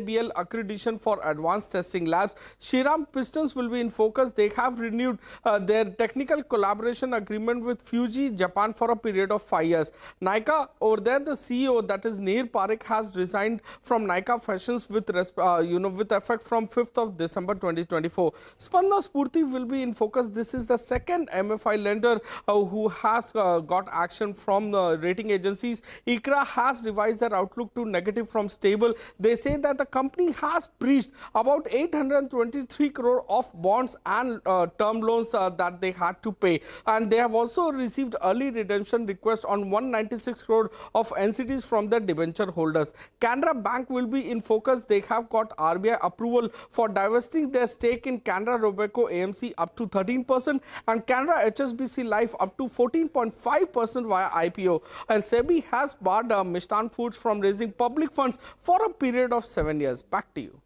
RBI accreditation for advanced testing labs. Shriram Pistons will be in focus. They have renewed their technical collaboration agreement with Fuji, Japan for a period of 5 years. Nykaa, over there, the CEO, that is Nir Parekh, has resigned from Nykaa Fashions with effect from 5th of December 2024. Spandana Spurti will be in focus. This is the second MFI lender who has got action from the rating agencies. ICRA has revised their outlook to negative from stable. They say that the company has breached about 823 crore of bonds and term loans that they had to pay. And they have also received early redemption request on 196 crore of NCDs from their debenture holders. Canara Bank will be in focus. They have got RBI approval for divesting their stake in Canara Robeco AMC up to 13% and Canara HSBC Life up to 14.5% via IPO. And SEBI has barred Mishtan Foods from raising public funds for a period of 7 years. Back to you.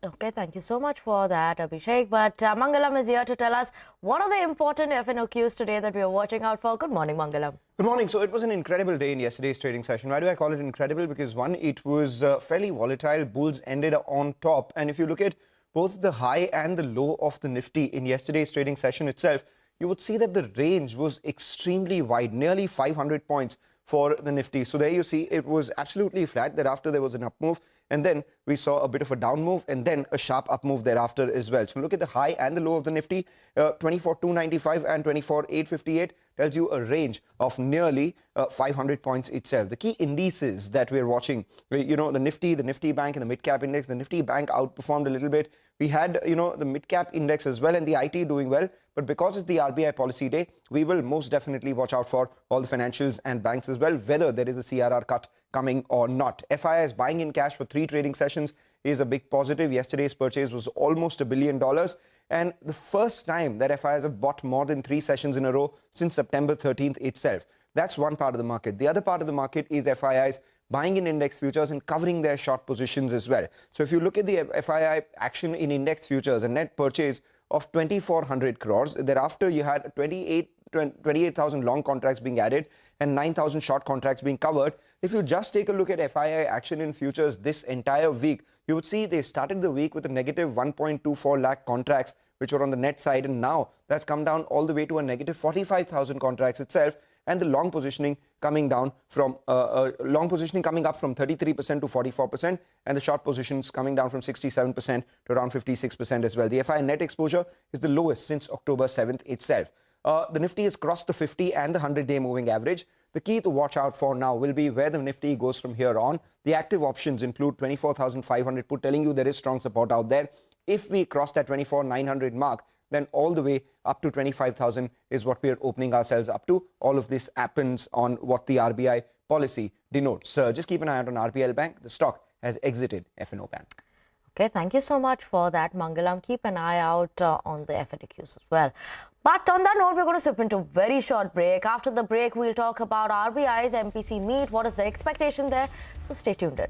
Okay, thank you so much for that, Abhishek. But Mangalam is here to tell us what are the important FNOQs today that we are watching out for. Good morning, Mangalam. Good morning. So it was an incredible day in yesterday's trading session. Why do I call it incredible? Because one, it was fairly volatile. Bulls ended on top. And if you look at both the high and the low of the Nifty in yesterday's trading session itself, you would see that the range was extremely wide, nearly 500 points for the Nifty. So there you see it was absolutely flat. Thereafter, there was an up move. And then we saw a bit of a down move and then a sharp up move thereafter as well. So look at the high and the low of the Nifty, 24,295 and 24,858 tells you a range of nearly 500 points itself. The key indices that we're watching, you know, the Nifty Bank and the mid-cap index. The Nifty Bank outperformed a little bit. We had, you know, the mid-cap index as well and the IT doing well. But because it's the RBI policy day, we will most definitely watch out for all the financials and banks as well, whether there is a CRR cut coming or not. FII's buying in cash for 3 trading sessions is a big positive. Yesterday's purchase was almost $1 billion. And the first time that FIIs have bought more than 3 sessions in a row since September 13th itself. That's one part of the market. The other part of the market is FIIs buying in index futures and covering their short positions as well. So if you look at the FII action in index futures, a net purchase of 2,400 crores. Thereafter, you had 28,000 long contracts being added and 9,000 short contracts being covered. If you just take a look at FII action in futures this entire week, you would see they started the week with a negative 1.24 lakh contracts, which were on the net side. And now that's come down all the way to a negative 45,000 contracts itself. And the long positioning coming down from coming up from 33% to 44%, and the short positions coming down from 67% to around 56% as well. The FI net exposure is the lowest since October 7th itself. The Nifty has crossed the 50 and the 100-day moving average. The key to watch out for now will be where the Nifty goes from here on. The active options include 24,500 put, telling you there is strong support out there. If we cross that 24,900 mark, then all the way up to 25,000 is what we are opening ourselves up to. All of this happens on what the RBI policy denotes. So just keep an eye out on RBL Bank. The stock has exited FNO Bank. Okay, thank you so much for that, Mangalam. Keep an eye out on the FNOQs as well. But on that note, we're going to slip into a very short break. After the break, we'll talk about RBI's MPC meet. What is the expectation there? So stay tuned in.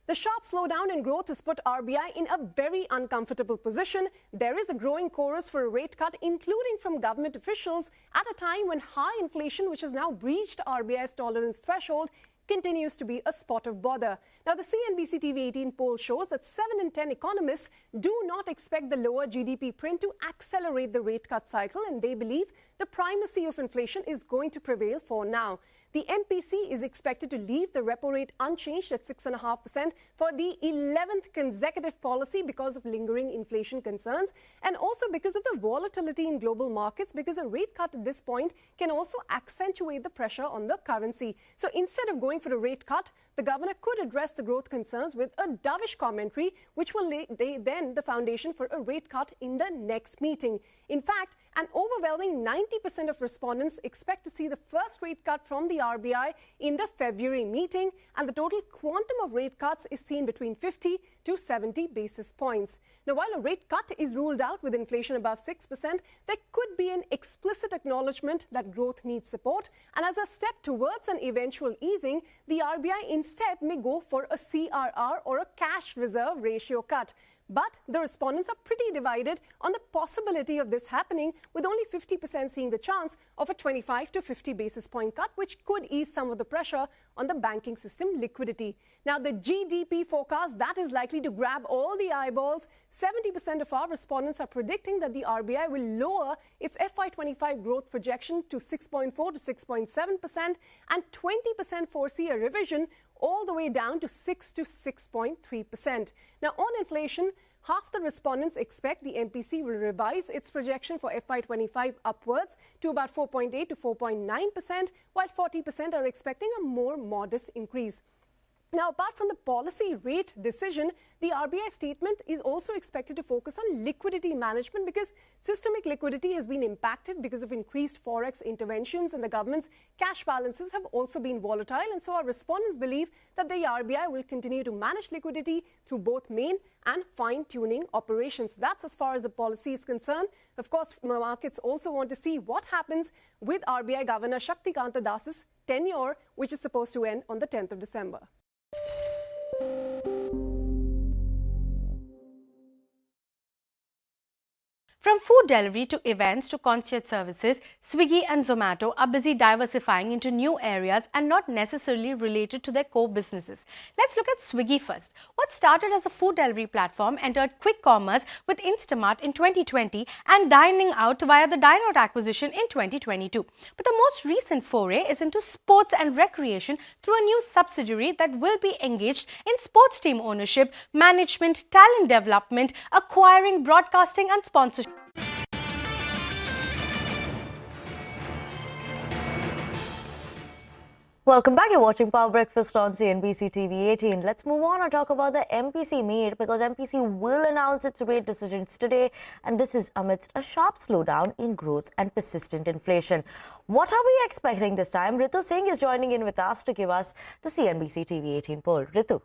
The sharp slowdown in growth has put RBI in a very uncomfortable position. There is a growing chorus for a rate cut, including from government officials, at a time when high inflation, which has now breached RBI's tolerance threshold, continues to be a spot of bother. Now, the CNBC TV18 poll shows that 7 in 10 economists do not expect the lower GDP print to accelerate the rate cut cycle, and they believe the primacy of inflation is going to prevail for now. The MPC is expected to leave the repo rate unchanged at 6.5% for the 11th consecutive policy because of lingering inflation concerns and also because of the volatility in global markets, because a rate cut at this point can also accentuate the pressure on the currency. So instead of going for a rate cut, the governor could address the growth concerns with a dovish commentary, which will lay then the foundation for a rate cut in the next meeting. In fact, an overwhelming 90% of respondents expect to see the first rate cut from the RBI in the February meeting, and the total quantum of rate cuts is seen between 50 to 70 basis points. Now, while a rate cut is ruled out with inflation above 6%, there could be an explicit acknowledgement that growth needs support, and as a step towards an eventual easing, the RBI instead may go for a CRR or a cash reserve ratio cut. But the respondents are pretty divided on the possibility of this happening, with only 50% seeing the chance of a 25 to 50 basis point cut, which could ease some of the pressure on the banking system liquidity. Now, the GDP forecast that is likely to grab all the eyeballs. 70% of our respondents are predicting that the RBI will lower its FY25 growth projection to 6.4 to 6.7%, and 20% foresee a revision all the way down to 6 to 6.3%. Now, on inflation, half the respondents expect the MPC will revise its projection for FY25 upwards to about 4.8 to 4.9%, while 40% are expecting a more modest increase. Now, apart from the policy rate decision, the RBI statement is also expected to focus on liquidity management, because systemic liquidity has been impacted because of increased forex interventions, and the government's cash balances have also been volatile. And so our respondents believe that the RBI will continue to manage liquidity through both main and fine-tuning operations. That's as far as the policy is concerned. Of course, markets also want to see what happens with RBI Governor Shaktikanta Das's tenure, which is supposed to end on the 10th of December. From food delivery to events to concierge services, Swiggy and Zomato are busy diversifying into new areas and not necessarily related to their core businesses. Let's look at Swiggy first. What started as a food delivery platform entered quick commerce with Instamart in 2020 and dining out via the Dine Out acquisition in 2022. But the most recent foray is into sports and recreation through a new subsidiary that will be engaged in sports team ownership, management, talent development, acquiring, broadcasting and sponsorship. Welcome back. You're watching Power Breakfast on CNBC TV18. Let's move on and talk about the MPC meet, because MPC will announce its rate decisions today, and this is amidst a sharp slowdown in growth and persistent inflation. What are we expecting this time? Ritu Singh is joining in with us to give us the CNBC TV18 poll. Ritu.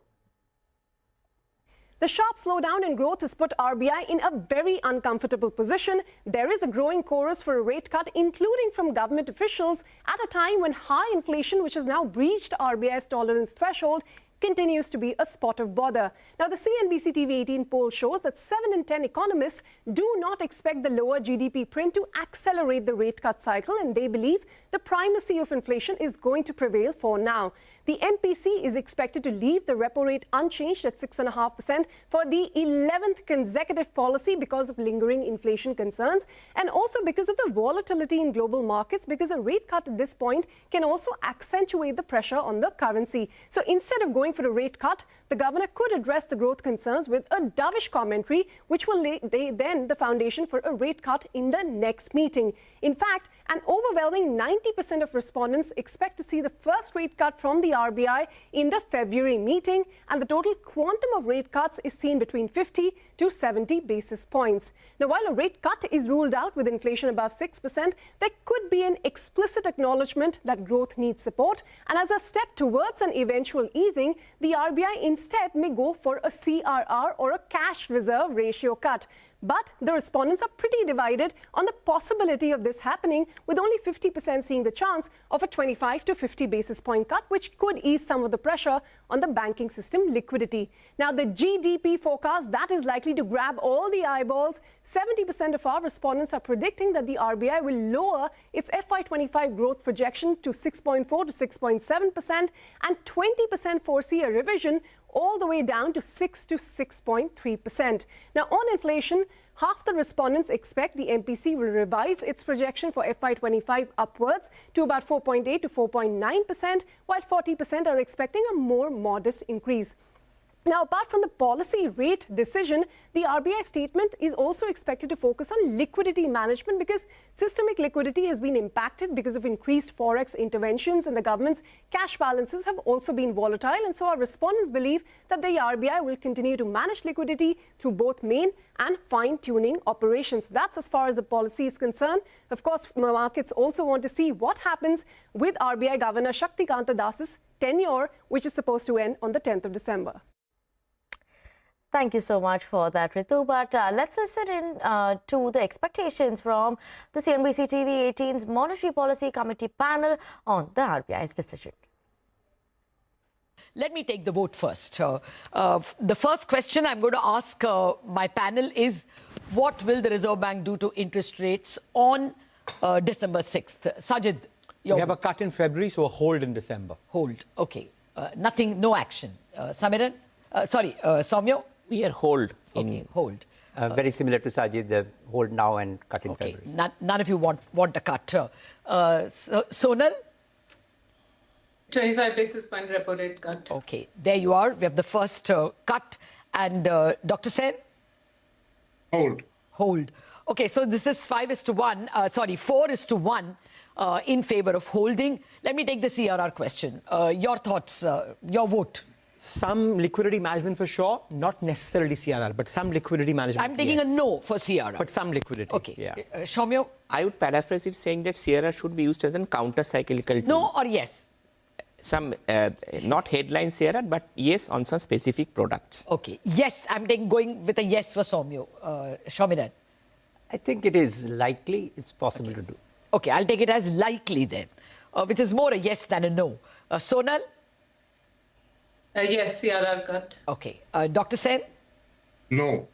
The sharp slowdown in growth has put RBI in a very uncomfortable position. There is a growing chorus for a rate cut, including from government officials, at a time when high inflation, which has now breached RBI's tolerance threshold, continues to be a spot of bother. Now, the CNBC TV18 poll shows that 7 in 10 economists do not expect the lower GDP print to accelerate the rate cut cycle, and they believe the primacy of inflation is going to prevail for now. The MPC is expected to leave the repo rate unchanged at 6.5% for the 11th consecutive policy because of lingering inflation concerns, and also because of the volatility in global markets, because a rate cut at this point can also accentuate the pressure on the currency. So instead of going for a rate cut, the governor could address the growth concerns with a dovish commentary, which will lay then the foundation for a rate cut in the next meeting. In fact, an overwhelming 90% of respondents expect to see the first rate cut from the RBI in the February meeting, and the total quantum of rate cuts is seen between 50 to 70 basis points. Now, while a rate cut is ruled out with inflation above 6%, there could be an explicit acknowledgement that growth needs support, and as a step towards an eventual easing, the RBI instead may go for a CRR or a cash reserve ratio cut. But the respondents are pretty divided on the possibility of this happening, with only 50% seeing the chance of a 25 to 50 basis point cut, which could ease some of the pressure on the banking system liquidity. Now, the GDP forecast that is likely to grab all the eyeballs. 70% of our respondents are predicting that the RBI will lower its FY25 growth projection to 6.4 to 6.7%, and 20% foresee a revision all the way down to 6 to 6.3%. Now, on inflation, half the respondents expect the MPC will revise its projection for FY25 upwards to about 4.8 to 4.9%, while 40% are expecting a more modest increase. Now, apart from the policy rate decision, the RBI statement is also expected to focus on liquidity management, because systemic liquidity has been impacted because of increased forex interventions, and the government's cash balances have also been volatile. And so our respondents believe that the RBI will continue to manage liquidity through both main and fine-tuning operations. That's as far as the policy is concerned. Of course, markets also want to see what happens with RBI Governor Shaktikanta Das's tenure, which is supposed to end on the 10th of December. Thank you so much for that, Ritu. But let's listen in to the expectations from the CNBC TV18's Monetary Policy Committee panel on the RBI's decision. let me take the vote first. The first question I'm going to ask my panel is, what will the Reserve Bank do to interest rates on December 6th? Sajid, we have a cut in February, so a hold in December. Hold. Okay. Nothing, no action. Samiran? Soumya? We are hold. Okay, hold. Very similar to Sajid, the hold now and cut in Okay. February. None of you want a cut. Sonal? 25 basis point repo rate cut. Okay, there you are. We have the first cut. And Dr. Sen? Hold. Hold. Okay, so this is 4:1 in favor of holding. Let me take the CRR question. Your thoughts, your vote. Some liquidity management for sure, not necessarily CRR, but some liquidity management. I'm taking yes. a no for CRR. But some liquidity. Okay. Yeah. Soumya? I would paraphrase it saying that CRR should be used as a counter-cyclical tool. No or yes? Some, not headline CRR, but yes on some specific products. Okay. Yes, I'm going with a yes for Soumya. Shamiran? I think it is likely, it's possible to do. Okay, I'll take it as likely then, which is more a yes than a no. Sonal? Yes, CRR cut. Okay. Dr. Sen? No.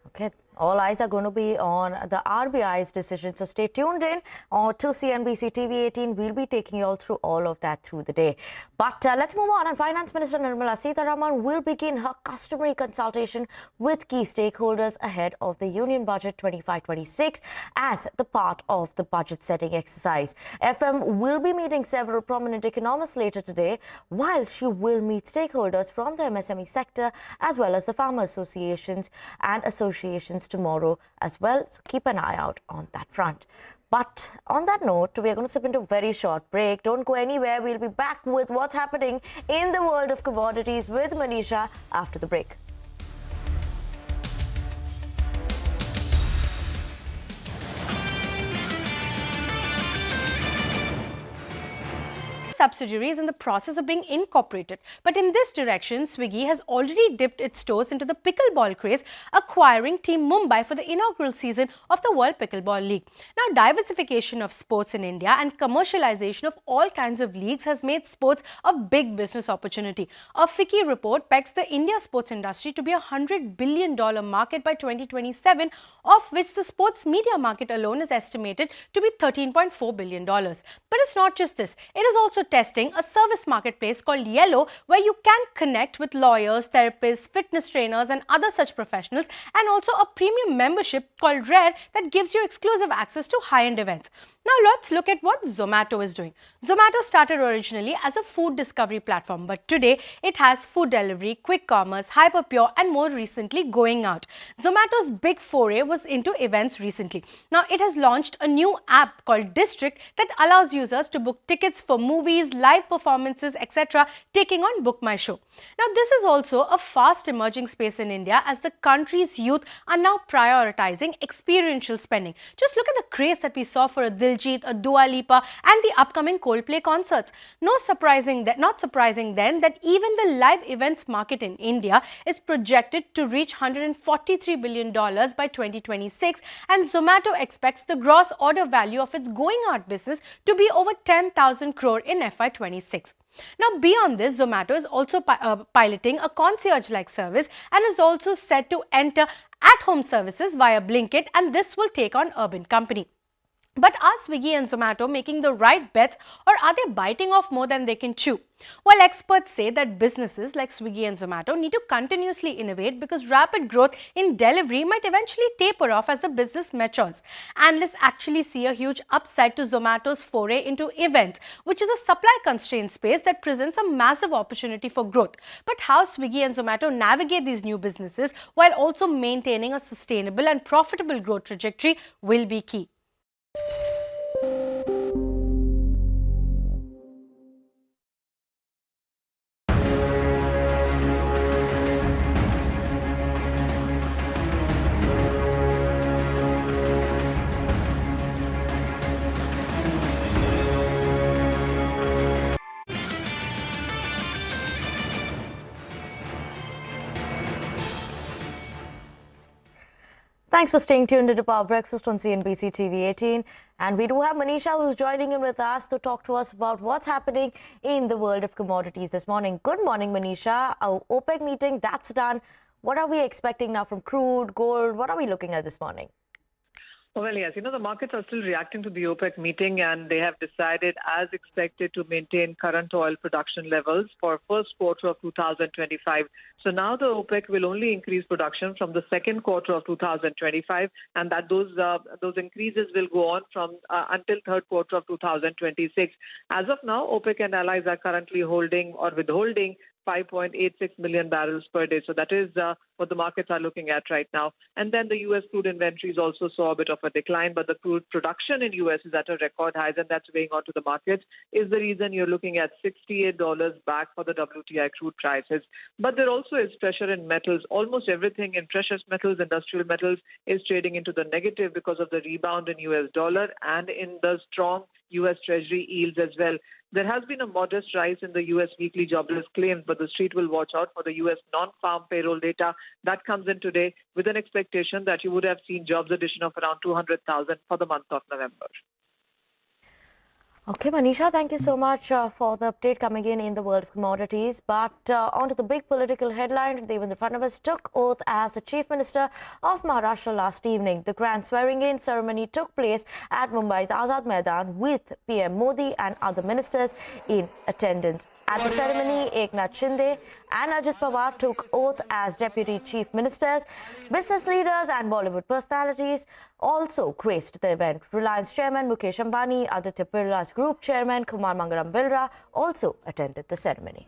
Okay, all eyes are going to be on the RBI's decision. So stay tuned in to CNBC TV18. We'll be taking you all through all of that through the day. But let's move on. And Finance Minister Nirmala Sitharaman will begin her customary consultation with key stakeholders ahead of the Union Budget 25-26 as the part of the budget setting exercise. FM will be meeting several prominent economists later today, while she will meet stakeholders from the MSME sector as well as the farmer associations and associations tomorrow as well. So keep an eye out on that front. But on that note, we are going to slip into a very short break. Don't go anywhere. We'll be back with what's happening in the world of commodities with Manisha after the break. Subsidiary is in the process of being incorporated. But in this direction, Swiggy has already dipped its toes into the pickleball craze, acquiring Team Mumbai for the inaugural season of the World Pickleball League. Now, diversification of sports in India and commercialization of all kinds of leagues has made sports a big business opportunity. A FICCI report pegs the India sports industry to be a $100 billion market by 2027, of which the sports media market alone is estimated to be $13.4 billion. But it's not just this. It is also testing a service marketplace called Yellow, where you can connect with lawyers, therapists, fitness trainers and other such professionals, and also a premium membership called Rare that gives you exclusive access to high-end events. Now let's look at what Zomato is doing. Zomato started originally as a food discovery platform, but today it has food delivery, quick commerce, hyperpure and more recently going out. Zomato's big foray was into events recently. Now it has launched a new app called District that allows users to book tickets for movies, live performances, etc., taking on Book My Show. Now this is also a fast emerging space in India as the country's youth are now prioritizing experiential spending. Just look at the craze that we saw for a Diljit, a Dua Lipa and the upcoming Coldplay concerts. Not surprising then that even the live events market in India is projected to reach $143 billion by 2026, and Zomato expects the gross order value of its going out business to be over 10,000 crore in FY26. Now, beyond this, Zomato is also piloting a concierge-like service and is also set to enter at-home services via Blinkit, and this will take on Urban Company. But are Swiggy and Zomato making the right bets, or are they biting off more than they can chew? Well, experts say that businesses like Swiggy and Zomato need to continuously innovate because rapid growth in delivery might eventually taper off as the business matures. Analysts actually see a huge upside to Zomato's foray into events, which is a supply-constrained space that presents a massive opportunity for growth. But how Swiggy and Zomato navigate these new businesses while also maintaining a sustainable and profitable growth trajectory will be key. Thanks for staying tuned into Power Breakfast on CNBC TV18. And we do have Manisha who's joining in with us to talk to us about what's happening in the world of commodities this morning. Good morning, Manisha. Our OPEC meeting, that's done. What are we expecting now from crude, gold? What are we looking at this morning? Well, yes, the markets are still reacting to the OPEC meeting, and they have decided, as expected, to maintain current oil production levels for first quarter of 2025. So now the OPEC will only increase production from the second quarter of 2025, and that those increases will go on from until third quarter of 2026. As of now, OPEC and allies are currently holding or withholding 5.86 million barrels per day. So that is what the markets are looking at right now. And then the U.S. crude inventories also saw a bit of a decline, but the crude production in U.S. is at a record high, and that's weighing onto the markets, is the reason you're looking at $68 back for the WTI crude prices. But there also is pressure in metals. Almost everything in precious metals, industrial metals, is trading into the negative because of the rebound in U.S. dollar and in the strong U.S. Treasury yields as well. There has been a modest rise in the U.S. weekly jobless claims, but the street will watch out for the U.S. non-farm payroll data. That comes in today with an expectation that you would have seen jobs addition of around 200,000 for the month of November. Okay, Manisha, thank you so much for the update coming in the world of commodities. But on to the big political headline. Devendra Fadnavis took oath as the Chief Minister of Maharashtra last evening. The grand swearing-in ceremony took place at Mumbai's Azad Maidan with PM Modi and other ministers in attendance. At the ceremony, Eknath Shinde and Ajit Pawar took oath as Deputy Chief Ministers. Business leaders and Bollywood personalities also graced the event. Reliance Chairman Mukesh Ambani, Aditya Birla's Group Chairman Kumar Mangalam Bilra also attended the ceremony.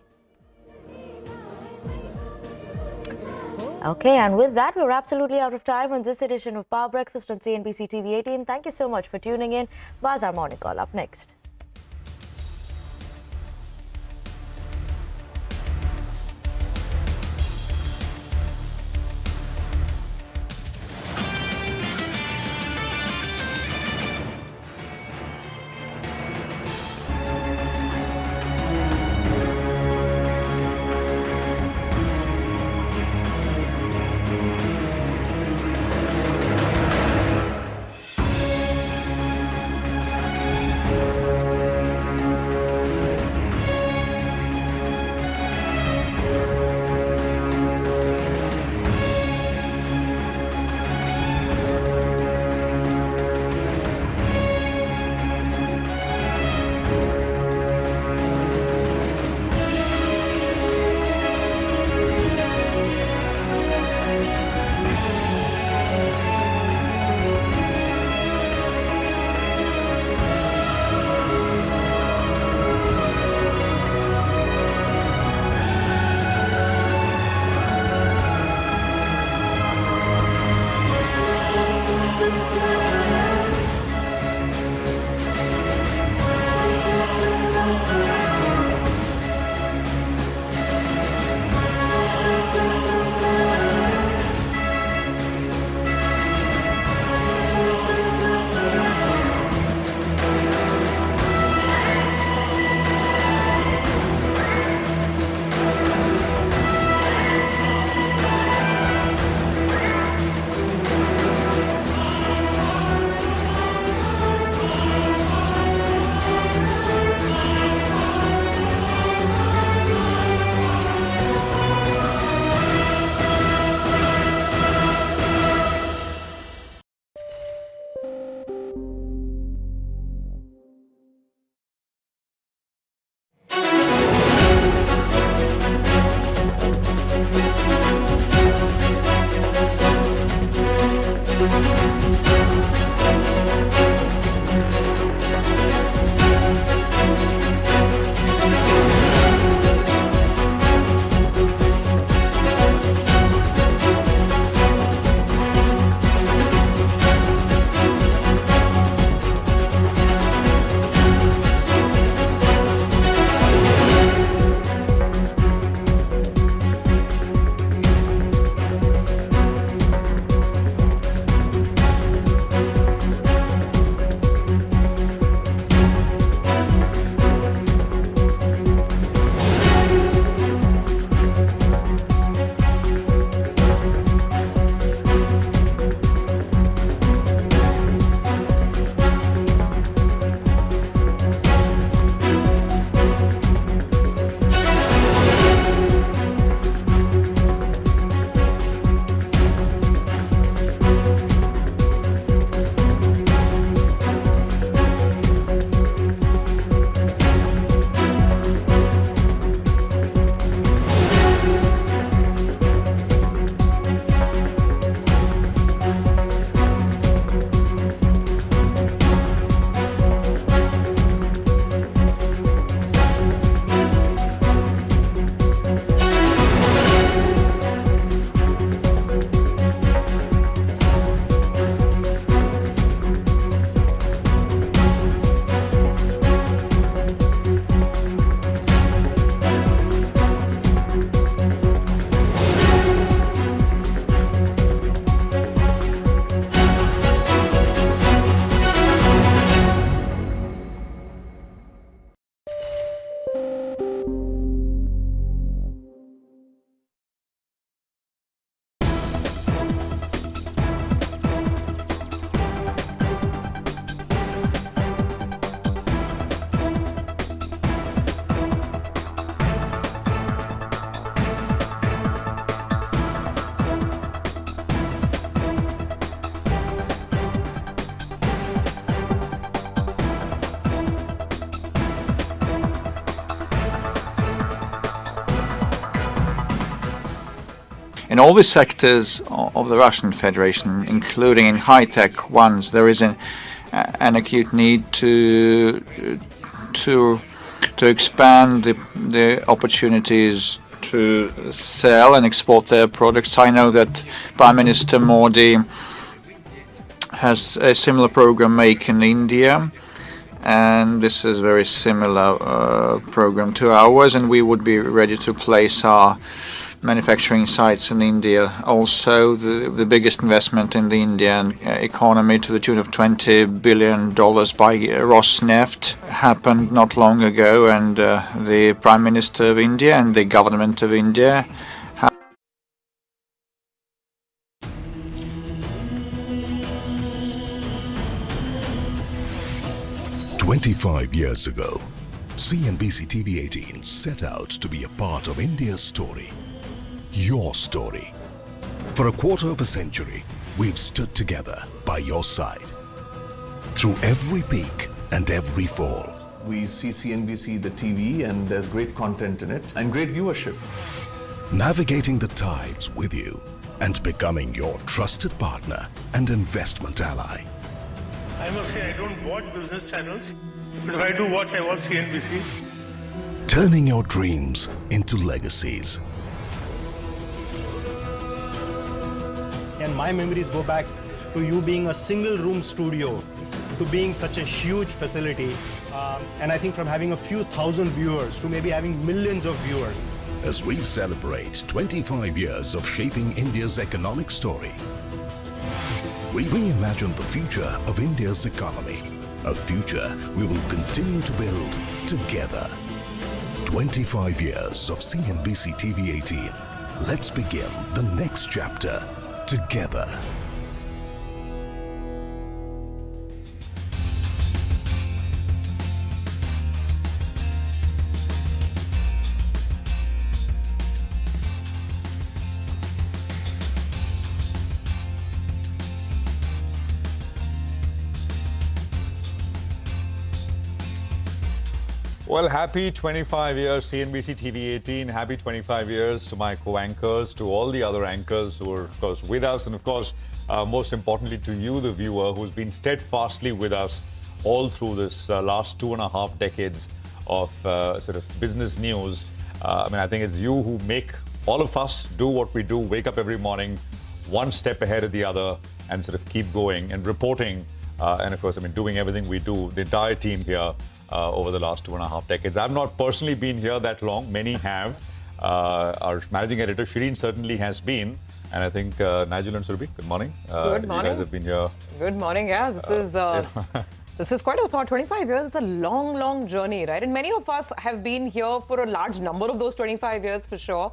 Okay, and with that, we're absolutely out of time on this edition of Power Breakfast on CNBC TV18. Thank you so much for tuning in. Bazaar Morning Call up next. in all the sectors of the Russian Federation, including in high-tech ones, there is an acute need to expand the opportunities to sell and export their products. I know that Prime Minister Modi has a similar program, Make in India, and this is a very similar program to ours, and we would be ready to place our manufacturing sites in India. Also, the biggest investment in the Indian economy to the tune of $20 billion by Rosneft happened not long ago, and the Prime Minister of India and the government of India 25 years ago, CNBC TV18 set out to be a part of India's story. Your story. For a quarter of a century, we've stood together by your side. Through every peak and every fall. We see CNBC, the TV, and there's great content in it and great viewership. Navigating the tides with you and becoming your trusted partner and investment ally. I must say I don't watch business channels, but if I do watch, I watch CNBC. Turning your dreams into legacies. And my memories go back to you being a single room studio, to being such a huge facility, and I think from having a few thousand viewers to maybe having millions of viewers. As we celebrate 25 years of shaping India's economic story, we reimagine the future of India's economy, a future we will continue to build together. 25 years of CNBC TV18. Let's begin the next chapter together. Well, happy 25 years CNBC TV18. Happy 25 years to my co-anchors, to all the other anchors who are, of course, with us, and of course, most importantly to you, the viewer, who's been steadfastly with us all through this last 2.5 decades of sort of business news. I think it's you who make all of us do what we do, wake up every morning, one step ahead of the other, and sort of keep going and reporting. And of course, doing everything we do, the entire team here, over the last 2.5 decades. I've not personally been here that long. Many have. Our managing editor, Shireen, certainly has been. And I think Nigel and Surabhi, good morning. Good morning. You guys have been here. Good morning. Yeah, this is quite a thought. 25 years is a long, long journey, right? And many of us have been here for a large number of those 25 years for sure.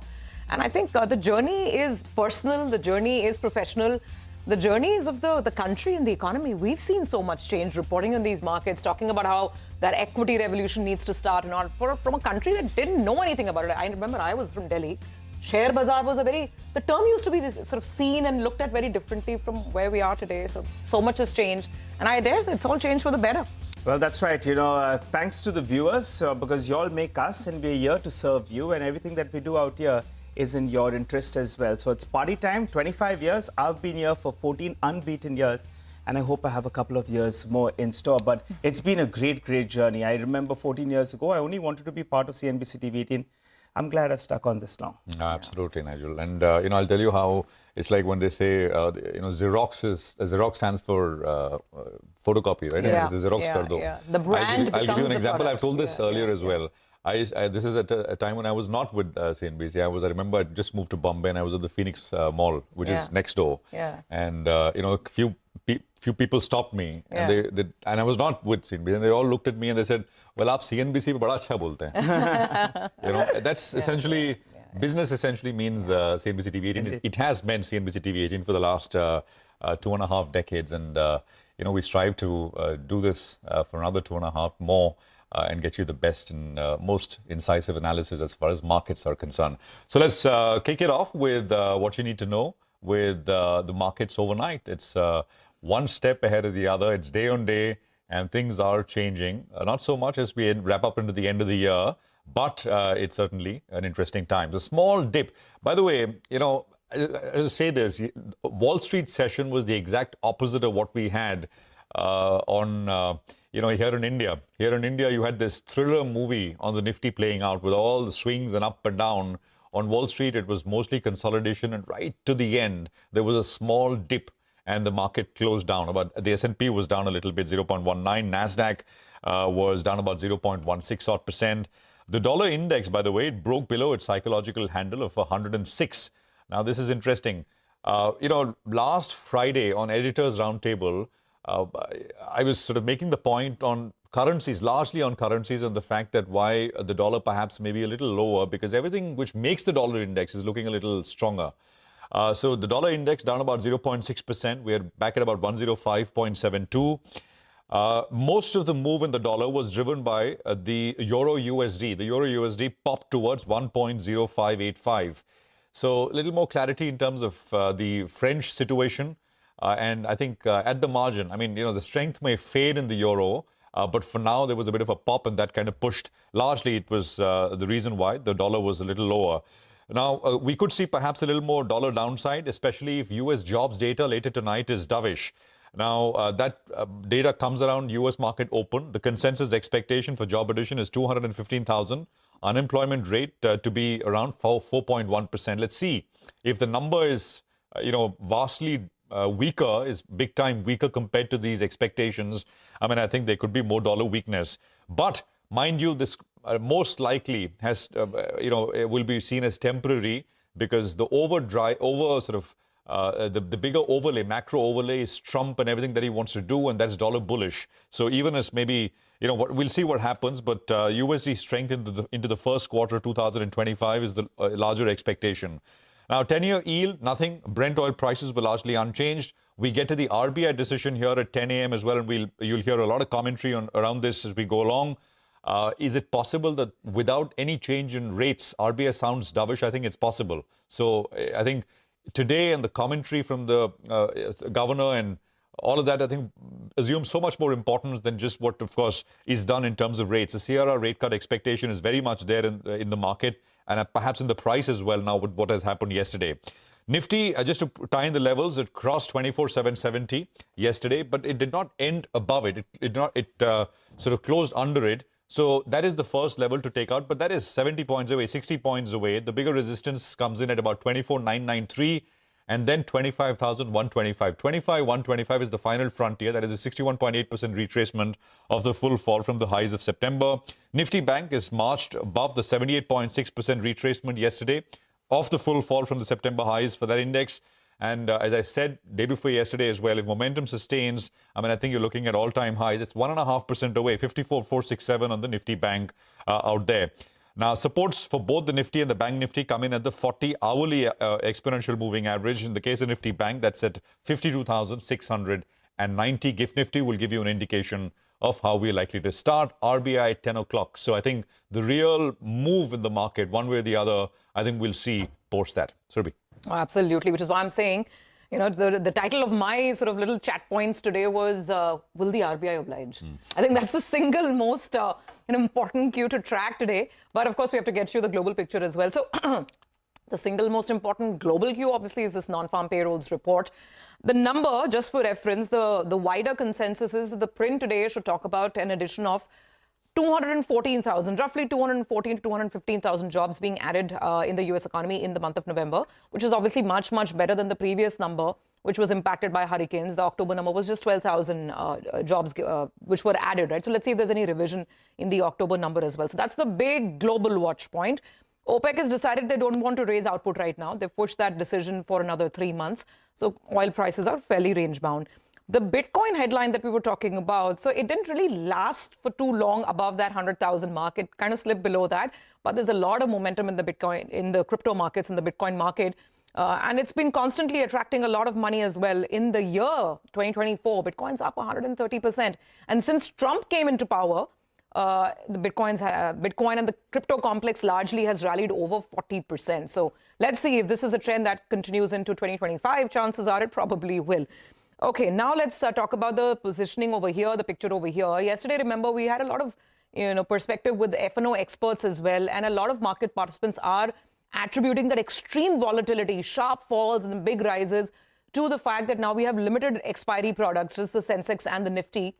And I think the journey is personal. The journey is professional. The journeys of the country and the economy, we've seen so much change reporting on these markets, talking about how that equity revolution needs to start and all from a country that didn't know anything about it. I remember I was from Delhi. Share bazaar was the term used to be sort of seen and looked at very differently from where we are today. So much has changed. And I dare say it's all changed for the better. Well, that's right. Thanks to the viewers, because you all make us and we're here to serve you, and everything that we do out here is in your interest as well. So it's party time, 25 years. I've been here for 14 unbeaten years, and I hope I have a couple of years more in store. But it's been a great, great journey. I remember 14 years ago, I only wanted to be part of CNBC TV18. I'm glad I've stuck on this long. Absolutely, Nigel. And, I'll tell you how it's like when they say, Xerox stands for photocopy, right? Yeah, It's Xerox kar do. yeah. The brand I'll give you an the example. product. I've told this earlier as well. This is at a time when I was not with CNBC. I remember I just moved to Bombay and I was at the Phoenix Mall, which is next door. Yeah. And a few people stopped me, and and I was not with CNBC, and they all looked at me and they said, "Well, aap CNBC pe bada acha bolte hain." That's essentially business. Essentially means CNBC TV18. It has meant CNBC TV18 for the last 2.5 decades, and we strive to do this for another 2.5 more. And get you the best and most incisive analysis as far as markets are concerned. So let's kick it off with what you need to know with the markets overnight. It's one step ahead of the other. It's day on day, and things are changing. Not so much as we wrap up into the end of the year, but it's certainly an interesting time. The small dip. By the way, as I say this, Wall Street session was the exact opposite of what we had here in India. Here in India, you had this thriller movie on the Nifty playing out with all the swings and up and down. On Wall Street, it was mostly consolidation, and right to the end, there was a small dip, and the market closed down. The S&P was down a little bit, 0.19. Nasdaq was down about 0.16%. The dollar index, by the way, it broke below its psychological handle of 106. Now, this is interesting. Last Friday on Editors Roundtable, I was sort of making the point on currencies, largely on currencies, and the fact that why the dollar perhaps may be a little lower, because everything which makes the dollar index is looking a little stronger. So the dollar index down about 0.6%. We're back at about 105.72. Most of the move in the dollar was driven by the Euro USD. The Euro USD popped towards 1.0585. So a little more clarity in terms of the French situation. And I think at the margin, the strength may fade in the euro, but for now there was a bit of a pop, and that kind of pushed. Largely it was the reason why the dollar was a little lower. Now, we could see perhaps a little more dollar downside, especially if US jobs data later tonight is dovish. Now, that data comes around US market open. The consensus expectation for job addition is 215,000. Unemployment rate to be around 4.1%. Let's see if the number is, vastly weaker, is big time weaker compared to these expectations. I think there could be more dollar weakness. But mind you, this most likely has, will be seen as temporary, because the the bigger overlay, macro overlay, is Trump and everything that he wants to do, and that's dollar bullish. So even as maybe, we'll see what happens, but USD strength into the first quarter 2025 is the larger expectation. Now, 10-year yield, nothing. Brent oil prices were largely unchanged. We get to the RBI decision here at 10 a.m. as well, and you'll hear a lot of commentary around this as we go along. Is it possible that without any change in rates, RBI sounds dovish? I think it's possible. So I think today, and the commentary from the governor and all of that, I think, assumes so much more importance than just what, of course, is done in terms of rates. The CRR rate cut expectation is very much there in the market, and perhaps in the price as well now with what has happened yesterday. Nifty, just to tie in the levels, it crossed 24,770 yesterday, but it did not end above it. It sort of closed under it. So that is the first level to take out, but that is 70 points away, 60 points away. The bigger resistance comes in at about 24,993 and then 25,125. 25,125 is the final frontier. That is a 61.8% retracement of the full fall from the highs of September. Nifty Bank is marched above the 78.6% retracement yesterday of the full fall from the September highs for that index. And as I said day before yesterday as well, if momentum sustains, I think you're looking at all-time highs. It's 1.5% away, 54,467 on the Nifty Bank out there. Now, supports for both the Nifty and the Bank Nifty come in at the 40-hourly exponential moving average. In the case of Nifty Bank, that's at 52,690. GIFT Nifty will give you an indication of how we're likely to start. RBI at 10 o'clock. So I think the real move in the market, one way or the other, I think we'll see post that. Surbhi. Oh, absolutely, which is why I'm saying, the title of my sort of little chat points today was, will the RBI oblige? I think that's the single most important cue to track today. But of course, we have to get you the global picture as well. So the single most important global cue, obviously, is this non-farm payrolls report. The number, just for reference, the wider consensus is that the print today should talk about an addition of 214,000, roughly 214 to 215,000 jobs being added in the US economy in the month of November, which is obviously much, much better than the previous number, which was impacted by hurricanes. The October number was just 12,000 jobs which were added, right? So let's see if there's any revision in the October number as well. So that's the big global watch point. OPEC has decided they don't want to raise output right now. They've pushed that decision for another 3 months. So oil prices are fairly range bound. The Bitcoin headline that we were talking about, so it didn't really last for too long above that 100,000 mark. It kind of slipped below that, but there's a lot of momentum in the Bitcoin, in the crypto markets, in the Bitcoin market. And it's been constantly attracting a lot of money as well. In the year 2024, Bitcoin's up 130%. And since Trump came into power, the Bitcoin and the crypto complex largely has rallied over 40%. So let's see if this is a trend that continues into 2025. Chances are it probably will. Okay, now let's talk about the positioning over here, the picture over here. Yesterday, remember, we had a lot of perspective with the F&O experts as well, and a lot of market participants are attributing that extreme volatility, sharp falls and big rises to the fact that now we have limited expiry products, just the Sensex and the Nifty.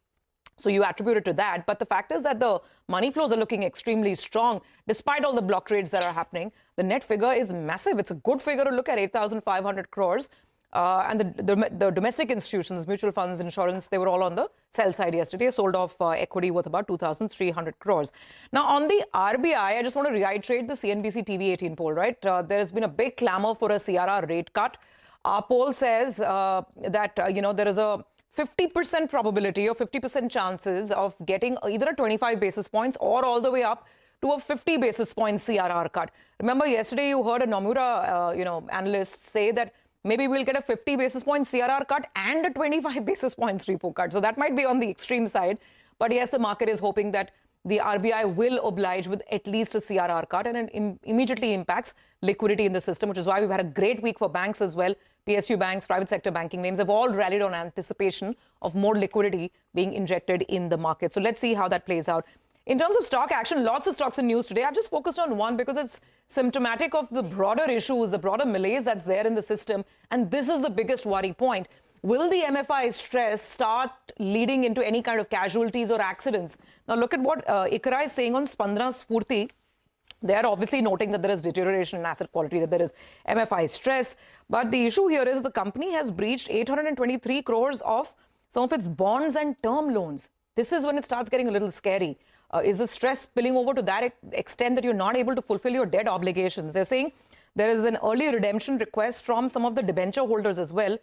So you attribute it to that. But the fact is that the money flows are looking extremely strong. Despite all the block trades that are happening, the net figure is massive. It's a good figure to look at, 8,500 crores. And the domestic institutions, mutual funds, insurance, they were all on the sell side yesterday, sold off equity worth about 2,300 crores. Now, on the RBI, I just want to reiterate the CNBC TV18 poll, right? There has been a big clamor for a CRR rate cut. Our poll says that, there is a 50% probability or 50% chances of getting either a 25 basis points or all the way up to a 50 basis point CRR cut. Remember, yesterday you heard a Nomura, analyst say that maybe we'll get a 50 basis point CRR cut and a 25 basis points repo cut. So that might be on the extreme side. But yes, the market is hoping that the RBI will oblige with at least a CRR cut, and it immediately impacts liquidity in the system, which is why we've had a great week for banks as well. PSU banks, private sector banking names have all rallied on anticipation of more liquidity being injected in the market. So let's see how that plays out. In terms of stock action, lots of stocks in news today. I've just focused on one because it's symptomatic of the broader issues, the broader malaise that's there in the system. And this is the biggest worry point. Will the MFI stress start leading into any kind of casualties or accidents? Now, look at what ICRA is saying on Spandana Spurti. They are obviously noting that there is deterioration in asset quality, that there is MFI stress. But the issue here is the company has breached 823 crores of some of its bonds and term loans. This is when it starts getting a little scary. Is the stress spilling over to that extent that you're not able to fulfill your debt obligations? They're saying there is an early redemption request from some of the debenture holders as well.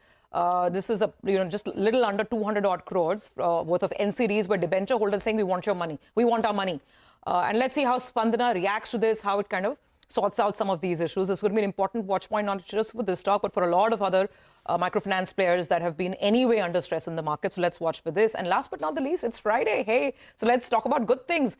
This is just a little under 200 odd crores worth of NCDs where debenture holders saying we want your money, we want our money. And let's see how Spandana reacts to this, how it kind of sorts out some of these issues. This is going to be an important watch point, not just for this stock, but for a lot of other microfinance players that have been anyway under stress in the market. So let's watch for this. And last but not the least, it's Friday. Hey, so let's talk about good things.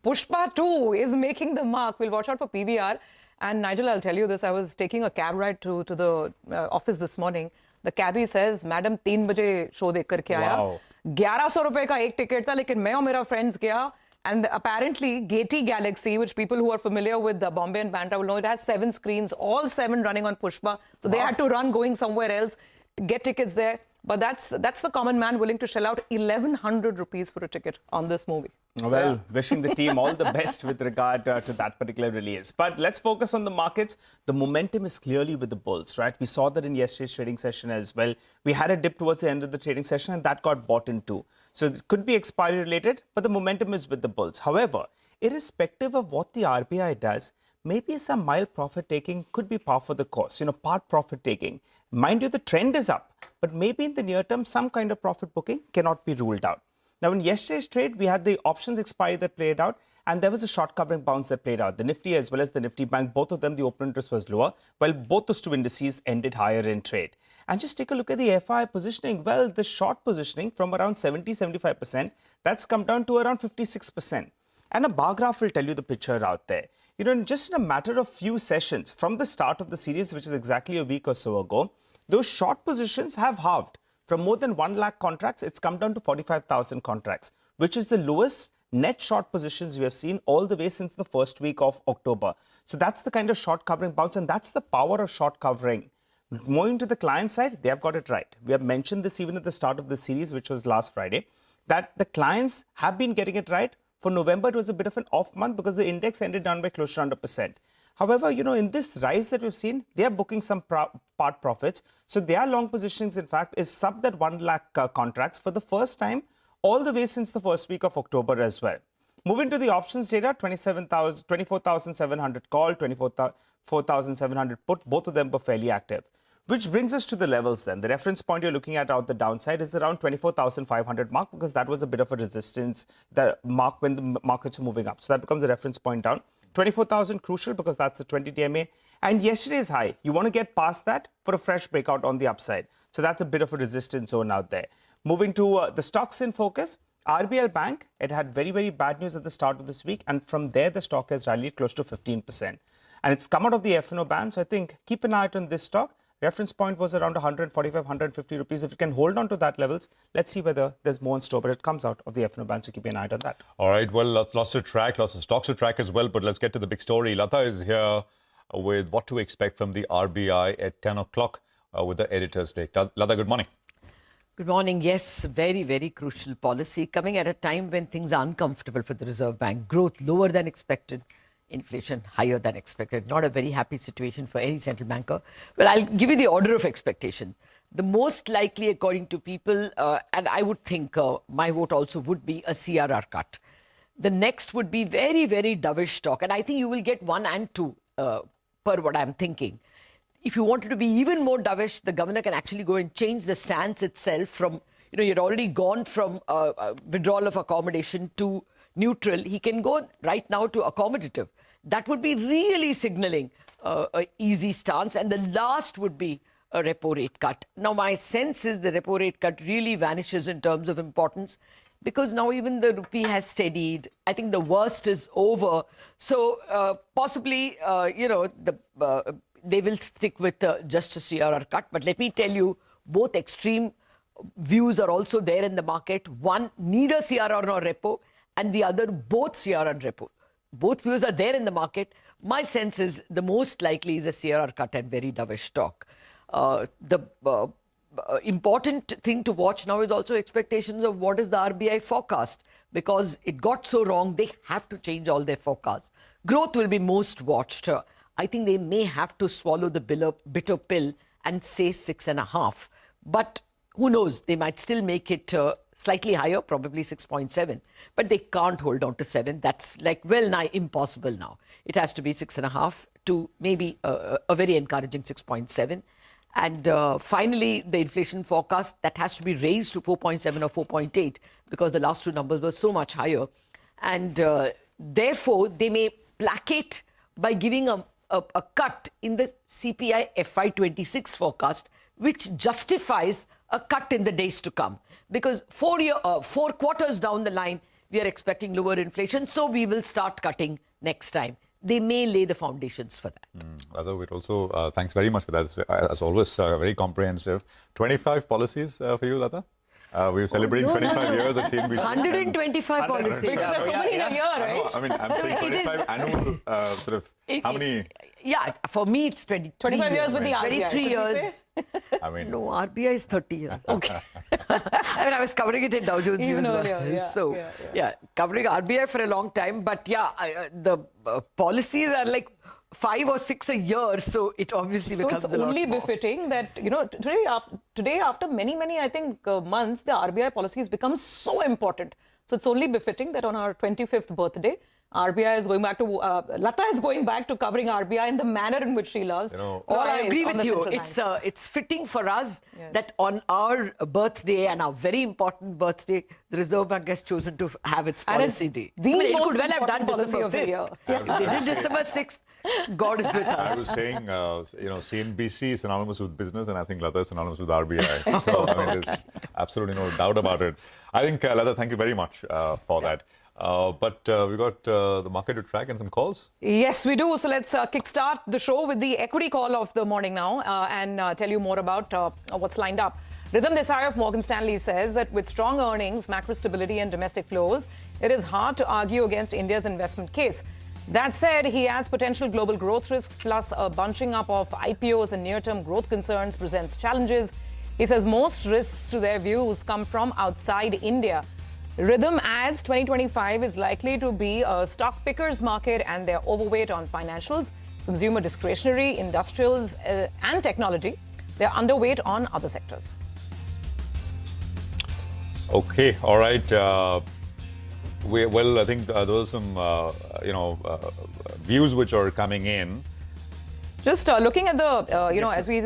Pushpa 2 is making the mark. We'll watch out for PVR. And Nigel, I'll tell you this. I was taking a cab ride to the office this morning. The cabbie says, Madam, 3 baje show dekh karke aaya. 1100 rupees ka ek ticket tha, lekin main aur mera friends gaya. And apparently, Gaiety Galaxy, which people who are familiar with Bombay and Bandra will know, it has 7 screens, all 7 running on Pushpa. So they had to run going somewhere else to get tickets there. But that's the common man willing to shell out 1,100 rupees for a ticket on this movie. Well, wishing the team all the best with regard to that particular release. But let's focus on the markets. The momentum is clearly with the bulls, right? We saw that in yesterday's trading session as well. We had a dip towards the end of the trading session and that got bought into. So it could be expiry related, but the momentum is with the bulls. However, irrespective of what the RBI does, maybe some mild profit taking could be par for the course, part profit taking. Mind you, the trend is up, but maybe in the near term, some kind of profit booking cannot be ruled out. Now, in yesterday's trade, we had the options expiry that played out, and there was a short covering bounce that played out. The Nifty as well as the Nifty Bank, both of them, the open interest was lower, while both those two indices ended higher in trade. And just take a look at the FI positioning. Well, the short positioning from around 70-75%, that's come down to around 56%. And a bar graph will tell you the picture out there. Just in a matter of few sessions from the start of the series, which is exactly a week or so ago, those short positions have halved. From more than 1 lakh contracts, it's come down to 45,000 contracts, which is the lowest net short positions we have seen all the way since the first week of October. So that's the kind of short covering bounce, and that's the power of short covering. Moving to the client side, they have got it right. We have mentioned this even at the start of the series, which was last Friday, that the clients have been getting it right. For November, it was a bit of an off month because the index ended down by close to 100%. However, in this rise that we've seen, they are booking some part profits. So their long positions, in fact, is sub that 1 lakh contracts for the first time all the way since the first week of October as well. Moving to the options data, 24,700 call, 24,700 put, both of them were fairly active. Which brings us to the levels then. The reference point you're looking at out the downside is around 24,500 mark because that was a bit of a resistance, the mark when the markets are moving up. So that becomes a reference point down. 24,000 crucial because that's the 20 DMA. And yesterday's high, you want to get past that for a fresh breakout on the upside. So that's a bit of a resistance zone out there. Moving to the stocks in focus, RBI Bank, it had very, very bad news at the start of this week. And from there, the stock has rallied close to 15%. And it's come out of the F&O ban. So I think keep an eye out on this stock. Reference point was around 145, 150 rupees. If it can hold on to that levels, let's see whether there's more in store, but it comes out of the F&O ban, so keep an eye out on that. All right, well, lots to track, lots of stocks to track as well, but let's get to the big story. Lata is here. with what to expect from the RBI at 10 o'clock with the editor's day. Lata, good morning. Good morning. Yes, very, very crucial policy coming at a time when things are uncomfortable for the Reserve Bank. Growth lower than expected, inflation higher than expected. Not a very happy situation for any central banker. Well, I'll give you the order of expectation. The most likely, according to people, and I would think my vote also would be a CRR cut. The next would be very, very dovish talk. And I think you will get 1 and 2 per what I'm thinking. If you wanted to be even more dovish, the governor can actually go and change the stance itself from, you'd already gone from withdrawal of accommodation to neutral. He can go right now to accommodative. That would be really signaling an easy stance. And the last would be a repo rate cut. Now, my sense is the repo rate cut really vanishes in terms of importance because now even the rupee has steadied. I think the worst is over. So possibly, they will stick with just a CRR cut. But let me tell you, both extreme views are also there in the market. One, neither CRR nor repo, and the other, both CRR and repo. Both views are there in the market. My sense is the most likely is a CRR cut and very dovish talk. The important thing to watch now is also expectations of what is the RBI forecast. Because it got so wrong, they have to change all their forecasts. Growth will be most watched. I think they may have to swallow the bitter pill and say 6.5. But who knows? They might still make it slightly higher, probably 6.7. But they can't hold on to 7. That's like well nigh impossible now. It has to be 6.5 to maybe a very encouraging 6.7. And finally, the inflation forecast, that has to be raised to 4.7 or 4.8 because the last two numbers were so much higher. And therefore, they may placate by giving a cut in the CPI FY26 forecast, which justifies a cut in the days to come. Because 4 quarters down the line, we are expecting lower inflation, so we will start cutting next time. They may lay the foundations for that. Lata, we'd also, thanks very much for that. As always, very comprehensive. 25 policies for you, Lata? We're celebrating 25 years at CNBC. 125 policies. Because there's so many in a year, right? I mean, I'm saying 25 annual, how many? Yeah, for me, it's 25 years with the RBI. 23 years. I mean, no, RBI is 30 years. Okay. I mean, I was covering it in Dow Jones Even News. earlier, Yeah, covering RBI for a long time. But yeah, the policies are like 5 or 6 a year, so it obviously becomes a lot more. So it's only befitting that, today after many, I think, months, the RBI policies become so important. So it's only befitting that on our 25th birthday, RBI is going back to, Lata is going back to covering RBI in the manner in which she loves. I agree with you. It's fitting for us that on our birthday and our very important birthday, the Reserve Bank has chosen to have its policy day. It could well have done policy December of the year. 5th. They did December 6th. God is with us. I was saying, CNBC is synonymous with business, and I think Lata is synonymous with RBI. So, I mean, there's absolutely no doubt about it. I think, Lata, thank you very much for that. But we've got the market to track and some calls. Yes, we do. So let's kickstart the show with the equity call of the morning now and tell you more about what's lined up. Rhythm Desai of Morgan Stanley says that with strong earnings, macro stability and domestic flows, it is hard to argue against India's investment case. That said, he adds potential global growth risks plus a bunching up of IPOs and near-term growth concerns presents challenges. He says most risks to their views come from outside India. Rhythm adds 2025 is likely to be a stock pickers market and they're overweight on financials, consumer discretionary, industrials and technology. They're underweight on other sectors. Okay, all right. Well, I think those are some, views which are coming in. Just looking at the, as we,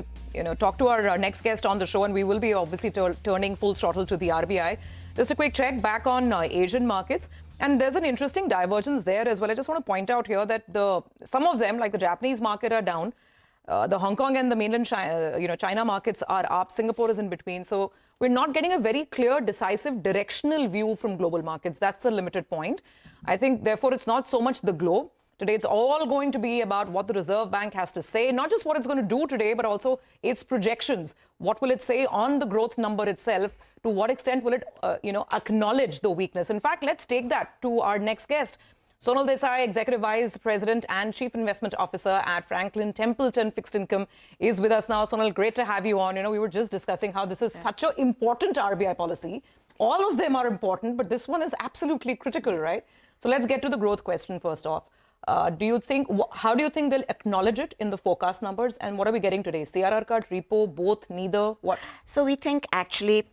talk to our next guest on the show, and we will be obviously turning full throttle to the RBI. Just a quick check back on Asian markets. And there's an interesting divergence there as well. I just want to point out here that some of them, like the Japanese market, are down. The Hong Kong and the mainland China markets are up. Singapore is in between. So we're not getting a very clear, decisive, directional view from global markets. That's the limited point. I think, therefore, it's not so much the globe. Today, it's all going to be about what the Reserve Bank has to say, not just what it's going to do today, but also its projections. What will it say on the growth number itself? To what extent will it, acknowledge the weakness? In fact, let's take that to our next guest. Sonal Desai, Executive Vice President and Chief Investment Officer at Franklin Templeton Fixed Income, is with us now. Sonal, great to have you on. You know, we were just discussing how this is such an important RBI policy. All of them are important, but this one is absolutely critical, right? So let's get to the growth question first off. How do you think they'll acknowledge it in the forecast numbers? And what are we getting today? CRR cut, repo, both, neither? What? So we think actually,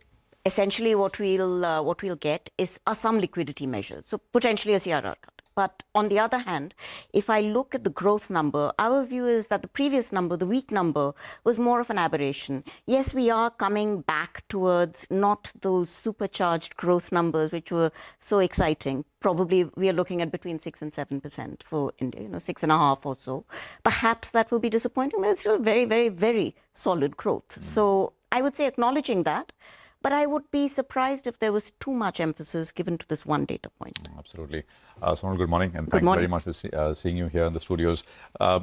essentially what we'll get is some liquidity measures. So potentially a CRR cut. But on the other hand, if I look at the growth number, our view is that the previous number, the weak number, was more of an aberration. Yes, we are coming back towards not those supercharged growth numbers which were so exciting. Probably we are looking at between 6 and 7% for India, 6.5 or so. Perhaps that will be disappointing, but it's still very, very, very solid growth. So I would say acknowledging that. But I would be surprised if there was too much emphasis given to this one data point. Absolutely. Sonal, good morning, and thanks very much for seeing you here in the studios.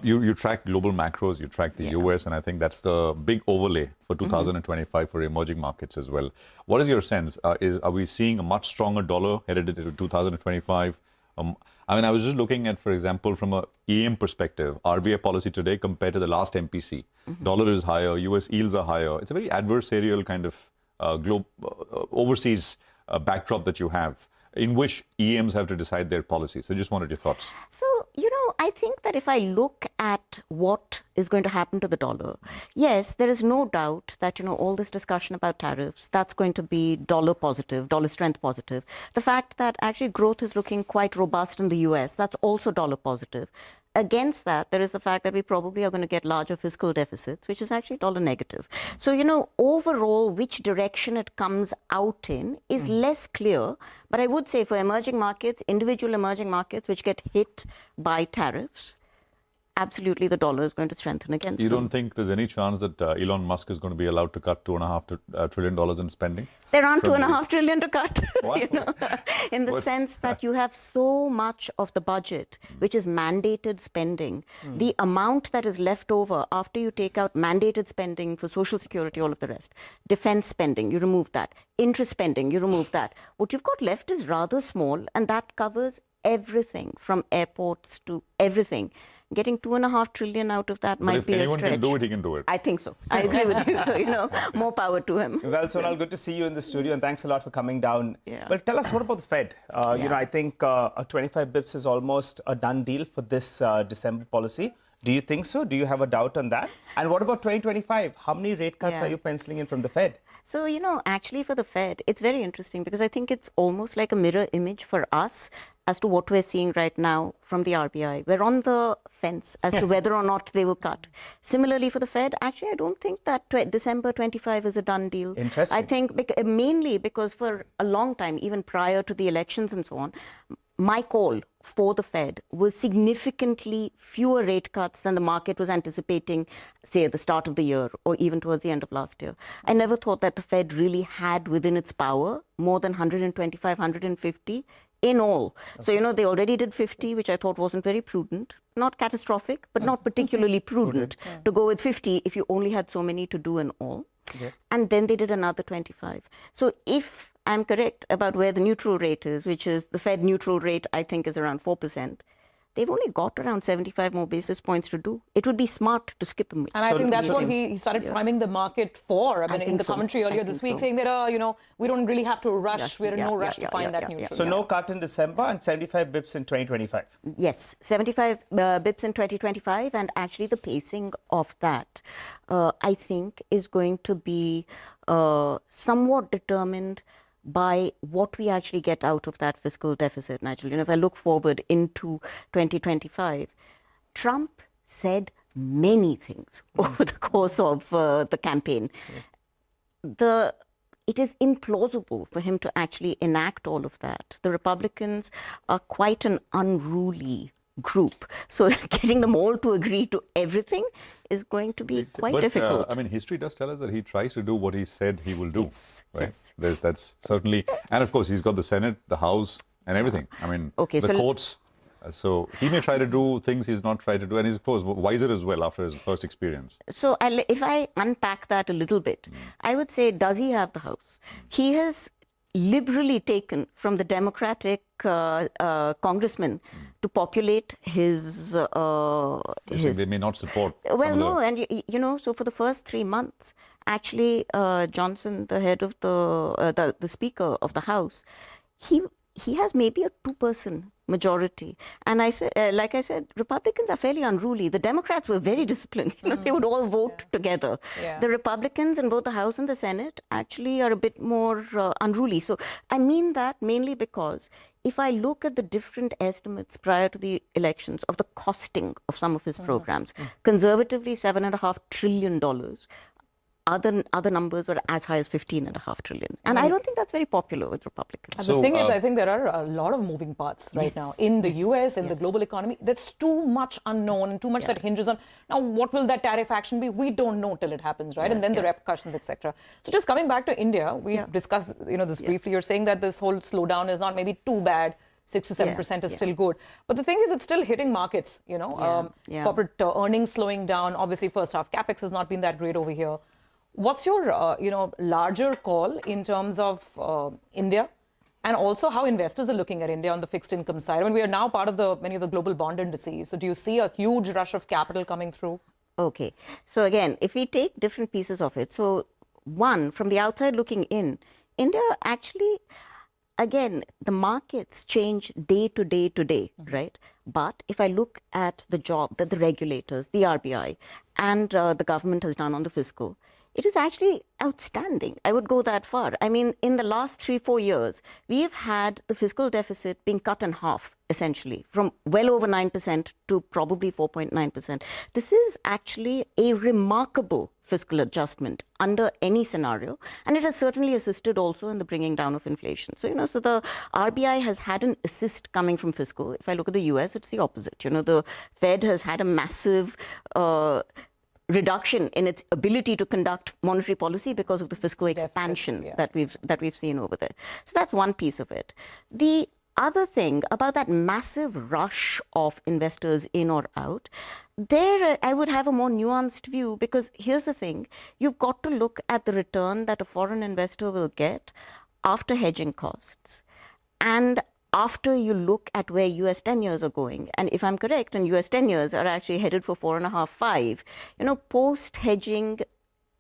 You track global macros, you track the US, and I think that's the big overlay for 2025 for emerging markets as well. What is your sense? Are we seeing a much stronger dollar headed into 2025? I mean, I was just looking at, for example, from a EM perspective, RBI policy today compared to the last MPC. Dollar is higher, US yields are higher. It's a very adversarial kind of overseas backdrop that you have, in which EMs have to decide their policy. So just wanted your thoughts. So, I think that if I look at what is going to happen to the dollar, yes, there is no doubt that, all this discussion about tariffs, that's going to be dollar positive, dollar strength positive. The fact that actually growth is looking quite robust in the US, that's also dollar positive. Against that, there is the fact that we probably are going to get larger fiscal deficits, which is actually dollar negative. So, overall, which direction it comes out in is less clear. But I would say for emerging markets, individual emerging markets which get hit by tariffs, absolutely the dollar is going to strengthen against You them. don't think there's any chance that Elon Musk is going to be allowed to cut $2.5 trillion in spending? There aren't $2.5 trillion to cut, in the sense that you have so much of the budget which is mandated spending. The amount that is left over after you take out mandated spending for social security, all of the rest, defense spending, you remove that, interest spending, you remove that. What you've got left is rather small, and that covers everything from airports to everything. Getting $2.5 trillion out of that might be a stretch. If anyone can do it, he can do it. I think so. I agree with you. So, more power to him. Well, Sonal, good to see you in the studio, and thanks a lot for coming down. Well, tell us, what about the Fed? I think 25 bips is almost a done deal for this December policy. Do you think so? Do you have a doubt on that? And what about 2025? How many rate cuts are you penciling in from the Fed? So, actually for the Fed, it's very interesting because I think it's almost like a mirror image for us as to what we're seeing right now from the RBI. We're on the fence as to whether or not they will cut. Similarly for the Fed, actually, I don't think that December 25 is a done deal. Interesting. I think mainly because for a long time, even prior to the elections and so on, my call for the Fed was significantly fewer rate cuts than the market was anticipating, say, at the start of the year or even towards the end of last year. I never thought that the Fed really had within its power more than 125, 150 in all. So, they already did 50, which I thought wasn't very prudent. Not catastrophic, but not particularly prudent to go with 50 if you only had so many to do in all. And then they did another 25. So if I'm correct about where the neutral rate is, which is the Fed neutral rate, I think is around 4%. They've only got around 75 more basis points to do. It would be smart to skip them. And I think that's what he started priming the market for. I mean, in the commentary earlier this week, saying that, we don't really have to rush. We're in no rush to find that neutral. So no cut in December and 75 bips in 2025. Yes, 75 bips in 2025. And actually the pacing of that, I think, is going to be somewhat determined by what we actually get out of that fiscal deficit, naturally. And if I look forward into 2025, Trump said many things over the course of the campaign. It is implausible for him to actually enact all of that. The Republicans are quite an unruly group. So getting them all to agree to everything is going to be quite difficult. I mean, history does tell us that he tries to do what he said he will do. Yes, right? Yes. That's certainly, and of course, he's got the Senate, the House, and everything. I mean, the courts. So he may try to do things he's not tried to do, and he's, of course, wiser as well after his first experience. So if I unpack that a little bit, I would say, does he have the House? He has liberally taken from the Democratic congressman to populate his. They may not support. Well, no, and you know, so for the first 3 months, actually, Johnson, the head of the Speaker of the House, he has maybe a 2% majority. And I said, like I said, Republicans are fairly unruly. The Democrats were very disciplined. You know, they would all vote together. Yeah. The Republicans in both the House and the Senate actually are a bit more unruly. So I mean that mainly because if I look at the different estimates prior to the elections of the costing of some of his programs, conservatively $7.5 trillion. Other numbers were as high as $15.5 trillion. And I don't think that's very popular with Republicans. And the thing is, I think there are a lot of moving parts right now in the US, in the global economy. There's too much unknown and too much that hinges on, now what will that tariff action be? We don't know till it happens, right? And then the repercussions, etc. So just coming back to India, we discussed this briefly. You're saying that this whole slowdown is not maybe too bad. 6 to 7% is still good. But the thing is, it's still hitting markets, you know. Corporate earnings slowing down. Obviously, first half CapEx has not been that great over here. What's your, larger call in terms of India, and also how investors are looking at India on the fixed income side? I mean, we are now part of many of the global bond indices. So do you see a huge rush of capital coming through? Okay. So again, if we take different pieces of it, so one, from the outside looking in, India actually, again, the markets change day to day to day, right? But if I look at the job that the regulators, the RBI, and the government has done on the fiscal, it is actually outstanding. I would go that far. I mean, in the last 3-4 years, we have had the fiscal deficit being cut in half, essentially, from well over 9% to probably 4.9%. This is actually a remarkable fiscal adjustment under any scenario, and it has certainly assisted also in the bringing down of inflation. So, so the RBI has had an assist coming from fiscal. If I look at the US, it's the opposite. The Fed has had a massive reduction in its ability to conduct monetary policy because of the fiscal expansion that we've seen over there. So that's one piece of it. The other thing about that massive rush of investors in or out, there I would have a more nuanced view, because here's the thing, you've got to look at the return that a foreign investor will get after hedging costs, and after you look at where US 10 years are going. And if I'm correct, and US 10 years are actually headed for 4.5, 5, post-hedging,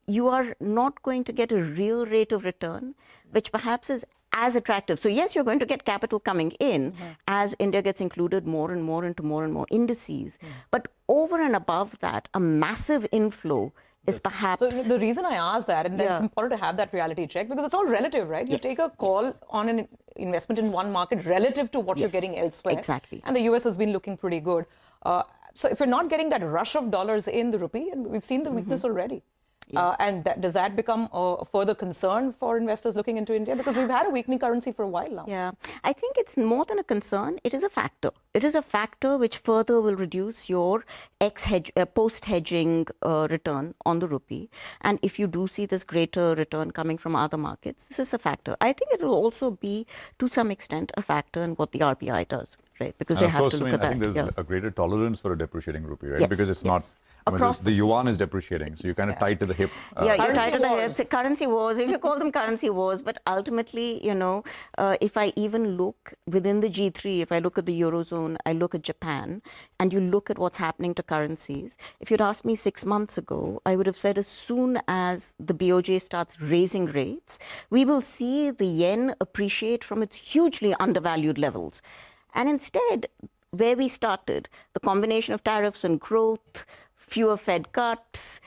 you are not going to get a real rate of return, which perhaps is as attractive. So yes, you're going to get capital coming in as India gets included more and more into more and more indices. But over and above that, a massive inflow is perhaps... So the reason I ask that, and it's important to have that reality check, because it's all relative, right? You take a call on an investment in one market relative to what you're getting elsewhere. Exactly. And the US has been looking pretty good. So if you're not getting that rush of dollars in the rupee, and we've seen the weakness already. And does that become a further concern for investors looking into India? Because we've had a weakening currency for a while now. Yeah, I think it's more than a concern. It is a factor. It is a factor which further will reduce your post-hedging return on the rupee. And if you do see this greater return coming from other markets, this is a factor. I think it will also be, to some extent, a factor in what the RBI does. Right, because they have to look at that. I think there's a greater tolerance for a depreciating rupee, right? Because it's not, the yuan is depreciating, so you're kind of tied to the hip. You're tied to the hips. Currency wars, if you call them currency wars, but ultimately, if I even look within the G3, if I look at the Eurozone, I look at Japan, and you look at what's happening to currencies, if you'd asked me 6 months ago, I would have said as soon as the BOJ starts raising rates, we will see the yen appreciate from its hugely undervalued levels. And instead, where we started, the combination of tariffs and growth, fewer Fed cuts,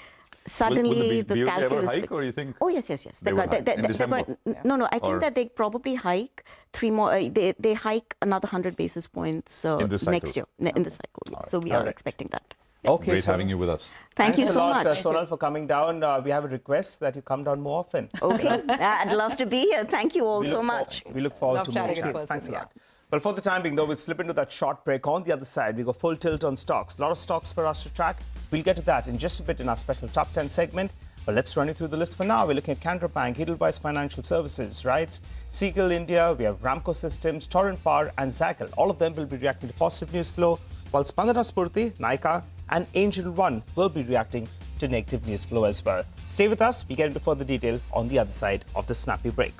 suddenly the calculus... Will the BOJ ever hike, or you think... Oh, yes. They will hike in December? No, I think that they probably hike 3 more... They hike another 100 basis points next year, in the cycle. Yes. So we are expecting that. Okay, great having you with us. Thank you so much. Sonal, for coming down. We have a request that you come down more often. Okay, I'd love to be here. Thank you all so much. We look forward to more chats. Thanks a lot. Well, for the time being, though, we'll slip into that short break. On the other side, we go full tilt on stocks. A lot of stocks for us to track. We'll get to that in just a bit in our special Top 10 segment. But let's run you through the list for now. We're looking at Canara Bank, Edelweiss Financial Services, RITES, Seagull India, we have Ramco Systems, Torrent Power, and Zaggle. All of them will be reacting to positive news flow, while Spandana Spurti, Nykaa, and Angel One will be reacting to negative news flow as well. Stay with us. We get into further detail on the other side of the snappy break.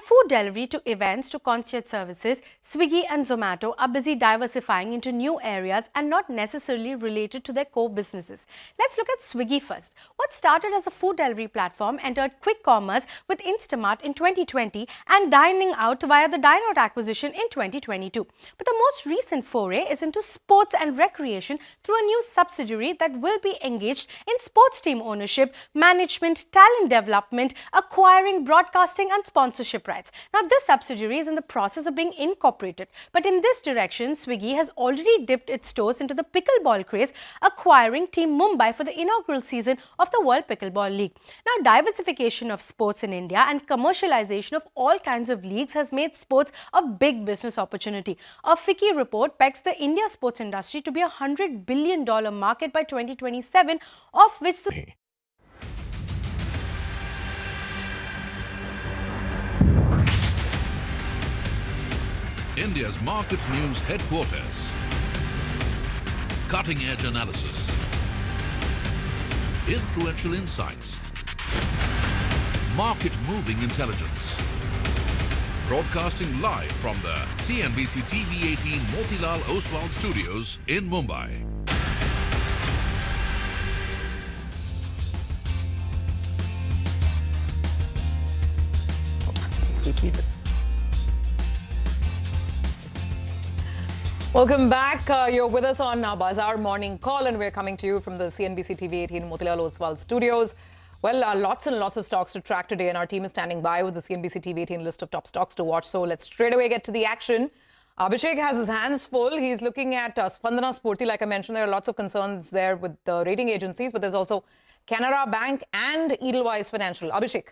food delivery to events to concierge services, Swiggy and Zomato are busy diversifying into new areas and not necessarily related to their core businesses. Let's look at Swiggy first. What started as a food delivery platform entered quick commerce with Instamart in 2020 and dining out via the Dine Out acquisition in 2022. But the most recent foray is into sports and recreation through a new subsidiary that will be engaged in sports team ownership, management, talent development, acquiring, broadcasting and sponsorship rights. Now, this subsidiary is in the process of being incorporated. But in this direction, Swiggy has already dipped its toes into the pickleball craze, acquiring Team Mumbai for the inaugural season of the World Pickleball League. Now, diversification of sports in India and commercialization of all kinds of leagues has made sports a big business opportunity. A FICCI report pegs the India sports industry to be a $100 billion market by 2027, of which the India's market news headquarters. Cutting-edge analysis. Influential insights. Market-moving intelligence. Broadcasting live from the CNBC TV18 Motilal Oswal studios in Mumbai. Welcome back. You're with us on Bazaar Morning Call, and we're coming to you from the CNBC TV18 Motilal Oswal studios. Well, lots and lots of stocks to track today, and our team is standing by with the CNBC TV18 list of top stocks to watch. So let's straight away get to the action. Abhishek has his hands full. He's looking at Spandana Spurti. Like I mentioned, there are lots of concerns there with the rating agencies, but there's also Canara Bank and Edelweiss Financial. Abhishek.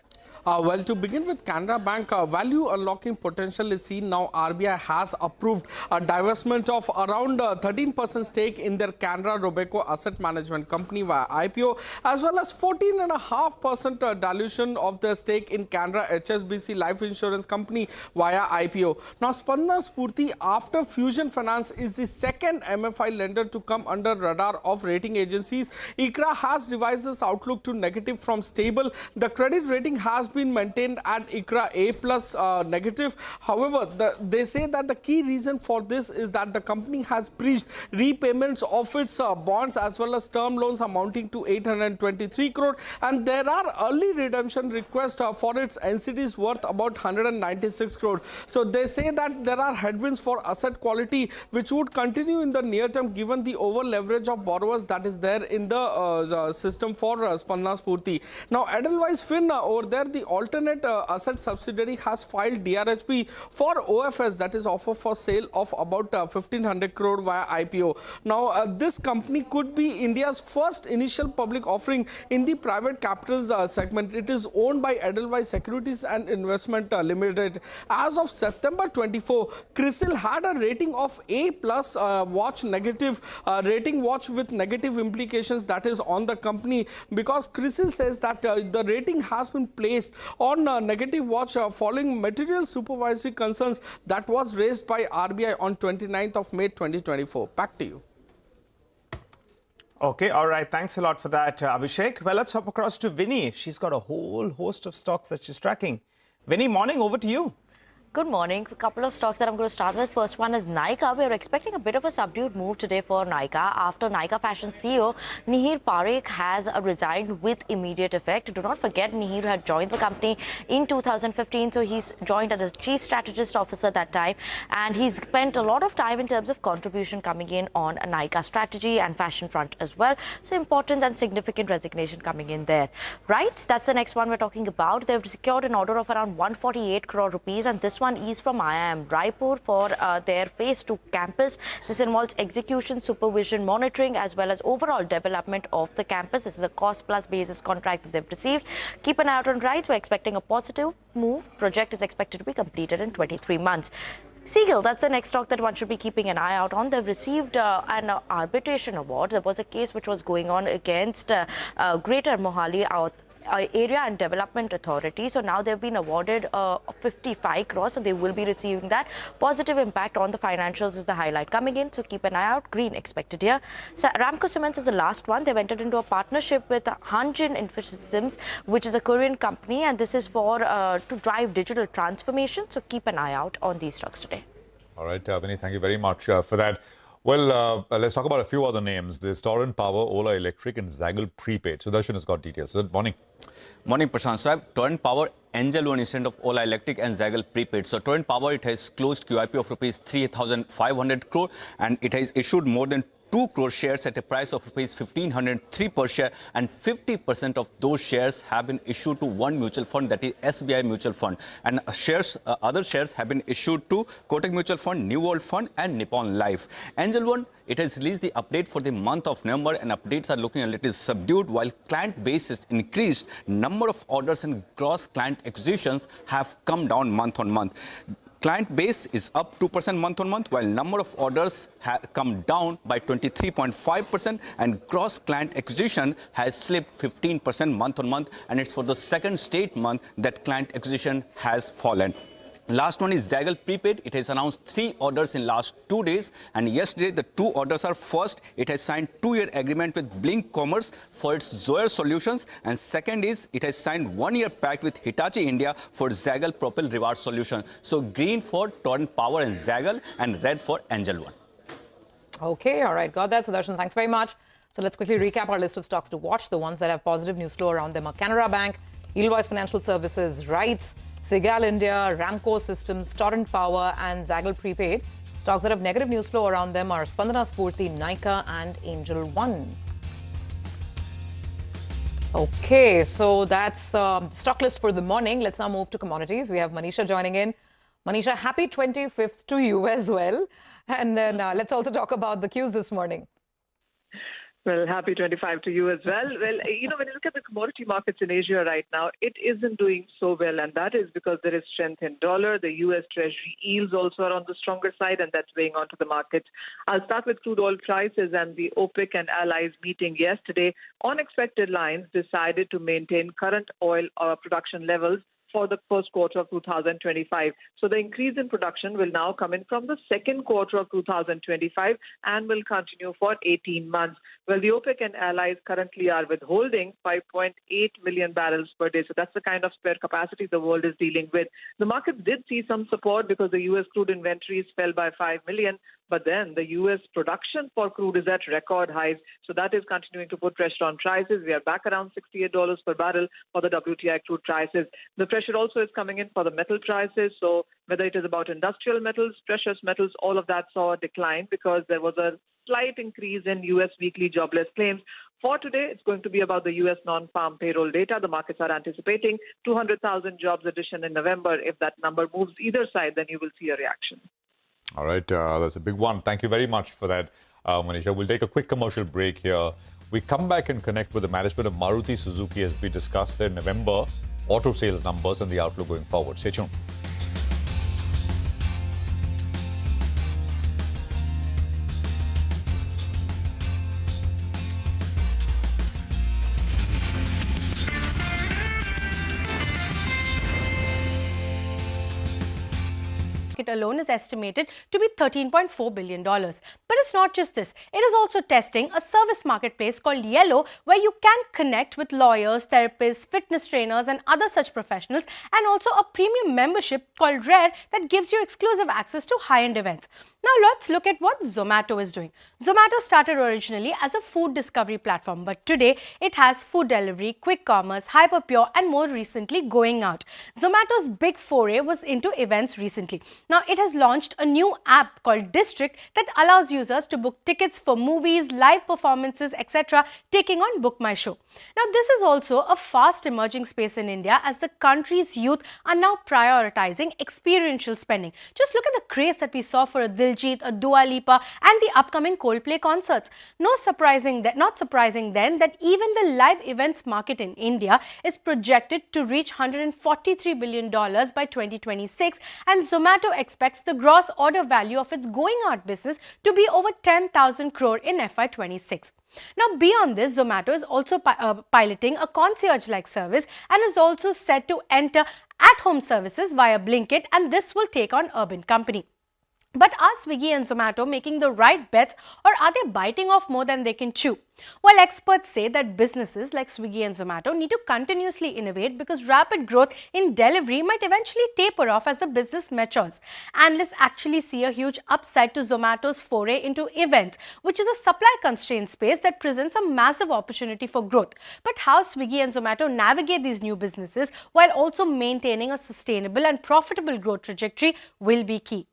Well, to begin with Canara Bank, value unlocking potential is seen now. RBI has approved a divestment of around 13% stake in their Canara Robeco Asset Management Company via IPO, as well as 14.5% dilution of their stake in Canara HSBC Life Insurance Company via IPO. Now, Spandana Spurti, after Fusion Finance, is the second MFI lender to come under radar of rating agencies. ICRA has revised its outlook to negative from stable. The credit rating has been maintained at ICRA A+ negative. However, they say that the key reason for this is that the company has breached repayments of its bonds as well as term loans amounting to 823 crore, and there are early redemption requests for its NCDs worth about 196 crore. So they say that there are headwinds for asset quality which would continue in the near term given the over leverage of borrowers that is there in the system for Spandana Spurti. Now, Edelweiss Fin over there, the alternate asset subsidiary, has filed DRHP for OFS, that is offer for sale, of about 1500 crore via IPO. Now, this company could be India's first initial public offering in the private capitals segment. It is owned by Edelweiss Securities and Investment Limited. As of September 24, CRISIL had a rating of A+, watch negative, rating watch with negative implications, that is on the company, because CRISIL says that the rating has been placed on negative watch following material supervisory concerns that was raised by RBI on 29th of May 2024. Back to you. Okay, all right. Thanks a lot for that, Abhishek. Well, let's hop across to Vinny. She's got a whole host of stocks that she's tracking. Vinny, morning, over to you. Good morning. A couple of stocks that I'm going to start with. First one is Nykaa. We're expecting a bit of a subdued move today for Nykaa after Nykaa Fashion CEO Nihir Parekh has resigned with immediate effect. Do not forget, Nihir had joined the company in 2015, so he's joined as a chief strategist officer that time, and he's spent a lot of time in terms of contribution coming in on a Nykaa strategy and fashion front as well. So important and significant resignation coming in there. Right, that's the next one we're talking about. They've secured an order of around 148 crore rupees, and this one is from IIM Raipur for their phase 2 campus. This involves execution, supervision, monitoring, as well as overall development of the campus. This is a cost plus basis contract that they've received. Keep an eye out on rights. We're expecting a positive move. Project is expected to be completed in 23 months. Seagull, that's the next stock that one should be keeping an eye out on. They've received an arbitration award. There was a case which was going on against Greater Mohali Area and Development Authority. So now they've been awarded 55 crores, so they will be receiving that. Positive impact on the financials is the highlight coming in, so keep an eye out. Green expected here. So Ramco Cements is the last one. They've entered into a partnership with Hanjin Infosystems, which is a Korean company, and this is for to drive digital transformation. So keep an eye out on these stocks today. All right, Vinny, thank you very much for that. Well, let's talk about a few other names. There's Torrent Power, Ola Electric, and Zaggle Prepaid. Sudarshan has got details. So, morning. Morning, Prashant. So I have Torrent Power, Angel One instead of Ola Electric and Zaggle Prepaid. So Torrent Power, it has closed QIP of rupees 3,500 crore and it has issued more than 2 crore shares at a price of rupees 1,503 per share, and 50% of those shares have been issued to one mutual fund, that is SBI Mutual Fund. And other shares have been issued to Kotak Mutual Fund, New World Fund and Nippon Life. Angel One, it has released the update for the month of November, and updates are looking a little subdued. While client base is increased, number of orders and gross client acquisitions have come down month on month. Client base is up 2% month-on-month, while number of orders have come down by 23.5%, and gross client acquisition has slipped 15% month-on-month, and it's for the second straight month that client acquisition has fallen. Last one is Zaggle Prepaid. It has announced 3 orders in last 2 days, and yesterday the 2 orders are: first, it has signed 2-year agreement with Blink Commerce for its Zoyer solutions, and second is it has signed 1-year pact with Hitachi India for Zaggle Propel Reward solution. So green for Torrent Power and Zaggle, and red for Angel One. Okay, all right, got that, Sudarshan. Thanks very much. So let's quickly recap our list of stocks to watch. The ones that have positive news flow around them are Canara Bank, Edelweiss Financial Services, REITs, Segal India, Ramco Systems, Torrent Power and Zaggle Prepaid. Stocks that have negative news flow around them are Spandana Spurti, Nykaa and Angel One. Okay, so that's stock list for the morning. Let's now move to commodities. We have Manisha joining in. Manisha, happy 25th to you as well. And then let's also talk about the cues this morning. Well, happy 25 to you as well. Well, you know, when you look at the commodity markets in Asia right now, it isn't doing so well, and that is because there is strength in dollar. The U.S. Treasury yields also are on the stronger side, and that's weighing onto the market. I'll start with crude oil prices, and the OPEC and allies meeting yesterday on expected lines decided to maintain current oil production levels for the first quarter of 2025. So the increase in production will now come in from the second quarter of 2025 and will continue for 18 months. Well, the OPEC and allies currently are withholding 5.8 million barrels per day. So that's the kind of spare capacity the world is dealing with. The market did see some support because the U.S. crude inventories fell by 5 million. But then the U.S. production for crude is at record highs. So that is continuing to put pressure on prices. We are back around $68 per barrel for the WTI crude prices. The pressure also is coming in for the metal prices. So whether it is about industrial metals, precious metals, all of that saw a decline because there was a slight increase in U.S. weekly jobless claims. For today, it's going to be about the U.S. non-farm payroll data. The markets are anticipating 200,000 jobs addition in November. If that number moves either side, then you will see a reaction. All right, that's a big one. Thank you very much for that, Manisha. We'll take a quick commercial break here. We come back and connect with the management of Maruti Suzuki as we discuss their November auto sales numbers and the outlook going forward. Stay tuned. Alone is estimated to be $13.4 billion. But it's not just this. It is also testing a service marketplace called Yellow, where you can connect with lawyers, therapists, fitness trainers and other such professionals, and also a premium membership called Rare that gives you exclusive access to high-end events. Now let's look at what Zomato is doing. Zomato started originally as a food discovery platform, but today it has food delivery, quick commerce, hyperpure and more recently going out. Zomato's big foray was into events recently. Now it has launched a new app called District that allows users to book tickets for movies, live performances, etc. taking on Book My Show. Now this is also a fast emerging space in India as the country's youth are now prioritizing experiential spending. Just look at the craze that we saw for a Diljit, a Dua Lipa and the upcoming Coldplay concerts. Not surprising then that even the live events market in India is projected to reach $143 billion by 2026, and Zomato expects the gross order value of its going out business to be over 10,000 crore in FY26. Now, beyond this, Zomato is also piloting a concierge-like service and is also set to enter at-home services via Blinkit, and this will take on Urban Company. But are Swiggy and Zomato making the right bets, or are they biting off more than they can chew? Well, experts say that businesses like Swiggy and Zomato need to continuously innovate because rapid growth in delivery might eventually taper off as the business matures. Analysts actually see a huge upside to Zomato's foray into events, which is a supply-constrained space that presents a massive opportunity for growth. But how Swiggy and Zomato navigate these new businesses while also maintaining a sustainable and profitable growth trajectory will be key.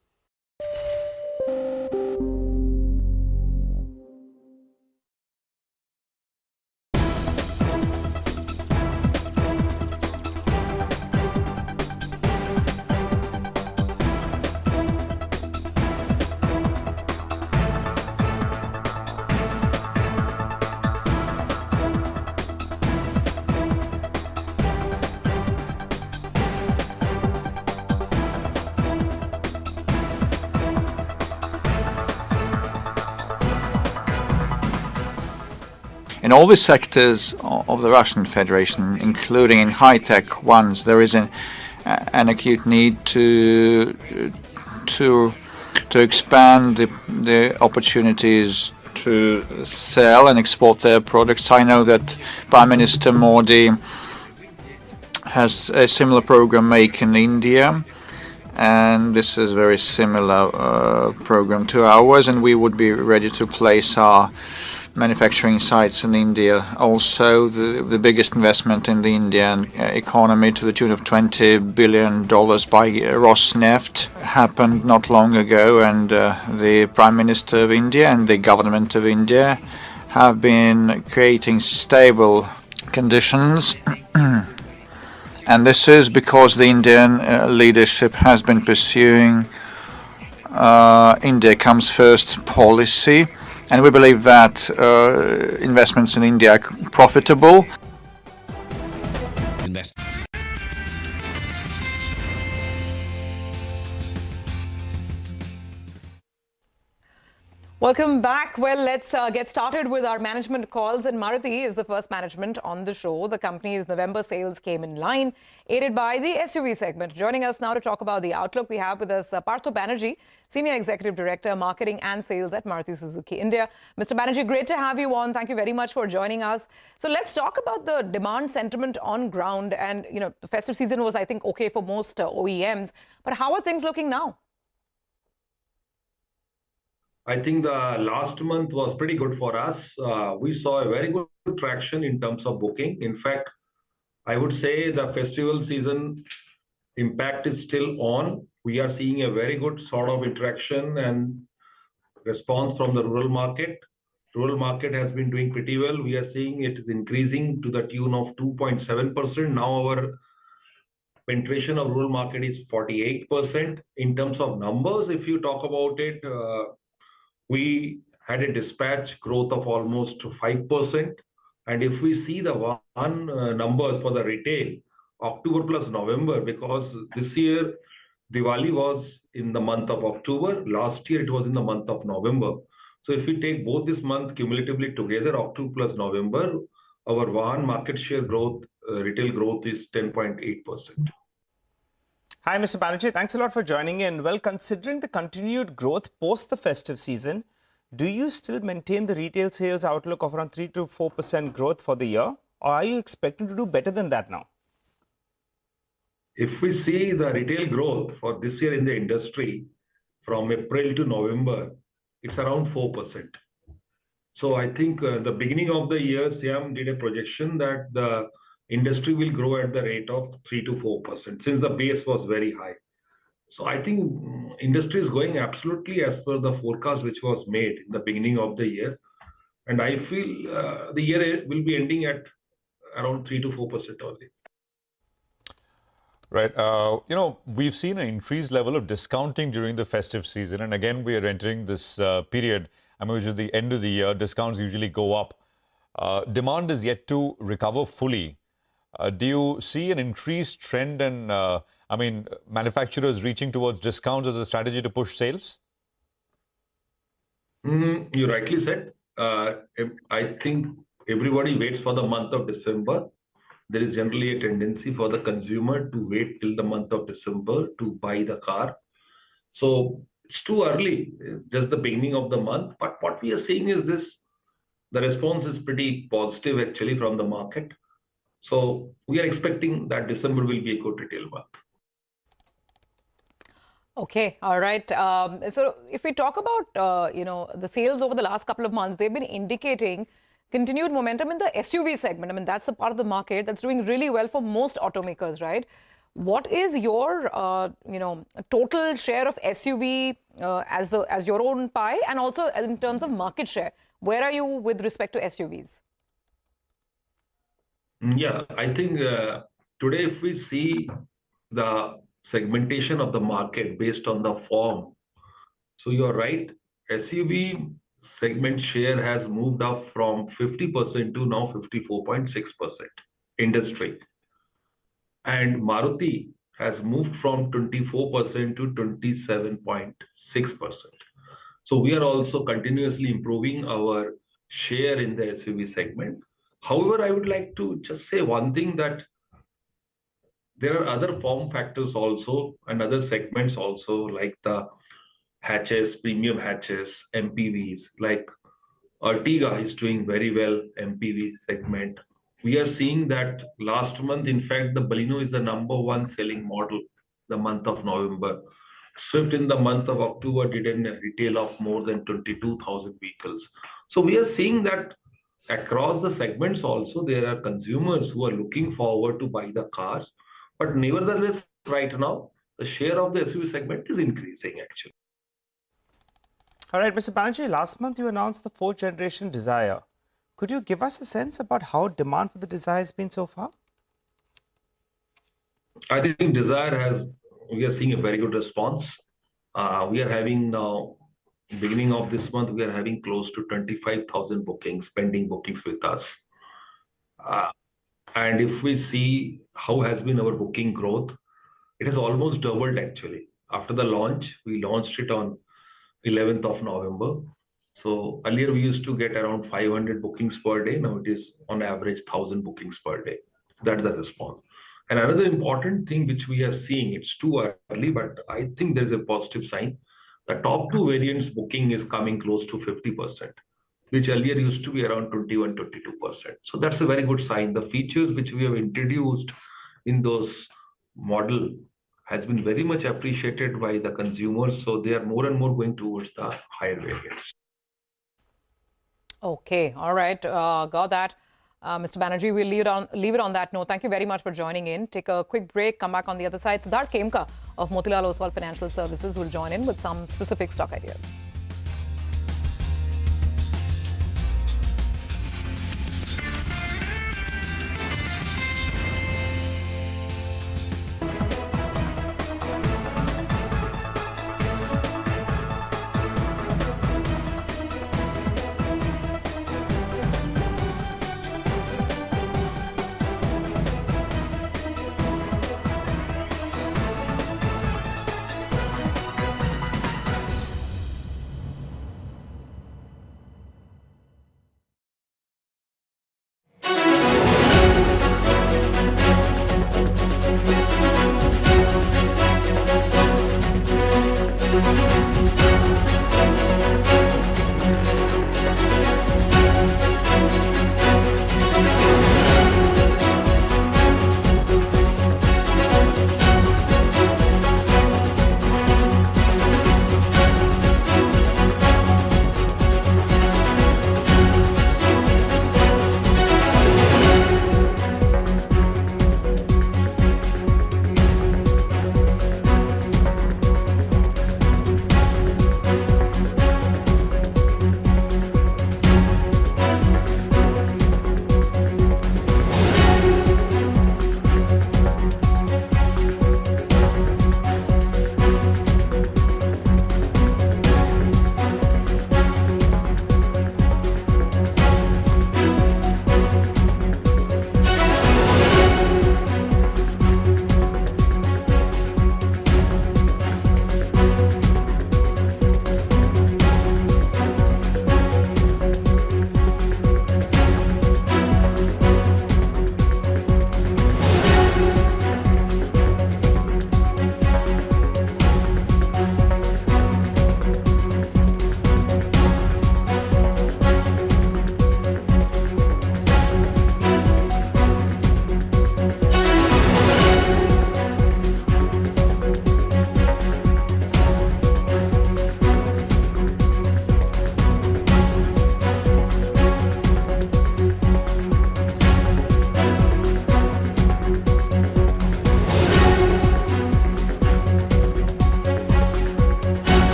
In all the sectors of the Russian Federation, including in high-tech ones, there is an acute need to expand the opportunities to sell and export their products. I know that Prime Minister Modi has a similar program make in India, and this is a very similar program to ours, and we would be ready to place our manufacturing sites in India. Also, the biggest investment in the Indian economy to the tune of $20 billion by Rosneft happened not long ago, and the Prime Minister of India and the government of India have been creating stable conditions. And this is because the Indian leadership has been pursuing India comes first policy. And we believe that investments in India are profitable. Welcome back. Well, let's get started with our management calls. And Maruti is the first management on the show. The company's November sales came in line, aided by the SUV segment. Joining us now to talk about the outlook, we have with us Partho Banerjee, Senior Executive Director, Marketing and Sales at Maruti Suzuki India. Mr. Banerjee, great to have you on. Thank you very much for joining us. So let's talk about the demand sentiment on ground. And, you know, the festive season was, I think, okay for most OEMs. But how are things looking now? I think the last month was pretty good for us. We saw a very good traction in terms of booking. In fact, I would say the festival season impact is still on. We are seeing a very good sort of interaction and response from the rural market. Rural market has been doing pretty well. We are seeing it is increasing to the tune of 2.7%. Now our penetration of rural market is 48%. In terms of numbers, if you talk about it, we had a dispatch growth of almost 5%. And if we see the numbers for the retail, October plus November, because this year Diwali was in the month of October, last year it was in the month of November. So if we take both this month cumulatively together, October plus November, our Vahan market share growth, retail growth is 10.8%. Hi, Mr. Banerjee. Thanks a lot for joining in. Well, considering the continued growth post the festive season, do you still maintain the retail sales outlook of around 3 to 4% growth for the year? Or are you expecting to do better than that now? If we see the retail growth for this year in the industry from April to November, it's around 4%. So I think the beginning of the year, SIAM did a projection that the industry will grow at the rate of 3 to 4% since the base was very high. So I think industry is going absolutely as per the forecast which was made in the beginning of the year. And I feel the year will be ending at around 3 to 4% only. Right. We've seen an increased level of discounting during the festive season. And again, we are entering this period, which is the end of the year. Discounts usually go up. Demand is yet to recover fully. Do you see an increased trend? And I mean, manufacturers reaching towards discounts as a strategy to push sales? You rightly said. I think everybody waits for the month of December. There is generally a tendency for the consumer to wait till the month of December to buy the car. So it's too early, just the beginning of the month. But what we are seeing is this, the response is pretty positive actually from the market. So we are expecting that December will be a good retail month. Okay, all right. So if we talk about, the sales over the last couple of months, they've been indicating continued momentum in the SUV segment. I mean, that's the part of the market that's doing really well for most automakers, right? What is your, total share of SUV as your own pie, and also in terms of market share? Where are you with respect to SUVs? Yeah, I think today if we see the segmentation of the market based on the form, so you're right, SUV segment share has moved up from 50% to now 54.6% industry. And Maruti has moved from 24% to 27.6%. So we are also continuously improving our share in the SUV segment. However, I would like to just say one thing, that there are other form factors also and other segments also, like the hatches, premium hatches, MPVs, like Ertiga is doing very well, MPV segment. We are seeing that last month, in fact, the Baleno is the #1 selling model, the month of November. Swift in the month of October did a retail of more than 22,000 vehicles. So we are seeing that across the segments also, there are consumers who are looking forward to buy the cars. But nevertheless, right now, the share of the SUV segment is increasing actually. All right, Mr. Banerjee, last month you announced the 4th generation Desire. Could you give us a sense about how demand for the Desire has been so far? I think Desire we are seeing a very good response. We are having now, beginning of this month, we are having close to 25,000 bookings, pending bookings with us. And if we see how has been our booking growth, it has almost doubled actually. After the launch, we launched it on 11th of November. So earlier we used to get around 500 bookings per day. Now it is on average 1,000 bookings per day. That's the response. And another important thing which we are seeing, it's too early, but I think there's a positive sign. The top 2 variants booking is coming close to 50%, which earlier used to be around 21-22%. So that's a very good sign. The features which we have introduced in those model has been very much appreciated by the consumers. So they are more and more going towards the higher variants. Okay, all right, got that. Mr. Banerjee, we'll leave it on that note. Thank you very much for joining in. Take a quick break, come back on the other side. Siddharth Kemka of Motilal Oswal Financial Services will join in with some specific stock ideas.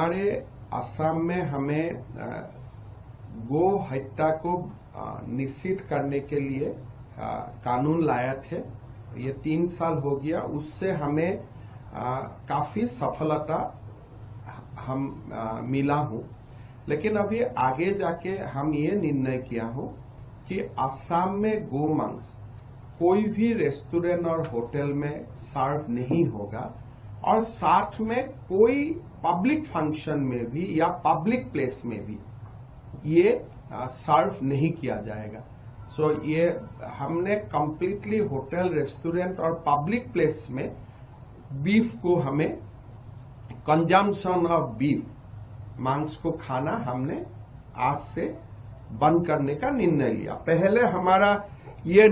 हमारे असम में हमें गो हत्या को निश्चित करने के लिए कानून लाया थे। ये 3 साल हो गया, उससे हमें काफी सफलता मिला हूं। लेकिन अभी आगे जाके हम ये निर्णय किया हूं कि असम में गो मांस कोई भी रेस्टोरेंट और होटल में सर्व नहीं होगा और साथ में कोई पब्लिक फंक्शन में भी या पब्लिक प्लेस में भी ये सर्व नहीं किया जाएगा। सो ये हमने कंप्लीटली होटल, रेस्टोरेंट और पब्लिक प्लेस में बीफ को हमें कंजम्पशन ऑफ बीफ, मांस को खाना हमने आज से बंद करने का निर्णय लिया। पहले हमारा ये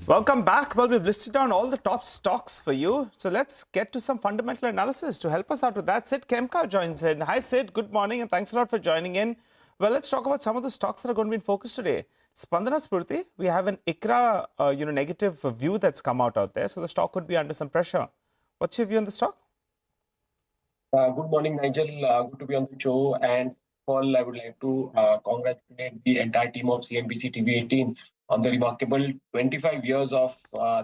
Welcome back. Well, we've listed down all the top stocks for you. So let's get to some fundamental analysis. To help us out with that, Sid Kemka joins in. Hi, Sid. Good morning, and thanks a lot for joining in. Well, let's talk about some of the stocks that are going to be in focus today. Spandana Spurti, we have an ICRA, negative view that's come out there. So the stock could be under some pressure. What's your view on the stock? Good morning, Nigel. Good to be on the show. And Paul, I would like to congratulate the entire team of CNBC TV18 on the remarkable 25 years of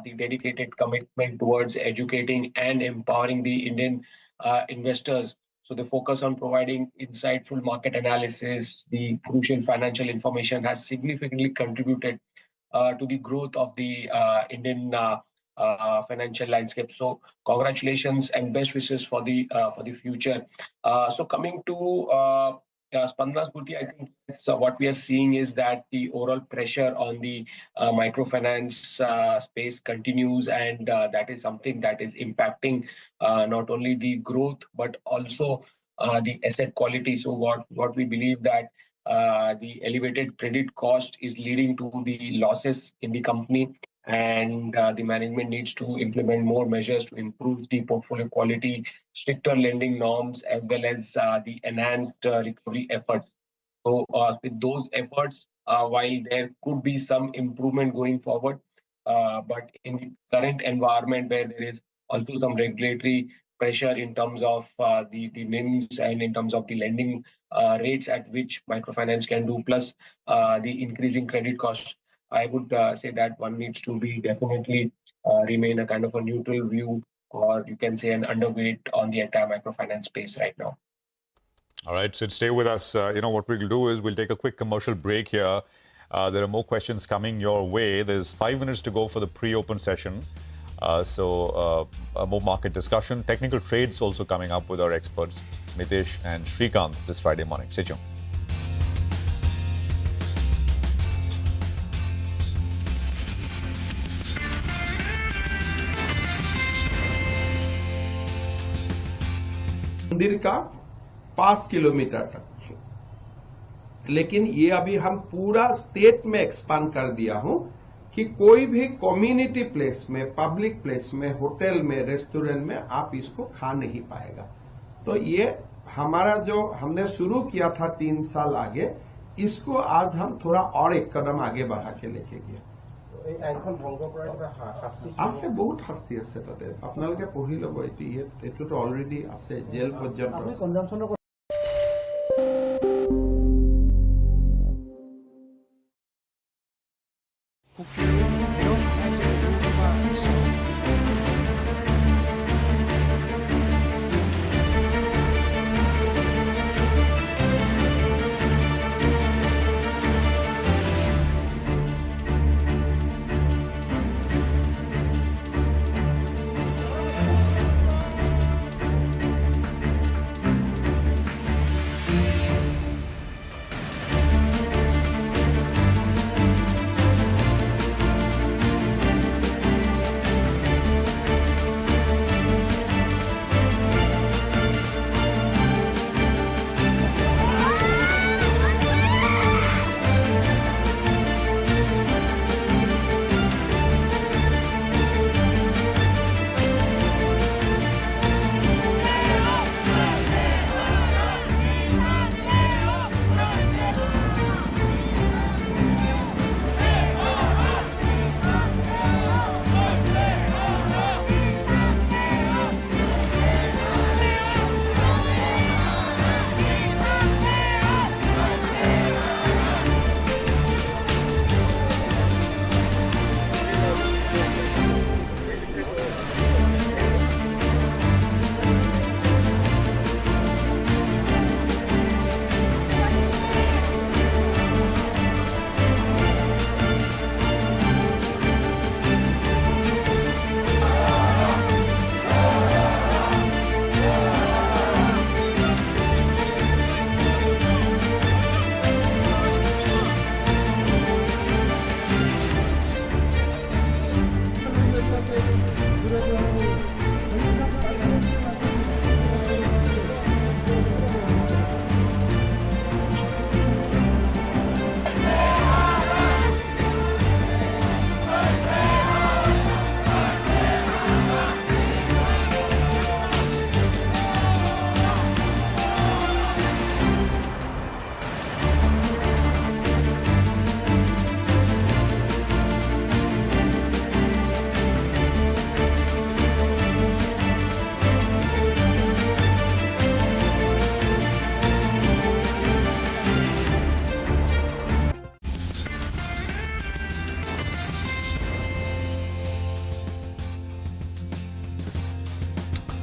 the dedicated commitment towards educating and empowering the Indian investors. So the focus on providing insightful market analysis, the crucial financial information has significantly contributed to the growth of the Indian financial landscape. So congratulations and best wishes for the future. So coming to Spandana Spurti, I think what we are seeing is that the overall pressure on the microfinance space continues, and that is something that is impacting not only the growth but also the asset quality. So what we believe that the elevated credit cost is leading to the losses in the company, and the management needs to implement more measures to improve the portfolio quality, stricter lending norms, as well as the enhanced recovery efforts. So with those efforts, while there could be some improvement going forward, but in the current environment where there is also some regulatory pressure in terms of the NIMs and in terms of the lending rates at which microfinance can do, plus the increasing credit costs, I would say that one needs to be definitely remain a kind of a neutral view, or you can say an underweight on the entire microfinance space right now. All right, Sid, stay with us. What we'll do is we'll take a quick commercial break here. There are more questions coming your way. There's 5 minutes to go for the pre-open session. So more market discussion. Technical trades also coming up with our experts, Mitesh and Shrikant, this Friday morning. Stay tuned. मंदिर का 5 kilometre तक, लेकिन ये अभी हम पूरा state में expand कर दिया हूं कि कोई भी कम्युनिटी प्लेस में, पब्लिक प्लेस में, होटल में, रेस्टोरेंट में आप इसको खा नहीं पाएगा। तो ये हमारा जो हमने शुरू किया था 3 साल आगे, इसको आज हम थोड़ा और एक कदम आगे बढ़ा के लेके गए। আছে বহুত শাস্তি আছে তাতে, আপোনালোকে পঢ়ি ল'ব। এইটোতো অলৰেডি আছে, জেল পৰ্যন্ত।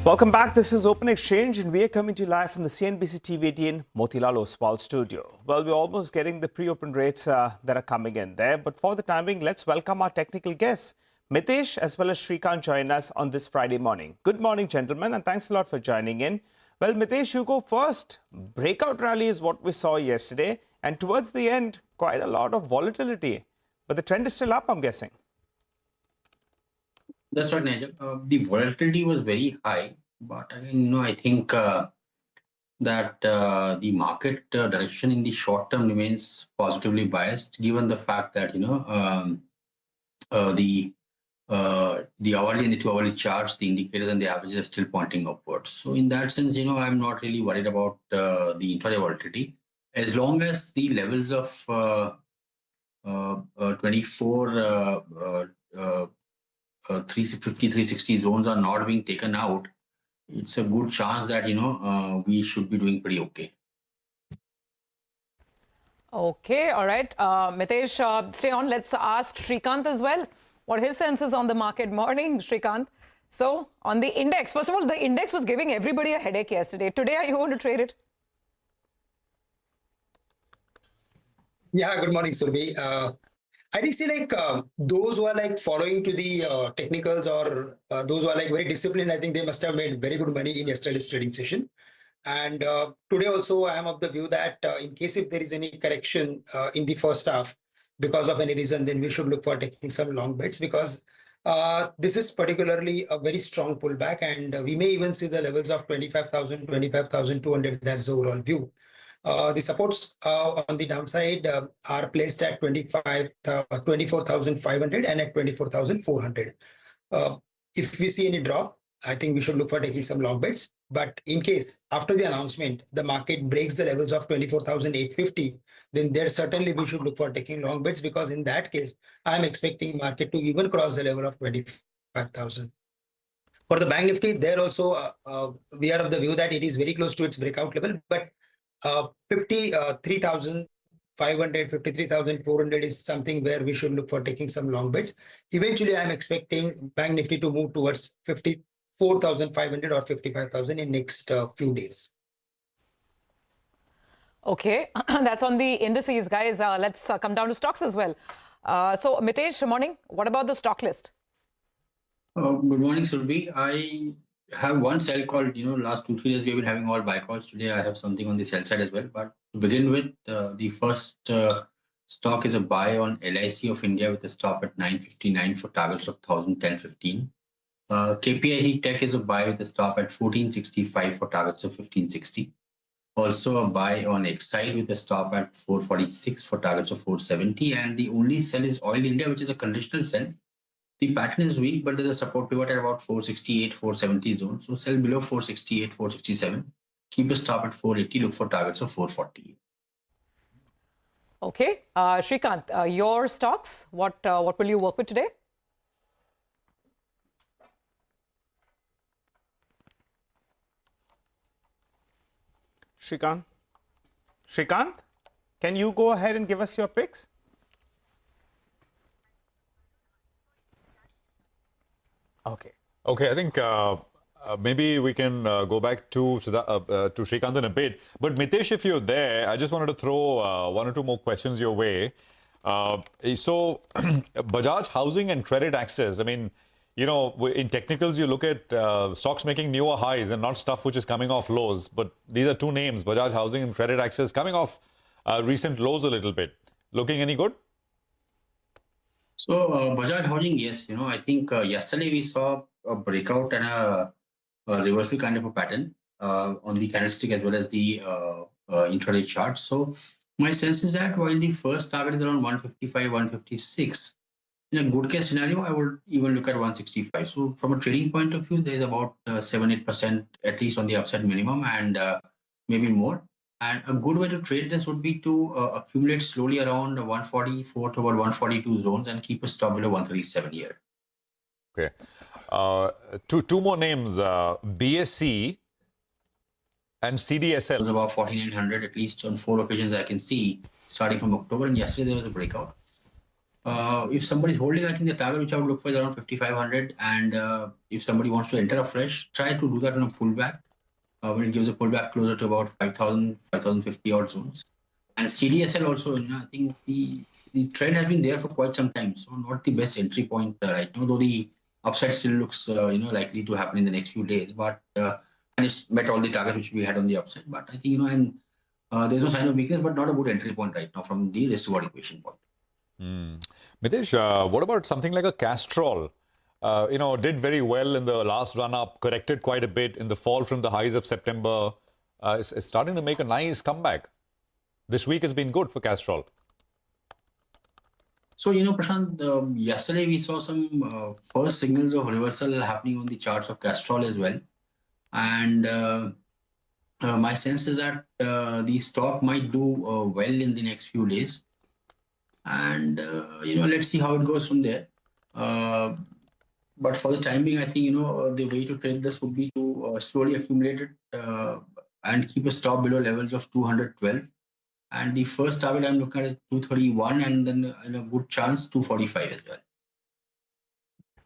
Welcome back. This is Open Exchange, and we are coming to you live from the CNBC TV18 Motilal Oswal studio. Well, we're almost getting the pre-open rates that are coming in there. But for the time being, let's welcome our technical guests, Mitesh as well as Shaktikanta, join us on this Friday morning. Good morning, gentlemen, and thanks a lot for joining in. Well, Mitesh, you go first. Breakout rally is what we saw yesterday, and towards the end, quite a lot of volatility. But the trend is still up, I'm guessing. That's right, Nigel. The volatility was very high, but again, I think that the market direction in the short term remains positively biased, given the fact that the hourly and the 2-hourly charts, the indicators and the averages are still pointing upwards. So in that sense, I'm not really worried about the intraday volatility, as long as the levels of 350, 360 zones are not being taken out. It's a good chance that we should be doing pretty okay. Okay, all right. Mitesh, stay on. Let's ask Shaktikanta as well what his sense is on the market. Morning, Shaktikanta. So, on the index, first of all, the index was giving everybody a headache yesterday. Today, are you going to trade it? Yeah, good morning, Surbi. I think, those who are following to the technicals or those who are very disciplined, I think they must have made very good money in yesterday's trading session. And today also, I am of the view that in case if there is any correction in the first half because of any reason, then we should look for taking some long bets, because this is particularly a very strong pullback, and we may even see the levels of 25,000, 25,200. That's the overall view. The supports on the downside are placed at 24,500 and at 24,400. If we see any drop, I think we should look for taking some long bets. But in case after the announcement, the market breaks the levels of 24,850, then there certainly we should look for taking long bets, because in that case, I'm expecting market to even cross the level of 25,000. For the Bank Nifty, there also we are of the view that it is very close to its breakout level, but 53,500, 53,400 is something where we should look for taking some long bets. Eventually, I'm expecting Bank Nifty to move towards 54,500 or 55,000 in next few days. Okay, that's on the indices, guys. Let's come down to stocks as well. So, Mitesh, morning. What about the stock list? Good morning, Surbi. I have one sell call. Last 2-3 days we have been having all buy calls. Today I have something on the sell side as well. But to begin with, the first stock is a buy on LIC of India with a stop at 959 for targets of 1,010.15. KPIT Tech is a buy with a stop at 1465 for targets of 1560. Also a buy on Exide with a stop at 446 for targets of 470. And the only sell is Oil India, which is a conditional sell. The pattern is weak, but there's a support pivot at about 468, 470 zone. So sell below 468, 467. Keep a stop at 480. Look for targets of 440. Okay, Shaktikanta, your stocks. What will you work with today? Shaktikanta, can you go ahead and give us your picks? Okay, I think maybe we can go back to Shaktikanta in a bit. But Mitesh, if you're there, I just wanted to throw one or two more questions your way. So, Bajaj Housing and Credit Access, I mean, in technicals, you look at stocks making newer highs and not stuff which is coming off lows. But these are two names, Bajaj Housing and Credit Access, coming off recent lows a little bit. Looking any good? So Bajaj Housing, yes, I think yesterday we saw a breakout and a reversal kind of a pattern on the candlestick as well as the intraday chart. So my sense is that while the first target is around 155, 156, in a good case scenario, I would even look at 165. So from a trading point of view, there's about 7-8% at least on the upside minimum and maybe more. And a good way to trade this would be to accumulate slowly around 144 to about 142 zones and keep a stop below 137 here. Okay. Two more names, BSC and CDSL. It was about 4,900 at least on 4 occasions I can see starting from October, and yesterday there was a breakout. If somebody's holding, I think the target which I would look for is around 5,500, and if somebody wants to enter afresh, try to do that on a pullback when it gives a pullback closer to about 5,000, 5,050 odd zones. And CDSL also, I think the trend has been there for quite some time, so not the best entry point right now, though the upside still looks likely to happen in the next few days, but and it's met all the targets which we had on the upside. But I think there's no sign of weakness, but not a good entry point right now from the risk reward equation point. Mitesh, what about something like a Castrol? Did very well in the last run-up, corrected quite a bit in the fall from the highs of September. It's starting to make a nice comeback. This week has been good for Castrol. So, Prashant, yesterday we saw some first signals of reversal happening on the charts of Castrol as well. And my sense is that the stock might do well in the next few days. And, let's see how it goes from there. But for the time being, I think, the way to trade this would be to slowly accumulate it and keep a stop below levels of 212. And the first target I'm looking at is 231, and then a good chance 245 as well.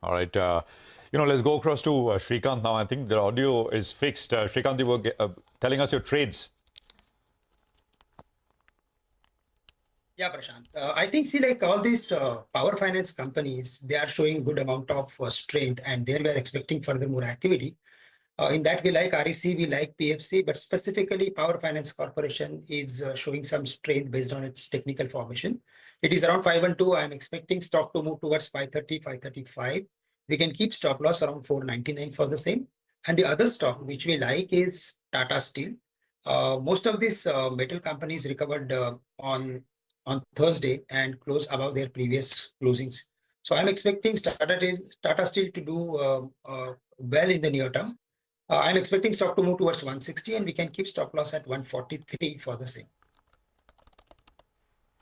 All right. Let's go across to Shrikant now. I think the audio is fixed. Shrikant, you were telling us your trades. Yeah, Prashant. I think, all these power finance companies, they are showing good amount of strength, and there we are expecting further more activity. In that, we like REC, we like PFC, but specifically Power Finance Corporation is showing some strength based on its technical formation. It is around 512. I am expecting stock to move towards 530, 535. We can keep stop loss around 499 for the same. And the other stock which we like is Tata Steel. Most of these metal companies recovered on Thursday and closed above their previous closings. So I'm expecting Tata Steel to do well in the near term. I'm expecting stock to move towards 160, and we can keep stop loss at 143 for the same.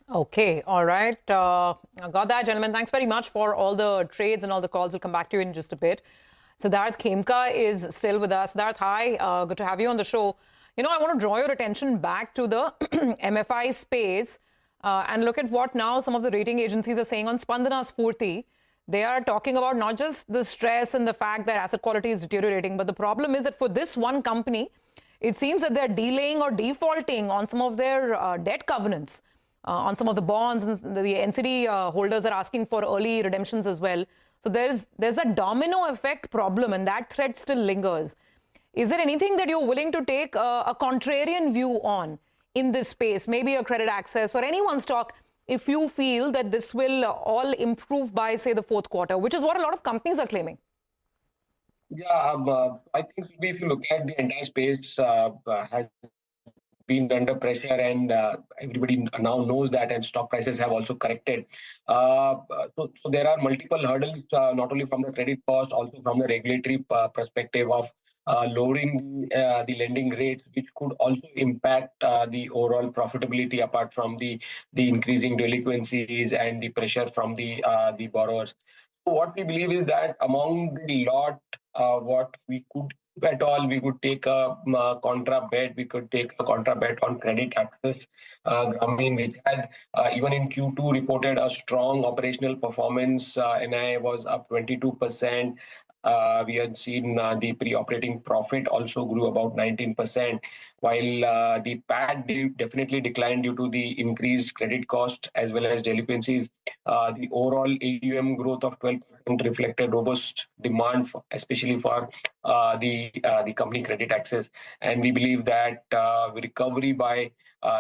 Okay, all right. Got that, gentlemen. Thanks very much for all the trades and all the calls. We'll come back to you in just a bit. Siddharth Khemka is still with us. Siddharth, hi. Good to have you on the show. I want to draw your attention back to the MFI space and look at what now some of the rating agencies are saying on Spandana Spurti. They are talking about not just the stress and the fact that asset quality is deteriorating, but the problem is that for this one company, it seems that they're delaying or defaulting on some of their debt covenants, on some of the bonds, and the NCD holders are asking for early redemptions as well. So there's a domino effect problem, and that threat still lingers. Is there anything that you're willing to take a contrarian view on in this space, maybe a Credit Access or anyone's stock, if you feel that this will all improve by, say, the fourth quarter, which is what a lot of companies are claiming? Yeah, I think if you look at the entire space, has been under pressure, and everybody now knows that, and stock prices have also corrected. So there are multiple hurdles, not only from the credit cost, also from the regulatory perspective of lowering the lending rates, which could also impact the overall profitability, apart from the increasing delinquencies and the pressure from the borrowers. So what we believe is that among the lot, what we could, if at all, we would take a contra bet. We could take a contra bet on Credit Access. Which had even in Q2 reported a strong operational performance. NII was up 22%. We had seen the pre-operating profit also grew about 19%, while the PAT definitely declined due to the increased credit cost as well as delinquencies. The overall AUM growth of 12% reflected robust demand, especially for the company credit access. And we believe that recovery by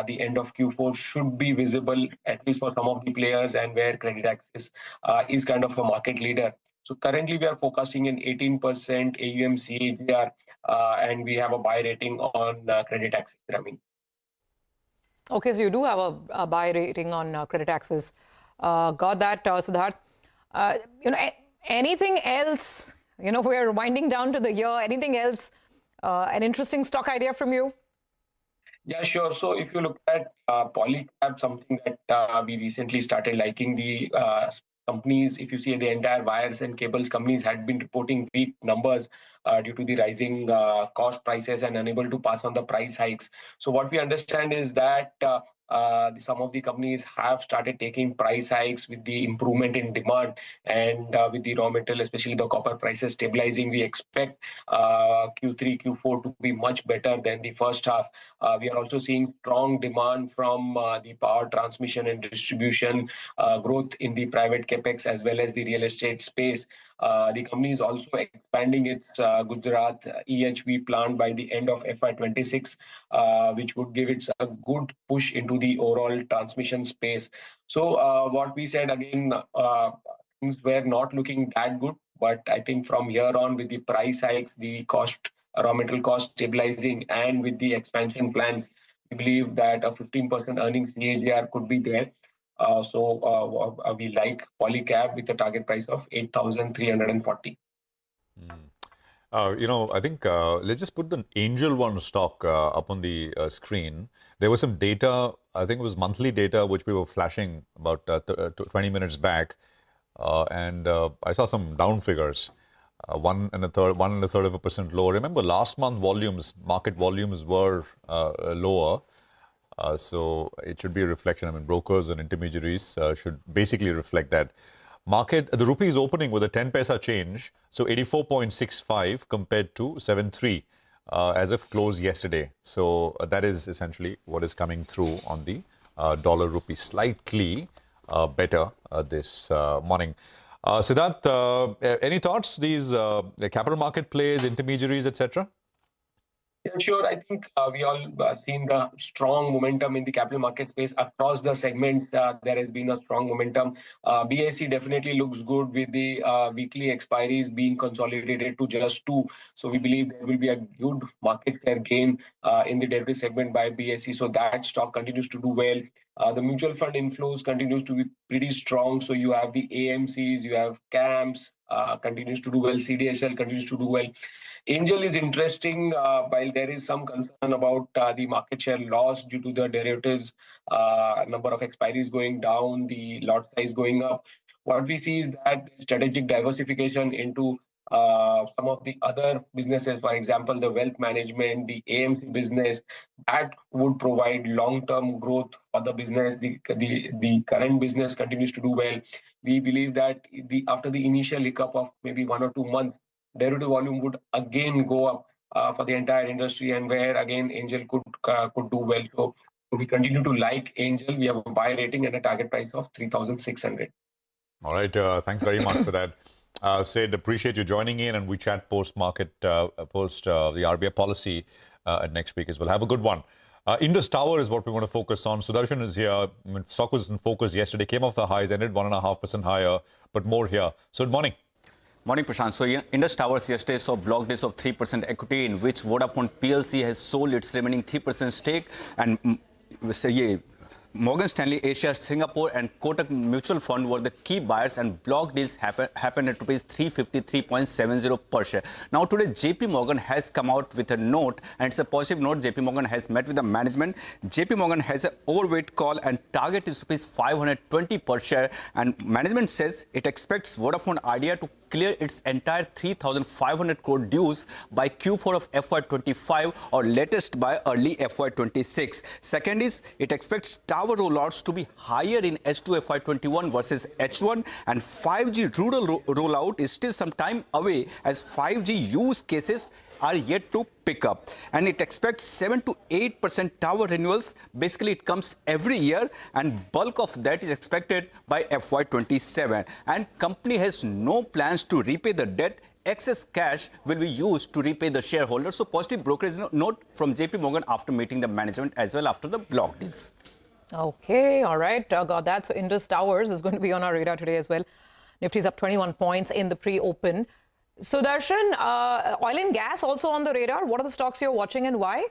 the end of Q4 should be visible, at least for some of the players, and where credit access is kind of a market leader. So currently we are focusing in 18% AUM CAGR, and we have a buy rating on credit access. Okay, so you do have a buy rating on credit access. Got that, Siddharth. Anything else? We're winding down to the year. Anything else? An interesting stock idea from you? Yeah, sure. So if you look at Polycab, something that we recently started liking, the companies, if you see the entire wires and cables companies had been reporting weak numbers due to the rising cost prices and unable to pass on the price hikes. So what we understand is that some of the companies have started taking price hikes with the improvement in demand, and with the raw material, especially the copper prices stabilizing. We expect Q3, Q4 to be much better than the first half. We are also seeing strong demand from the power transmission and distribution, growth in the private capex as well as the real estate space. The company is also expanding its Gujarat EHV plant by the end of FY26, which would give it a good push into the overall transmission space. So what we said again, things were not looking that good, but I think from here on, with the price hikes, the raw material cost stabilizing, and with the expansion plans, we believe that a 15% earnings CAGR could be there. So we like Polycab with a target price of 8,340. I think let's just put the Angel One stock up on the screen. There was some data, I think it was monthly data, which we were flashing about 20 minutes back. And I saw some down figures, 1.33% lower. Remember, last month market volumes were lower. So it should be a reflection. I mean, brokers and intermediaries should basically reflect that. The rupee is opening with a 10 paisa change, so 84.65 compared to 73 as of close yesterday. So that is essentially what is coming through on the dollar rupee, slightly better this morning. Siddharth, any thoughts? These capital market plays, intermediaries, etc.? Yeah, sure. I think we all seen the strong momentum in the capital market space across the segment. There has been a strong momentum. BSE definitely looks good with the weekly expiries being consolidated to just 2. So we believe there will be a good market share gain in the derivative segment by BSE. So that stock continues to do well. The mutual fund inflows continues to be pretty strong. So you have the AMCs, you have CAMS, continues to do well. CDSL continues to do well. Angel is interesting, while there is some concern about the market share loss due to the derivatives, number of expiries going down, the lot size going up. What we see is that strategic diversification into some of the other businesses, for example, the wealth management, the AMC business, that would provide long-term growth for the business. The current business continues to do well. We believe that after the initial hiccup of maybe 1 or 2 months, derivative volume would again go up for the entire industry, and where again Angel could do well. So we continue to like Angel. We have a buy rating and a target price of 3,600. All right. Thanks very much for that. Sid, appreciate you joining in, and we chat post-market, post the RBI policy next week as well. Have a good one. Indus Tower is what we want to focus on. Sudarshan is here. I mean, stock was in focus yesterday, came off the highs, ended 1.5% higher, but more here. So good morning. Morning, Prashant. So Indus Towers yesterday saw block days of 3% equity, in which Vodafone PLC has sold its remaining 3% stake, and Morgan Stanley Asia, Singapore and Kotak Mutual Fund were the key buyers, and block deals happened at rupees 353.70 per share. Now today JP Morgan has come out with a note, and it's a positive note. JP Morgan has met with the management. JP Morgan has an overweight call and target is rupees 520 per share, and management says it expects Vodafone Idea to clear its entire 3,500 crore dues by Q4 of FY25 or latest by early FY26. Second is, it expects tower rollouts to be higher in H2 FY21 versus H1, and 5G rural rollout is still some time away as 5G use cases are yet to pick up, and it expects 7 to 8% tower renewals. Basically, it comes every year, and bulk of that is expected by FY27. And company has no plans to repay the debt. Excess cash will be used to repay the shareholders. So, positive brokerage note from JP Morgan after meeting the management as well after the block deals. Okay, all right, got that. So Indus Towers is going to be on our radar today as well. Nifty's up 21 points in the pre-open. So Darshan, oil and gas also on the radar. What are the stocks you're watching and why?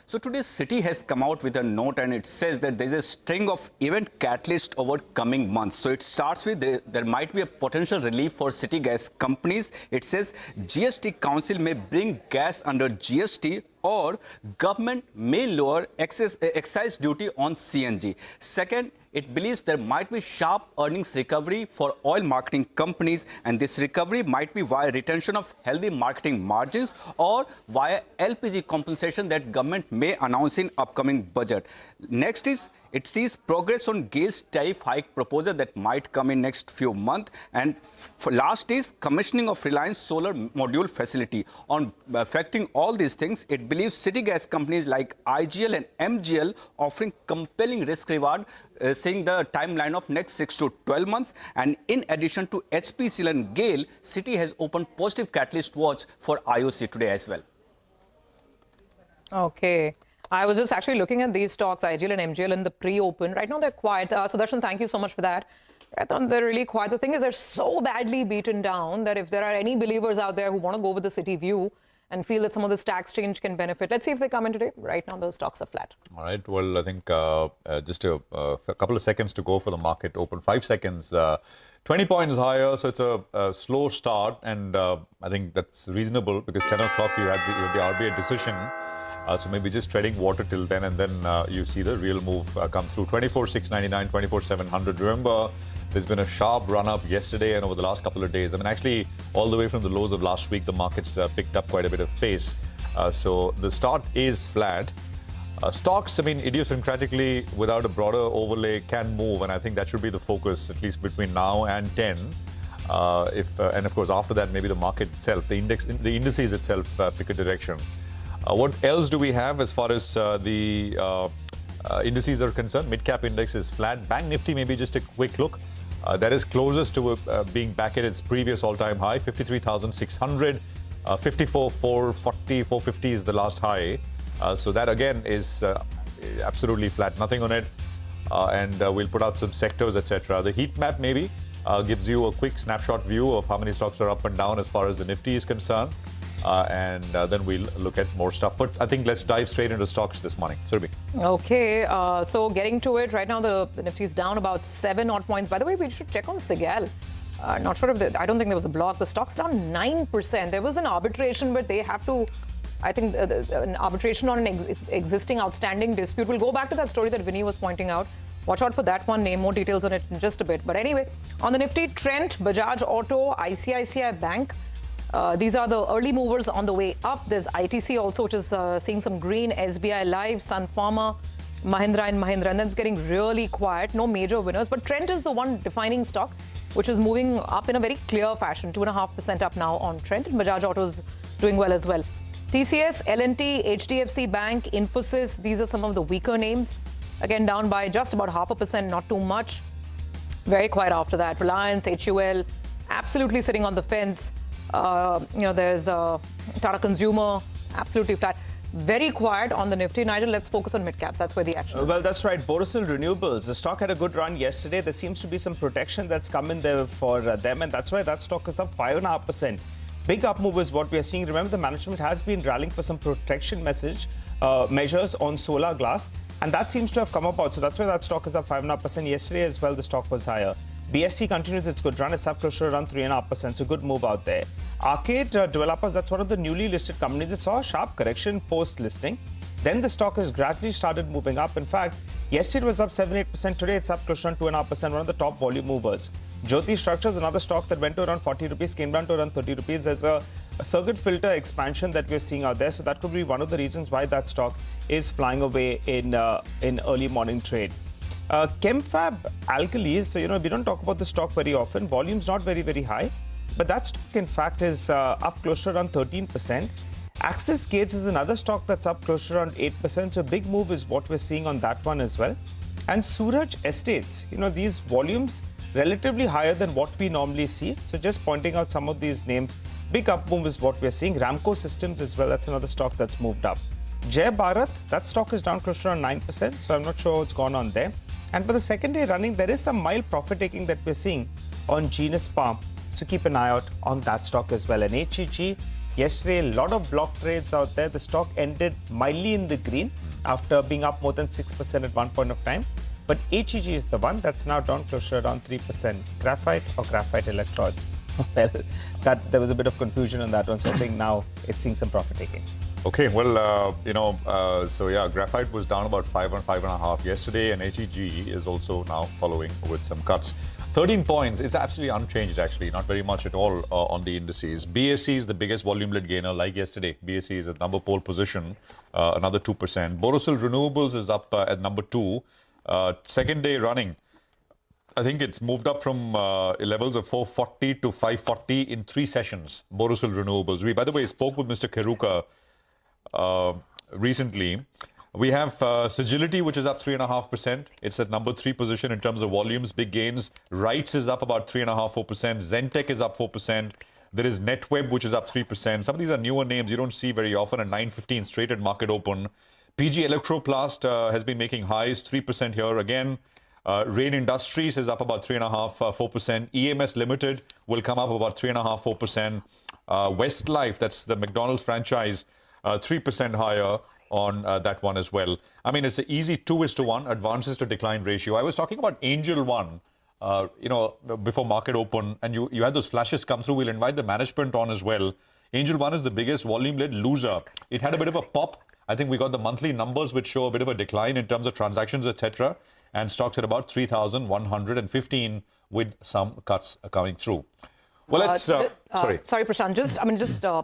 So today Citi has come out with a note and it says that there's a string of event catalyst over coming months. So it starts with there might be a potential relief for Citi gas companies. It says GST Council may bring gas under GST or government may lower excise duty on CNG. Second, it believes there might be sharp earnings recovery for oil marketing companies, and this recovery might be via retention of healthy marketing margins or via LPG compensation that government may announce in upcoming budget. Next is, it sees progress on GAIL's tariff hike proposal that might come in next few months. And last is commissioning of Reliance Solar Module Facility. On affecting all these things, it believes Citi gas companies like IGL and MGL offering compelling risk reward, saying the timeline of next 6 to 12 months. And in addition to HPCL and GAIL, Citi has opened positive catalyst watch for IOC today as well. Okay. I was just actually looking at these stocks, IGL and MGL, in the pre-open. Right now, they're quiet. Sudarshan, thank you so much for that. I thought they're really quiet. The thing is, they're so badly beaten down that if there are any believers out there who want to go with the Citi view and feel that some of this tax change can benefit, let's see if they come in today. Right now, those stocks are flat. All right. Well, I think just a couple of seconds to go for the market open. 5 seconds. 20 points higher, so it's a slow start, and I think that's reasonable because 10 o'clock you have the RBI decision. So maybe just treading water till then, and then you see the real move come through. 24,699, 24,700. Remember, there's been a sharp run-up yesterday and over the last couple of days. I mean, actually, all the way from the lows of last week, the markets picked up quite a bit of pace. So the start is flat. Stocks, I mean, idiosyncratically, without a broader overlay, can move, and I think that should be the focus, at least between now and 10. And of course, after that, maybe the market itself, the indices itself pick a direction. What else do we have as far as the indices are concerned? Mid-cap index is flat. Bank Nifty, maybe just a quick look. That is closest to being back at its previous all-time high, 53,600. 54,440, 450 is the last high. So that again is absolutely flat, nothing on it. And we'll put out some sectors, etc. The heat map maybe gives you a quick snapshot view of how many stocks are up and down as far as the Nifty is concerned. And then we'll look at more stuff. But I think let's dive straight into stocks this morning. Surabhi. Okay, so getting to it, right now the Nifty is down about 7 odd points. By the way, we should check on Segal. Not sure if I don't think there was a block. The stock's down 9%. There was an arbitration, but they have to, I think, an arbitration on an existing outstanding dispute. We'll go back to that story that Vinny was pointing out. Watch out for that one. Name more details on it in just a bit. But anyway, on the Nifty, Trent, Bajaj Auto, ICICI Bank. These are the early movers on the way up. There's ITC also, which is seeing some green, SBI Live, Sun Pharma, Mahindra and Mahindra. And then it's getting really quiet. No major winners. But Trent is the one defining stock, which is moving up in a very clear fashion. 2.5% up now on Trent. And Bajaj Auto is doing well as well. TCS, L&T, HDFC Bank, Infosys. These are some of the weaker names. Again, down by just about 0.5%, not too much. Very quiet after that. Reliance, HUL, absolutely sitting on the fence. There's Tata Consumer, absolutely flat. Very quiet on the Nifty. Nigel, let's focus on mid-caps. That's where the action is. Well, that's right. Borosil Renewables. The stock had a good run yesterday. There seems to be some protection that's come in there for them, and that's why that stock is up 5.5%. Big up move is what we are seeing. Remember, the management has been rallying for some protection measures on solar glass, and that seems to have come about. So that's why that stock is up 5.5%. Yesterday as well, the stock was higher. BSC continues its good run. It's up close to around 3.5%. So good move out there. Arcade Developers, that's one of the newly listed companies. It saw a sharp correction post-listing. Then the stock has gradually started moving up. In fact, yesterday it was up 7-8%. Today it's up close to 2.5%, one of the top volume movers. Jyoti Structures, another stock that went to around 40 rupees, came down to around 30 rupees. There's a circuit filter expansion that we're seeing out there. So that could be one of the reasons why that stock is flying away in early morning trade. Chemfab Alkalis, we don't talk about the stock very often. Volume's not very, very high. But that stock, in fact, is up close to around 13%. Axis Gates is another stock that's up close to around 8%. So a big move is what we're seeing on that one as well. And Suraj Estates, these volumes relatively higher than what we normally see. So just pointing out some of these names, big up move is what we're seeing. Ramco Systems as well, that's another stock that's moved up. Jai Bharat, that stock is down close to around 9%, so I'm not sure what's gone on there. And for the second day running, there is some mild profit taking that we're seeing on Genus Palm. So keep an eye out on that stock as well. And HEG, yesterday, a lot of block trades out there. The stock ended mildly in the green after being up more than 6% at one point of time. But HEG is the one that's now down close to around 3%. Graphite or graphite electrodes? Well, there was a bit of confusion on that one. So I think now it's seeing some profit taking. Okay, well, so yeah, graphite was down about 5 and 5.5 yesterday, and HEG is also now following with some cuts. 13 points. It's absolutely unchanged, actually. Not very much at all on the indices. BSE is the biggest volume-led gainer, like yesterday. BSE is at number pole position, another 2%. Borosil Renewables is up at number 2. Second day running. I think it's moved up from levels of 440 to 540 in 3 sessions. Borosil Renewables. We, by the way, spoke with Mr. Keruka recently. We have Sagility, which is up 3.5%. It's at number 3 position in terms of volumes, big gains. Rights is up about 3.5%, 4%. Zentech is up 4%. There is NetWeb, which is up 3%. Some of these are newer names you don't see very often at 9:15 straight at market open. PG Electroplast has been making highs, 3% here again. Rain Industries is up about 3.5%, 4%. EMS Limited will come up about 3.5%, 4%. Westlife, that's the McDonald's franchise, 3% higher on that one as well. I mean, it's an easy 2:1 advances to decline ratio. I was talking about Angel One, before market open, and you had those flashes come through. We'll invite the management on as well. Angel One is the biggest volume-led loser. It had a bit of a pop. I think we got the monthly numbers which show a bit of a decline in terms of transactions, etc. And stocks at about 3,115 with some cuts coming through. Well, let's... sorry, Prashant, just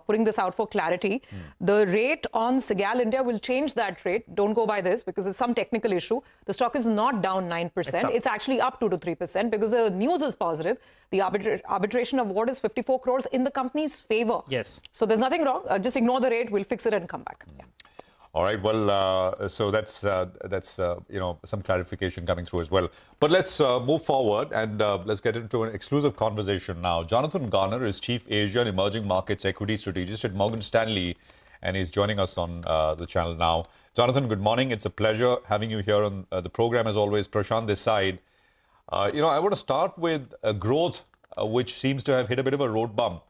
putting this out for clarity. The rate on Segal India will change that rate. Don't go by this because it's some technical issue. The stock is not down 9%. It's actually up 2 to 3% because the news is positive. The arbitration award is 54 crores in the company's favor. Yes. So there's nothing wrong. Just ignore the rate. We'll fix it and come back. Yeah. All right. Well, so that's some clarification coming through as well. But let's move forward and let's get into an exclusive conversation now. Jonathan Garner is Chief Asia and Emerging Markets Equity Strategist at Morgan Stanley, and he's joining us on the channel now. Jonathan, good morning. It's a pleasure having you here on the program as always. Prashant this side. I want to start with growth, which seems to have hit a bit of a road bump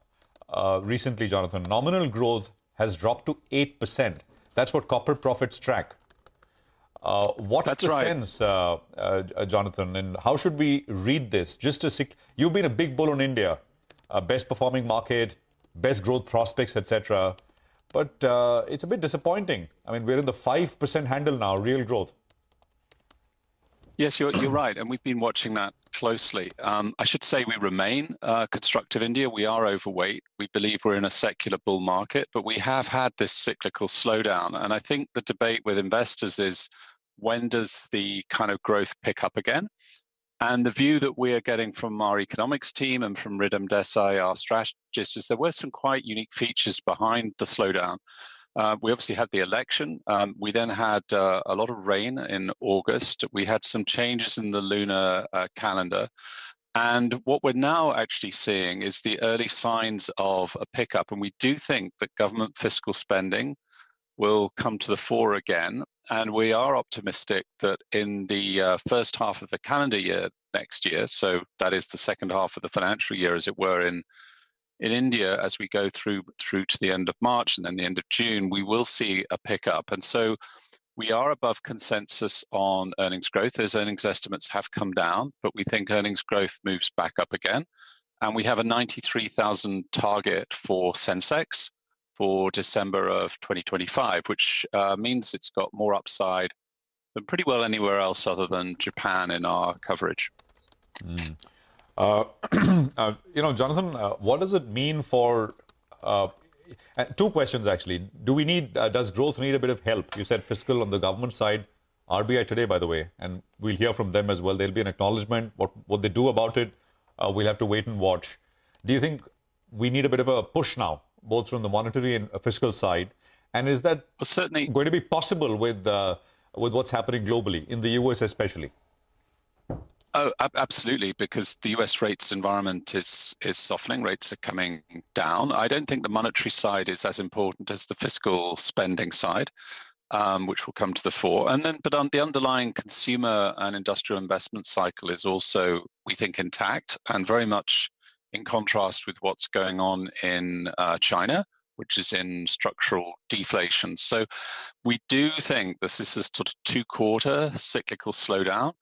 recently, Jonathan. Nominal growth has dropped to 8%. That's what corporate profits track. What's the sense, Jonathan, and how should we read this? You've been a big bull on India, best performing market, best growth prospects, etc. But it's a bit disappointing. I mean, we're in the 5% handle now, real growth. Yes, you're right, and we've been watching that closely. I should say we remain constructive India. We are overweight. We believe we're in a secular bull market, but we have had this cyclical slowdown. And I think the debate with investors is, when does the kind of growth pick up again? And the view that we are getting from our economics team and from Ridham Desai, our strategist, is there were some quite unique features behind the slowdown. We obviously had the election. We then had a lot of rain in August. We had some changes in the lunar calendar. And what we're now actually seeing is the early signs of a pickup. And we do think that government fiscal spending will come to the fore again. And we are optimistic that in the first half of the calendar year next year, so that is the second half of the financial year, as it were, in India, as we go through to the end of March and then the end of June, we will see a pickup. And so we are above consensus on earnings growth. Those earnings estimates have come down, but we think earnings growth moves back up again. And we have a 93,000 target for Sensex for December of 2025, which means it's got more upside than pretty well anywhere else other than Japan in our coverage. Jonathan, what does it mean for... two questions, actually. Does growth need a bit of help? You said fiscal on the government side. RBI today, by the way, and we'll hear from them as well. There'll be an acknowledgement. What they do about it, we'll have to wait and watch. Do you think we need a bit of a push now, both from the monetary and fiscal side? And is that certainly going to be possible with what's happening globally, in the US especially? Oh, absolutely, because the US rates environment is softening. Rates are coming down. I don't think the monetary side is as important as the fiscal spending side, which will come to the fore. But on the underlying consumer and industrial investment cycle is also, we think, intact and very much in contrast with what's going on in China, which is in structural deflation. So we do think this is a sort of two-quarter cyclical slowdown.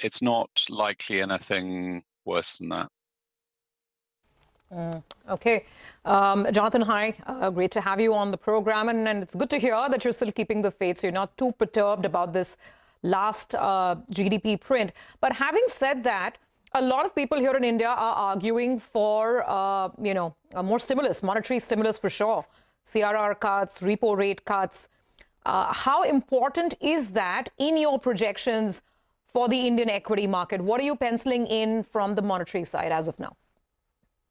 It's not likely anything worse than that. Okay. Jonathan, hi. Great to have you on the program. And it's good to hear that you're still keeping the faith, so you're not too perturbed about this last GDP print. But having said that, a lot of people here in India are arguing for, more stimulus, monetary stimulus for sure. CRR cuts, repo rate cuts. How important is that in your projections for the Indian equity market? What are you penciling in from the monetary side as of now?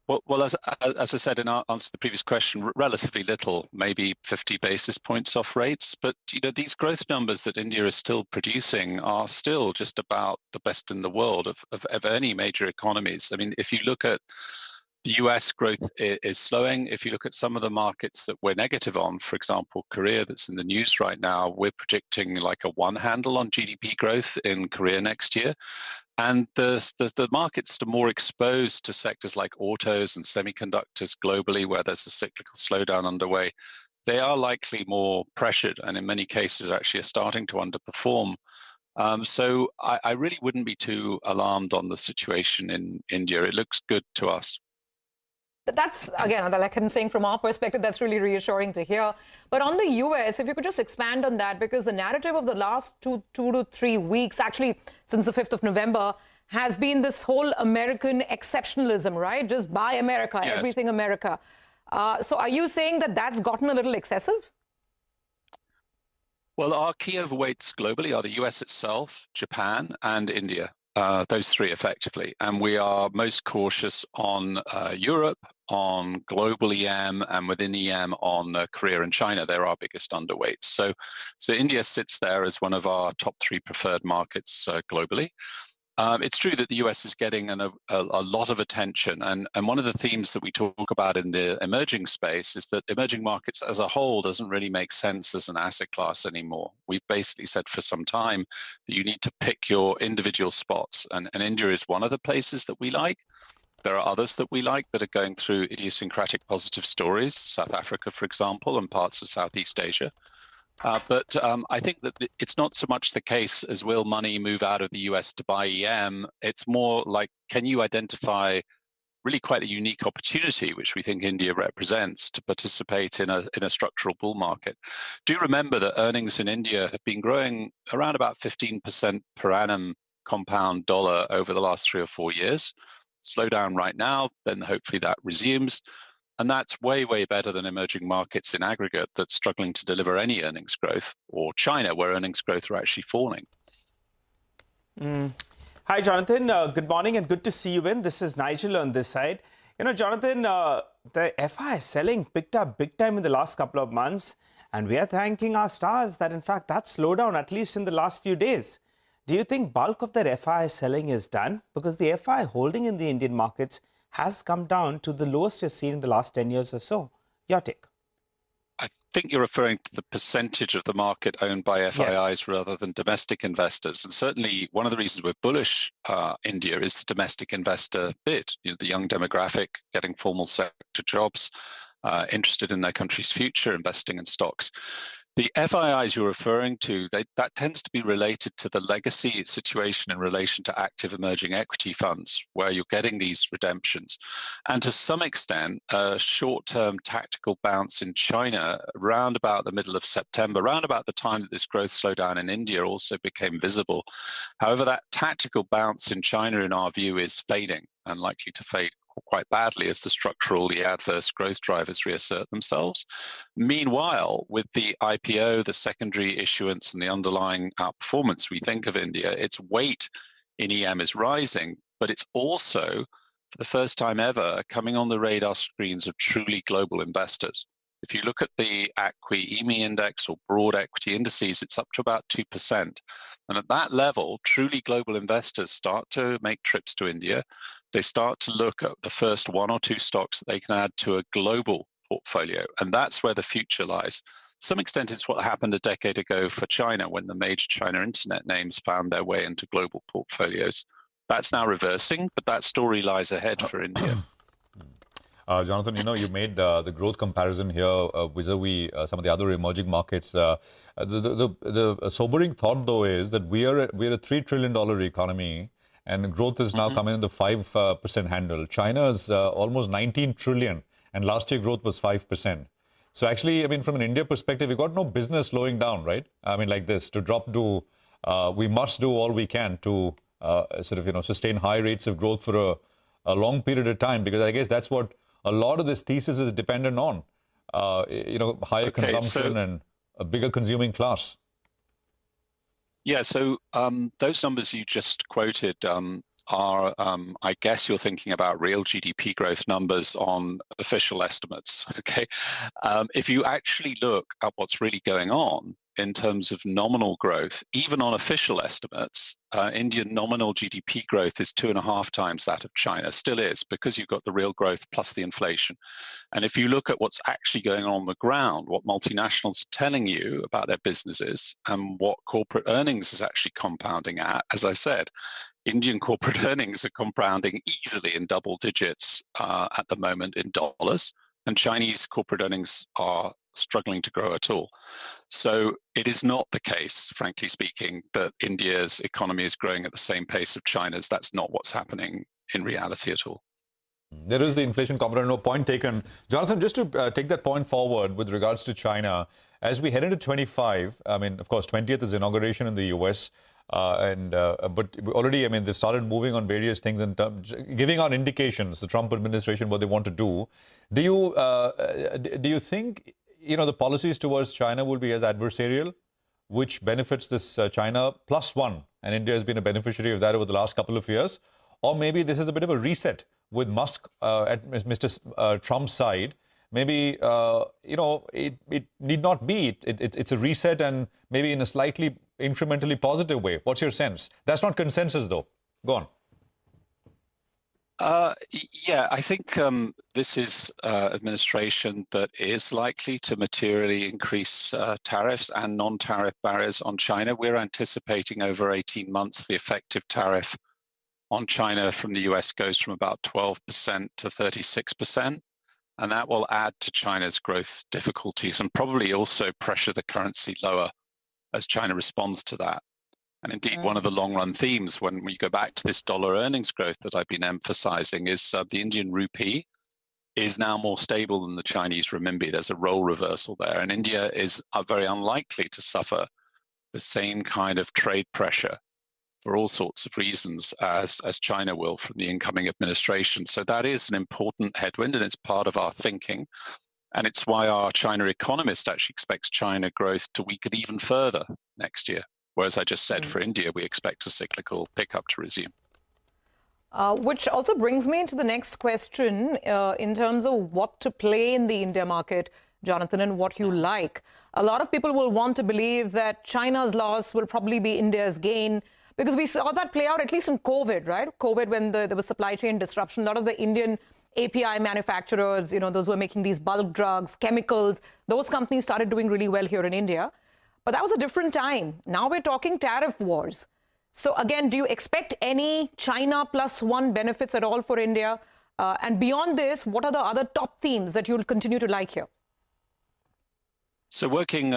Well, as I said in answer to the previous question, relatively little, maybe 50 basis points off rates. But these growth numbers that India is still producing are still just about the best in the world of any major economies. I mean, if you look at the US, growth is slowing. If you look at some of the markets that we're negative on, for example, Korea, that's in the news right now, we're predicting like a one handle on GDP growth in Korea next year. And the markets that are more exposed to sectors like autos and semiconductors globally, where there's a cyclical slowdown underway, they are likely more pressured and in many cases actually are starting to underperform. So I really wouldn't be too alarmed on the situation in India. It looks good to us. That's, again, like I'm saying, from our perspective, that's really reassuring to hear. But on the US, if you could just expand on that, because the narrative of the last two to 3 weeks, actually since the 5th of November, has been this whole American exceptionalism, right? Just buy America, yes. Everything America. So are you saying that that's gotten a little excessive? Well, our key overweights globally are the US itself, Japan, and India. Those three effectively. And we are most cautious on Europe, on global EM, and within EM on Korea and China. They're our biggest underweights. So India sits there as one of our top three preferred markets globally. It's true that the US is getting a lot of attention. And one of the themes that we talk about in the emerging space is that emerging markets as a whole doesn't really make sense as an asset class anymore. We've basically said for some time that you need to pick your individual spots. And India is one of the places that we like. There are others that we like that are going through idiosyncratic positive stories, South Africa, for example, and parts of Southeast Asia. But I think that it's not so much the case as will money move out of the US to buy EM. It's more like, can you identify really quite a unique opportunity, which we think India represents, to participate in a structural bull market? Do remember that earnings in India have been growing around about 15% per annum compound dollar over the last 3 or 4 years. Slow down right now, then hopefully that resumes. And that's way, way better than emerging markets in aggregate that's struggling to deliver any earnings growth, or China, where earnings growth are actually falling. Hi, Jonathan. Good morning and good to see you in. This is Nigel on this side. Jonathan, the FI selling picked up big time in the last couple of months. And we are thanking our stars that, in fact, that slowed down, at least in the last few days. Do you think bulk of that FI selling is done? Because the FI holding in the Indian markets has come down to the lowest we've seen in the last 10 years or so. Your take? I think you're referring to the percentage of the market owned by FIIs, yes, rather than domestic investors. And certainly one of the reasons we're bullish India is the domestic investor bit. The young demographic getting formal sector jobs, interested in their country's future, investing in stocks. The FIIs you're referring to, that tends to be related to the legacy situation in relation to active emerging equity funds, where you're getting these redemptions. And to some extent, a short-term tactical bounce in China around about the middle of September, around about the time that this growth slowdown in India also became visible. However, that tactical bounce in China, in our view, is fading and likely to fade quite badly as the adverse growth drivers reassert themselves. Meanwhile, with the IPO, the secondary issuance, and the underlying outperformance we think of India, its weight in EM is rising, but it's also, for the first time ever, coming on the radar screens of truly global investors. If you look at the ACWI EMI index or broad equity indices, it's up to about 2%. And at that level, truly global investors start to make trips to India. They start to look at the first one or two stocks that they can add to a global portfolio. And that's where the future lies. To some extent, it's what happened a decade ago for China when the major China internet names found their way into global portfolios. That's now reversing, but that story lies ahead for India. Jonathan, you made the growth comparison here vis-a-vis some of the other emerging markets. The sobering thought, though, is that we're a $3 trillion economy, and growth is now coming in the 5% handle. China is almost 19 trillion, and last year growth was 5%. So actually, I mean, from an India perspective, we've got no business slowing down, right? I mean, like this, to drop to, we must do all we can to sustain high rates of growth for a long period of time, because I guess that's what a lot of this thesis is dependent on, higher consumption and a bigger consuming class. Yeah, so those numbers you just quoted are, I guess you're thinking about real GDP growth numbers on official estimates, okay? If you actually look at what's really going on in terms of nominal growth, even on official estimates, Indian nominal GDP growth is 2.5 times that of China, still is, because you've got the real growth plus the inflation. And if you look at what's actually going on the ground, what multinationals are telling you about their businesses and what corporate earnings is actually compounding at, as I said, Indian corporate earnings are compounding easily in double digits at the moment in dollars, and Chinese corporate earnings are struggling to grow at all. So it is not the case, frankly speaking, that India's economy is growing at the same pace of China's. That's not what's happening in reality at all. There is the inflation component, no point taken. Jonathan, just to take that point forward with regards to China, as we head into 25, I mean, of course, 20th is inauguration in the US. But already, I mean, they've started moving on various things and giving out indications, the Trump administration, what they want to do. Do you think, the policies towards China will be as adversarial, which benefits this China +1, and India has been a beneficiary of that over the last couple of years? Or maybe this is a bit of a reset with Musk at Mr. Trump's side. Maybe, it need not be. It's a reset, and maybe in a slightly incrementally positive way. What's your sense? That's not consensus, though. Go on. Yeah, I think this is administration that is likely to materially increase tariffs and non-tariff barriers on China. We're anticipating over 18 months the effective tariff on China from the US goes from about 12% to 36%. And that will add to China's growth difficulties and probably also pressure the currency lower as China responds to that. And indeed, one of the long-run themes when we go back to this dollar earnings growth that I've been emphasizing is the Indian rupee is now more stable than the Chinese renminbi. There's a role reversal there. And India is very unlikely to suffer the same kind of trade pressure for all sorts of reasons as China will from the incoming administration. So that is an important headwind, and it's part of our thinking. And it's why our China economist actually expects China growth to weaken even further next year. Whereas I just said for India, we expect a cyclical pickup to resume. Which also brings me to the next question in terms of what to play in the India market, Jonathan, and what you like. A lot of people will want to believe that China's loss will probably be India's gain, because we saw that play out at least in COVID, right? COVID, when there was supply chain disruption, a lot of the Indian API manufacturers, those who are making these bulk drugs, chemicals, those companies started doing really well here in India. But that was a different time. Now we're talking tariff wars. So again, do you expect any China +1 benefits at all for India? And beyond this, what are the other top themes that you'll continue to like here? So working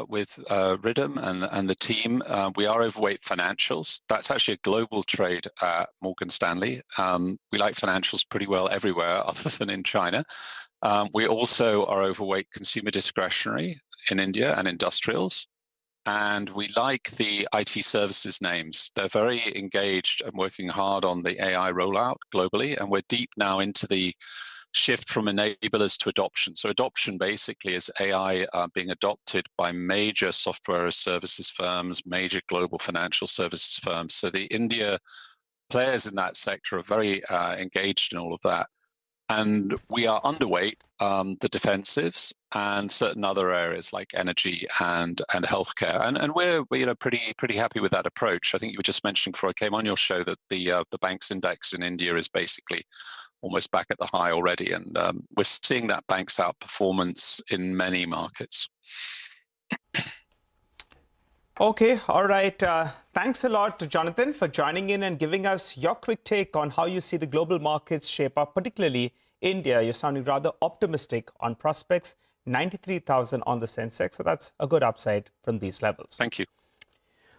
with Ridham and the team, we are overweight financials. That's actually a global trade at Morgan Stanley. We like financials pretty well everywhere other than in China. We also are overweight consumer discretionary in India and industrials. And we like the IT services names. They're very engaged and working hard on the AI rollout globally. And we're deep now into the shift from enablers to adoption. So adoption basically is AI being adopted by major software as services firms, major global financial services firms. So the India players in that sector are very engaged in all of that. And we are underweight the defensives and certain other areas like energy and healthcare. And we're pretty happy with that approach. I think you were just mentioning before I came on your show that the banks index in India is basically almost back at the high already. And we're seeing that bank's outperformance in many markets. Okay, all right. Thanks a lot to Jonathan for joining in and giving us your quick take on how you see the global markets shape up, particularly India. You're sounding rather optimistic on prospects, 93,000 on the Sensex. So that's a good upside from these levels. Thank you.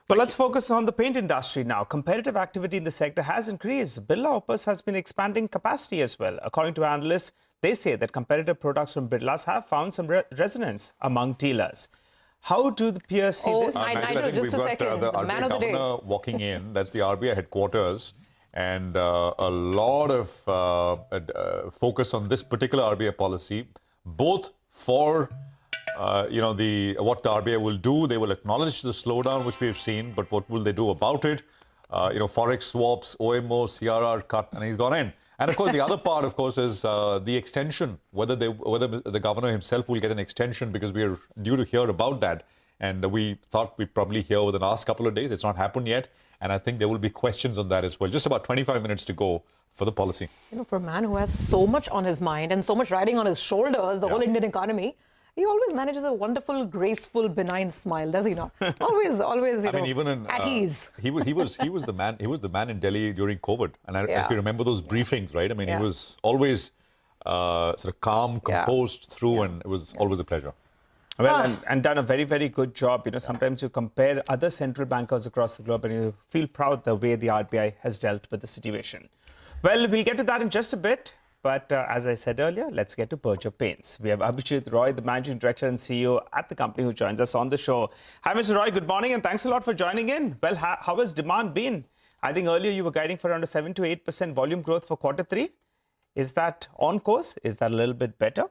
Well, let's focus on the paint industry now. Competitive activity in the sector has increased. Birla Opus has been expanding capacity as well. According to analysts, they say that competitive products from Birlas have found some resonance among dealers. How do the peers see this? I think we've got the RBI governor walking in. That's the RBI headquarters. And a lot of focus on this particular RBI policy, both for what the RBI will do. They will acknowledge the slowdown which we've seen, but what will they do about it? Forex swaps, OMO, CRR cut, and he's gone in. And of course, the other part, of course, is the extension, whether the governor himself will get an extension, because we are due to hear about that. And we thought we'd probably hear over the last couple of days. It's not happened yet. And I think there will be questions on that as well. Just about 25 minutes to go for the policy. For a man who has so much on his mind and so much riding on his shoulders, the whole Indian economy, he always manages a wonderful, graceful, benign smile, does he not? Always, even at ease. He was the man. He was the man in Delhi during COVID. And if you remember those briefings, right? I mean, he was always sort of calm, composed through, and it was always a pleasure. Well, and done a very, very good job. Sometimes you compare other central bankers across the globe and you feel proud the way the RBI has dealt with the situation. Well, we'll get to that in just a bit. But as I said earlier, let's get to Berger Paints. We have Abhijit Roy, the Managing Director and CEO at the company, who joins us on the show. Hi, Mr. Roy. Good morning, and thanks a lot for joining in. Well, how has demand been? I think earlier you were guiding for around a 7 to 8% volume growth for Q3. Is that on course? Is that a little bit better?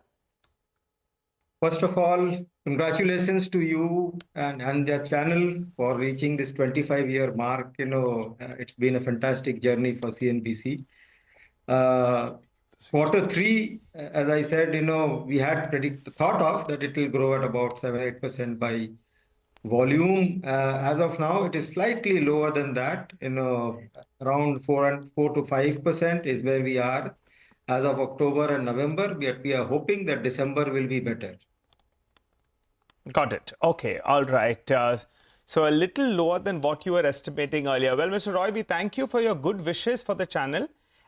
First of all, congratulations to you and the channel for reaching this 25-year mark. It's been a fantastic journey for CNBC. Q3, as I said, we had thought of that it will grow at about 7-8% by volume. As of now, it is slightly lower than that. Around 4 to 5% is where we are as of October and November. We are hoping that December will be better. Got it. Okay. All right. So a little lower than what you were estimating earlier. Well, Mr. Roy, we thank you for your good wishes for the channel.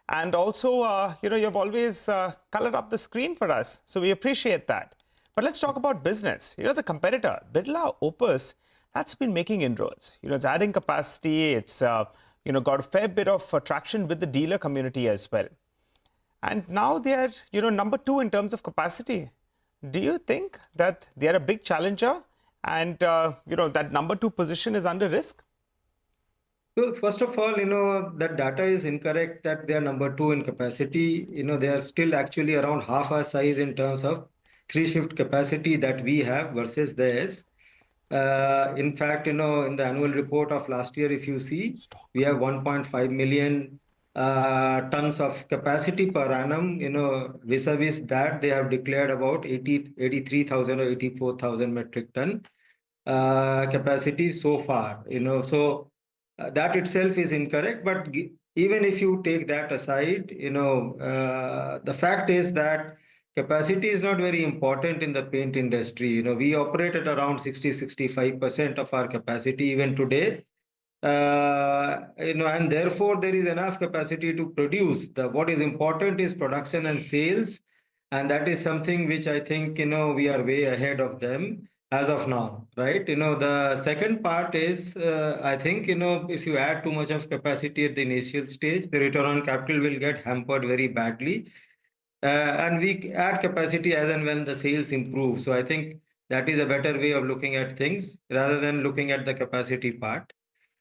And also, you've always colored up the screen for us. So we appreciate that. But let's talk about business. The competitor, Birla Opus, that's been making inroads. It's adding capacity. It's, got a fair bit of traction with the dealer community as well. And now they are, number 2 in terms of capacity. Do you think that they are a big challenger and, that number 2 position is under risk? Well, first of all, that data is incorrect that they are number 2 in capacity. They are still actually around half our size in terms of 3-shift capacity that we have versus theirs. In fact, in the annual report of last year, if you see, we have 1.5 million tons of capacity per annum. Vis-a-vis that, they have declared about 83,000 or 84,000 metric ton capacity so far. So that itself is incorrect. But even if you take that aside, the fact is that capacity is not very important in the paint industry. We operate at around 60-65% of our capacity even today. And therefore there is enough capacity to produce. What is important is production and sales, and that is something which I think we are way ahead of them. as of now, right? The second part is, I think, if you add too much of capacity at the initial stage, the return on capital will get hampered very badly. And we add capacity as and when the sales improve. So I think that is a better way of looking at things rather than looking at the capacity part.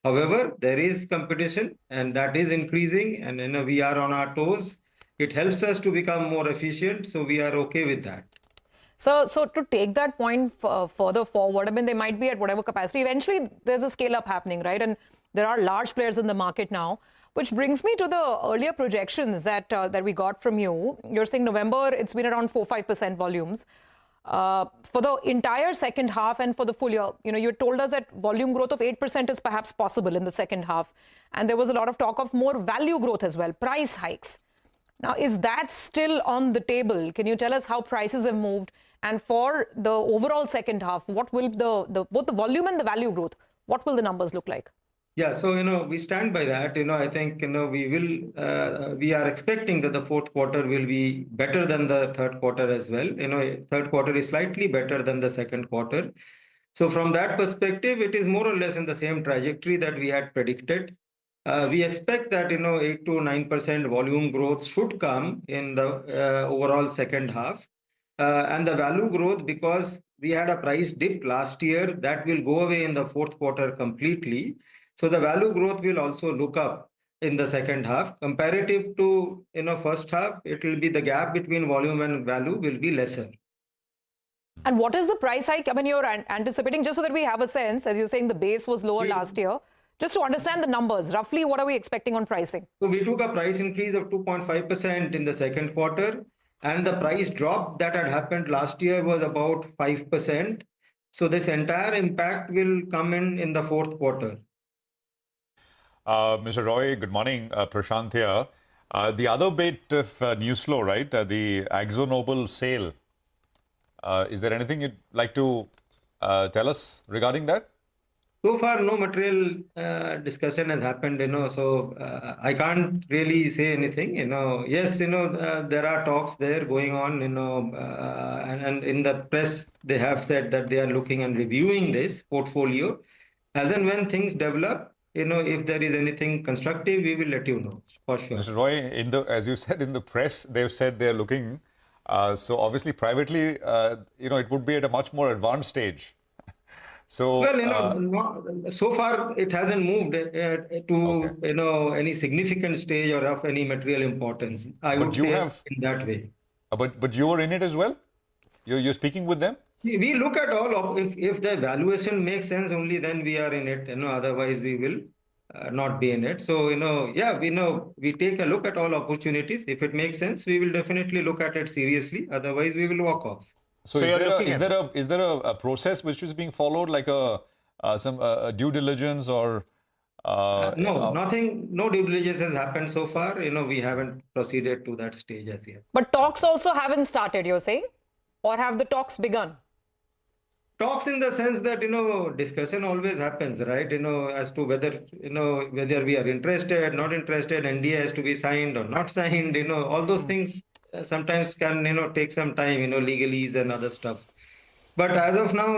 However, there is competition and that is increasing, and we are on our toes. It helps us to become more efficient, so we are okay with that. So to take that point further forward, I mean, they might be at whatever capacity. Eventually, there's a scale-up happening, right? And there are large players in the market now, which brings me to the earlier projections that we got from you. You're saying November, it's been around 4-5% volumes. For the entire second half and for the full year, you told us that volume growth of 8% is perhaps possible in the second half. And there was a lot of talk of more value growth as well, price hikes. Now, is that still on the table? Can you tell us how prices have moved? And for the overall second half, what will both the volume and the value growth, what will the numbers look like? Yeah, so we stand by that. I think we are expecting that the fourth quarter will be better than the third quarter as well. Third quarter is slightly better than the second quarter. So from that perspective, it is more or less in the same trajectory that we had predicted. We expect that 8 to 9% volume growth should come in the overall second half. And the value growth, because we had a price dip last year, that will go away in the fourth quarter completely. So the value growth will also look up in the second half. Comparative to first half, it will be the gap between volume and value will be lesser. And what is the price hike? I mean, you're anticipating, just so that we have a sense, as you're saying, the base was lower last year. Just to understand the numbers, roughly what are we expecting on pricing? So we took a price increase of 2.5% in the second quarter. And the price drop that had happened last year was about 5%. So this entire impact will come in the fourth quarter. Mr. Roy, good morning. Prashant here. The other bit of news flow, right? The AkzoNobel sale. Is there anything you'd like to tell us regarding that? So far, no material discussion has happened, so I can't really say anything, Yes, there are talks there going on, and in the press, they have said that they are looking and reviewing this portfolio. As and when things develop, if there is anything constructive, we will let you know, for sure. Mr. Roy, as you said in the press, they've said they're looking. So obviously, privately, it would be at a much more advanced stage. So, well, so far it hasn't moved to any significant stage or of any material importance. I would say in that way. But you were in it as well. You're speaking with them. We look at all. If the valuation makes sense, only then we are in it. Otherwise we will not be in it. So we take a look at all opportunities. If it makes sense, we will definitely look at it seriously. Otherwise, we will walk off. So is there a process which is being followed, like some due diligence or? No, nothing. No due diligence has happened so far. We haven't proceeded to that stage as yet. But talks also haven't started, you're saying, or have the talks begun? Talks in the sense that discussion always happens, right? As to whether whether we are interested, not interested, NDA has to be signed or not signed. All those things sometimes can take some time, legalese and other stuff. But as of now,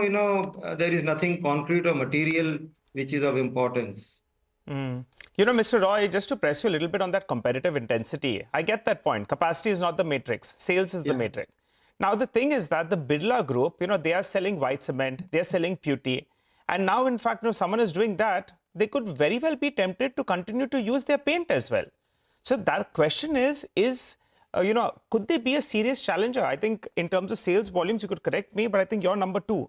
there is nothing concrete or material which is of importance. Mr. Roy, just to press you a little bit on that competitive intensity, I get that point. Capacity is not the matrix. Sales is the matrix. Now, the thing is that the Birla Group, they are selling white cement, they are selling putty. And now, in fact, if someone is doing that, they could very well be tempted to continue to use their paint as well. So that question is could they be a serious challenger? I think in terms of sales volumes, you could correct me, but I think you're number 2.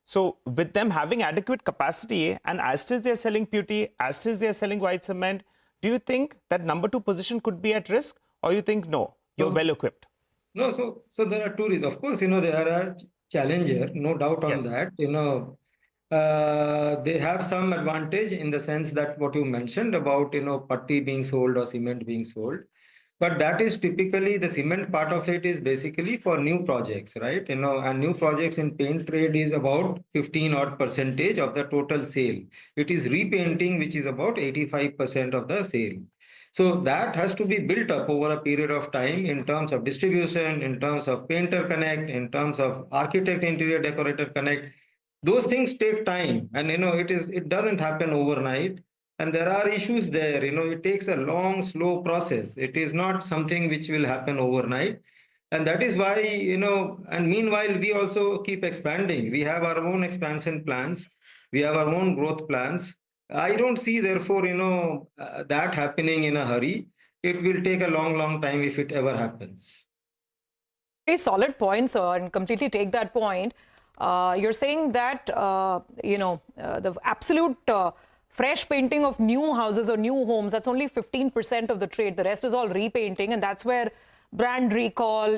So with them having adequate capacity and as it is they're selling putty, as it is they're selling white cement, do you think that number 2 position could be at risk, or you think no, you're well equipped? No, so there are 2 reasons. Of course, they are a challenger, no doubt on that. They have some advantage in the sense that what you mentioned about putty being sold or cement being sold. But that is typically, the cement part of it is basically for new projects, right? And new projects in paint trade is about 15% of the total sale. It is repainting, which is about 85% of the sale. So that has to be built up over a period of time in terms of distribution, in terms of painter connect, in terms of architect, interior decorator connect. those things take time, and it doesn't happen overnight, and there are issues there. It takes a long, slow process. It is not something which will happen overnight. And that is why, and meanwhile, we also keep expanding. We have our own expansion plans. We have our own growth plans. I don't see, therefore, that happening in a hurry. It will take a long, long time if it ever happens. Very solid point, sir, and completely take that point. You're saying that, the absolute fresh painting of new houses or new homes, that's only 15% of the trade. The rest is all repainting, and that's where brand recall,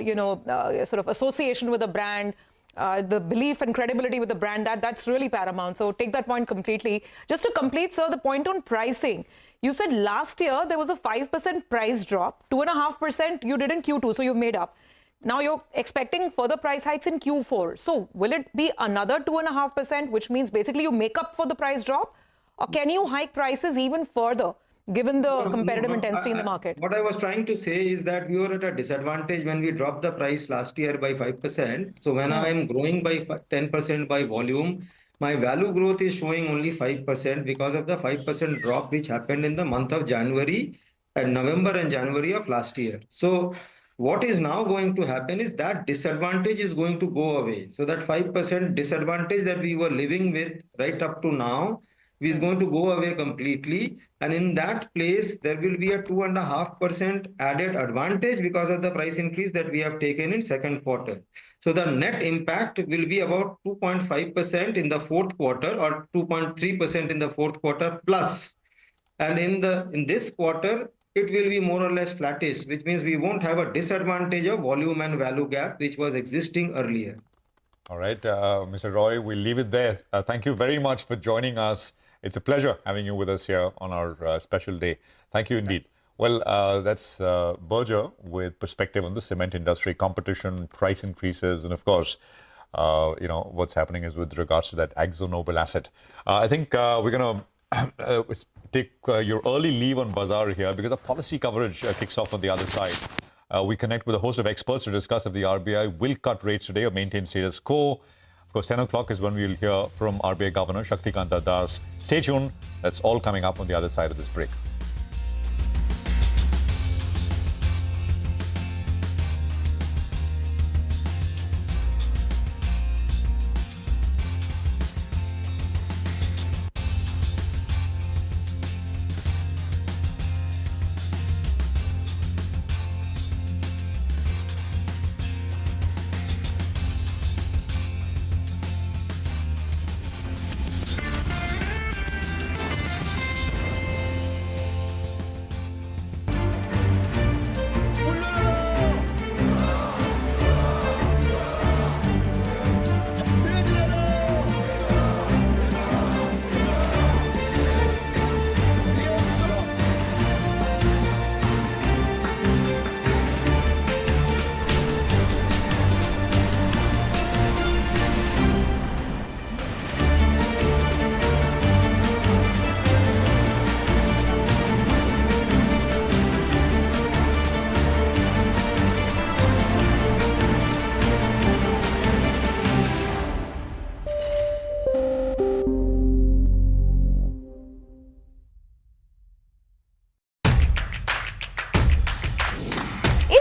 sort of association with a brand, the belief and credibility with the brand, that's really paramount. So take that point completely. Just to complete, sir, the point on pricing. You said last year there was a 5% price drop, 2.5% you did in Q2, so you've made up. Now you're expecting further price hikes in Q4. So will it be another 2.5%, which means basically you make up for the price drop? Or can you hike prices even further, given the competitive intensity in the market? What I was trying to say is that we were at a disadvantage when we dropped the price last year by 5%. So when I am growing by 10% by volume, my value growth is showing only 5% because of the 5% drop which happened in the month of January and November and January of last year. So what is now going to happen is that disadvantage is going to go away. So that 5% disadvantage that we were living with right up to now is going to go away completely. And in that place, there will be a 2.5% added advantage because of the price increase that we have taken in second quarter. So the net impact will be about 2.5% in the fourth quarter or 2.3% in the fourth quarter plus. And in this quarter, it will be more or less flattish, which means we won't have a disadvantage of volume and value gap, which was existing earlier. All right, Mr. Roy, we'll leave it there. Thank you very much for joining us. It's a pleasure having you with us here on our special day. Thank you indeed. Well, that's Berger with perspective on the cement industry, competition, price increases, and of course, what's happening is with regards to that AkzoNobel asset. I think we're going to take your early leave on Bazaar here because the policy coverage kicks off on the other side. We connect with a host of experts to discuss if the RBI will cut rates today or maintain status quo. Of course, 10 o'clock is when we'll hear from RBI Governor Shaktikanta Das. Stay tuned. That's all coming up on the other side of this break.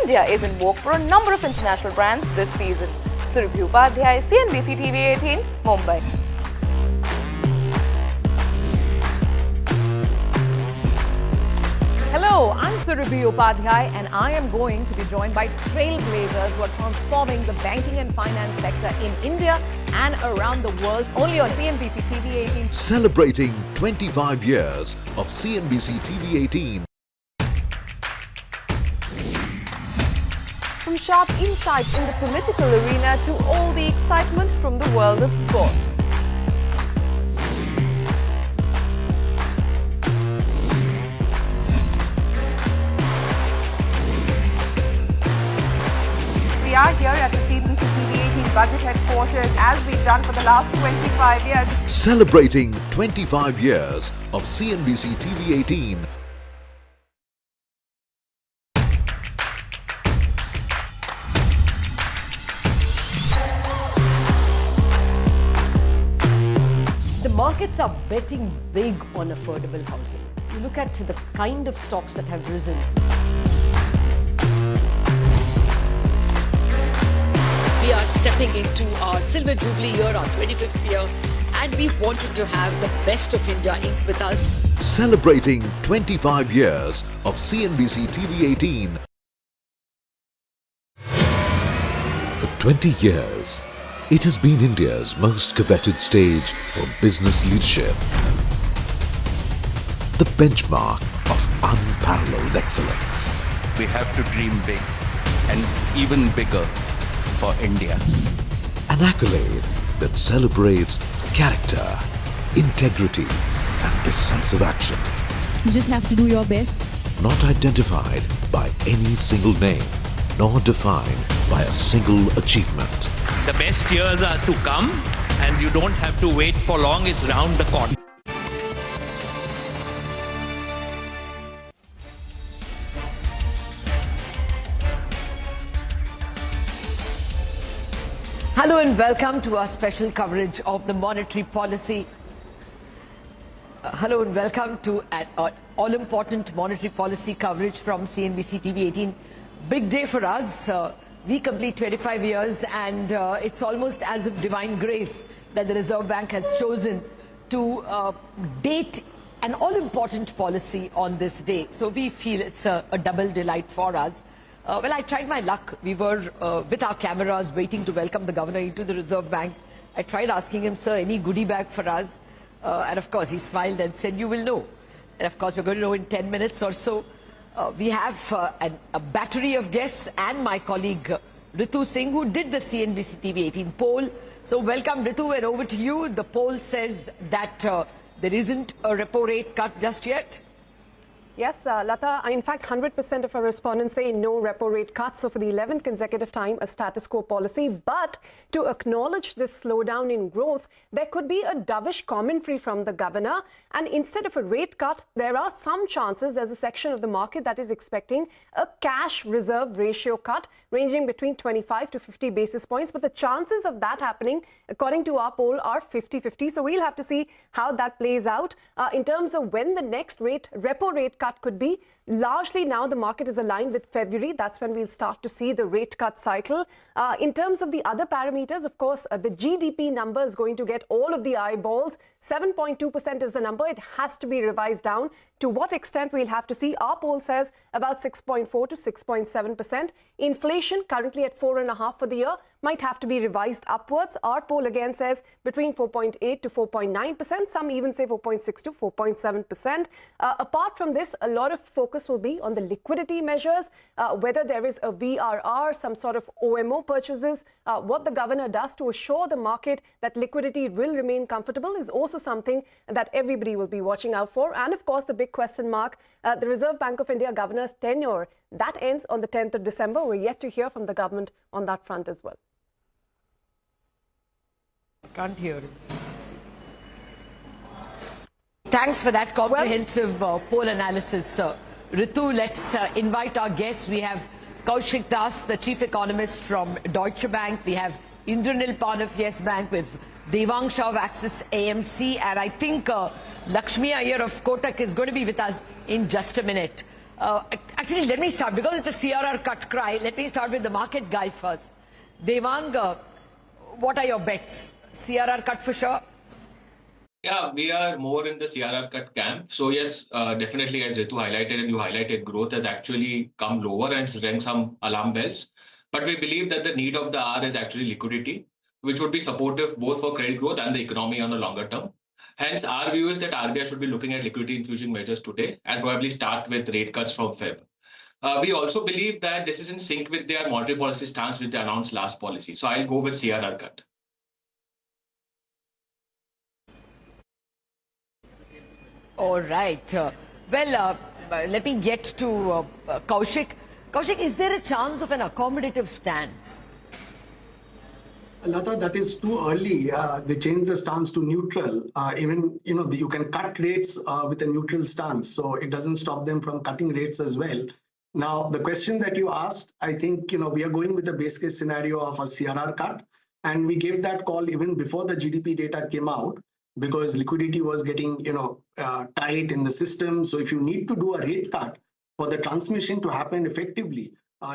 India is in vogue for a number of international brands this season. Surabhi Upadhyay, CNBC TV18, Mumbai. Hello, I'm Surabhi Upadhyay and I am going to be joined by trailblazers who are transforming the banking and finance sector in India and around the world, only on CNBC TV18. Celebrating 25 years of CNBC TV18. From sharp insights in the political arena to all the excitement from the world of sports. We are here at the CNBC TV18 budget headquarters as we've done for the last 25 years. Celebrating 25 years of CNBC TV18. markets are betting big on affordable housing. You look at the kind of stocks that have risen. We are stepping into our Silver Jubilee year, our 25th year, and we wanted to have the best of India Inc. with us. Celebrating 25 years of CNBC TV18. For 20 years, it has been India's most coveted stage for business leadership. The benchmark of unparalleled excellence. We have to dream big and even bigger for India. An accolade that celebrates character, integrity, and decisive action. You just have to do your best. Not identified by any single name, nor defined by a single achievement. The best years are to come, and you don't have to wait for long, it's round the corner. Hello and welcome to our special coverage of the monetary policy. Hello and welcome to an all-important monetary policy coverage from CNBC TV18. Big day for us. We complete 25 years and it's almost as if divine grace that the Reserve Bank has chosen to date an all-important policy on this day. So we feel it's a double delight for us. Well, I tried my luck. We were with our cameras waiting to welcome the governor into the Reserve Bank. I tried asking him, sir, any goodie bag for us? And of course, he smiled and said, you will know. And of course, we're going to know in 10 minutes or so. We have a battery of guests and my colleague Ritu Singh, who did the CNBC TV18 poll. So welcome, Ritu, and over to you. The poll says that there isn't a repo rate cut just yet. Yes, Lata, in fact, 100% of our respondents say no repo rate cuts. So for the 11th consecutive time, a status quo policy. But to acknowledge this slowdown in growth, there could be a dovish commentary from the governor. And instead of a rate cut, there are some chances. There's a section of the market that is expecting a cash reserve ratio cut ranging between 25 to 50 basis points. But the chances of that happening, according to our poll, are 50-50. So we'll have to see how that plays out in terms of when the next repo rate cut could be. Largely now the market is aligned with February. That's when we'll start to see the rate cut cycle. In terms of the other parameters, of course, the GDP number is going to get all of the eyeballs. 7.2% is the number. It has to be revised down. To what extent, we'll have to see. Our poll says about 6.4 to 6.7%. Inflation currently at 4.5% for the year might have to be revised upwards. Our poll again says between 4.8 to 4.9%. Some even say 4.6 to 4.7%. Apart from this, a lot of focus will be on the liquidity measures, whether there is a VRR, some sort of OMO purchases. What the governor does to assure the market that liquidity will remain comfortable is also something that everybody will be watching out for. And of course, the big question mark, the Reserve Bank of India governor's tenure, that ends on the 10th of December. We're yet to hear from the government on that front as well. Can't hear it. Thanks for that comprehensive poll analysis, Ritu. Let's invite our guests. We have Kaushik Das, the chief economist from Deutsche Bank. We have Indranil Pan of Yes Bank, with Devang Shah of Axis AMC, and I think Lakshmi Iyer of Kotak is going to be with us in just a minute. Actually, let me start, because it's a CRR cut cry. Let me start with the market guy first. Devang, what are your bets? CRR cut for sure? Yeah, we are more in the CRR cut camp. So yes, definitely, as Ritu highlighted and you highlighted, growth has actually come lower and rang some alarm bells. But we believe that the need of the hour is actually liquidity, which would be supportive both for credit growth and the economy on the longer term. Hence, our view is that RBI should be looking at liquidity infusing measures today and probably start with rate cuts from Feb. We also believe that this is in sync with their monetary policy stance, which they announced last policy. So I'll go with CRR cut. All right. Well, let me get to Kaushik. Kaushik, is there a chance of an accommodative stance? Lata, that is too early. They changed the stance to neutral. Even, you can cut rates with a neutral stance. So it doesn't stop them from cutting rates as well. Now, the question that you asked, I think, we are going with the base case scenario of a CRR cut. And we gave that call even before the GDP data came out. because liquidity was getting, tight in the system. So if you need to do a rate cut for the transmission to happen effectively,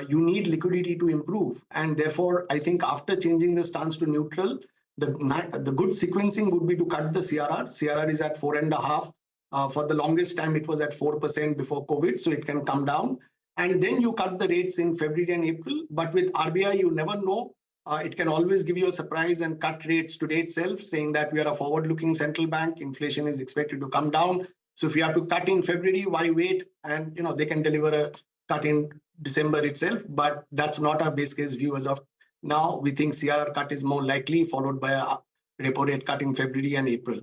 you need liquidity to improve. And therefore, I think after changing the stance to neutral, the good sequencing would be to cut the CRR. CRR is at 4.5. For the longest time, it was at 4% before COVID, so it can come down. And then you cut the rates in February and April. But with RBI, you never know. It can always give you a surprise and cut rates today itself, saying that we are a forward-looking central bank. Inflation is expected to come down. So if you have to cut in February, why wait? And they can deliver a cut in December itself. But that's not our base case view as of now. We think CRR cut is more likely, followed by a repo rate cut in February and April.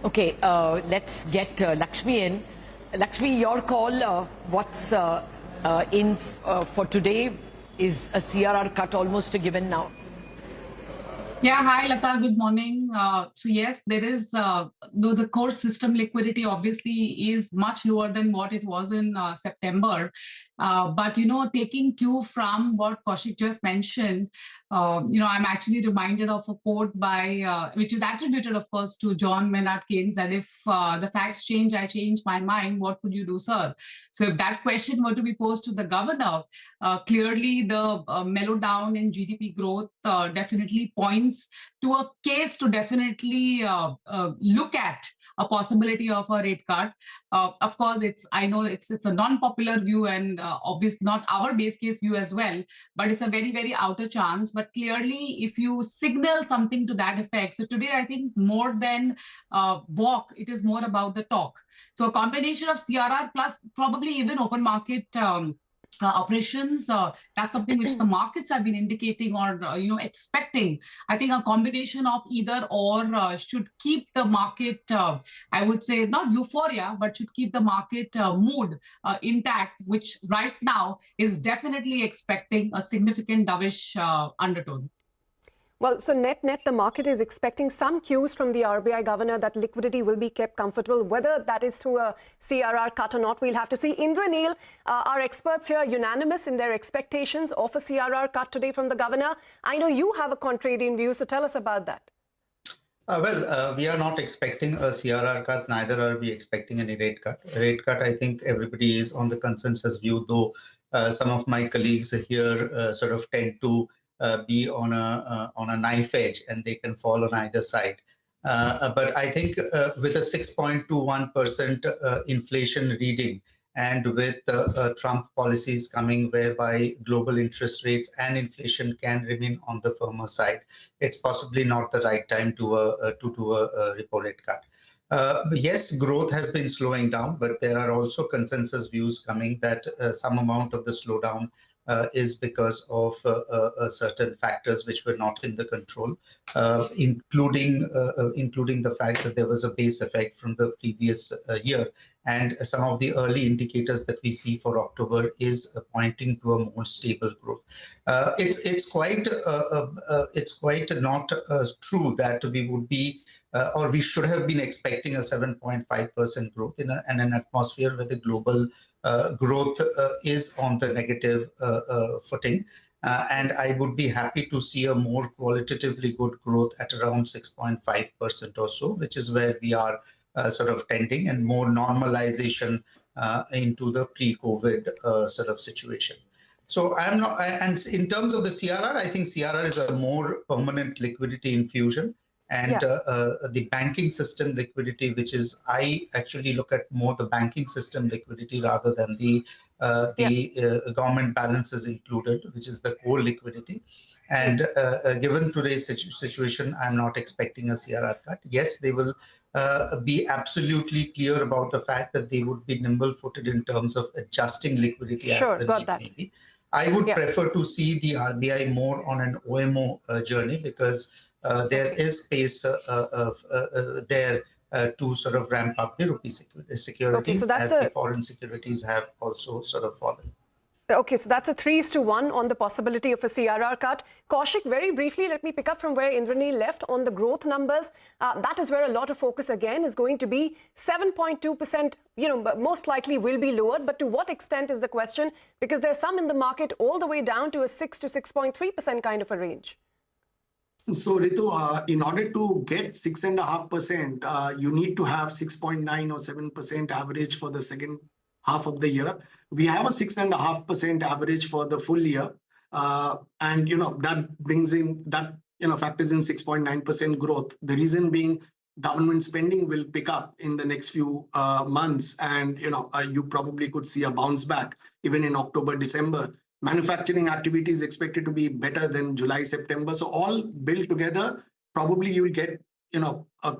Okay, let's get Lakshmi in. Lakshmi, your call. What's in for today? Is a CRR cut almost a given now? Yeah, hi Lata, good morning. So yes, there is, though the core system liquidity obviously is much lower than what it was in September. But, taking cue from what Kaushik just mentioned, I'm actually reminded of a quote by, which is attributed, of course, to John Maynard Keynes, that if the facts change, I change my mind, what would you do, sir? So if that question were to be posed to the governor, clearly the mellow down in GDP growth definitely points to a case to definitely look at a possibility of a rate cut. Of course, I know it's a non-popular view and obviously not our base case view as well, but it's a very, very outer chance. But clearly, if you signal something to that effect, so today I think more than walk, it is more about the talk. So a combination of CRR plus probably even open market operations, that's something which the markets have been indicating or expecting. I think a combination of either or should keep the market, I would say not euphoria, but should keep the market mood intact, which right now is definitely expecting a significant dovish undertone. Well, so net, the market is expecting some cues from the RBI governor that liquidity will be kept comfortable. Whether that is through a CRR cut or not, we'll have to see. Indranil, our experts here, unanimous in their expectations of a CRR cut today from the governor. I know you have a contrarian view, so tell us about that. We are not expecting a CRR cut, neither are we expecting any rate cut. Rate cut, I think everybody is on the consensus view, though some of my colleagues here sort of tend to be on a knife edge, and they can fall on either side. But I think with a 6.21% inflation reading, and with Trump policies coming whereby global interest rates and inflation can remain on the firmer side, it's possibly not the right time to do a repo rate cut. Yes, growth has been slowing down, but there are also consensus views coming that some amount of the slowdown is because of certain factors which were not in the control, including the fact that there was a base effect from the previous year, and some of the early indicators that we see for October is pointing to a more stable growth. It's quite not true that we would be or we should have been expecting a 7.5% growth in an atmosphere where the global growth is on the negative footing. And I would be happy to see a more qualitatively good growth at around 6.5% or so, which is where we are sort of tending, and more normalization into the pre-COVID sort of situation. So I'm not, and in terms of the CRR, I think CRR is a more permanent liquidity infusion. And the banking system liquidity, which is, I actually look at more the banking system liquidity rather than the government balances included, which is the core liquidity. And given today's situation, I'm not expecting a CRR cut. Yes, they will be absolutely clear about the fact that they would be nimble-footed in terms of adjusting liquidity as the need may be. I would prefer to see the RBI more on an OMO journey, because there is space there to sort of ramp up the rupee securities, as the foreign securities have also sort of fallen. Okay, so that's a 3:1 on the possibility of a CRR cut. Kaushik, very briefly, let me pick up from where Indranil left on the growth numbers. That is where a lot of focus again is going to be. 7.2%, most likely will be lowered. But to what extent is the question? Because there's some in the market all the way down to a 6 to 6.3% kind of a range. So Ritu, in order to get 6.5%, you need to have 6.9 or 7% average for the second half of the year. We have a 6.5% average for the full year. And, that brings in, factors in 6.9% growth. The reason being government spending will pick up in the next few months. And, you probably could see a bounce back even in October, December. Manufacturing activity is expected to be better than July, September. So all built together, probably you will get,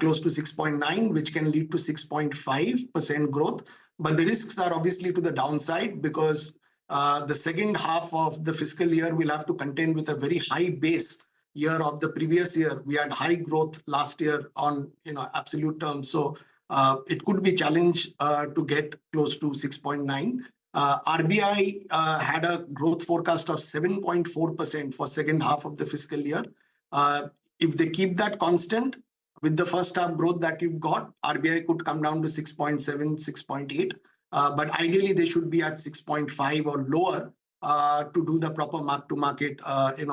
close to 6.9, which can lead to 6.5% growth. But the risks are obviously to the downside because the second half of the fiscal year will have to contend with a very high base year of the previous year. We had high growth last year on absolute terms. So it could be a challenge to get close to 6.9. RBI had a growth forecast of 7.4% for second half of the fiscal year. If they keep that constant with the first half growth that you've got, RBI could come down to 6.7, 6.8. But ideally, they should be at 6.5 or lower to do the proper mark to market,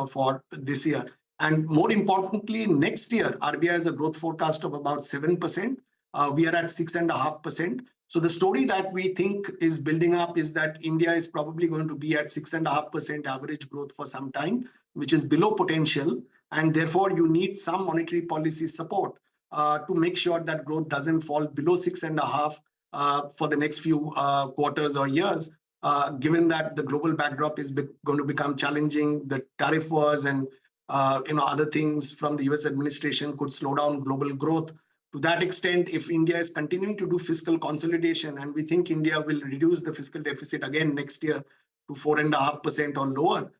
for this year. And more importantly, next year, RBI has a growth forecast of about 7%. We are at 6.5%. So the story that we think is building up is that India is probably going to be at 6.5% average growth for some time, which is below potential. And therefore, you need some monetary policy support to make sure that growth doesn't fall below 6.5 for the next few quarters or years, given that the global backdrop is going to become challenging. The tariff wars and other things from the US administration could slow down global growth. To that extent, if India is continuing to do fiscal consolidation, and we think India will reduce the fiscal deficit again next year to 4.5% or lower,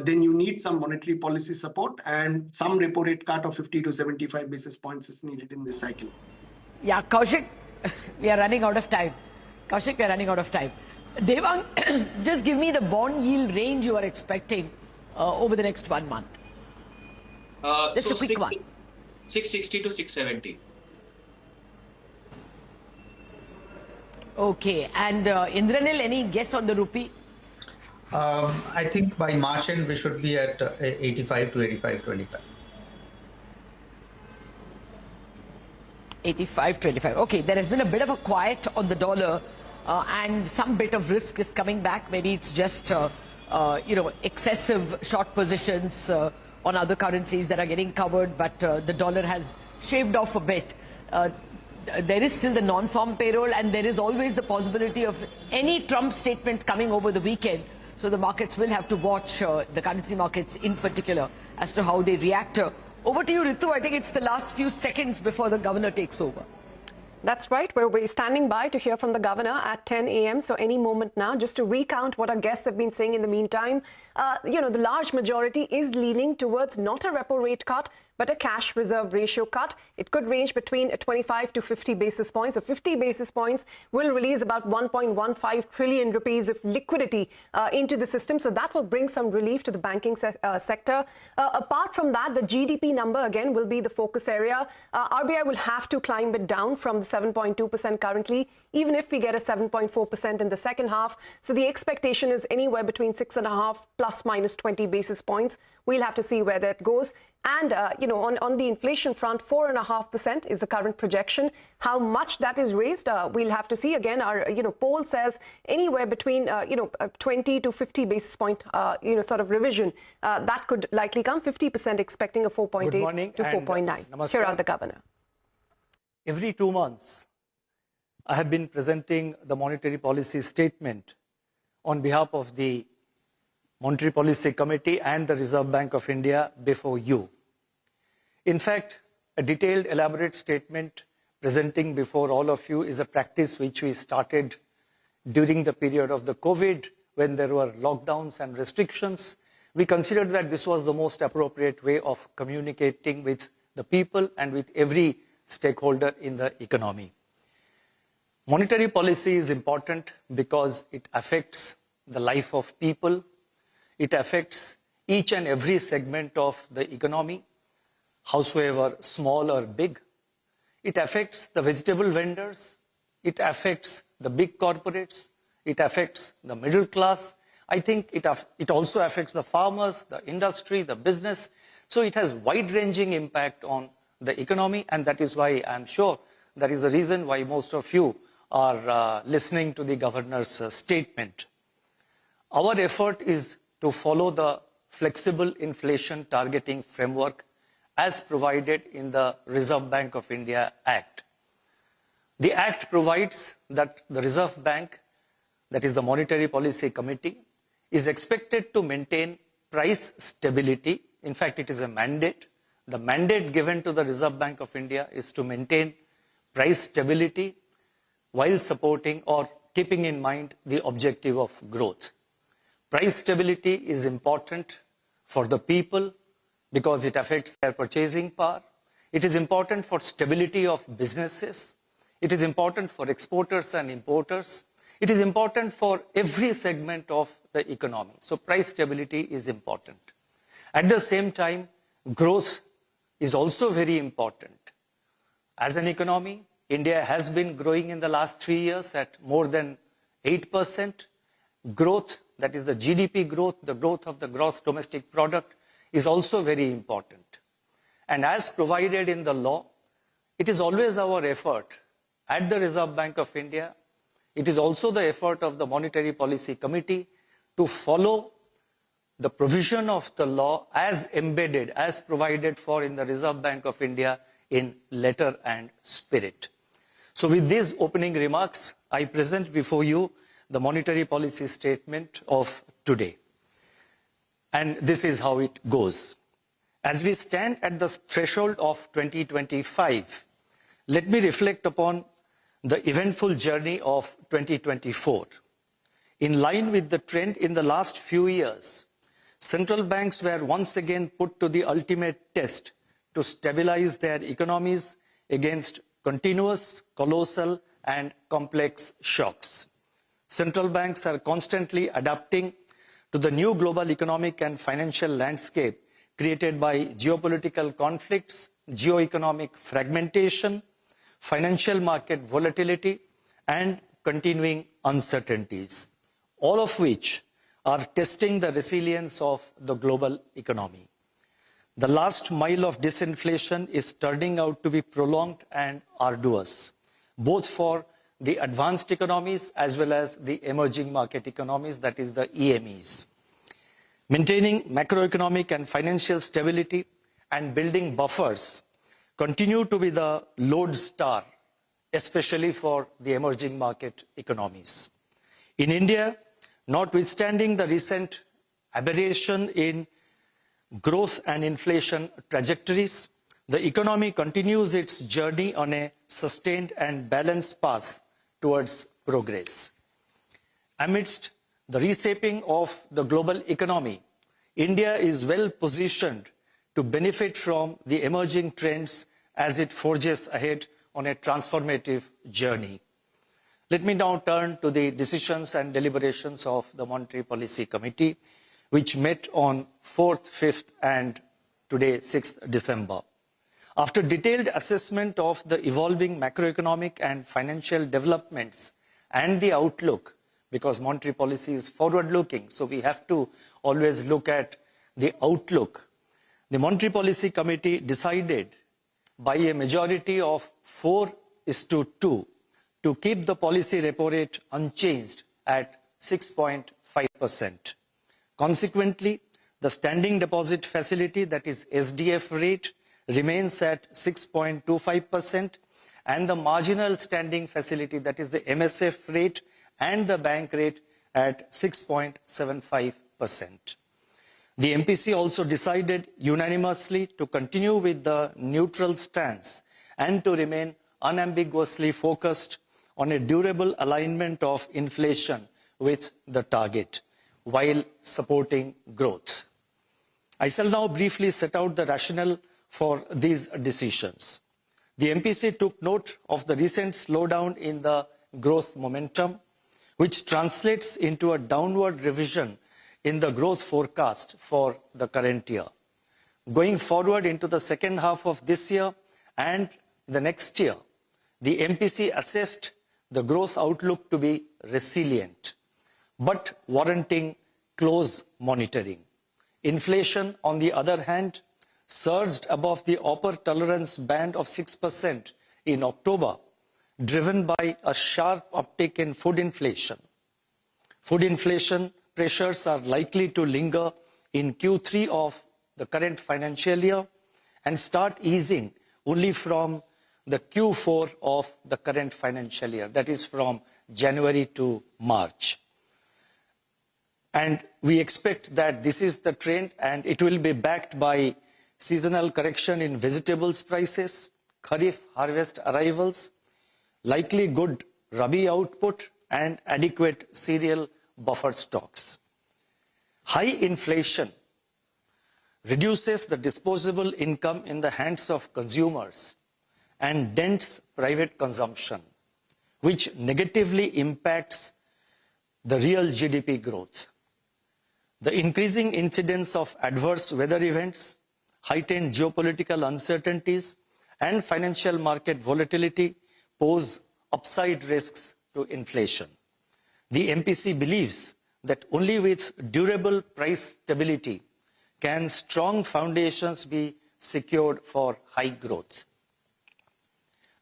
then you need some monetary policy support, and some repo rate cut of 50 to 75 basis points is needed in this cycle. Yeah, Kaushik, we are running out of time. Kaushik, we are running out of time. Devang, just give me the bond yield range you are expecting over the next 1 month. Just a quick one. 660 to 670. Okay, and Indranil, any guess on the rupee? I think by March end, we should be at 85 to 85.25. 85.25. Okay, there has been a bit of a quiet on the dollar and some bit of risk is coming back. Maybe it's just, excessive short positions on other currencies that are getting covered, but the dollar has shaved off a bit. There is still the non-farm payroll, and there is always the possibility of any Trump statement coming over the weekend. So the markets will have to watch, the currency markets in particular, as to how they react. Over to you, Ritu. I think it's the last few seconds before the governor takes over. That's right. We're standing by to hear from the governor at 10 a.m. So any moment now, just to recount what our guests have been saying in the meantime, the large majority is leaning towards not a repo rate cut, but a cash reserve ratio cut. It could range between 25 to 50 basis points. So 50 basis points will release about 1.15 trillion rupees of liquidity into the system. So that will bring some relief to the banking sector. Apart from that, the GDP number, again, will be the focus area. RBI will have to climb it down from the 7.2% currently, even if we get a 7.4% in the second half. So the expectation is anywhere between 6.5 plus minus 20 basis points. We'll have to see where that goes. And, on the inflation front, 4.5% is the current projection. How much that is raised, we'll have to see. Again, our, poll says anywhere between, 20 to 50 basis point, sort of revision. That could likely come. 50% expecting a 4.8 to 4.9. Here are the governor. Every 2 months, I have been presenting the monetary policy statement on behalf of the Monetary Policy Committee and the Reserve Bank of India before you. In fact, a detailed, elaborate statement presenting before all of you is a practice which we started during the period of the COVID, when there were lockdowns and restrictions. We considered that this was the most appropriate way of communicating with the people and with every stakeholder in the economy. Monetary policy is important because it affects the life of people. It affects each and every segment of the economy, howsoever small or big. It affects the vegetable vendors. It affects the big corporates. It affects the middle class. I think it also affects the farmers, the industry, the business. So it has wide-ranging impact on the economy, and that is why I'm sure that is the reason why most of you are listening to the governor's statement. Our effort is to follow the flexible inflation targeting framework as provided in the Reserve Bank of India Act. The Act provides that the Reserve Bank, that is the Monetary Policy Committee, is expected to maintain price stability. In fact, it is a mandate. The mandate given to the Reserve Bank of India is to maintain price stability while supporting or keeping in mind the objective of growth. Price stability is important for the people because it affects their purchasing power. It is important for stability of businesses. It is important for exporters and importers. It is important for every segment of the economy. So price stability is important. At the same time, growth is also very important. As an economy, India has been growing in the last 3 years at more than 8%. Growth, that is the GDP growth, the growth of the gross domestic product, is also very important. And as provided in the law, it is always our effort at the Reserve Bank of India, it is also the effort of the Monetary Policy Committee to follow the provision of the law as embedded, as provided for in the Reserve Bank of India in letter and spirit. So with these opening remarks, I present before you the monetary policy statement of today. And this is how it goes. As we stand at the threshold of 2025, let me reflect upon the eventful journey of 2024. In line with the trend in the last few years, central banks were once again put to the ultimate test to stabilize their economies against continuous, colossal, and complex shocks. Central banks are constantly adapting to the new global economic and financial landscape created by geopolitical conflicts, geoeconomic fragmentation, financial market volatility, and continuing uncertainties, all of which are testing the resilience of the global economy. The last mile of disinflation is turning out to be prolonged and arduous, both for the advanced economies as well as the emerging market economies, that is the EMEs. Maintaining macroeconomic and financial stability and building buffers continue to be the lodestar, especially for the emerging market economies. In India, notwithstanding the recent aberration in growth and inflation trajectories, the economy continues its journey on a sustained and balanced path towards progress. Amidst the reshaping of the global economy, India is well positioned to benefit from the emerging trends as it forges ahead on a transformative journey. Let me now turn to the decisions and deliberations of the Monetary Policy Committee, which met on 4th, 5th, and today 6th December. After detailed assessment of the evolving macroeconomic and financial developments and the outlook, because monetary policy is forward-looking, so we have to always look at the outlook, the Monetary Policy Committee decided by a majority of 4:2 to keep the policy repo rate unchanged at 6.5%. Consequently, the standing deposit facility, that is SDF rate, remains at 6.25%, and the marginal standing facility, that is the MSF rate, and the bank rate at 6.75%. The MPC also decided unanimously to continue with the neutral stance and to remain unambiguously focused on a durable alignment of inflation with the target while supporting growth. I shall now briefly set out the rationale for these decisions. The MPC took note of the recent slowdown in the growth momentum, which translates into a downward revision in the growth forecast for the current year. Going forward into the second half of this year and the next year, the MPC assessed the growth outlook to be resilient, but warranting close monitoring. Inflation, on the other hand, surged above the upper tolerance band of 6% in October, driven by a sharp uptick in food inflation. Food inflation pressures are likely to linger in Q3 of the current financial year and start easing only from the Q4 of the current financial year, that is from January to March. And we expect that this is the trend, and it will be backed by seasonal correction in vegetables prices, Kharif harvest arrivals, likely good Rabi output, and adequate cereal buffer stocks. High inflation reduces the disposable income in the hands of consumers and dents private consumption, which negatively impacts the real GDP growth. The increasing incidence of adverse weather events, heightened geopolitical uncertainties, and financial market volatility pose upside risks to inflation. The MPC believes that only with durable price stability can strong foundations be secured for high growth.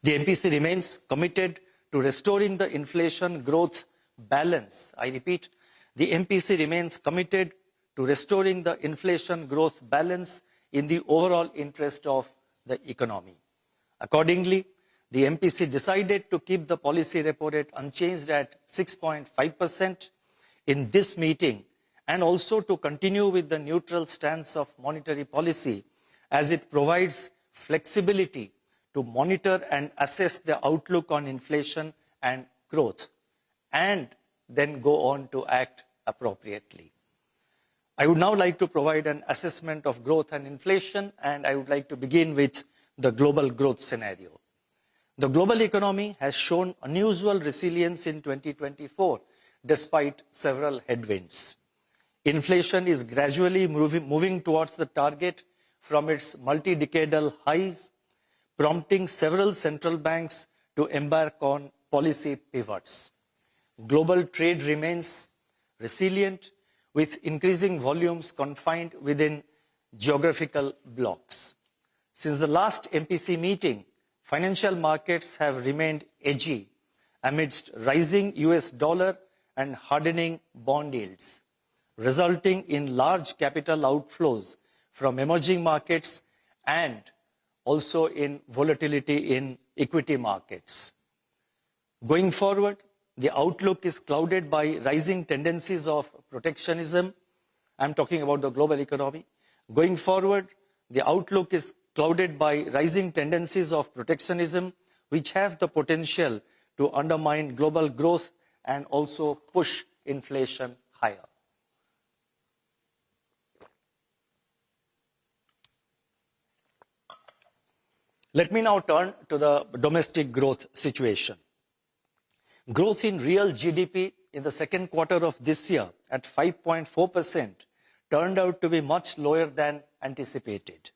The MPC remains committed to restoring the inflation growth balance. I repeat, the MPC remains committed to restoring the inflation growth balance in the overall interest of the economy. Accordingly, the MPC decided to keep the policy repo rate unchanged at 6.5% in this meeting, and also to continue with the neutral stance of monetary policy, as it provides flexibility to monitor and assess the outlook on inflation and growth, and then go on to act appropriately. I would now like to provide an assessment of growth and inflation, and I would like to begin with the global growth scenario. The global economy has shown unusual resilience in 2024, despite several headwinds. Inflation is gradually moving towards the target from its multi-decadal highs, prompting several central banks to embark on policy pivots. Global trade remains resilient, with increasing volumes confined within geographical blocks. Since the last MPC meeting, financial markets have remained edgy amidst rising US dollar and hardening bond yields, resulting in large capital outflows from emerging markets and also in volatility in equity markets. Going forward, the outlook is clouded by rising tendencies of protectionism. I'm talking about the global economy. Going forward, the outlook is clouded by rising tendencies of protectionism, which have the potential to undermine global growth and also push inflation higher. Let me now turn to the domestic growth situation. Growth in real GDP in the second quarter of this year at 5.4% turned out to be much lower than anticipated.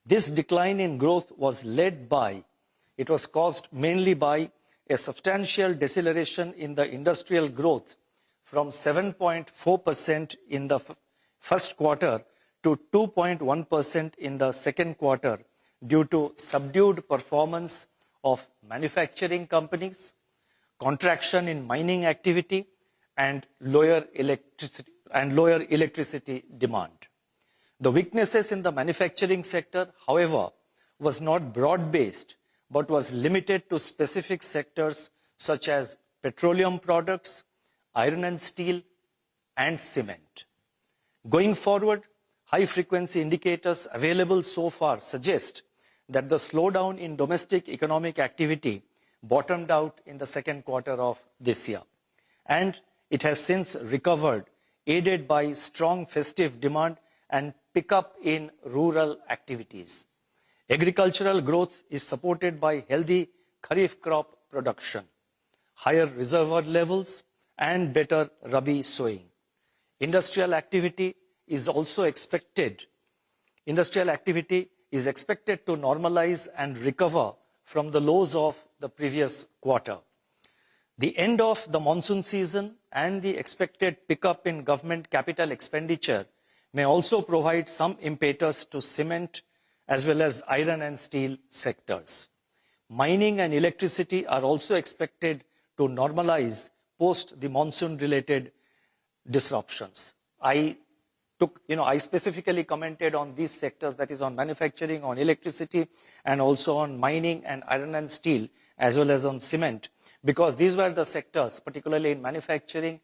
This decline in growth was caused mainly by a substantial deceleration in the industrial growth from 7.4% in the first quarter to 2.1% in the second quarter due to subdued performance of manufacturing companies, contraction in mining activity, and lower electricity demand. The weaknesses in the manufacturing sector, however, was not broad-based, but was limited to specific sectors such as petroleum products, iron and steel, and cement. Going forward, high-frequency indicators available so far suggest that the slowdown in domestic economic activity bottomed out in the second quarter of this year, and it has since recovered, aided by strong festive demand and pickup in rural activities. Agricultural growth is supported by healthy Kharif crop production, higher reservoir levels, and better Rabi sowing. Industrial activity is expected to normalize and recover from the lows of the previous quarter. The end of the monsoon season and the expected pickup in government capital expenditure may also provide some impetus to cement as well as iron and steel sectors. Mining and electricity are also expected to normalize post the monsoon-related disruptions. I specifically commented on these sectors, that is on manufacturing, on electricity, and also on mining and iron and steel, as well as on cement, because these were the sectors, particularly in manufacturing,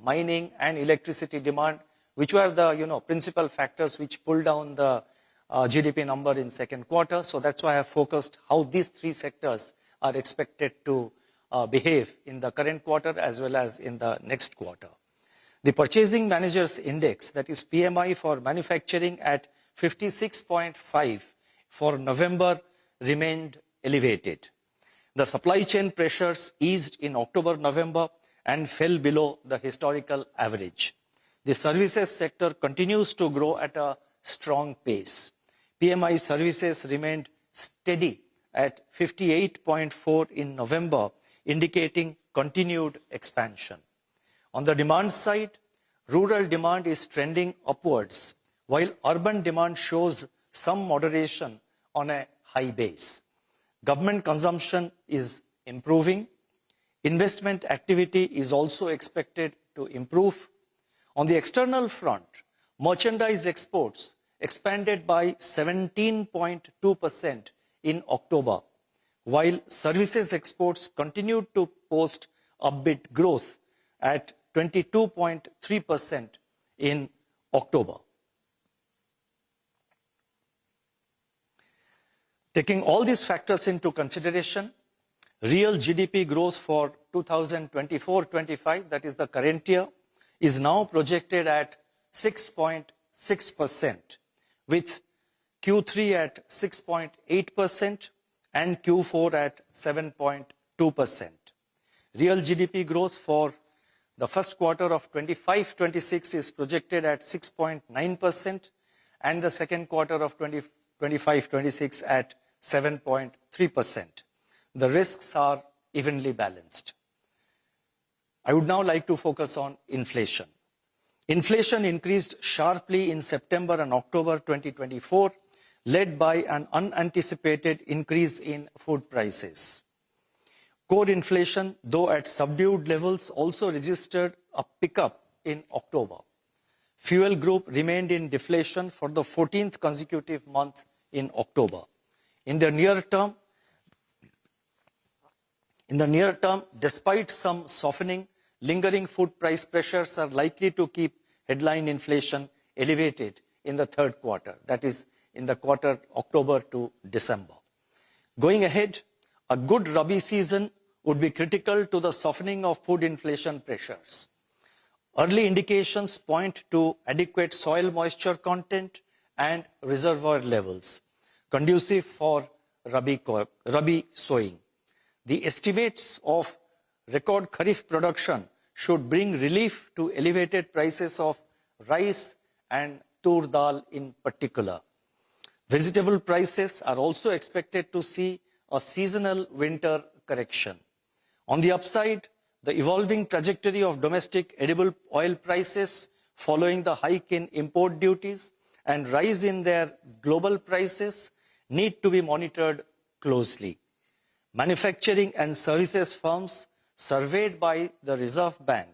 mining, and electricity demand, which were the principal factors which pulled down the GDP number in second quarter. So that's why I have focused how these three sectors are expected to behave in the current quarter as well as in the next quarter. The Purchasing Managers Index, that is PMI for manufacturing at 56.5 for November, remained elevated. The supply chain pressures eased in October, November and fell below the historical average. The services sector continues to grow at a strong pace. PMI services remained steady at 58.4 in November, indicating continued expansion. On the demand side, rural demand is trending upwards, while urban demand shows some moderation on a high base. Government consumption is improving. Investment activity is also expected to improve. On the external front, merchandise exports expanded by 17.2% in October, while services exports continued to post upbeat growth at 22.3% in October. Taking all these factors into consideration, real GDP growth for 2024-25, that is the current year, is now projected at 6.6%, with Q3 at 6.8% and Q4 at 7.2%. Real GDP growth for the first quarter of 25-26 is projected at 6.9% and the second quarter of 25-26 at 7.3%. The risks are evenly balanced. I would now like to focus on inflation. Inflation increased sharply in September and October 2024, led by an unanticipated increase in food prices. Core inflation, though at subdued levels, also registered a pickup in October. Fuel group remained in deflation for the 14th consecutive month in October. In the near term, despite some softening, lingering food price pressures are likely to keep headline inflation elevated in the third quarter, that is, in the quarter October to December. Going ahead, a good Rabi season would be critical to the softening of food inflation pressures. Early indications point to adequate soil moisture content and reservoir levels, conducive for Rabi sowing. The estimates of record Kharif production should bring relief to elevated prices of rice and tur dal in particular. Vegetable prices are also expected to see a seasonal winter correction. On the upside, the evolving trajectory of domestic edible oil prices following the hike in import duties and rise in their global prices need to be monitored closely. Manufacturing and services firms surveyed by the Reserve Bank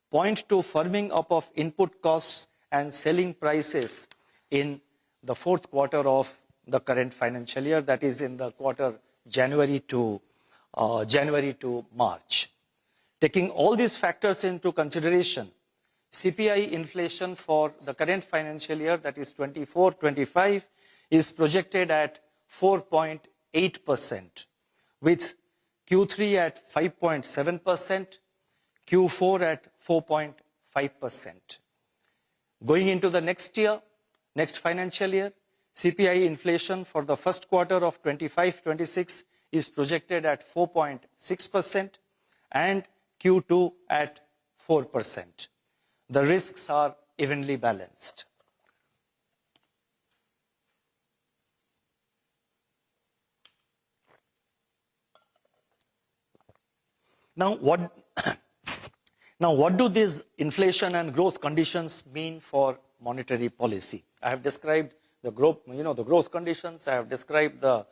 point to firming up of input costs and selling prices in the fourth quarter of the current financial year, that is in the quarter January to March. Taking all these factors into consideration, CPI inflation for the current financial year, that is 24-25, is projected at 4.8%, with Q3 at 5.7%, Q4 at 4.5%. Going into the next financial year, CPI inflation for the first quarter of 25-26 is projected at 4.6% and Q2 at 4%. The risks are evenly balanced. Now, what do these inflation and growth conditions mean for monetary policy? I have described the growth conditions. I have described the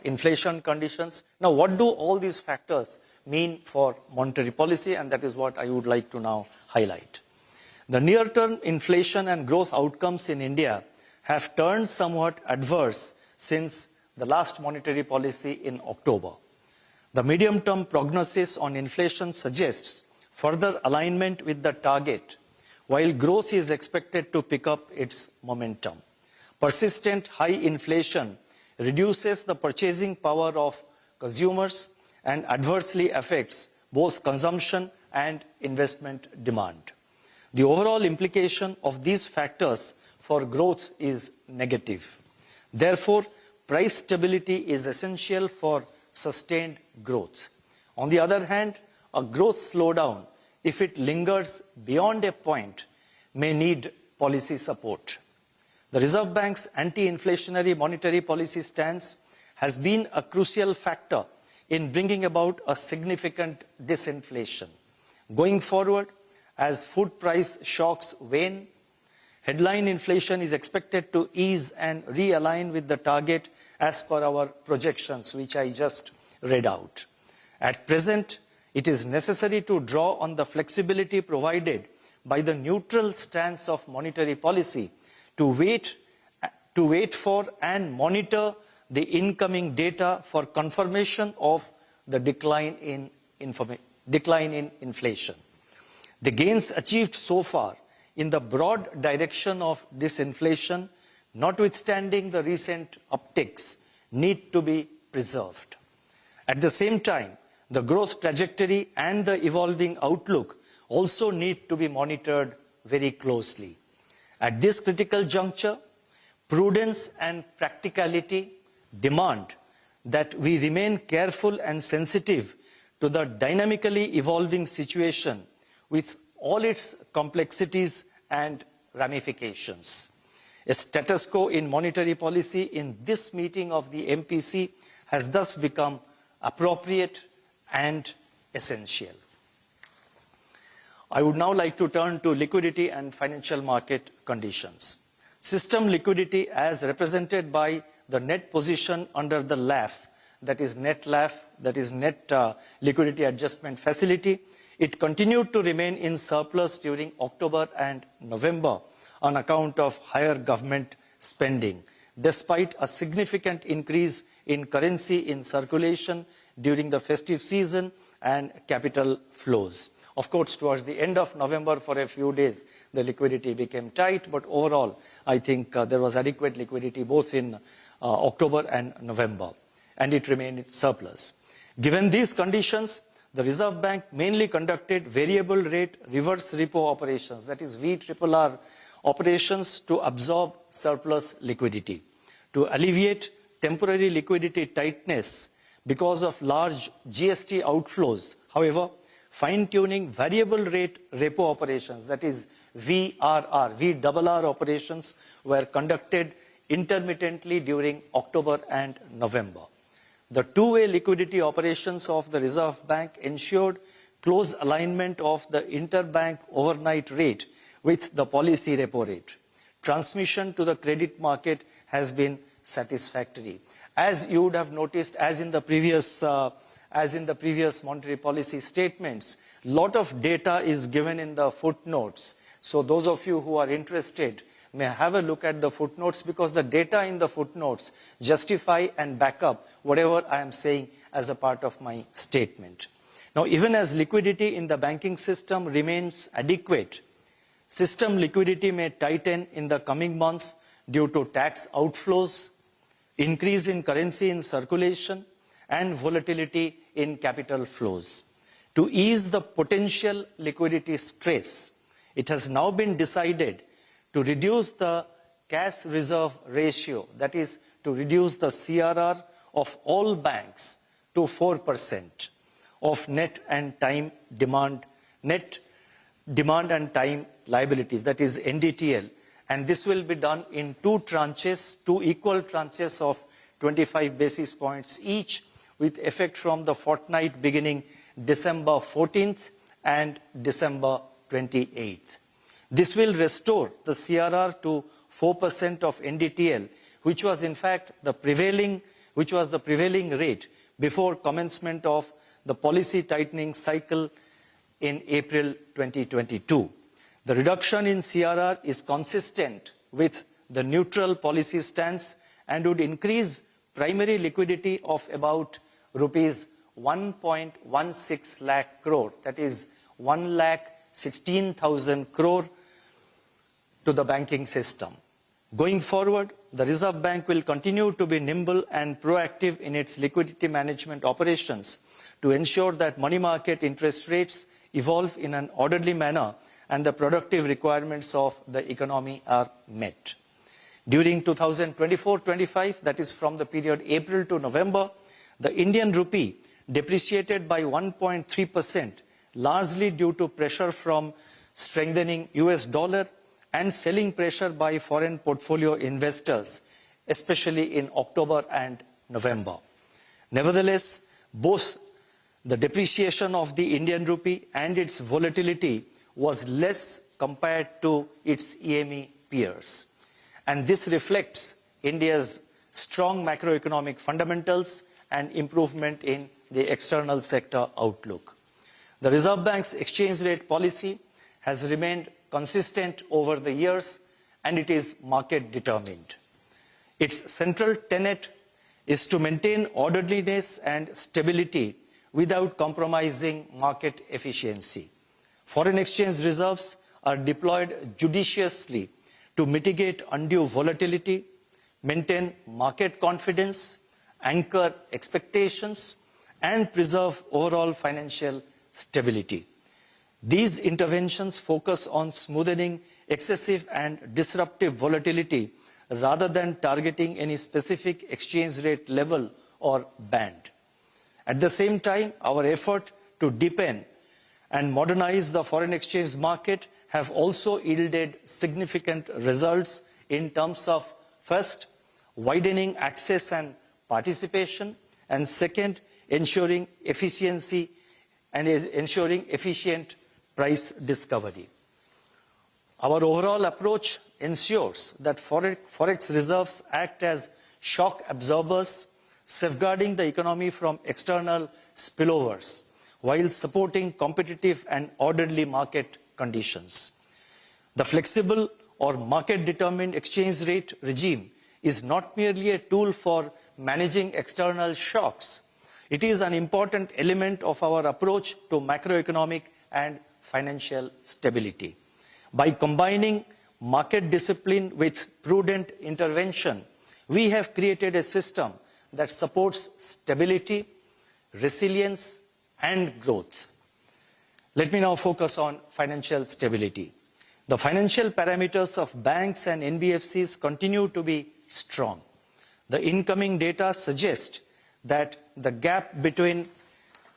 inflation conditions. Now, what do all these factors mean for monetary policy? And that is what I would like to now highlight. The near-term inflation and growth outcomes in India have turned somewhat adverse since the last monetary policy in October. The medium-term prognosis on inflation suggests further alignment with the target, while growth is expected to pick up its momentum. Persistent high inflation reduces the purchasing power of consumers and adversely affects both consumption and investment demand. The overall implication of these factors for growth is negative. Therefore, price stability is essential for sustained growth. On the other hand, a growth slowdown, if it lingers beyond a point, may need policy support. The Reserve Bank's anti-inflationary monetary policy stance has been a crucial factor in bringing about a significant disinflation. Going forward, as food price shocks wane, headline inflation is expected to ease and realign with the target as per our projections, which I just read out. At present, it is necessary to draw on the flexibility provided by the neutral stance of monetary policy to wait for and monitor the incoming data for confirmation of the decline in inflation. The gains achieved so far in the broad direction of disinflation, notwithstanding the recent upticks, need to be preserved. At the same time, the growth trajectory and the evolving outlook also need to be monitored very closely. At this critical juncture, prudence and practicality demand that we remain careful and sensitive to the dynamically evolving situation with all its complexities and ramifications. A status quo in monetary policy in this meeting of the MPC has thus become appropriate and essential. I would now like to turn to liquidity and financial market conditions. System liquidity as represented by the net position under the LAF, that is net LAF, that is net liquidity adjustment facility, it continued to remain in surplus during October and November on account of higher government spending, despite a significant increase in currency in circulation during the festive season and capital flows. Of course, towards the end of November, for a few days, the liquidity became tight, but overall, I think there was adequate liquidity both in October and November, and it remained in surplus. Given these conditions, the Reserve Bank mainly conducted variable rate reverse repo operations, that is VRRR operations, to absorb surplus liquidity. To alleviate temporary liquidity tightness because of large GST outflows, however, fine-tuning variable rate repo operations, that is VRR operations, were conducted intermittently during October and November. The two-way liquidity operations of the Reserve Bank ensured close alignment of the interbank overnight rate with the policy repo rate. Transmission to the credit market has been satisfactory. As you would have noticed, as in the previous monetary policy statements, a lot of data is given in the footnotes. So those of you who are interested may have a look at the footnotes, because the data in the footnotes justify and back up whatever I am saying as a part of my statement. Now, even as liquidity in the banking system remains adequate, system liquidity may tighten in the coming months due to tax outflows, increase in currency in circulation, and volatility in capital flows. To ease the potential liquidity stress, it has now been decided to reduce the cash reserve ratio, that is, to reduce the CRR of all banks to 4% of net and time demand, net demand and time liabilities, that is NDTL. And this will be done in two tranches, two equal tranches of 25 basis points each, with effect from the fortnight beginning December 14th and December 28th. This will restore the CRR to 4% of NDTL, which was in fact the prevailing rate before commencement of the policy tightening cycle in April 2022. The reduction in CRR is consistent with the neutral policy stance and would increase primary liquidity of about rupees 1.16 lakh crore, that is 1,16,000 crore to the banking system. Going forward, the Reserve Bank will continue to be nimble and proactive in its liquidity management operations to ensure that money market interest rates evolve in an orderly manner and the productive requirements of the economy are met. During 2024-25, that is from the period April to November, the Indian rupee depreciated by 1.3%, largely due to pressure from strengthening US dollar and selling pressure by foreign portfolio investors, especially in October and November. Nevertheless, both the depreciation of the Indian rupee and its volatility was less compared to its EME peers. And this reflects India's strong macroeconomic fundamentals and improvement in the external sector outlook. The Reserve Bank's exchange rate policy has remained consistent over the years, and it is market determined. Its central tenet is to maintain orderliness and stability without compromising market efficiency. Foreign exchange reserves are deployed judiciously to mitigate undue volatility, maintain market confidence, anchor expectations, and preserve overall financial stability. These interventions focus on smoothing excessive and disruptive volatility rather than targeting any specific exchange rate level or band. At the same time, our effort to deepen and modernize the foreign exchange market have also yielded significant results in terms of, first, widening access and participation, and second, ensuring efficiency and ensuring efficient price discovery. Our overall approach ensures that forex reserves act as shock absorbers, safeguarding the economy from external spillovers, while supporting competitive and orderly market conditions. The flexible or market-determined exchange rate regime is not merely a tool for managing external shocks. It is an important element of our approach to macroeconomic and financial stability. By combining market discipline with prudent intervention, we have created a system that supports stability, resilience, and growth. Let me now focus on financial stability. The financial parameters of banks and NBFCs continue to be strong. The incoming data suggest that the gap between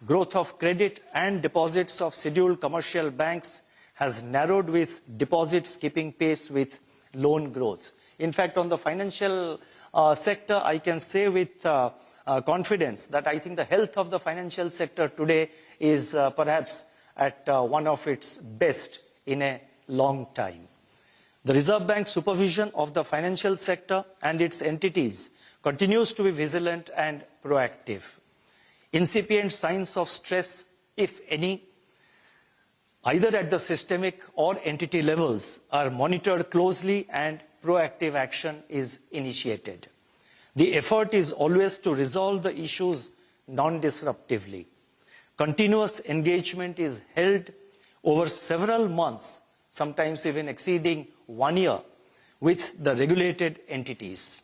growth of credit and deposits of scheduled commercial banks has narrowed, with deposits keeping pace with loan growth. In fact, on the financial sector, I can say with confidence that I think the health of the financial sector today is perhaps at one of its best in a long time. The Reserve Bank supervision of the financial sector and its entities continues to be vigilant and proactive. Incipient signs of stress, if any, either at the systemic or entity levels, are monitored closely and proactive action is initiated. The effort is always to resolve the issues non-disruptively. Continuous engagement is held over several months, sometimes even exceeding 1 year, with the regulated entities.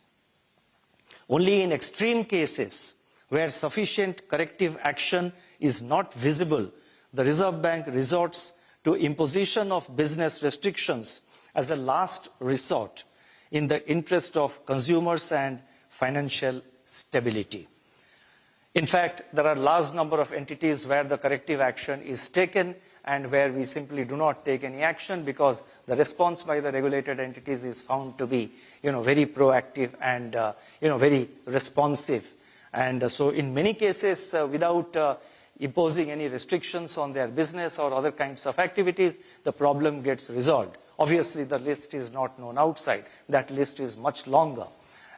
Only in extreme cases where sufficient corrective action is not visible, the Reserve Bank resorts to imposition of business restrictions as a last resort in the interest of consumers and financial stability. In fact, there are a large number of entities where the corrective action is taken, and where we simply do not take any action because the response by the regulated entities is found to be, very proactive and, very responsive. And so in many cases, without imposing any restrictions on their business or other kinds of activities, the problem gets resolved. Obviously, the list is not known outside. That list is much longer.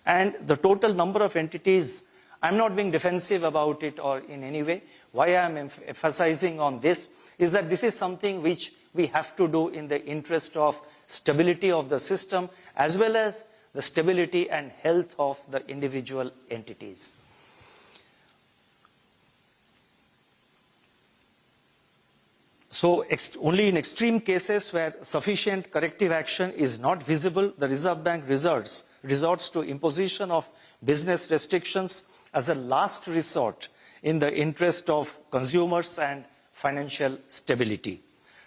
And the total number of entities, I'm not being defensive about it or in any way. Why I'm emphasizing on this is that this is something which we have to do in the interest of stability of the system as well as the stability and health of the individual entities. So only in extreme cases where sufficient corrective action is not visible, the Reserve Bank resorts to imposition of business restrictions as a last resort in the interest of consumers and financial stability.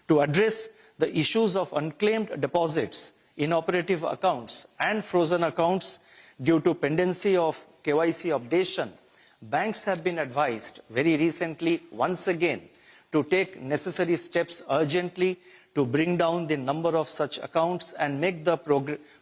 To address the issues of unclaimed deposits, inoperative accounts and frozen accounts due to pendency of KYC updation, banks have been advised very recently once again to take necessary steps urgently to bring down the number of such accounts and make the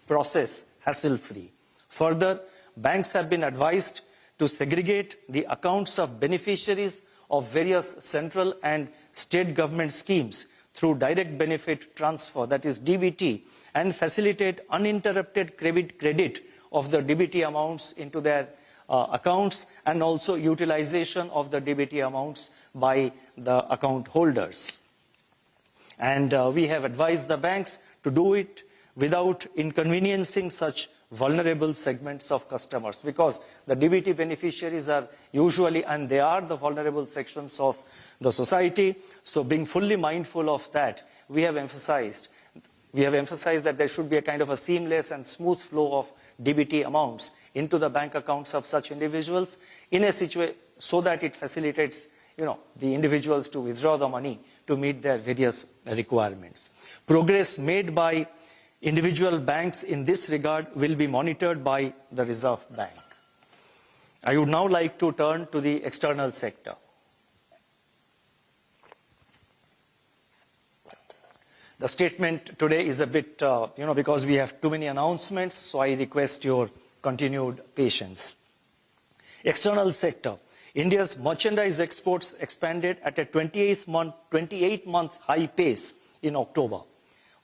process hassle-free. Further, banks have been advised to segregate the accounts of beneficiaries of various central and state government schemes through direct benefit transfer, that is DBT, and facilitate uninterrupted credit of the DBT amounts into their accounts and also utilization of the DBT amounts by the account holders. And we have advised the banks to do it without inconveniencing such vulnerable segments of customers, because the DBT beneficiaries are usually, and they are the vulnerable sections of the society. So being fully mindful of that, we have emphasized that there should be a kind of a seamless and smooth flow of DBT amounts into the bank accounts of such individuals in a situation so that it facilitates, the individuals to withdraw the money to meet their various requirements. Progress made by individual banks in this regard will be monitored by the Reserve Bank. I would now like to turn to the external sector. The statement today is a bit, because we have too many announcements, so I request your continued patience. External sector. India's merchandise exports expanded at a 28-month high pace in October.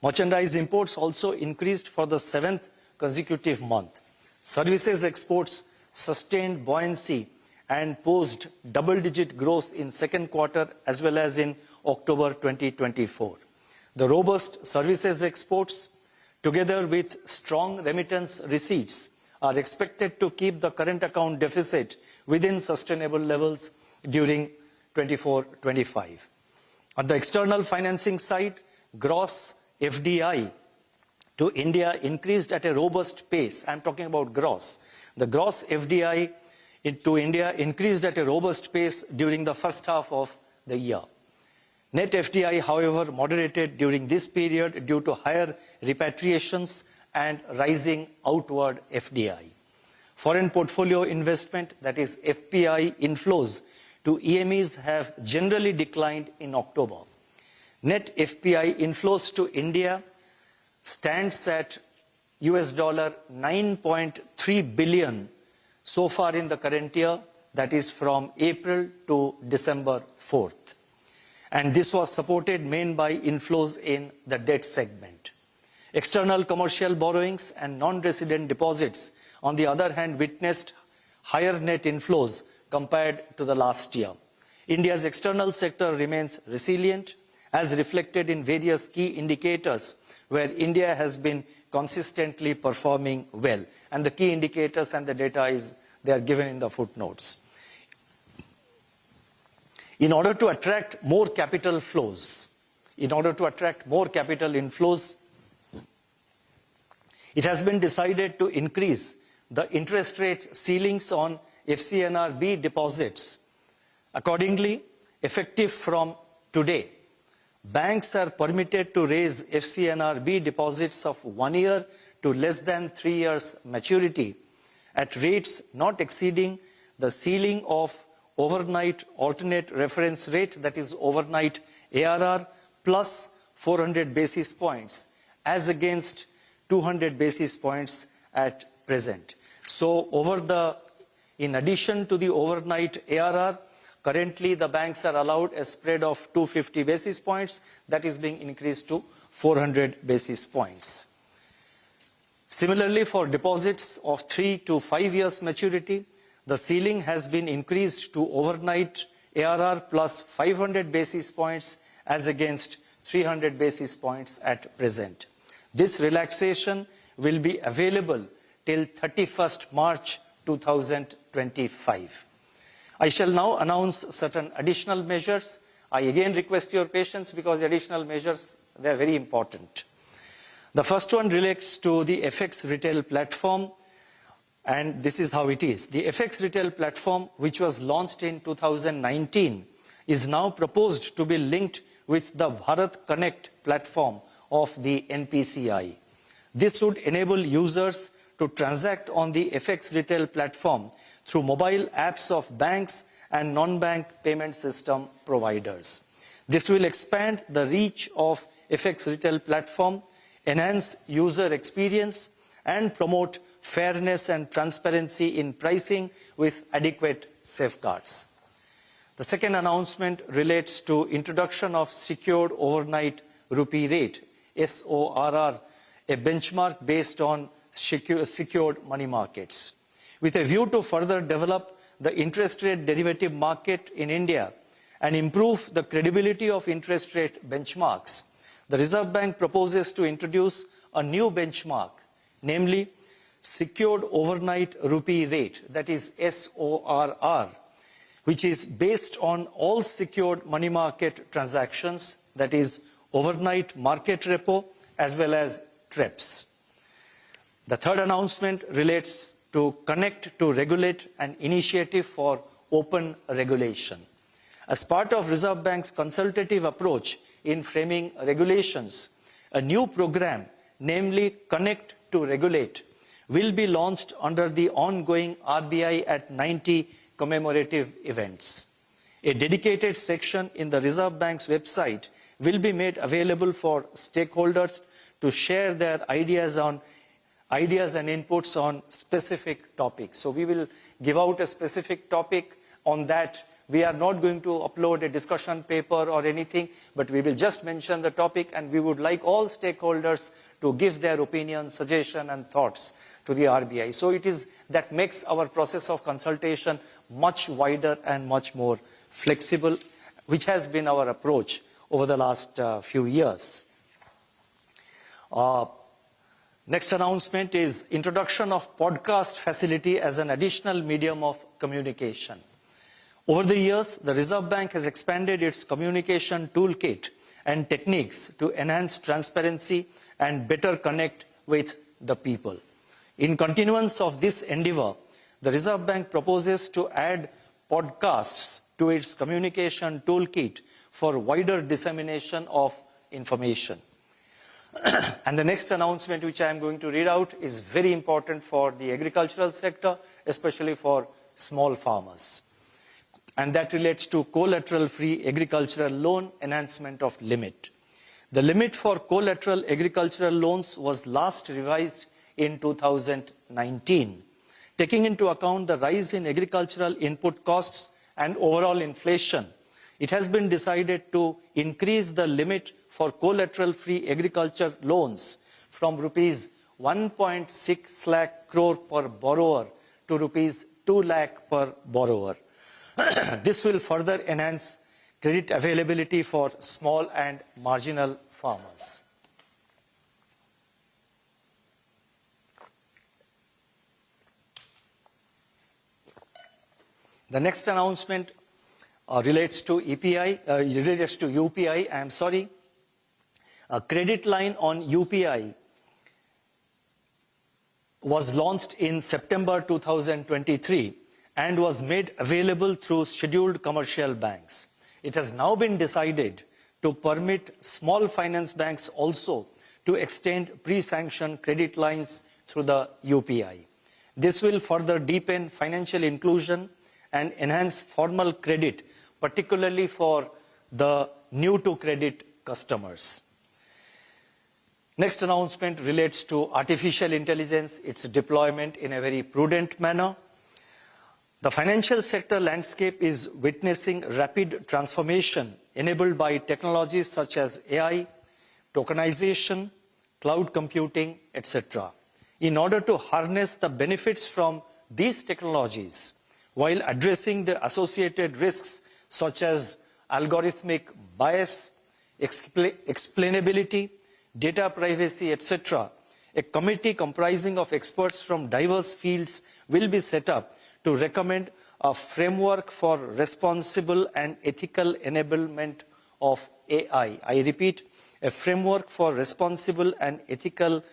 Merchandise imports also increased for the 7th consecutive month. Services exports sustained buoyancy and posed double-digit growth in second quarter as well as in October 2024. The robust services exports, together with strong remittance receipts, are expected to keep the current account deficit within sustainable levels during 24-25. On the external financing side, gross FDI to India increased at a robust pace. I'm talking about gross. The gross FDI to India increased at a robust pace during the first half of the year. Net FDI, however, moderated during this period due to higher repatriations and rising outward FDI. Foreign portfolio investment, that is FPI inflows to EMEs have generally declined in October. Net FPI inflows to India stands at US $9.3 billion so far in the current year, that is from April to December 4th. And this was supported mainly by inflows in the debt segment. External commercial borrowings and non-resident deposits, on the other hand, witnessed higher net inflows compared to the last year. India's external sector remains resilient, as reflected in various key indicators where India has been consistently performing well. And the key indicators and the data they are given in the footnotes. In order to attract more capital flows, in order to attract more capital inflows, it has been decided to increase the interest rate ceilings on FCNRB deposits. Accordingly, effective from today, banks are permitted to raise FCNRB deposits of 1 year to less than 3 years maturity at rates not exceeding the ceiling of overnight alternate reference rate, that is overnight ARR, plus 400 basis points as against 200 basis points at present. So in addition to the overnight ARR, currently the banks are allowed a spread of 250 basis points that is being increased to 400 basis points. Similarly, for deposits of 3 to 5 years maturity, the ceiling has been increased to overnight ARR plus 500 basis points as against 300 basis points at present. This relaxation will be available till 31st March 2025. I shall now announce certain additional measures. I again request your patience because the additional measures, they are very important. The first one relates to the FX retail platform, and this is how it is. The FX retail platform, which was launched in 2019, is now proposed to be linked with the Bharat Connect platform of the NPCI. This would enable users to transact on the FX retail platform through mobile apps of banks and non-bank payment system providers. This will expand the reach of FX retail platform, enhance user experience, and promote fairness and transparency in pricing with adequate safeguards. The second announcement relates to introduction of secured overnight rupee rate, SORR, a benchmark based on secured money markets. With a view to further develop the interest rate derivative market in India and improve the credibility of interest rate benchmarks, the Reserve Bank proposes to introduce a new benchmark, namely secured overnight rupee rate, that is SORR, which is based on all secured money market transactions, that is overnight market repo as well as TREPS. The third announcement relates to Connect to Regulate, an initiative for open regulation. As part of Reserve Bank's consultative approach in framing regulations, a new program, namely Connect to Regulate, will be launched under the ongoing RBI at 90 commemorative events. A dedicated section in the Reserve Bank's website will be made available for stakeholders to share their ideas and inputs on specific topics. So we will give out a specific topic on that. We are not going to upload a discussion paper or anything, but we will just mention the topic, and we would like all stakeholders to give their opinion, suggestion and thoughts to the RBI. So it is that makes our process of consultation much wider and much more flexible, which has been our approach over the last few years. Next announcement is introduction of podcast facility as an additional medium of communication. Over the years, the Reserve Bank has expanded its communication toolkit and techniques to enhance transparency and better connect with the people. In continuance of this endeavor, the Reserve Bank proposes to add podcasts to its communication toolkit for wider dissemination of information. And the next announcement which I am going to read out is very important for the agricultural sector, especially for small farmers. And that relates to collateral-free agricultural loan enhancement of limit. The limit for collateral agricultural loans was last revised in 2019. Taking into account the rise in agricultural input costs and overall inflation, it has been decided to increase the limit for collateral-free agriculture loans from rupees 1.6 lakh crore per borrower to rupees 2 lakh per borrower. This will further enhance credit availability for small and marginal farmers. The next announcement relates to UPI. I am sorry. A credit line on UPI was launched in September 2023 and was made available through scheduled commercial banks. It has now been decided to permit small finance banks also to extend pre-sanctioned credit lines through the UPI. This will further deepen financial inclusion and enhance formal credit, particularly for the new-to-credit customers. Next announcement relates to artificial intelligence, its deployment in a very prudent manner. The financial sector landscape is witnessing rapid transformation enabled by technologies such as AI, tokenization, cloud computing, etc. In order to harness the benefits from these technologies while addressing the associated risks such as algorithmic bias, explainability, data privacy, etc., a committee comprising of experts from diverse fields will be set up to recommend a framework for responsible and ethical enablement of AI. I repeat, a framework for responsible and ethical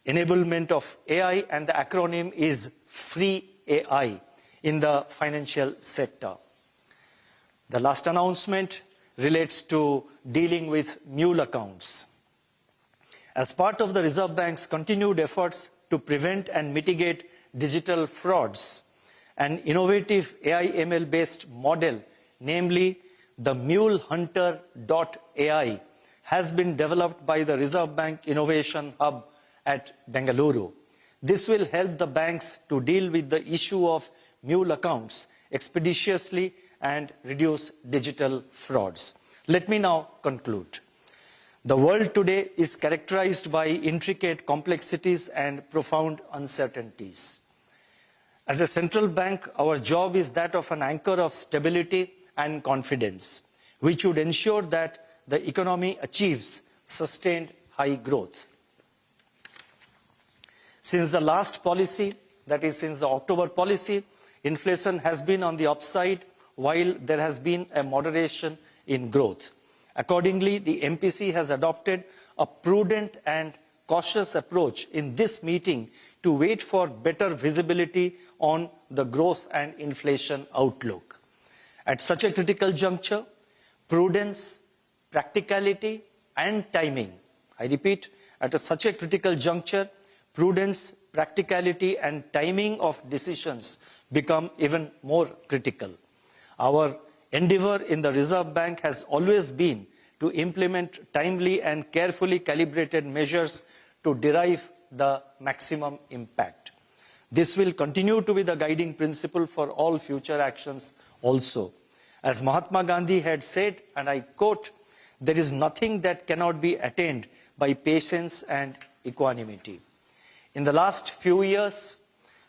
enablement of AI, and the acronym is Free AI in the financial sector. The last announcement relates to dealing with mule accounts. As part of the Reserve Bank's continued efforts to prevent and mitigate digital frauds, an innovative AI/ML-based model, namely the MuleHunter.ai, has been developed by the Reserve Bank Innovation Hub at Bengaluru. This will help the banks to deal with the issue of mule accounts expeditiously and reduce digital frauds. Let me now conclude. The world today is characterized by intricate complexities and profound uncertainties. As a central bank, our job is that of an anchor of stability and confidence, which would ensure that the economy achieves sustained high growth. Since the last policy, that is since the October policy, inflation has been on the upside while there has been a moderation in growth. Accordingly, the MPC has adopted a prudent and cautious approach in this meeting to wait for better visibility on the growth and inflation outlook. At such a critical juncture, prudence, practicality, and timing, I repeat, at such a critical juncture, prudence, practicality, and timing of decisions become even more critical. Our endeavor in the Reserve Bank has always been to implement timely and carefully calibrated measures to derive the maximum impact. This will continue to be the guiding principle for all future actions also. As Mahatma Gandhi had said, and I quote, "There is nothing that cannot be attained by patience and equanimity." In the last few years,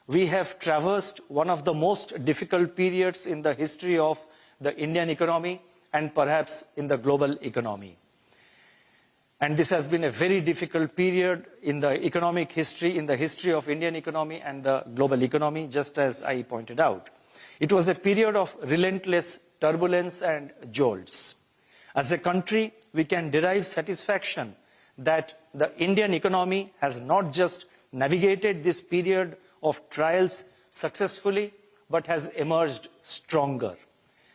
we have traversed one of the most difficult periods in the history of the Indian economy and perhaps in the global economy. And this has been a very difficult period in the economic history, in the history of Indian economy and the global economy, just as I pointed out. It was a period of relentless turbulence and jolts. As a country, we can derive satisfaction that the Indian economy has not just navigated this period of trials successfully, but has emerged stronger.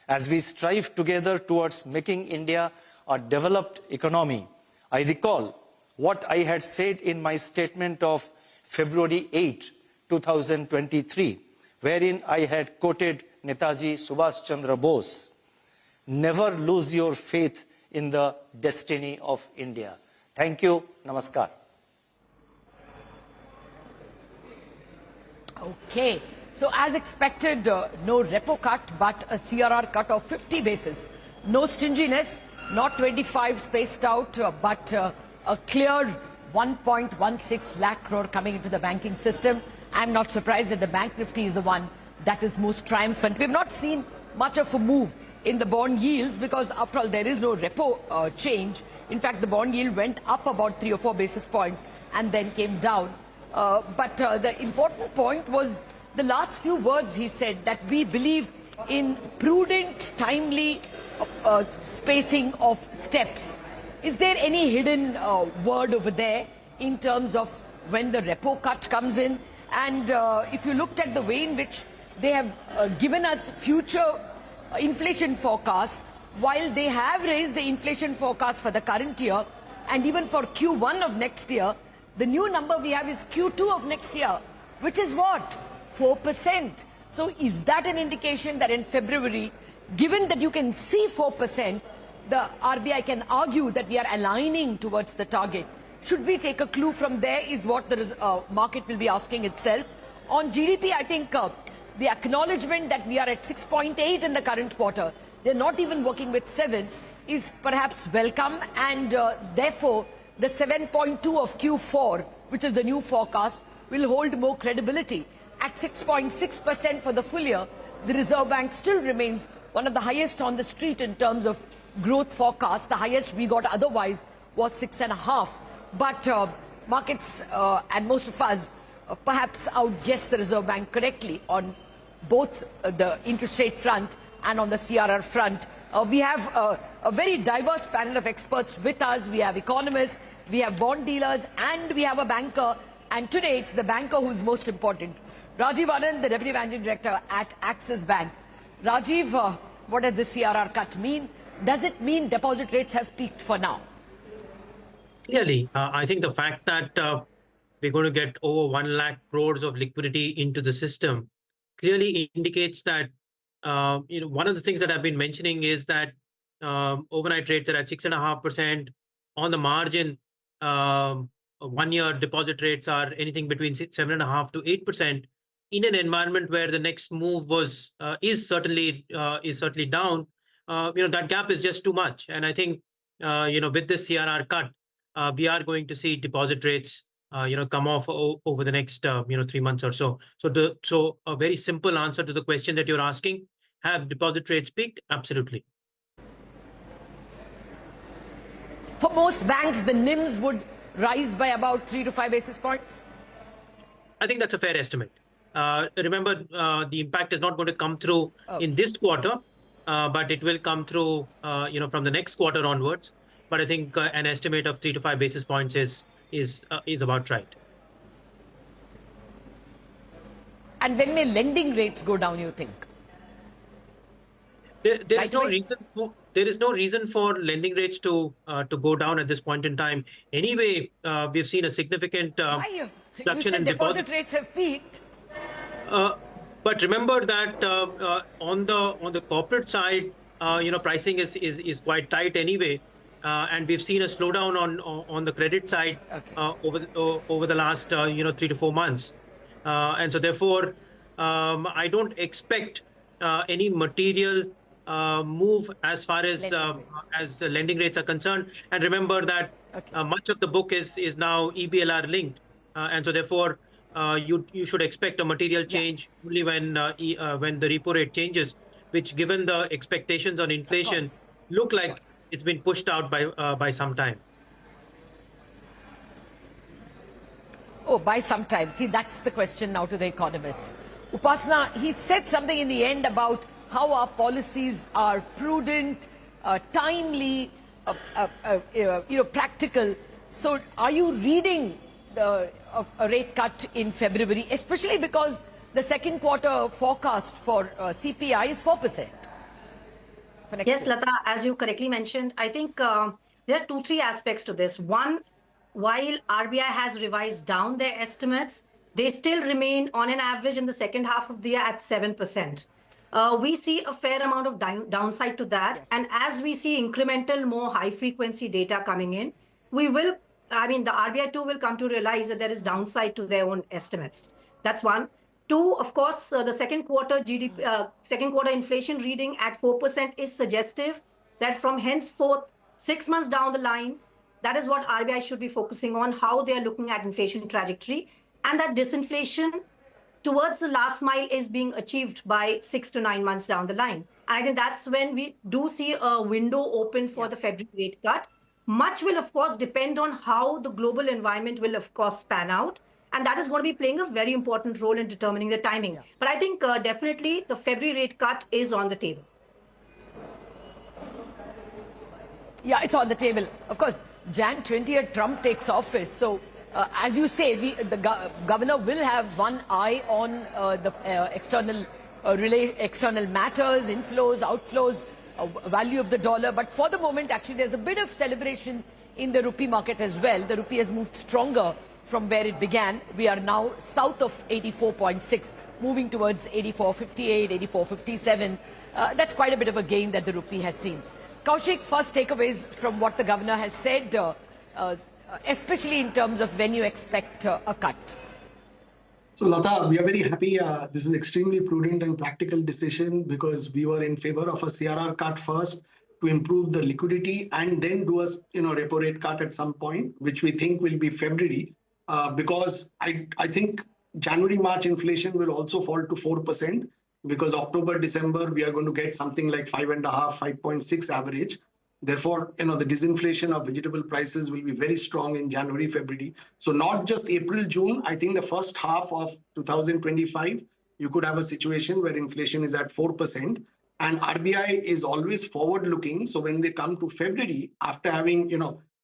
As we strive together towards making India a developed economy, I recall what I had said in my statement of February 8, 2023, wherein I had quoted Netaji Subhash Chandra Bose, "Never lose your faith in the destiny of India." Thank you. Namaskar. Okay. So as expected, no repo cut, but a CRR cut of 50 basis. No stinginess, not 25 spaced out, but a clear 1.16 lakh crore coming into the banking system. I'm not surprised that the Bank Nifty is the one that is most triumphant. We've not seen much of a move in the bond yields because, after all, there is no repo change. In fact, the bond yield went up about 3 or 4 basis points and then came down. But the important point was the last few words he said, that we believe in prudent, timely spacing of steps. Is there any hidden word over there in terms of when the repo cut comes in? And if you looked at the way in which they have given us future inflation forecasts, while they have raised the inflation forecast for the current year and even for Q1 of next year, the new number we have is Q2 of next year, which is what? 4%. So is that an indication that in February, given that you can see 4%, the RBI can argue that we are aligning towards the target. Should we take a clue from there is what the market will be asking itself. On GDP, I think the acknowledgement that we are at 6.8 in the current quarter, they're not even working with 7, is perhaps welcome, and therefore the 7.2 of Q4, which is the new forecast, will hold more credibility. At 6.6% for the full year, the Reserve Bank still remains one of the highest on the street in terms of growth forecast. The highest we got otherwise was 6.5. But markets and most of us perhaps outguessed the Reserve Bank correctly on both the interest rate front and on the CRR front. We have a very diverse panel of experts with us. We have economists, we have bond dealers, and we have a banker. And today it's the banker who's most important. Rajiv Anand, the Deputy Managing Director at Axis Bank. Rajiv, what does the CRR cut mean? Does it mean deposit rates have peaked for now? Clearly, I think the fact that we're going to get over 1 lakh crores of liquidity into the system clearly indicates that one of the things that I've been mentioning is that overnight rates are at 6.5%. On the margin, 1 year deposit rates are anything between 7.5% to 8%. In an environment where the next move is certainly down, that gap is just too much. And I think with this CRR cut, we are going to see deposit rates come off over the next 3 months or so. So a very simple answer to the question that you're asking: have deposit rates peaked? Absolutely. For most banks, the NIMs would rise by about 3 to 5 basis points. I think that's a fair estimate. Remember, the impact is not going to come through in this quarter, but it will come through, from the next quarter onwards. But I think an estimate of 3 to 5 basis points is about right. And when may lending rates go down, you think? There is no reason for lending rates to go down at this point in time. Anyway, we've seen a significant reduction in deposit rates have peaked. But remember that on the corporate side, pricing is quite tight anyway, and we've seen a slowdown on the credit side over the last 3 to 4 months, and so therefore I don't expect any material move as far as lending rates are concerned. And remember that much of the book is now EBLR linked, and so therefore you should expect a material change only when the repo rate changes, which, given the expectations on inflation, look like it's been pushed out by some time. Oh, by some time. See, that's the question now to the economists. Upasana, he said something in the end about how our policies are prudent, timely, practical. So are you reading a rate cut in February, especially because the second quarter forecast for CPI is 4%? Yes, Lata, as you correctly mentioned, I think there are 2-3 aspects to this. One, while RBI has revised down their estimates, they still remain on an average in the second half of the year at 7%. We see a fair amount of downside to that. Yes. And as we see incremental, more high-frequency data coming in, the RBI too will come to realize that there is downside to their own estimates. That's one. Two, of course, the second quarter inflation reading at 4% is suggestive that from henceforth, 6 months down the line, that is what RBI should be focusing on, how they are looking at inflation trajectory, and that disinflation towards the last mile is being achieved by 6 to 9 months down the line. And I think that's when we do see a window open for the February rate cut. Much will, of course, depend on how the global environment will, of course, pan out. And that is going to be playing a very important role in determining the timing. But I think definitely the February rate cut is on the table. Yeah, it's on the table. Of course, Jan 20th, Trump takes office. So, as you say, the governor will have one eye on the external matters, inflows, outflows, value of the dollar. But for the moment, actually, there's a bit of celebration in the rupee market as well. The rupee has moved stronger from where it began. We are now south of 84.6, moving towards 84.58, 84.57. That's quite a bit of a gain that the rupee has seen. Kaushik, first takeaways from what the governor has said, especially in terms of when you expect a cut. So Lata, we are very happy. This is extremely prudent and practical decision because we were in favor of a CRR cut first to improve the liquidity and then do a repo rate cut at some point, which we think will be February. Because I think January, March inflation will also fall to 4% because October, December, we are going to get something like 5.5, 5.6 average. Therefore, the disinflation of vegetable prices will be very strong in January, February. So not just April, June, I think the first half of 2025, you could have a situation where inflation is at 4%. And RBI is always forward looking. So when they come to February, after having,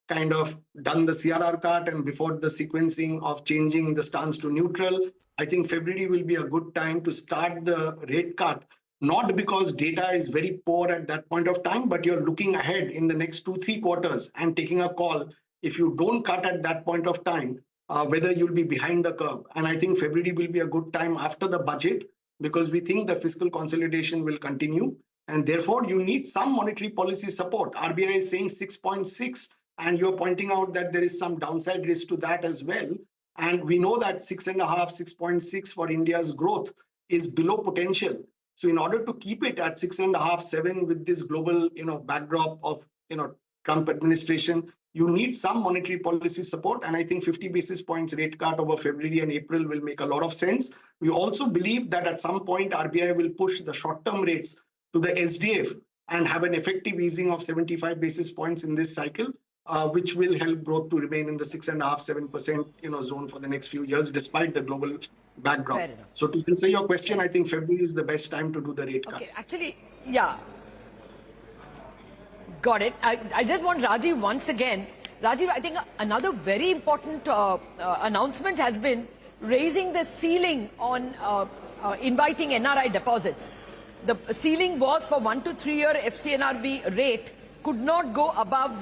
kind of done the CRR cut and before the sequencing of changing the stance to neutral, I think February will be a good time to start the rate cut. Not because data is very poor at that point of time, but you're looking ahead in the next 2-3 quarters and taking a call. If you don't cut at that point of time, whether you'll be behind the curve. And I think February will be a good time after the budget because we think the fiscal consolidation will continue. And therefore, you need some monetary policy support. RBI is saying 6.6, and you're pointing out that there is some downside risk to that as well. And we know that 6.5, 6.6 for India's growth is below potential. So in order to keep it at 6.5, 7 with this global, backdrop of, Trump administration, you need some monetary policy support. And I think 50 basis points rate cut over February and April will make a lot of sense. We also believe that at some point, RBI will push the short-term rates to the SDF and have an effective easing of 75 basis points in this cycle, which will help growth to remain in the 6.5, 7%, zone for the next few years, despite the global backdrop. So to answer your question, I think February is the best time to do the rate cut. Okay, actually, yeah. Got it. I just want Rajiv once again. Rajiv, I think another very important announcement has been raising the ceiling on inviting NRI deposits. The ceiling was for 1 to 3 year FCNRB rate could not go above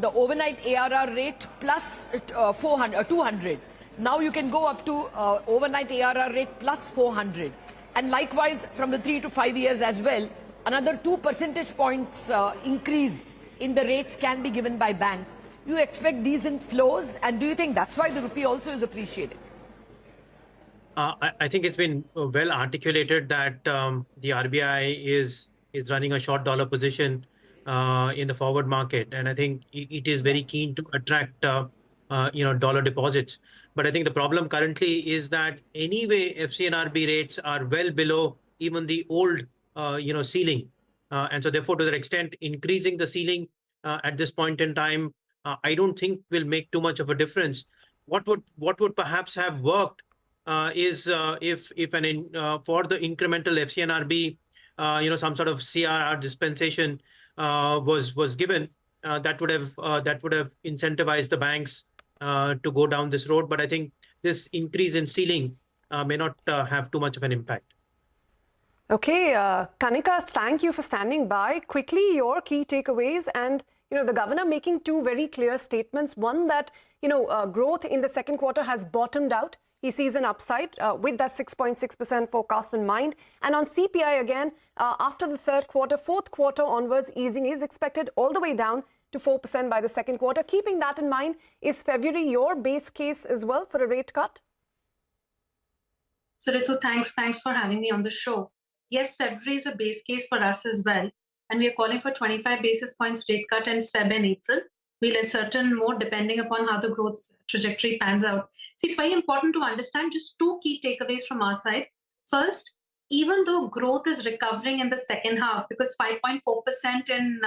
the overnight ARR rate plus 200. Now you can go up to overnight ARR rate plus 400. And likewise, from the 3 to 5 years as well, another 2 percentage points increase in the rates can be given by banks. You expect decent flows, and do you think that's why the rupee also is appreciated? I think it's been well articulated that the RBI is running a short dollar position in the forward market, and I think it is very keen to attract dollar deposits. But I think the problem currently is that anyway FCNRB rates are well below even the old ceiling, and so therefore to that extent increasing the ceiling at this point in time I don't think will make too much of a difference. What would perhaps have worked is if for the incremental FCNRB some sort of CRR dispensation was given, that would have incentivized the banks to go down this road. But I think this increase in ceiling may not have too much of an impact. Okay, Kanika, thank you for standing by. Quickly, your key takeaways, and the governor making two very clear statements. One, that growth in the second quarter has bottomed out. He sees an upside with that 6.6% forecast in mind. And on CPI again, after the third quarter, fourth quarter onwards, easing is expected all the way down to 4% by the second quarter. Keeping that in mind, is February your base case as well for a rate cut? So Ritu, thanks for having me on the show. Yes, February is a base case for us as well. And we are calling for 25 basis points rate cut in Feb and April. We'll ascertain more depending upon how the growth trajectory pans out. See, it's very important to understand just two key takeaways from our side. First, even though growth is recovering in the second half, because 5.4% in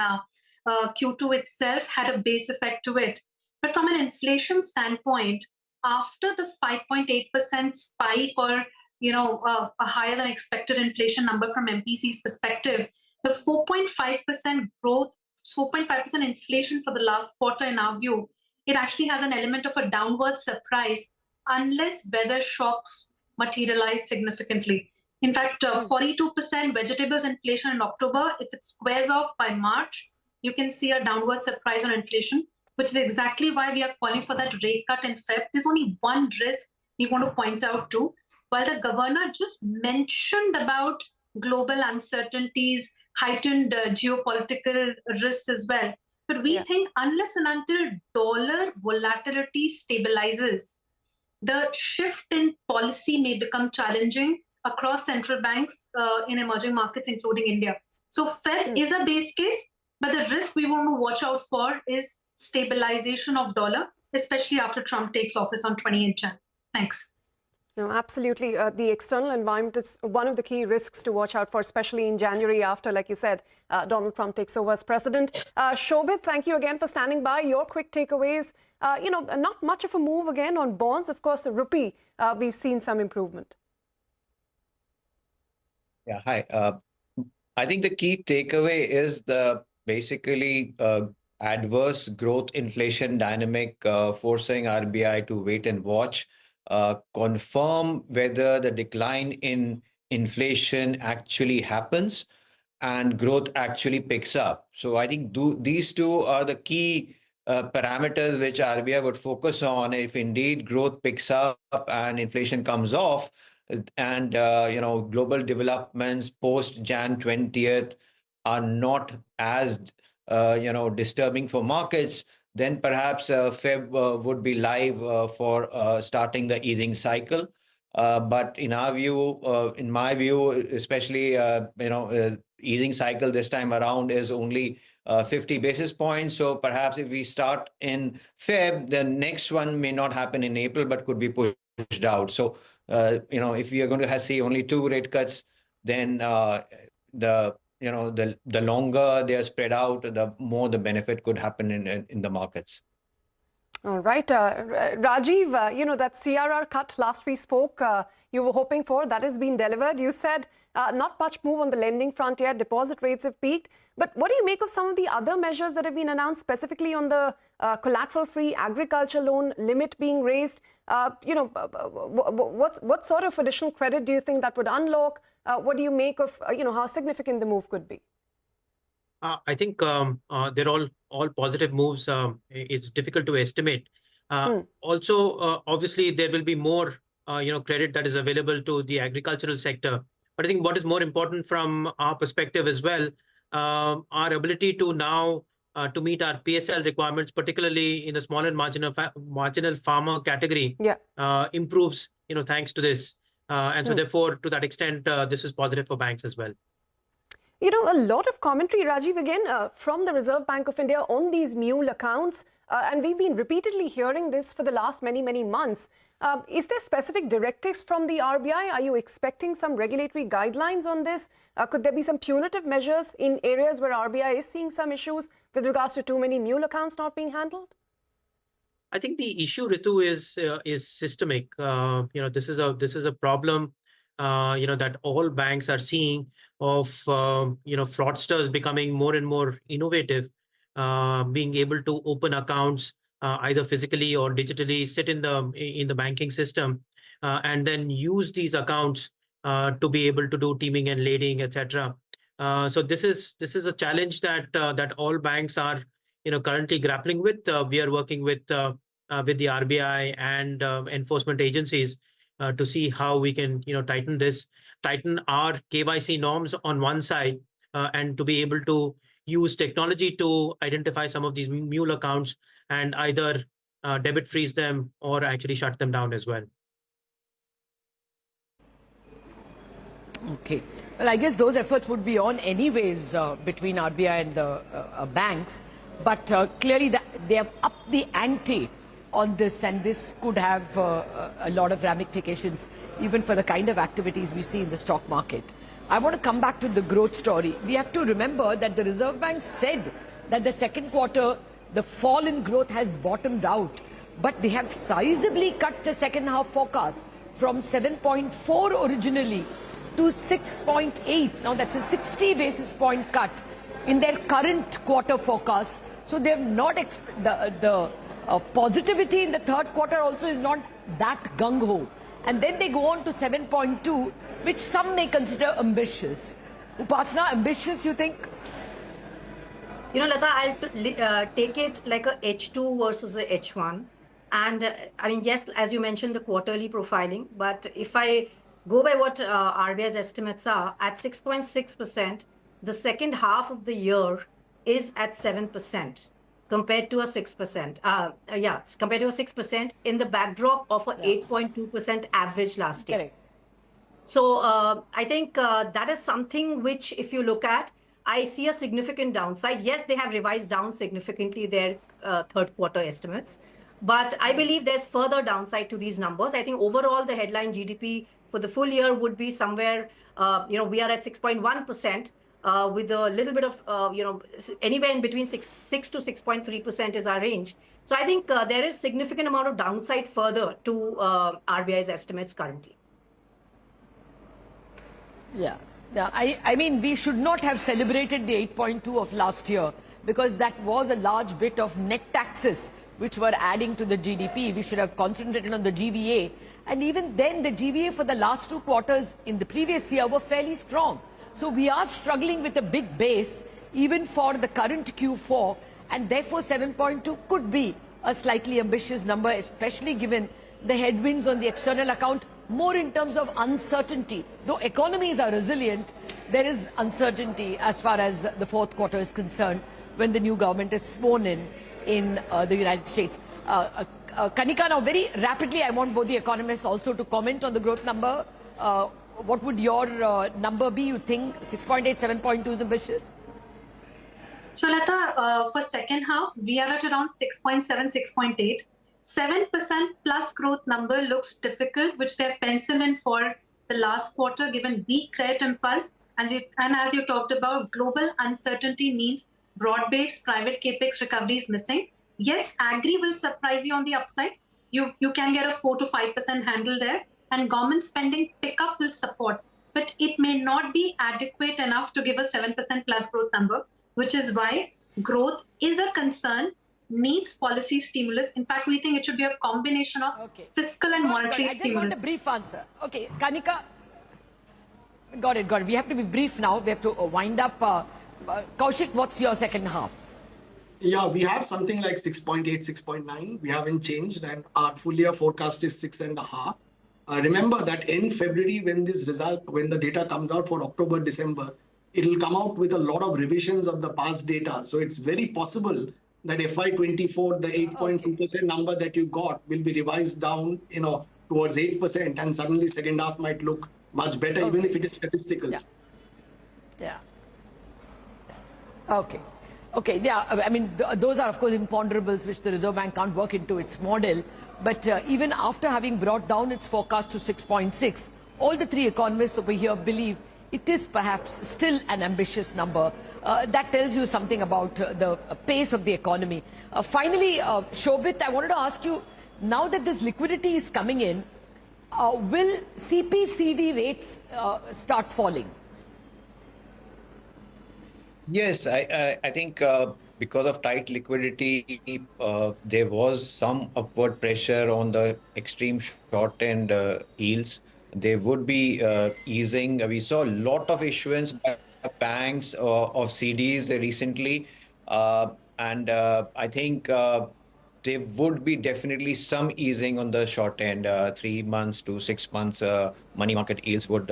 Q2 itself had a base effect to it. But from an inflation standpoint, after the 5.8% spike or a higher than expected inflation number from MPC's perspective, the 4.5% growth, 4.5% inflation for the last quarter, in our view, it actually has an element of a downward surprise unless weather shocks materialize significantly. In fact, 42% vegetables inflation in October. If it squares off by March, you can see a downward surprise on inflation, which is exactly why we are calling for that rate cut in Feb. There's only one risk we want to point out too. While the governor just mentioned about global uncertainties, heightened geopolitical risks as well. But we think unless and until dollar volatility stabilizes, the shift in policy may become challenging across central banks in emerging markets, including India. So Fed is a base case, but the risk we want to watch out for is stabilization of dollar, especially after Trump takes office on 28th Jan. Thanks. No, absolutely. The external environment is one of the key risks to watch out for, especially in January after, like you said, Donald Trump takes over as president. Shobit, thank you again for standing by. Your quick takeaways. Not much of a move again on bonds. Of course, the rupee, we've seen some improvement. Yeah, hi. I think the key takeaway is the basically adverse growth inflation dynamic forcing RBI to wait and watch. Confirm whether the decline in inflation actually happens and growth actually picks up. So I think these two are the key parameters which RBI would focus on. If indeed growth picks up and inflation comes off, and global developments post Jan 20th are not as disturbing for markets, then perhaps Feb would be live for starting the easing cycle. But in our view, in my view, especially, easing cycle this time around is only 50 basis points. So perhaps if we start in Feb, the next one may not happen in April, but could be pushed out. So, if we are going to see only 2 rate cuts, then the longer they are spread out, the more the benefit could happen in the markets. All right. Rajiv, that CRR cut last we spoke, you were hoping for, that has been delivered. You said not much move on the lending front yet. Deposit rates have peaked. But what do you make of some of the other measures that have been announced, specifically on the collateral-free agriculture loan limit being raised? What sort of additional credit do you think that would unlock? What do you make of, how significant the move could be? I think they're all positive moves. It's difficult to estimate. Also, obviously, there will be more, credit that is available to the agricultural sector. But I think what is more important from our perspective as well, our ability to now to meet our PSL requirements, particularly in the small and marginal farmer category, improves, thanks to this. And so therefore, to that extent, this is positive for banks as well. A lot of commentary, Rajiv, again, from the Reserve Bank of India on these mule accounts. And we've been repeatedly hearing this for the last many, many months. Is there specific directives from the RBI? Are you expecting some regulatory guidelines on this? Could there be some punitive measures in areas where RBI is seeing some issues with regards to too many mule accounts not being handled? I think the issue, Ritu, is systemic. This is a problem, that all banks are seeing of, fraudsters becoming more and more innovative, being able to open accounts either physically or digitally, sit in the banking system, and then use these accounts to be able to do teaming and lading, etc. So this is a challenge that all banks are currently grappling with. We are working with the RBI and enforcement agencies to see how we can tighten our KYC norms on one side, and to be able to use technology to identify some of these mule accounts and either debit freeze them or actually shut them down as well. Okay. Well, I guess those efforts would be on anyways between RBI and the banks. But clearly they have upped the ante on this, and this could have a lot of ramifications even for the kind of activities we see in the stock market. I want to come back to the growth story. We have to remember that the Reserve Bank said that the second quarter, the fall in growth has bottomed out, but they have sizably cut the second half forecast from 7.4 originally to 6.8. Now that's a 60 basis point cut in their current quarter forecast. So they have not, the positivity in the third quarter also is not that gung-ho. And then they go on to 7.2, which some may consider ambitious. Upasana, ambitious, you think? Lata, I'll take it like a H2 versus a H1. And I mean, yes, as you mentioned, the quarterly profiling. But if I go by what RBI's estimates are, at 6.6%, the second half of the year is at 7%. Compared to a 6%, compared to a 6% in the backdrop of a 8.2% average last year. Correct. So I think that is something which, if you look at, I see a significant downside. Yes, they have revised down significantly their third quarter estimates, but I believe there's further downside to these numbers. I think overall the headline GDP for the full year would be somewhere, we are at 6.1%. With a little bit of, anywhere in between 6 to 6.3% is our range. So I think there is significant amount of downside further to RBI's estimates currently. Yeah. I mean, we should not have celebrated the 8.2 of last year because that was a large bit of net taxes which were adding to the GDP. We should have concentrated on the GVA. And even then, the GVA for the last 2 quarters in the previous year were fairly strong. So we are struggling with a big base, even for the current Q4, and therefore 7.2 could be a slightly ambitious number, especially given the headwinds on the external account, more in terms of uncertainty. Though economies are resilient, there is uncertainty as far as the fourth quarter is concerned when the new government is sworn in the United States. Kanika, now very rapidly, I want both the economists also to comment on the growth number. What would your number be? You think 6.8, 7.2 is ambitious? So Lata, for second half, we are at around 6.7, 6.8. 7% plus growth number looks difficult, which they've penciled in for the last quarter, given weak credit impulse. And as you talked about, global uncertainty means broad-based private capex recovery is missing. Yes, agri will surprise you on the upside. You can get a 4 to 5% handle there. And government spending pickup will support, but it may not be adequate enough to give a 7% plus growth number, which is why growth is a concern, needs policy stimulus. In fact, we think it should be a combination of fiscal and monetary stimulus. I just want a brief answer. Okay, Kanika, got it. We have to be brief now. We have to wind up. Kaushik, what's your second half? Yeah, we have something like 6.8, 6.9. We haven't changed, and our full year forecast is 6.5. Remember that in February, when the data comes out for October, December, it will come out with a lot of revisions of the past data. So it's very possible that FY24, the 8.2% number that you got will be revised down, towards 8%, and suddenly second half might look much better, even if it is statistical. Yeah. Okay. Yeah. I mean, those are of course imponderables which the Reserve Bank can't work into its model. But even after having brought down its forecast to 6.6, all the three economists over here believe it is perhaps still an ambitious number. That tells you something about the pace of the economy. Finally, Shobit, I wanted to ask you, now that this liquidity is coming in, will CP/CD rates start falling? Yes, I think because of tight liquidity, there was some upward pressure on the extreme short-end yields. They would be easing. We saw a lot of issuance by banks of CDs recently, and I think there would be definitely some easing on the short end. 3 months to 6 months money market yields would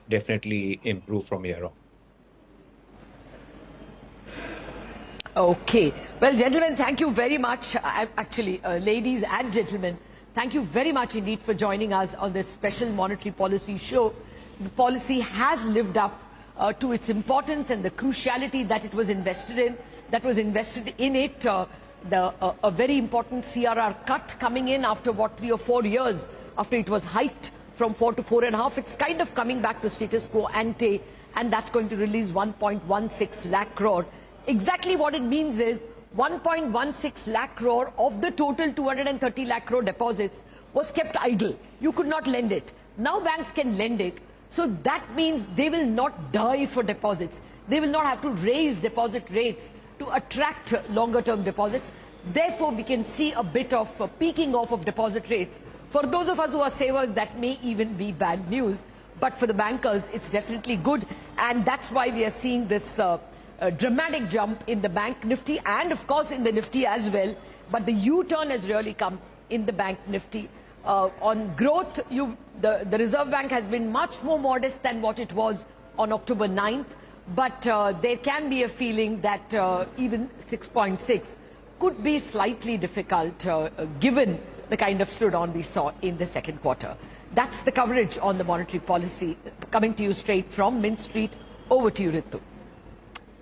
definitely improve from here on. Okay. Well, gentlemen, thank you very much. Actually, ladies and gentlemen, thank you very much indeed for joining us on this special monetary policy show. The policy has lived up to its importance and the cruciality that it was invested in. That was invested in it. A very important CRR cut coming in after, 3 or 4 years after it was hiked from 4 to 4.5. It's kind of coming back to status quo ante, and that's going to release 1.16 lakh crore. Exactly what it means is 1.16 lakh crore of the total 230 lakh crore deposits was kept idle. You could not lend it. Now banks can lend it. So that means they will not die for deposits. They will not have to raise deposit rates to attract longer term deposits. Therefore, we can see a bit of a peaking off of deposit rates. For those of us who are savers, that may even be bad news. But for the bankers, it's definitely good. And that's why we are seeing this dramatic jump in the bank Nifty and of course in the Nifty as well. But the U-turn has really come in the bank Nifty. On growth, the Reserve Bank has been much more modest than what it was on October 9th, but there can be a feeling that even 6.6 could be slightly difficult given the kind of slowdown we saw in the second quarter. That's the coverage on the monetary policy. Coming to you straight from Mint Street, over to you, Ritu.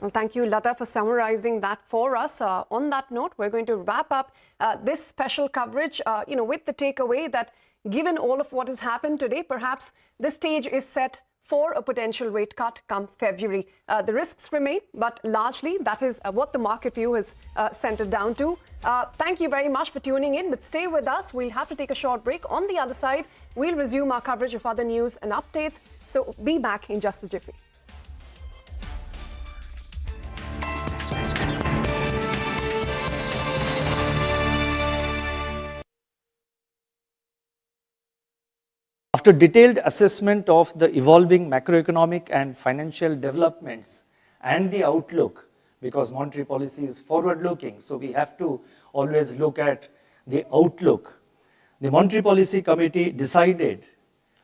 Well, thank you, Lata, for summarizing that for us. On that note, we're going to wrap up this special coverage, with the takeaway that given all of what has happened today, perhaps the stage is set for a potential rate cut come February. The risks remain, but largely that is what the market view is centered down to. Thank you very much for tuning in, but stay with us. We'll have to take a short break. On the other side, we'll resume our coverage of other news and updates. So be back in just a jiffy. After detailed assessment of the evolving macroeconomic and financial developments and the outlook, because monetary policy is forward-looking, so we have to always look at the outlook. The Monetary Policy Committee decided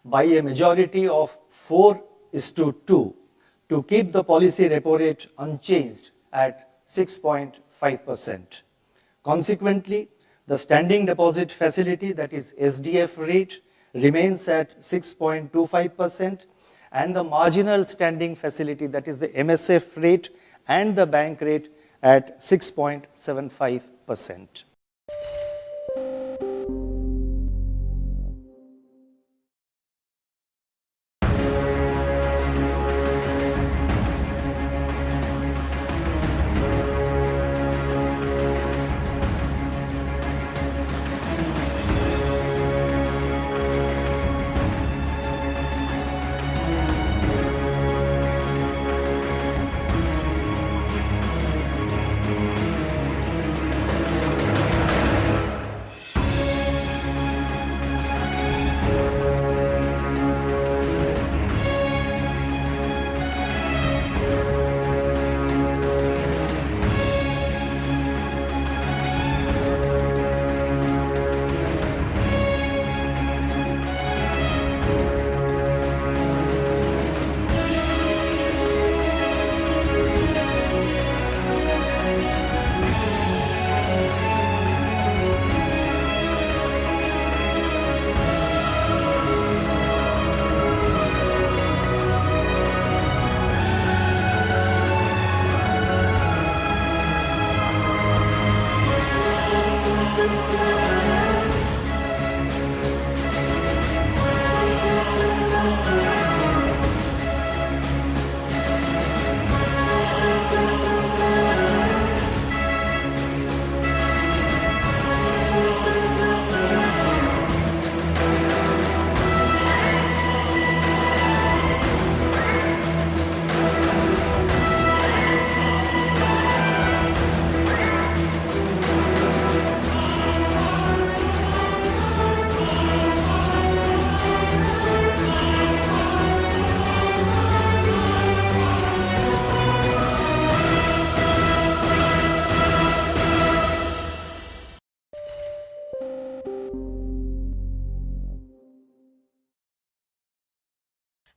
by a majority of 4:2 to keep the policy repo rate unchanged at 6.5%. Consequently, the standing deposit facility, that is SDF rate, remains at 6.25%, and the marginal standing facility, that is the MSF rate, and the bank rate at 6.75%.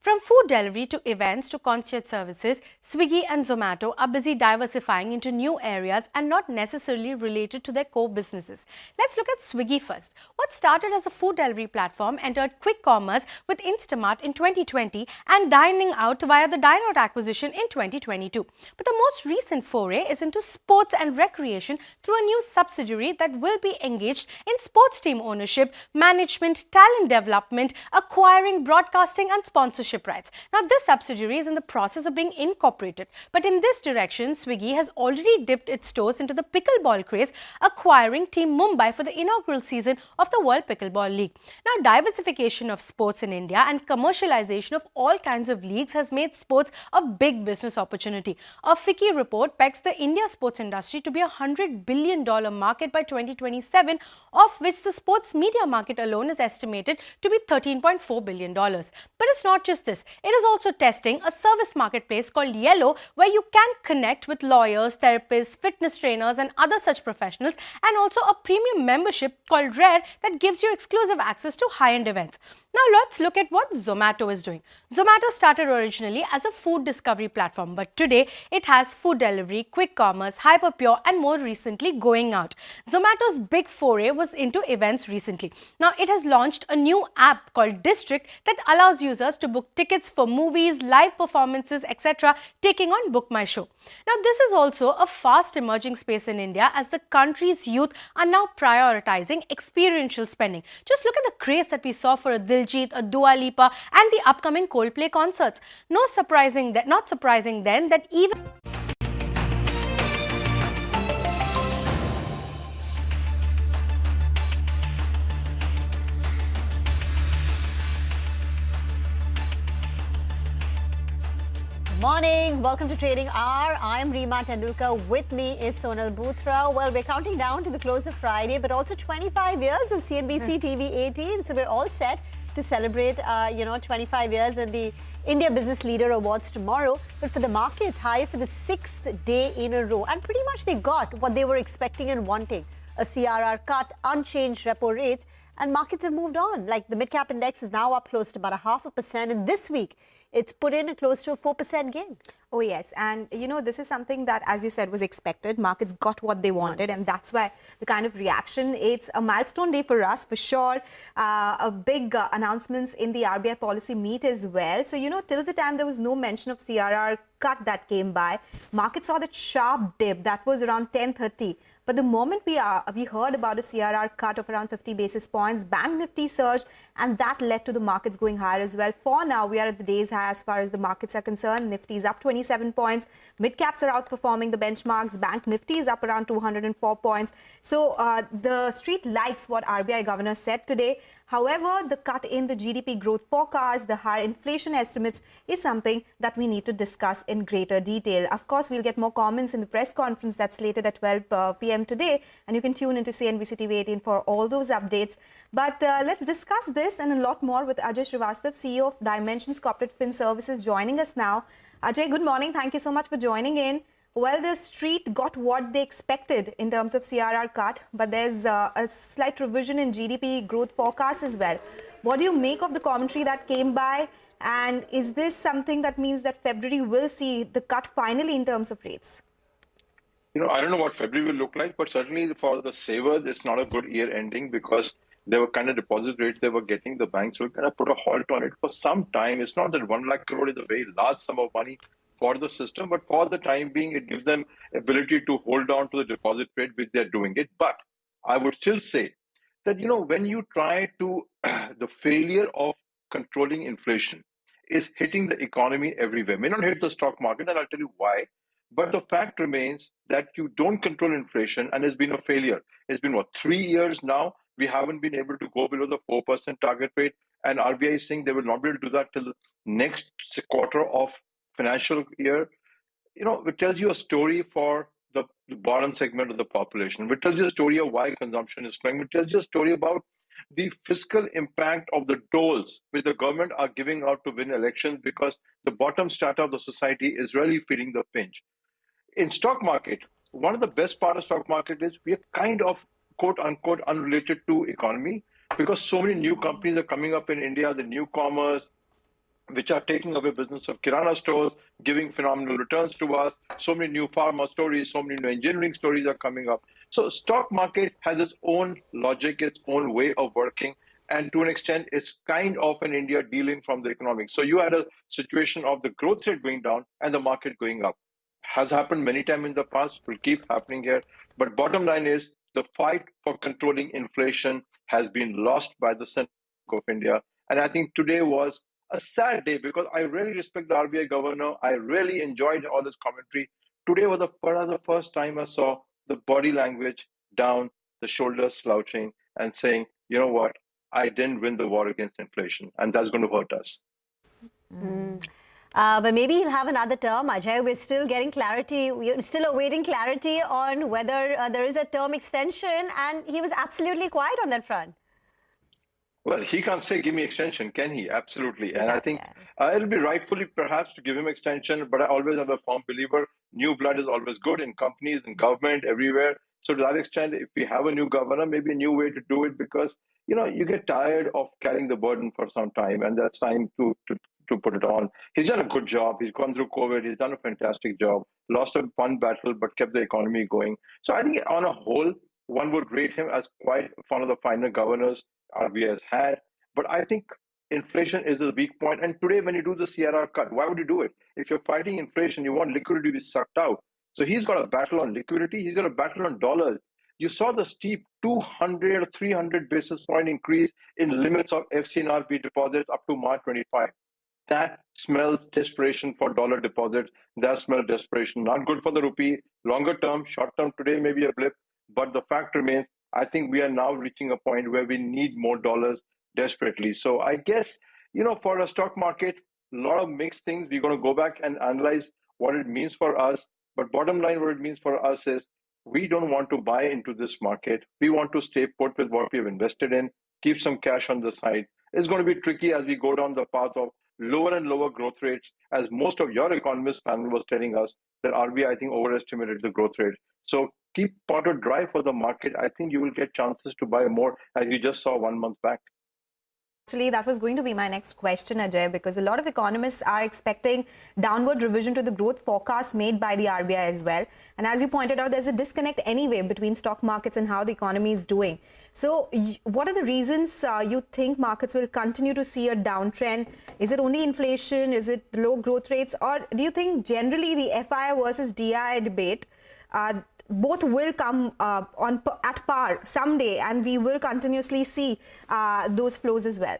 From food delivery to events to concierge services, Swiggy and Zomato are busy diversifying into new areas and not necessarily related to their core businesses. Let's look at Swiggy first. What started as a food delivery platform entered quick commerce with Instamart in 2020 and dining out via the Dineout acquisition in 2022. But the most recent foray is into sports and recreation through a new subsidiary that will be engaged in sports team ownership, management, talent development, acquiring, broadcasting and sponsorship rights. Now, this subsidiary is in the process of being incorporated. But in this direction, Swiggy has already dipped its toes into the pickleball craze, acquiring Team Mumbai for the inaugural season of the World Pickleball League. Now, diversification of sports in India and commercialization of all kinds of leagues has made sports a big business opportunity. A FICCI report pegs the India sports industry to be a $100 billion market by 2027, of which the sports media market alone is estimated to be $13.4 billion. But it's not just just this, it is also testing a service marketplace called Yellow, where you can connect with lawyers, therapists, fitness trainers and other such professionals, and also a premium membership called Rare that gives you exclusive access to high-end events. Now let's look at what Zomato is doing. Zomato started originally as a food discovery platform, but today it has food delivery, quick commerce, hyperpure and more recently going out. Zomato's big foray was into events recently. Now it has launched a new app called District that allows users to book tickets for movies, live performances, etc., taking on Book My Show. Now this is also a fast emerging space in India as the country's youth are now prioritizing experiential spending. Just look at the craze that we saw for a Diljit, a Dua Lipa and the upcoming Coldplay concerts. Not surprising then that even Morning, welcome to Trading Hour. I am Reema Tendulkar. With me is Sonal Bhutra. Well, we're counting down to the close of Friday, but also 25 years of CNBC TV18. So we're all set to celebrate, 25 years and the India Business Leader Awards tomorrow. But for the markets, high for the 6th day in a row. And pretty much they got what they were expecting and wanting. A CRR cut, unchanged repo rates, and markets have moved on. Like the mid-cap index is now up close to about 0.5%. And this week, it's put in close to a 4% gain. Oh, yes. And, this is something that, as you said, was expected. Markets got what they wanted. And that's why the kind of reaction, it's a milestone day for us, for sure. A big announcements in the RBI policy meet as well. So, till the time there was no mention of CRR cut that came by, markets saw that sharp dip. That was around 10:30. But the moment we heard about a CRR cut of around 50 basis points, Bank Nifty surged, and that led to the markets going higher as well. For now, we are at the day's high as far as the markets are concerned. Nifty is up 27 points. Mid-caps are outperforming the benchmarks. Bank Nifty is up around 204 points. So the street likes what RBI governor said today. However, the cut in the GDP growth forecast, the higher inflation estimates is something that we need to discuss in greater detail. Of course, we'll get more comments in the press conference that's slated at 12 p.m. today, and you can tune into CNBC TV18 for all those updates. But let's discuss this and a lot more with Ajay Srivastav, CEO of Dimensions Corporate Fin Services, joining us now. Ajay, good morning. Thank you so much for joining in. Well, the street got what they expected in terms of CRR cut, but there's a slight revision in GDP growth forecast as well. What do you make of the commentary that came by? And is this something that means that February will see the cut finally in terms of rates? I don't know what February will look like, but certainly for the savers, it's not a good year ending because there were kind of deposit rates they were getting. The banks were going to put a halt on it for some time. It's not that 1 lakh crore is a very large sum of money for the system, but for the time being, it gives them ability to hold on to the deposit rate, which they're doing it. But I would still say that, when you try to, the failure of controlling inflation is hitting the economy everywhere. May not hit the stock market, and I'll tell you why. But the fact remains that you don't control inflation, and it's been a failure. It's been, 3 years now? We haven't been able to go below the 4% target rate, and RBI is saying they will not be able to do that till the next quarter of financial year. It tells you a story for the bottom segment of the population. It tells you a story of why consumption is slowing. It tells you a story about the fiscal impact of the tolls which the government are giving out to win elections, because the bottom strata of the society is really feeling the pinch. In stock market, one of the best part of stock market is we are kind of quote unquote unrelated to economy, because so many new companies are coming up in India, the newcomers, which are taking away business of Kirana stores, giving phenomenal returns to us. So many new pharma stories, so many new engineering stories are coming up. So stock market has its own logic, its own way of working. And to an extent, it's kind of an India dealing from the economics. So you had a situation of the growth rate going down and the market going up. Has happened many times in the past, will keep happening here. But bottom line is the fight for controlling inflation has been lost by the Central Bank of India. And I think today was a sad day because I really respect the RBI governor. I really enjoyed all this commentary. Today was the first time I saw the body language down, the shoulders slouching and saying, you know what, I didn't win the war against inflation, and that's going to hurt us. But maybe he'll have another term, Ajay. We're still getting clarity. We're still awaiting clarity on whether there is a term extension, and he was absolutely quiet on that front. Well, he can't say, give me extension, can he? Absolutely. And I think It'll be rightfully perhaps to give him extension, but I always have a firm believer, new blood is always good in companies, in government, everywhere. So to that extent, if we have a new governor, maybe a new way to do it, because you get tired of carrying the burden for some time, and that's time to put it on. He's done a good job. He's gone through COVID. He's done a fantastic job. Lost a fun battle, but kept the economy going. So I think on a whole, one would rate him as quite one of the finer governors RBI has had. But I think inflation is a weak point. And today, when you do the CRR cut, why would you do it? If you're fighting inflation, you want liquidity to be sucked out. So he's got a battle on liquidity. He's got a battle on dollars. You saw the steep 200 or 300 basis point increase in limits of FCNRB deposits up to March 25. That smells desperation for dollar deposits. That smells desperation. Not good for the rupee. Longer term, short term, today may be a blip. But the fact remains, I think we are now reaching a point where we need more dollars desperately. So I guess, for a stock market, a lot of mixed things. We're going to go back and analyze what it means for us. But bottom line, what it means for us is we don't want to buy into this market. We want to stay put with what we have invested in, keep some cash on the side. It's going to be tricky as we go down the path of lower and lower growth rates, as most of your economist panel was telling us that RBI, I think, overestimated the growth rate. So keep powder dry for the market. I think you will get chances to buy more, as you just saw 1 month back. Actually, that was going to be my next question, Ajay, because a lot of economists are expecting downward revision to the growth forecast made by the RBI as well. And as you pointed out, there's a disconnect anyway between stock markets and how the economy is doing. So what are the reasons you think markets will continue to see a downtrend? Is it only inflation? Is it low growth rates? Or do you think generally the FI versus DI debate both will come at par someday, and we will continuously see those flows as well?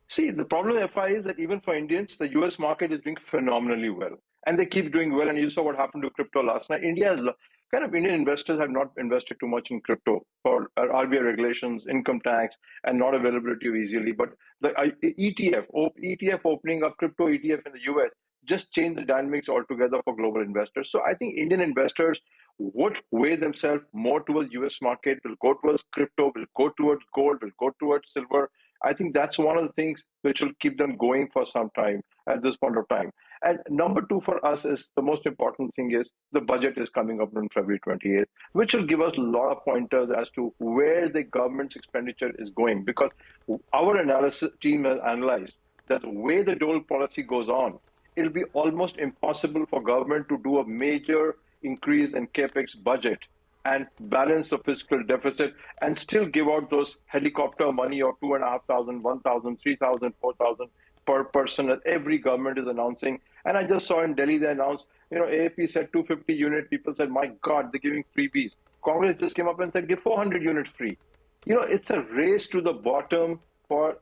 See, the problem with FI is that even for Indians, the US market is doing phenomenally well. And they keep doing well. And you saw what happened to crypto last night. Indian investors have not invested too much in crypto for RBI regulations, income tax, and not availability easily. But the ETF opening up, crypto ETF in the US, just changed the dynamics altogether for global investors. So I think Indian investors would weigh themselves more towards US market, will go towards crypto, will go towards gold, will go towards silver. I think that's one of the things which will keep them going for some time at this point of time. And number two for us is the most important thing is the budget is coming up on February 28th, which will give us a lot of pointers as to where the government's expenditure is going. Because our analysis team has analyzed that the way the dole policy goes on, it'll be almost impossible for government to do a major increase in capex budget and balance the fiscal deficit and still give out those helicopter money of 2,500, 1,000, 3,000, 4,000 per person that every government is announcing. And I just saw in Delhi they announced, AAP said 250 unit. People said, my God, they're giving freebies. Congress just came up and said, give 400 units free. It's a race to the bottom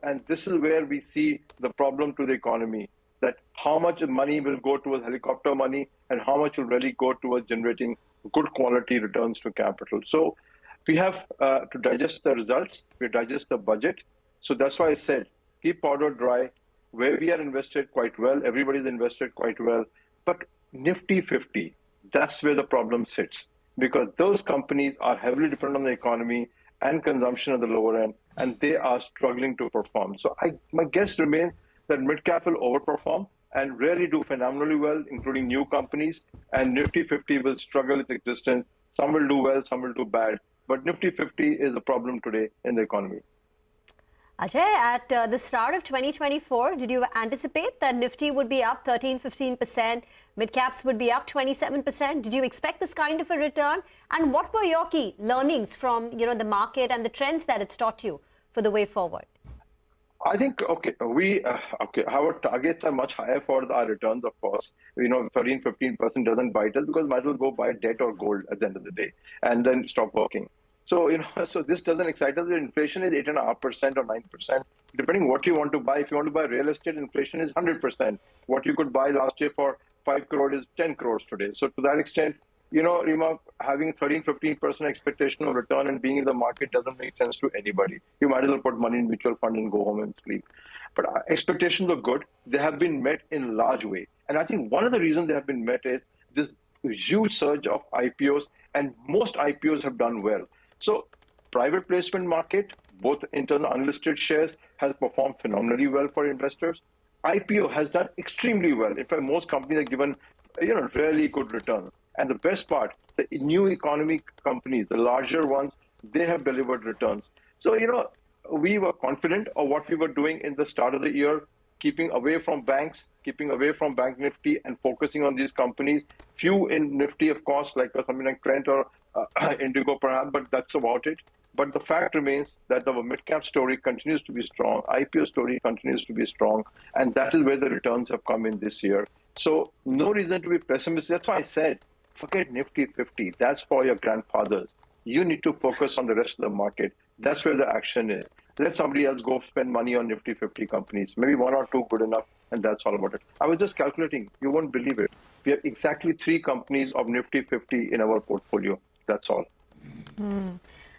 and this is where we see the problem to the economy, that how much money will go towards helicopter money and how much will really go towards generating good quality returns to capital. So we have to digest the results, we digest the budget. So that's why I said, keep powder dry. Where we are invested quite well, everybody's invested quite well. But Nifty 50, that's where the problem sits. Because those companies are heavily dependent on the economy and consumption at the lower end, and they are struggling to perform. So my guess remains that mid-cap will overperform and really do phenomenally well, including new companies, and Nifty 50 will struggle its existence. Some will do well, some will do bad, but Nifty 50 is a problem today in the economy. Ajay, at the start of 2024, did you anticipate that Nifty would be up 13-15%, mid-caps would be up 27%? Did you expect this kind of a return? And what were your key learnings from the market and the trends that it's taught you for the way forward? I think, our targets are much higher for our returns, of course. 13-15% doesn't bite us because might as well go buy debt or gold at the end of the day and then stop working. So, so this doesn't excite us. The inflation is 8.5% or 9%, depending what you want to buy. If you want to buy real estate, inflation is 100%. What you could buy last year for 5 crore is 10 crores today. So to that extent, Rima, having 13-15% expectation of return and being in the market doesn't make sense to anybody. You might as well put money in mutual fund and go home and sleep. But our expectations are good. They have been met in large way. And I think one of the reasons they have been met is this huge surge of IPOs, and most IPOs have done well. So private placement market, both internal unlisted shares, has performed phenomenally well for investors. IPO has done extremely well. In fact, most companies are given, really good returns. And the best part, the new economy companies, the larger ones, they have delivered returns. So, we were confident of what we were doing in the start of the year, keeping away from banks, keeping away from Bank Nifty and focusing on these companies. Few in Nifty, of course, like something like Trent or Indigo perhaps, but that's about it. But the fact remains that our mid-cap story continues to be strong, IPO story continues to be strong, and that is where the returns have come in this year. So no reason to be pessimistic. That's why I said, forget Nifty 50. That's for your grandfathers. You need to focus on the rest of the market. That's where the action is. Let somebody else go spend money on Nifty 50 companies. Maybe one or two good enough, and that's all about it. I was just calculating. You won't believe it. We have exactly 3 companies of Nifty 50 in our portfolio. That's all.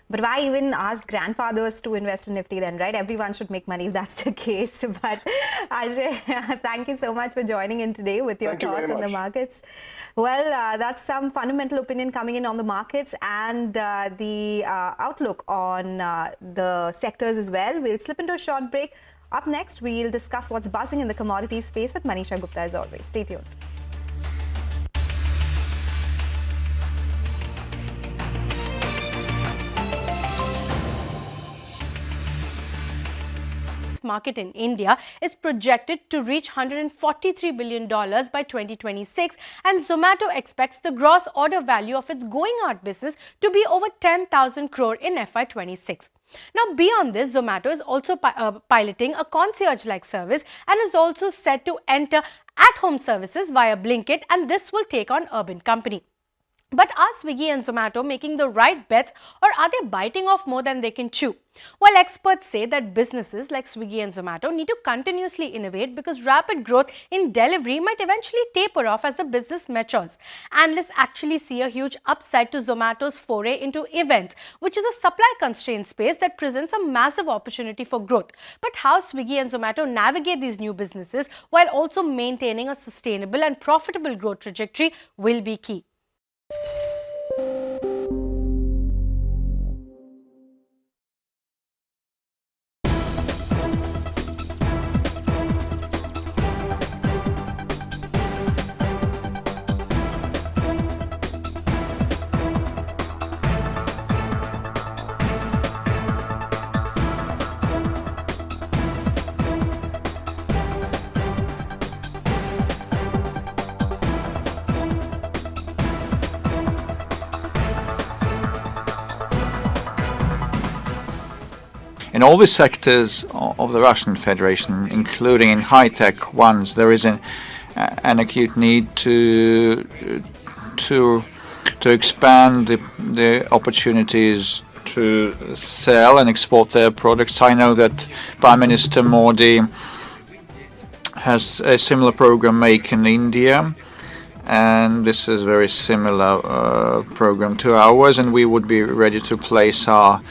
But why even ask grandfathers to invest in Nifty then, right? Everyone should make money if that's the case. But Ajay, thank you so much for joining in today with your thoughts on the markets. Well, that's some fundamental opinion coming in on the markets and the outlook on the sectors as well. We'll slip into a short break. Up next, we'll discuss what's buzzing in the commodities space with Manisha Gupta as always. Stay tuned. Market in India is projected to reach $143 billion by 2026, and Zomato expects the gross order value of its going out business to be over 10,000 crore in FY26. Now, beyond this, Zomato is also piloting a concierge-like service and is also set to enter at-home services via Blinkit, and this will take on Urban Company. But are Swiggy and Zomato making the right bets, or are they biting off more than they can chew? Well, experts say that businesses like Swiggy and Zomato need to continuously innovate because rapid growth in delivery might eventually taper off as the business matures. Analysts actually see a huge upside to Zomato's foray into events, which is a supply-constrained space that presents a massive opportunity for growth. But how Swiggy and Zomato navigate these new businesses while also maintaining a sustainable and profitable growth trajectory will be key. In all the sectors of the Russian Federation, including in high-tech ones, there is an acute need to expand the opportunities to sell and export their products. I know that Prime Minister Modi has a similar program Make in India, and this is a very similar program to ours, and we would be ready to place our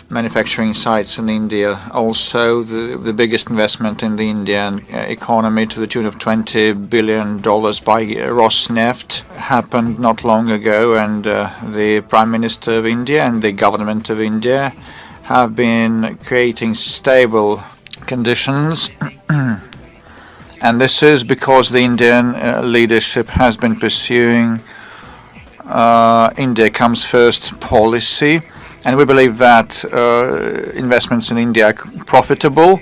manufacturing sites in India. Also, the biggest investment in the Indian economy to the tune of $20 billion by Rosneft happened not long ago, and the Prime Minister of India and the government of India have been creating stable conditions. And this is because the Indian leadership has been pursuing India comes first policy. And we believe that investments in India are profitable.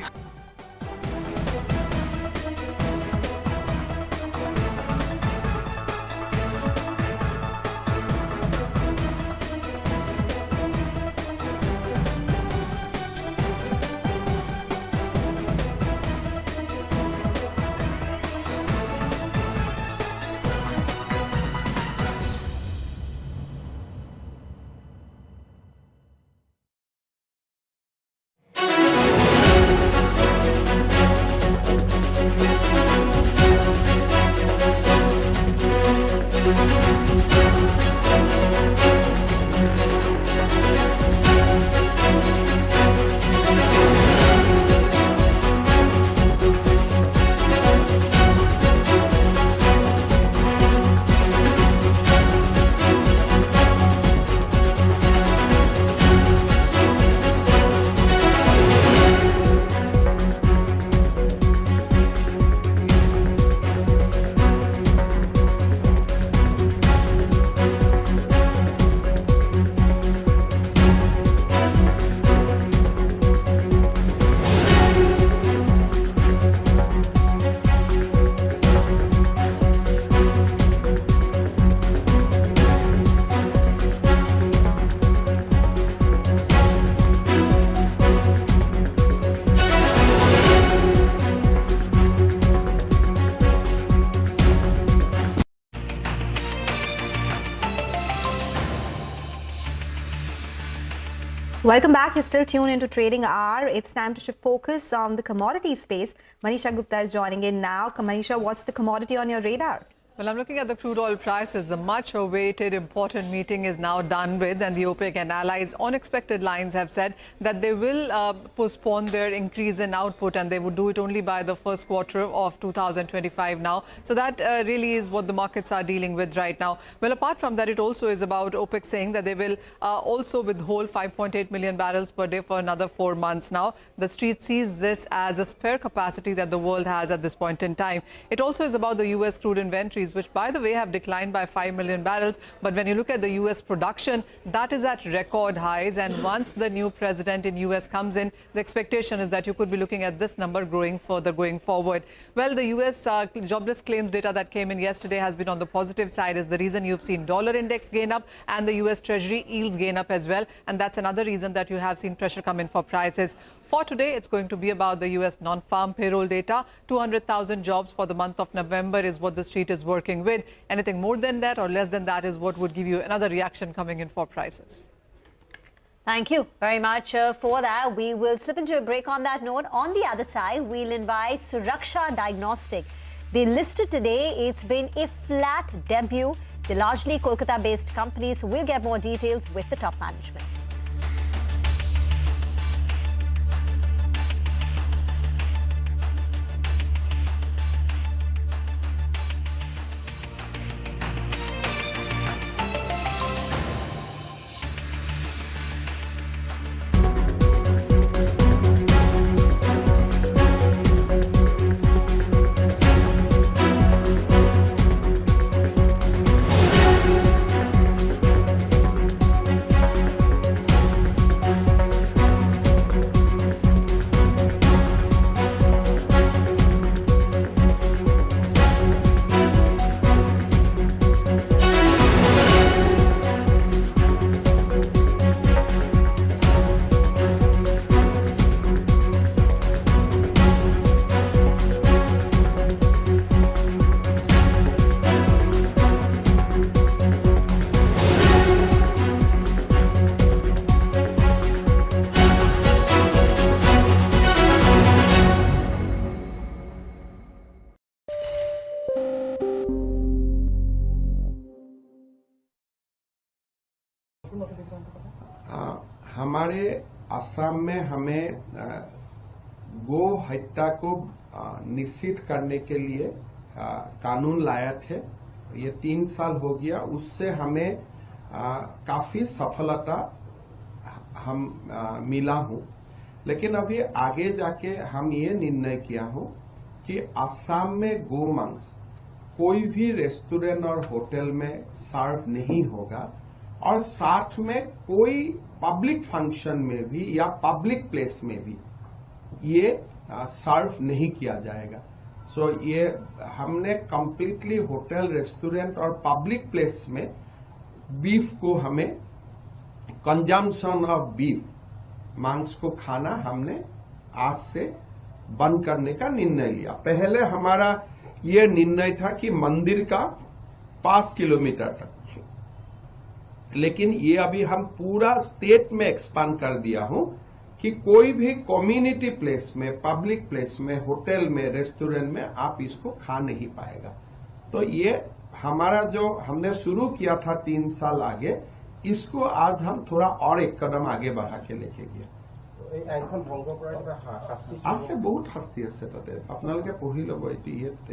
Welcome back. You're still tuned into Trading Hour. It's time to shift focus on the commodity space. Manisha Gupta is joining in now. Manisha, what's the commodity on your radar? Well, I'm looking at the crude oil prices. The much-awaited important meeting is now done with, and the OPEC and allies on expected lines have said that they will postpone their increase in output, and they would do it only by the first quarter of 2025 now. So that really is what the markets are dealing with right now. Well, apart from that, it also is about OPEC saying that they will also withhold 5.8 million barrels per day for another 4 months now. The street sees this as a spare capacity that the world has at this point in time. It also is about the U.S. crude inventories, which, by the way, have declined by 5 million barrels. But when you look at the U.S. production, that is at record highs. And once the new president in U.S. comes in, the expectation is that you could be looking at this number growing further going forward. Well, the U.S. jobless claims data that came in yesterday has been on the positive side, is the reason you've seen dollar index gain up and the U.S. Treasury yields gain up as well. And that's another reason that you have seen pressure come in for prices. For today, it's going to be about the U.S. non-farm payroll data. 200,000 jobs for the month of November is what the street is working with. Anything more than that or less than that is what would give you another reaction coming in for prices. Thank you very much for that. We will slip into a break on that note. On the other side, we'll invite Suraksha Diagnostic. They listed today. It's been a flat debut. They're largely Kolkata-based companies. So we'll get more details with the top management. हमारे असम में हमें गो हत्या को निश्चित करने के लिए कानून लाया थे। ये 3 साल हो गया, उससे हमें काफी सफलता मिला हूं। लेकिन अभी आगे जाके हम ये निर्णय किया हूं कि असम में गो मांस कोई भी रेस्टोरेंट और होटल में सर्व नहीं होगा और साथ में कोई पब्लिक फंक्शन में भी या पब्लिक प्लेस में भी ये सर्व नहीं किया जाएगा। सो ये हमने कंप्लीटली होटल, रेस्टोरेंट और पब्लिक प्लेस में बीफ को हमें कंजम्पशन ऑफ बीफ, मांस को खाना हमने आज से बंद करने का निर्णय लिया। पहले हमारा ये निर्णय था कि मंदिर का 5 किलोमीटर तक, लेकिन ये अभी हम पूरा स्टेट में एक्सपांड कर दिया हूं कि कोई भी कम्युनिटी प्लेस में, पब्लिक प्लेस में, होटल में, रेस्टोरेंट में आप इसको खा नहीं पाएगा। तो ये हमारा जो हमने शुरू किया था 3 साल आगे, इसको आज हम थोड़ा और एक कदम आगे बढ़ा के लेके गए। আছে বহুত শাস্তি আছে তাতে, আপোনালোকে পঢ়ি ল'ব।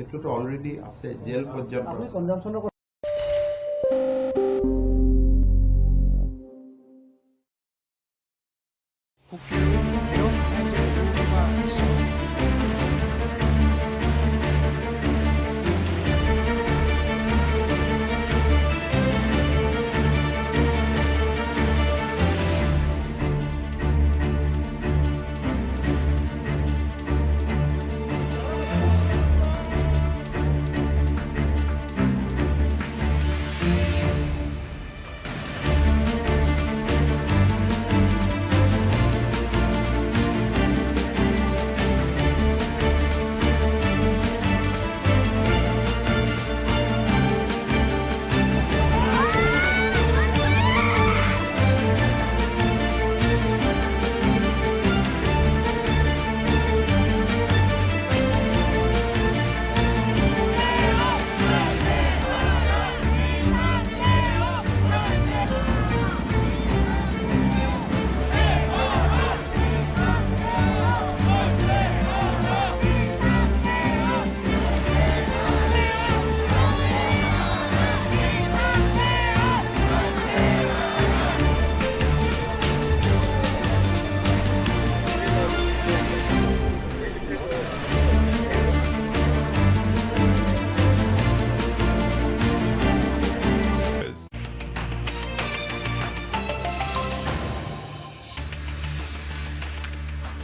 এইটোতো অলৰেডি আছে, জেল পৰ্যন্ত।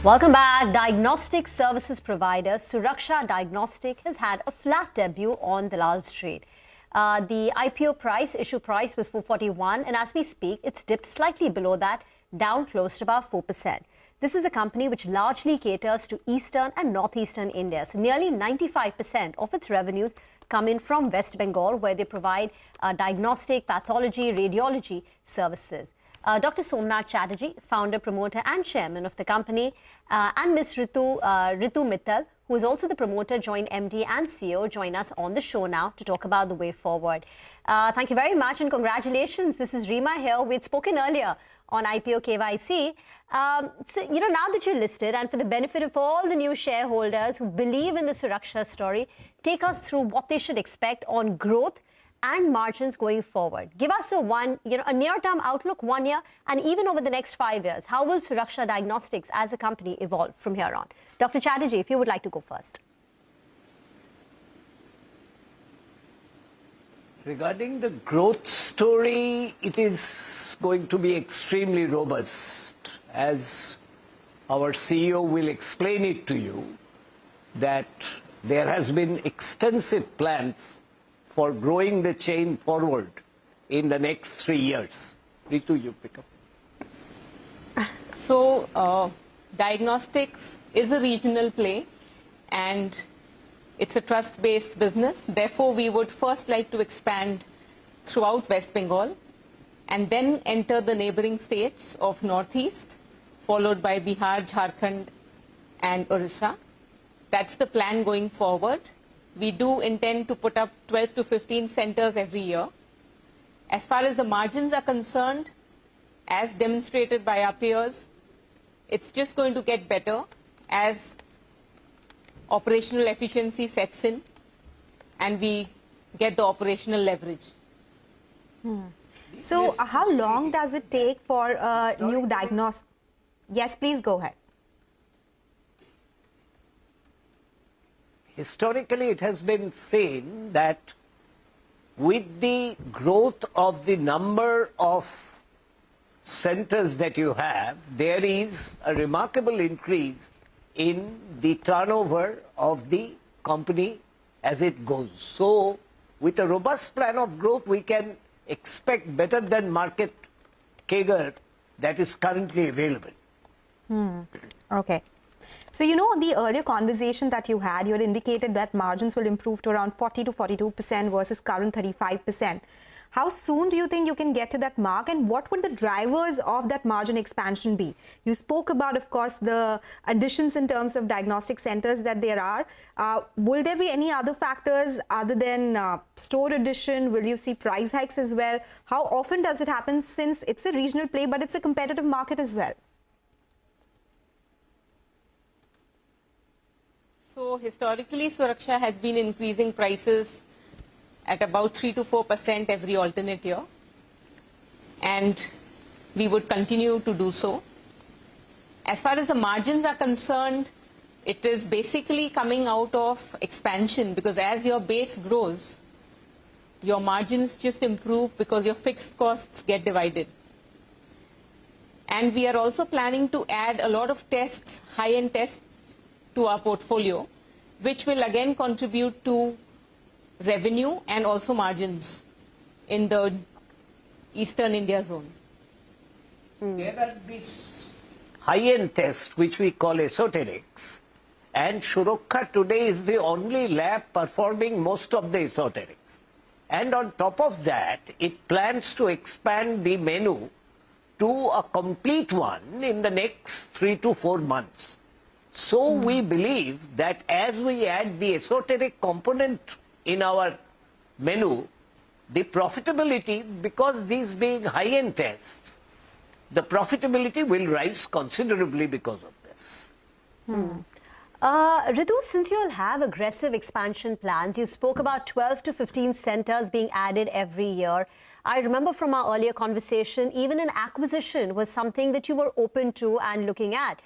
Welcome back. Diagnostic services provider Suraksha Diagnostic has had a flat debut on Dalal Street. The IPO price, issue price was 441, and as we speak, it's dipped slightly below that, down close to about 4%. This is a company which largely caters to eastern and northeastern India. So nearly 95% of its revenues come in from West Bengal, where they provide diagnostic, pathology, radiology services. Dr. Somnath Chatterjee, founder, promoter and chairman of the company, and Ms. Ritu Mittal, who is also the promoter, joint MD and CEO, join us on the show now to talk about the way forward. Thank you very much and congratulations. This is Rima here. We had spoken earlier on IPO KYC. So, now that you're listed, and for the benefit of all the new shareholders who believe in the Suraksha story, take us through what they should expect on growth and margins going forward. Give us a near-term outlook, 1 year, and even over the next 5 years. How will Suraksha Diagnostics as a company evolve from here on? Dr. Chatterjee, if you would like to go first. Regarding the growth story, it is going to be extremely robust. As our CEO will explain it to you, that there has been extensive plans for growing the chain forward in the next 3 years. Ritu, you pick up. So, diagnostics is a regional play and it's a trust-based business. Therefore, we would first like to expand throughout West Bengal and then enter the neighboring states of Northeast, followed by Bihar, Jharkhand and Orissa. That's the plan going forward. We do intend to put up 12 to 15 centers every year. As far as the margins are concerned, as demonstrated by our peers, it's just going to get better as operational efficiency sets in and we get the operational leverage. So how long does it take for a new diagnostic? Yes, please go ahead. Historically, it has been seen that with the growth of the number of centers that you have, there is a remarkable increase in the turnover of the company as it goes. So, with a robust plan of growth, we can expect better than market CAGR that is currently available. Okay. So, the earlier conversation that you had indicated that margins will improve to around 40 to 42% versus current 35%. How soon do you think you can get to that mark, and what would the drivers of that margin expansion be? You spoke about, of course, the additions in terms of diagnostic centers that there are. Will there be any other factors other than store addition? Will you see price hikes as well? How often does it happen, since it's a regional play, but it's a competitive market as well? So historically, Suraksha has been increasing prices at about 3 to 4% every alternate year, and we would continue to do so. As far as the margins are concerned, it is basically coming out of expansion, because as your base grows, your margins just improve because your fixed costs get divided. And we are also planning to add a lot of tests, high-end tests, to our portfolio, which will again contribute to revenue and also margins in the Eastern India zone. There are these high-end tests which we call esoterics, and Suraksha today is the only lab performing most of the esoterics. And on top of that, it plans to expand the menu to a complete one in the next 3 to 4 months. So we believe that as we add the esoteric component in our menu, the profitability, because these being high-end tests, the profitability will rise considerably because of this. Ritu, since you'll have aggressive expansion plans, you spoke about 12 to 15 centers being added every year. I remember from our earlier conversation, even an acquisition was something that you were open to and looking at.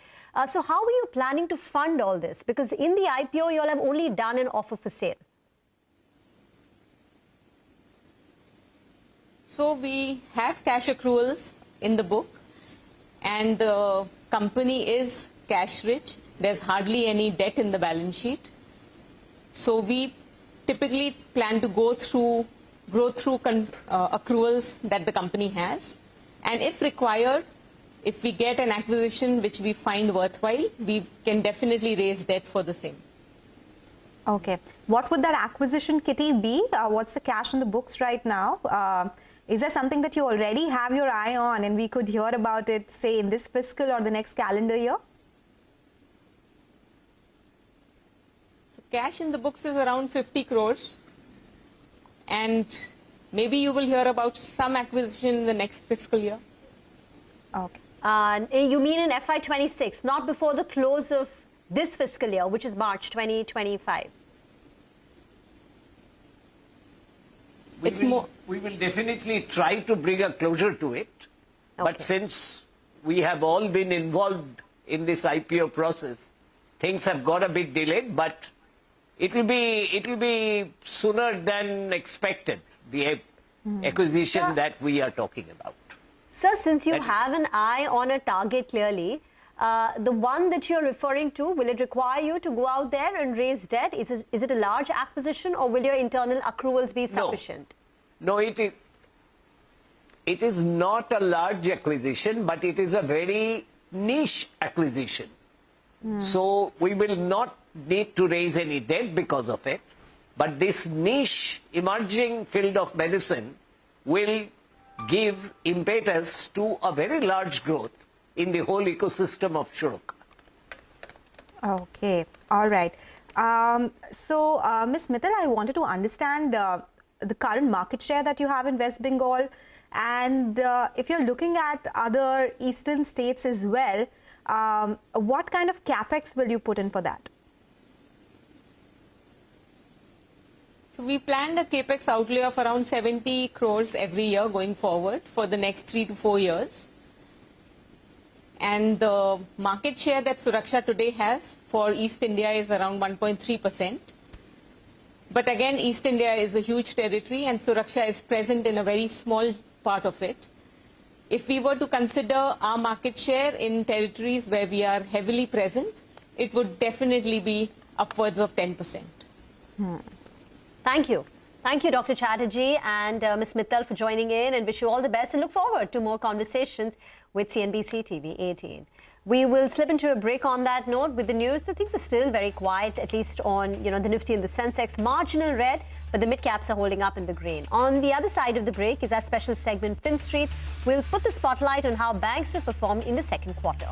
So how are you planning to fund all this? Because in the IPO, you all have only done an offer for sale. So we have cash accruals in the book, and the company is cash rich. There's hardly any debt in the balance sheet. So we typically plan to grow through accruals that the company has. And if required, if we get an acquisition which we find worthwhile, we can definitely raise debt for the same. Okay. What would that acquisition, Kitty, be? What's the cash in the books right now? Is there something that you already have your eye on and we could hear about it, say, in this fiscal or the next calendar year? So cash in the books is around 50 crores. And maybe you will hear about some acquisition in the next fiscal year. Okay. You mean in FY26, not before the close of this fiscal year, which is March 2025? We will definitely try to bring a closure to it. Okay. But since we have all been involved in this IPO process, things have got a bit delayed, but it will be sooner than expected, the acquisition that we are talking about. Sir, since you have an eye on a target clearly, the one that you're referring to, will it require you to go out there and raise debt? Is it a large acquisition, or will your internal accruals be sufficient? No, it is not a large acquisition, but it is a very niche acquisition. So we will not need to raise any debt because of it. But this niche emerging field of medicine will give impetus to a very large growth in the whole ecosystem of Shurukka. Okay, all right. So, Ms. Mittal, I wanted to understand the current market share that you have in West Bengal, and if you're looking at other eastern states as well, what kind of capex will you put in for that? So we planned a capex outlay of around 70 crores every year going forward for the next 3 to 4 years. And the market share that Suraksha today has for East India is around 1.3%. But again, East India is a huge territory and Suraksha is present in a very small part of it. If we were to consider our market share in territories where we are heavily present, it would definitely be upwards of 10%. Thank you. Thank you, Dr. Chatterjee and Ms. Mittal for joining in, and wish you all the best and look forward to more conversations with CNBC TV18. We will slip into a break on that note with the news that things are still very quiet, at least on the Nifty and the Sensex, marginal red, but the mid-caps are holding up in the green. On the other side of the break is our special segment, Fin Street. We'll put the spotlight on how banks have performed in the second quarter.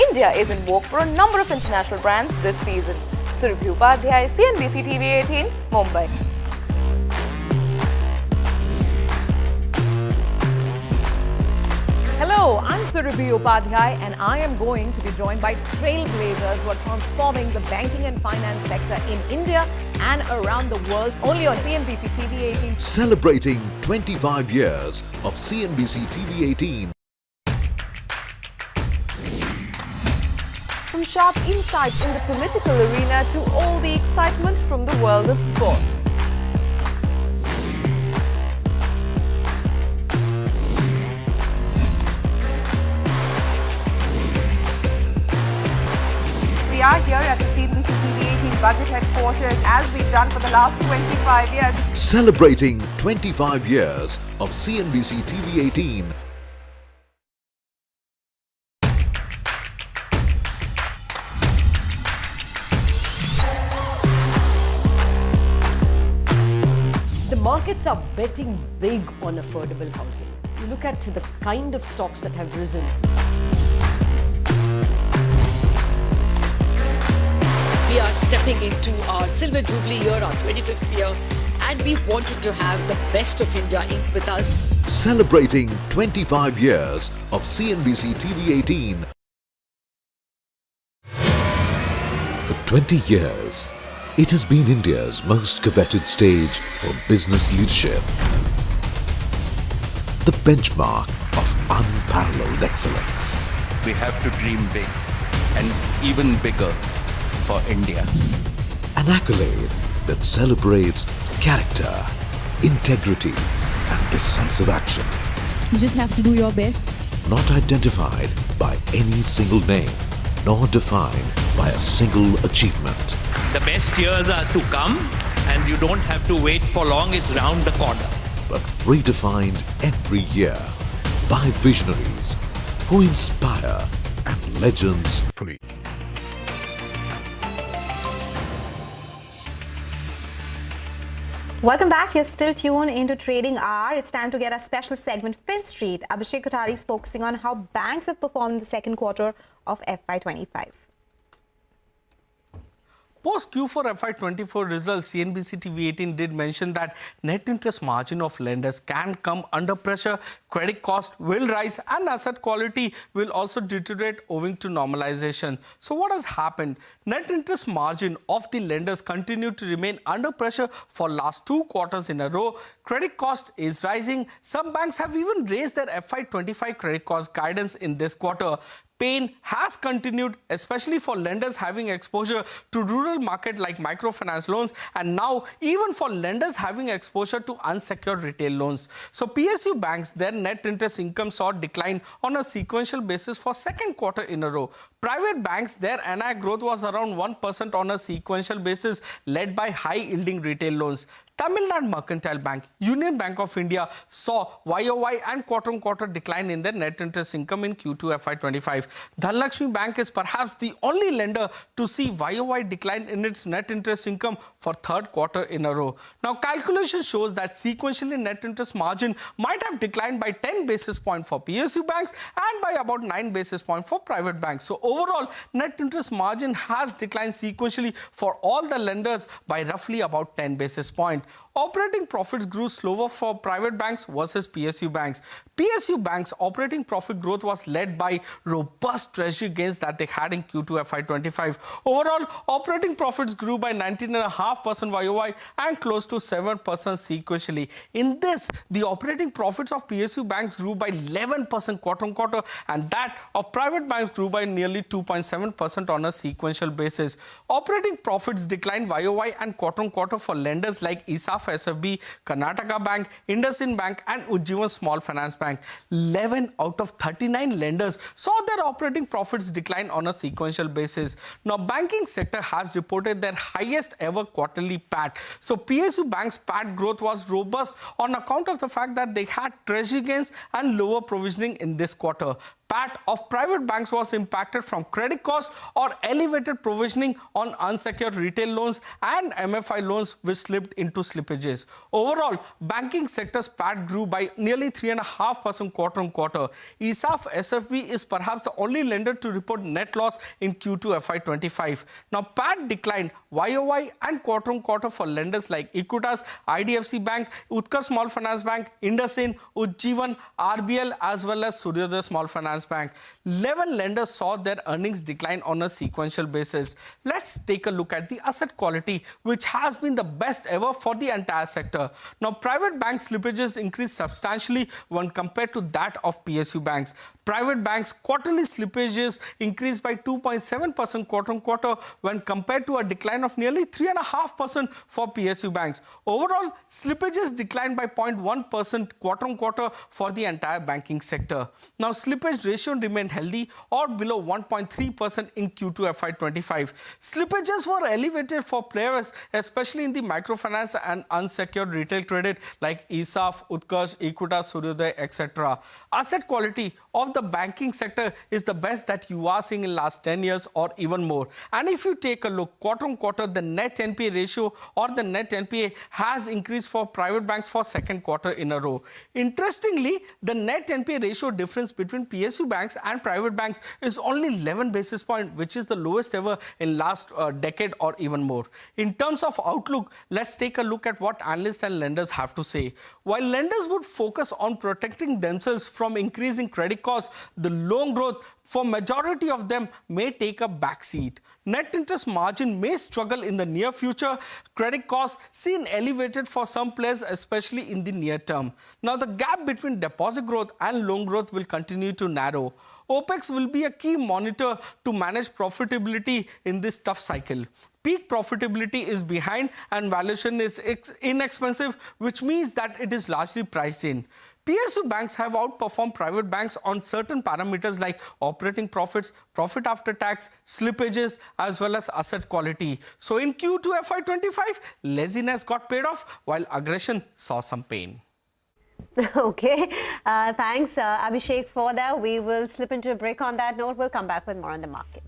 India is in vogue for a number of international brands this season. Surabhi Upadhyay, CNBC TV18, Mumbai. Hello, I'm Surabhi Upadhyay and I am going to be joined by trailblazers who are transforming the banking and finance sector in India and around the world, only on CNBC TV18. Celebrating 25 years of CNBC TV18. From sharp insights in the political arena to all the excitement from the world of sports. We are here at the CNBC TV18 budget headquarters as we've done for the last 25 years. Celebrating 25 years of CNBC TV18. The markets are betting big on affordable housing. You look at the kind of stocks that have risen. We are stepping into our Silver Jubilee year, our 25th year, and we wanted to have the best of India in with us. Celebrating 25 years of CNBC TV18. For 20 years, it has been India's most coveted stage for business leadership. The benchmark of unparalleled excellence. We have to dream big and even bigger for India. An accolade that celebrates character, integrity, and decisive action. You just have to do your best. Not identified by any single name, nor defined by a single achievement. The best years are to come and you don't have to wait for long, it's round the corner. But redefined every year by visionaries who inspire and legends fully. Welcome back. You're still tuned into Trading Hour. It's time to get our special segment, Fin Street. Abhishek Kothari is focusing on how banks have performed in the second quarter of FY25. Post Q4 FY24 results, CNBC TV18 did mention that net interest margin of lenders can come under pressure, credit cost will rise and asset quality will also deteriorate owing to normalization. So what has happened? Net interest margin of the lenders continue to remain under pressure for last 2 quarters in a row. Credit cost is rising. Some banks have even raised their FY25 credit cost guidance in this quarter. Pain has continued, especially for lenders having exposure to rural market like microfinance loans, and now even for lenders having exposure to unsecured retail loans. So PSU banks, their net interest income saw decline on a sequential basis for second quarter in a row. Private banks, their NI growth was around 1% on a sequential basis, led by high-yielding retail loans. Tamil Nadu Mercantile Bank, Union Bank of India saw YOY and quarter-on-quarter decline in their net interest income in Q2 FY25. Dhanlaxmi Bank is perhaps the only lender to see YOY decline in its net interest income for third quarter in a row. Now, calculation shows that sequentially net interest margin might have declined by 10 basis points for PSU banks and by about 9 basis points for private banks. So overall, net interest margin has declined sequentially for all the lenders by roughly about 10 basis points. Operating profits grew slower for private banks versus PSU banks. PSU banks' operating profit growth was led by robust treasury gains that they had in Q2 FY25. Overall, operating profits grew by 19.5% YOY and close to 7% sequentially. In this, the operating profits of PSU banks grew by 11% quarter-on-quarter, and that of private banks grew by nearly 2.7% on a sequential basis. Operating profits declined YOY and quarter-on-quarter for lenders like ISAF SFB, Karnataka Bank, IndusInd Bank and Ujjivan Small Finance Bank. 11 out of 39 lenders saw their operating profits decline on a sequential basis. Now, banking sector has reported their highest ever quarterly PAT. So, PSU Bank's PAT growth was robust on account of the fact that they had treasury gains and lower provisioning in this quarter. PAT of private banks was impacted from credit costs or elevated provisioning on unsecured retail loans and MFI loans which slipped into slippages. Overall, banking sector's PAT grew by nearly 3.5% quarter-on-quarter. ESAF SFB is perhaps the only lender to report net loss in Q2 FY25. Now, PAT declined YOY and quarter-on-quarter for lenders like Equitas, IDFC Bank, Utkarsh Small Finance Bank, IndusInd, Ujjivan, RBL as well as Suryodaya Small Finance Bank. 11 lenders saw their earnings decline on a sequential basis. Let's take a look at the asset quality, which has been the best ever for the entire sector. Now, private bank slippages increased substantially when compared to that of PSU banks. Private banks' quarterly slippages increased by 2.7% quarter-on-quarter when compared to a decline of nearly 3.5% for PSU banks. Overall, slippages declined by 0.1% quarter-on-quarter for the entire banking sector. Now, slippage ratio remained healthy or below 1.3% in Q2 FY25. Slippages were elevated for players, especially in the microfinance and unsecured retail credit like ESAF, Utkarsh, Equitas, Suryodaya, etc. Asset quality of the banking sector is the best that you are seeing in last 10 years or even more. And if you take a look quarter-on-quarter, the net NPA ratio or the net NPA has increased for private banks for second quarter in a row. Interestingly, the net NPA ratio difference between PSU banks and private banks is only 11 basis points, which is the lowest ever in last decade or even more. In terms of outlook, let's take a look at what analysts and lenders have to say. While lenders would focus on protecting themselves from increasing credit costs, the loan growth for majority of them may take a backseat. Net interest margin may struggle in the near future. Credit costs seen elevated for some players, especially in the near term. Now, the gap between deposit growth and loan growth will continue to narrow. OPEX will be a key monitor to manage profitability in this tough cycle. Peak profitability is behind and valuation is inexpensive, which means that it is largely priced in. PSU banks have outperformed private banks on certain parameters like operating profits, profit after tax, slippages, as well as asset quality. So in Q2 FY25, laziness got paid off while aggression saw some pain. Okay, thanks Abhishek for that. We will slip into a break on that note. We'll come back with more on the markets.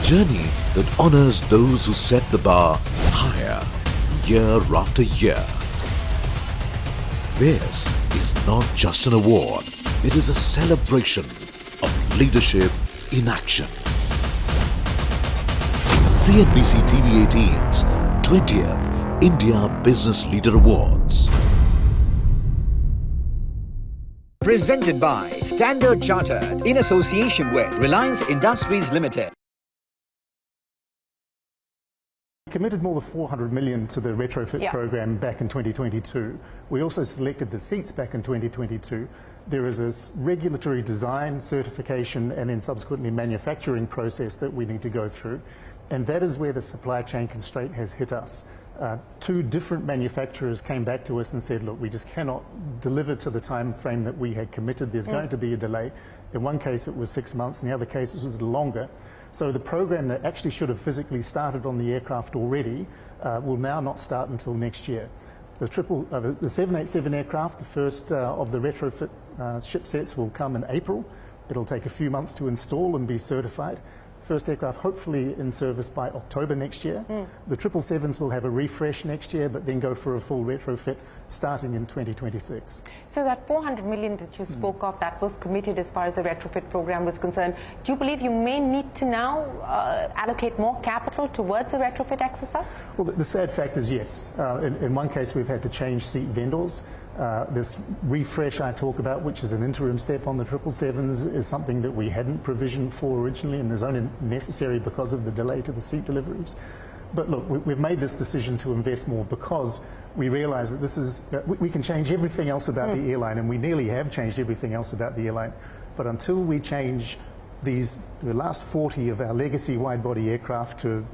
Journey that honors those who set the bar higher year after year. This is not just an award, it is a celebration of leadership in action. CNBC TV18's 20th India Business Leader Awards. Presented by Standard Chartered in association with Reliance Industries Limited. Committed more than 400 million to the retrofit program back in 2022. We also selected the seats back in 2022. There is a regulatory design, certification, and then subsequently manufacturing process that we need to go through. And that is where the supply chain constraint has hit us. Two different manufacturers came back to us and said, look, we just cannot deliver to the time frame that we had committed. There's going to be a delay. In one case, it was 6 months. In the other case, it was a little longer. So the program that actually should have physically started on the aircraft already will now not start until next year. The 787 aircraft, the first of the retrofit ship sets, will come in April. It'll take a few months to install and be certified. First aircraft hopefully in service by October next year. The 777s will have a refresh next year, but then go for a full retrofit starting in 2026. So that 400 million that you spoke of, that was committed as far as the retrofit program was concerned. Do you believe you may need to now allocate more capital towards the retrofit exercise? Well, the sad fact is yes. In one case, we've had to change seat vendors. This refresh I talk about, which is an interim step on the 777s, is something that we hadn't provisioned for originally and is only necessary because of the delay to the seat deliveries. But look, we've made this decision to invest more because we realise that this is, we can change everything else about the airline, and we nearly have changed everything else about the airline. But until we change the last 40 of our legacy wide-body aircraft to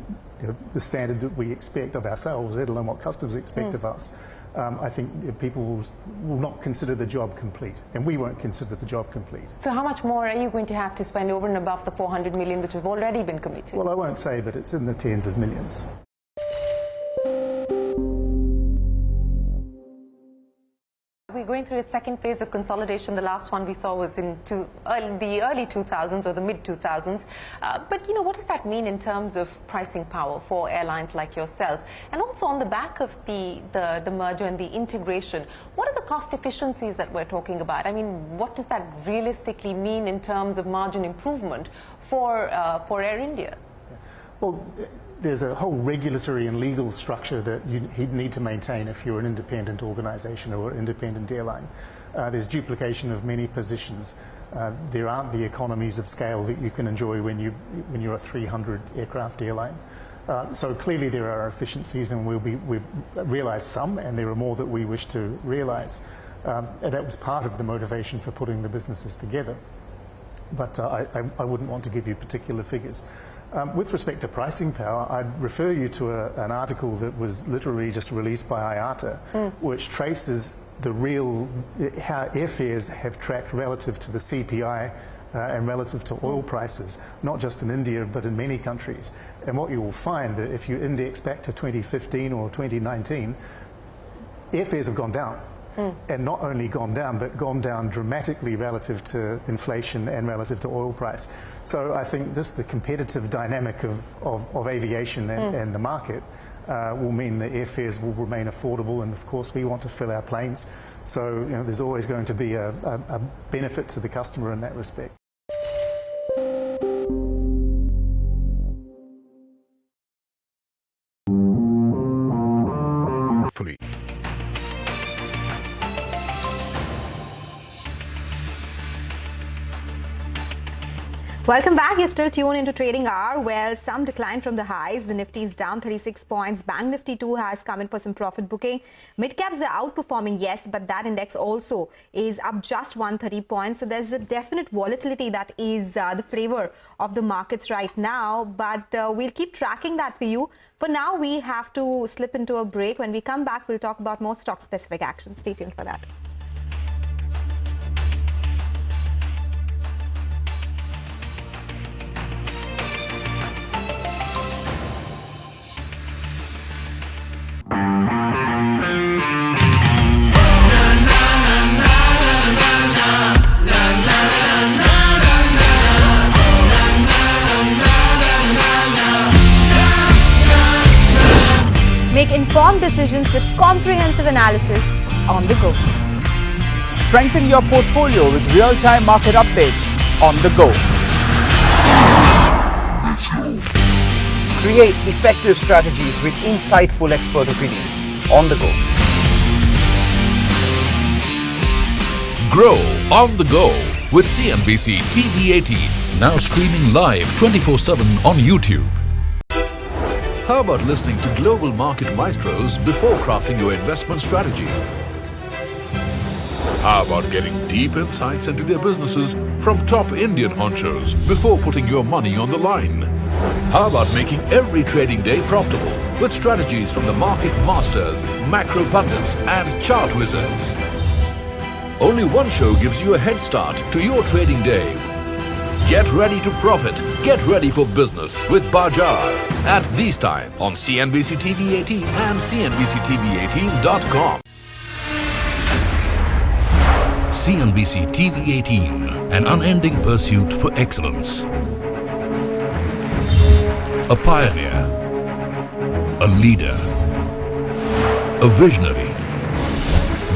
the standard that we expect of ourselves, let alone what customers expect of us, I think people will not consider the job complete, and we won't consider the job complete. So how much more are you going to have to spend over and above the 400 million which have already been committed? Well, I won't say, but it's in the tens of millions. We're going through a second phase of consolidation. The last one we saw was in the early 2000s or the mid 2000s. But what does that mean in terms of pricing power for airlines like yourself? And also on the back of the merger and the integration, what are the cost efficiencies that we're talking about? I mean, what does that realistically mean in terms of margin improvement for Air India? Well, there's a whole regulatory and legal structure that you need to maintain if you're an independent organisation or an independent airline. There's duplication of many positions. There aren't the economies of scale that you can enjoy when you're a 300 aircraft airline. So clearly there are efficiencies, and we've realised some, and there are more that we wish to realise. That was part of the motivation for putting the businesses together. But I wouldn't want to give you particular figures. With respect to pricing power, I'd refer you to an article that was literally just released by IATA, which traces how airfares have tracked relative to the CPI and relative to oil prices, not just in India but in many countries. And what you will find that if you index back to 2015 or 2019, airfares have gone down. And not only gone down, but gone down dramatically relative to inflation and relative to oil price. So I think just the competitive dynamic of aviation and the market will mean that airfares will remain affordable, and of course we want to fill our planes. So there's always going to be a benefit to the customer in that respect. Welcome back. You're still tuned into Trading Hour. Well, some decline from the highs. The Nifty is down 36 points. Bank Nifty too has come in for some profit booking. Mid-caps are outperforming, yes, but that index also is up just 130 points. So there's a definite volatility that is the flavor of the markets right now. But we'll keep tracking that for you. For now, we have to slip into a break. When we come back, we'll talk about more stock-specific action. Stay tuned for that. Make informed decisions with comprehensive analysis on the go. Strengthen your portfolio with real-time market updates on the go. Create effective strategies with insightful expert opinions on the go. Grow on the go with CNBC TV18. Now streaming live 24/7 on YouTube. How about listening to global market maestros before crafting your investment strategy? How about getting deep insights into their businesses from top Indian honchos before putting your money on the line? How about making every trading day profitable with strategies from the market masters, macro pundits and chart wizards? Only one show gives you a head start to your trading day. Get ready to profit. Get ready for business with Bajar at these times on CNBC TV18 and CNBCTV18.com. CNBC TV18, an unending pursuit for excellence. A pioneer, a leader, a visionary,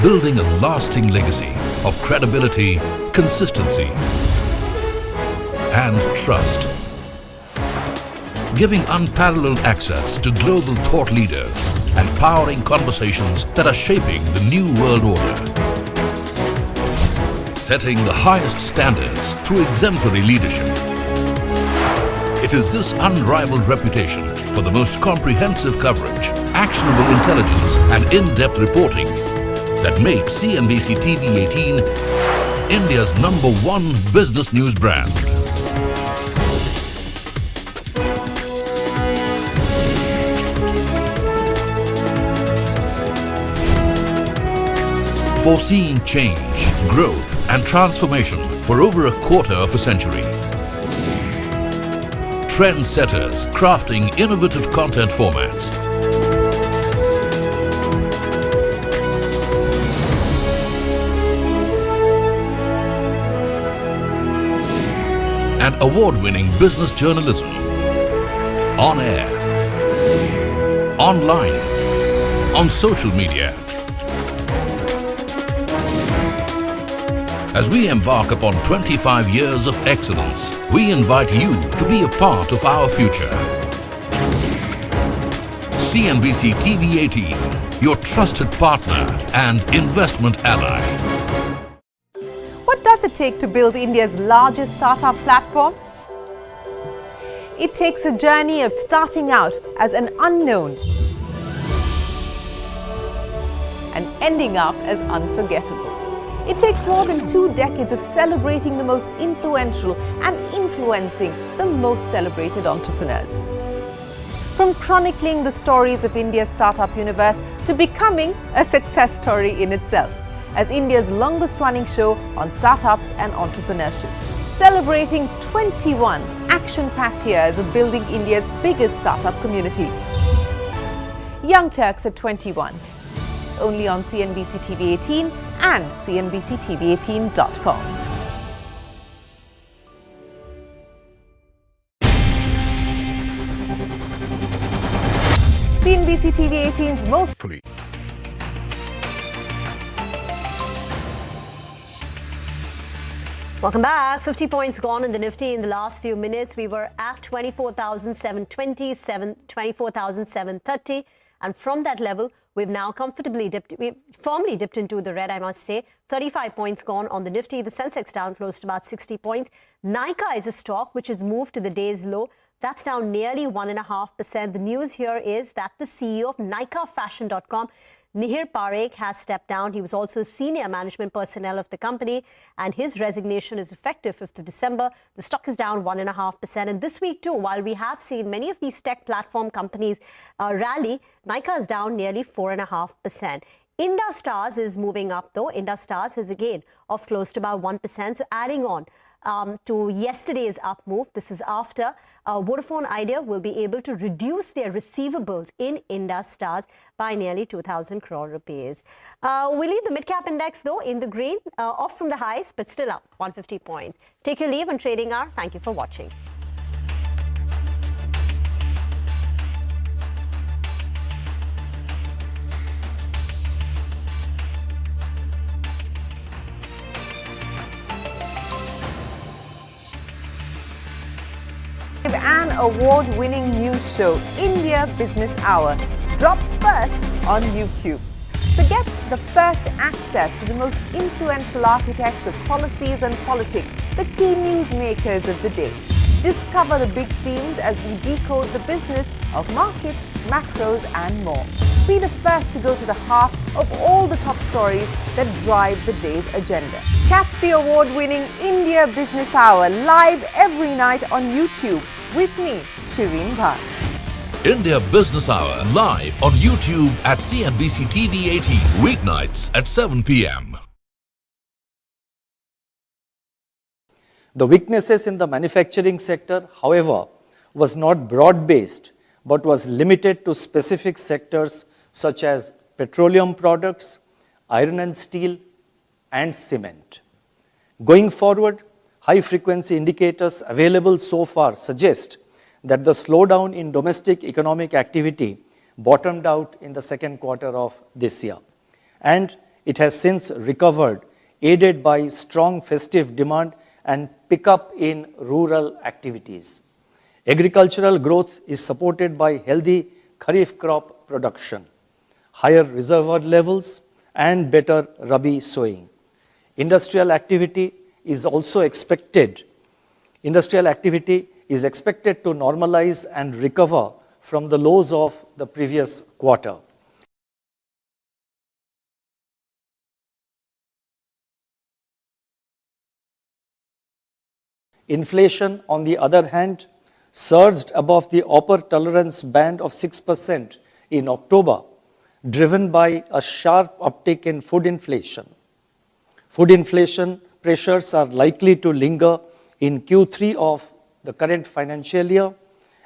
building a lasting legacy of credibility, consistency, and trust. Giving unparalleled access to global thought leaders and powering conversations that are shaping the new world order. Setting the highest standards through exemplary leadership. It is this unrivaled reputation for the most comprehensive coverage, actionable intelligence, and in-depth reporting that makes CNBC TV18 India's #1 business news brand. foreseeing change, growth and transformation for over a quarter of a century. Trendsetters crafting innovative content formats. And award-winning business journalism. On air, online, on social media. As we embark upon 25 years of excellence, we invite you to be a part of our future. CNBC TV18, your trusted partner and investment ally. What does it take to build India's largest startup platform? It takes a journey of starting out as an unknown and ending up as unforgettable. It takes more than 2 decades of celebrating the most influential and influencing the most celebrated entrepreneurs. From chronicling the stories of India's startup universe to becoming a success story in itself, as India's longest running show on startups and entrepreneurship, celebrating 21 action-packed years of building India's biggest startup community. Young Turks at 21, only on CNBC TV18 and CNBCTV18.com. CNBC TV18's most fully. Welcome back. 50 points gone in the Nifty in the last few minutes. We were at 24,720, 24,730. And from that level, we've now comfortably dipped, we've firmly dipped into the red, I must say. 35 points gone on the Nifty. The Sensex down close to about 60 points. Nykaa is a stock which has moved to the day's low. That's down nearly 1.5%. The news here is that the CEO of NykaaFashion.com, Nihir Parekh, has stepped down. He was also a senior management personnel of the company, and his resignation is effective 5th of December. The stock is down 1.5%. And this week too, while we have seen many of these tech platform companies rally, Nykaa is down nearly 4.5%. Industars is moving up though. Industars is again off close to about 1%. So adding on to yesterday's up move, this is after Vodafone Idea will be able to reduce their receivables in Industars by nearly 2,000 crore rupees. We leave the mid-cap index though in the green, off from the highs, but still up 150 points. Take your leave on Trading Hour. Thank you for watching. An award-winning news show, India Business Hour, drops first on YouTube. So get the first access to the most influential architects of policies and politics, the key newsmakers of the day. Discover the big themes as we decode the business of markets, macros and more. Be the first to go to the heart of all the top stories that drive the day's agenda. Catch the award-winning India Business Hour live every night on YouTube with me, Shireen Bhatt. India Business Hour live on YouTube at CNBC TV18 weeknights at 7 p.m. The weaknesses in the manufacturing sector, however, was not broad-based but was limited to specific sectors such as petroleum products, iron and steel, and cement. Going forward, high-frequency indicators available so far suggest that the slowdown in domestic economic activity bottomed out in the second quarter of this year, and it has since recovered, aided by strong festive demand and pickup in rural activities. Agricultural growth is supported by healthy kharif crop production, higher reservoir levels, and better rabi sowing. Industrial activity is expected to normalize and recover from the lows of the previous quarter. Inflation, on the other hand, surged above the upper tolerance band of 6% in October, driven by a sharp uptick in food inflation. Food inflation pressures are likely to linger in Q3 of the current financial year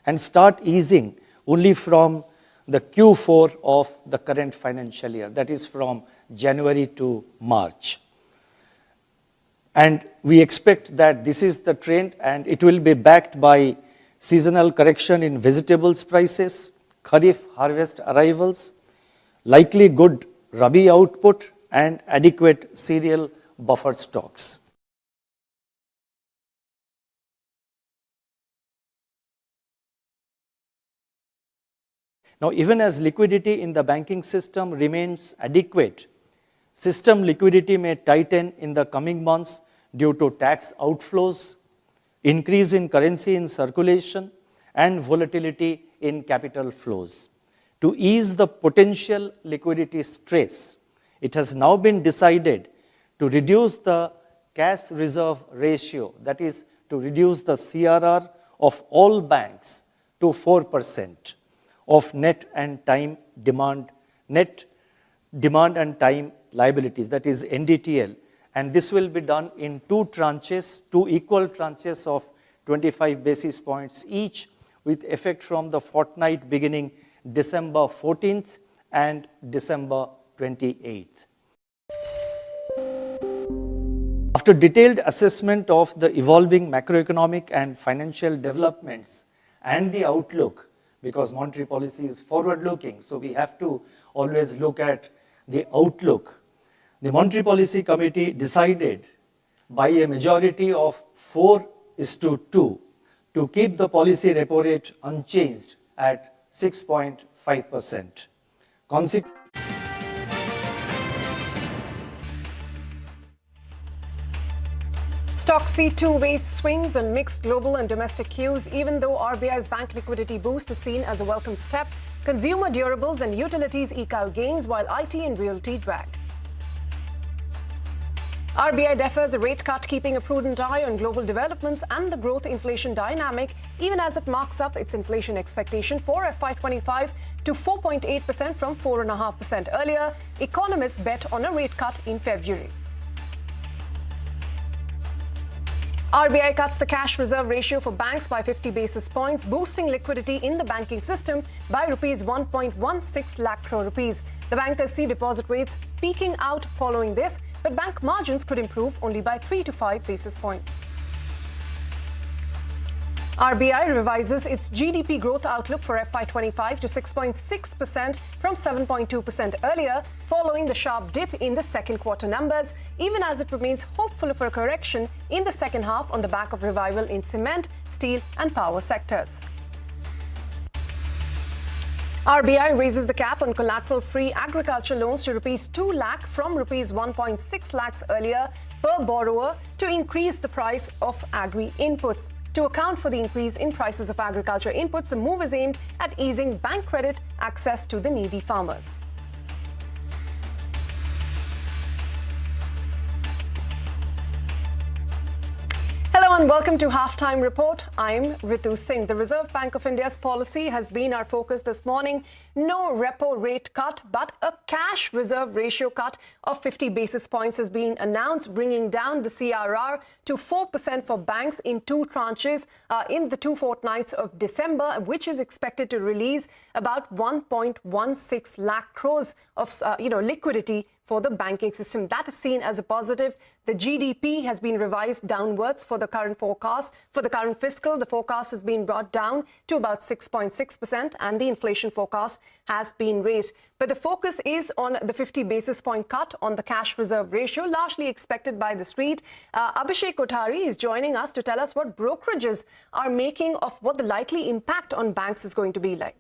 and start easing only from the Q4 of the current financial year, that is from January to March. And we expect that this is the trend and it will be backed by seasonal correction in vegetables prices, Kharif harvest arrivals, likely good Rabi output and adequate cereal buffer stocks. Now, even as liquidity in the banking system remains adequate, system liquidity may tighten in the coming months due to tax outflows, increase in currency in circulation, and volatility in capital flows. To ease the potential liquidity stress, it has now been decided to reduce the cash reserve ratio, that is, to reduce the CRR of all banks to 4% of net demand and time liabilities, that is NDTL, and this will be done in two equal tranches of 25 basis points each, with effect from the fortnight beginning December 14th and December 28th. After detailed assessment of the evolving macroeconomic and financial developments and the outlook, because monetary policy is forward-looking, so we have to always look at the outlook. The Monetary Policy Committee decided by a majority of 4:2 to keep the policy repo rate unchanged at 6.5%. Stocks see two-way swings and mixed global and domestic cues. Even though RBI's bank liquidity boost is seen as a welcome step, consumer durables and utilities eke out gains while IT and realty drag. RBI defers a rate cut, keeping a prudent eye on global developments and the growth inflation dynamic, even as it marks up its inflation expectation for FY25 to 4.8% from 4.5% earlier. Economists bet on a rate cut in February. RBI cuts the cash reserve ratio for banks by 50 basis points, boosting liquidity in the banking system by rupees 1.16 lakh crore rupees. The bankers see deposit rates peaking out following this, but bank margins could improve only by 3 to 5 basis points. RBI revises its GDP growth outlook for FY25 to 6.6% from 7.2% earlier, following the sharp dip in the second quarter numbers, even as it remains hopeful for a correction in the second half on the back of revival in cement, steel and power sectors. RBI raises the cap on collateral-free agriculture loans to rupees 2 lakh from rupees 1.6 lakhs earlier per borrower to increase the price of agri inputs. To account for the increase in prices of agriculture inputs, the move is aimed at easing bank credit access to the needy farmers. Hello and welcome to Halftime Report. I'm Ritu Singh. The Reserve Bank of India's policy has been our focus this morning. No repo rate cut, but a cash reserve ratio cut of 50 basis points has been announced, bringing down the CRR to 4% for banks in two tranches in the 2 fortnights of December, which is expected to release about 1.16 lakh crores of liquidity for the banking system. That is seen as a positive. The GDP has been revised downwards for the current forecast. For the current fiscal, the forecast has been brought down to about 6.6%, and the inflation forecast has been raised. But the focus is on the 50 basis point cut on the cash reserve ratio, largely expected by the street. Abhishek Kothari is joining us to tell us what brokerages are making of what the likely impact on banks is going to be like.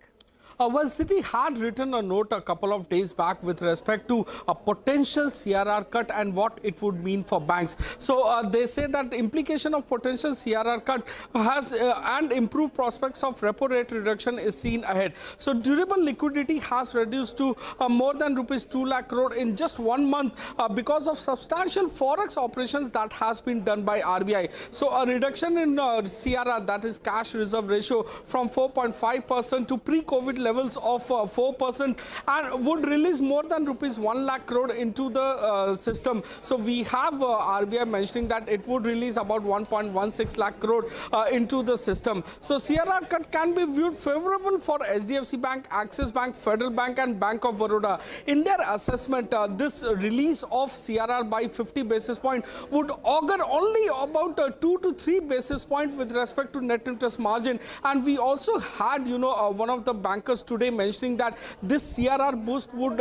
Well, Citi had written a note a couple of days back with respect to a potential CRR cut and what it would mean for banks. So they say that the implication of potential CRR cut has and improved prospects of repo rate reduction is seen ahead. So durable liquidity has reduced to more than rupees 2 lakh crore in just 1 month because of substantial forex operations that has been done by RBI. So a reduction in CRR, that is cash reserve ratio, from 4.5% to pre-COVID levels of 4% and would release more than rupees 1 lakh crore into the system. So we have RBI mentioning that it would release about 1.16 lakh crore into the system. So CRR cut can be viewed favorable for HDFC Bank, Axis Bank, Federal Bank and Bank of Baroda. In their assessment, this release of CRR by 50 basis point would augur only about 2 to 3 basis point with respect to net interest margin. And we also had, one of the bankers today mentioning that this CRR boost would,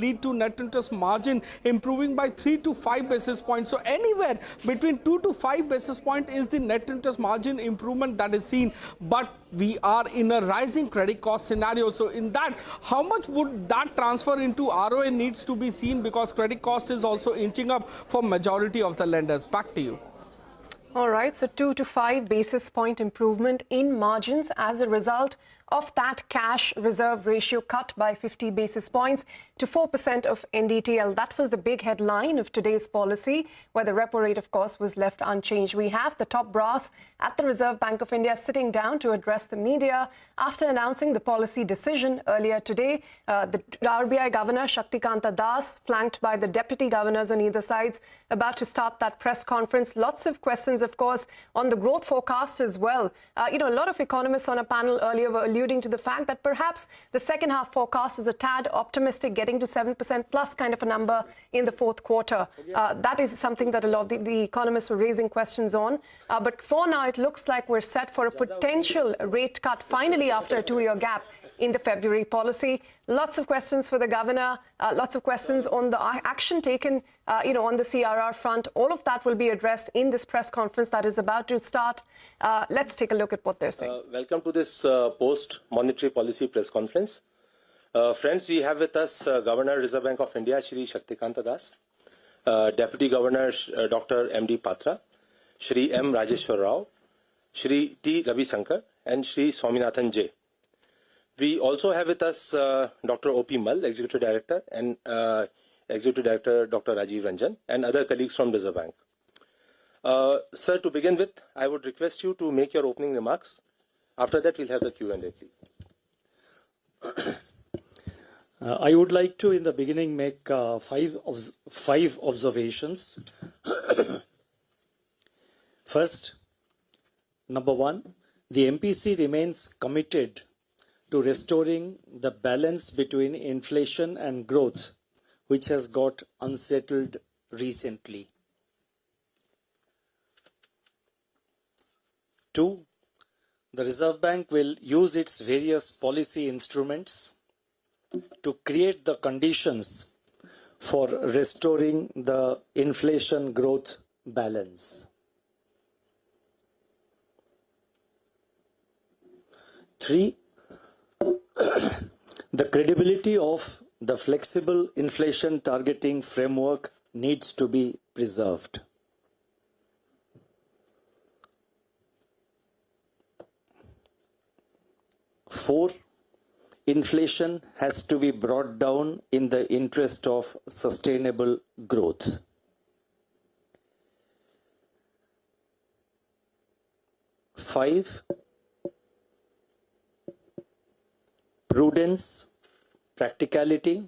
lead to net interest margin improving by 3 to 5 basis points. So anywhere between 2 to 5 basis point is the net interest margin improvement that is seen. But we are in a rising credit cost scenario. So in that, how much would that transfer into ROA needs to be seen, because credit cost is also inching up for majority of the lenders. Back to you. All right, so 2 to 5 basis point improvement in margins as a result of that cash reserve ratio cut by 50 basis points to 4% of NDTL. That was the big headline of today's policy, where the repo rate, of course, was left unchanged. We have the top brass at the Reserve Bank of India sitting down to address the media after announcing the policy decision earlier today. The RBI Governor, Shaktikanta Das, flanked by the deputy governors on either sides, about to start that press conference. Lots of questions, of course, on the growth forecast as well. A lot of economists on a panel earlier were alluding to the fact that perhaps the second half forecast is a tad optimistic, getting to 7% plus kind of a number in the fourth quarter. That is something that a lot of the economists were raising questions on. But for now, it looks like we're set for a potential rate cut finally after a 2-year gap in the February policy. Lots of questions for the governor, lots of questions on the action taken, on the CRR front. All of that will be addressed in this press conference that is about to start. Let's take a look at what they're saying. Welcome to this post-monetary policy press conference. Friends, we have with us Governor, Reserve Bank of India, Shri Shaktikanta Das, Deputy Governor, Dr. M.D. Patra, Shri M. Rajeshwar Rao, Shri T. Ravi Shankar, and Shri Swaminathan J. We also have with us Dr. O.P. Mal, Executive Director, and Executive Director Dr. Rajiv Ranjan, and other colleagues from Reserve Bank. Sir, to begin with, I would request you to make your opening remarks. After that, we'll have the Q&A, please. I would like to, in the beginning, make five observations. First, number one, the MPC remains committed to restoring the balance between inflation and growth, which has got unsettled recently. Two, the Reserve Bank will use its various policy instruments to create the conditions for restoring the inflation growth balance. Three, the credibility of the flexible inflation targeting framework needs to be preserved. Four, inflation has to be brought down in the interest of sustainable growth. Five, prudence, practicality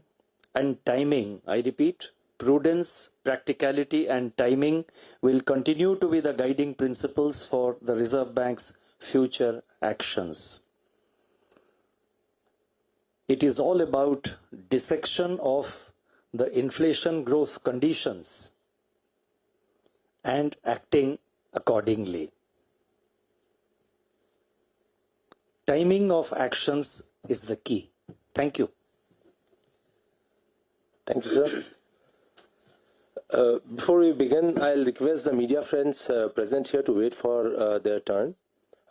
and timing, I repeat, prudence, practicality and timing will continue to be the guiding principles for the Reserve Bank's future actions. It is all about dissection of the inflation growth conditions and acting accordingly. Timing of actions is the key. Thank you. Thank you, sir. Before we begin, I'll request the media friends present here to wait for their turn.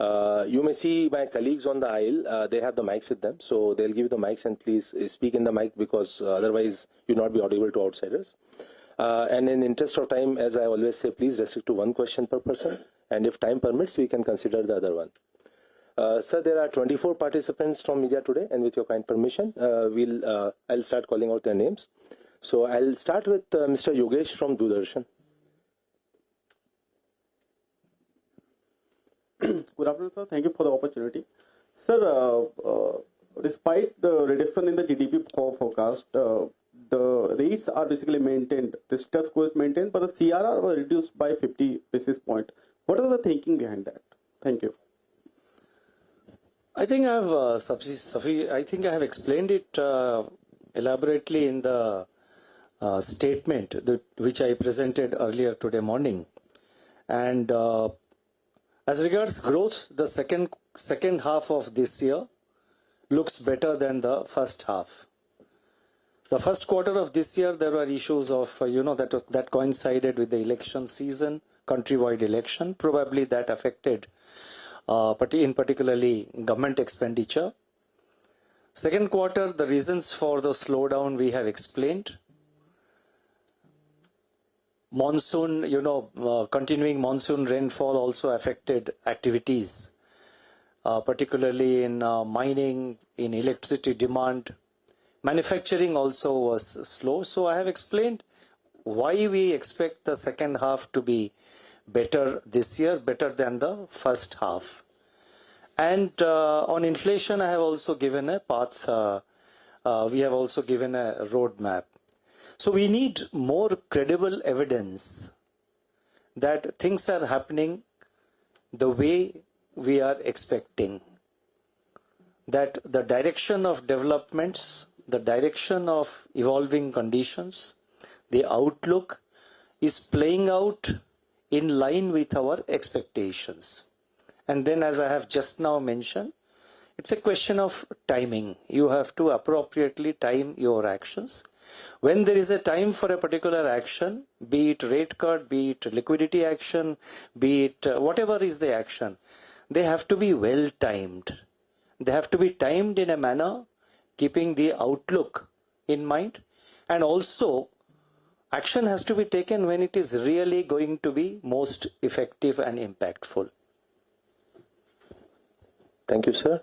You may see my colleagues on the aisle. They have the mics with them, so they'll give the mics and please speak in the mic, because otherwise you'll not be audible to outsiders. And in the interest of time, as I always say, please restrict to one question per person, and if time permits, we can consider the other one. Sir, there are 24 participants from media today, and with your kind permission, I'll start calling out their names. So I'll start with Mr. Yogesh from Doordarshan. Good afternoon, sir. Thank you for the opportunity. Sir, despite the reduction in the GDP forecast, the rates are basically maintained. The status quo is maintained, but the CRR was reduced by 50 basis points. What are the thinking behind that? Thank you. I think I have explained it elaborately in the statement which I presented earlier today morning. And as regards growth, the second half of this year looks better than the first half. The first quarter of this year, there were issues of, that coincided with the election season, countrywide election. Probably that affected, in particularly government expenditure. Second quarter, the reasons for the slowdown we have explained. Monsoon, continuing monsoon rainfall also affected activities, particularly in mining, in electricity demand. Manufacturing also was slow. So I have explained why we expect the second half to be better this year, better than the first half. And on inflation, I have also given a path, we have also given a roadmap. So we need more credible evidence that things are happening the way we are expecting. That the direction of developments, the direction of evolving conditions, the outlook is playing out in line with our expectations. And then, as I have just now mentioned, it's a question of timing. You have to appropriately time your actions. When there is a time for a particular action, be it rate cut, be it liquidity action, be it whatever is the action, they have to be well timed. They have to be timed in a manner keeping the outlook in mind, and also action has to be taken when it is really going to be most effective and impactful. Thank you, sir.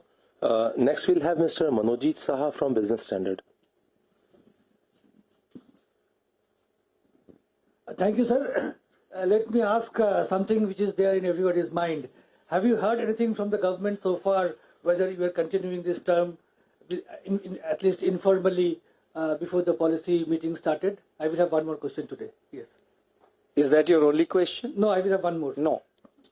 Next we'll have Mr. Manojit Saha from Business Standard. Thank you, sir. Let me ask something which is there in everybody's mind. Have you heard anything from the government so far, whether you are continuing this term, at least informally, before the policy meeting started? I will have one more question today. Yes. Is that your only question? No, I will have one more. No.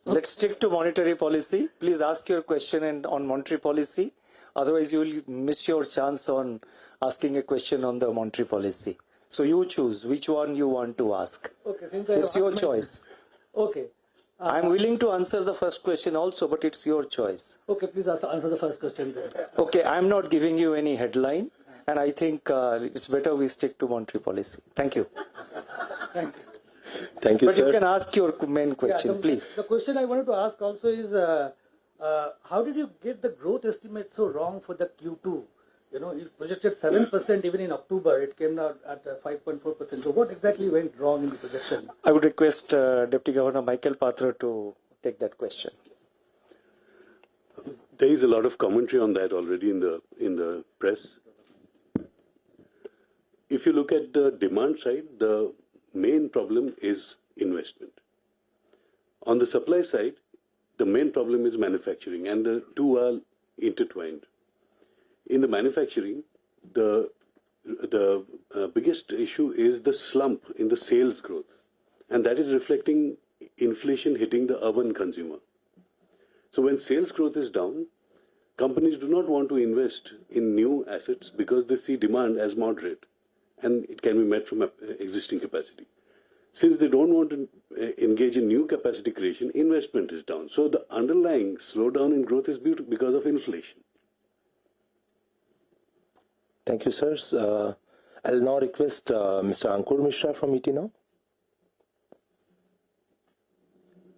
Okay. Let's stick to monetary policy. Please ask your question on monetary policy. Otherwise, you will miss your chance on asking a question on the monetary policy. So you choose which one you want to ask. Okay, since it's your choice. Okay. I'm willing to answer the first question also, but it's your choice. Okay, please answer the first question then. Okay, I'm not giving you any headline, and I think it's better we stick to monetary policy. Thank you. Thank you. Thank you, but sir. You can ask your main question, please. The question I wanted to ask also is, how did you get the growth estimate so wrong for the Q2? You projected 7% even in October. It came out at 5.4%. So what exactly went wrong in the projection? I would request Deputy Governor Michael Patra to take that question. There is a lot of commentary on that already in the press. If you look at the demand side, the main problem is investment. On the supply side, the main problem is manufacturing, and the two are intertwined. In the manufacturing, the biggest issue is the slump in the sales growth, and that is reflecting inflation hitting the urban consumer. So when sales growth is down, companies do not want to invest in new assets because they see demand as moderate, and it can be met from existing capacity. Since they don't want to engage in new capacity creation, investment is down. So the underlying slowdown in growth is because of inflation. Thank you, sirs. I'll now request Mr. Ankur Mishra from ET Now.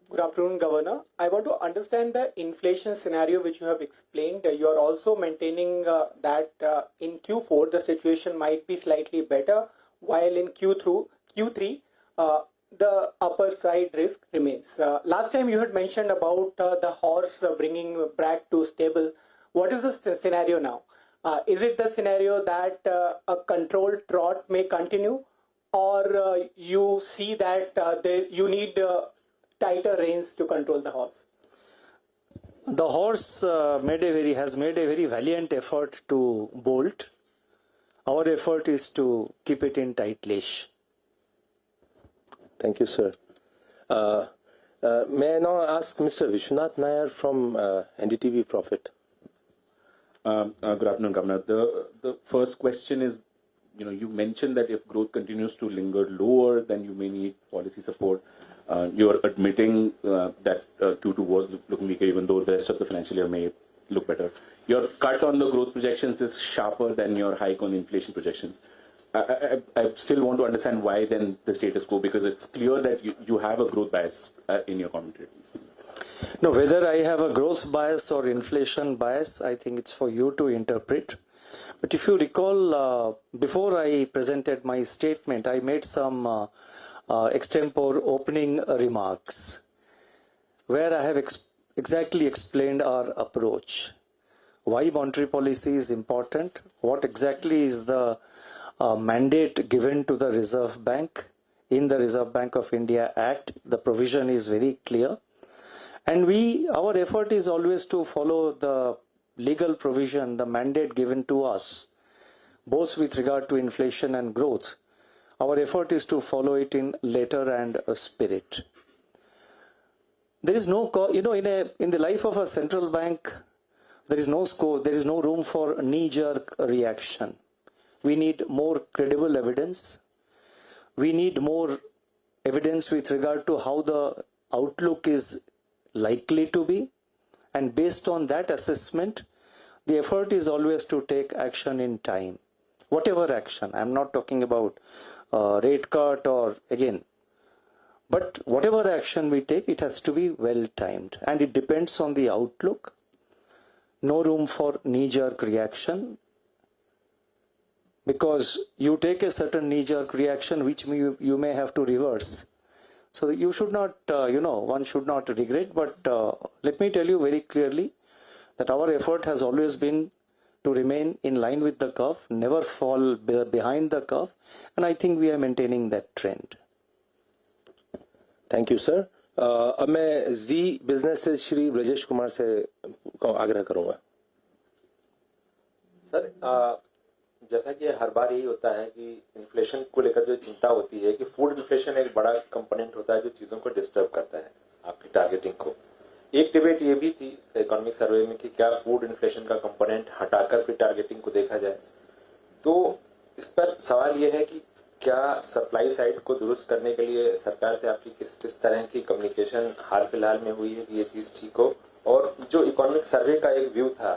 Good afternoon, Governor. I want to understand the inflation scenario which you have explained. You are also maintaining that in Q4 the situation might be slightly better, while in Q3 the upper side risk remains. Last time you had mentioned about the horse bringing back to stable. What is the scenario now? Is it the scenario that a controlled trot may continue, or you see that you need tighter reins to control the horse? The horse has made a very valiant effort to bolt. Our effort is to keep it in tight leash. Thank you, sir. May I now ask Mr. Vishwanath Nair from NDTV Profit? Good afternoon, Governor. The first question is, you mentioned that if growth continues to linger lower, then you may need policy support. You are admitting that Q2 was looking weaker, even though the rest of the financial year may look better. Your cut on the growth projections is sharper than your hike on inflation projections. I still want to understand why then the status quo, because it's clear that you have a growth bias in your commentary. No, whether I have a growth bias or inflation bias, I think it's for you to interpret. But if you recall, before I presented my statement, I made some extempore opening remarks where I have exactly explained our approach. Why monetary policy is important, what exactly is the mandate given to the Reserve Bank. In the Reserve Bank of India Act, the provision is very clear. And our effort is always to follow the legal provision, the mandate given to us, both with regard to inflation and growth. Our effort is to follow it in letter and spirit. There is no, in the life of a central bank, there is no scope, there is no room for knee-jerk reaction. We need more credible evidence. We need more evidence with regard to how the outlook is likely to be. And based on that assessment, the effort is always to take action in time. Whatever action, I'm not talking about rate cut or again. But whatever action we take, it has to be well timed. And it depends on the outlook. No room for knee-jerk reaction. Because you take a certain knee-jerk reaction which you may have to reverse. So you should not, one should not regret. But let me tell you very clearly that our effort has always been to remain in line with the curve, never fall behind the curve. And I think we are maintaining that trend. Thank you, sir. अब मैं जी business से श्री ब्रजेश कुमार से आग्रह करूंगा. Sir, जैसा कि हर बार यही होता है कि इन्फ्लेशन को लेकर जो चिंता होती है कि फूड इन्फ्लेशन एक बड़ा कंपोनेंट होता है जो चीजों को डिस्टर्ब करता है आपकी टारगेटिंग को. एक डिबेट ये भी थी इकोनॉमिक सर्वे में कि क्या फूड इन्फ्लेशन का कंपोनेंट हटाकर फिर टारगेटिंग को देखा जाए. तो इस पर सवाल ये है कि क्या सप्लाई साइड को दुरुस्त करने के लिए सरकार से आपकी किस तरह की कम्युनिकेशन हाल फिलहाल में हुई है कि ये चीज ठीक हो. और जो इकोनॉमिक सर्वे का एक व्यू था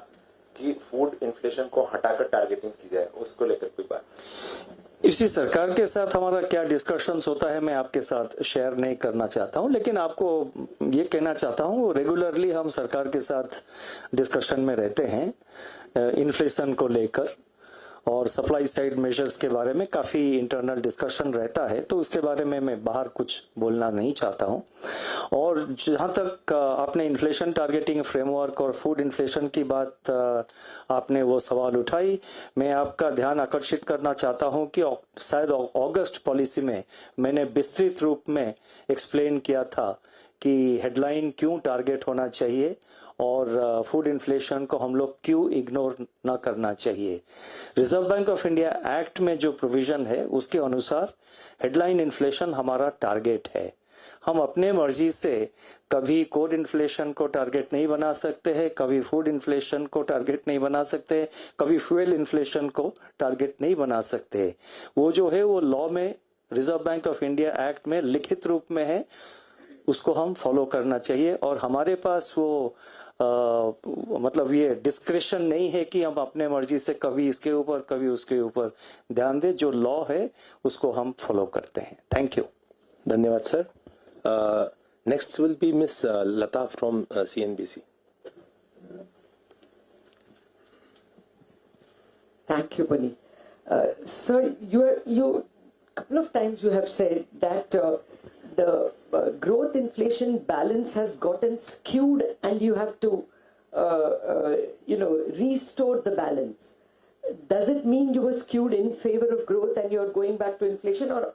कि फूड इन्फ्लेशन को हटाकर टारगेटिंग की जाए, उसको लेकर कोई बात. इसी सरकार के साथ हमारा क्या डिस्कशंस होता है मैं आपके साथ शेयर नहीं करना चाहता हूं, लेकिन आपको ये कहना चाहता हूं रेगुलरली हम सरकार के साथ डिस्कशन में रहते हैं इन्फ्लेशन को लेकर और सप्लाई साइड मेजर्स के बारे में काफ़ी इंटरनल डिस्कशन रहता है. तो उसके बारे में मैं बाहर कुछ बोलना नहीं चाहता हूं. और जहां तक आपने इन्फ्लेशन टारगेटिंग फ्रेमवर्क और फूड इन्फ्लेशन की बात आपने वो सवाल उठाई, मैं आपका ध्यान आकर्षित करना चाहता हूं कि शायद अगस्त पॉलिसी में मैंने विस्तृत रूप में एक्सप्लेन किया था कि हेडलाइन क्यों टारगेट होना चाहिए और फूड इन्फ्लेशन को हम लोग क्यों इग्नोर ना करना चाहिए. Reserve bank of India act में जो प्रोविजन है उसके अनुसार हेडलाइन इन्फ्लेशन हमारा टारगेट है. हम अपने मर्जी से कभी कोर इन्फ्लेशन को टारगेट नहीं बना सकते हैं, कभी फूड इन्फ्लेशन को टारगेट नहीं बना सकते, कभी फ्यूल इन्फ्लेशन को टारगेट नहीं बना सकते. वो जो है वो लॉ में reserve bank of India act में लिखित रूप में है, उसको हम फॉलो करना चाहिए. और हमारे पास वो मतलब ये डिस्क्रिशन नहीं है कि हम अपने मर्जी से कभी इसके ऊपर कभी उसके ऊपर ध्यान दें. जो लॉ है उसको हम फॉलो करते हैं. Thank you. धन्यवाद sir. Next will be miss Lata from CNBC. Thank you, Bunny. Sir, you couple of times you have said that the growth inflation balance has gotten skewed and you have to restore the balance. Does it mean you were skewed in favor of growth and you're going back to inflation, or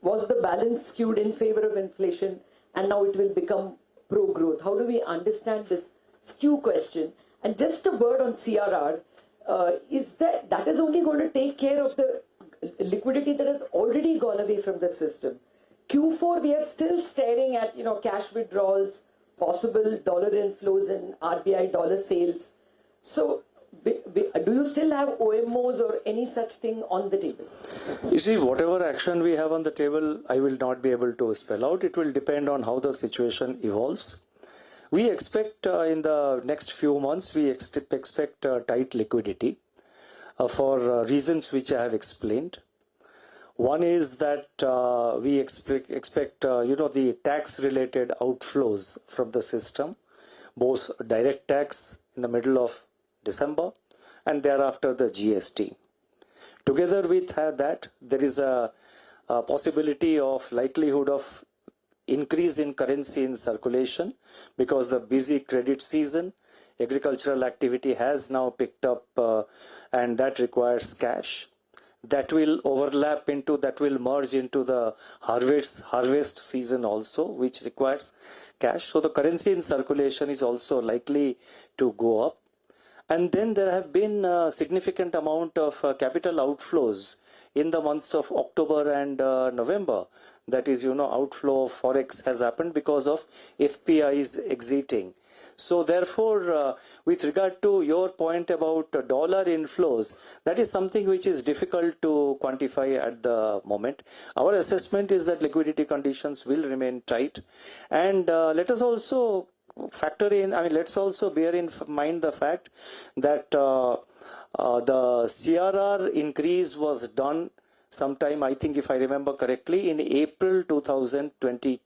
was the balance skewed in favor of inflation and now it will become pro-growth? How do we understand this skew question? And just a word on CRR, is that is only going to take care of the liquidity that has already gone away from the system. Q4, we are still staring at, cash withdrawals, possible dollar inflows and RBI dollar sales. So do you still have OMOs or any such thing on the table? You see, whatever action we have on the table, I will not be able to spell out. It will depend on how the situation evolves. We expect in the next few months, we expect tight liquidity for reasons which I have explained. One is that we expect the tax-related outflows from the system, both direct tax in the middle of December and thereafter the GST. Together with that, there is a possibility of likelihood of increase in currency in circulation because the busy credit season, agricultural activity has now picked up and that requires cash. That will merge into the harvest season also, which requires cash. So the currency in circulation is also likely to go up. And then there have been a significant amount of capital outflows in the months of October and November. That is, outflow of forex has happened because of FPIs exiting. So therefore, with regard to your point about dollar inflows, that is something which is difficult to quantify at the moment. Our assessment is that liquidity conditions will remain tight. And let us also let's also bear in mind the fact that the CRR increase was done sometime, I think if I remember correctly, in April 2020.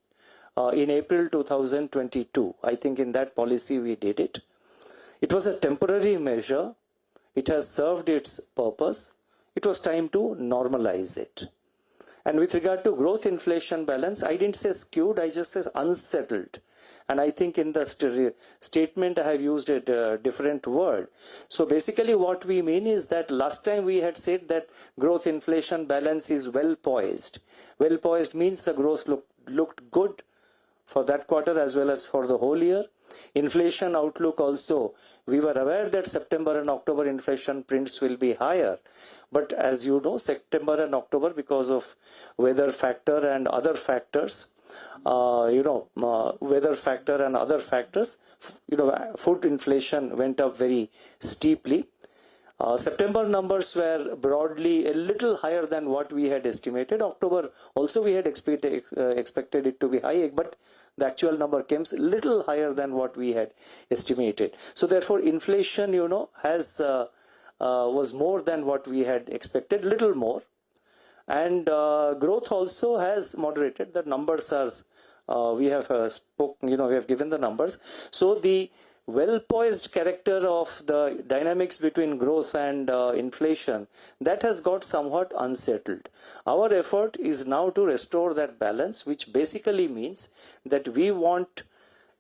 In April 2022, I think in that policy we did it. It was a temporary measure. It has served its purpose. It was time to normalize it. And with regard to growth inflation balance, I didn't say skewed, I just said unsettled. And I think in the statement I have used a different word. So basically what we mean is that last time we had said that growth inflation balance is well poised. Well poised means the growth looked good for that quarter as well as for the whole year. Inflation outlook also, we were aware that September and October inflation prints will be higher. But as you know, September and October, because of weather factor and other factors, food inflation went up very steeply. September numbers were broadly a little higher than what we had estimated. October also we had expected it to be high, but the actual number came a little higher than what we had estimated. So therefore inflation, was more than what we had expected, little more. And growth also has moderated. The numbers are, we have we have given the numbers. So the well-poised character of the dynamics between growth and inflation, that has got somewhat unsettled. Our effort is now to restore that balance, which basically means that we want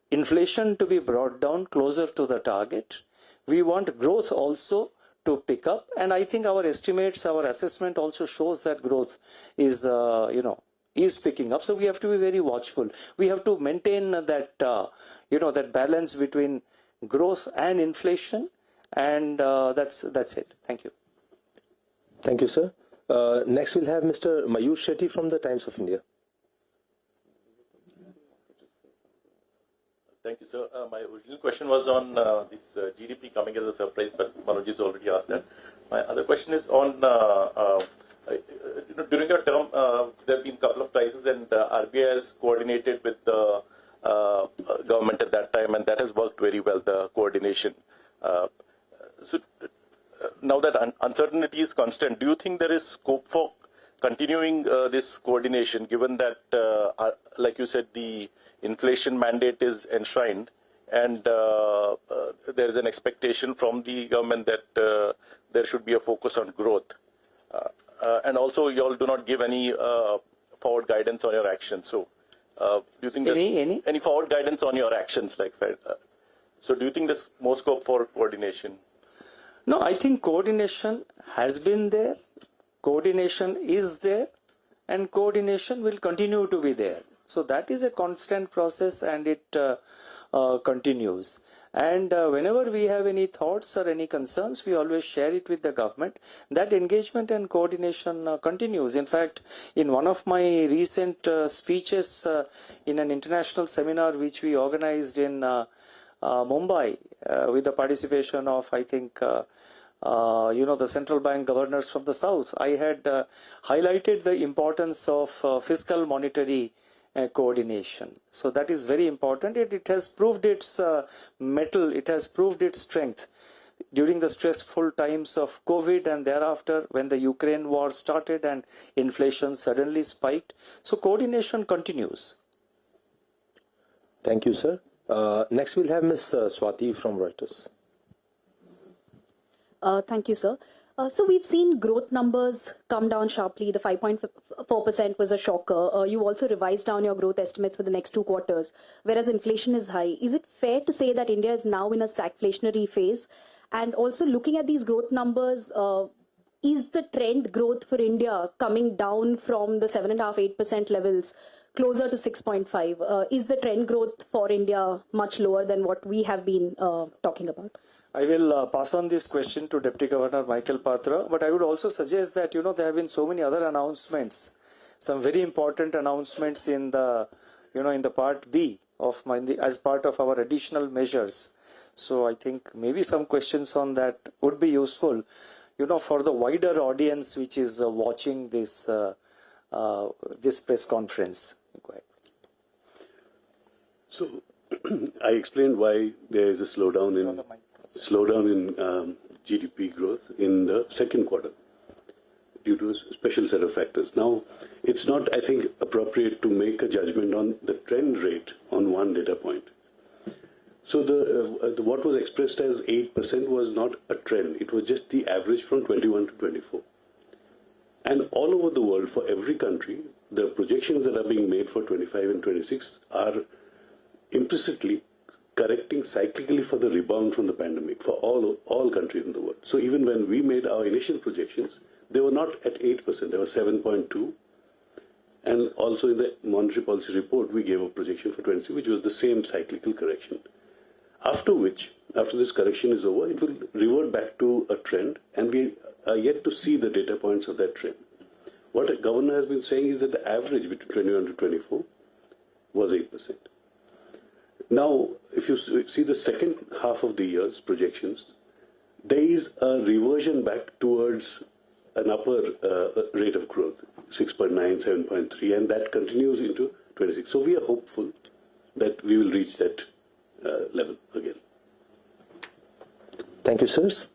inflation to be brought down closer to the target. We want growth also to pick up, and I think our estimates, our assessment also shows that growth is, is picking up. So we have to be very watchful. We have to maintain that, that balance between growth and inflation, and that's it. Thank you. Thank you, sir. Next, we'll have Mr. Mayur Shetty from the Times of India. Thank you, sir. My original question was on this GDP coming as a surprise, but Manoj's already asked that. My other question is on during your term, there have been a couple of crises, and RBI has coordinated with the government at that time, and that has worked very well, the coordination. So now that uncertainty is constant, do you think there is scope for continuing this coordination, given that, like you said, the inflation mandate is enshrined, and there is an expectation from the government that there should be a focus on growth? And also, you all do not give any forward guidance on your actions. So, do you think there's any forward guidance on your actions? So, do you think there's more scope for coordination? No, I think coordination has been there, coordination is there, and coordination will continue to be there. So that is a constant process, and it continues. And whenever we have any thoughts or any concerns, we always share it with the government. That engagement and coordination continues. In fact, in one of my recent speeches in an international seminar which we organized in Mumbai with the participation of, I think, the central bank governors from the south, I had highlighted the importance of fiscal monetary coordination. So that is very important. It has proved its mettle, it has proved its strength during the stressful times of COVID, and thereafter when the Ukraine war started and inflation suddenly spiked. So coordination continues. Thank you, sir. Next we'll have Ms. Swati from Reuters. Thank you, sir. So we've seen growth numbers come down sharply. The 5.4% was a shocker. You also revised down your growth estimates for the next 2 quarters, whereas inflation is high. Is it fair to say that India is now in a stagflationary phase? And also looking at these growth numbers, is the trend growth for India coming down from the 7.5-8% levels closer to 6.5? Is the trend growth for India much lower than what we have been talking about? I will pass on this question to Deputy Governor Michael Patra, but I would also suggest that, there have been so many other announcements, some very important announcements in the, in the part B of as part of our additional measures. So I think maybe some questions on that would be useful, for the wider audience which is watching this, this press conference. Go ahead. So I explained why there is a slowdown in GDP growth in the second quarter due to a special set of factors. Now, it's not, I think, appropriate to make a judgment on the trend rate on one data point. So what was expressed as 8% was not a trend. It was just the average from 21 to 24. And all over the world, for every country, the projections that are being made for 25 and 26 are implicitly correcting cyclically for the rebound from the pandemic for all countries in the world. So even when we made our initial projections, they were not at 8%, they were 7.2. And also in the monetary policy report, we gave a projection for 26, which was the same cyclical correction. After this correction is over, it will revert back to a trend, and we are yet to see the data points of that trend. What the governor has been saying is that the average between 21 to 24 was 8%. Now, if you see the second half of the year's projections, there is a reversion back towards an upper rate of growth, 6.9, 7.3, and that continues into 26. So we are hopeful that we will reach that level again. Thank you, sirs.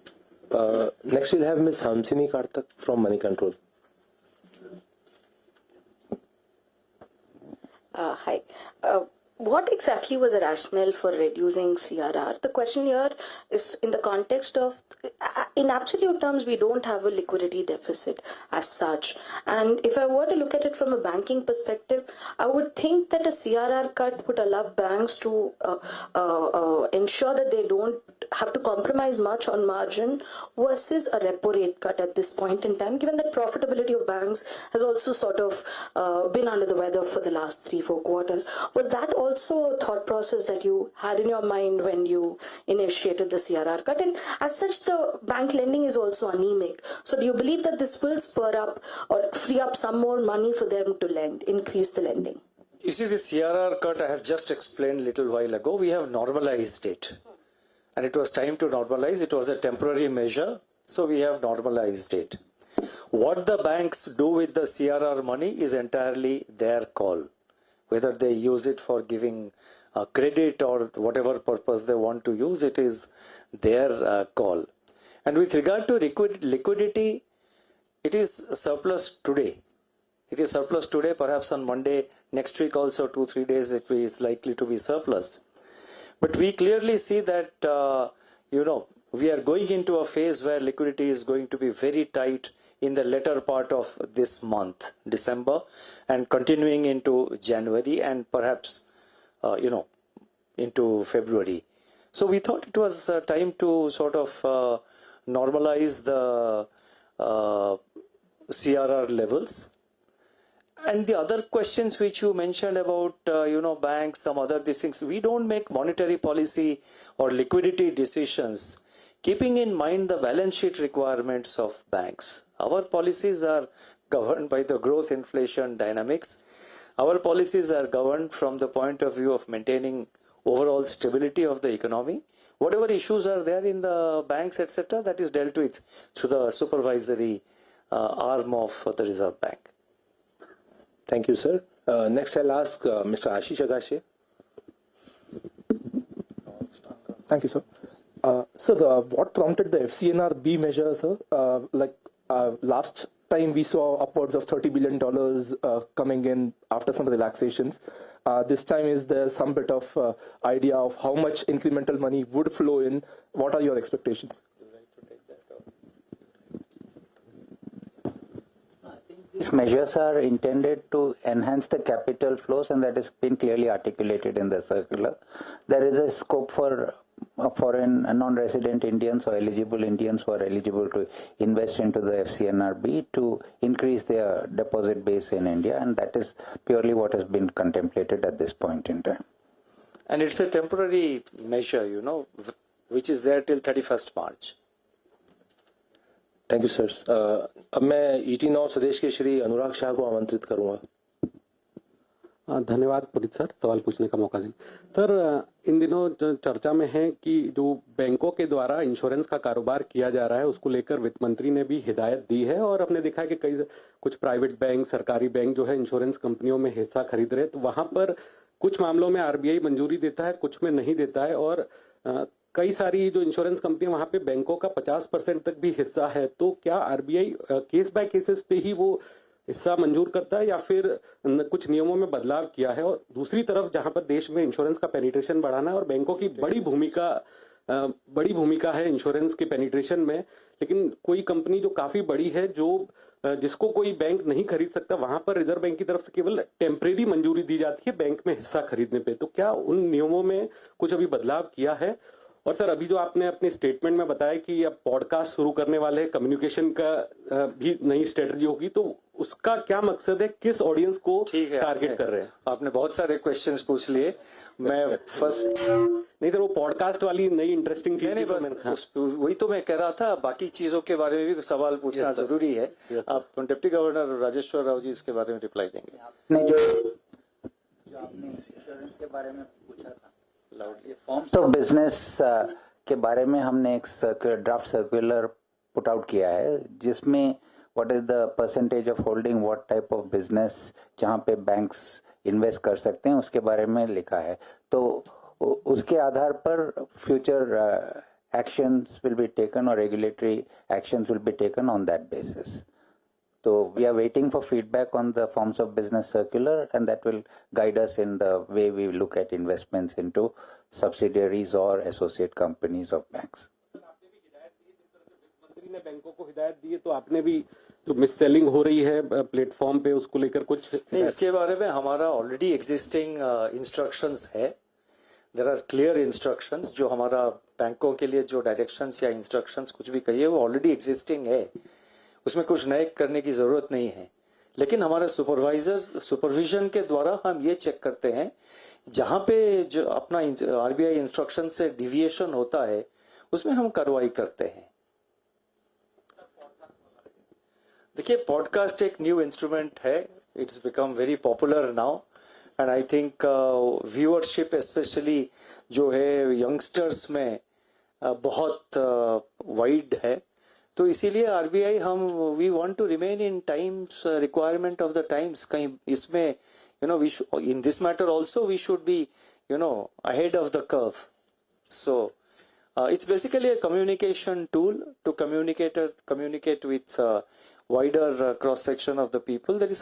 Next we'll have Ms. Hamsini Kartak from Money Control. Hi. What exactly was the rationale for reducing CRR? The question here is in the context of, in absolute terms, we don't have a liquidity deficit as such. And if I were to look at it from a banking perspective, I would think that a CRR cut would allow banks to ensure that they don't have to compromise much on margin versus a repo rate cut at this point in time, given that profitability of banks has also sort of been under the weather for the last 3-4 quarters. Was that also a thought process that you had in your mind when you initiated the CRR cut? And as such, the bank lending is also anemic. So do you believe that this will spur up or free up some more money for them to lend, increase the lending? You see, the CRR cut I have just explained a little while ago. We have normalized it. And it was time to normalize. It was a temporary measure, so we have normalized it. What the banks do with the CRR money is entirely their call. Whether they use it for giving credit or whatever purpose they want to use, it is their call. And with regard to liquidity, it is surplus today. It is surplus today, perhaps on Monday, next week also 2-3 days it is likely to be surplus. But we clearly see that, we are going into a phase where liquidity is going to be very tight in the latter part of this month, December, and continuing into January and perhaps, into February. So we thought it was time to sort of normalize the CRR levels. And the other questions which you mentioned about, banks, some other these things, we don't make monetary policy or liquidity decisions keeping in mind the balance sheet requirements of banks. Our policies are governed by the growth inflation dynamics. Our policies are governed from the point of view of maintaining overall stability of the economy. Whatever issues are there in the banks, etc., that is dealt with through the supervisory arm of the Reserve Bank. Thank you, sir. Next, I'll ask Mr. Ashish Agashe. Thank you, sir. What prompted the FCNRB measure, sir? Last time we saw upwards of $30 billion coming in after some relaxations. This time, is there some bit of idea of how much incremental money would flow in? What are your expectations? These measures are intended to enhance the capital flows, and that has been clearly articulated in the circular. There is a scope for foreign and non-resident Indians or eligible Indians who are eligible to invest into the FCNRB to increase their deposit base in India, and that is purely what has been contemplated at this point in time. And it's a temporary measure, which is there till 31st March. Thank you sir. अब मैं ET Now स्वदेश के श्री अनुराग शाह को आमंत्रित करूंगा. धन्यवाद Puneet sir, सवाल पूछने का मौका दें. सर, इन दिनों चर्चा में है कि जो बैंकों के द्वारा इंश्योरेंस का कारोबार किया जा रहा है, उसको लेकर वित्त मंत्री ने भी हिदायत दी है, और हमने देखा है कि कुछ प्राइवेट बैंक, सरकारी बैंक जो है इंश्योरेंस कंपनियों में हिस्सा खरीद रहे हैं. तो वहां पर कुछ मामलों में RBI मंजूरी देता है, कुछ में नहीं देता है, और कई सारी जो इंश्योरेंस कंपनियां वहां पे बैंकों का 50% तक भी हिस्सा है. तो क्या RBI केस बाय केसेस पे ही वो हिस्सा मंजूर करता है या फिर कुछ नियमों में बदलाव किया है? और दूसरी तरफ जहां पर देश में इंश्योरेंस का पेनिट्रेशन बढ़ाना है और बैंकों की बड़ी भूमिका है इंश्योरेंस के पेनिट्रेशन में, लेकिन कोई कंपनी जो काफी बड़ी है, जिसको कोई बैंक नहीं खरीद सकता, वहां पर रिजर्व बैंक की तरफ से केवल टेम्परेरी मंजूरी दी जाती है बैंक में हिस्सा खरीदने पे. तो क्या उन नियमों में कुछ अभी बदलाव किया है? और सर, अभी जो आपने अपने स्टेटमेंट में बताया कि अब पॉडकास्ट शुरू करने वाले हैं, कम्युनिकेशन का भी नई स्ट्रेटजी होगी, तो उसका क्या मकसद है, किस ऑडियंस को टारगेट कर रहे हैं? आपने बहुत सारे क्वेश्चंस पूछ लिए. मैं फर्स्ट नहीं तो वो पॉडकास्ट वाली नई इंटरेस्टिंग चीज नहीं, बस वही तो मैं कह रहा था. बाकी चीजों के बारे में भी सवाल पूछना जरूरी है. आप डिप्टी गवर्नर राजेश्वर राव जी इसके बारे में रिप्लाई देंगे. आपने जो आपने इंश्योरेंस के बारे में पूछा था, फॉर्म्स ऑफ बिजनेस के बारे में हमने एक ड्राफ्ट सर्कुलर पुट आउट किया है, जिसमें what is the percentage of holding, what type of business जहां पे बैंक्स इन्वेस्ट कर सकते हैं, उसके बारे में लिखा है. तो उसके आधार पर future actions will be taken or regulatory actions will be taken on that basis. So we are waiting for feedback on the forms of business circular, and that will guide us in the way we look at investments into subsidiaries or associate companies of banks. मंत्री ने बैंकों को हिदायत दी है, तो आपने भी जो मिस सेलिंग हो रही है प्लेटफॉर्म पे, उसको लेकर कुछ नहीं, इसके बारे में हमारा ऑलरेडी एग्जिस्टिंग इंस्ट्रक्शंस है. There are clear instructions. जो हमारा बैंकों के लिए जो डायरेक्शंस या इंस्ट्रक्शंस कुछ भी कहिए, वो ऑलरेडी एग्जिस्टिंग है. उसमें कुछ नए करने की जरूरत नहीं है. लेकिन हमारा सुपरविजन के द्वारा हम ये चेक करते हैं, जहां पे जो अपना RBI इंस्ट्रक्शन से डिविएशन होता है, उसमें हम कार्रवाई करते हैं. देखिए, पॉडकास्ट एक न्यू इंस्ट्रूमेंट है. It's become very popular now, and I think viewership specially जो है यंगस्टर्स में बहुत वाइड है. तो इसीलिए RBI we want to remain in times, requirement of the times. कहीं इसमें we in this matter also we should be ahead of the curve. So it's basically a communication tool to communicate with wider cross section of the people. There is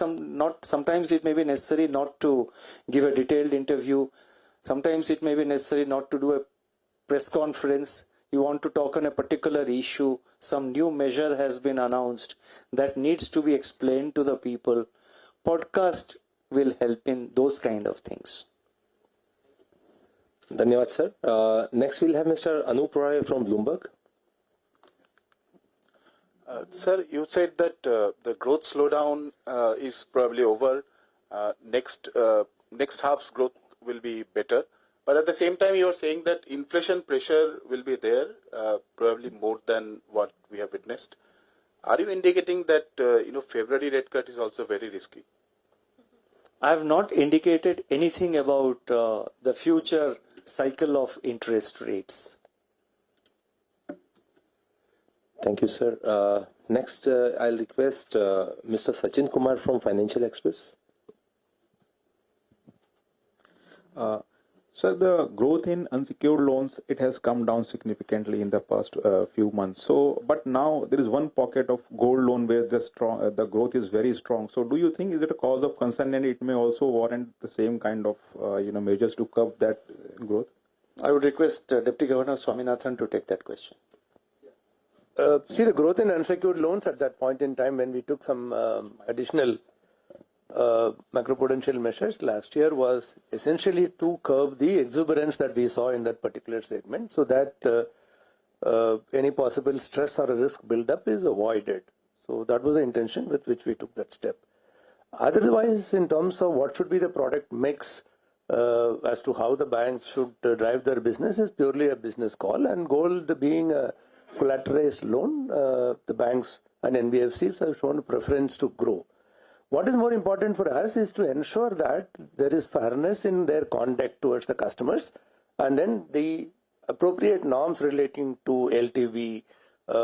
sometimes it may be necessary not to give a detailed interview. Sometimes it may be necessary not to do a press conference. You want to talk on a particular issue. Some new measure has been announced that needs to be explained to the people. Podcast will help in those kind of things. धन्यवाद sir. Next we'll have Mr. Anup Roy from Bloomberg. Sir, you said that the growth slowdown is probably over. Next half's growth will be better. But at the same time, you are saying that inflation pressure will be there, probably more than what we have witnessed. Are you indicating that February rate cut is also very risky? I have not indicated anything about the future cycle of interest rates. Thank you, sir. Next, I'll request Mr. Sachin Kumar from Financial Express. Sir, the growth in unsecured loans, it has come down significantly in the past few months. So, but now there is one pocket of gold loan where the growth is very strong. So, do you think is it a cause of concern, and it may also warrant the same kind of measures to curb that growth? I would request Deputy Governor Swaminathan to take that question. See, the growth in unsecured loans at that point in time when we took some additional macroprudential measures last year was essentially to curb the exuberance that we saw in that particular segment, so that any possible stress or a risk build-up is avoided. So that was the intention with which we took that step. Otherwise, in terms of what should be the product mix as to how the banks should drive their business is purely a business call, and gold being a collateralized loan, the banks and NBFCs have shown a preference to grow. What is more important for us is to ensure that there is fairness in their conduct towards the customers, and then the appropriate norms relating to LTV,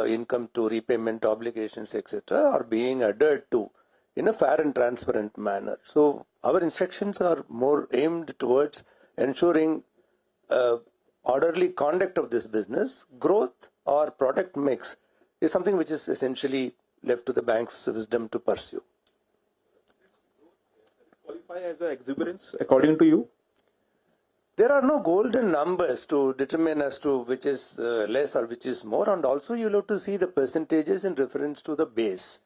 income to repayment obligations, etc. are being adhered to in a fair and transparent manner. So our instructions are more aimed towards ensuring orderly conduct of this business. Growth or product mix is something which is essentially left to the bank's wisdom to pursue. Qualify as an exuberance according to you? There are no golden numbers to determine as to which is less or which is more, and also you'll have to see the percentages in reference to the base.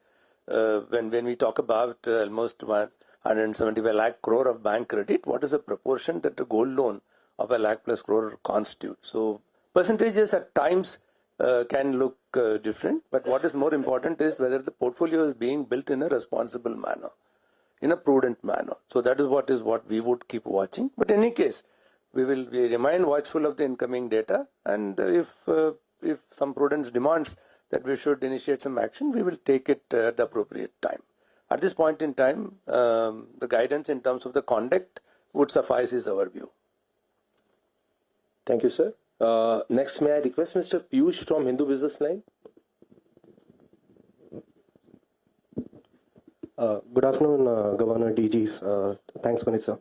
When we talk about almost 175 lakh crore of bank credit, what is the proportion that the gold loan of a lakh plus crore constitutes? So percentages at times can look different, but what is more important is whether the portfolio is being built in a responsible manner, in a prudent manner. So that is what we would keep watching. But in any case, we remain watchful of the incoming data, and if some prudence demands that we should initiate some action, we will take it at the appropriate time. At this point in time, the guidance in terms of the conduct would suffice is our view. Thank you, sir. Next, may I request Mr. Piyush from Hindu Business Line? Good afternoon, Governor, DGs. Thanks, Puneet sir.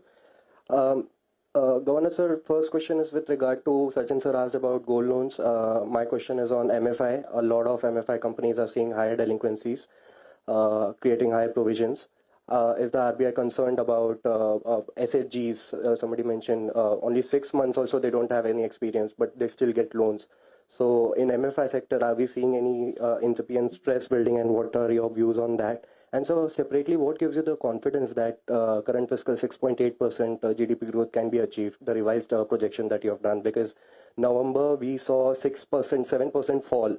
Governor sir, first question is with regard to Sachin sir asked about gold loans. My question is on MFI. A lot of MFI companies are seeing higher delinquencies, creating higher provisions. Is the RBI concerned about SHGs? Somebody mentioned only 6 months also they don't have any experience, but they still get loans. So in MFI sector, are we seeing any incipient stress building, and what are your views on that? And so separately, what gives you the confidence that current fiscal 6.8% GDP growth can be achieved, the revised projection that you have done? Because November, we saw 6%, 7% fall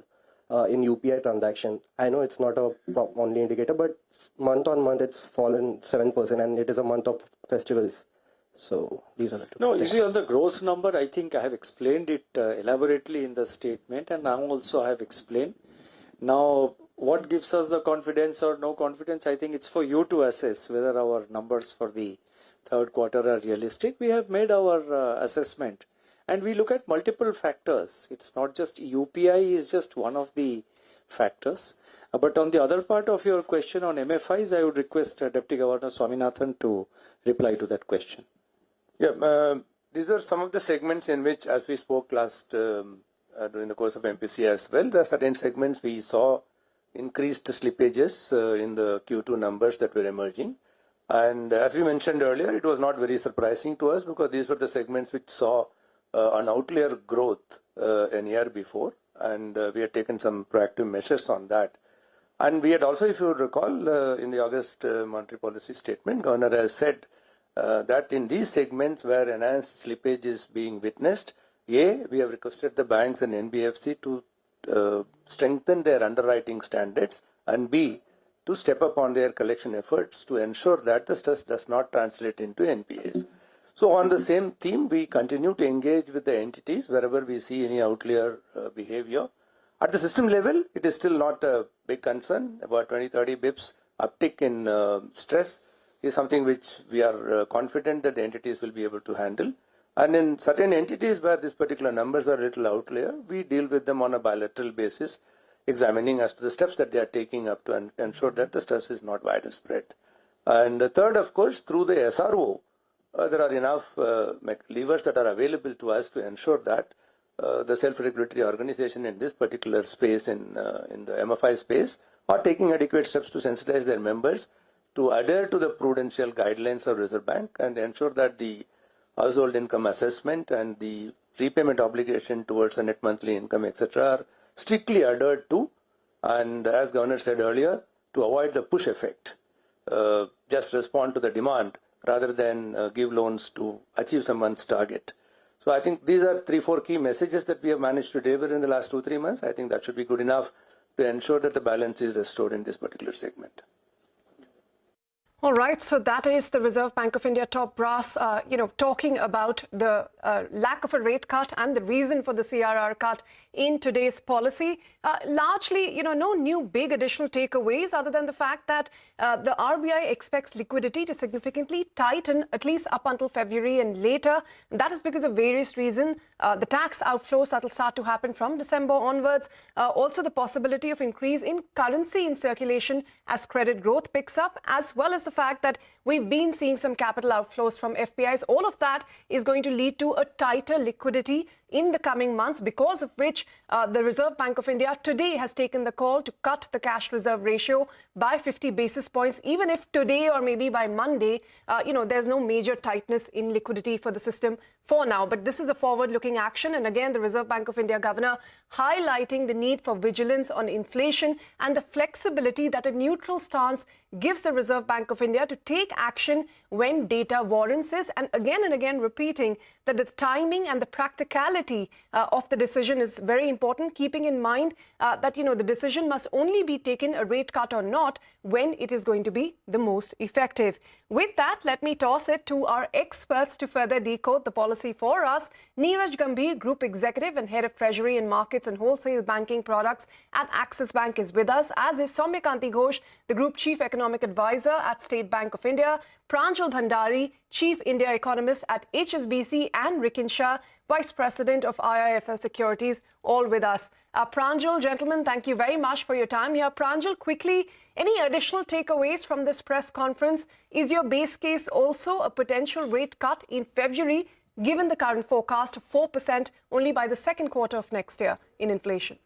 in UPI transaction. I know it's not a only indicator, but month on month, it's fallen 7%, and it is a month of festivals. So these are the two. No, you see, on the gross number, I think I have explained it elaborately in the statement, and now also I have explained. Now, what gives us the confidence or no confidence? I think it's for you to assess whether our numbers for the third quarter are realistic. We have made our assessment, and we look at multiple factors. It's not just UPI is just one of the factors. But on the other part of your question on MFIs, I would request Deputy Governor Swaminathan to reply to that question. Yeah, these are some of the segments in which, as we spoke last during the course of MPC as well, there are certain segments we saw increased slippages in the Q2 numbers that were emerging. And as we mentioned earlier, it was not very surprising to us because these were the segments which saw an outlier growth a year before, and we had taken some proactive measures on that. And we had also, if you recall, in the August monetary policy statement, Governor has said that in these segments where enhanced slippage is being witnessed, we have requested the banks and NBFC to strengthen their underwriting standards, and B, to step up on their collection efforts to ensure that the stress does not translate into NPAs. So on the same theme, we continue to engage with the entities wherever we see any outlier behavior. At the system level, it is still not a big concern. About 20-30 bips uptick in stress is something which we are confident that the entities will be able to handle. And in certain entities where these particular numbers are a little outlier, we deal with them on a bilateral basis, examining as to the steps that they are taking up to ensure that the stress is not widespread. And the third, of course, through the SRO, there are enough levers that are available to us to ensure that the self-regulatory organization in this particular space, in the MFI space, are taking adequate steps to sensitize their members to adhere to the prudential guidelines of Reserve Bank and ensure that the household income assessment and the repayment obligation towards the net monthly income, etc., are strictly adhered to. And as Governor said earlier, to avoid the push effect, just respond to the demand rather than give loans to achieve someone's target. So I think these are 3-4 key messages that we have managed to deliver in the last 2-3 months. I think that should be good enough to ensure that the balance is restored in this particular segment. All right, so that is the Reserve Bank of India top brass, talking about the lack of a rate cut and the reason for the CRR cut in today's policy. Largely, no new big additional takeaways other than the fact that the RBI expects liquidity to significantly tighten at least up until February and later. And that is because of various reasons. The tax outflows that will start to happen from December onwards. Also the possibility of increase in currency in circulation as credit growth picks up, as well as the fact that we've been seeing some capital outflows from FPIs. All of that is going to lead to a tighter liquidity in the coming months, because of which the Reserve Bank of India today has taken the call to cut the cash reserve ratio by 50 basis points, even if today or maybe by Monday, there's no major tightness in liquidity for the system for now. But this is a forward-looking action. And again, the Reserve Bank of India governor highlighting the need for vigilance on inflation and the flexibility that a neutral stance gives the Reserve Bank of India to take action when data warrants it, and again repeating that the timing and the practicality of the decision is very important, keeping in mind that the decision must only be taken, a rate cut or not, when it is going to be the most effective. With that, let me toss it to our experts to further decode the policy for us. Neeraj Gambhir, Group Executive and Head of Treasury and Markets and Wholesale Banking Products at Axis Bank, is with us, as is Soumyakanti Ghosh, the Group Chief Economic Advisor at State Bank of India, Pranjal Bhandari, Chief India Economist at HSBC, and Rikin Shah, Vice President of IIFL Securities, all with us. Pranjal, gentlemen, thank you very much for your time here. Pranjal, quickly, any additional takeaways from this press conference? Is your base case also a potential rate cut in February, given the current forecast of 4% only by the second quarter of next year in inflation?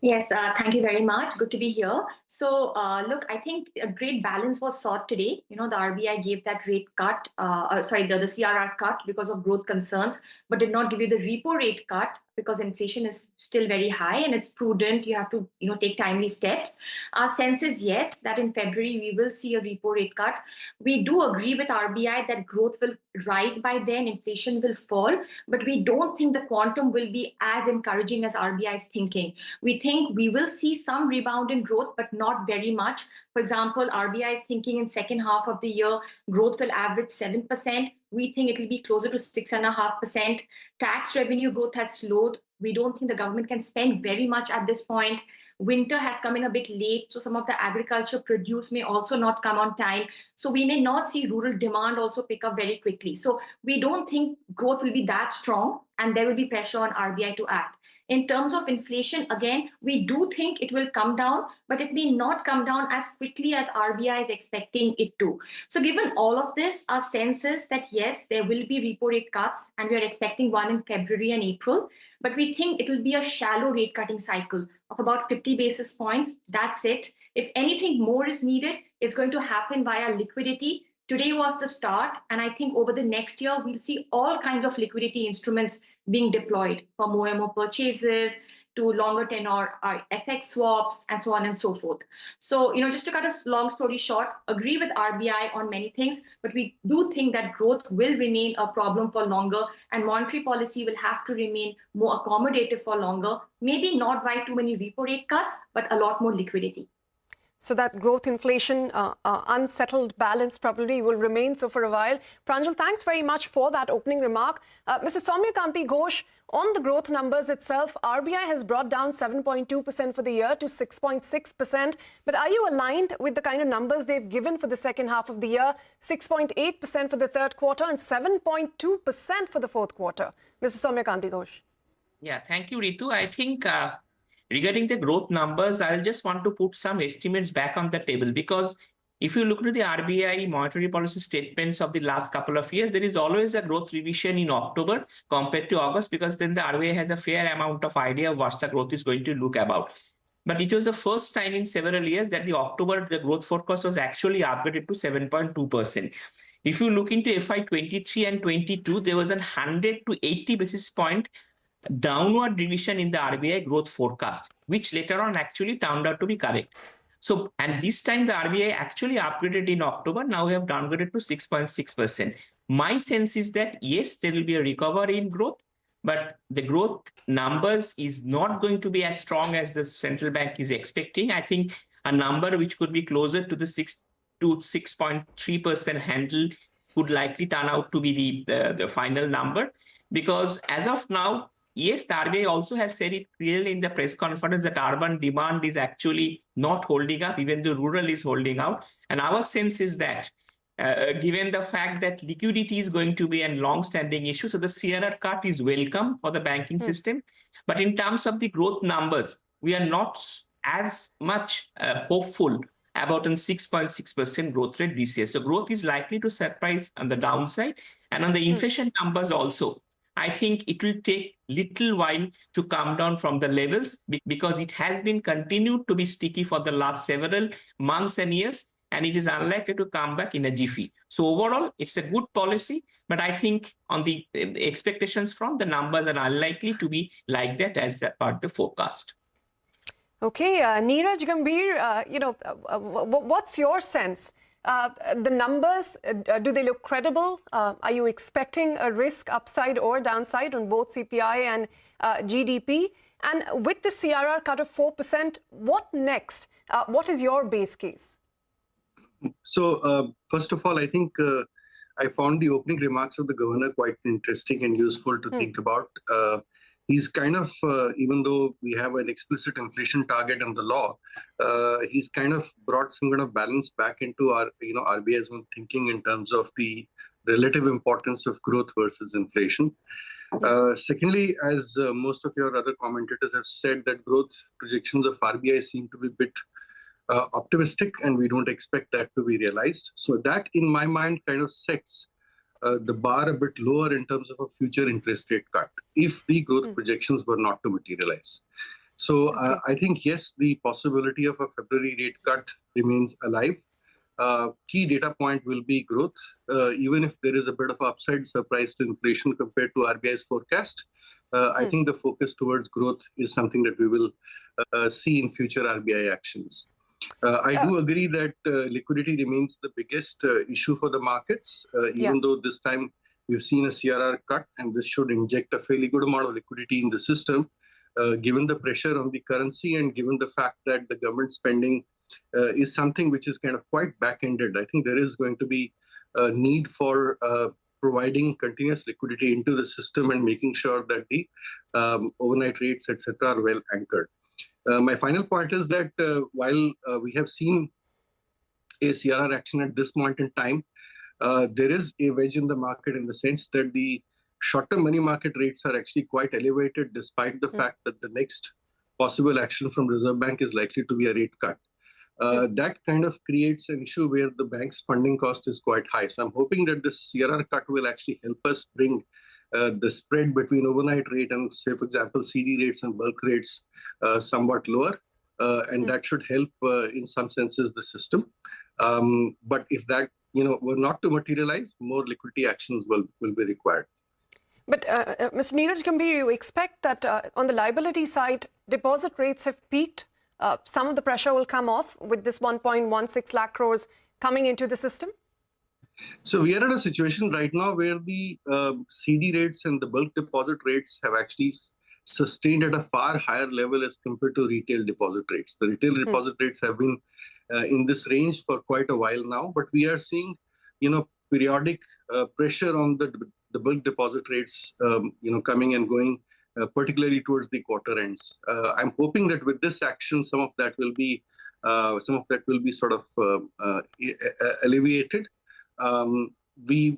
Yes, thank you very much. Good to be here. So, look, I think a great balance was sought today. The RBI gave that rate cut, the CRR cut because of growth concerns, but did not give you the repo rate cut because inflation is still very high and it's prudent. You have to, take timely steps. Our sense is, yes, that in February we will see a repo rate cut. We do agree with RBI that growth will rise by then, inflation will fall, but we don't think the quantum will be as encouraging as RBI is thinking. We think we will see some rebound in growth, but not very much. For example, RBI is thinking in second half of the year, growth will average 7%. We think it will be closer to 6.5%. Tax revenue growth has slowed. We don't think the government can spend very much at this point. Winter has come in a bit late, so some of the agriculture produce may also not come on time. So we may not see rural demand also pick up very quickly. So we don't think growth will be that strong, and there will be pressure on RBI to act. In terms of inflation, again, we do think it will come down, but it may not come down as quickly as RBI is expecting it to. So given all of this, our sense is that yes, there will be repo rate cuts, and we are expecting one in February and April, but we think it will be a shallow rate cutting cycle of about 50 basis points. That's it. If anything more is needed, it's going to happen via liquidity. Today was the start, and I think over the next year, we'll see all kinds of liquidity instruments being deployed, from OMO purchases, to longer tenor FX swaps, and so on and so forth. So, just to cut a long story short, agree with RBI on many things, but we do think that growth will remain a problem for longer, and monetary policy will have to remain more accommodative for longer, maybe not by too many repo rate cuts, but a lot more liquidity. So that growth inflation unsettled balance probably will remain so for a while. Pranjal, thanks very much for that opening remark. Mr. Soumyakanti Ghosh, on the growth numbers itself, RBI has brought down 7.2% for the year to 6.6%. But are you aligned with the kind of numbers they've given for the second half of the year? 6.8% for the third quarter and 7.2% for the fourth quarter. Mr. Soumyakanti Ghosh. Yeah, thank you, Ritu. I think regarding the growth numbers, I'll just want to put some estimates back on the table, because if you look to the RBI monetary policy statements of the last couple of years, there is always a growth revision in October compared to August, because then the RBI has a fair amount of idea of what the growth is going to look about. But it was the first time in several years that the October the growth forecast was actually upgraded to 7.2%. If you look into FY 23 and 22, there was a 100 to 80 basis point downward revision in the RBI growth forecast, which later on actually turned out to be correct. So, and this time the RBI actually upgraded in October. Now we have downgraded to 6.6%. My sense is that yes, there will be a recovery in growth, but the growth numbers is not going to be as strong as the central bank is expecting. I think a number which could be closer to the 6 to 6.3% handle could likely turn out to be the final number, because as of now, yes, the RBI also has said it clearly in the press conference that urban demand is actually not holding up, even though rural is holding out. And our sense is that given the fact that liquidity is going to be a long-standing issue, so the CRR cut is welcome for the banking system. But in terms of the growth numbers, we are not as much hopeful about a 6.6% growth rate this year. So growth is likely to surprise on the downside. And on the inflation numbers also, I think it will take little while to come down from the levels, because it has been continued to be sticky for the last several months and years, and it is unlikely to come back in a jiffy. So overall, it's a good policy, but I think on the expectations from the numbers are unlikely to be like that as part of the forecast. Okay, Neeraj Gambhir, what's your sense? The numbers, do they look credible? Are you expecting a risk upside or downside on both CPI and GDP? And with the CRR cut of 4%, what next? What is your base case? So, first of all, I think I found the opening remarks of the governor quite interesting and useful to think about. He's kind of, even though we have an explicit inflation target in the law, he's kind of brought some kind of balance back into our, RBI's own thinking in terms of the relative importance of growth versus inflation. Secondly, as most of your other commentators have said, that growth projections of RBI seem to be a bit optimistic, and we don't expect that to be realized. So that, in my mind, kind of sets the bar a bit lower in terms of a future interest rate cut, if the growth projections were not to materialize. So I think, yes, the possibility of a February rate cut remains alive. Key data point will be growth. Even if there is a bit of upside surprise to inflation compared to RBI's forecast, I think the focus towards growth is something that we will see in future RBI actions. I do agree that liquidity remains the biggest issue for the markets, even though this time we've seen a CRR cut, and this should inject a fairly good amount of liquidity in the system, given the pressure on the currency and given the fact that the government spending is something which is kind of quite back-ended. I think there is going to be a need for providing continuous liquidity into the system and making sure that the overnight rates, etc., are well anchored. My final point is that while we have seen a CRR action at this point in time, there is a wedge in the market in the sense that the short-term money market rates are actually quite elevated, despite the fact that the next possible action from Reserve Bank is likely to be a rate cut. That kind of creates an issue where the bank's funding cost is quite high. So I'm hoping that this CRR cut will actually help us bring the spread between overnight rate and, say, for example, CD rates and bulk rates somewhat lower. And that should help, in some senses, the system. But if that were not to materialize, more liquidity actions will be required. But Mr. Neeraj Gambhir, you expect that on the liability side, deposit rates have peaked. Some of the pressure will come off with this 1.16 lakh crores coming into the system? So we are in a situation right now where the CD rates and the bulk deposit rates have actually sustained at a far higher level as compared to retail deposit rates. The retail deposit rates have been in this range for quite a while now, but we are seeing, periodic pressure on the bulk deposit rates, coming and going, particularly towards the quarter ends. I'm hoping that with this action, some of that will be sort of alleviated. We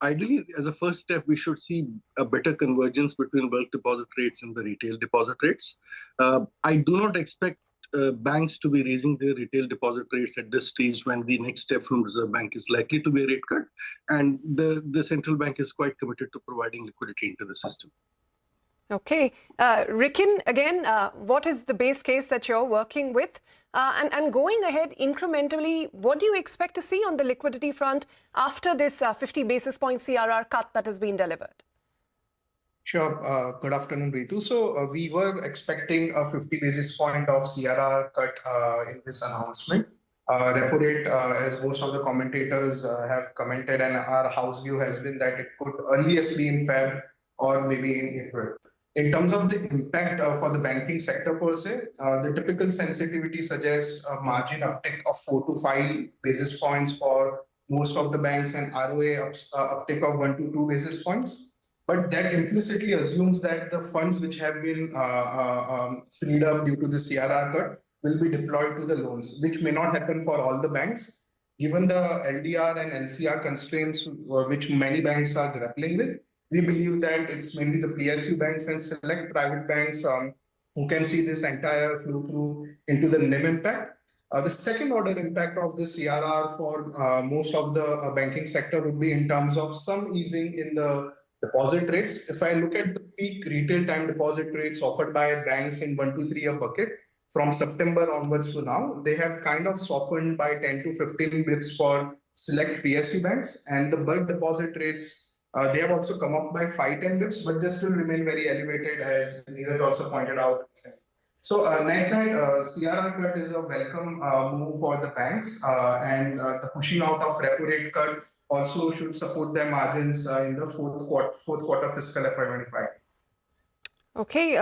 ideally, as a first step, we should see a better convergence between bulk deposit rates and the retail deposit rates. I do not expect banks to be raising their retail deposit rates at this stage when the next step from Reserve Bank is likely to be a rate cut, and the central bank is quite committed to providing liquidity into the system. Okay. Rikin, again, what is the base case that you're working with? And going ahead incrementally, what do you expect to see on the liquidity front after this 50 basis point CRR cut that has been delivered? Sure. Good afternoon, Ritu. So we were expecting a 50 basis point of CRR cut in this announcement. Repo rate, as most of the commentators have commented, and our house view has been that it could earliest be in Feb or maybe in April. In terms of the impact for the banking sector per se, the typical sensitivity suggests a margin uptick of 4 to 5 basis points for most of the banks and ROA uptick of 1 to 2 basis points. But that implicitly assumes that the funds which have been freed up due to the CRR cut will be deployed to the loans, which may not happen for all the banks. Given the LDR and LCR constraints which many banks are grappling with, we believe that it's mainly the PSU banks and select private banks who can see this entire flow through into the NIM impact. The second order impact of the CRR for most of the banking sector would be in terms of some easing in the deposit rates. If I look at the peak retail time deposit rates offered by banks in 1 to 3 year bucket from September onwards to now, they have kind of softened by 10 to 15 bits for select PSU banks, and the bulk deposit rates they have also come off by 5-10 bits, but they still remain very elevated, as Neeraj also pointed out. So net-net, CRR cut is a welcome move for the banks, and the pushing out of repo rate cut also should support their margins in the fourth quarter fiscal FY25. Okay,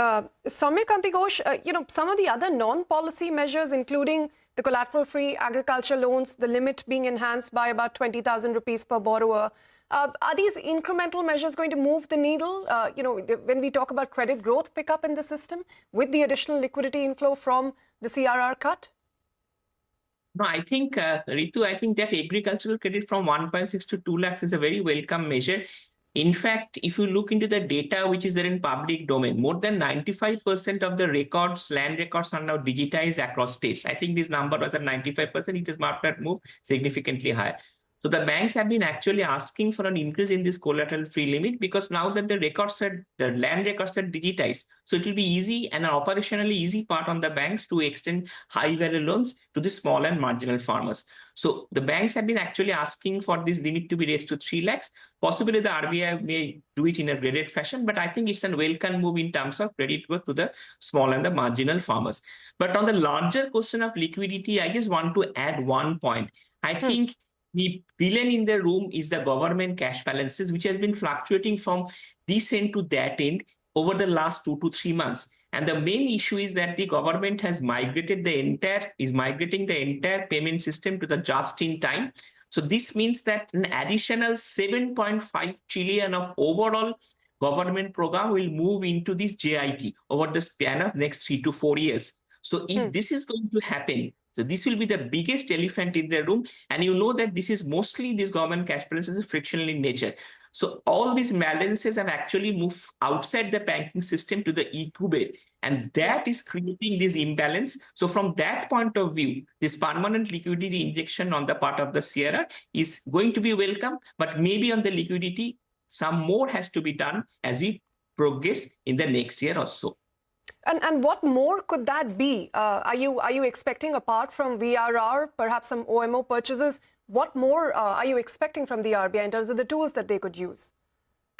Soumyakanti Ghosh, some of the other non-policy measures, including the collateral-free agriculture loans, the limit being enhanced by about 20,000 rupees per borrower. Are these incremental measures going to move the needle? When we talk about credit growth pickup in the system with the additional liquidity inflow from the CRR cut? No, I think, Ritu, I think that agricultural credit from 1.6 to 2 lakhs is a very welcome measure. In fact, if you look into the data which is there in public domain, more than 95% of the records, land records are now digitized across states. I think this number was at 95%. It has not moved significantly higher. So the banks have been actually asking for an increase in this collateral free limit, because now that the land records are digitized, so it will be easy and an operationally easy part on the banks to extend high value loans to the small and marginal farmers. So the banks have been actually asking for this limit to be raised to 3 lakhs. Possibly the RBI may do it in a graded fashion, but I think it's a welcome move in terms of credit growth to the small and the marginal farmers. But on the larger question of liquidity, I just want to add one point. I think the villain in the room is the government cash balances, which has been fluctuating from this end to that end over the last 2 to 3 months. And the main issue is that the government has migrating the entire payment system to the just in time. So this means that an additional 7.5 trillion of overall government program will move into this JIT over the span of next 3 to 4 years. So if this is going to happen, so this will be the biggest elephant in the room. And you know that this is mostly this government cash balances is frictional in nature. So all these balances have actually moved outside the banking system to the e-cubit. And that is creating this imbalance. So from that point of view, this permanent liquidity injection on the part of the CRR is going to be welcome. But maybe on the liquidity, some more has to be done as we progress in the next year or so. And what more could that be? Are you expecting, apart from VRR, perhaps some OMO purchases? What more are you expecting from the RBI in terms of the tools that they could use?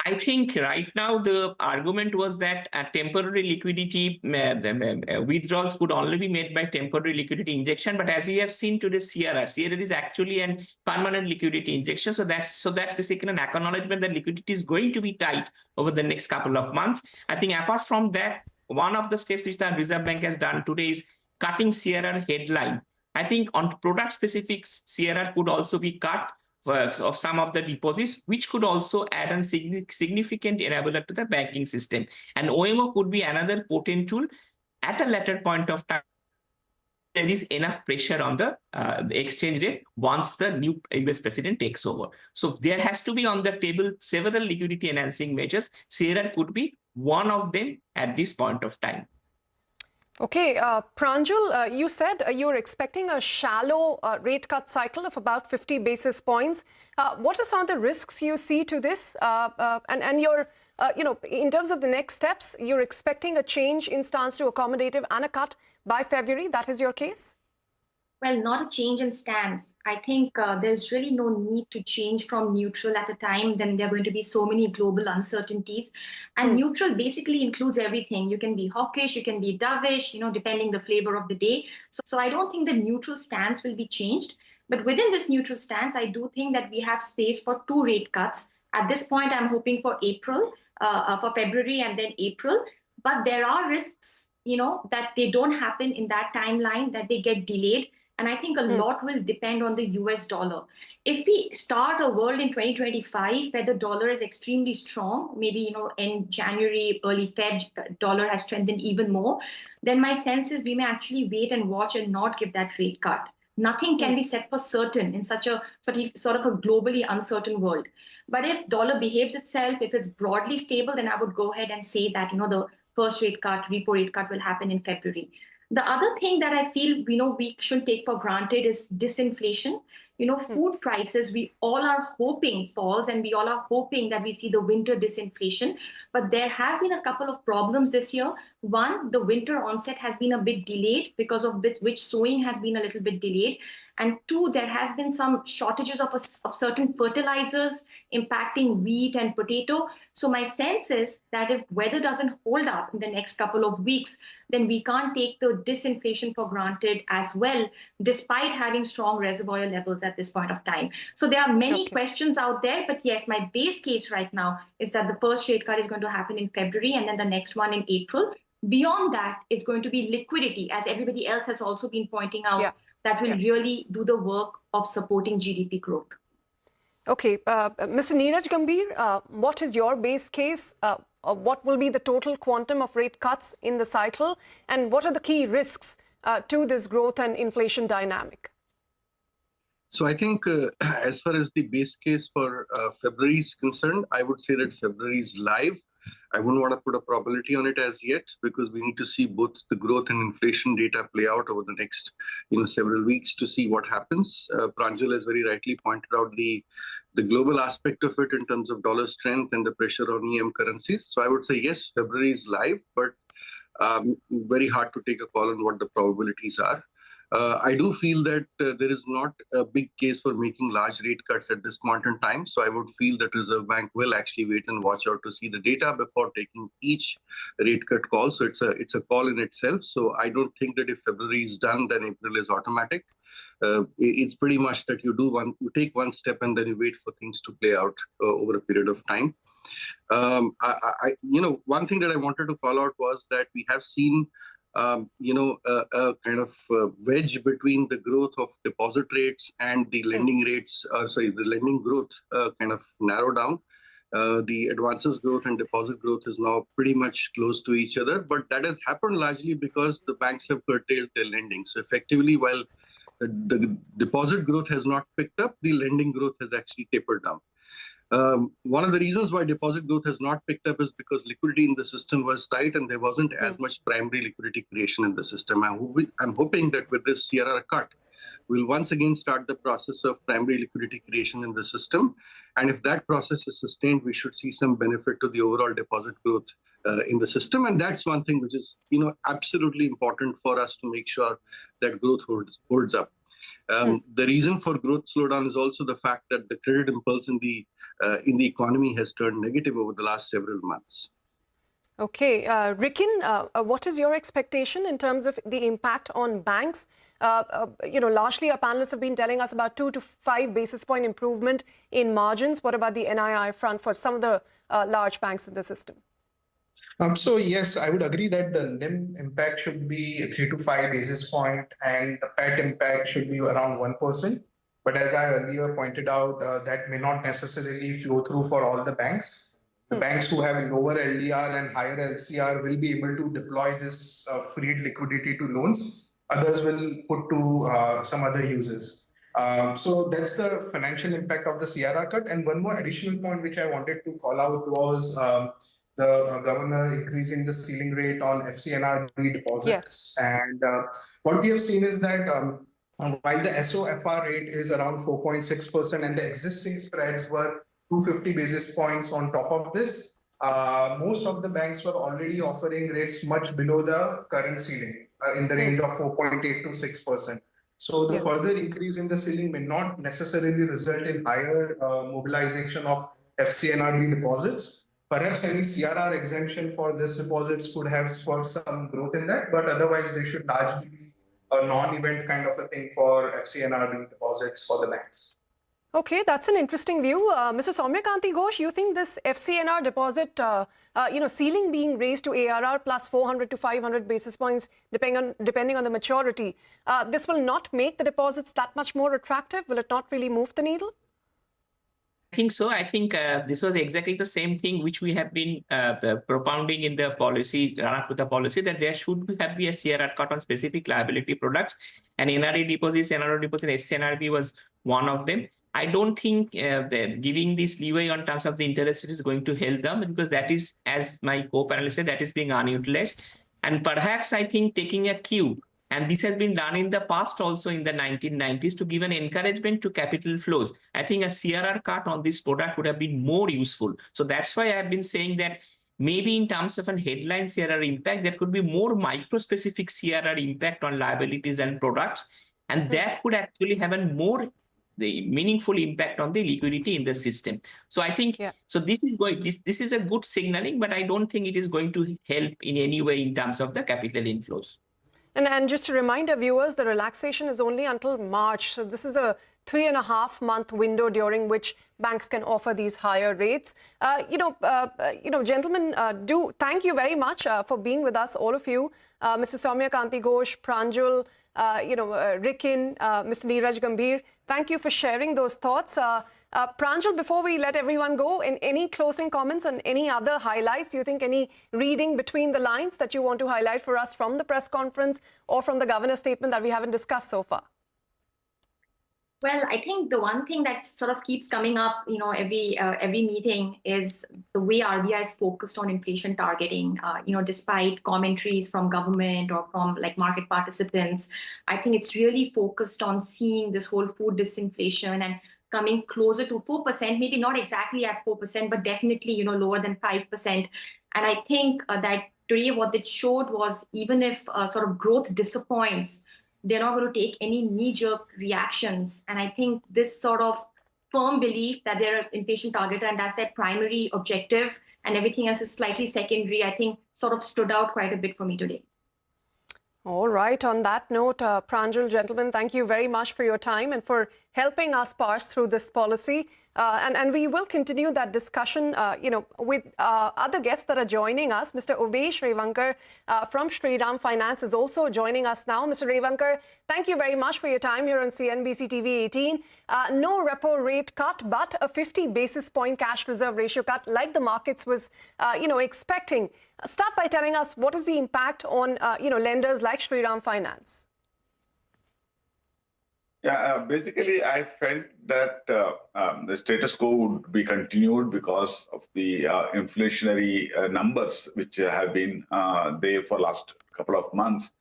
I think right now the argument was that temporary liquidity withdrawals could only be made by temporary liquidity injection. But as you have seen today, CRR is actually a permanent liquidity injection. So that's basically an acknowledgement that liquidity is going to be tight over the next couple of months. I think apart from that, one of the steps which the Reserve Bank has done today is cutting CRR headline. I think on product specific, CRR could also be cut of some of the deposits, which could also add a significant enabler to the banking system. And OMO could be another potent tool at a later point of time. There is enough pressure on the exchange rate once the new US president takes over. So there has to be on the table several liquidity enhancing measures. CRR could be one of them at this point of time. Okay, Pranjul, you said you're expecting a shallow rate cut cycle of about 50 basis points. What are some of the risks you see to this? And you're, in terms of the next steps, you're expecting a change in stance to accommodative and a cut by February. That is your case? Well, not a change in stance. I think there's really no need to change from neutral at a time. Then there are going to be so many global uncertainties. And neutral basically includes everything. You can be hawkish, you can be dovish, depending the flavor of the day. So I don't think the neutral stance will be changed. But within this neutral stance, I do think that we have space for 2 rate cuts. At this point, I'm hoping for February and then April. But there are risks, that they don't happen in that timeline, that they get delayed. And I think a lot will depend on the US dollar. If we start a world in 2025 where the dollar is extremely strong, maybe, in January, early Feb, dollar has strengthened even more, then my sense is we may actually wait and watch and not give that rate cut. Nothing can be said for certain in such a sort of a globally uncertain world. But if dollar behaves itself, if it's broadly stable, then I would go ahead and say that, the first rate cut, repo rate cut will happen in February. The other thing that I feel we should take for granted is disinflation. Food prices, we all are hoping falls, and we all are hoping that we see the winter disinflation. But there have been a couple of problems this year. One, the winter onset has been a bit delayed, because of which sowing has been a little bit delayed. And 2, there has been some shortages of certain fertilizers impacting wheat and potato. So my sense is that if weather doesn't hold up in the next couple of weeks, then we can't take the disinflation for granted as well, despite having strong reservoir levels at this point of time. So there are many questions out there. But yes, my base case right now is that the first rate cut is going to happen in February and then the next one in April. Beyond that, it's going to be liquidity, as everybody else has also been pointing out, that will really do the work of supporting GDP growth. Okay, Mr. Neeraj Gambhir, what is your base case? What will be the total quantum of rate cuts in the cycle? And what are the key risks to this growth and inflation dynamic? So I think as far as the base case for February is concerned, I would say that February is live. I wouldn't want to put a probability on it as yet, because we need to see both the growth and inflation data play out over the next several weeks to see what happens. Pranjul has very rightly pointed out the global aspect of it in terms of dollar strength and the pressure on EM currencies. So I would say yes, February is live, but very hard to take a call on what the probabilities are. I do feel that there is not a big case for making large rate cuts at this point in time. So I would feel that Reserve Bank will actually wait and watch out to see the data before taking each rate cut call. So it's a call in itself. So I don't think that if February is done, then April is automatic. It's pretty much that you take one step and then you wait for things to play out over a period of time. One thing that I wanted to call out was that we have seen a kind of wedge between the growth of deposit rates and the lending rates, the lending growth kind of narrow down. The advances growth and deposit growth is now pretty much close to each other, but that has happened largely because the banks have curtailed their lending. So effectively, while the deposit growth has not picked up, the lending growth has actually tapered down. One of the reasons why deposit growth has not picked up is because liquidity in the system was tight and there wasn't as much primary liquidity creation in the system. I'm hoping that with this CRR cut, we'll once again start the process of primary liquidity creation in the system. And if that process is sustained, we should see some benefit to the overall deposit growth in the system. And that's one thing which is absolutely important for us to make sure that growth holds up. The reason for growth slowdown is also the fact that the credit impulse in the economy has turned negative over the last several months. Okay, Rikin, what is your expectation in terms of the impact on banks? Largely our panelists have been telling us about 2 to 5 basis point improvement in margins. What about the NII front for some of the large banks in the system? So yes, I would agree that the NIM impact should be 3 to 5 basis point and the PAT impact should be around 1%. But as I earlier pointed out, that may not necessarily flow through for all the banks. The banks who have lower LDR and higher LCR will be able to deploy this freed liquidity to loans. Others will put to some other uses. So that's the financial impact of the CRR cut. And one more additional point which I wanted to call out was the governor increasing the ceiling rate on FCNRB deposits. Yes. And what we have seen is that while the SOFR rate is around 4.6% and the existing spreads were 250 basis points on top of this, most of the banks were already offering rates much below the current ceiling in the range of 4.8 to 6%. So the further increase in the ceiling may not necessarily result in higher mobilization of FCNRB deposits. Perhaps any CRR exemption for this deposits could have spurred some growth in that, but otherwise they should largely be a non-event kind of a thing for FCNRB deposits for the banks. Okay, that's an interesting view. Mr. Soumyakanti Ghosh, you think this FCNR deposit, ceiling being raised to ARR plus 400 to 500 basis points, depending on the maturity, this will not make the deposits that much more attractive? Will it not really move the needle? I think so. I think this was exactly the same thing which we have been propounding in the policy, with the policy that there should be a CRR cut on specific liability products, and NRE deposits, NRO deposits, FCNRB was one of them. I don't think that giving this leeway on terms of the interest rate is going to help them, because that is, as my co-panelist said, that is being unutilized. And perhaps I think taking a cue, and this has been done in the past also in the 1990s, to give an encouragement to capital flows. I think a CRR cut on this product would have been more useful. So that's why I've been saying that maybe in terms of a headline CRR impact, there could be more micro-specific CRR impact on liabilities and products, and that could actually have a more meaningful impact on the liquidity in the system. So I think so this is a good signaling, but I don't think it is going to help in any way in terms of the capital inflows. And just to remind our viewers, the relaxation is only until March. So this is a 3.5-month window during which banks can offer these higher rates. Gentlemen, thank you very much for being with us, all of you. Mr. Soumyakanti Ghosh, Pranjul, Rikin, Mr. Neeraj Gambhir, thank you for sharing those thoughts. Pranjul, before we let everyone go, any closing comments on any other highlights? Do you think any reading between the lines that you want to highlight for us from the press conference or from the governor's statement that we haven't discussed so far? Well, I think the one thing that sort of keeps coming up, every meeting is the way RBI is focused on inflation targeting. Despite commentaries from government or from like market participants, I think it's really focused on seeing this whole food disinflation and coming closer to 4%, maybe not exactly at 4%, but definitely, lower than 5%. And I think that today what it showed was even if sort of growth disappoints, they're not going to take any knee-jerk reactions. And I think this sort of firm belief that they're an inflation targeter and that's their primary objective and everything else is slightly secondary, I think sort of stood out quite a bit for me today. All right. On that note, Pranjul, gentlemen, thank you very much for your time and for helping us parse through this policy. And we will continue that discussion, with other guests that are joining us. Mr. Uvesh Revankar from Shriram Finance is also joining us now. Mr. Revankar, thank you very much for your time here on CNBC TV18. No repo rate cut, but a 50 basis point cash reserve ratio cut like the markets was, expecting. Start by telling us what is the impact on, lenders like Shriram Finance? Yeah, basically, I felt that the status quo would be continued because of the inflationary numbers which have been there for last couple of months.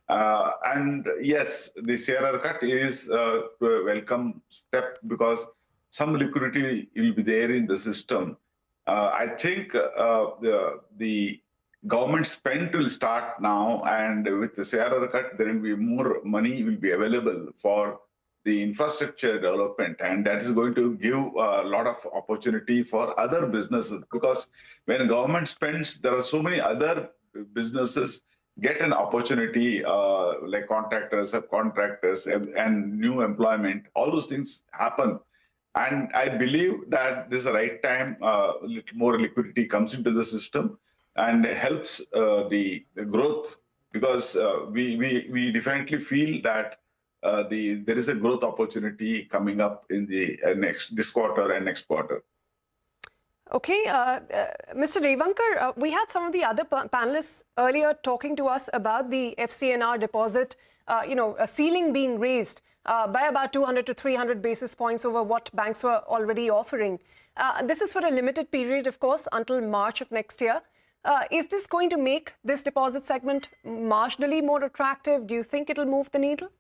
And yes, the CRR cut is a welcome step because some liquidity will be there in the system. I think the government spend will start now, and with the CRR cut, there will be more money will be available for the infrastructure development, and that is going to give a lot of opportunity for other businesses, because when government spends, there are so many other businesses get an opportunity, like contractors, subcontractors, and new employment. All those things happen. And I believe that this is the right time, little more liquidity comes into the system and helps the growth, because we definitely feel that there is a growth opportunity coming up in the this quarter and next quarter. Okay, Mr. Revankar, we had some of the other panelists earlier talking to us about the FCNR deposit, a ceiling being raised by about 200 to 300 basis points over what banks were already offering. This is for a limited period, of course, until March of next year. Is this going to make this deposit segment marginally more attractive? Do you think it'll move the needle?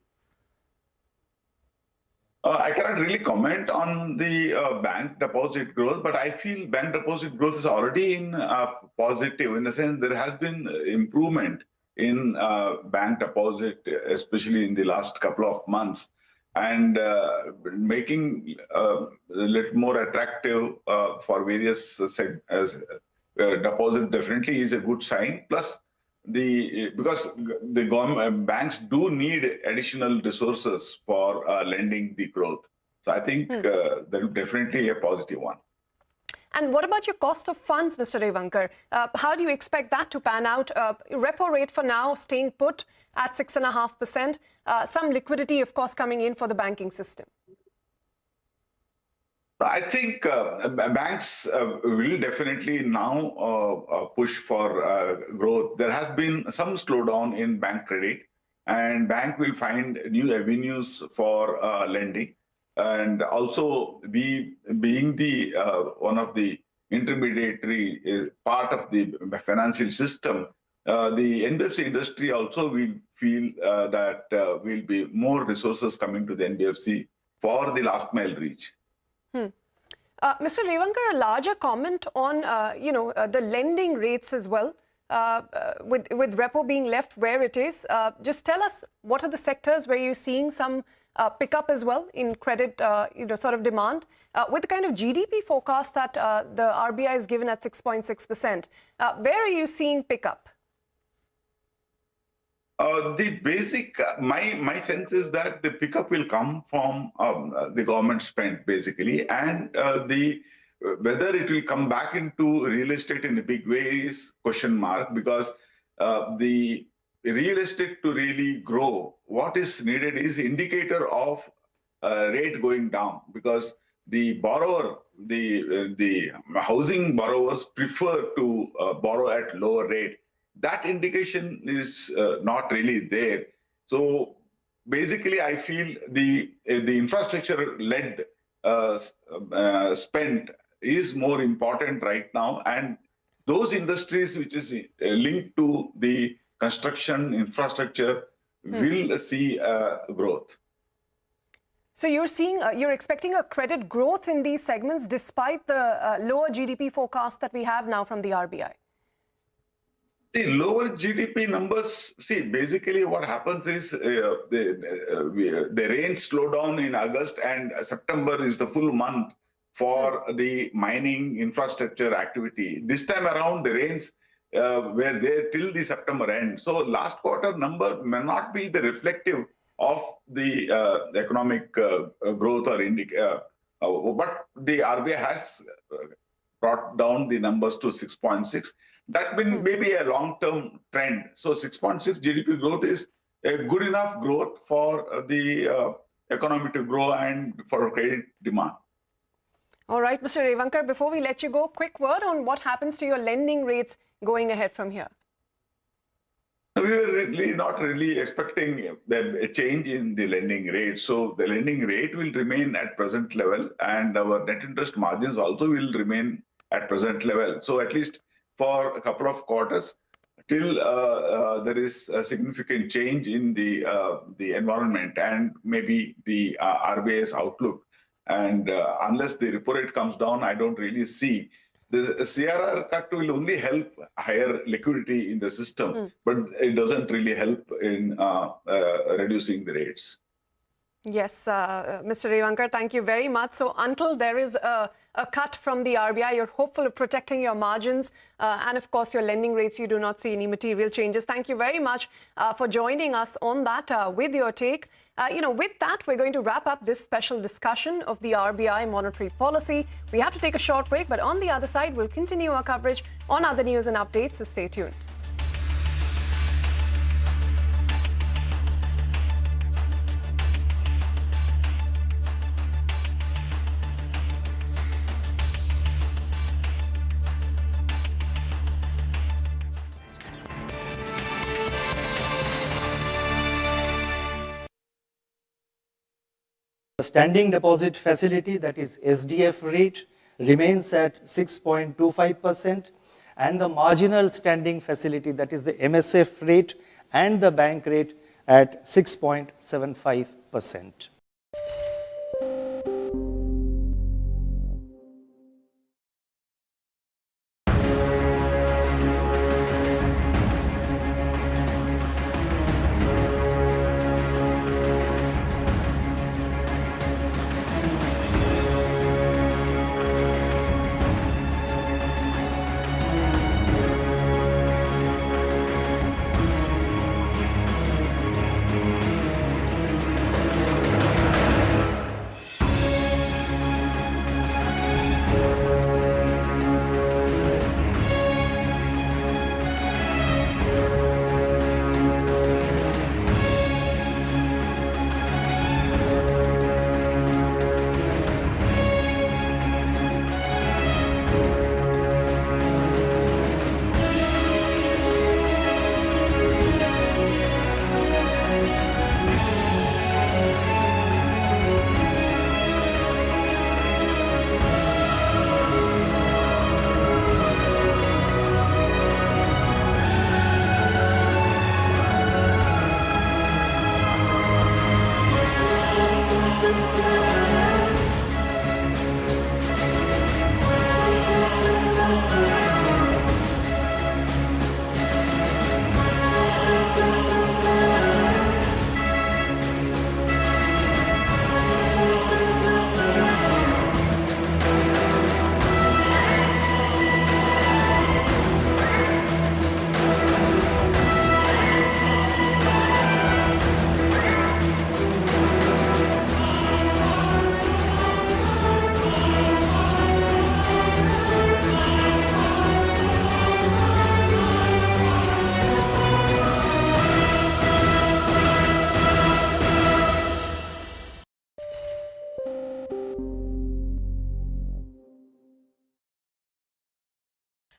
I cannot really comment on the bank deposit growth, but I feel bank deposit growth is already in positive, in the sense there has been improvement in bank deposit, especially in the last couple of months, and making a little more attractive for various deposit definitely is a good sign. Plus, because the government banks do need additional resources for lending the growth. So I think that is definitely a positive one. And what about your cost of funds, Mr. Revankar? How do you expect that to pan out? Repo rate for now staying put at 6.5%. Some liquidity, of course, coming in for the banking system. I think banks will definitely now push for growth. There has been some slowdown in bank credit, and bank will find new avenues for lending. And also, being the one of the intermediary part of the financial system, the NBFC industry also will feel that will be more resources coming to the NBFC for the last mile reach. Mr. Revankar, a larger comment on the lending rates as well, with repo being left where it is. Just tell us, what are the sectors where you're seeing some pickup as well in credit, sort of demand, with the kind of GDP forecast that the RBI has given at 6.6%. Where are you seeing pickup? The basic, my sense is that the pickup will come from the government spend, basically, and whether it will come back into real estate in a big way is question mark, because the real estate to really grow, what is needed is indicator of rate going down, because the borrower, the housing borrowers prefer to borrow at lower rate. That indication is not really there. So basically, I feel the infrastructure-led spend is more important right now, and those industries which is linked to the construction infrastructure will see growth. So you're seeing, you're expecting a credit growth in these segments despite the lower GDP forecast that we have now from the RBI. The lower GDP numbers, see, basically what happens is the rain slowed down in August, and September is the full month for the mining infrastructure activity. This time around, the rains were there till the September end. So last quarter number may not be the reflective of the economic growth or but the RBI has brought down the numbers to 6.6. That may be a long-term trend. So 6.6 GDP growth is a good enough growth for the economy to grow and for credit demand. All right, Mr. Revankar, before we let you go, quick word on what happens to your lending rates going ahead from here. We were really not really expecting a change in the lending rate. So the lending rate will remain at present level, and our net interest margins also will remain at present level. So at least for a couple of quarters, till there is a significant change in the environment and maybe the RBI's outlook. And unless the repo rate comes down, I don't really see. The CRR cut will only help higher liquidity in the system, but it doesn't really help in reducing the rates. Yes, Mr. Revankar, thank you very much. So until there is a cut from the RBI, you're hopeful of protecting your margins and, of course, your lending rates. You do not see any material changes. Thank you very much for joining us on that with your take. With that, we're going to wrap up this special discussion of the RBI monetary policy. We have to take a short break, but on the other side, we'll continue our coverage on other news and updates, so stay tuned. The standing deposit facility, that is SDF rate, remains at 6.25%, and the marginal standing facility, that is the MSF rate, and the bank rate at 6.75%.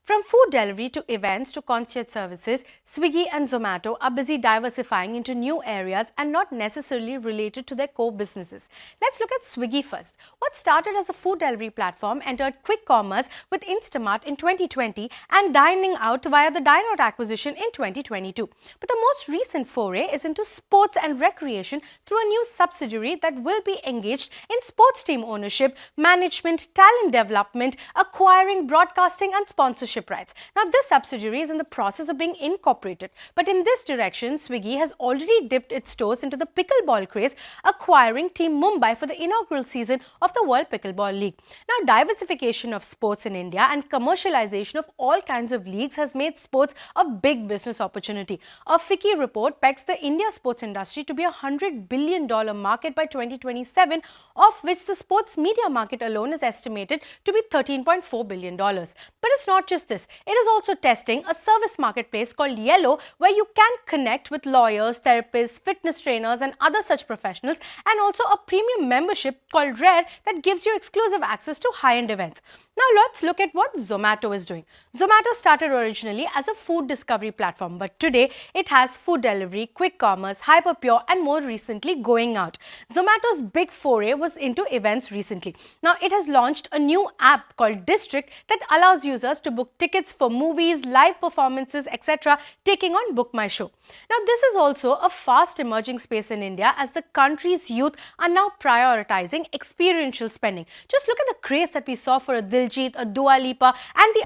From food delivery to events to concierge services, Swiggy and Zomato are busy diversifying into new areas and not necessarily related to their core businesses. Let's look at Swiggy first. What started as a food delivery platform entered quick commerce with Instamart in 2020 and dining out via the Dineout acquisition in 2022. But the most recent foray is into sports and recreation through a new subsidiary that will be engaged in sports team ownership, management, talent development, acquiring, broadcasting and sponsorship rights. Now, this subsidiary is in the process of being incorporated. But in this direction, Swiggy has already dipped its toes into the pickleball craze, acquiring Team Mumbai for the inaugural season of the World Pickleball League. Now, diversification of sports in India and commercialization of all kinds of leagues has made sports a big business opportunity. A FICCI report pegs the India sports industry to be a $100 billion market by 2027, of which the sports media market alone is estimated to be $13.4 billion. But it's not just this. It is also testing a service marketplace called Yellow, where you can connect with lawyers, therapists, fitness trainers and other such professionals, and also a premium membership called Rare that gives you exclusive access to high-end events. Now let's look at what Zomato is doing. Zomato started originally as a food discovery platform, but today it has food delivery, quick commerce, hyperpure and more recently going out. Zomato's big foray was into events recently. Now it has launched a new app called District that allows users to book tickets for movies, live performances, etc., taking on Book My Show. Now this is also a fast emerging space in India as the country's youth are now prioritizing experiential spending. Just look at the craze that we saw for a Diljit, a Dua Lipa and the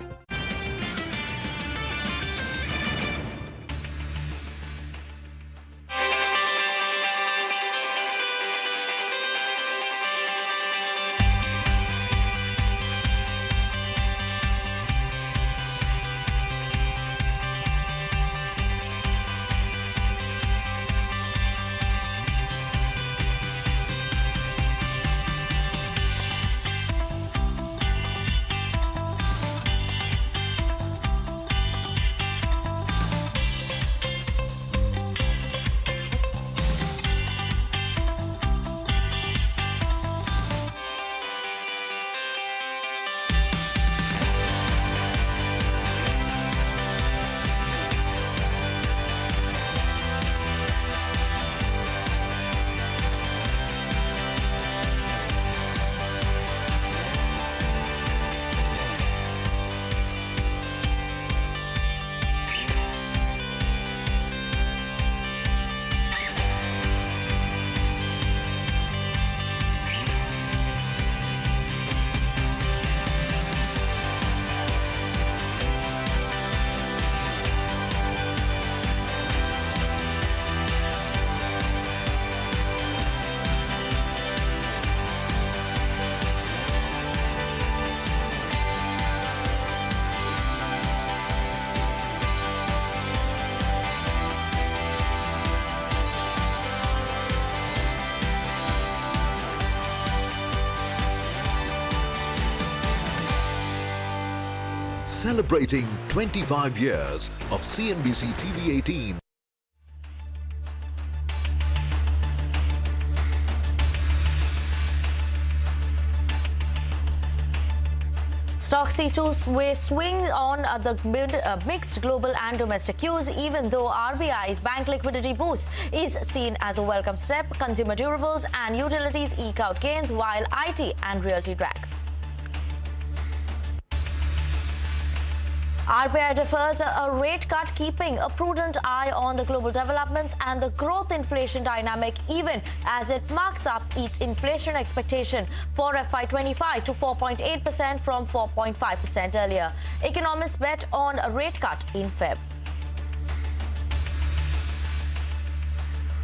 celebrating 25 years of CNBC TV18. Stocks see two-way swing on the mixed global and domestic cues, even though RBI's bank liquidity boost is seen as a welcome step. Consumer durables and utilities eke out gains, while IT and realty drag. RBI defers a rate cut, keeping a prudent eye on the global developments and the growth inflation dynamic, even as it marks up its inflation expectation for FY25 to 4.8% from 4.5% earlier. Economists bet on a rate cut in Feb.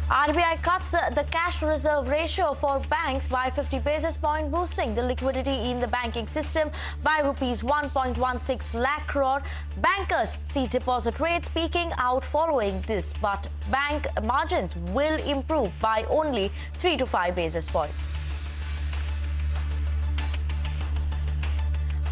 RBI cuts the cash reserve ratio for banks by 50 basis points, boosting the liquidity in the banking system by rupees 1.16 lakh crore. Bankers see deposit rates peaking out following this, but bank margins will improve by only 3 to 5 basis points.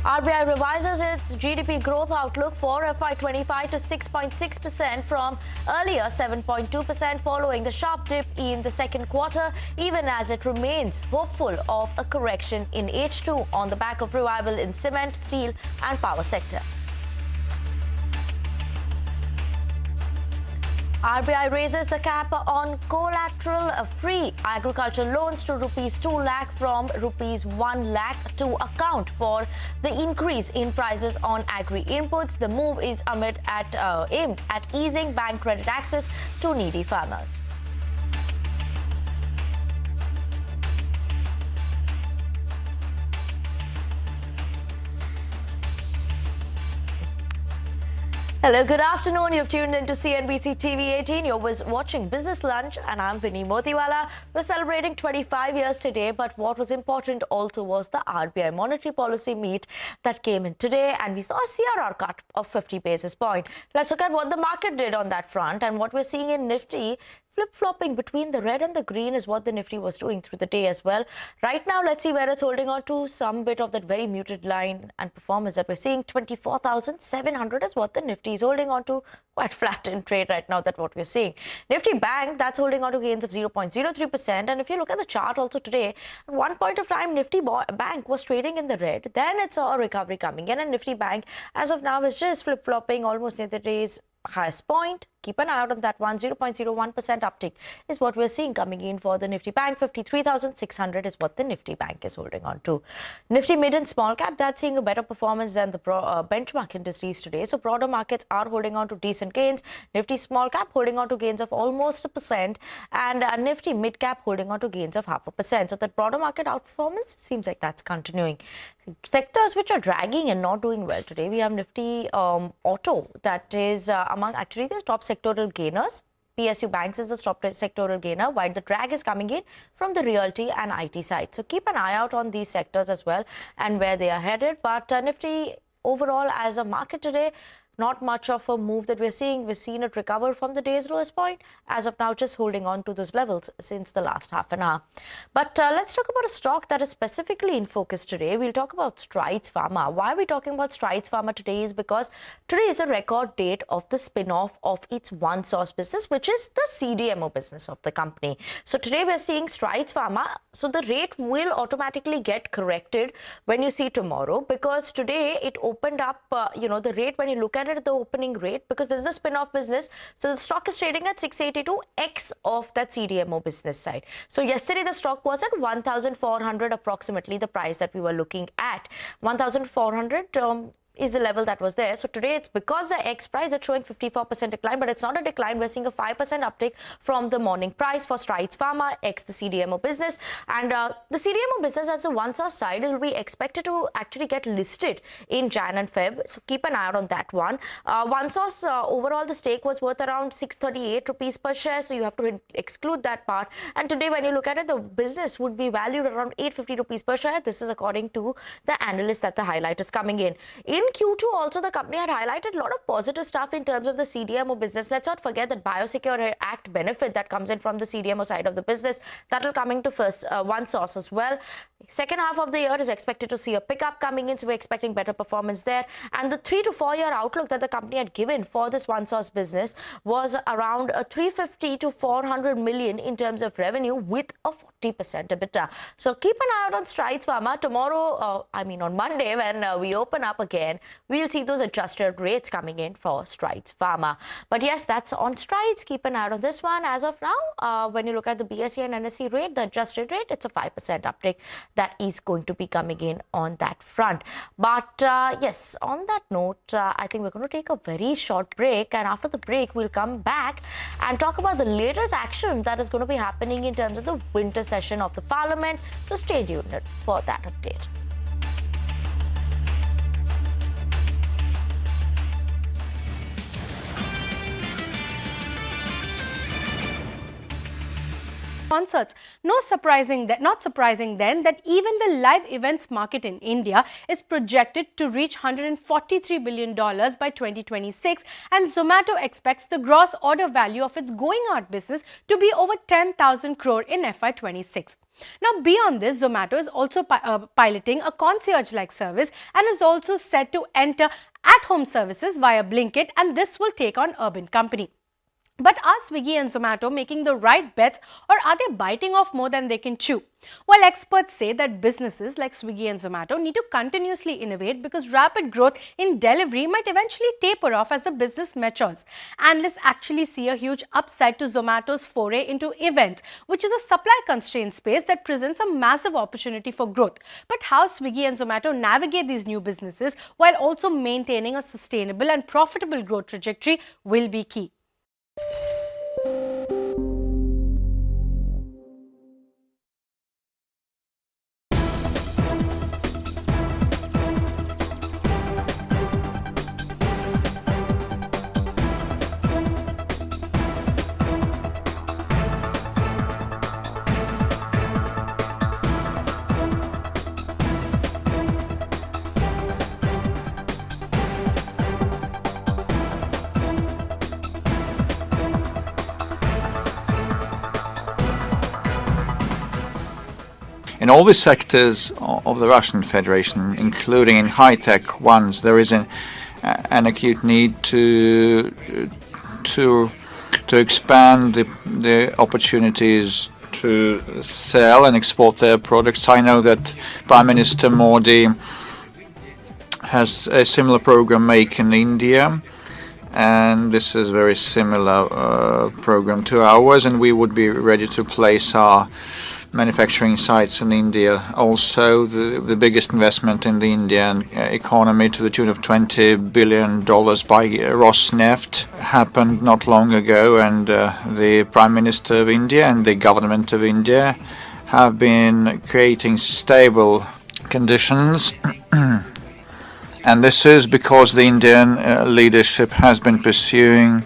RBI revises its GDP growth outlook for FY25 to 6.6% from earlier 7.2% following the sharp dip in the second quarter, even as it remains hopeful of a correction in H2 on the back of revival in cement, steel and power sector. RBI raises the cap on collateral-free agricultural loans to rupees 2 lakh from rupees 1 lakh to account for the increase in prices on agri inputs. The move is aimed at easing bank credit access to needy farmers. Hello, good afternoon. You've tuned into CNBC TV18. You're watching Business Lunch, and I'm Vinny Motiwala. We're celebrating 25 years today, but what was important also was the RBI monetary policy meet that came in today, and we saw a CRR cut of 50 basis points. Let's look at what the market did on that front, and what we're seeing in Nifty. Flip-flopping between the red and the green is what the Nifty was doing through the day as well. Right now, let's see where it's holding on to. Some bit of that very muted line and performance that we're seeing. 24,700 is what the Nifty is holding on to. Quite flat in trade right now, that's what we're seeing. Nifty Bank, that's holding on to gains of 0.03%. And if you look at the chart also today, at one point of time, Nifty Bank was trading in the red. Then it saw a recovery coming in. And Nifty Bank, as of now, is just flip-flopping almost near the day's highest point. Keep an eye out on that one. 0.01% uptick is what we're seeing coming in for the Nifty Bank. 53,600 is what the Nifty Bank is holding on to. Nifty Mid and Small Cap, that's seeing a better performance than the benchmark indices today. So broader markets are holding on to decent gains. Nifty Small Cap holding on to gains of almost 1%, and Nifty Mid Cap holding on to gains of 0.5%. So that broader market outperformance seems like that's continuing. Sectors which are dragging and not doing well today, we have Nifty Auto, that is among actually the top sectoral gainers. PSU Banks is the top sectoral gainer, while the drag is coming in from the realty and IT side. So keep an eye out on these sectors as well and where they are headed. But Nifty overall as a market today, not much of a move that we're seeing. We've seen it recover from the day's lowest point. As of now, just holding on to those levels since the last half an hour. But let's talk about a stock that is specifically in focus today. We'll talk about Strides Pharma. Why are we talking about Strides Pharma today is because today is a record date of the spin-off of its OneSource business, which is the CDMO business of the company. So today we're seeing Strides Pharma. So the rate will automatically get corrected when you see tomorrow, because today it opened up, the rate when you look at the opening rate, because this is the spin-off business. So the stock is trading at 682x of that CDMO business side. So yesterday the stock was at 1,400 approximately, the price that we were looking at. 1,400 is the level that was there. So today it's because the X price is showing 54% decline, but it's not a decline. We're seeing a 5% uptick from the morning price for Strides Pharma X the CDMO business. And the CDMO business as the OneSource side will be expected to actually get listed in Jan and Feb. So keep an eye out on that one. OneSource overall the stake was worth around 638 rupees per share. So you have to exclude that part. And today when you look at it, the business would be valued around 850 rupees per share. This is according to the analyst that the highlight is coming in. In Q2 also, the company had highlighted a lot of positive stuff in terms of the CDMO business. Let's not forget that Biosecure Act benefit that comes in from the CDMO side of the business, that will come into first OneSource as well. Second half of the year is expected to see a pickup coming in, so we're expecting better performance there. And the 3 to 4 year outlook that the company had given for this OneSource business was around 350 to 400 million in terms of revenue with a 40% EBITDA. So keep an eye out on Strides Pharma. Tomorrow, on Monday, when we open up again, we'll see those adjusted rates coming in for Strides Pharma. But yes, that's on Strides. Keep an eye out on this one. As of now, when you look at the BSE and NSE rate, the adjusted rate, it's a 5% uptick that is going to be coming in on that front. But yes, on that note, I think we're going to take a very short break, and after the break we'll come back and talk about the latest action that is going to be happening in terms of the winter session of the Parliament. So stay tuned for that update. Concerts. Not surprising then that even the live events market in India is projected to reach $143 billion by 2026, and Zomato expects the gross order value of its going out business to be over 10,000 crore in FY26. Now, beyond this, Zomato is also piloting a concierge-like service and is also set to enter at-home services via Blinkit, and this will take on Urban Company. But are Swiggy and Zomato making the right bets, or are they biting off more than they can chew? While experts say that businesses like Swiggy and Zomato need to continuously innovate because rapid growth in delivery might eventually taper off as the business matures, analysts actually see a huge upside to Zomato's foray into events, which is a supply-constrained space that presents a massive opportunity for growth. But how Swiggy and Zomato navigate these new businesses while also maintaining a sustainable and profitable growth trajectory will be key. In all the sectors of the Russian Federation, including in high-tech ones, there is an acute need to expand the opportunities to sell and export their products. I know that Prime Minister Modi has a similar program Make in India, and this is a very similar program to ours, and we would be ready to place our manufacturing sites in India. Also, the biggest investment in the Indian economy to the tune of $20 billion by Rosneft happened not long ago, and the Prime Minister of India and the government of India have been creating stable conditions. And this is because the Indian leadership has been pursuing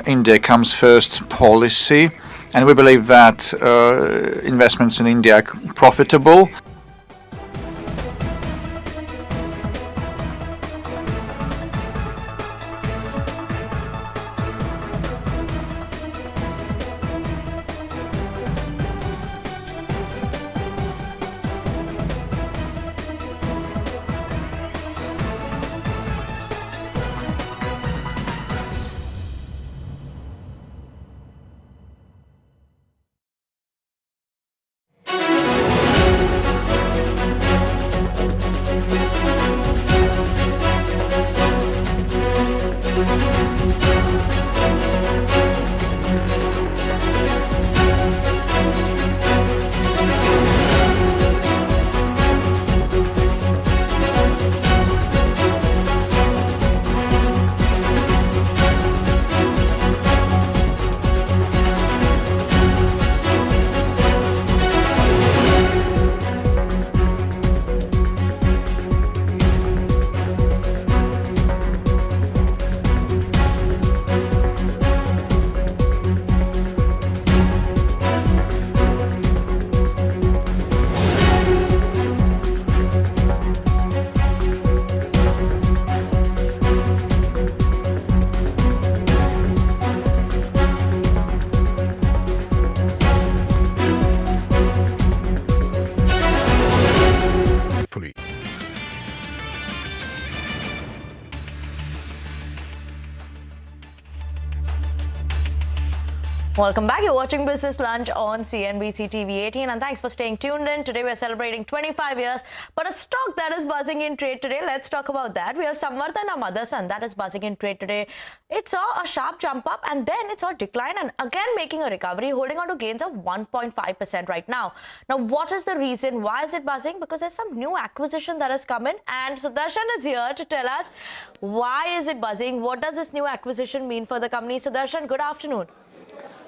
India comes first policy, and we believe that investments in India are profitable. Welcome back. You're watching Business Lunch on CNBC TV18 and thanks for staying tuned in. Today we're celebrating 25 years, but a stock that is buzzing in trade today. Let's talk about that. We have Samvardhana Motherson that is buzzing in trade today. It saw a sharp jump up and then it saw a decline and again making a recovery, holding on to gains of 1.5% right now. Now, what is the reason? Why is it buzzing? Because there's some new acquisition that has come in and Sudarshan is here to tell us why is it buzzing? What does this new acquisition mean for the company? Sudarshan, good afternoon.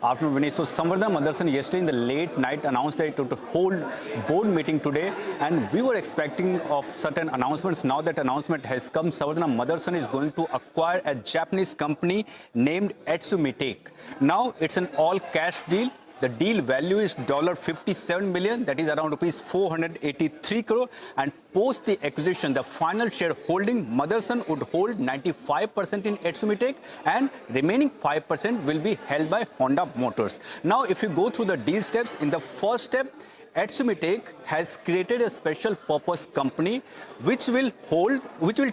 Afternoon, Vinay. So, Samvardhana Motherson yesterday in the late night announced that it would hold board meeting today, and we were expecting of certain announcements. Now that announcement has come, Samvardhana Motherson is going to acquire a Japanese company named Etsumitake. Now, it's an all-cash deal. The deal value is $57 million, that is around rupees 483 crore. And post the acquisition, the final shareholding, Motherson would hold 95% in Etsumitake and remaining 5% will be held by Honda Motors. Now, if you go through the deal steps, in the first step, Etsumitake has created a special purpose company which will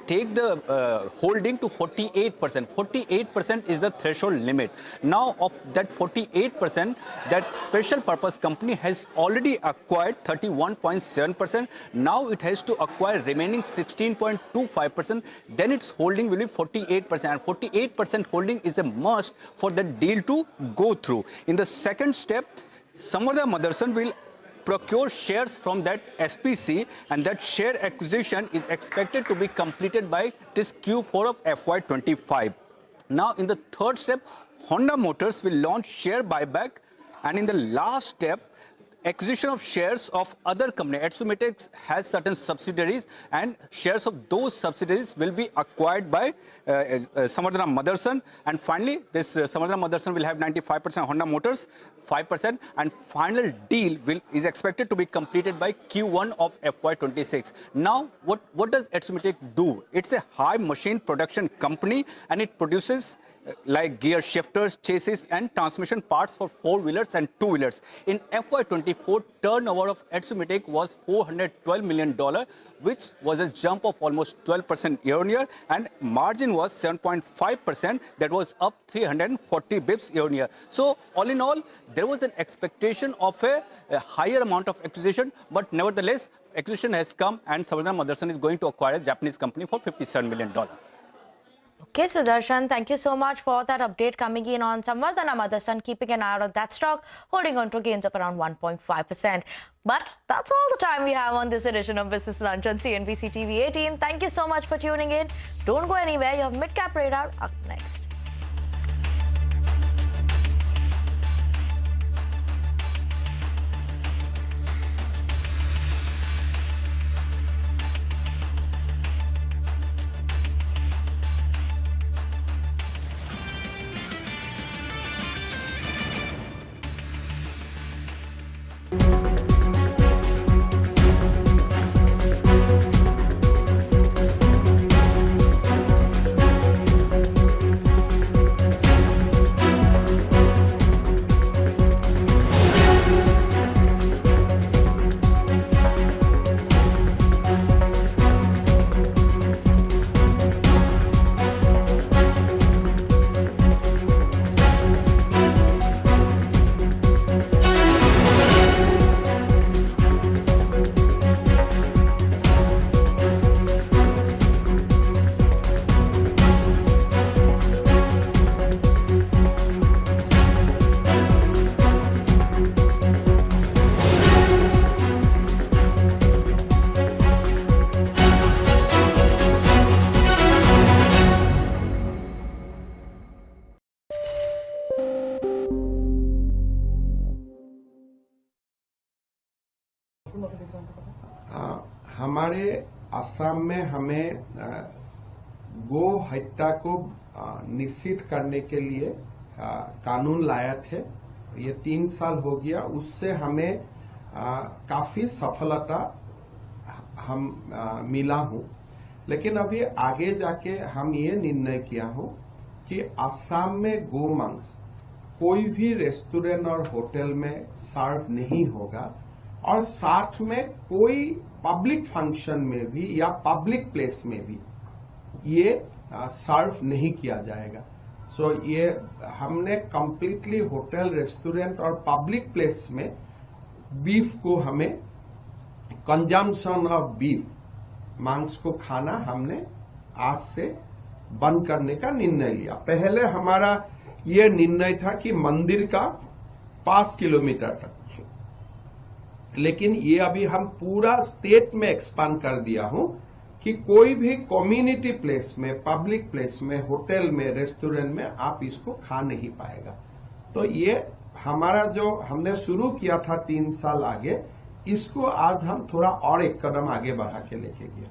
take the holding to 48%. 48% is the threshold limit. Now, of that 48%, that special purpose company has already acquired 31.7%. Now it has to acquire remaining 16.25%. Then its holding will be 48%. And 48% holding is a must for the deal to go through. In the second step, Samvardhana Motherson will procure shares from that SPC, and that share acquisition is expected to be completed by this Q4 of FY25. Now, in the third step, Honda Motors will launch share buyback, and in the last step, acquisition of shares of other company. Etsumitake has certain subsidiaries, and shares of those subsidiaries will be acquired by Samvardhana Motherson. And finally, this Samvardhana Motherson will have 95%, Honda Motors 5%, and final deal is expected to be completed by Q1 of FY26. Now, what does Etsumitake do? It's a high machine production company, and it produces like gear shifters, chassis and transmission parts for four-wheelers and two-wheelers. In FY24, turnover of Etsumitake was $412 million, which was a jump of almost 12% year-on-year, and margin was 7.5%. That was up 340 bips year-on-year. So, all in all, there was an expectation of a higher amount of acquisition, but nevertheless, acquisition has come, and Samvardhana Motherson is going to acquire a Japanese company for $57 million. Okay, Sudarshan, thank you so much for that update coming in on Samvardhana Motherson, keeping an eye on that stock, holding on to gains of around 1.5%. But that's all the time we have on this edition of Business Lunch on CNBC TV18. Thank you so much for tuning in. Don't go anywhere. You have Midcap Radar up next. हमारे असम में हमें गो हत्या को निश्चित करने के लिए कानून लाया थे। ये 3 साल हो गया, उससे हमें काफी सफलता मिला हूं। लेकिन अभी आगे जाके हम ये निर्णय किया हूं कि असम में गोमांस कोई भी रेस्टोरेंट और होटल में सर्व नहीं होगा, और साथ में कोई पब्लिक फंक्शन में भी या पब्लिक प्लेस में भी ये सर्व नहीं किया जाएगा। सो ये हमने कंप्लीटली होटल, रेस्टोरेंट और पब्लिक प्लेस में बीफ को हमें कंजम्पशन ऑफ बीफ, मांस को खाना हमने आज से बंद करने का निर्णय लिया। पहले हमारा ये निर्णय था कि मंदिर का 5 किलोमीटर तक, लेकिन ये अभी हम पूरा स्टेट में एक्सपांड कर दिया हूं कि कोई भी कम्युनिटी प्लेस में, पब्लिक प्लेस में, होटल में, रेस्टोरेंट में आप इसको खा नहीं पाएगा। तो ये हमारा जो हमने शुरू किया था 3 साल आगे, इसको आज हम थोड़ा और एक कदम आगे बढ़ा के लेके गया।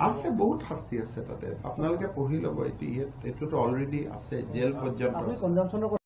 আছে বহুত শাস্তি আছে তাতে, আপোনালোকে পঢ়ি ল'ব। এইটোতো অলৰেডি আছে, জেল পৰ্যন্ত।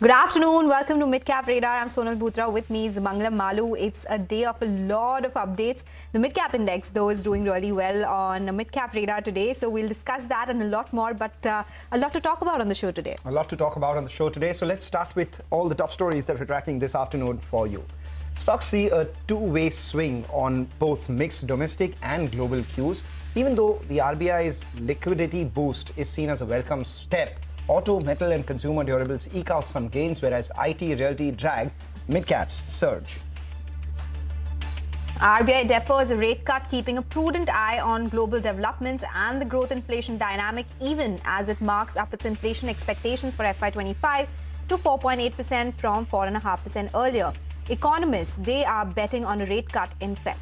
Good afternoon. Welcome to Midcap Radar. I'm Sonal Bhutra. With me is Mangalam Malu. It's a day of a lot of updates. The Midcap Index, though, is doing really well on Midcap Radar today. So we'll discuss that and a lot more. But a lot to talk about on the show today. A lot to talk about on the show today. So let's start with all the top stories that we're tracking this afternoon for you. Stocks see a two-way swing on both mixed domestic and global cues. Even though the RBI's liquidity boost is seen as a welcome step, auto, metal and consumer durables eke out some gains, whereas IT, realty drag, mid-caps surge. RBI defers a rate cut, keeping a prudent eye on global developments and the growth inflation dynamic, even as it marks up its inflation expectations for FY25 to 4.8% from 4.5% earlier. Economists, they are betting on a rate cut in Feb.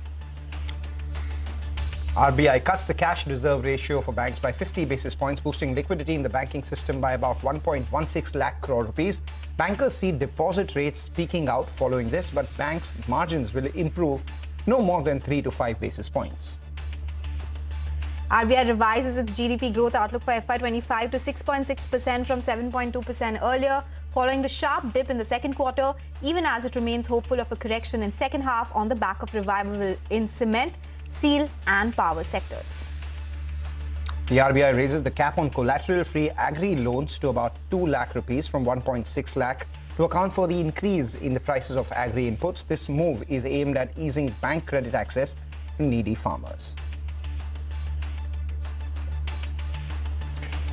RBI cuts the cash reserve ratio for banks by 50 basis points, boosting liquidity in the banking system by about 1.16 lakh crore rupees. Bankers see deposit rates peaking out following this, but banks' margins will improve no more than 3 to 5 basis points. RBI revises its GDP growth outlook for FY25 to 6.6% from 7.2% earlier. following the sharp dip in the second quarter, even as it remains hopeful of a correction in second half on the back of revival in cement, steel and power sectors. The RBI raises the cap on collateral-free agri loans to about 2 lakh rupees from 1.6 lakh to account for the increase in the prices of agri inputs. This move is aimed at easing bank credit access to needy farmers.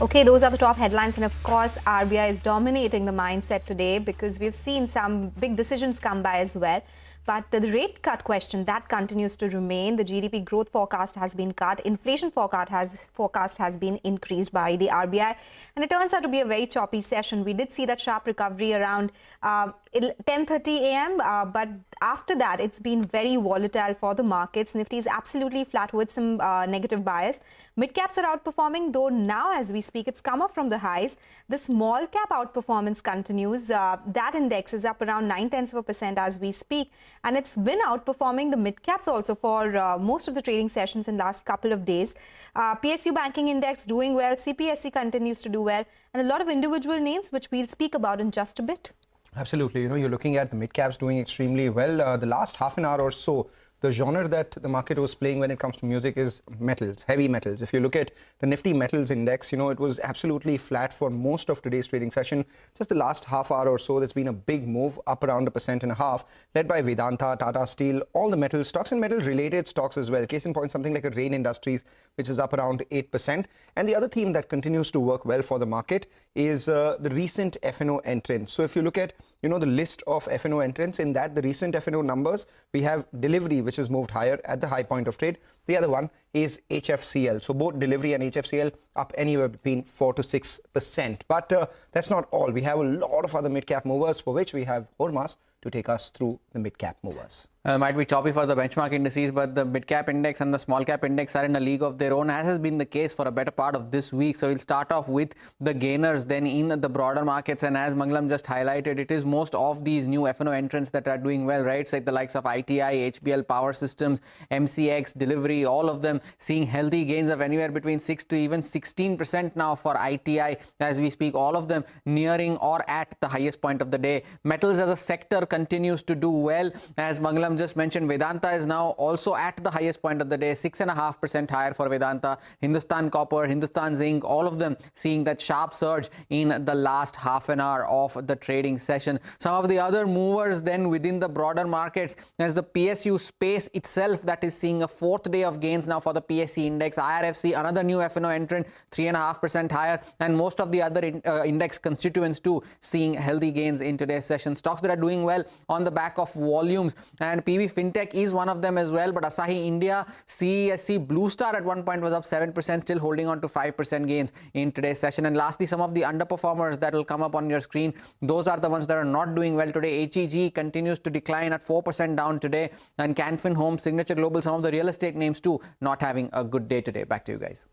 Okay, those are the top headlines, and of course, RBI is dominating the mindset today because we've seen some big decisions come by as well. But the rate cut question, that continues to remain. The GDP growth forecast has been cut. Inflation forecast has been increased by the RBI. And it turns out to be a very choppy session. We did see that sharp recovery around 10:30 a.m. But after that, it's been very volatile for the markets. Nifty is absolutely flat with some negative bias. Mid-caps are outperforming, though now as we speak, it's come up from the highs. The small cap outperformance continues. That index is up around 0.9% as we speak. And it's been outperforming the mid-caps also for most of the trading sessions in last couple of days. PSU banking index doing well. CPSE continues to do well. And a lot of individual names, which we'll speak about in just a bit. Absolutely. You know, you're looking at the mid-caps doing extremely well. The last half an hour or so, the genre that the market was playing when it comes to music is metals, heavy metals. If you look at the Nifty Metals Index, you know, it was absolutely flat for most of today's trading session. Just the last half hour or so, there's been a big move up around 1.5%, led by Vedanta, Tata Steel, all the metal stocks and metal-related stocks as well. Case in point, something like a Rain Industries, which is up around 8%. And the other theme that continues to work well for the market is the recent F&O entrants. So if you look at, you know, the list of F&O entrants, in that the recent F&O numbers, we have Delivery, which has moved higher at the high point of trade. The other one is HFCL. So both Delivery and HFCL up anywhere between 4 to 6%. But that's not all. We have a lot of other mid-cap movers, for which we have Hormas to take us through the mid-cap movers. Might be choppy for the benchmark indices, but the mid-cap index and the small-cap index are in a league of their own, as has been the case for a better part of this week. So we'll start off with the gainers then in the broader markets. And as Mangalam just highlighted, it is most of these new F&O entrants that are doing well, right? So like the likes of ITI, HBL Power Systems, MCX, Delivery, all of them seeing healthy gains of anywhere between 6 to even 16% now for ITI as we speak, all of them nearing or at the highest point of the day. Metals as a sector continues to do well. As Mangalam just mentioned, Vedanta is now also at the highest point of the day, 6.5% higher for Vedanta. Hindustan Copper, Hindustan Zinc, all of them seeing that sharp surge in the last half an hour of the trading session. Some of the other movers then within the broader markets, as the PSU space itself that is seeing a fourth day of gains now for the PSE index. IRFC, another new F&O entrant, 3.5% higher, and most of the other index constituents too seeing healthy gains in today's session. Stocks that are doing well on the back of volumes, and PV Fintech is one of them as well. But Asahi India, CESC, Blue Star at one point was up 7%, still holding on to 5% gains in today's session. And lastly, some of the underperformers that will come up on your screen, those are the ones that are not doing well today. HEG continues to decline at 4% down today, and Canfin Home, Signature Global, some of the real estate names too not having a good day today. Back to you guys.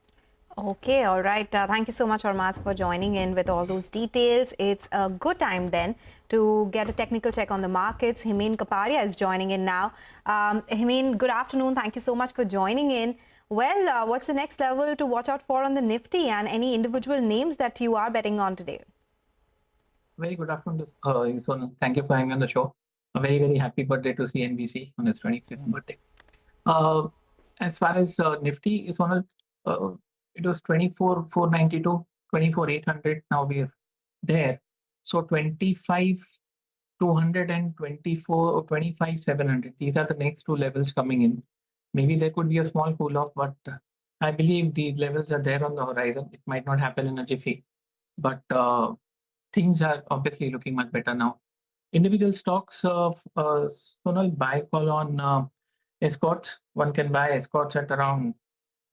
Okay, all right. Thank you so much, Hormas, for joining in with all those details. It's a good time then to get a technical check on the markets. Himeen Kapadia is joining in now. Himeen, good afternoon. Thank you so much for joining in. Well, what's the next level to watch out for on the Nifty, and any individual names that you are betting on today? Very good afternoon, Yusuf. Thank you for having me on the show. A very, very happy birthday to CNBC on its 25th birthday. As far as Nifty is on, it was 24,492, 24,800. Now we're there. So 25,200 and 25,700. These are the next two levels coming in. Maybe there could be a small cool off, but I believe these levels are there on the horizon. It might not happen in a jiffy, but things are obviously looking much better now. Individual stocks, Sonal, buy call on Escorts. One can buy Escorts at around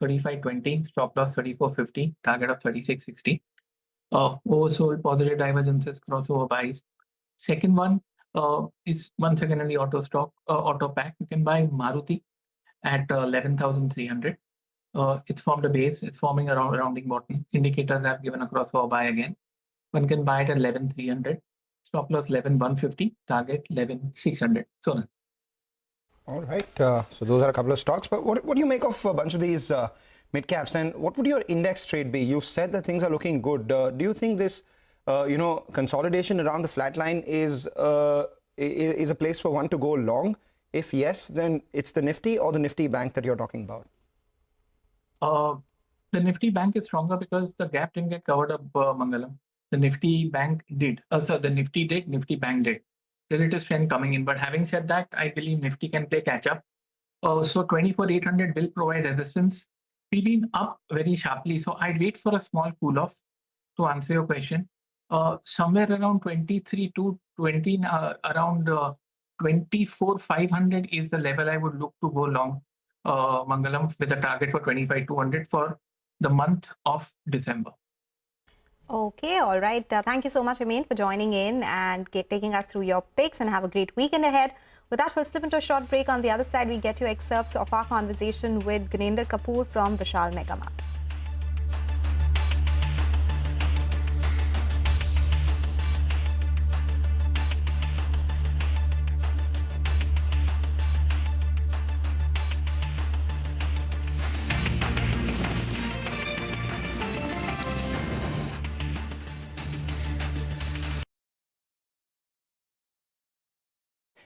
35.20, stop loss 34.50, target of 36.60. Oversold, positive divergences, crossover buys. Second one is once again in the auto stock, auto pack. You can buy Maruti at 11,300. It's formed a base. It's forming a rounding bottom. Indicators have given a crossover buy again. One can buy it at 11,300. Stop loss 11,150. Target 11,600. So. All right. So those are a couple of stocks. But what do you make of a bunch of these mid caps? And what would your index trade be? You said that things are looking good. Do you think this consolidation around the flat line is a place for one to go long? If yes, then it's the Nifty or the Nifty Bank that you're talking about? The Nifty Bank is stronger because the gap didn't get covered up, Mangalam. The Nifty Bank did. The Nifty did, Nifty Bank did. There is a trend coming in. But having said that, I believe Nifty can play catch up. So 24,800 will provide resistance. We've been up very sharply. So I'd wait for a small cool off to answer your question. Somewhere around 23 to 20, around 24,500 is the level I would look to go long, Mangalam, with a target for 25,200 for the month of December. Okay, all right. Thank you so much, Amin, for joining in and taking us through your picks, and have a great weekend ahead. With that, we'll slip into a short break. On the other side, we get to excerpts of our conversation with Gunender Kapoor from Vishal Megamart.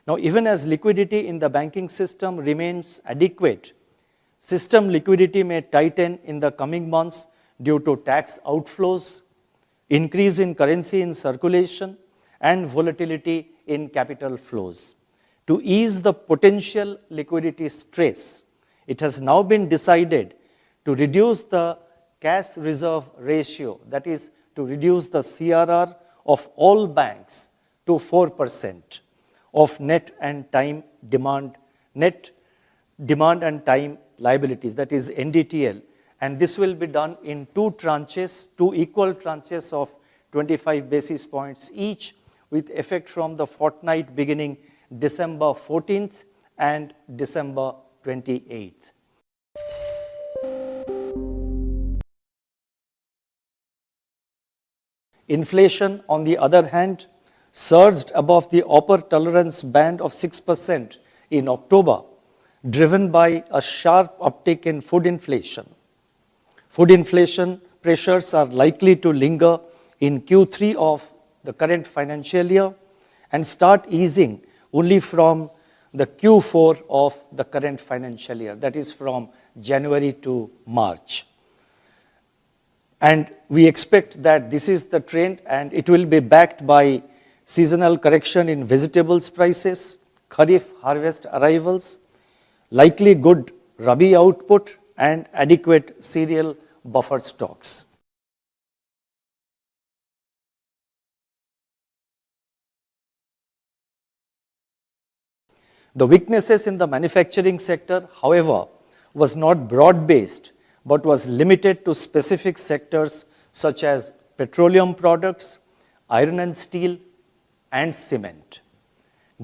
Now, even as liquidity in the banking system remains adequate, system liquidity may tighten in the coming months due to tax outflows, increase in currency in circulation, and volatility in capital flows. To ease the potential liquidity stress, it has now been decided to reduce the cash reserve ratio, that is, to reduce the CRR of all banks to 4%. Of net demand and time liabilities, that is NDTL, and this will be done in two equal tranches of 25 basis points each, with effect from the fortnight beginning December 14th and December 28th. Inflation, on the other hand, surged above the upper tolerance band of 6% in October, driven by a sharp uptick in food inflation. Food inflation pressures are likely to linger in Q3 of the current financial year and start easing only from the Q4 of the current financial year, that is from January to March. And we expect that this is the trend, and it will be backed by seasonal correction in vegetables prices, Kharif harvest arrivals, likely good Rabi output, and adequate cereal buffer stocks. The weaknesses in the manufacturing sector, however, was not broad-based, but was limited to specific sectors such as petroleum products, iron and steel, and cement.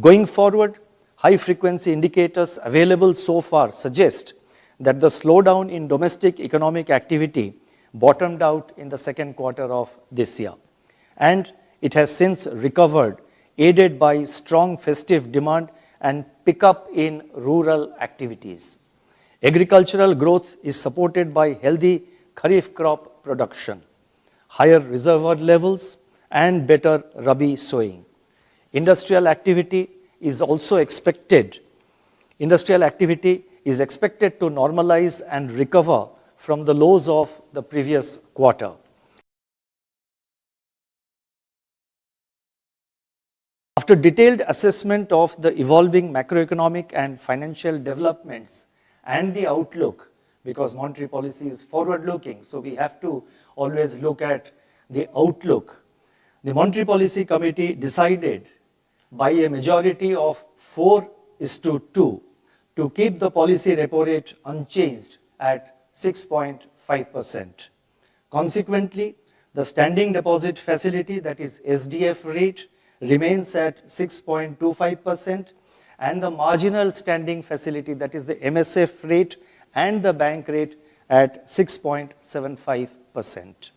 Going forward, high-frequency indicators available so far suggest that the slowdown in domestic economic activity bottomed out in the second quarter of this year, and it has since recovered, aided by strong festive demand and pickup in rural activities. Agricultural growth is supported by healthy Kharif crop production, higher reservoir levels, and better Rabi sowing. Industrial activity is expected to normalize and recover from the lows of the previous quarter. After detailed assessment of the evolving macroeconomic and financial developments and the outlook, because monetary policy is forward-looking, so we have to always look at the outlook, the Monetary Policy Committee decided by a majority of 4:2 to keep the policy repo rate unchanged at 6.5%. Consequently, the standing deposit facility, that is SDF rate, remains at 6.25%, and the marginal standing facility, that is the MSF rate, and the bank rate at 6.75%.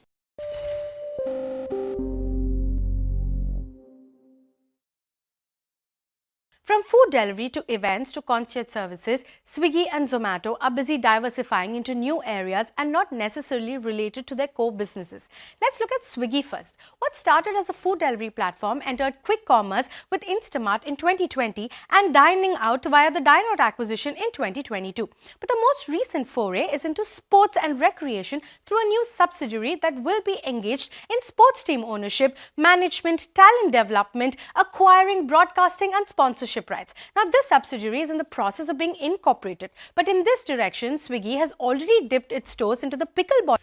From food delivery to events to concierge services, Swiggy and Zomato are busy diversifying into new areas and not necessarily related to their core businesses. Let's look at Swiggy first. What started as a food delivery platform entered quick commerce with Instamart in 2020 and dining out via the Dineout acquisition in 2022. But the most recent foray is into sports and recreation through a new subsidiary that will be engaged in sports team ownership, management, talent development, acquiring, broadcasting and sponsorship rights. Now, this subsidiary is in the process of being incorporated. But in this direction, Swiggy has already dipped its toes into the pickleball.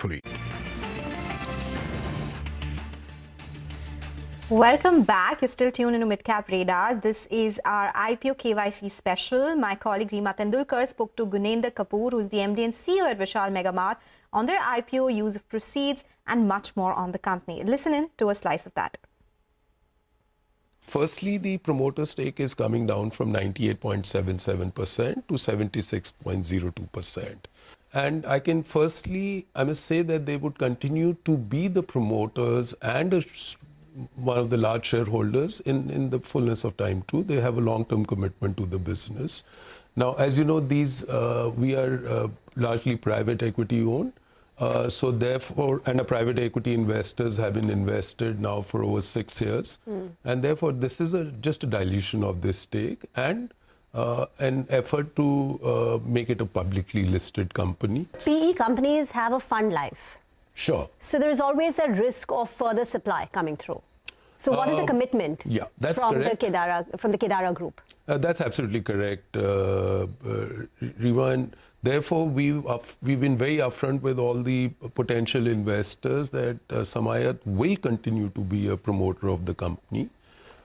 Welcome back. You're still tuned into Midcap Radar. This is our IPO KYC special. My colleague Reema Tendulkar spoke to Gunender Kapoor, who's the MD and CEO at Vishal Megamart, on their IPO, use of proceeds, and much more on the company. Listen in to a slice of that. Firstly, the promoter stake is coming down from 98.77% to 76.02%. And I must say that they would continue to be the promoters and one of the large shareholders in the fullness of time too. They have a long-term commitment to the business. Now, as you know, we are largely private equity owned. So therefore, and private equity investors have been invested now for over 6 years. And therefore, this is just a dilution of this stake and an effort to make it a publicly listed company. PE companies have a fund life. Sure. So there is always a risk of further supply coming through. So what is the commitment from the Kedara group? That's absolutely correct, Reema. And therefore, we've been very upfront with all the potential investors that Samayat will continue to be a promoter of the company.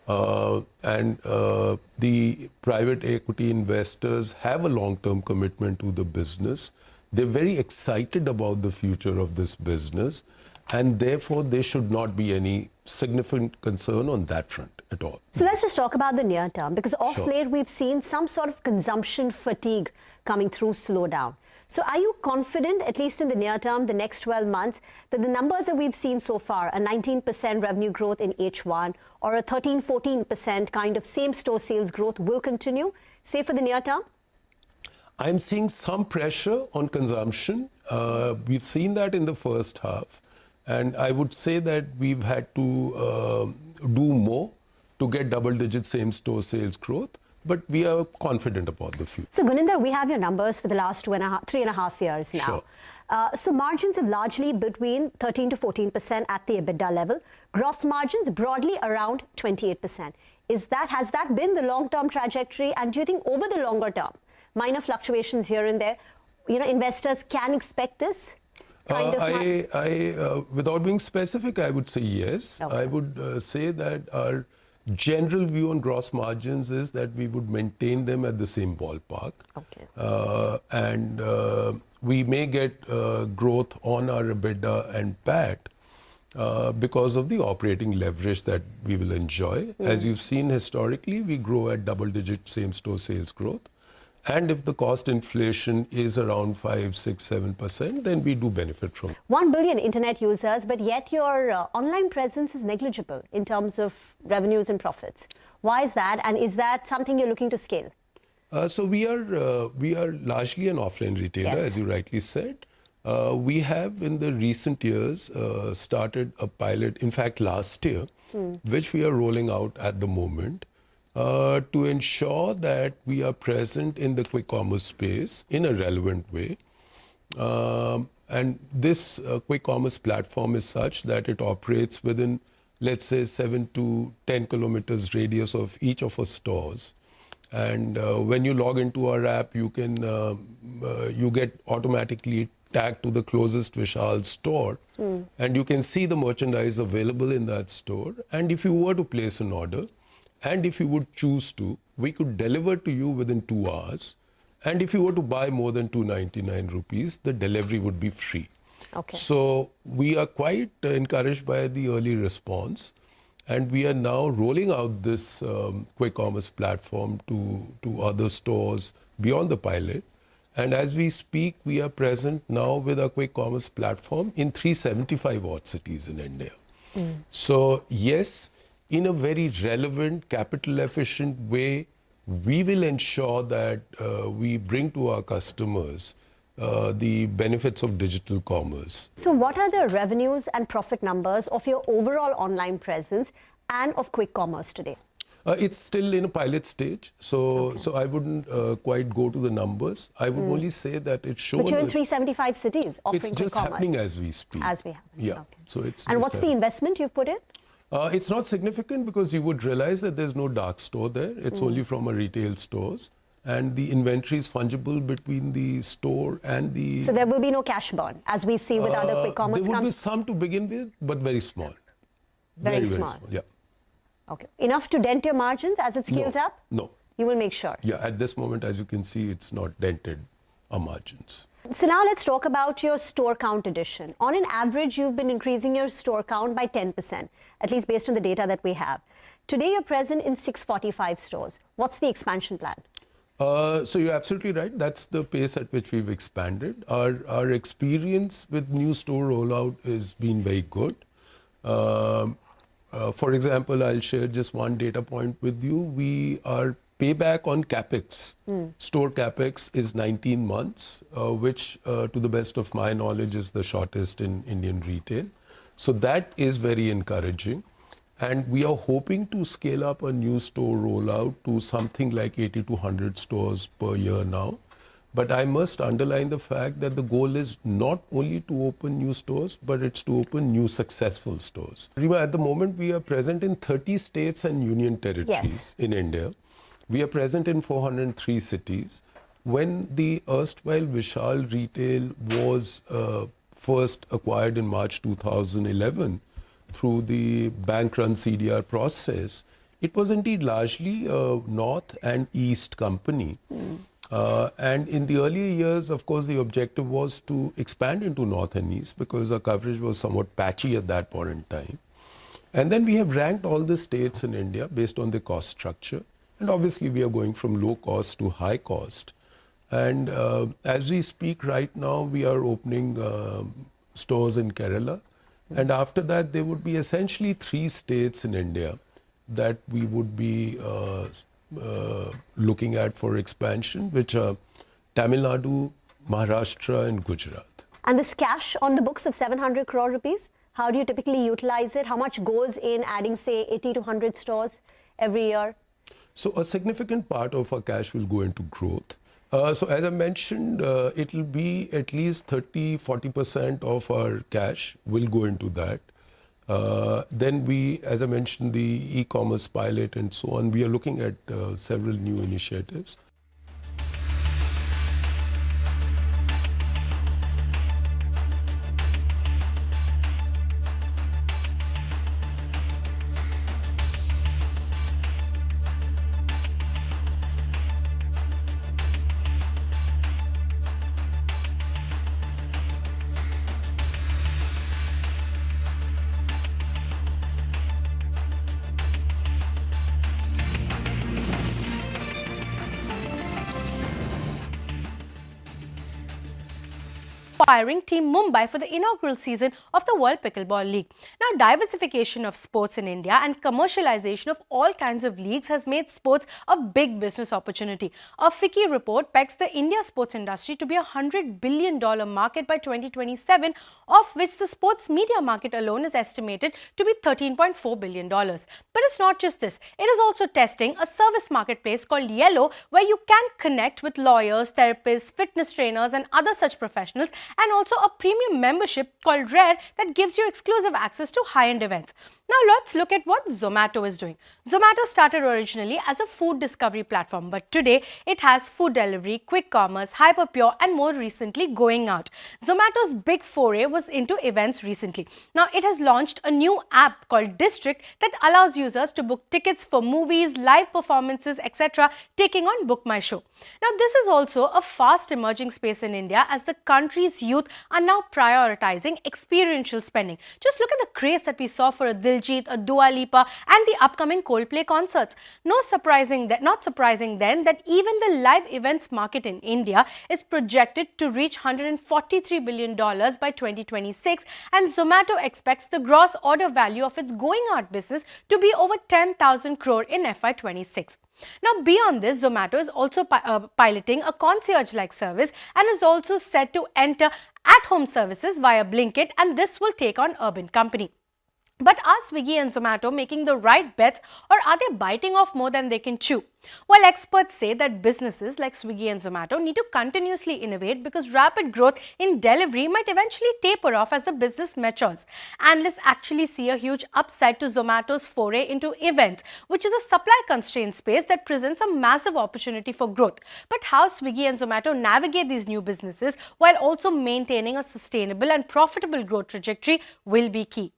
And the private equity investors have a long-term commitment to the business. They're very excited about the future of this business. And therefore, there should not be any significant concern on that front at all. So let's just talk about the near term, because off late we've seen some sort of consumption fatigue coming through, slowdown. So are you confident, at least in the near term, the next 12 months, that the numbers that we've seen so far, a 19% revenue growth in H1 or a 13-14% kind of same-store sales growth will continue, say for the near term? I'm seeing some pressure on consumption. We've seen that in the first half. And I would say that we've had to do more to get double-digit same-store sales growth. But we are confident about the future. So, Gunender, we have your numbers for the last 3.5 years now. Sure. So margins have largely between 13 to 14% at the EBITDA level. Gross margins broadly around 28%. Has that been the long-term trajectory? And do you think over the longer term, minor fluctuations here and there, investors can expect this? Without being specific, I would say yes. Okay. I would say that our general view on gross margins is that we would maintain them at the same ballpark. Okay. And we may get growth on our EBITDA and PAT because of the operating leverage that we will enjoy. As you've seen historically, we grow at double-digit same-store sales growth. And if the cost inflation is around 5, 6, 7%, then we do benefit from it. 1 billion internet users, but yet your online presence is negligible in terms of revenues and profits. Why is that? And is that something you're looking to scale? So we are largely an offline retailer, as you rightly said. We have in the recent years started a pilot, in fact last year, which we are rolling out at the moment. To ensure that we are present in the quick commerce space in a relevant way. And this quick commerce platform is such that it operates within, let's say, 7 to 10 kilometers radius of each of our stores. And when you log into our app, you get automatically tagged to the closest Vishal store. And you can see the merchandise available in that store. And if you were to place an order, and if you would choose to, we could deliver to you within 2 hours. And if you were to buy more than 299 rupees, the delivery would be free. Okay. So we are quite encouraged by the early response. And we are now rolling out this quick commerce platform to other stores beyond the pilot. And as we speak, we are present now with our quick commerce platform in 375 odd cities in India. So yes, in a very relevant, capital efficient way, we will ensure that we bring to our customers the benefits of digital commerce. So what are the revenues and profit numbers of your overall online presence and of quick commerce today? It's still in a pilot stage, so I wouldn't quite go to the numbers. I would only say that it's shown. But you're in 375 cities offering it's quick just commerce. happening as we speak. As we have. Yeah. Okay. So it's. And what's the investment you've put in? It's not significant because you would realize that there's no dark store there. It's only from a retail stores. And the inventory is fungible between the store and the... So there will be no cash burn, as we see with other quick commerce There would be companies? some to begin with, but very small. Very small. Yeah. Okay. Enough to dent your margins as it scales up? No. You will make sure? Yeah, at this moment, as you can see, it's not dented our margins. So now let's talk about your store count addition. On an average, you've been increasing your store count by 10%, at least based on the data that we have. Today, you're present in 645 stores. What's the expansion plan? So you're absolutely right. That's the pace at which we've expanded. Our experience with new store rollout has been very good. For example, I'll share just one data point with you. Our payback on capex, store capex, is 19 months, which to the best of my knowledge is the shortest in Indian retail. So that is very encouraging. And we are hoping to scale up a new store rollout to something like 80 to 100 stores per year now. But I must underline the fact that the goal is not only to open new stores, but it's to open new successful stores. Rima, at the moment, we are present in 30 states and union territories in India. We are present in 403 cities. When the erstwhile Vishal Retail was first acquired in March 2011, through the bank-run CDR process, it was indeed largely a North and East company. And in the earlier years, of course, the objective was to expand into North and East because our coverage was somewhat patchy at that point in time. And then we have ranked all the states in India based on the cost structure. And obviously, we are going from low cost to high cost. And as we speak right now, we are opening stores in Kerala. And after that, there would be essentially 3 states in India that we would be looking at for expansion, which are Tamil Nadu, Maharashtra, and Gujarat. And this cash on the books of 700 crore rupees, how do you typically utilize it? How much goes in adding, say, 80 to 100 stores every year? So a significant part of our cash will go into growth. So as I mentioned, it will be at least 30-40% of our cash will go into that. Then we, as I mentioned, the e-commerce pilot and so on, we are looking at several new initiatives. Acquiring Team Mumbai for the inaugural season of the World Pickleball League. Now, diversification of sports in India and commercialization of all kinds of leagues has made sports a big business opportunity. A FICCI report pegs the India sports industry to be a $100 billion market by 2027, of which the sports media market alone is estimated to be $13.4 billion. But it's not just this. It is also testing a service marketplace called Yellow, where you can connect with lawyers, therapists, fitness trainers, and other such professionals, and also a premium membership called Rare that gives you exclusive access to high-end events. Now let's look at what Zomato is doing. Zomato started originally as a food discovery platform, but today it has food delivery, quick commerce, hyperpure, and more recently going out. Zomato's big foray was into events recently. Now it has launched a new app called District that allows users to book tickets for movies, live performances, etc., taking on Book My Show. Now this is also a fast emerging space in India as the country's youth are now prioritizing experiential spending. Just look at the craze that we saw for a Diljit, a Dua Lipa, and the upcoming Coldplay concerts. Not surprising then that even the live events market in India is projected to reach $143 billion by 2026, and Zomato expects the gross order value of its going out business to be over 10,000 crore in FY26. Now, beyond this, Zomato is also piloting a concierge-like service and is also set to enter at-home services via Blinkit, and this will take on Urban Company. But are Swiggy and Zomato making the right bets, or are they biting off more than they can chew? While experts say that businesses like Swiggy and Zomato need to continuously innovate because rapid growth in delivery might eventually taper off as the business matures, analysts actually see a huge upside to Zomato's foray into events, which is a supply-constrained space that presents a massive opportunity for growth. But how Swiggy and Zomato navigate these new businesses while also maintaining a sustainable and profitable growth trajectory will be key.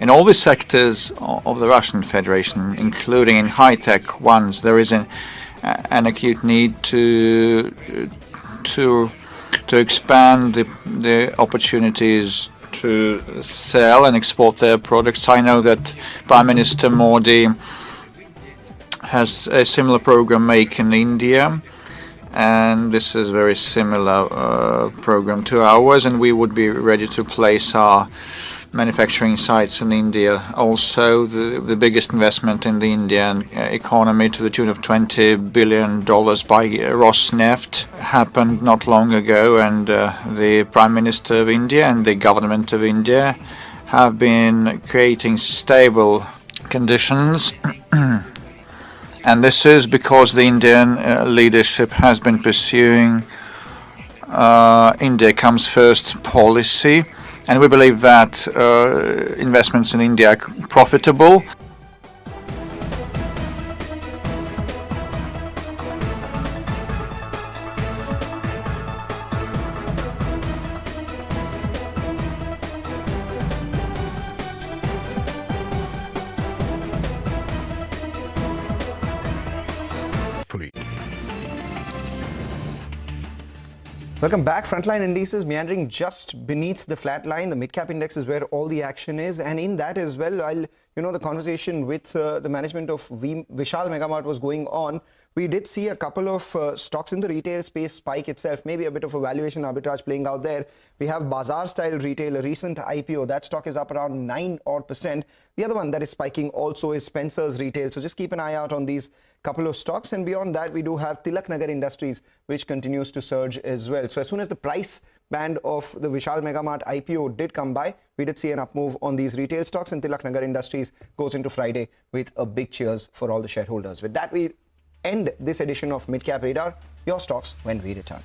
In all the sectors of the Russian Federation, including in high-tech ones, there is an acute need to expand the opportunities to sell and export their products. I know that Prime Minister Modi has a similar program Make in India, and this is a very similar program to ours, and we would be ready to place our manufacturing sites in India. Also, the biggest investment in the Indian economy to the tune of $20 billion by Rosneft happened not long ago, and the Prime Minister of India and the government of India have been creating stable conditions. And this is because the Indian leadership has been pursuing India comes first policy. And we believe that investments in India are profitable. Welcome back. Frontline indices meandering just beneath the flat line. The mid-cap index is where all the action is, and in that as well, while the conversation with the management of Vishal Mega Mart was going on, we did see a couple of stocks in the retail space spike itself, maybe a bit of a valuation arbitrage playing out there. We have Bazaar Style Retail, a recent IPO. That stock is up around 9%. The other one that is spiking also is Spencer's Retail. So just keep an eye out on these couple of stocks. And beyond that, we do have Tilak Nagar Industries, which continues to surge as well. So as soon as the price band of the Vishal Mega Mart IPO did come by, we did see an up move on these retail stocks, and Tilak Nagar Industries goes into Friday with a big cheers for all the shareholders. With that, we end this edition of Midcap Radar. Your stocks when we return.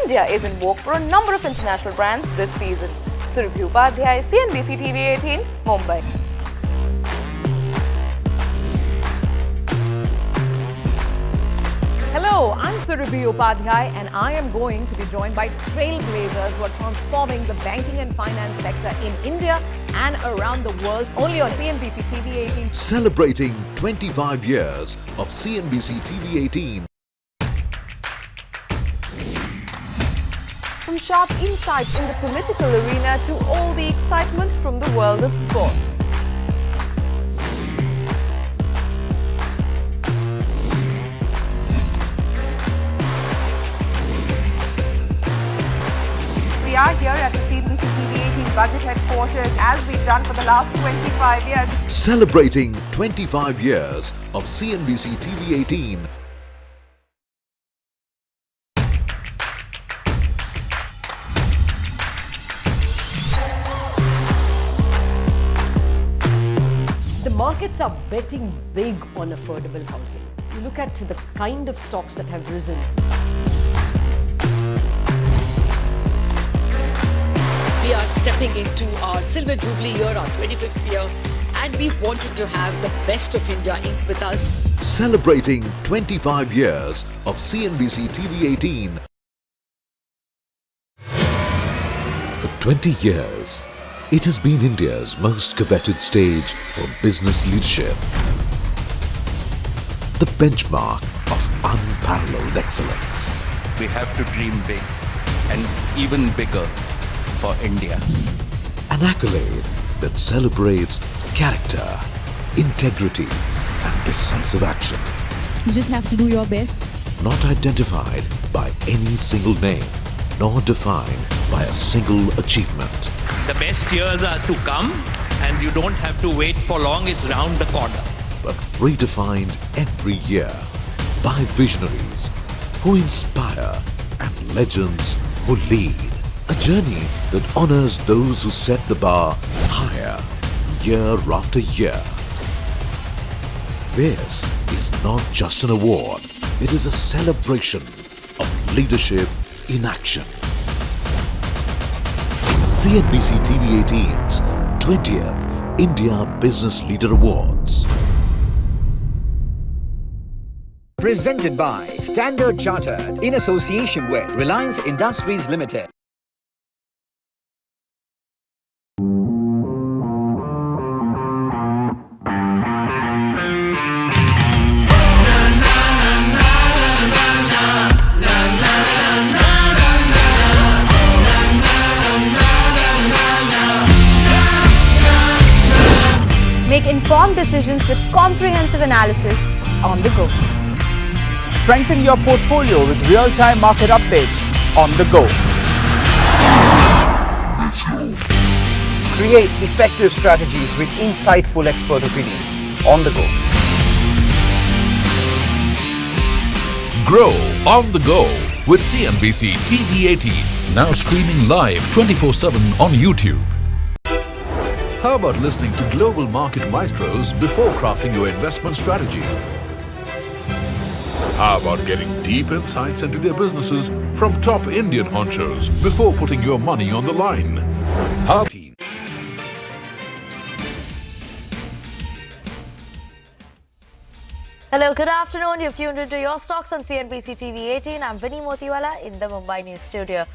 India is in vogue for a number of international brands this season. Surabhi Upadhyay, CNBC TV18, Mumbai. Hello, I'm Surabhi Upadhyay, and I am going to be joined by trailblazers who are transforming the banking and finance sector in India and around the world, only on CNBC TV18. Celebrating 25 years of CNBC TV18. From sharp insights in the political arena to all the excitement from the world of sports. We are here at the CNBC TV18 budget headquarters, as we've done for the last 25 years. Celebrating 25 years of CNBC TV18. Markets are betting big on affordable housing. You look at the kind of stocks that have risen. into our Silver Jubilee year, our 25th year, and we wanted to have the best of India in with us. Celebrating 25 years of CNBC TV18. For 20 years, it has been India's most coveted stage for business leadership. The benchmark of unparalleled excellence. We have to dream big and even bigger for India. An accolade that celebrates character, integrity, and decisive action. You just have to do your best. Not identified by any single name, nor defined by a single achievement. The best years are to come, and you don't have to wait for long, it's round the corner. But redefined every year by visionaries who inspire and legends who lead. A journey that honors those who set the bar higher year after year. This is not just an award, it is a celebration of leadership in action. CNBC TV18's 20th India Business Leader Awards. Presented by Standard Chartered in association with Reliance Industries Limited. Make informed decisions with comprehensive analysis on the go. Strengthen your portfolio with real-time market updates on the go. Create effective strategies with insightful expert opinions on the go. Grow on the go with CNBC TV18. Now streaming live 24/7 on YouTube. How about listening to global market maestros before crafting your investment strategy? How about getting deep insights into their businesses from top Indian honchos before putting your money on the line? Hello, good afternoon. You've tuned into Your Stocks on CNBC TV18. I'm Vinny Motiwala in the Mumbai News studio.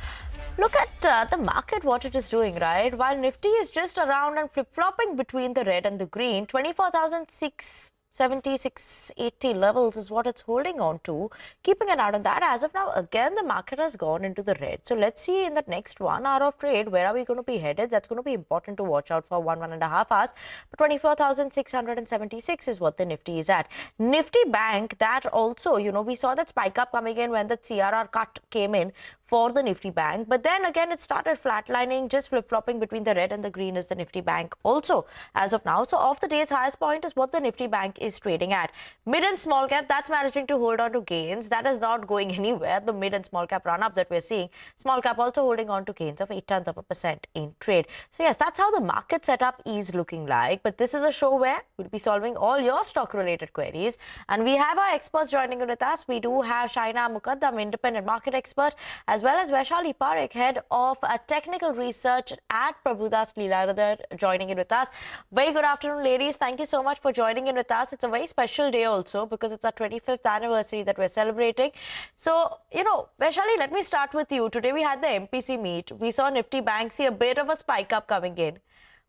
Look at the market, what it is doing, right? While Nifty is just around and flip-flopping between the red and the green, 24,670, 680 levels is what it's holding on to. Keeping an eye on that, as of now, again, the market has gone into the red. So let's see in the next 1 hour of trade, where are we going to be headed? That's going to be important to watch out for 1.5 hours. But 24,676 is what the Nifty is at. Nifty Bank, that also, we saw that spike up coming in when the CRR cut came in for the Nifty Bank. But then again, it started flatlining, just flip-flopping between the red and the green is the Nifty Bank also as of now. So off the day's highest point is what the Nifty Bank is trading at. Mid and small cap, that's managing to hold on to gains. That is not going anywhere. The mid and small cap run up that we're seeing. Small cap also holding on to gains of 0.8% in trade. So yes, that's how the market setup is looking like. But this is a show where we'll be solving all your stock related queries. And we have our experts joining in with us. We do have Shaina Mukaddam, independent market expert, as well as Vaishali Parekh, head of technical research at Prabhudas Leeladhar, joining in with us. Very good afternoon, ladies. Thank you so much for joining in with us. It's a very special day also because it's our 25th anniversary that we're celebrating. So, Vaishali, let me start with you. Today we had the MPC meet. We saw Nifty Bank see a bit of a spike up coming in.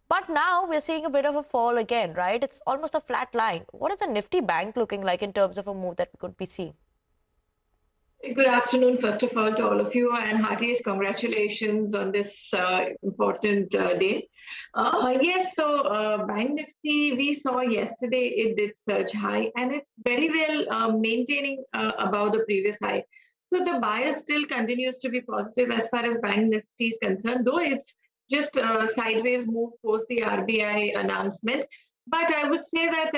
But now we're seeing a bit of a fall again, right? It's almost a flat line. What is the Nifty Bank looking like in terms of a move that we could be seeing? Good afternoon, first of all, to all of you, and heartiest congratulations on this important day. Yes, so Bank Nifty, we saw yesterday it did surge high, and it's very well maintaining above the previous high. So the bias still continues to be positive as far as Bank Nifty is concerned, though it's just a sideways move post the RBI announcement. But I would say that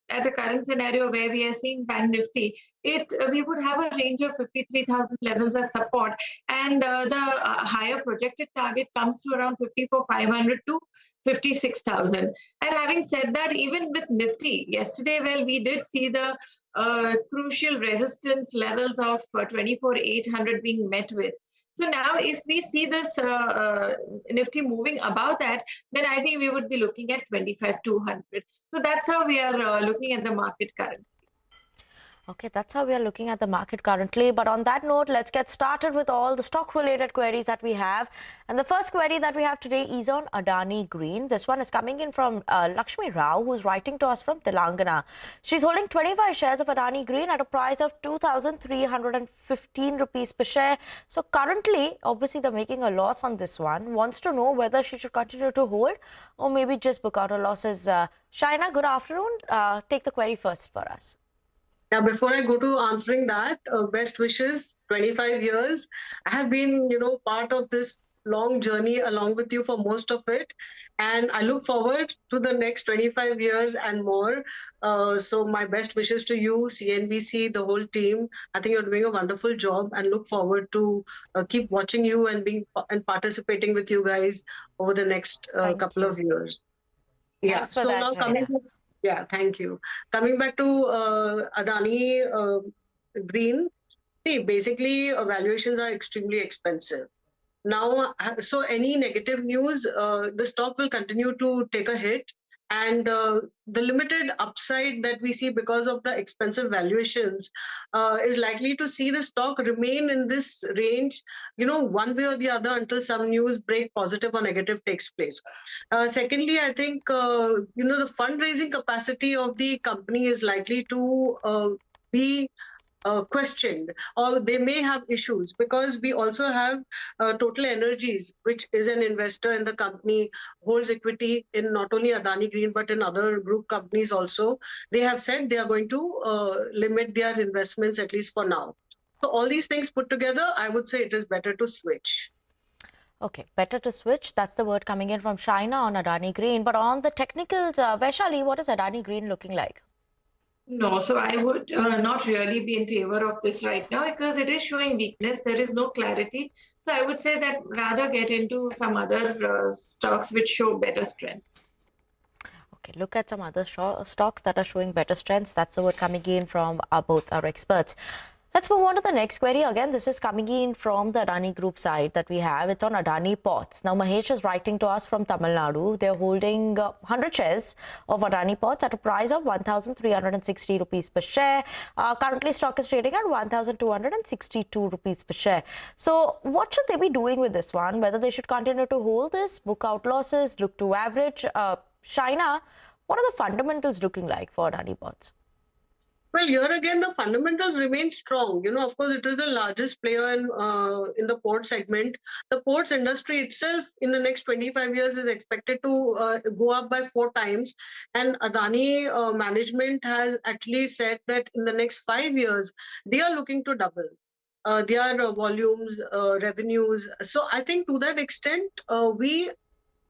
at the current scenario where we are seeing Bank Nifty, we would have a range of 53,000 levels as support, and the higher projected target comes to around 54,500 to 56,000. And having said that, even with Nifty, yesterday, well, we did see the crucial resistance levels of 24,800 being met with. So now if we see this Nifty moving above that, then I think we would be looking at 25,200. So that's how we are looking at the market currently. Okay, that's how we are looking at the market currently. But on that note, let's get started with all the stock-related queries that we have. And the first query that we have today is on Adani Green. This one is coming in from Lakshmi Rao, who's writing to us from Telangana. She's holding 25 shares of Adani Green at a price of 2,315 rupees per share. So currently, obviously, they're making a loss on this one. Wants to know whether she should continue to hold or maybe just book out her losses. Shaina, good afternoon. Take the query first for us. Now, before I go to answering that, best wishes, 25 years. I have been, part of this long journey along with you for most of it. And I look forward to the next 25 years and more. So my best wishes to you, CNBC, the whole team. I think you're doing a wonderful job and look forward to keep watching you and participating with you guys over the next couple of years. Yeah. Thanks for that, now Shaina. Yeah, thank you. Coming back to Adani Green, see, basically valuations are extremely expensive. Now, so any negative news, the stock will continue to take a hit. And the limited upside that we see because of the expensive valuations is likely to see the stock remain in this range, one way or the other until some news break, positive or negative, takes place. Secondly, I think, the fundraising capacity of the company is likely to be questioned, or they may have issues, because we also have Total Energies, which is an investor in the company, holds equity in not only Adani Green but in other group companies also. They have said they are going to limit their investments, at least for now. So all these things put together, I would say it is better to switch. Okay, better to switch. That's the word coming in from China on Adani Green. But on the technicals, Vaishali, what is Adani Green looking like? No, so I would not really be in favor of this right now because it is showing weakness. There is no clarity. So I would say that rather get into some other stocks which show better strength. Okay, look at some other stocks that are showing better strengths. That's the word coming in from both our experts. Let's move on to the next query. Again, this is coming in from the Adani Group side that we have. It's on Adani Ports. Now, Mahesh is writing to us from Tamil Nadu. They're holding 100 shares of Adani Ports at a price of 1,360 rupees per share. Currently, stock is trading at 1,262 rupees per share. So, what should they be doing with this one? Whether they should continue to hold this, book out losses, look to average? Shaina, what are the fundamentals looking like for Adani Ports? Well, here again, the fundamentals remain strong. Of course, it is the largest player in the port segment. The ports industry itself in the next 25 years is expected to go up by 4 times. And Adani management has actually said that in the next 5 years, they are looking to double their volumes, revenues. So I think to that extent, we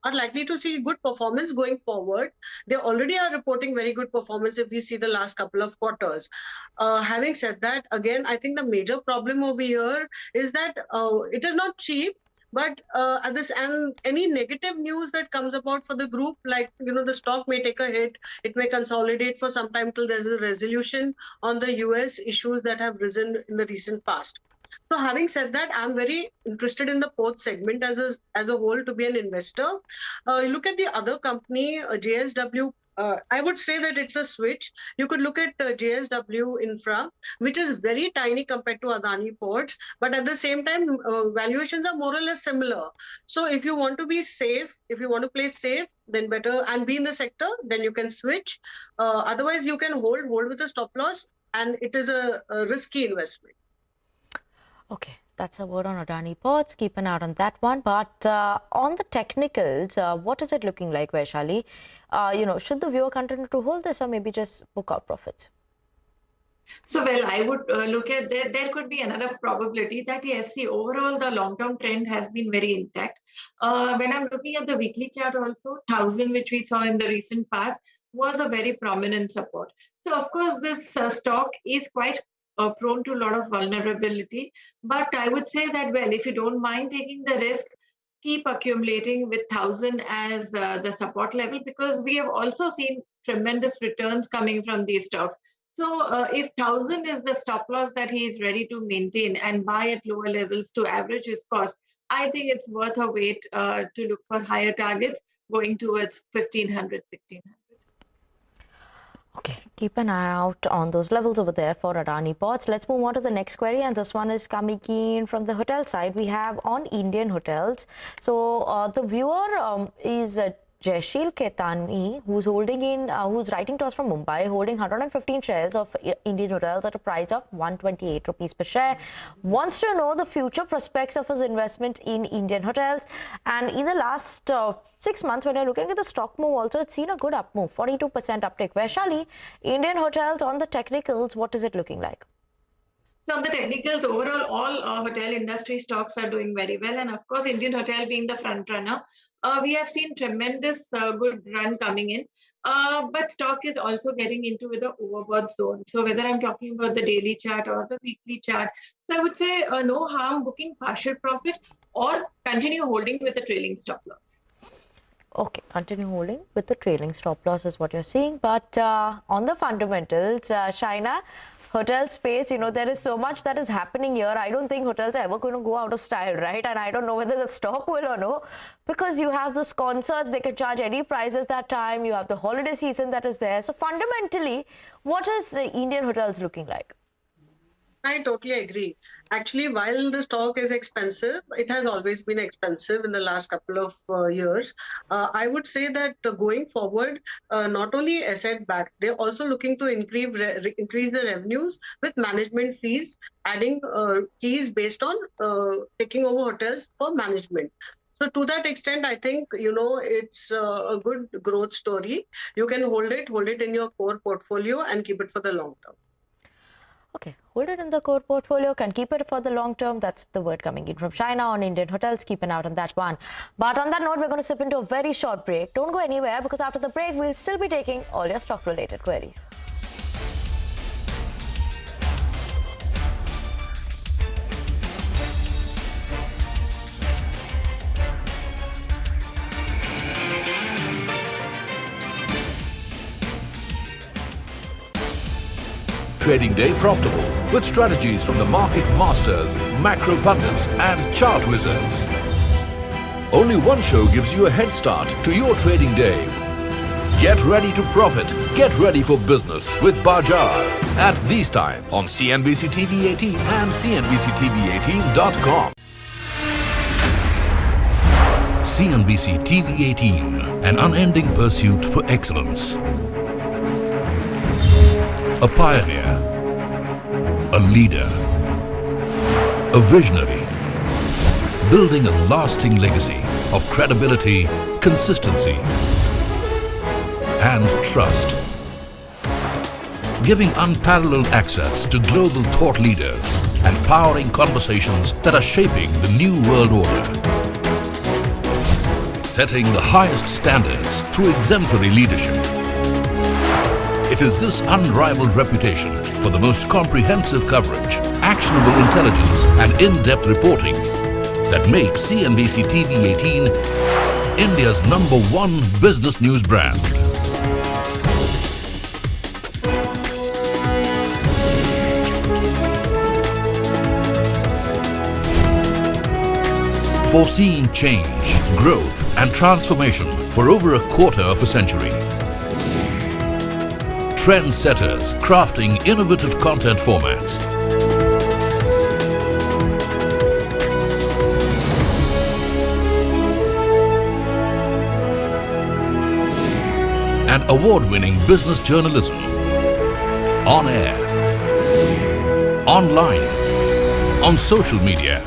are likely to see good performance going forward. They already are reporting very good performance if we see the last couple of quarters. Having said that, again, I think the major problem over here is that it is not cheap, but and any negative news that comes about for the group, like, the stock may take a hit, it may consolidate for some time till there's a resolution on the US issues that have risen in the recent past. So having said that, I'm very interested in the port segment as a whole to be an investor. Look at the other company, JSW. I would say that it's a switch. You could look at JSW Infra, which is very tiny compared to Adani Ports, but at the same time, valuations are more or less similar. So if you want to be safe, if you want to play safe, then better, and be in the sector, then you can switch. Otherwise, you can hold with a stop loss, and it is a risky investment. Okay, that's a word on Adani Ports. Keep an eye on that one. But on the technicals, what is it looking like, Vaishali? Should the viewer continue to hold this or maybe just book out profits? So, well, I would look at there could be another probability that, yes, see, overall, the long-term trend has been very intact. When I'm looking at the weekly chart also, 1,000, which we saw in the recent past, was a very prominent support. So, of course, this stock is quite prone to a lot of vulnerability. But I would say that, well, if you don't mind taking the risk, keep accumulating with 1,000 as the support level, because we have also seen tremendous returns coming from these stocks. So if 1,000 is the stop loss that he is ready to maintain and buy at lower levels to average his cost, I think it's worth a wait to look for higher targets going towards 1,500, 1,600. Okay, keep an eye out on those levels over there for Adani Ports. Let's move on to the next query, and this one is coming in from the hotel side. We have on Indian hotels. So the viewer is Jaishil Ketani, who's who's writing to us from Mumbai, holding 115 shares of Indian hotels at a price of 128 rupees per share. Wants to know the future prospects of his investment in Indian hotels. And in the last 6 months, when you're looking at the stock move also, it's seen a good up move, 42% uptick. Vaishali, Indian hotels on the technicals, what is it looking like? So on the technicals, overall, all hotel industry stocks are doing very well. And of course, Indian Hotel being the front runner, we have seen tremendous good run coming in. But stock is also getting into the overbought zone. So whether I'm talking about the daily chart or the weekly chart, so I would say no harm booking partial profit or continue holding with a trailing stop loss. Okay, continue holding with the trailing stop loss is what you're seeing. But on the fundamentals, Shaina, hotel space, you know, there is so much that is happening here. I don't think hotels are ever going to go out of style, right? And I don't know whether the stock will or no, because you have those concerts, they can charge any prices that time. You have the holiday season that is there. So fundamentally, what is Indian hotels looking like? I totally agree. Actually, while the stock is expensive, it has always been expensive in the last couple of years. I would say that going forward, not only asset backed, they're also looking to increase the revenues with management fees, adding keys based on taking over hotels for management. So to that extent, I think, you know, it's a good growth story. You can hold it in your core portfolio and keep it for the long term. Okay, hold it in the core portfolio, can keep it for the long term. That's the word coming in from China on Indian hotels. Keep an eye out on that one. But on that note, we're going to slip into a very short break. Don't go anywhere, because after the break, we'll still be taking all your stock-related queries. Trading day profitable with strategies from the market masters, macro pundits and chart wizards. Only one show gives you a head start to your trading day. Get ready to profit. Get ready for business with Bajar at these times on CNBC TV18 and CNBC TV18.com. CNBC TV18, an unending pursuit for excellence. A pioneer, a leader, a visionary, building a lasting legacy of credibility, consistency, and trust. Giving unparalleled access to global thought leaders and powering conversations that are shaping the new world order. Setting the highest standards through exemplary leadership. It is this unrivaled reputation for the most comprehensive coverage, actionable intelligence, and in-depth reporting that makes CNBC TV18 India's #1 business news brand. Foreseeing change, growth, and transformation for over a quarter of a century. Trendsetters crafting innovative content formats. And award-winning business journalism. On air, online, on social media.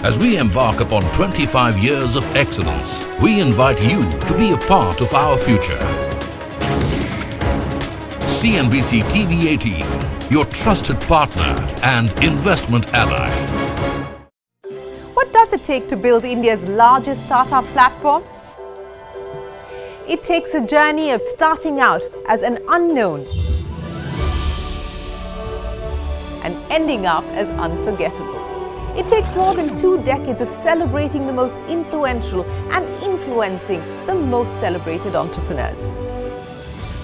As we embark upon 25 years of excellence, we invite you to be a part of our future. CNBC TV18, your trusted partner and investment ally. What does it take to build India's largest startup platform? It takes a journey of starting out as an unknown and ending up as unforgettable. It takes more than 2 decades of celebrating the most influential and influencing the most celebrated entrepreneurs.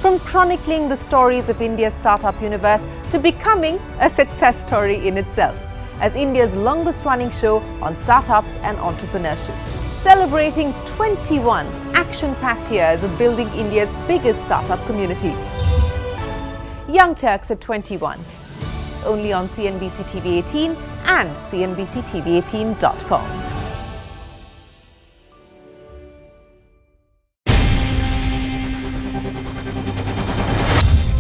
from chronicling the stories of India's startup universe to becoming a success story in itself, as India's longest-running show on startups and entrepreneurship, celebrating 21 action-packed years of building India's biggest startup community. Young Turks at 21, only on CNBC TV18 and CNBCTV18.com.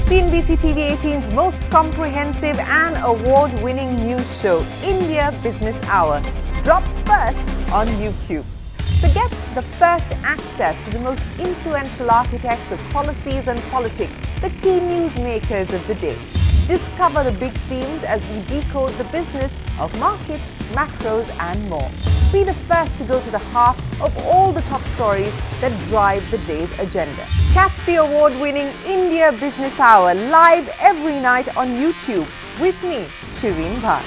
CNBC TV18's most comprehensive and award-winning news show, India Business Hour, drops first on YouTube. So get the first access to the most influential architects of policies and politics, the key newsmakers of the day. Discover the big themes as we decode the business of markets, macros and more. Be the first to go to the heart of all the top stories that drive the day's agenda. Catch the award-winning India Business Hour live every night on YouTube with me, Shireen Bhatt.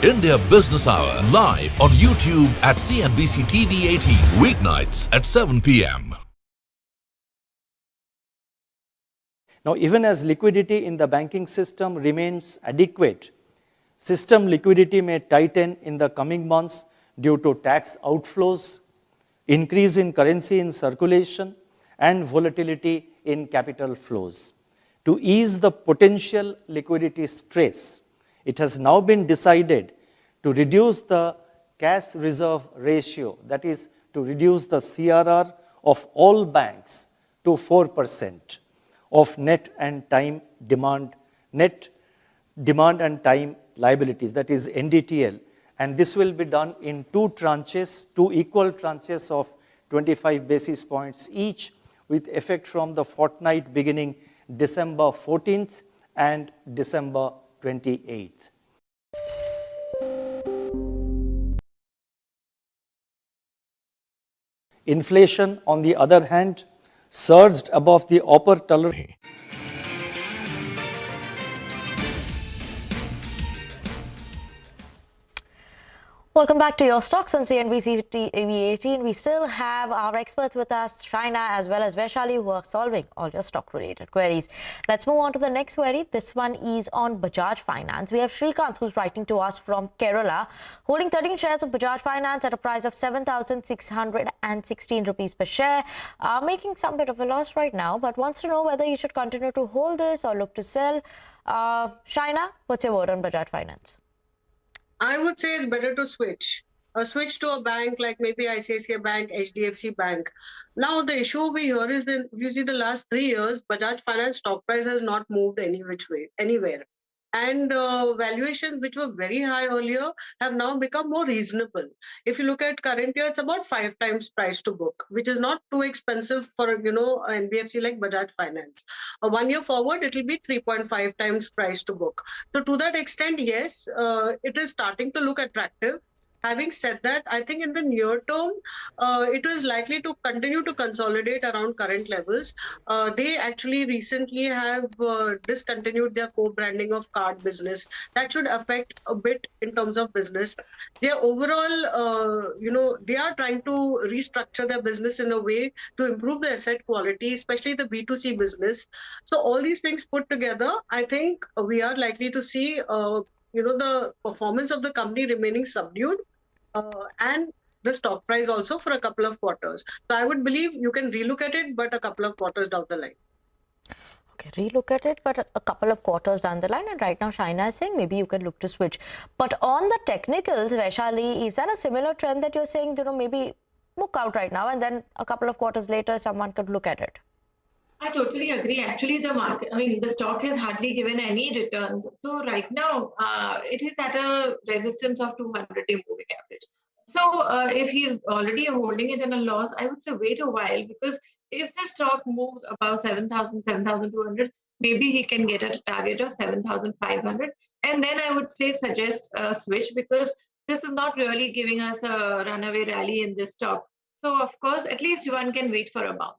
India Business Hour live on YouTube at CNBC TV18 weeknights at 7 p.m. Now, even as liquidity in the banking system remains adequate, system liquidity may tighten in the coming months due to tax outflows, increase in currency in circulation, and volatility in capital flows. To ease the potential liquidity stress, it has now been decided to reduce the cash reserve ratio, that is, to reduce the CRR of all banks to 4% of net demand and time liabilities, that is NDTL. And this will be done in two equal tranches of 25 basis points each, with effect from the fortnight beginning December 14th and December 28th. Inflation, on the other hand, surged above the upper tolerance. Welcome back to Your Stocks on CNBC TV18. We still have our experts with us, Shaina as well as Vaishali, who are solving all your stock-related queries. Let's move on to the next query. This one is on Bajaj Finance. We have Shrikant, who's writing to us from Kerala, holding 13 shares of Bajaj Finance at a price of 7,616 rupees per share, making some bit of a loss right now, but wants to know whether you should continue to hold this or look to sell. Shaina, what's your word on Bajaj Finance? I would say it's better to switch. Switch to a bank like maybe ICICI Bank, HDFC Bank. Now, the issue over here is that if you see the last 3 years, Bajaj Finance stock price has not moved any which way, anywhere. And valuations which were very high earlier have now become more reasonable. If you look at current year, it's about 5 times price to book, which is not too expensive for, an NBFC like Bajaj Finance. 1 year forward, it will be 3.5 times price to book. So to that extent, yes, it is starting to look attractive. Having said that, I think in the near term, it is likely to continue to consolidate around current levels. They actually recently have discontinued their co-branding of card business. That should affect a bit in terms of business. Their overall, they are trying to restructure their business in a way to improve the asset quality, especially the B2C business. So all these things put together, I think we are likely to see the performance of the company remaining subdued and the stock price also for a couple of quarters. So I would believe you can relook at it, but a couple of quarters down the line. Okay, relook at it, but a couple of quarters down the line. And right now, Shaina is saying maybe you can look to switch. But on the technicals, Vaishali, is that a similar trend that you're saying, maybe book out right now and then a couple of quarters later, someone could look at it? I totally agree. Actually, the market, the stock has hardly given any returns. So right now, it is at a resistance of 200-day moving average. So if he's already holding it in a loss, I would say wait a while, because if the stock moves above 7,000, 7,200, maybe he can get a target of 7,500. And then I would say suggest a switch, because this is not really giving us a runaway rally in this stock. So of course, at least one can wait for a bounce.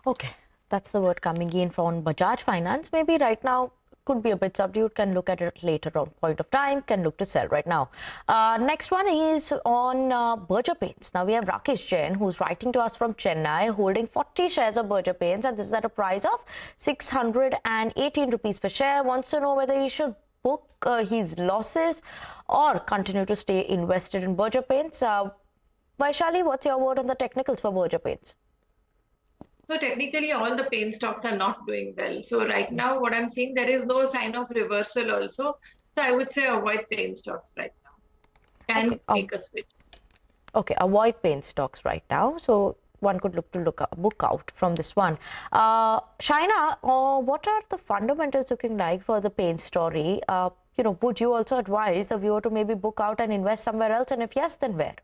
Okay, that's the word coming in from Bajaj Finance. Maybe right now could be a bit subdued, can look at it later on point of time, can look to sell right now. Next one is on Berger Paints. Now we have Rakesh Jain, who's writing to us from Chennai, holding 40 shares of Berger Paints, and this is at a price of 618 rupees per share. Wants to know whether he should book his losses or continue to stay invested in Berger Paints. Vaishali, what's your word on the technicals for Berger Paints? So technically, all the paint stocks are not doing well. So right now, what I'm seeing, there is no sign of reversal also. So I would say avoid paint stocks right now. Can make a switch. Okay, avoid paint stocks right now. So one could book out from this one. Shaina, what are the fundamentals looking like for the paint story? Would you also advise the viewer to maybe book out and invest somewhere else? And if yes, then where?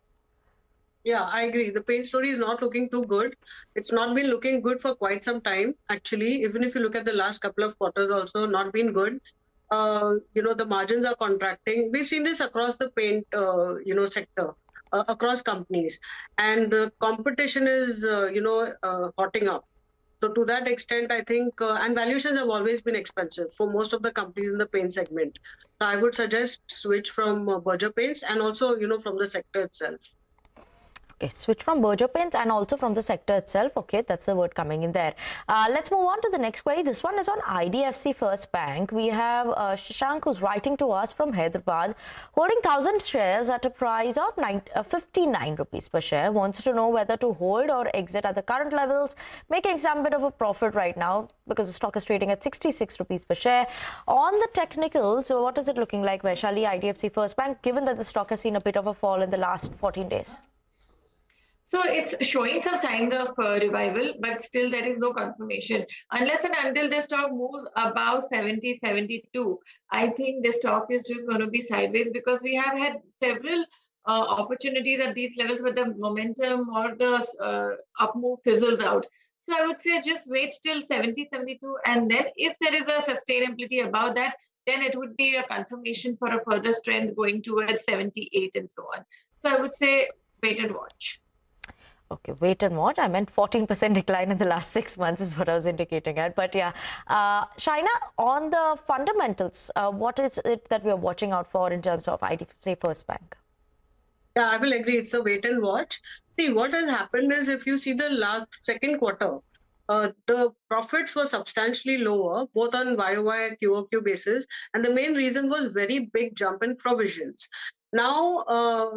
Yeah, I agree. The paint story is not looking too good. It's not been looking good for quite some time, actually. Even if you look at the last couple of quarters also, not been good. The margins are contracting. We've seen this across the paint, sector, across companies. And competition is, hotting up. So to that extent, I think, and valuations have always been expensive for most of the companies in the paint segment. So I would suggest switch from Berger Paints and also, from the sector itself. Okay, switch from Berger Paints and also from the sector itself. Okay, that's the word coming in there. Let's move on to the next query. This one is on IDFC First Bank. We have Shashank, who's writing to us from Hyderabad, holding 1,000 shares at a price of 59 rupees per share. Wants to know whether to hold or exit at the current levels, making some bit of a profit right now because the stock is trading at 66 rupees per share. On the technicals, so what is it looking like, Vaishali, IDFC First Bank, given that the stock has seen a bit of a fall in the last 14 days? So it's showing some signs of revival, but still there is no confirmation. Unless and until the stock moves above 70, 72, I think the stock is just going to be sideways because we have had several opportunities at these levels where the momentum or the up move fizzles out. So I would say just wait till 70, 72, and then if there is a sustainability above that, then it would be a confirmation for a further strength going towards 78 and so on. So I would say wait and watch. Okay, wait and watch. I meant 14% decline in the last 6 months is what I was indicating at. But yeah, Shaina, on the fundamentals, what is it that we are watching out for in terms of IDFC First Bank? Yeah, I will agree. It's a wait and watch. See, what has happened is if you see the second quarter, the profits were substantially lower, both on YOY and QOQ basis. And the main reason was very big jump in provisions. Now,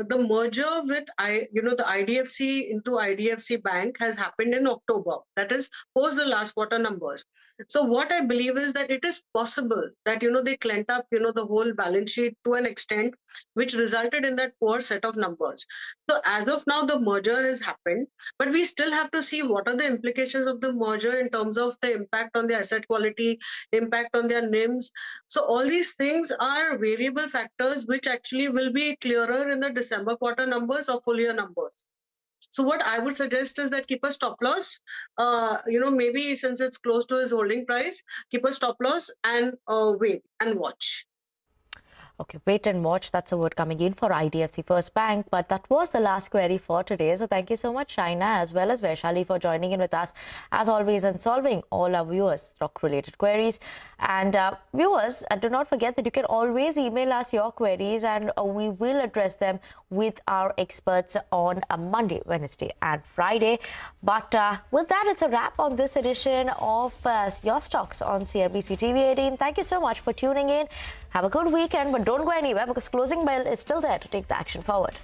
the merger with the IDFC into IDFC Bank has happened in October. That is post the last quarter numbers. So what I believe is that it is possible that, they cleaned up, the whole balance sheet to an extent which resulted in that poor set of numbers. So as of now, the merger has happened, but we still have to see what are the implications of the merger in terms of the impact on their asset quality, impact on their NIMs. So all these things are variable factors which actually will be clearer in the December quarter numbers or full year numbers. So what I would suggest is that keep a stop loss, maybe since it's close to his holding price, keep a stop loss and wait and watch. Okay, wait and watch. That's a word coming in for IDFC First Bank. But that was the last query for today. So thank you so much, Shaina, as well as Vaishali, for joining in with us, as always, and solving all our viewers' stock-related queries. And viewers, do not forget that you can always email us your queries and we will address them with our experts on a Monday, Wednesday and Friday. But with that, it's a wrap on this edition of Your Stocks on CNBC TV18. Thank you so much for tuning in. Have a good weekend, but don't go anywhere because closing bell is still there to take the action forward.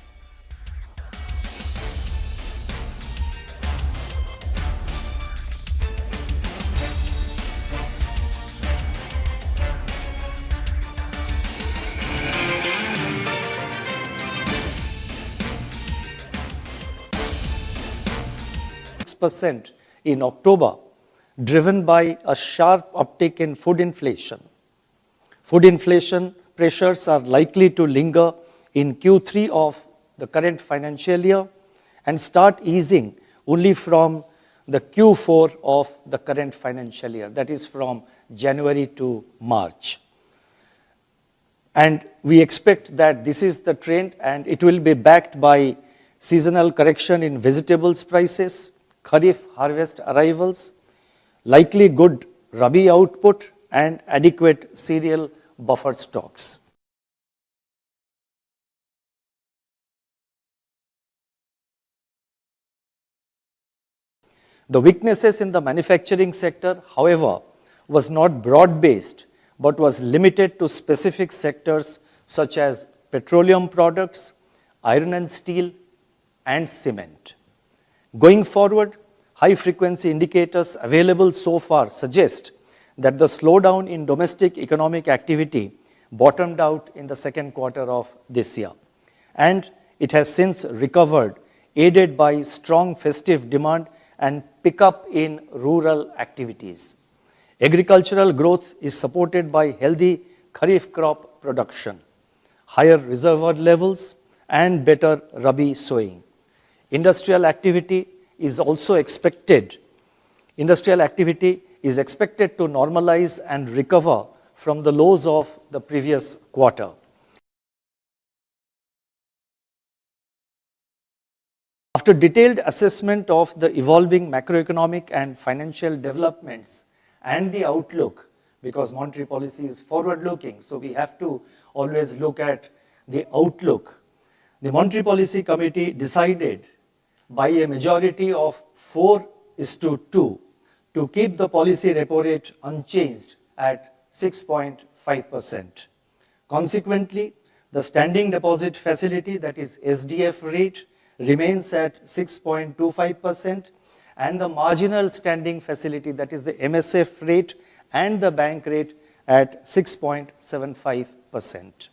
% in October, driven by a sharp uptick in food inflation. Food inflation pressures are likely to linger in Q3 of the current financial year and start easing only from the Q4 of the current financial year, that is from January to March. And we expect that this is the trend and it will be backed by seasonal correction in vegetables prices, Kharif harvest arrivals, likely good Rabi output, and adequate serial buffer stocks. The weaknesses in the manufacturing sector, however, was not broad-based, but was limited to specific sectors such as petroleum products, iron and steel, and cement. Going forward, high-frequency indicators available so far suggest that the slowdown in domestic economic activity bottomed out in the second quarter of this year, and it has since recovered, aided by strong festive demand and pickup in rural activities. Agricultural growth is supported by healthy kharif crop production, higher reservoir levels, and better rabi sowing. Industrial activity is expected to normalize and recover from the lows of the previous quarter. After detailed assessment of the evolving macroeconomic and financial developments and the outlook, because monetary policy is forward-looking, so we have to always look at the outlook. The Monetary Policy Committee decided by a majority of 4:2 to keep the policy repo rate unchanged at 6.5%. Consequently, the standing deposit facility, that is SDF rate, remains at 6.25%, and the marginal standing facility, that is the MSF rate, and the bank rate at 6.75%.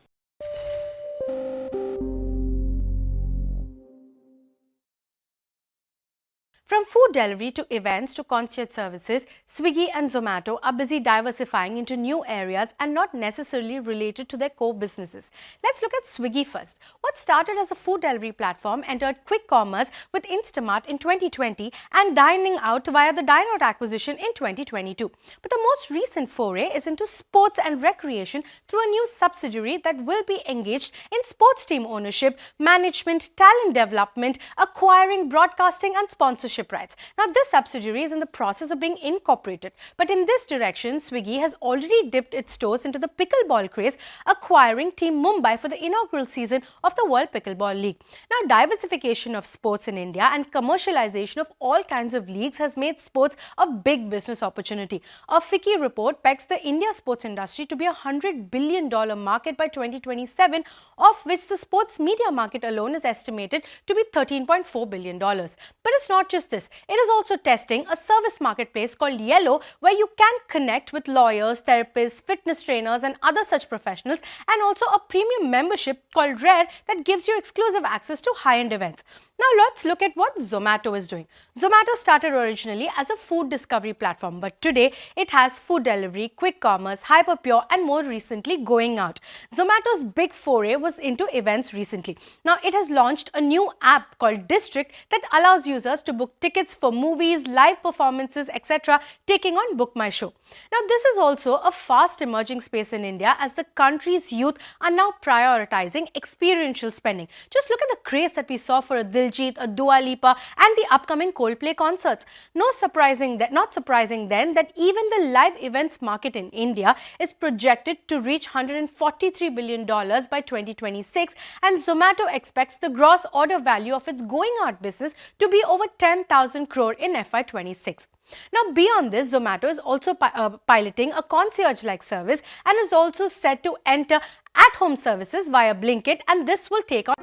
From food delivery to events to concierge services, Swiggy and Zomato are busy diversifying into new areas and not necessarily related to their core businesses. Let's look at Swiggy first. What started as a food delivery platform entered quick commerce with Instamart in 2020 and dining out via the Dine Out acquisition in 2022. But the most recent foray is into sports and recreation through a new subsidiary that will be engaged in sports team ownership, management, talent development, acquiring, broadcasting and sponsorship rights. Now, this subsidiary is in the process of being incorporated, but in this direction, Swiggy has already dipped its toes into the pickleball craze, acquiring Team Mumbai for the inaugural season of the World Pickleball League. Now, diversification of sports in India and commercialization of all kinds of leagues has made sports a big business opportunity. A FICCI report pegs the India sports industry to be a $100 billion market by 2027, of which the sports media market alone is estimated to be $13.4 billion. But it's not just this. It is also testing a service marketplace called Yellow, where you can connect with lawyers, therapists, fitness trainers and other such professionals, and also a premium membership called Rare that gives you exclusive access to high-end events. Now let's look at what Zomato is doing. Zomato started originally as a food discovery platform, but today it has food delivery, quick commerce, hyperpure and more recently going out. Zomato's big foray was into events recently. Now it has launched a new app called District that allows users to book tickets for movies, live performances, etc., taking on Book My Show. Now this is also a fast emerging space in India as the country's youth are now prioritizing experiential spending. Just look at the craze that we saw for a Diljit, a Dua Lipa and the upcoming Coldplay concerts. Not surprising then that even the live events market in India is projected to reach $143 billion by 2026, and Zomato expects the gross order value of its going out business to be over 10,000 crore in FY26. Now, beyond this, Zomato is also piloting a concierge-like service and is also set to enter at-home services via Blinkit, and this will take on.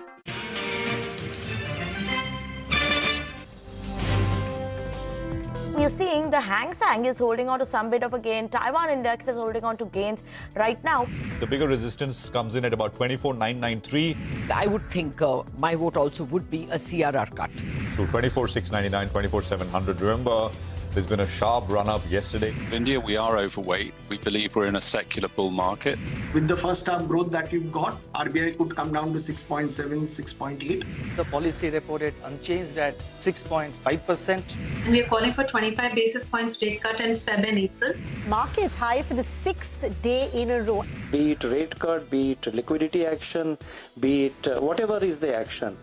We're seeing the Hang Seng is holding on to some bit of a gain. Taiwan index is holding on to gains right now. The bigger resistance comes in at about 24,993. I would think my vote also would be a CRR cut. Through 24,699, 24,700. Remember, there's been a sharp run-up yesterday. In India, we are overweight. We believe we're in a secular bull market. With the first half growth that you've got, RBI could come down to 6.7, 6.8. The policy repo rate unchanged at 6.5%. And we are calling for 25 basis points rate cut in Feb and April. Markets high for the 6th day in a row. Be it rate cut, be it liquidity action, be it whatever is the action,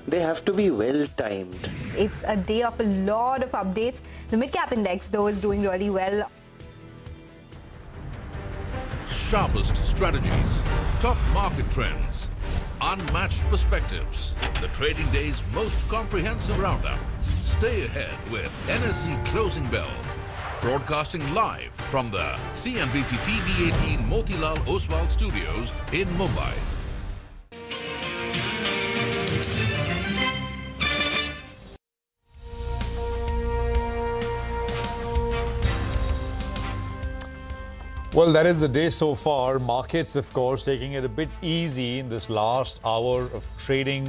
they have to be well timed. It's a day of a lot of updates. The mid-cap index, though, is doing really well. sharpest strategies, top market trends, unmatched perspectives, the trading day's most comprehensive roundup. Stay ahead with NSE Closing Bell, broadcasting live from the CNBC TV18 Motilal Oswal studios in Mumbai. Well, that is the day so far. Markets, of course, taking it a bit easy in this last hour of trading,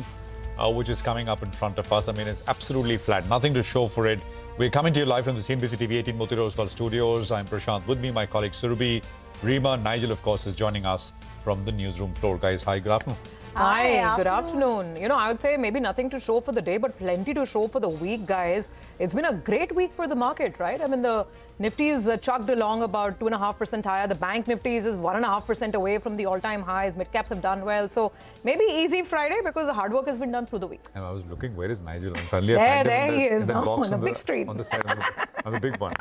which is coming up in front of us. I mean, it's absolutely flat. Nothing to show for it. We're coming to you live from the CNBC TV18 Motilal Oswal studios. I'm Prashant. With me, my colleague Surabhi, Rima, Nigel, of course, is joining us from the newsroom floor. Guys, hi, good afternoon. Hi, good afternoon. You know, I would say maybe nothing to show for the day, but plenty to show for the week, guys. It's been a great week for the market, right? I mean, the Nifty is chugged along about 2.5% higher. The bank Nifty is 1.5% away from the all-time highs. Mid-caps have done well. So maybe easy Friday because the hard work has been done through the week. And I was looking, where is Nigel? And suddenly I find there him he is, in the box on the big screen. On the side, on the big one.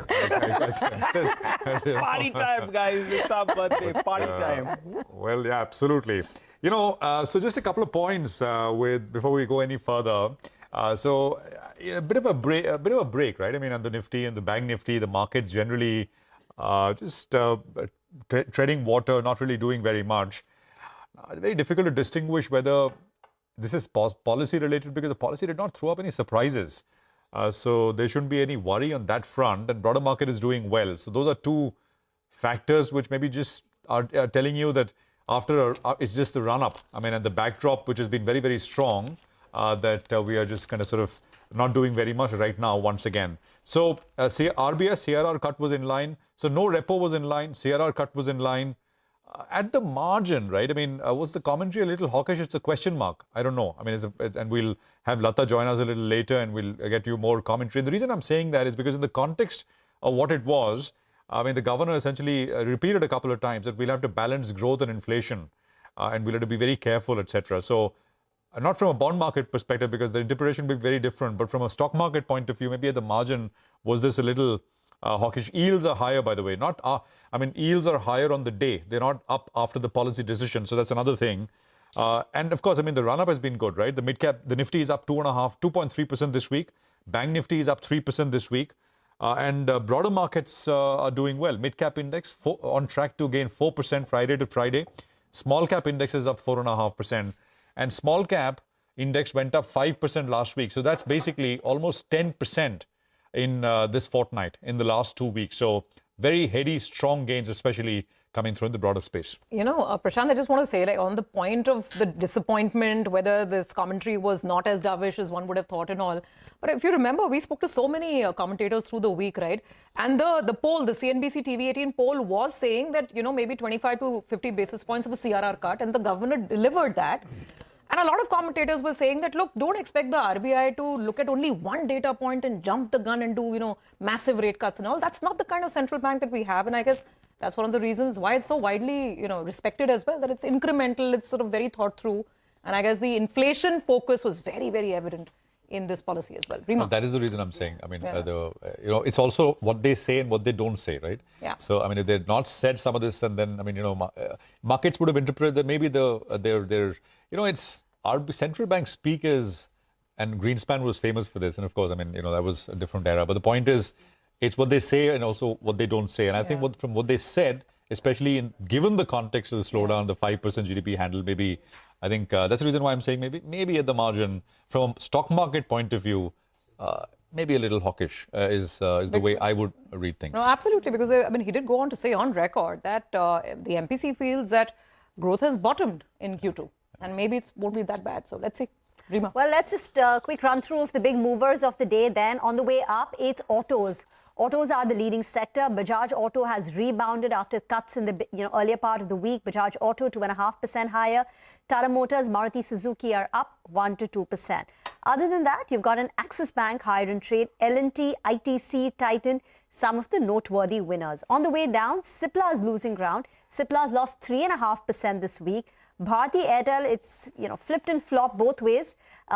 Party time, guys. It's our birthday. Party time. Well, yeah, absolutely. You know, so just a couple of points before we go any further. A bit of a break, right? I mean, on the Nifty and the Bank Nifty, the markets generally treading water, not really doing very much. Very difficult to distinguish whether this is policy related because the policy did not throw up any surprises. So there shouldn't be any worry on that front, and broader market is doing well. So those are two factors which maybe just are telling you that it's just the run-up. I mean, and the backdrop, which has been very, very strong, that we are just kind of sort of not doing very much right now once again. So RBI CRR cut was in line. So no repo was in line. CRR cut was in line. At the margin, right? I mean, was the commentary a little hawkish? It's a question mark. I don't know. I mean, and we'll have Lata join us a little later and we'll get you more commentary. The reason I'm saying that is because in the context of what it was, I mean, the governor essentially repeated a couple of times that we'll have to balance growth and inflation and we'll have to be very careful, etc. So not from a bond market perspective because the interpretation will be very different, but from a stock market point of view, maybe at the margin, was this a little hawkish? Yields are higher, by the way. Yields are higher on the day. They're not up after the policy decision. So that's another thing. And of course, I mean, the run-up has been good, right? The mid-cap, the Nifty is up 2.3% this week. Bank Nifty is up 3% this week. And broader markets are doing well. Mid-cap index on track to gain 4% Friday to Friday. Small cap index is up 4.5%. And small cap index went up 5% last week. So that's basically almost 10% in this fortnight, in the last 2 weeks. So very heady, strong gains, especially coming through in the broader space. You know, Prashant, I just want to say, like, on the point of the disappointment, whether this commentary was not as dovish as one would have thought and all. But if you remember, we spoke to so many commentators through the week, right? And the poll, the CNBC TV18 poll was saying that, you know, maybe 25 to 50 basis points of a CRR cut, and the governor delivered that. And a lot of commentators were saying that, look, don't expect the RBI to look at only one data point and jump the gun and do, you know, massive rate cuts and all. That's not the kind of central bank that we have. And I guess that's one of the reasons why it's so widely, you know, respected as well, that it's incremental, it's sort of very thought through. And I guess the inflation focus was very, very evident in this policy as well. Rima. That is the reason I'm saying. I mean, you know, it's also what they say and what they don't say, right? Yeah. So, I mean, if they'd not said some of this, and then, I mean, you know, markets would have interpreted that maybe they're you know, it's our central bank speakers, and Greenspan was famous for this. And of course, I mean, you know, that was a different era. But the point is, it's what they say and also what they don't say. And I think from what they said, especially given the context of the slowdown, the 5% GDP handle, maybe, I think that's the reason why I'm saying maybe at the margin, from a stock market point of view, maybe a little hawkish is the way I would read things. No, absolutely, because I mean, he did go on to say on record that the MPC feels that growth has bottomed in Q2, and maybe it won't be that bad. So let's see. Rima. Well, let's just quick run through of the big movers of the day then. On the way up, it's autos. Autos are the leading sector. Bajaj Auto has rebounded after cuts in the earlier part of the week. Bajaj Auto 2.5% higher. Tata Motors, Maruti Suzuki are up 1 to 2%. Other than that, you've got an Axis Bank higher in trade, L&T, ITC, Titan, some of the noteworthy winners. On the way down, Cipla is losing ground. Cipla's lost 3.5% this week. Bharti Airtel, it's flipped and flopped both ways.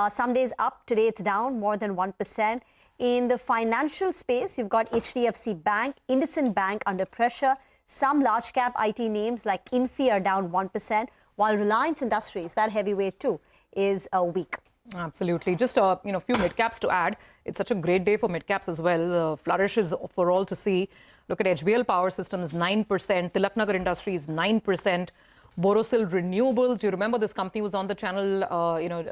Some days up, today it's down more than 1%. In the financial space, you've got HDFC Bank, IndusInd Bank under pressure. Some large cap IT names like Infi are down 1%, while Reliance Industries, that heavyweight too, is weak. Absolutely. Just few mid caps to add. It's such a great day for mid caps as well. Flourishes for all to see. Look at HBL Power Systems, 9%. Tilaknagar Industries, 9%. Borosil Renewables. You remember this company was on the channel,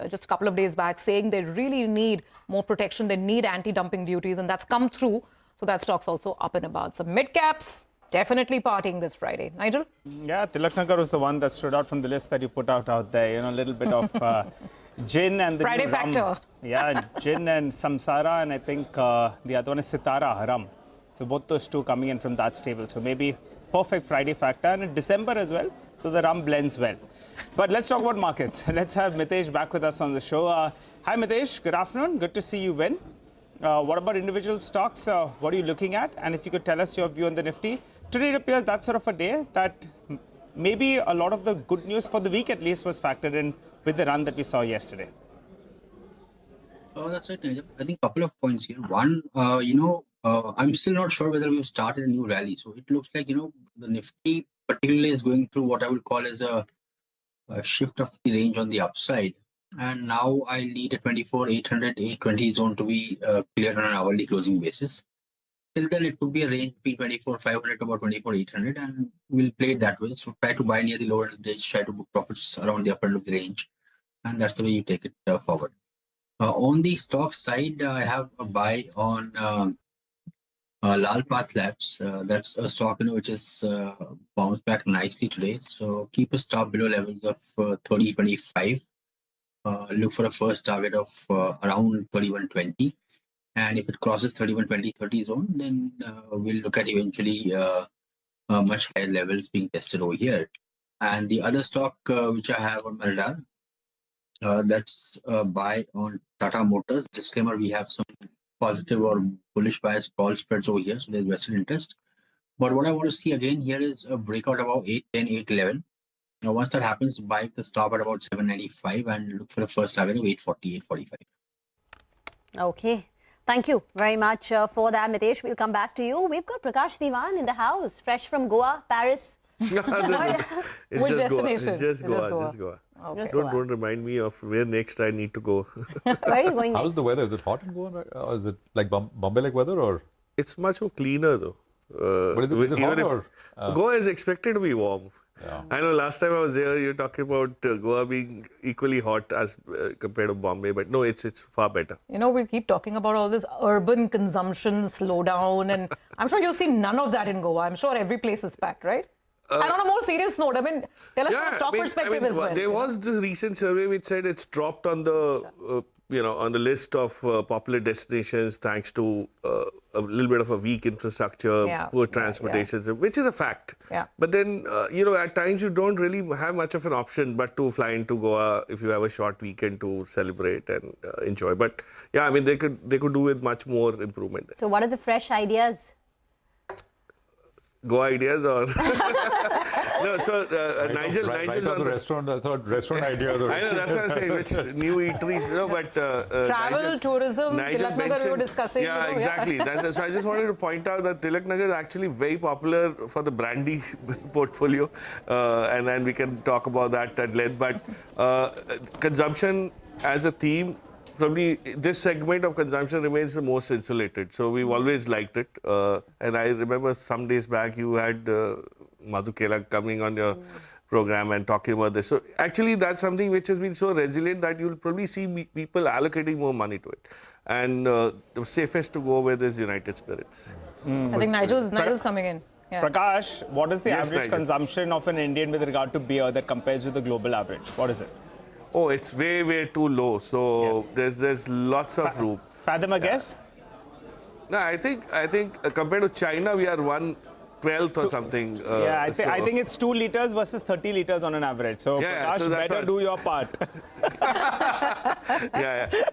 just a couple of days back, saying they really need more protection. They need anti-dumping duties, and that's come through. So that stock's also up and about. So mid caps definitely partying this Friday. Nigel? Yeah, Tilaknagar was the one that stood out from the list that you put out there. You know, a little bit of gin and the Friday new rum. factor. Yeah, gin and samsara, and I think the other one is sitara, rum. So both those two coming in from that stable. So maybe perfect Friday factor, and in December as well. So the rum blends well. But let's talk about markets. Let's have Mitesh back with us on the show. Hi Mitesh, good afternoon. Good to see you win. What about individual stocks? What are you looking at? And if you could tell us your view on the Nifty. Today it appears that's sort of a day that maybe a lot of the good news for the week at least was factored in with the run that we saw yesterday. Oh, that's right, Nigel. I think a couple of points here. One, I'm still not sure whether we've started a new rally. So it looks like, the Nifty particularly is going through what I would call as a shift of the range on the upside. And now I need a 24,800, 820 zone to be cleared on an hourly closing basis. Till then, it could be a range between 24,500 to about 24,800, and we'll play it that way. So try to buy near the lower end of the range, try to book profits around the upper end of the range, and that's the way you take it forward. On the stock side, I have a buy on Lal Path Labs. That's a stock which is bounced back nicely today. So keep a stop below levels of 30.25. Look for a first target of around 31.20. And if it crosses 31.20, 30 zone, then we'll look at eventually much higher levels being tested over here. And the other stock which I have on my radar, that's a buy on Tata Motors. Disclaimer, we have some positive or bullish bias call spreads over here, so there's vested interest. But what I want to see again here is a breakout about 810, 811. Now, once that happens, buy the stop at about 795 and look for a first target of 840, 845. Okay. Thank you very much for that, Mitesh. We'll come back to you. We've got Prakash Diwan in the house, fresh from Goa, Paris. Which destination? It's just Goa. Okay. Don't remind me of where next I need to go. Where are you going How's the weather? Is it hot in Goa? Or is it like Bombay-like weather? Or it's much more cleaner though. But is it hot or? Goa is expected to be warm. Yeah. I know last time I was there, you were talking about Goa being equally hot as compared to Bombay, but no, it's far better. We keep talking about all this urban consumption slowdown, and I'm sure you've seen none of that in Goa. I'm sure every place is packed, right? And on a more serious note, tell us from a stock perspective as well. There was this recent survey which said it's dropped on the on the list of popular destinations thanks to a little bit of a weak infrastructure, poor transportation, which is a fact. Yeah. But then, at times you don't really have much of an option but to fly into Goa if you have a short weekend to celebrate and enjoy. But yeah, they could do with much more improvement. So what are the fresh ideas? Goa ideas or no? So Nigel on the restaurant. I thought restaurant ideas. I know, that's what I'm saying. Which new eateries? But travel, tourism. Tilaknagar we were discussing. Yeah, exactly. So I just wanted to point out that Tilaknagar is actually very popular for the brandy portfolio, and then we can talk about that at length. But consumption as a theme. Probably this segment of consumption remains the most insulated. So we've always liked it. And I remember some days back you had Madhu Kela coming on your program and talking about this. So actually that's something which has been so resilient that you'll probably see people allocating more money to it. And the safest to go with is United Spirits. So I think Nigel's coming in. Yeah. Prakash, what is the average consumption of an Indian with regard to beer that compares with the global average? What is it? Oh, it's way, way too low. So there's lots of room. Fathom a guess? No, I think compared to China, we are 1/12 or something. I think it's 2 liters versus 30 liters on an average. So Prakash, so better do your part.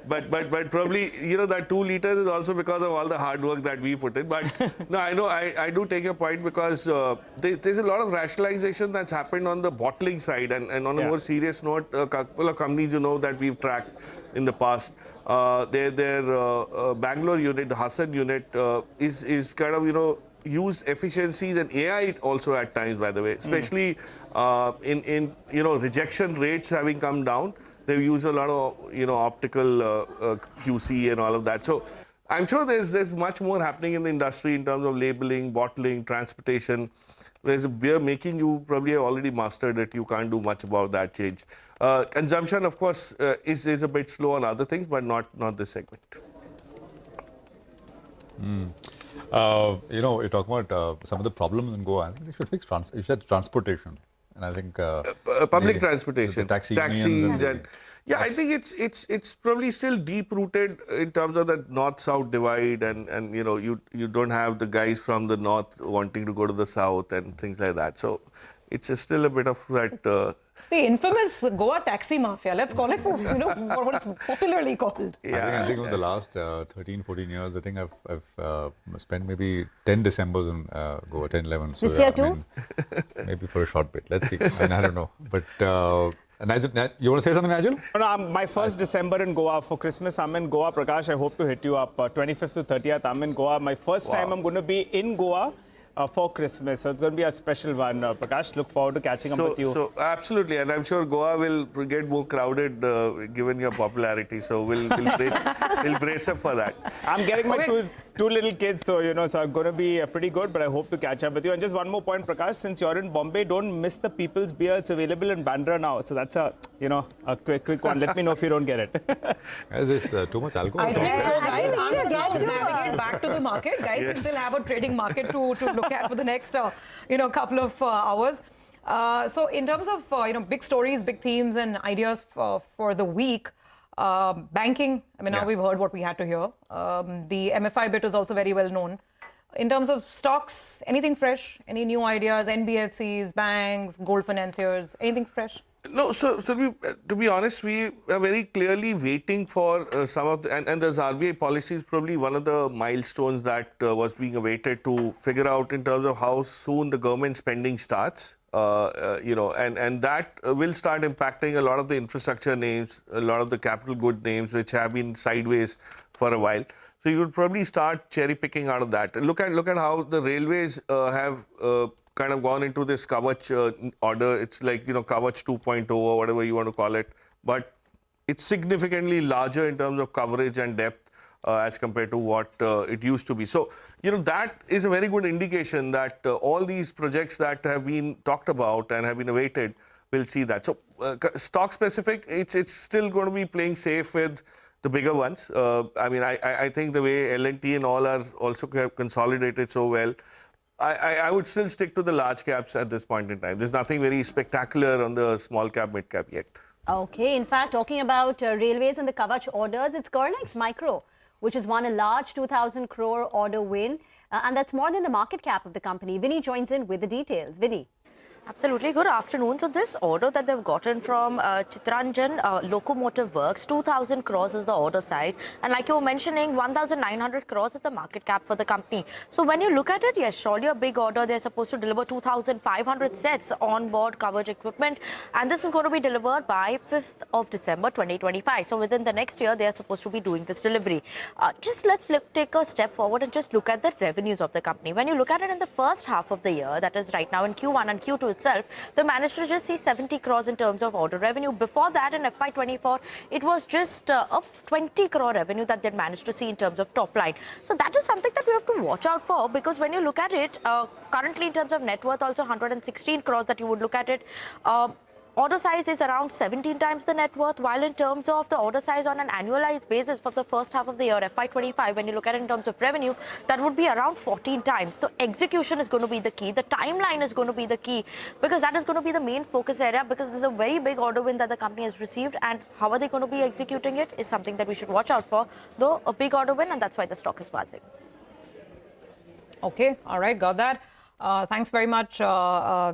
But probably that 2 liters is also because of all the hard work that we put in. But no, I do take your point because there's a lot of rationalization that's happened on the bottling side, and on a more serious note, a couple of companies that we've tracked in the past. Their Bangalore unit, the Hassan unit, is kind of used efficiencies and AI also at times, by the way, especially in rejection rates having come down. They've used a lot of optical QC and all of that. So I'm sure there's much more happening in the industry in terms of labeling, bottling, transportation. There's a beer making, you probably have already mastered it. You can't do much about that change. Consumption, of course, is a bit slow on other things, but not this segment. You're talking about some of the problems in Goa. I think they should fix you said transportation, and I think public transportation, the taxis, and yeah, I think it's probably still deep rooted in terms of that north-south divide, and you don't have the guys from the north wanting to go to the south and things like that. So it's still a bit of that. It's the infamous Goa taxi mafia. Let's call it for what it's popularly called. Yeah. I think over the last 13, 14 years, I think I've spent maybe 10 Decembers in Goa, 10, 11. So, this year too? Maybe for a short bit. Let's see. I don't know. But Nigel, you want to say something, Nigel? No, my first December in Goa for Christmas. I'm in Goa, Prakash. I hope to hit you up. 25th to 30th, I'm in Goa. My first time I'm going to be in Goa for Christmas. So it's going to be a special one, Prakash. Look forward to catching up with you. So absolutely, and I'm sure Goa will get more crowded given your popularity. So we'll brace up for that. I'm getting my two little kids, so so I'm going to be pretty good. But I hope to catch up with you. And just one more point, Prakash. Since you're in Bombay, don't miss the People's Beer. It's available in Bandra now. So that's a quick one. Let me know if you don't get it. Is this too much alcohol? I think so, guys. I'm going to navigate back to the market, guys. Yes. We still have a trading market to look at for the next couple of hours. So in terms of big stories, big themes, and ideas for the week, banking. I mean, now we've heard what we had to hear. The MFI bit is also very well known. In terms of stocks, anything fresh? Any new ideas? NBFCs, banks, gold financiers, anything fresh? No, so to be honest, we are very clearly waiting for some of the, and this RBI policy is probably one of the milestones that was being awaited to figure out in terms of how soon the government spending starts. And that will start impacting a lot of the infrastructure names, a lot of the capital good names, which have been sideways for a while. So you would probably start cherry picking out of that. Look at how the railways have kind of gone into this Kavach order. It's like Kavach 2.0 or whatever you want to call it, but it's significantly larger in terms of coverage and depth as compared to what it used to be. So that is a very good indication that all these projects that have been talked about and have been awaited will see that. So stock specific, it's still going to be playing safe with the bigger ones. I mean, I think the way L&T and all are also consolidated so well, I would still stick to the large caps at this point in time. There's nothing very spectacular on the small cap, mid cap yet. Okay, in fact, talking about railways and the Kavach orders, it's Gornex Micro, which has won a large 2,000 crore order win. And that's more than the market cap of the company. Vinny joins in with the details. Vinny. Absolutely. Good afternoon. So this order that they've gotten from Chittaranjan Locomotive Works, 2,000 crores is the order size. And like you were mentioning, 1,900 crores is the market cap for the company. So when you look at it, yes, surely a big order. They're supposed to deliver 2,500 sets on board coverage equipment. And this is going to be delivered by 5th of December 2025. So within the next year, they are supposed to be doing this delivery. Just let's take a step forward and just look at the revenues of the company. When you look at it in the first half of the year, that is right now in Q1 and Q2 itself, they managed to just see 70 crores in terms of order revenue. Before that, in FY24, it was just a 20 crore revenue that they managed to see in terms of top line. So that is something that we have to watch out for, because when you look at it, currently in terms of net worth, also 116 crores that you would look at it. Order size is around 17 times the net worth, while in terms of the order size on an annualized basis for the first half of the year, FY25, when you look at it in terms of revenue, that would be around 14 times. So execution is going to be the key. The timeline is going to be the key, because that is going to be the main focus area, because this is a very big order win that the company has received, and how are they going to be executing it is something that we should watch out for, though a big order win, and that's why the stock is buzzing. Okay, all right, got that. Thanks very much,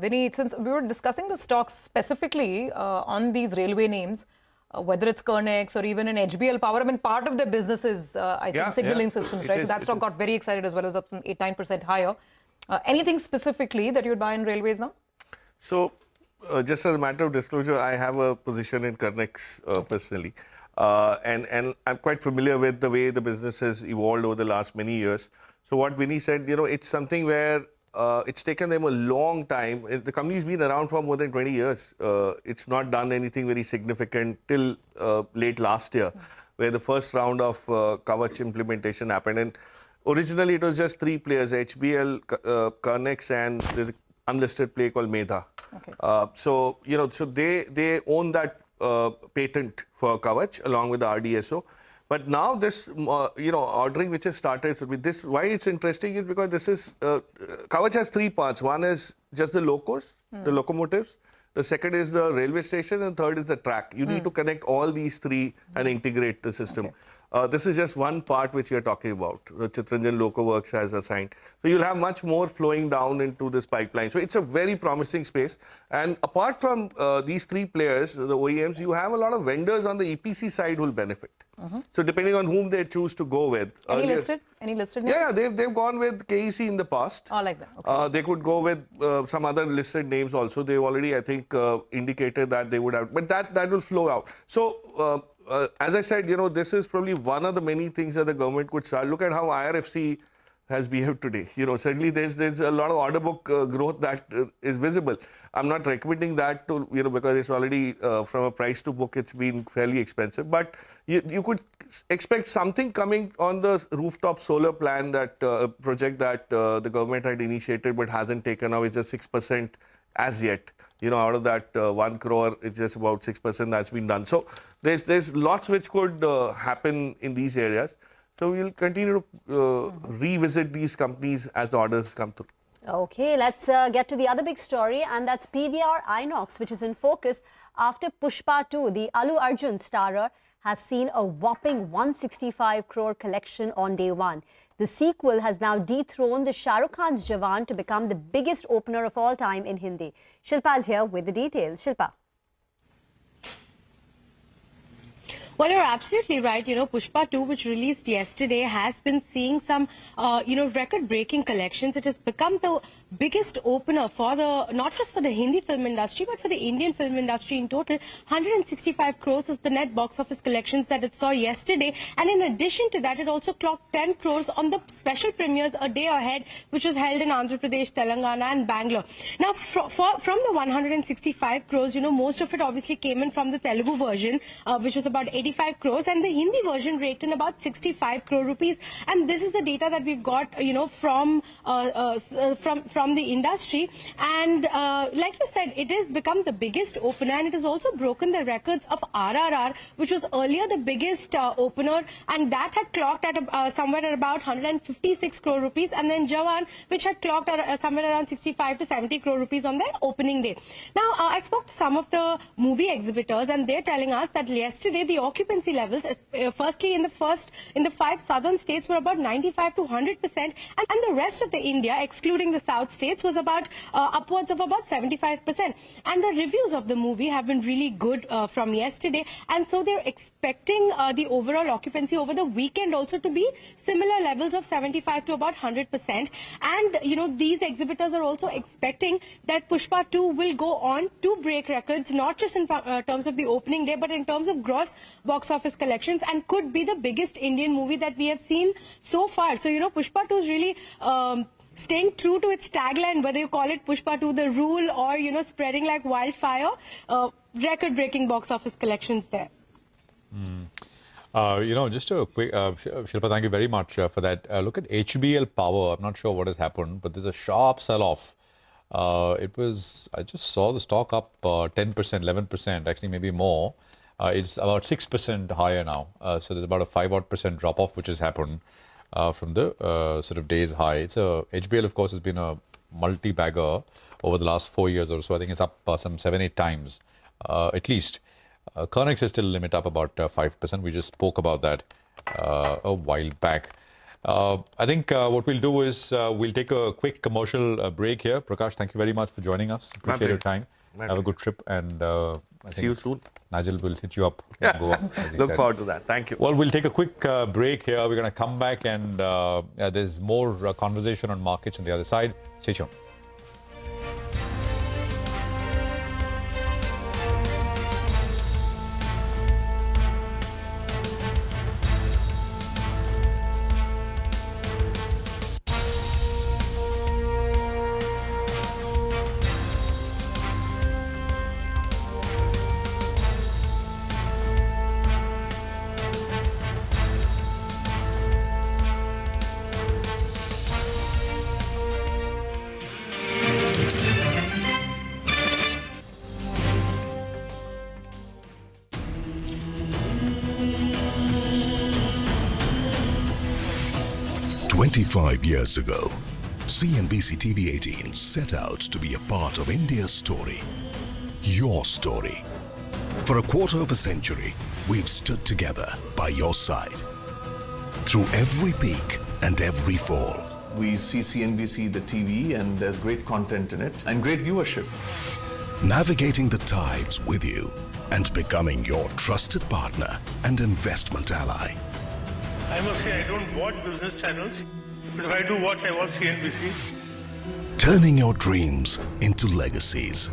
Vinny. Since we were discussing the stocks specifically on these railway names, whether it's Gornex or even in HBL Power, I mean, part of their business is, I think, signaling systems, right? So that stock got very excited as well, as up 8-9% higher. Anything specifically that you'd buy in railways now? So, just as a matter of disclosure, I have a position in Gornex personally. And I'm quite familiar with the way the business has evolved over the last many years. So what Vinny said, it's something where it's taken them a long time. The company's been around for more than 20 years. It's not done anything very significant till late last year, where the first round of Kavach implementation happened. And originally, it was just 3 players, HBL, Kernex, and there's an unlisted play called Medha. Okay. So they own that patent for Kavach along with the RDSO. But now this, ordering which has started with this, why it's interesting is because this is, Kavach has 3 parts. One is just the locos, the locomotives. The second is the railway station, and third is the track. You need to connect all these 3 and integrate the system. Okay. This is just one part which we are talking about. The Chittaranjan Loco Works has assigned. So you'll have much more flowing down into this pipeline. So it's a very promising space. And apart from these 3 players, the OEMs, you have a lot of vendors on the EPC side who will benefit. So depending on whom they choose to go with. Any listed? Any listed names? Yeah, they've gone with KEC in the past. Oh, like that. Okay. They could go with some other listed names also. They've already, I think, indicated that they would have. But that will flow out. So as I said, this is probably one of the many things that the government could start. Look at how IRFC has behaved today. Certainly there's a lot of order book growth that is visible. I'm not recommending that to, because it's already from a price to book, it's been fairly expensive. But you could expect something coming on the rooftop solar plan, that project that the government had initiated but hasn't taken now. It's just 6% as yet. Out of that 1 crore, it's just about 6% that's been done. So there's lots which could happen in these areas. So we'll continue to revisit these companies as the orders come through. Okay, let's get to the other big story, and that's PVR Inox, which is in focus after Pushpa 2. The Allu Arjun starrer has seen a whopping 165 crore collection on day 1. The sequel has now dethroned the Shah Rukh Khan's Jawan to become the biggest opener of all time in Hindi. Shilpa is here with the details. Shilpa. Well, you're absolutely right. Pushpa 2, which released yesterday, has been seeing some, record-breaking collections. It has become the biggest opener for not just for the Hindi film industry, but for the Indian film industry in total. 165 crores is the net box office collections that it saw yesterday. And in addition to that, it also clocked 10 crores on the special premieres a day ahead, which was held in Andhra Pradesh, Telangana and Bangalore. Now, from the 165 crores, most of it obviously came in from the Telugu version, which was about 85 crores, and the Hindi version raked in about 65 crore rupees. And this is the data that we've got, from the industry. And like you said, it has become the biggest opener, and it has also broken the records of RRR, which was earlier the biggest opener, and that had clocked at somewhere at about 156 crore rupees, and then Jawan, which had clocked at somewhere around 65 to 70 crore rupees on their opening day. Now, I spoke to some of the movie exhibitors, and they're telling us that yesterday the occupancy levels, firstly in the 5 southern states, were about 95 to 100%, and the rest of the India, excluding the south states, was about upwards of about 75%. And the reviews of the movie have been really good from yesterday, and so they're expecting the overall occupancy over the weekend also to be similar levels of 75 to about 100%. And these exhibitors are also expecting that Pushpa 2 will go on to break records, not just in terms of the opening day, but in terms of gross box office collections, and could be the biggest Indian movie that we have seen so far. So Pushpa 2 is really staying true to its tagline, whether you call it Pushpa 2 the rule or spreading like wildfire. Record-breaking box office collections there. Just a quick, Shilpa, thank you very much for that. Look at HBL Power. I'm not sure what has happened, but there's a sharp sell-off. I just saw the stock up 10%, 11%, actually maybe more. It's about 6% higher now. So there's about a 5% drop-off which has happened from the sort of day's high. HBL, of course, has been a multi-bagger over the last 4 years or so. I think it's up some 7-8 times at least. Kernex is still limit up about 5%. We just spoke about that a while back. I think what we'll do is we'll take a quick commercial break here. Prakash, thank you very much for joining us. Appreciate your time. Have a good trip, and see you soon. Nigel will hit you up. Look forward to that. Thank you. Well, we'll take a quick break here. We're going to come back, and there's more conversation on markets on the other side. Stay tuned. 25 years ago, CNBC TV18 set out to be a part of India's story. Your story. For a quarter of a century, we've stood together by your side. Through every peak and every fall. We see CNBC, the TV, and there's great content in it and great viewership. Navigating the tides with you and becoming your trusted partner and investment ally. I must say I don't watch business channels, but if I do watch, I watch CNBC. Turning your dreams into legacies.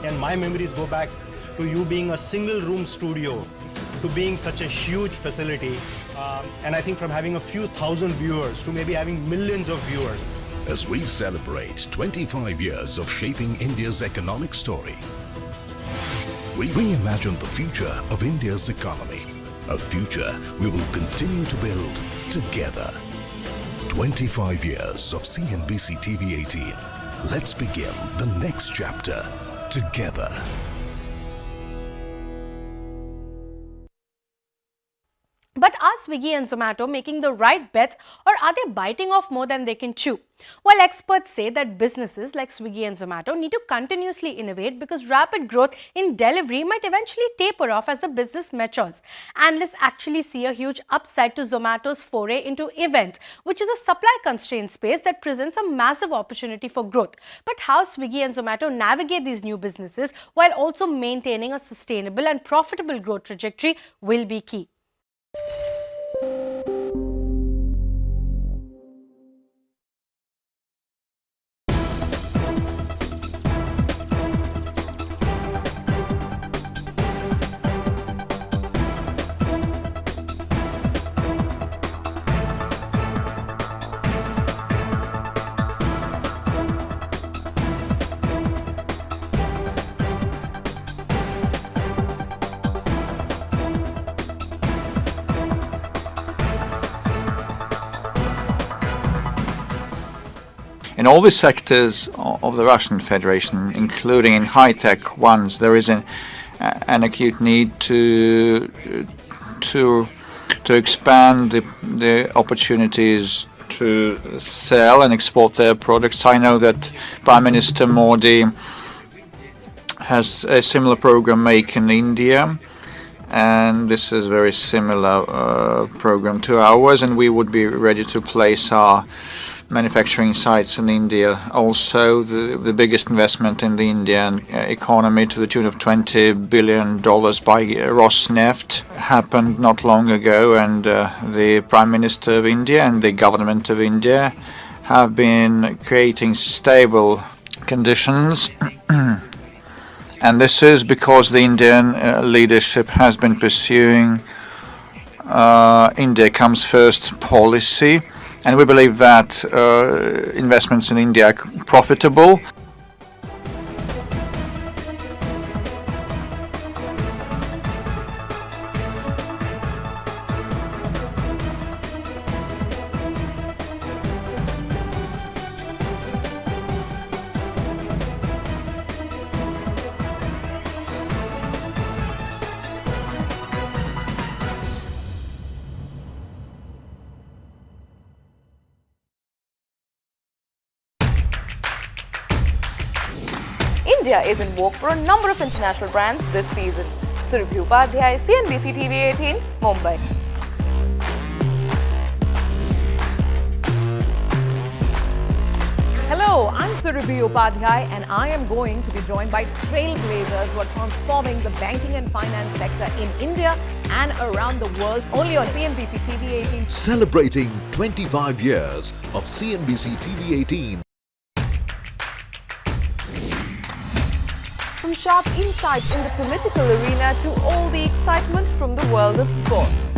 And my memories go back to you being a single room studio, to being such a huge facility, and I think from having a few thousand viewers to maybe having millions of viewers. As we celebrate 25 years of shaping India's economic story, we reimagine the future of India's economy, a future we will continue to build together. 25 years of CNBC TV18. Let's begin the next chapter together. But are Swiggy and Zomato making the right bets, or are they biting off more than they can chew? Well, experts say that businesses like Swiggy and Zomato need to continuously innovate because rapid growth in delivery might eventually taper off as the business matures. Analysts actually see a huge upside to Zomato's foray into events, which is a supply-constrained space that presents a massive opportunity for growth. But how Swiggy and Zomato navigate these new businesses while also maintaining a sustainable and profitable growth trajectory will be key. In all the sectors of the Russian Federation, including in high-tech ones, there is an acute need to expand the opportunities to sell and export their products. I know that Prime Minister Modi has a similar program Make in India, and this is a very similar program to ours, and we would be ready to place our manufacturing sites in India. Also, the biggest investment in the Indian economy to the tune of $20 billion by Rosneft happened not long ago, and the Prime Minister of India and the government of India have been creating stable conditions. And this is because the Indian leadership has been pursuing India comes first policy. And we believe that investments in India are profitable. India is in vogue for a number of international brands this season. Surabhi Upadhyay, CNBC TV18, Mumbai. Hello, I'm Surabhi Upadhyay, and I am going to be joined by trailblazers who are transforming the banking and finance sector in India and around the world, only on CNBC TV18. Celebrating 25 years of CNBC TV18. From sharp insights in the political arena to all the excitement from the world of sports.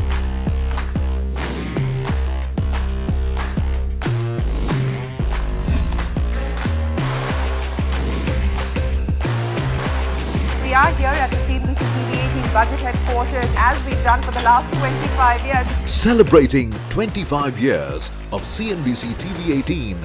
We are here at the CNBC TV18 budget headquarters as we've done for the last 25 years. Celebrating 25 years of CNBC TV18.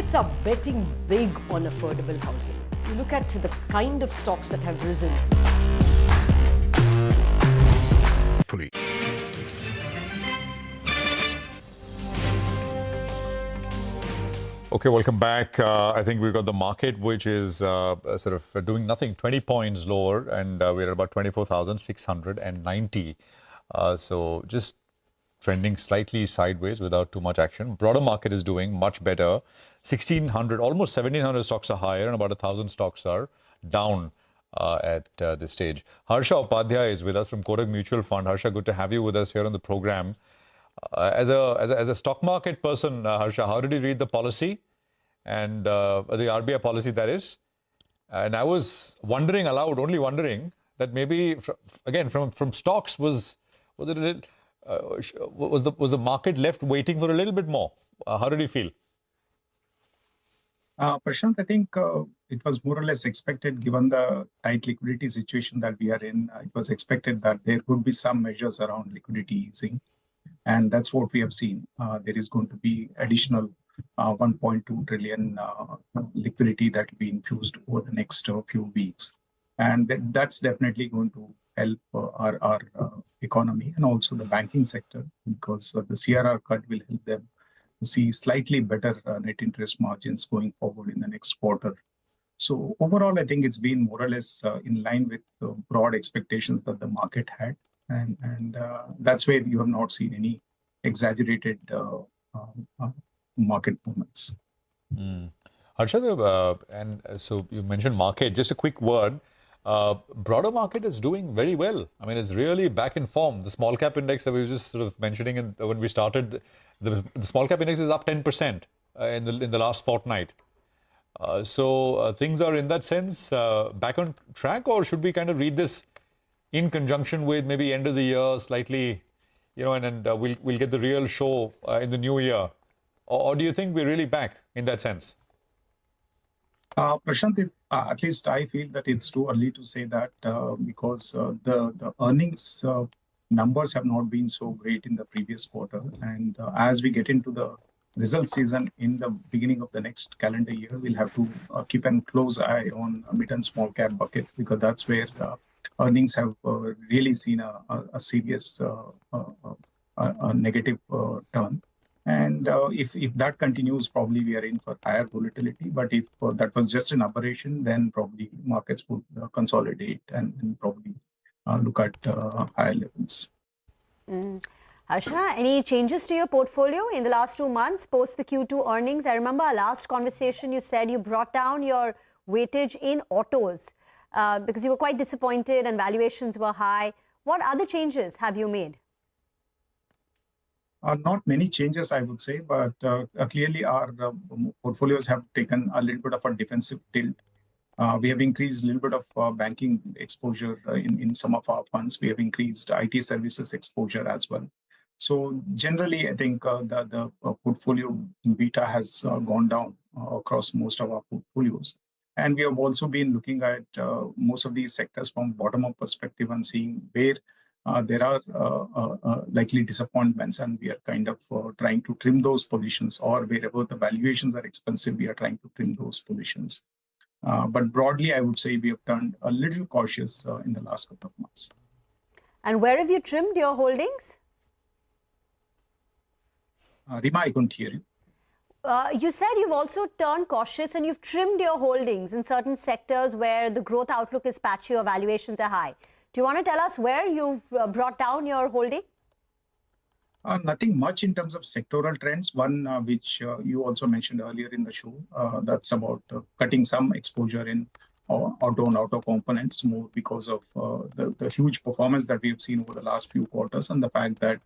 markets are betting big on affordable housing. You look at the kind of stocks that have risen. Fully. Okay, welcome back. I think we've got the market, which is sort of doing nothing, 20 points lower, and we're at about 24,690. So just trending slightly sideways without too much action. Broader market is doing much better. 1,600, almost 1,700 stocks are higher, and about 1,000 stocks are down at this stage. Harsha Upadhyay is with us from Kotak Mutual Fund. Harsha, good to have you with us here on the program. As a stock market person, Harsha, how did you read the policy and the RBI policy, that is? And I was wondering aloud, only wondering that maybe again from stocks was it a little, was the market left waiting for a little bit more? How did you feel? Prashant, I think it was more or less expected given the tight liquidity situation that we are in. It was expected that there would be some measures around liquidity easing. And that's what we have seen. There is going to be additional 1.2 trillion liquidity that will be infused over the next few weeks. And that's definitely going to help our economy and also the banking sector, because the CRR cut will help them to see slightly better net interest margins going forward in the next quarter. So overall, I think it's been more or less in line with the broad expectations that the market had. And that's where you have not seen any exaggerated market movements. Harsha, and so you mentioned market, just a quick word. Broader market is doing very well. I mean, it's really back in form. The small cap index that we were just sort of mentioning when we started, the small cap index is up 10% in the last fortnight. So things are in that sense back on track, or should we kind of read this in conjunction with maybe end of the year slightly, and we'll get the real show in the new year? Or do you think we're really back in that sense? Prashant, at least I feel that it's too early to say that because the earnings numbers have not been so great in the previous quarter. And as we get into the result season in the beginning of the next calendar year, we'll have to keep a close eye on mid and small cap bucket, because that's where earnings have really seen a serious negative turn. And if that continues, probably we are in for higher volatility. But if that was just an aberration, then probably markets would consolidate and probably look at higher levels. Harsha, any changes to your portfolio in the last 2 months post the Q2 earnings? I remember our last conversation, you said you brought down your weightage in autos because you were quite disappointed and valuations were high. What other changes have you made? Not many changes, I would say, but clearly our portfolios have taken a little bit of a defensive tilt. We have increased a little bit of banking exposure in some of our funds. We have increased IT services exposure as well. So generally, I think the portfolio beta has gone down across most of our portfolios. And we have also been looking at most of these sectors from bottom-up perspective and seeing where there are likely disappointments, and we are kind of trying to trim those positions, or wherever the valuations are expensive, we are trying to trim those positions. But broadly, I would say we have turned a little cautious in the last couple of months. And where have you trimmed your holdings? Rima, I couldn't hear you. You said you've also turned cautious and you've trimmed your holdings in certain sectors where the growth outlook is patchy or valuations are high. Do you want to tell us where you've brought down your holding? Nothing much in terms of sectoral trends. One which you also mentioned earlier in the show, that's about cutting some exposure in auto and auto components, more because of the huge performance that we have seen over the last few quarters, and the fact that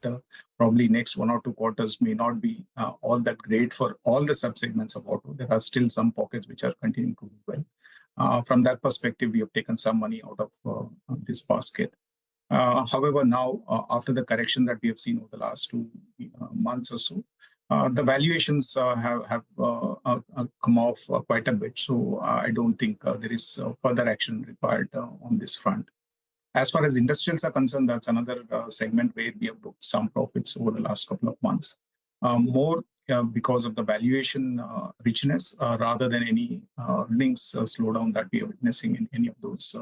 probably next 1 or 2 quarters may not be all that great for all the subsegments of auto. There are still some pockets which are continuing to do well. From that perspective, we have taken some money out of this basket. However, now, after the correction that we have seen over the last 2 months or so, the valuations have come off quite a bit. So I don't think there is further action required on this front. As far as industrials are concerned, that's another segment where we have booked some profits over the last couple of months. More because of the valuation richness rather than any earnings slowdown that we are witnessing in any of those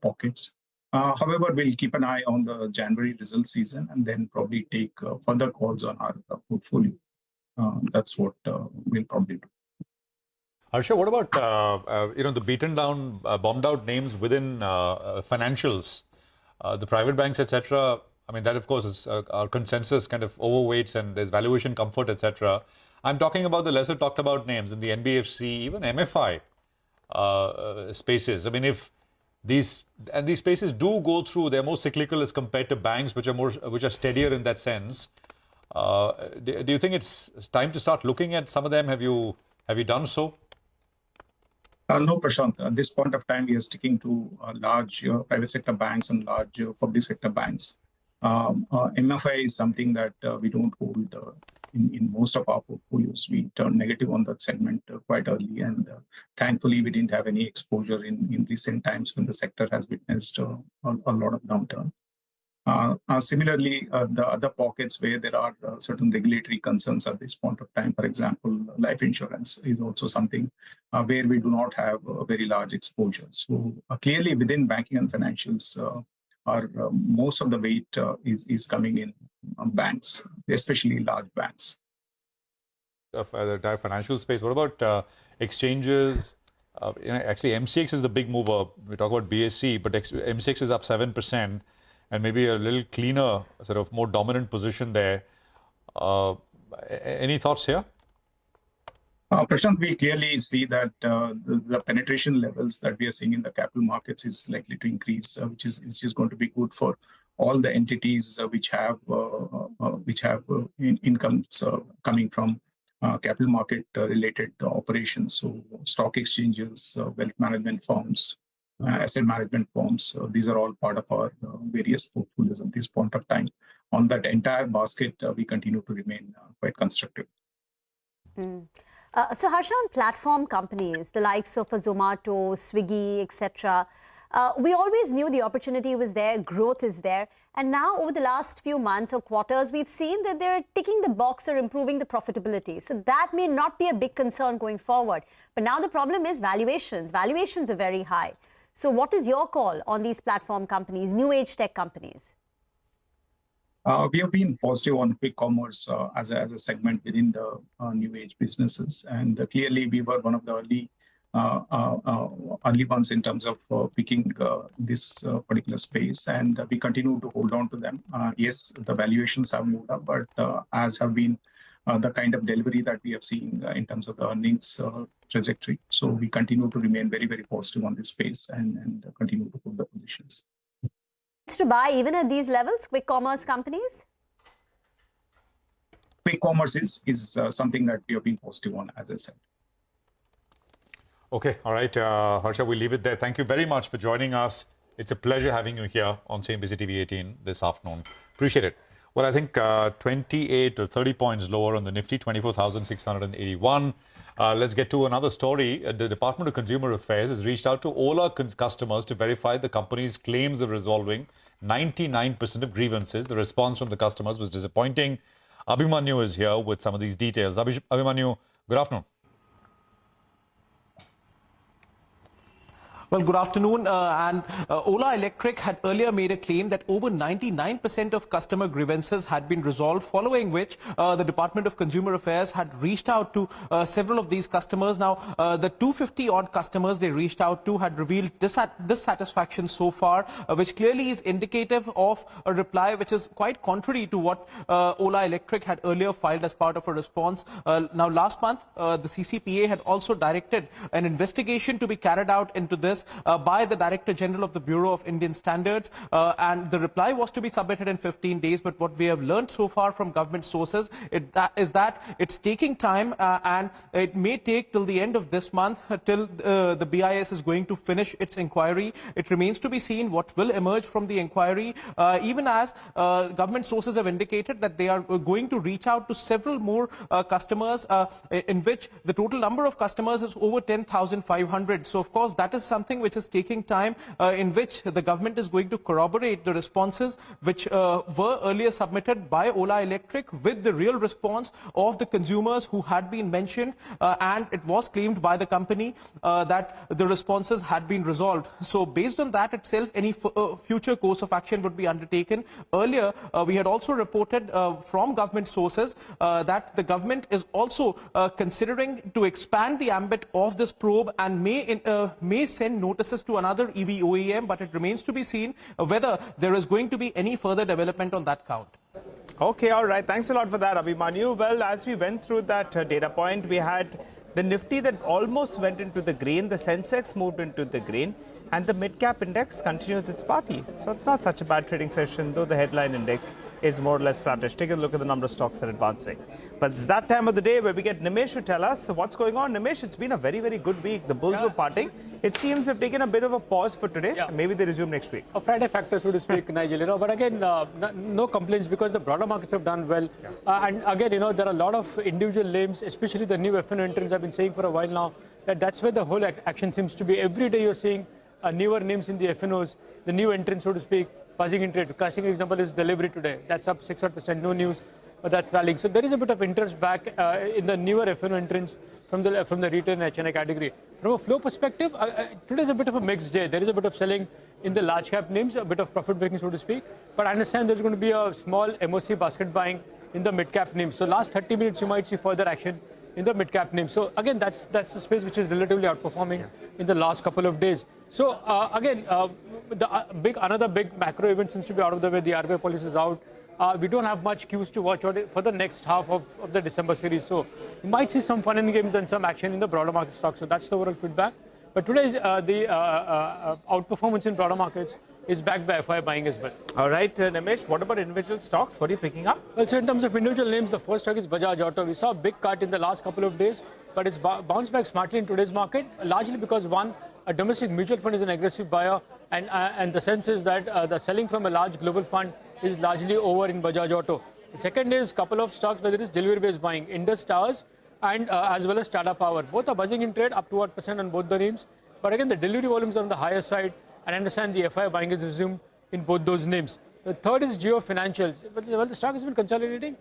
pockets. However, we'll keep an eye on the January result season and then probably take further calls on our portfolio. That's what we'll probably do. Harsha, what about the beaten down, bombed out names within financials, the private banks, etc.? I mean, that of course is our consensus kind of overweights and there's valuation comfort, etc. I'm talking about the lesser talked about names in the NBFC, even MFI spaces. I mean, if these spaces do go through, they're more cyclical as compared to banks, which are steadier in that sense. Do you think it's time to start looking at some of them? Have you done so? No, Prashant. At this point of time, we are sticking to large private sector banks and large public sector banks. MFI is something that we don't hold in most of our portfolios. We turned negative on that segment quite early, and thankfully, we didn't have any exposure in recent times when the sector has witnessed a lot of downturn. Similarly, the other pockets where there are certain regulatory concerns at this point of time, for example, life insurance is also something where we do not have very large exposure. So clearly within banking and financials, most of the weight is coming in banks, especially large banks. The entire financial space. What about exchanges? Actually, MCX is the big mover. We talk about BSE, but MCX is up 7%. And maybe a little cleaner, sort of more dominant position there. Any thoughts here? Prashant, we clearly see that the penetration levels that we are seeing in the capital markets is likely to increase, which is going to be good for all the entities which have incomes coming from capital market related operations. So stock exchanges, wealth management firms, asset management firms. These are all part of our various portfolios at this point of time. On that entire basket, we continue to remain quite constructive. So Harsha, on platform companies, the likes of Zomato, Swiggy, etc., we always knew the opportunity was there, growth is there. And now over the last few months or quarters, we've seen that they're ticking the box or improving the profitability. So that may not be a big concern going forward. But now the problem is valuations. Valuations are very high. So what is your call on these platform companies, new age tech companies? We have been positive on quick commerce as a segment within the new age businesses. And clearly we were one of the early ones in terms of picking this particular space. And we continue to hold on to them. Yes, the valuations have moved up, but as have been the kind of delivery that we have seen in terms of the earnings trajectory. So we continue to remain very, very positive on this space and continue to hold the positions. To buy even at these levels, quick commerce companies? Quick commerce is something that we have been positive on, as I said. Okay, all right, Harsha, we'll leave it there. Thank you very much for joining us. It's a pleasure having you here on CNBC TV18 this afternoon. Appreciate it. Well, I think 28 or 30 points lower on the Nifty, 24,681. Let's get to another story. The Department of Consumer Affairs has reached out to all our customers to verify the company's claims of resolving 99% of grievances. The response from the customers was disappointing. Abhimanyu is here with some of these details. Abhimanyu, good afternoon. Well, good afternoon. Ola Electric had earlier made a claim that over 99% of customer grievances had been resolved, following which the Department of Consumer Affairs had reached out to several of these customers. Now, the 250-odd customers they reached out to had revealed dissatisfaction so far, which clearly is indicative of a reply which is quite contrary to what Ola Electric had earlier filed as part of a response. Now, last month, the CCPA had also directed an investigation to be carried out into this by the Director General of the Bureau of Indian Standards, and the reply was to be submitted in 15 days. But what we have learned so far from government sources is that it's taking time, and it may take till the end of this month till the BIS is going to finish its inquiry. It remains to be seen what will emerge from the inquiry, even as government sources have indicated that they are going to reach out to several more customers, in which the total number of customers is over 10,500. So, of course, that is something something which is taking time, in which the government is going to corroborate the responses which were earlier submitted by Ola Electric with the real response of the consumers who had been mentioned, and it was claimed by the company that the responses had been resolved. So based on that itself, any future course of action would be undertaken. Earlier, we had also reported from government sources that the government is also considering to expand the ambit of this probe and may send notices to another EV OEM, but it remains to be seen whether there is going to be any further development on that count. Okay, all right. Thanks a lot for that, Abhimanyu. Well, as we went through that data point, we had the Nifty that almost went into the green, the Sensex moved into the green, and the mid-cap index continues its party. So it's not such a bad trading session, though the headline index is more or less flattish. Take a look at the number of stocks that are advancing. But it's that time of the day where we get Nimesh to tell us what's going on. Nimesh, it's been a very, very good week. The bulls were parting. It seems they've taken a bit of a pause for today. Maybe they resume next week. A Friday factor, so to speak, Nigel. But again, no complaints because the broader markets have done well. And again, there are a lot of individual names, especially the new F&O entrants. I've been saying for a while now that that's where the whole action seems to be. Every day you're seeing newer names in the F&Os, the new entrants, so to speak, buzzing in trade. Classic example is delivery today. That's up 6%, no news, but that's rallying. So there is a bit of interest back in the newer F&O entrants from the retail and HNI category. From a flow perspective, today is a bit of a mixed day. There is a bit of selling in the large cap names, a bit of profit breaking, so to speak. But I understand there's going to be a small MOC basket buying in the mid cap names. So last 30 minutes, you might see further action in the mid cap names. So again, that's the space which is relatively outperforming in the last couple of days. So again, another big macro event seems to be out of the way. The RBI policy is out. We don't have much cues to watch for the next half of the December series. So you might see some fun and games and some action in the broader market stocks. So that's the overall feedback. But today's the outperformance in broader markets is backed by FI buying as well. All right, Nimesh, what about individual stocks? What are you picking up? Well, so in terms of individual names, the first stock is Bajaj Auto. We saw a big cut in the last couple of days, but it's bounced back smartly in today's market, largely because one, a domestic mutual fund is an aggressive buyer, and the sense is that the selling from a large global fund is largely over in Bajaj Auto. The second is a couple of stocks where there is delivery-based buying, Indus Towers and as well as Tata Power. Both are buzzing in trade, up to 1% on both the names. But again, the delivery volumes are on the higher side, and I understand the FI buying is resumed in both those names. The third is Jio Financials. Well, the stock has been consolidating.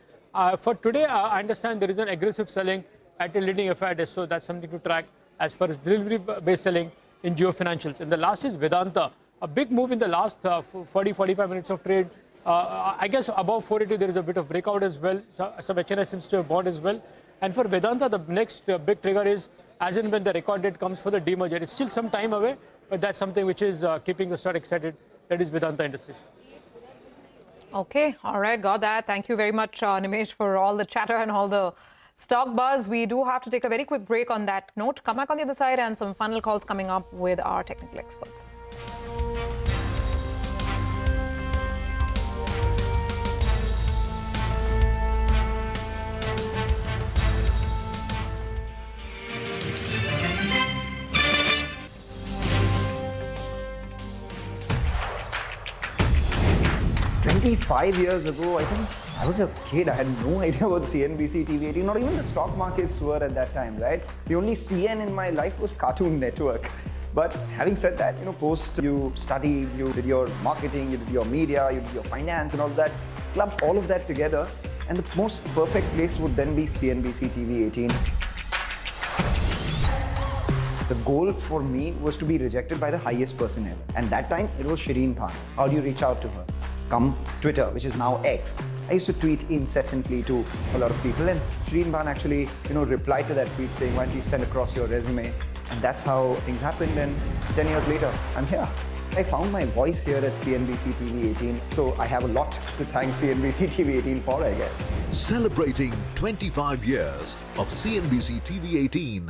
For today, I understand there is an aggressive selling at a leading FI desk, so that's something to track as far as delivery-based selling in Jio Financials. And the last is Vedanta. A big move in the last 40-45 minutes of trade. I guess above 480 there is a bit of breakout as well. Some HNI seems to have bought as well. And for Vedanta, the next big trigger is as and when the record date comes for the demerger. It's still some time away, but that's something which is keeping the stock excited. That is Vedanta Industries. Okay, all right, got that. Thank you very much, Nimesh, for all the chatter and all the stock buzz. We do have to take a very quick break on that note. Come back on the other side and some final calls coming up with our technical experts. Five years ago, I think I was a kid. I had no idea about CNBC TV18. Not even the stock markets were at that time, right? The only CN in my life was Cartoon Network. But having said that, post you studied, you did your marketing, you did your media, you did your finance and all that, clubbed all of that together, and the most perfect place would then be CNBC TV18. The goal for me was to be rejected by the highest person ever. And that time, it was Shireen Khan. How do you reach out to her? Come Twitter, which is now X. I used to tweet incessantly to a lot of people, and Shireen Khan actually, replied to that tweet saying, why don't you send across your resume? And that's how things happened, and 10 years later, I'm here. I found my voice here at CNBC TV18, so I have a lot to thank CNBC TV18 for, I guess. Celebrating 25 years of CNBC TV18.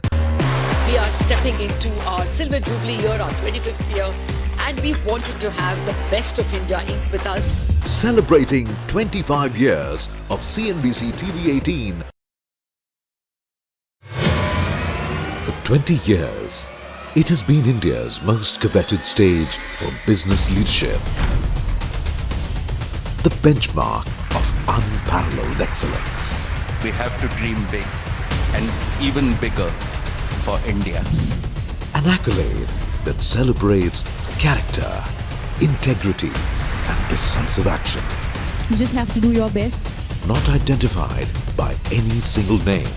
We are stepping into our Silver Jubilee year, our 25th year, and we wanted to have the best of India Inc. with us. Celebrating 25 years of CNBC TV18. For 20 years, it has been India's most coveted stage for business leadership. The benchmark of unparalleled excellence. We have to dream big and even bigger for India. An accolade that celebrates character, integrity, and decisive action. You just have to do your best. Not identified by any single name,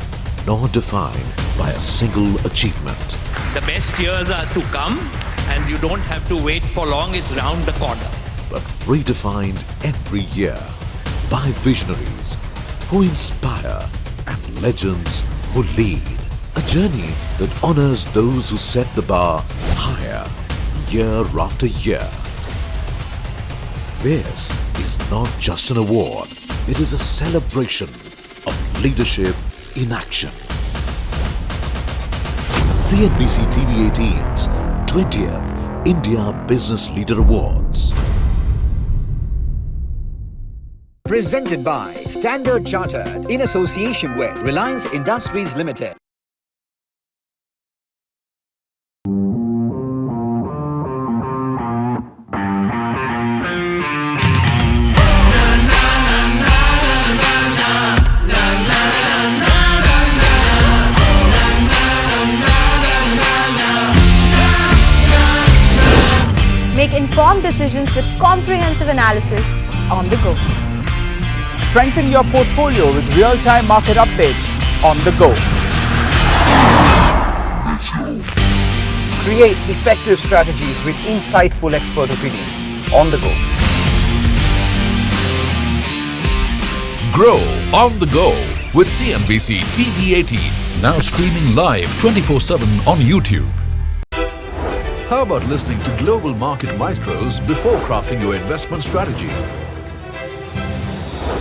nor defined by a single achievement. The best years are to come, and you don't have to wait for long, it's round the corner. But redefined every year by visionaries who inspire and legends who lead. A journey that honors those who set the bar higher year after year. This is not just an award, it is a celebration of leadership in action. CNBC TV18's 20th India Business Leader Awards. Presented by Standard Chartered in association with Reliance Industries Limited. Make informed decisions with comprehensive analysis on the go. Strengthen your portfolio with real-time market updates on the go. Create effective strategies with insightful expert opinions on the go. Grow on the go with CNBC TV18. Now streaming live 24/7 on YouTube. How about listening to global market maestros before crafting your investment strategy?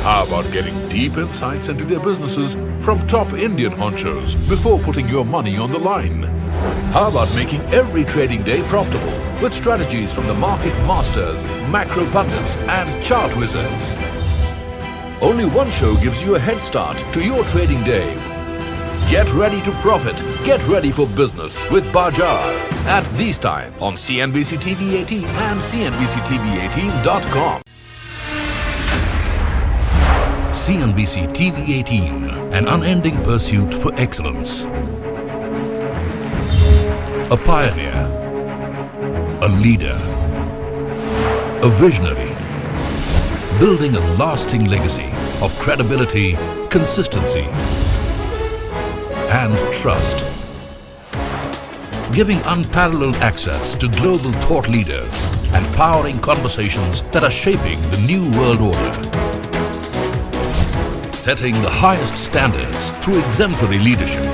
How about getting deep insights into their businesses from top Indian honchos before putting your money on the line? How about making every trading day profitable with strategies from the market masters, macro pundits and chart wizards? Only one show gives you a head start to your trading day. Get ready to profit. Get ready for business with Bajar at these times on CNBC TV18 and CNBCTV18.com. CNBC TV18, an unending pursuit for excellence. A pioneer, a leader, a visionary, building a lasting legacy of credibility, consistency, and trust. Giving unparalleled access to global thought leaders and powering conversations that are shaping the new world order. Setting the highest standards through exemplary leadership.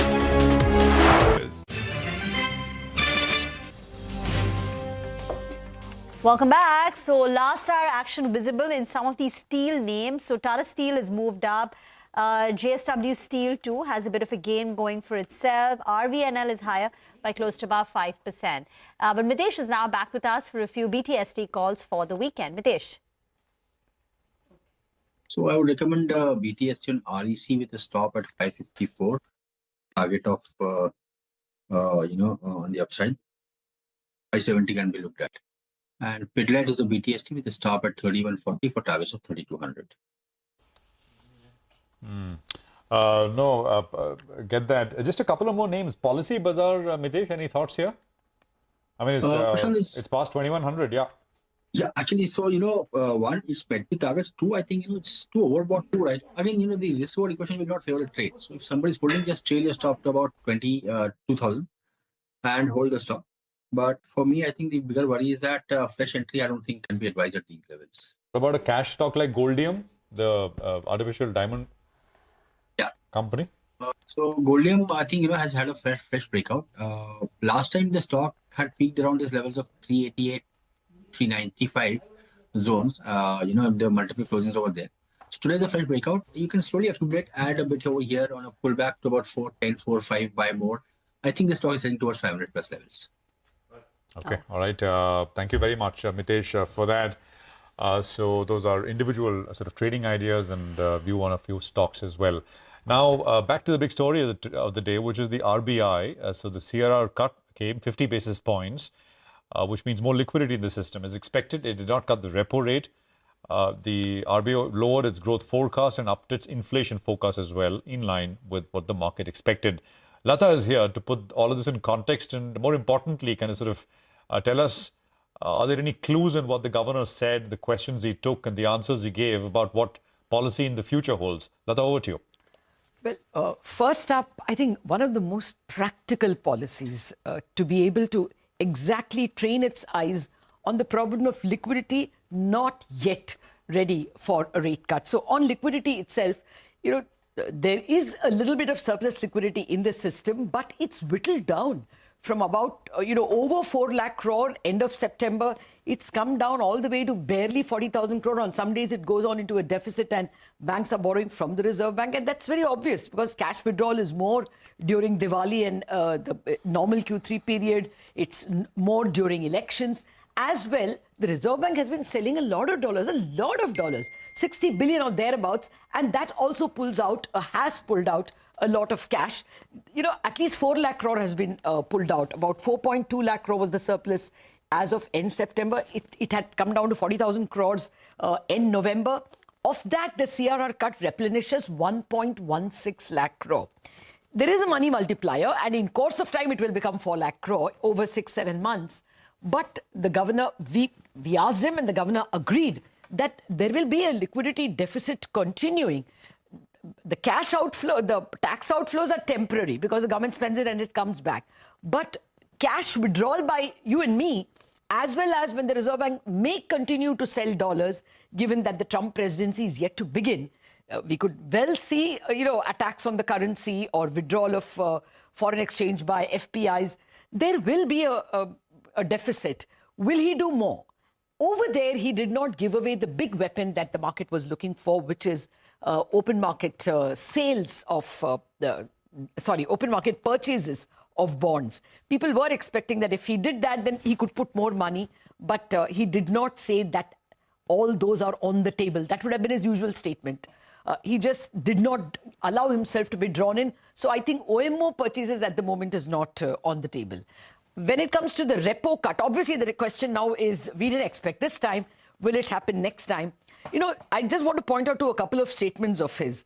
Welcome back. So last hour action visible in some of these steel names. So Tata Steel has moved up. JSW Steel too has a bit of a gain going for itself. RVNL is higher by close to about 5%. But Mitesh is now back with us for a few BTST calls for the weekend. Mitesh. So I would recommend BTST on REC with a stop at 554, target of on the upside. 570 can be looked at. And Pidilite is the BTST with a stop at 3140 for targets of 3200. Get that. Just a couple of more names. Policy Bazaar, Mitesh, any thoughts here? I mean, it's past 2100, yeah. Yeah, actually, so, one, it's met the targets. Two, I think, it's too overbought too, right? I mean, the risk-reward equation will not favor a trade. So if somebody's holding, just trail your stop to about 22,000 and hold the stop. But for me, I think the bigger worry is that fresh entry, I don't think can be advised at these levels. What about a cash stock like Goldium, the artificial diamond company? So Goldium, I think, has had a fresh breakout. Last time the stock had peaked around these levels of 388, 395 zones, the multiple closings over there. So today's a fresh breakout. You can slowly accumulate, add a bit over here on a pullback to about 410, 45, buy more. I think the stock is heading towards 500 plus levels. Okay, all right. Thank you very much, Mitesh, for that. So those are individual sort of trading ideas and view on a few stocks as well. Now, back to the big story of the day, which is the RBI. So the CRR cut came 50 basis points, which means more liquidity in the system. As expected, it did not cut the repo rate. The RBI lowered its growth forecast and upped its inflation forecast as well, in line with what the market expected. Lata is here to put all of this in context and, more importantly, kind of sort of Tell us, are there any clues in what the governor said, the questions he took and the answers he gave about what policy in the future holds? Lata, over to you. Well, first up, I think one of the most practical policies to be able to exactly train its eyes on the problem of liquidity not yet ready for a rate cut. So on liquidity itself, there is a little bit of surplus liquidity in the system, but it's whittled down from about, over 4 lakh crore end of September. It's come down all the way to barely 40,000 crore. On some days, it goes on into a deficit and banks are borrowing from the Reserve Bank. And that's very obvious because cash withdrawal is more during Diwali and the normal Q3 period. It's more during elections. As well, the Reserve Bank has been selling a lot of dollars, 60 billion or thereabouts. And that also has pulled out a lot of cash. At least 4 lakh crore has been pulled out. About 4.2 lakh crore was the surplus as of end September. It had come down to 40,000 crores end November. Of that, the CRR cut replenishes 1.16 lakh crore. There is a money multiplier, and in course of time, it will become 4 lakh crore over 6-7 months. But the governor, we asked him, and the governor agreed that there will be a liquidity deficit continuing. The cash outflow, the tax outflows are temporary because the government spends it and it comes back. But cash withdrawal by you and me, as well as when the Reserve Bank may continue to sell dollars, given that the Trump presidency is yet to begin, we could well see, attacks on the currency or withdrawal of foreign exchange by FPIs. There will be a deficit. Will he do more? Over there, he did not give away the big weapon that the market was looking for, which is open market sales of open market purchases of bonds. People were expecting that if he did that, then he could put more money. But he did not say that all those are on the table. That would have been his usual statement. He just did not allow himself to be drawn in. So I think OMO purchases at the moment is not on the table. When it comes to the repo cut, obviously the question now is, we didn't expect this time. Will it happen next time? I just want to point out to a couple of statements of his.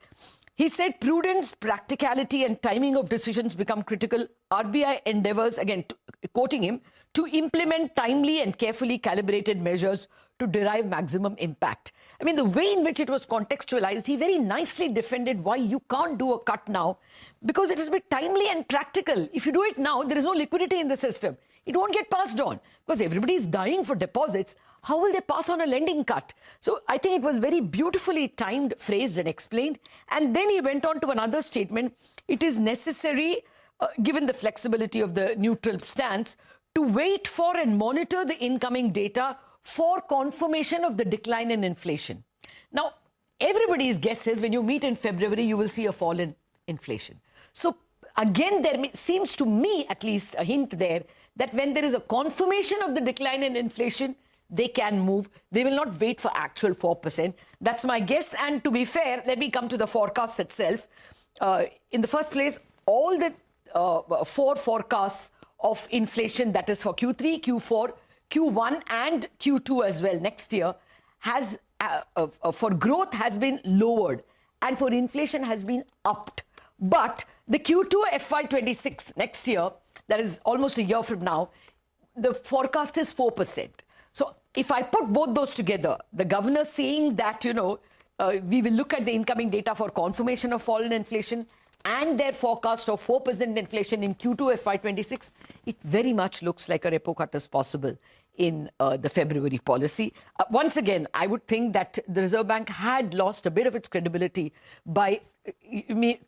He said, prudence, practicality and timing of decisions become critical. RBI endeavors, again, quoting him, to implement timely and carefully calibrated measures to derive maximum impact. I mean, the way in which it was contextualized, he very nicely defended why you can't do a cut now, because it is a bit timely and practical. If you do it now, there is no liquidity in the system. It won't get passed on because everybody is dying for deposits. How will they pass on a lending cut? So I think it was very beautifully timed, phrased and explained. And then he went on to another statement. It is necessary, given the flexibility of the neutral stance, to wait for and monitor the incoming data for confirmation of the decline in inflation. Now, everybody's guess is when you meet in February, you will see a fall in inflation. So again, there seems to me at least a hint there that when there is a confirmation of the decline in inflation, they can move. They will not wait for actual 4%. That's my guess. And to be fair, let me come to the forecast itself. In the first place, all the 4 forecasts of inflation, that is for Q3, Q4, Q1 and Q2 as well next year, has for growth has been lowered and for inflation has been upped. But the Q2 FY26 next year, that is almost a year from now, the forecast is 4%. So if I put both those together, the governor saying that, we will look at the incoming data for confirmation of fall in inflation and their forecast of 4% inflation in Q2 FY26, it very much looks like a repo cut is possible in the February policy. Once again, I would think that the Reserve Bank had lost a bit of its credibility by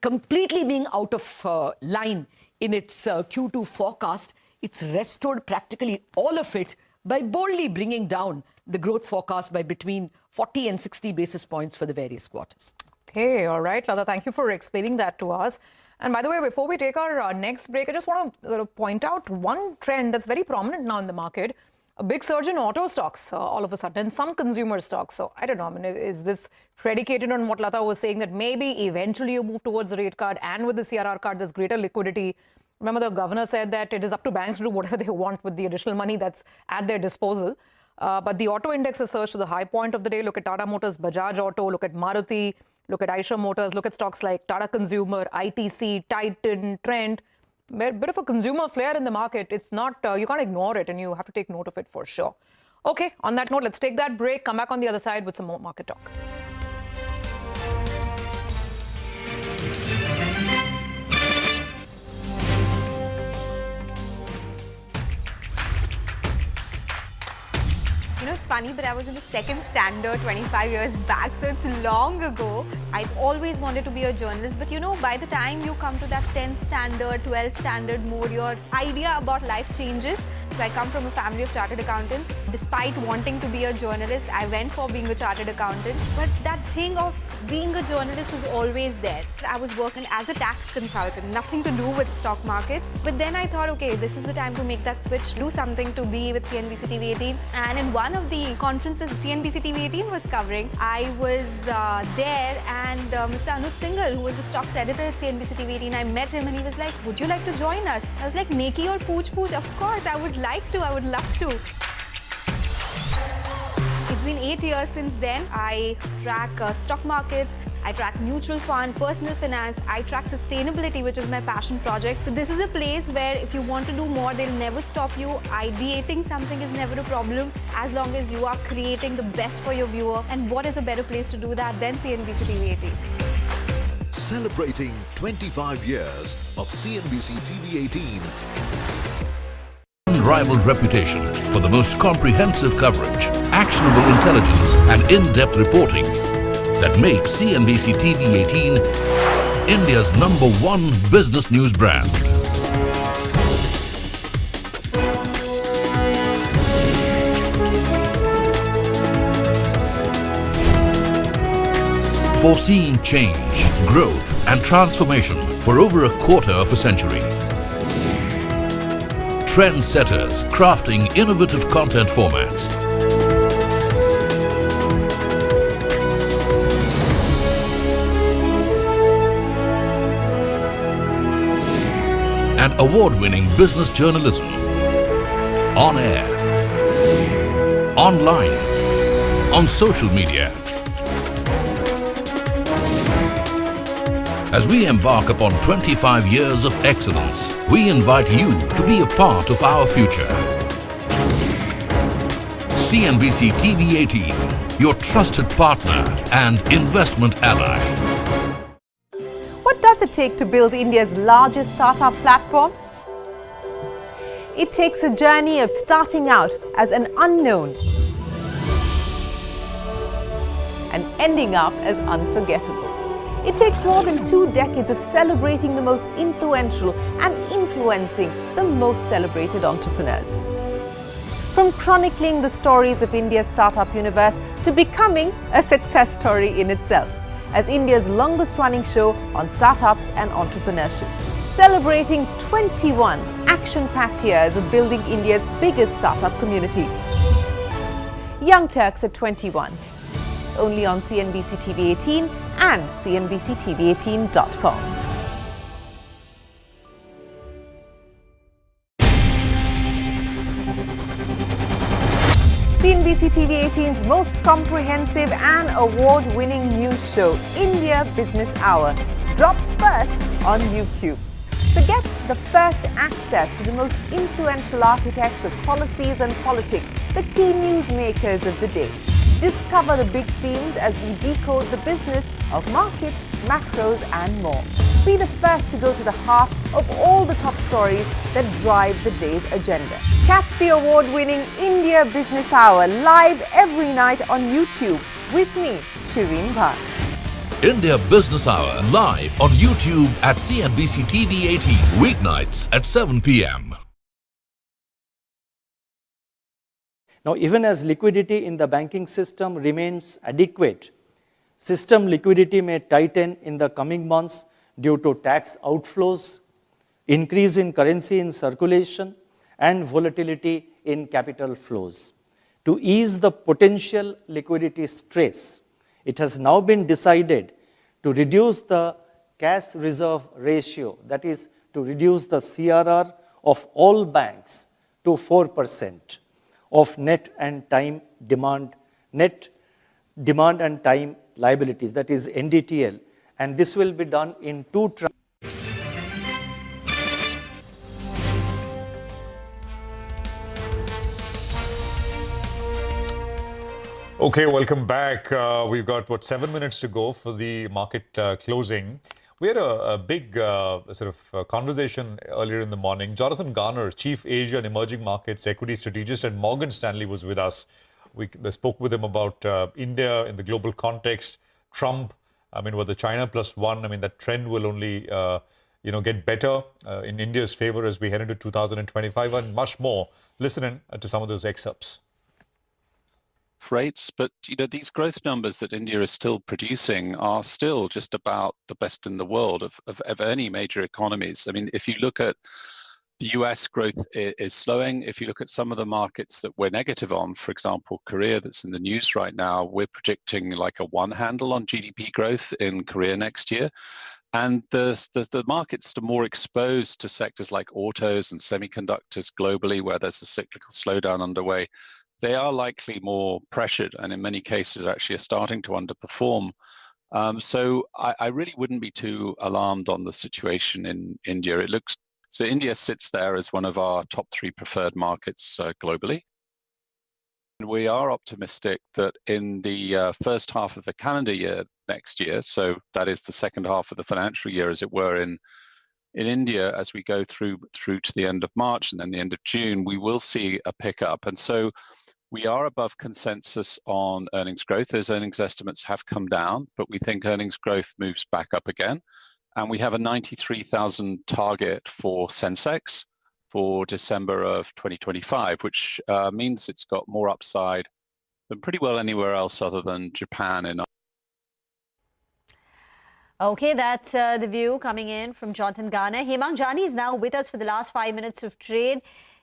completely being out of line in its Q2 forecast. It's restored practically all of it by boldly bringing down the growth forecast by between 40 and 60 basis points for the various quarters. Okay, all right, Lata, thank you for explaining that to us. And by the way, before we take our next break, I just want to point out one trend that's very prominent now in the market. A big surge in auto stocks all of a sudden, and some consumer stocks. So I don't know, is this predicated on what Lata was saying, that maybe eventually you move towards the rate card, and with the CRR card, there's greater liquidity? Remember, the governor said that it is up to banks to do whatever they want with the additional money that's at their disposal. But the auto index has surged to the high point of the day. Look at Tata Motors, Bajaj Auto, look at Maruti, look at Eicher Motors, look at stocks like Tata Consumer, ITC, Titan, Trent. bit of a consumer flair in the market. It's not, you can't ignore it, and you have to take note of it for sure. Okay, on that note, let's take that break, come back on the other side with some more market talk. You know, it's funny, but I was in the second standard 25 years back, so it's long ago. I've always wanted to be a journalist, but you know, by the time you come to that 10th standard, 12th standard mode, your idea about life changes. I come from a family of chartered accountants. Despite wanting to be a journalist, I went for being a chartered accountant. But that thing of being a journalist was always there. I was working as a tax consultant, nothing to do with stock markets. But then I thought, okay, this is the time to make that switch, do something to be with CNBC TV18. And in one of the conferences CNBC TV18 was covering, I was there, and Mr. Anuj Singhal, who was the stocks editor at CNBC TV18, I met him and he was like, would you like to join us? I was like, Neki or Pooch Pooch? Of course, I would like to, I would love to. It's been 8 years since then. I track stock markets, I track mutual fund, personal finance, I track sustainability, which is my passion project. So this is a place where if you want to do more, they'll never stop you. Ideating something is never a problem as long as you are creating the best for your viewer. And what is a better place to do that than CNBC TV18? Celebrating 25 years of CNBC TV18. Unrivaled reputation for the most comprehensive coverage, actionable intelligence, and in-depth reporting that make CNBC TV18 India's #1 business news brand. Foreseeing change, growth, and transformation for over a quarter of a century. Trendsetters crafting innovative content formats. And award-winning business journalism. On air, online, on social media. As we embark upon 25 years of excellence, we invite you to be a part of our future. CNBC TV18, your trusted partner and investment ally. What does it take to build India's largest startup platform? It takes a journey of starting out as an unknown and ending up as unforgettable. It takes more than 2 decades of celebrating the most influential and influencing the most celebrated entrepreneurs. From chronicling the stories of India's startup universe to becoming a success story in itself, as India's longest running show on startups and entrepreneurship. Celebrating 21 action-packed years of building India's biggest startup community. Young Turks at 21. Only on CNBC TV18 and CNBCTV18.com. CNBC TV18's most comprehensive and award-winning news show, India Business Hour, drops first on YouTube. So get the first access to the most influential architects of policies and politics, the key newsmakers of the day. Discover the big themes as we decode the business of markets, macros, and more. Be the first to go to the heart of all the top stories that drive the day's agenda. Catch the award-winning India Business Hour live every night on YouTube with me, Shireen Bhan. India Business Hour live on YouTube at CNBC TV18 weeknights at 7 p.m. Now, even as liquidity in the banking system remains adequate, system liquidity may tighten in the coming months due to tax outflows, increase in currency in circulation, and volatility in capital flows. To ease the potential liquidity stress, it has now been decided to reduce the cash reserve ratio, that is, to reduce the CRR of all banks to 4%. Of net demand and time liabilities, that is NDTL, and this will be done in 2 tranches. Okay, welcome back. We've got, 7 minutes to go for the market closing. We had a big conversation earlier in the morning. Jonathan Garner, Chief Asia and Emerging Markets Equity Strategist at Morgan Stanley, was with us. We spoke with him about India in the global context, Trump, whether China +1, that trend will only get better in India's favor as we head into 2025 and much more. Listen in to some of those excerpts. Rates, but these growth numbers that India is still producing are still just about the best in the world of any major economies. If you look at the US, growth is slowing. If you look at some of the markets that we're negative on, for example, Korea, that's in the news right now, we're predicting like a 1 handle on GDP growth in Korea next year. And the markets that are more exposed to sectors like autos and semiconductors globally, where there's a cyclical slowdown underway, they are likely more pressured, and in many cases actually are starting to underperform. So I really wouldn't be too alarmed on the situation in India. So India sits there as one of our top 3 preferred markets globally. And we are optimistic that in the first half of the calendar year next year, so that is the second half of the financial year, as it were, in India, as we go through to the end of March and then the end of June, we will see a pickup. And so we are above consensus on earnings growth. Those earnings estimates have come down, but we think earnings growth moves back up again. And we have a 93,000 target for Sensex for December of 2025, which means it's got more upside than pretty well anywhere else other than Japan. Okay, that's the view coming in from Jonathan Garner. Hemang Jani is now with us for the last 5 minutes of trade.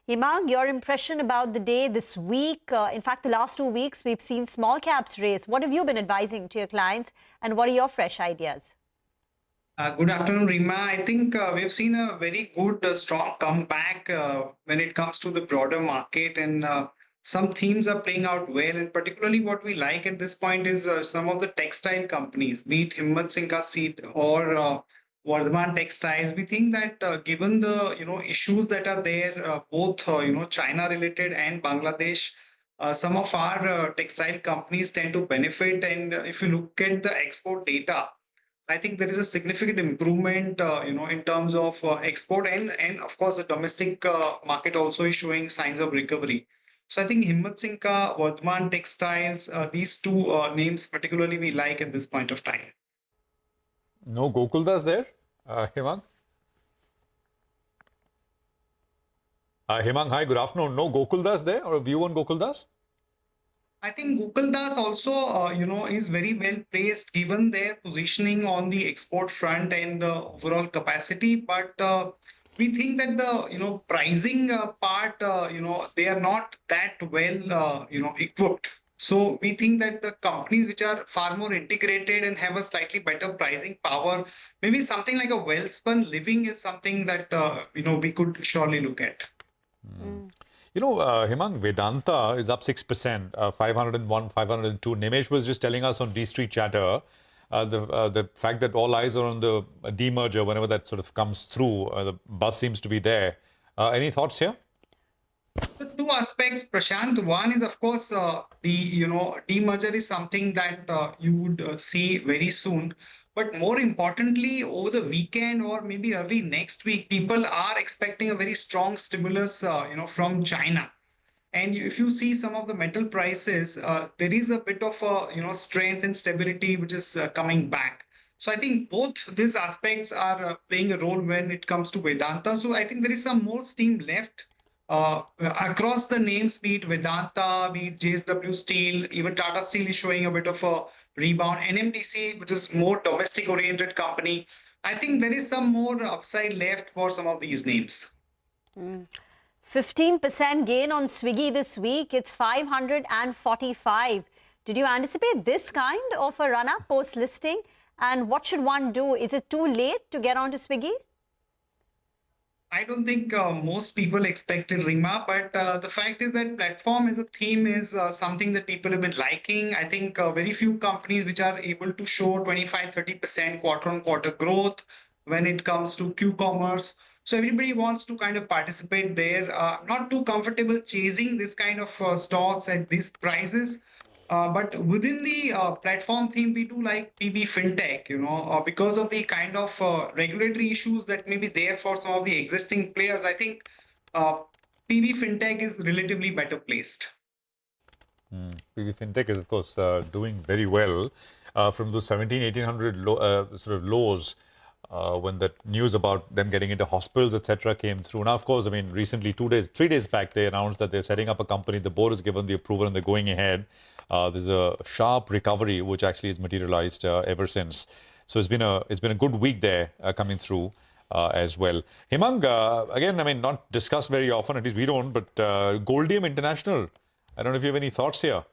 Hemang, your impression about the day this week? In fact, the last 2 weeks, we've seen small caps raise. What have you been advising to your clients, and what are your fresh ideas? Good afternoon, Rima. I think we've seen a very good, strong comeback when it comes to the broader market, and some themes are playing out well. And particularly what we like at this point is some of the textile companies, be it Himmat Singha Seed or Vardhaman Textiles. We think that given the issues that are there, both China related and Bangladesh, some of our textile companies tend to benefit. And if you look at the export data, I think there is a significant improvement, in terms of export and of course the domestic market also is showing signs of recovery. So I think Himmat Singha, Vardhaman Textiles, these two names particularly we like at this point of time. No Gokuldas there, Hemang? Hemang, hi, good afternoon. No Gokuldas there, or a view on Gokuldas? I think Gokuldas also, is very well placed given their positioning on the export front and the overall capacity. But we think that the, pricing part, they are not that well, equipped. So we think that the companies which are far more integrated and have a slightly better pricing power, maybe something like a Welspun Living is something that, we could surely look at. Hemang, Vedanta is up 6%, 501, 502. Nimesh was just telling us on D Street Chatter, the fact that all eyes are on the demerger whenever that sort of comes through, the buzz seems to be there. Any thoughts here? So 2 aspects, Prashant. One is, of course, the demerger is something that you would see very soon. But more importantly, over the weekend or maybe early next week, people are expecting a very strong stimulus, from China. And if you see some of the metal prices, there is a bit of strength and stability which is coming back. So I think both these aspects are playing a role when it comes to Vedanta. So I think there is some more steam left. Across the names, be it Vedanta, be it JSW Steel, even Tata Steel is showing a bit of a rebound. NMDC, which is more domestic oriented company, I think there is some more upside left for some of these names. 15% gain on Swiggy this week. It's 545. Did you anticipate this kind of a run-up post-listing? And what should one do? Is it too late to get onto Swiggy? I don't think most people expected, Rima, but the fact is that platform as a theme is something that people have been liking. I think very few companies which are able to show 25-30% quarter-on-quarter growth when it comes to Q-commerce. So everybody wants to kind of participate there. Not too comfortable chasing this kind of stocks at these prices. But within the platform theme, we do like PB FinTech, because of the kind of regulatory issues that may be there for some of the existing players. I think PB FinTech is relatively better placed. PB FinTech is, of course, doing very well from those 1800 sort of lows when the news about them getting into hospitals, etc., came through. Now, of course, I mean, recently, 3 days back, they announced that they're setting up a company. The board has given the approval and they're going ahead. There's a sharp recovery which actually has materialized ever since. So it's been a good week there coming through as well. Hemang, again, I mean, not discussed very often, at least we don't, but Goldium International, I don't know if you have any thoughts here.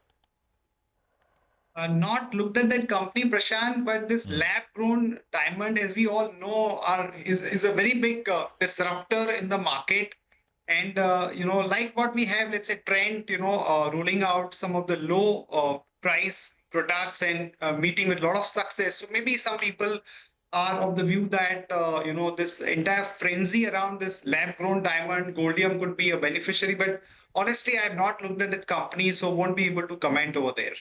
Not looked at that company, Prashant, but this lab-grown diamond, as we all know, is a very big disruptor in the market. And, like what we have, let's say, Trent, rolling out some of the low price products and meeting with a lot of success. So maybe some people are of the view that, this entire frenzy around this lab-grown diamond, Goldium, could be a beneficiary. But honestly, I have not looked at that company, so won't be able to comment over there.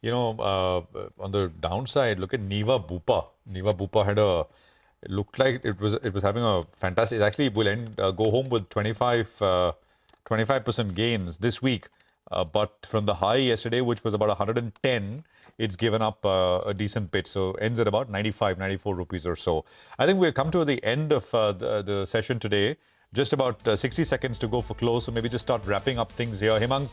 On the downside, look at Niva Bupa. Niva Bupa had it looked like it was having a fantastic, actually will go home with 25% gains this week. But from the high yesterday, which was about 110, it's given up a decent bit. So ends at about 94 rupees or so. I think we've come to the end of the session today. Just about 60 seconds to go for close. So maybe just start wrapping up things here. Hemang,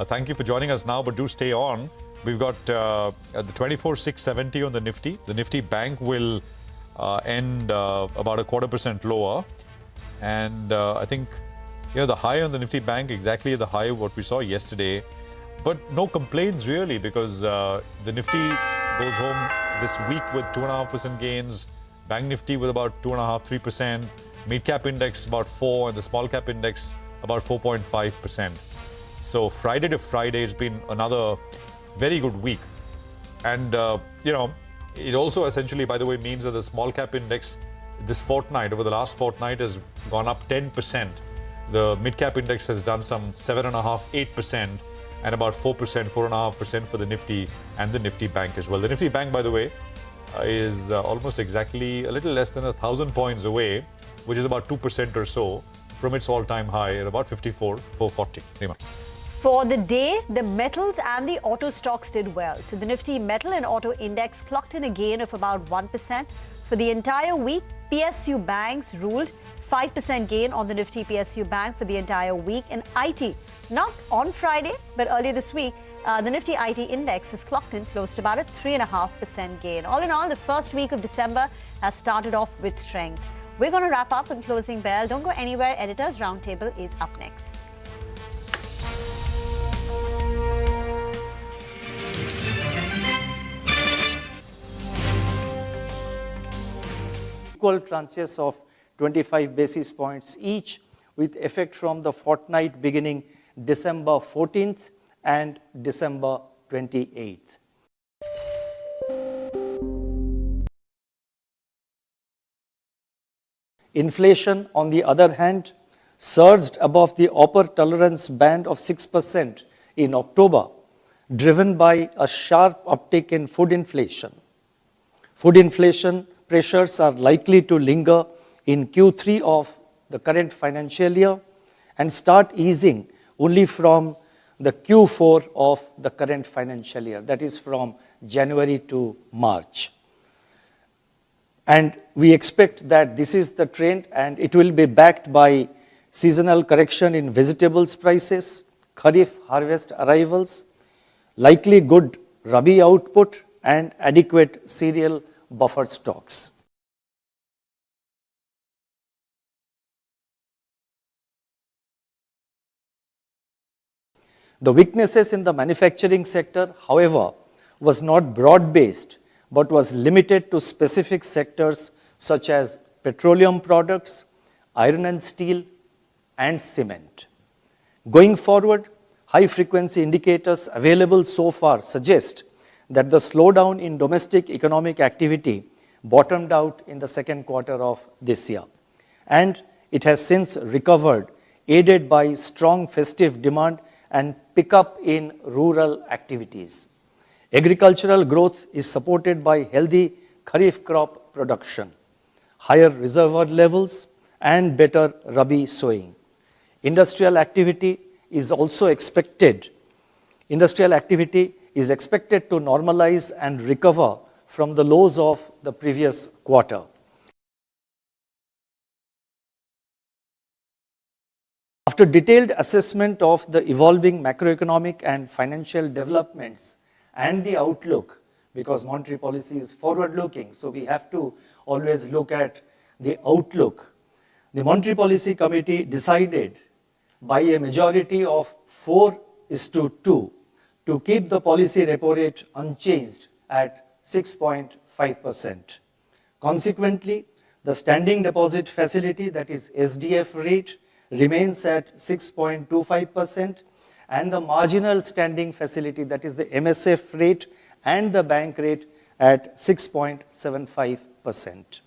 thank you for joining us now, but do stay on. We've got the 24,670 on the Nifty. The Nifty Bank will end about 0.25% lower. And I think, the high on the Nifty Bank, exactly the high of what we saw yesterday. But no complaints really, because the Nifty goes home this week with 2.5% gains. Bank Nifty with about 2.5-3%. Mid Cap Index about 4%, and the Small Cap Index about 4.5%. So Friday to Friday, it's been another very good week. And, it also essentially, by the way, means that the Small Cap Index this fortnight, over the last fortnight, has gone up 10%. The Mid Cap Index has done some 7.5-8%, and about 4.5% for the Nifty and the Nifty Bank as well. The Nifty Bank, by the way, is almost exactly a little less than 1,000 points away, which is about 2% or so from its all-time high at about 54,440. Rima. For the day, the metals and the auto stocks did well. So the Nifty Metal and Auto Index clocked in a gain of about 1%. For the entire week, PSU banks ruled 5% gain on the Nifty PSU Bank for the entire week. And IT, not on Friday, but earlier this week, the Nifty IT Index has clocked in close to about a 3.5% gain. All in all, the first week of December has started off with strength. We're going to wrap up on Closing Bell. Don't go anywhere. Editors Roundtable is up next. Equal tranches of 25 basis points each, with effect from the fortnight beginning December 14th and December 28th. Inflation, on the other hand, surged above the upper tolerance band of 6% in October, driven by a sharp uptick in food inflation. Food inflation pressures are likely to linger in Q3 of the current financial year and start easing only from the Q4 of the current financial year, that is from January to March. And we expect that this is the trend, and it will be backed by seasonal correction in vegetables prices, Kharif harvest arrivals, likely good Rabi output, and adequate cereal buffer stocks. The weaknesses in the manufacturing sector, however, was not broad-based, but was limited to specific sectors such as petroleum products, iron and steel, and cement. Going forward, high-frequency indicators available so far suggest that the slowdown in domestic economic activity bottomed out in the second quarter of this year, and it has since recovered, aided by strong festive demand and pickup in rural activities. Agricultural growth is supported by healthy Kharif crop production, higher reservoir levels, and better Rabi sowing. Industrial activity is also expected. Industrial activity is expected to normalize and recover from the lows of the previous quarter. After detailed assessment of the evolving macroeconomic and financial developments and the outlook, because monetary policy is forward-looking, so we have to always look at the outlook. The Monetary Policy Committee decided by a majority of 4:2 to keep the policy repo rate unchanged at 6.5%. Consequently, the standing deposit facility, that is SDF rate, remains at 6.25%, and the marginal standing facility, that is the MSF rate, and the bank rate at 6.75%.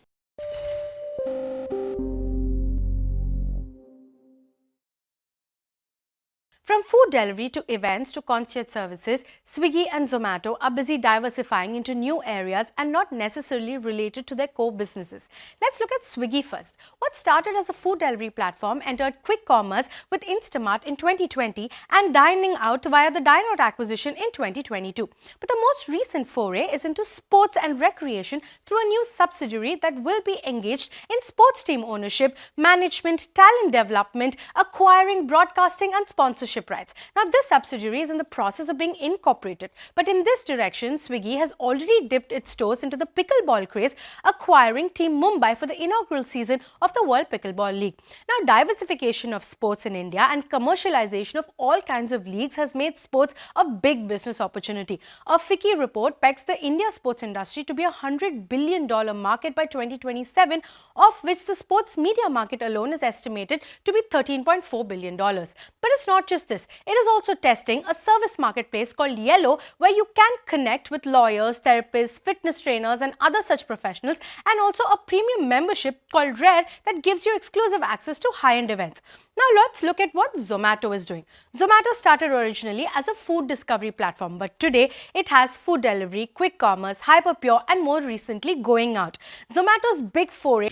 From food delivery to events to concierge services, Swiggy and Zomato are busy diversifying into new areas and not necessarily related to their core businesses. Let's look at Swiggy first. What started as a food delivery platform entered quick commerce with Instamart in 2020 and dining out via the Dineout acquisition in 2022. But the most recent foray is into sports and recreation through a new subsidiary that will be engaged in sports team ownership, management, talent development, acquiring, broadcasting and sponsorship rights. Now, this subsidiary is in the process of being incorporated, but in this direction, Swiggy has already dipped its toes into the pickleball craze, acquiring Team Mumbai for the inaugural season of the World Pickleball League. Now, diversification of sports in India and commercialization of all kinds of leagues has made sports a big business opportunity. A FICCI report pegs the India sports industry to be a $100 billion market by 2027, of which the sports media market alone is estimated to be $13.4 billion. But it's not just this. It is also testing a service marketplace called Yellow, where you can connect with lawyers, therapists, fitness trainers and other such professionals, and also a premium membership called Rare that gives you exclusive access to high-end events. Now let's look at what Zomato is doing. Zomato started originally as a food discovery platform, but today it has food delivery, quick commerce, hyperpure and more recently going out. Zomato's big foray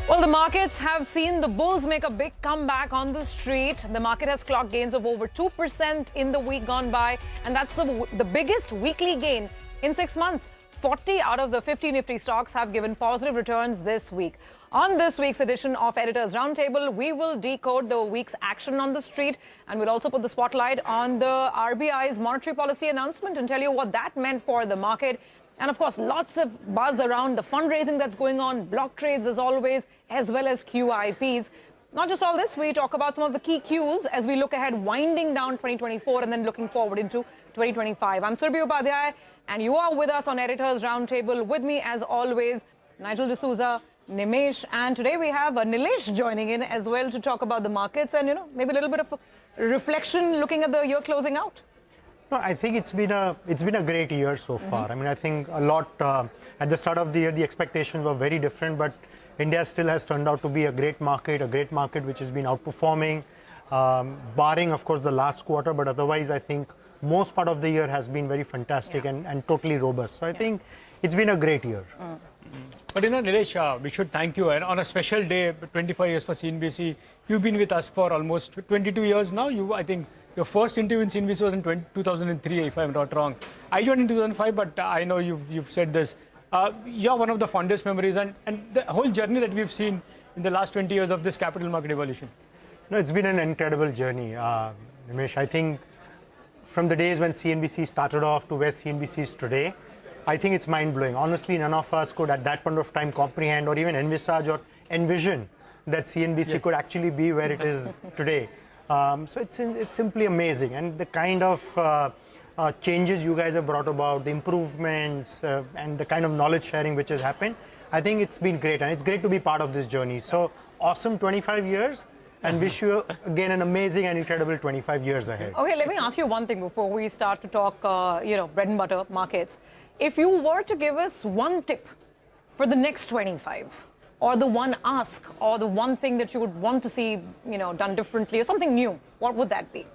Well, the markets have seen the bulls make a big comeback on the street. The market has clocked gains of over 2% in the week gone by, and that's the biggest weekly gain in 6 months. 40 out of the 50 Nifty stocks have given positive returns this week. On this week's edition of Editors Roundtable, we will decode the week's action on the street, and we'll also put the spotlight on the RBI's monetary policy announcement and tell you what that meant for the market. And of course, lots of buzz around the fundraising that's going on, block trades as always, as well as QIPs. Not just all this, we talk about some of the key cues as we look ahead, winding down 2024 and then looking forward into 2025. I'm Surbhi Upadhyay, and you are with us on Editors Roundtable. With me, as always, Nigel D'Souza, Nimesh, and today we have Nilesh joining in as well to talk about the markets and, maybe a little bit of a reflection looking at the year closing out. No, I think it's been a great year so far. I mean, I think a lot at the start of the year the expectations were very different, but India still has turned out to be a great market which has been outperforming, barring of course the last quarter, but otherwise I think most part of the year has been very fantastic and totally robust. So I think it's been a great year. But Nilesh, we should thank you. And on a special day, 25 years for CNBC, you've been with us for almost 22 years now. I think your first interview in CNBC was in 2003, if I'm not wrong. I joined in 2005, but I know you've said this. You're one of the fondest memories and the whole journey that we've seen in the last 20 years of this capital market evolution. No, it's been an incredible journey, Nimesh. I think from the days when CNBC started off to where CNBC is today, I think it's mind-blowing. Honestly, none of us could at that point of time comprehend or even envisage or envision that CNBC could actually be where it is today. So it's simply amazing, and the kind of changes you guys have brought about, the improvements and the kind of knowledge sharing which has happened, I think it's been great, and it's great to be part of this journey. So awesome 25 years, and wish you again an amazing and incredible 25 years ahead. Okay, let me ask you one thing before we start to talk, bread and butter markets. If you were to give us one tip for the next 25, or the one ask, or the one thing that you would want to see, done differently, or something new, what would that be?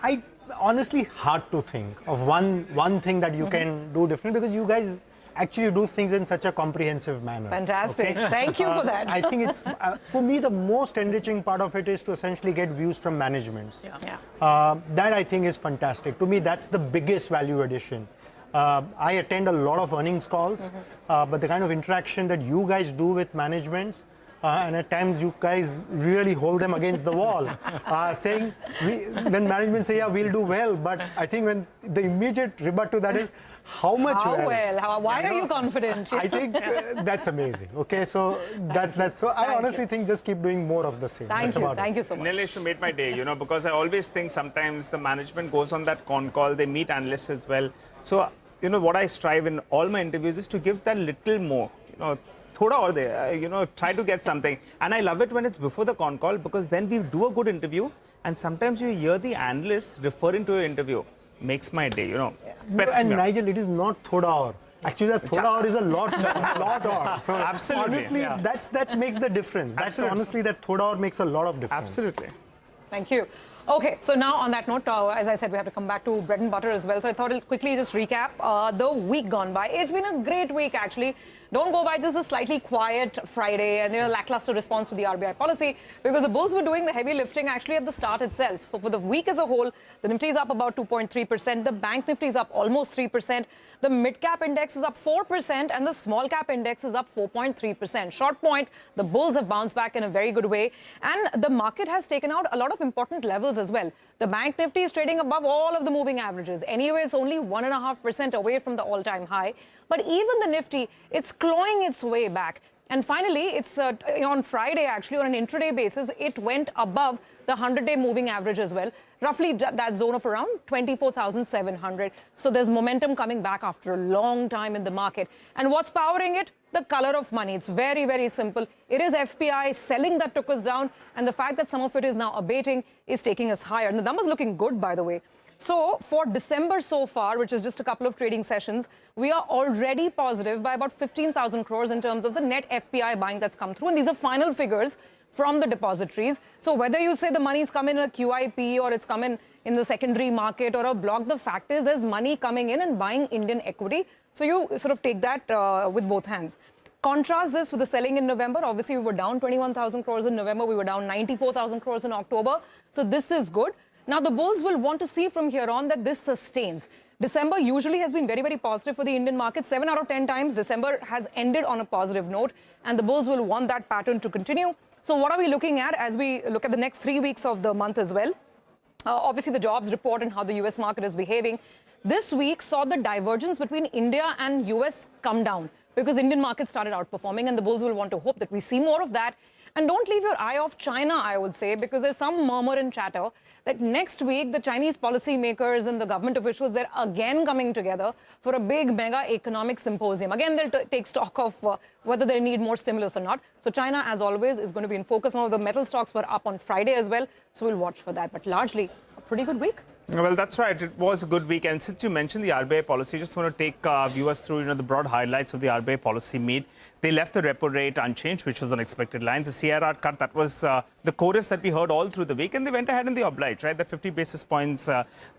I honestly hard to think of one thing that you can do different, because you guys actually do things in such a comprehensive manner. Fantastic. Okay? Thank you for that. I think it's, for me, the most enriching part of it is to essentially get views from managements. That I think is fantastic. To me, that's the biggest value addition. I attend a lot of earnings calls, but the kind of interaction that you guys do with managements, and at times you guys really hold them against the wall, saying, when management say, yeah, we'll do well, but I think when the immediate rebut to that is, how much well? Why are you confident? I think that's amazing. Okay, so so I honestly think just keep doing more of the same. Thank you so much. Nilesh, you made my day, because I always think sometimes the management goes on that con call, they meet analysts as well. So, what I strive in all my interviews is to give that little more, thoda aur de, try to get something. And I love it when it's before the con call, because then we do a good interview and sometimes you hear the analysts referring to your interview. Makes my day, And Nigel, it is not thoda aur. Actually, that thoda aur is a lot aur. So absolutely, honestly, that makes the difference. That's honestly, that thoda aur makes a lot of difference. Absolutely. Thank you. Okay, so now on that note, as I said, we have to come back to bread and butter as well. So I thought I'll quickly just recap the week gone by. It's been a great week, actually. Don't go by just a slightly quiet Friday and lackluster response to the RBI policy, because the bulls were doing the heavy lifting actually at the start itself. So for the week as a whole, the Nifty is up about 2.3%, the Bank Nifty is up almost 3%, the mid-cap index is up 4%, and the small-cap index is up 4.3%. Short point, the bulls have bounced back in a very good way, and the market has taken out a lot of important levels as well. The Bank Nifty is trading above all of the moving averages. Anyway, it's only 1.5% away from the all-time high. But even the Nifty, it's clawing its way back. And finally, it's on Friday, actually, on an intraday basis, it went above the 100-day moving average as well, roughly that zone of around 24,700. So there's momentum coming back after a long time in the market. And what's powering it? The color of money. It's very, very simple. It is FPI selling that took us down, and the fact that some of it is now abating is taking us higher. And the number's looking good, by the way. So for December so far, which is just a couple of trading sessions, we are already positive by about 15,000 crores in terms of the net FPI buying that's come through. And these are final figures from the depositories. So whether you say the money's come in a QIP or it's come in the secondary market or a block, the fact is there's money coming in and buying Indian equity. So you sort of take that with both hands. Contrast this with the selling in November. Obviously, we were down 21,000 crores in November. We were down 94,000 crores in October. So this is good. Now, the bulls will want to see from here on that this sustains. December usually has been very, very positive for the Indian market. 7 out of 10 times, December has ended on a positive note, and the bulls will want that pattern to continue. So what are we looking at as we look at the next 3 weeks of the month as well? Obviously, the jobs report and how the US market is behaving. This week saw the divergence between India and US come down because Indian markets started outperforming, and the bulls will want to hope that we see more of that. And don't leave your eye off China, I would say, because there's some murmur and chatter that next week the Chinese policymakers and the government officials, they're again coming together for a big mega economic symposium. Again, they'll take stock of whether they need more stimulus or not. So China, as always, is going to be in focus. Some of the metal stocks were up on Friday as well, so we'll watch for that. But largely, a pretty good week. Well, that's right. It was a good week. And since you mentioned the RBI policy, I just want to take viewers through the broad highlights of the RBI policy meet. They left the repo rate unchanged, which was on expected lines. The CRR cut, that was the chorus that we heard all through the week. And they went ahead and they obliged, right? The 50 basis points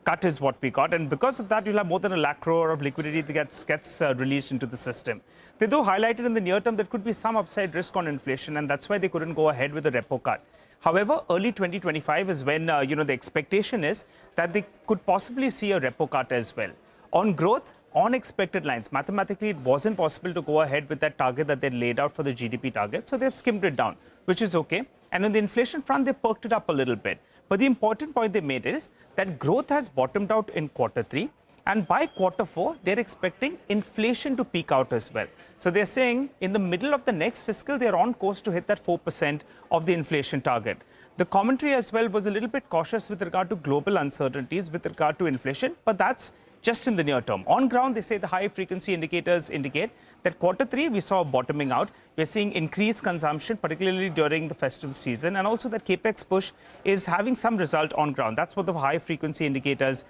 cut is what we got. And because of that, you'll have more than 1 lakh crore of liquidity that gets released into the system. They do highlighted in the near term there could be some upside risk on inflation, and that's why they couldn't go ahead with the repo cut. However, early 2025 is when, the expectation is that they could possibly see a repo cut as well. On growth, on expected lines, mathematically, it wasn't possible to go ahead with that target that they laid out for the GDP target. So they've skimmed it down, which is okay. And on the inflation front, they perked it up a little bit. But the important point they made is that growth has bottomed out in Q3. And by Q4, they're expecting inflation to peak out as well. So they're saying in the middle of the next fiscal, they're on course to hit that 4% of the inflation target. The commentary as well was a little bit cautious with regard to global uncertainties with regard to inflation, but that's just in the near term. On ground, they say the high frequency indicators indicate that Q3 we saw bottoming out. We're seeing increased consumption, particularly during the festive season, and also that capex push is having some result on ground. That's what the high frequency indicators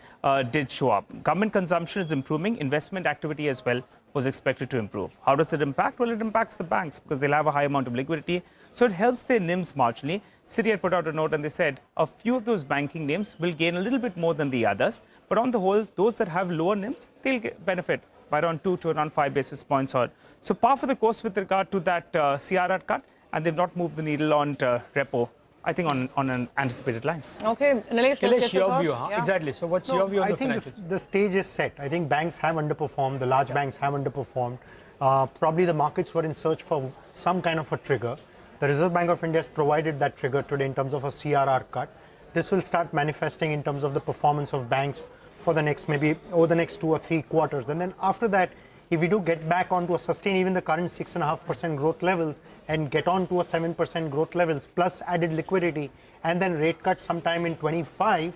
did show up. Government consumption is improving, investment activity as well was expected to improve. How does it impact? Well, it impacts the banks because they'll have a high amount of liquidity. So it helps their NIMs marginally. Citi had put out a note and they said a few of those banking names will gain a little bit more than the others. But on the whole, those that have lower NIMs, they'll benefit by around 2 to around 5 basis points. So par for the course with regard to that CRR cut, and they've not moved the needle on repo, I think on an anticipated lines. Okay, Nilesh, your view, huh? Yeah. Exactly. So what's your view on I the think financials? the stage is set. I think banks have underperformed. The large banks have underperformed. Probably the markets were in search for some kind of a trigger. The Reserve Bank of India has provided that trigger today in terms of a CRR cut. This will start manifesting in terms of the performance of banks for the next, maybe over the next 2 or 3 quarters. And then after that, if we do get back onto a sustain even the current 6.5% growth levels and get on to a 7% growth levels plus added liquidity and then rate cut sometime in 25,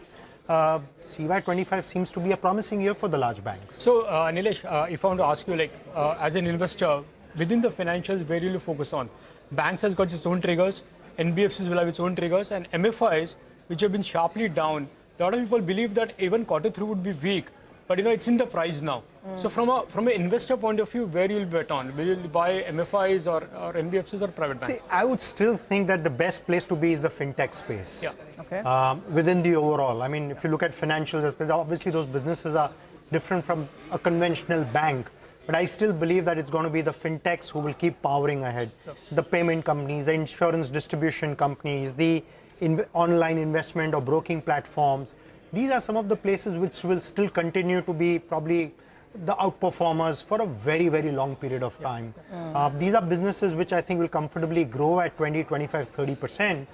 CY25 seems to be a promising year for the large banks. So, Nilesh, if I want to ask you, like, as an investor, within the financials, where will you focus on? Banks has got its own triggers, NBFCs will have its own triggers, and MFIs, which have been sharply down. A lot of people believe that even Q3 would be weak, but it's in the price now. So from an investor point of view, where you will bet on? Will you buy MFIs or NBFCs or private banks? See, I would still think that the best place to be is the fintech space. Yeah. Okay. Within the overall, I mean, if you look at financials, obviously those businesses are different from a conventional bank. But I still believe that it's going to be the fintechs who will keep powering ahead. Sure. The payment companies, the insurance distribution companies, the online investment or broking platforms. These are some of the places which will still continue to be probably the outperformers for a very, very long period of time. These are businesses which I think will comfortably grow at 20, 25, 30%,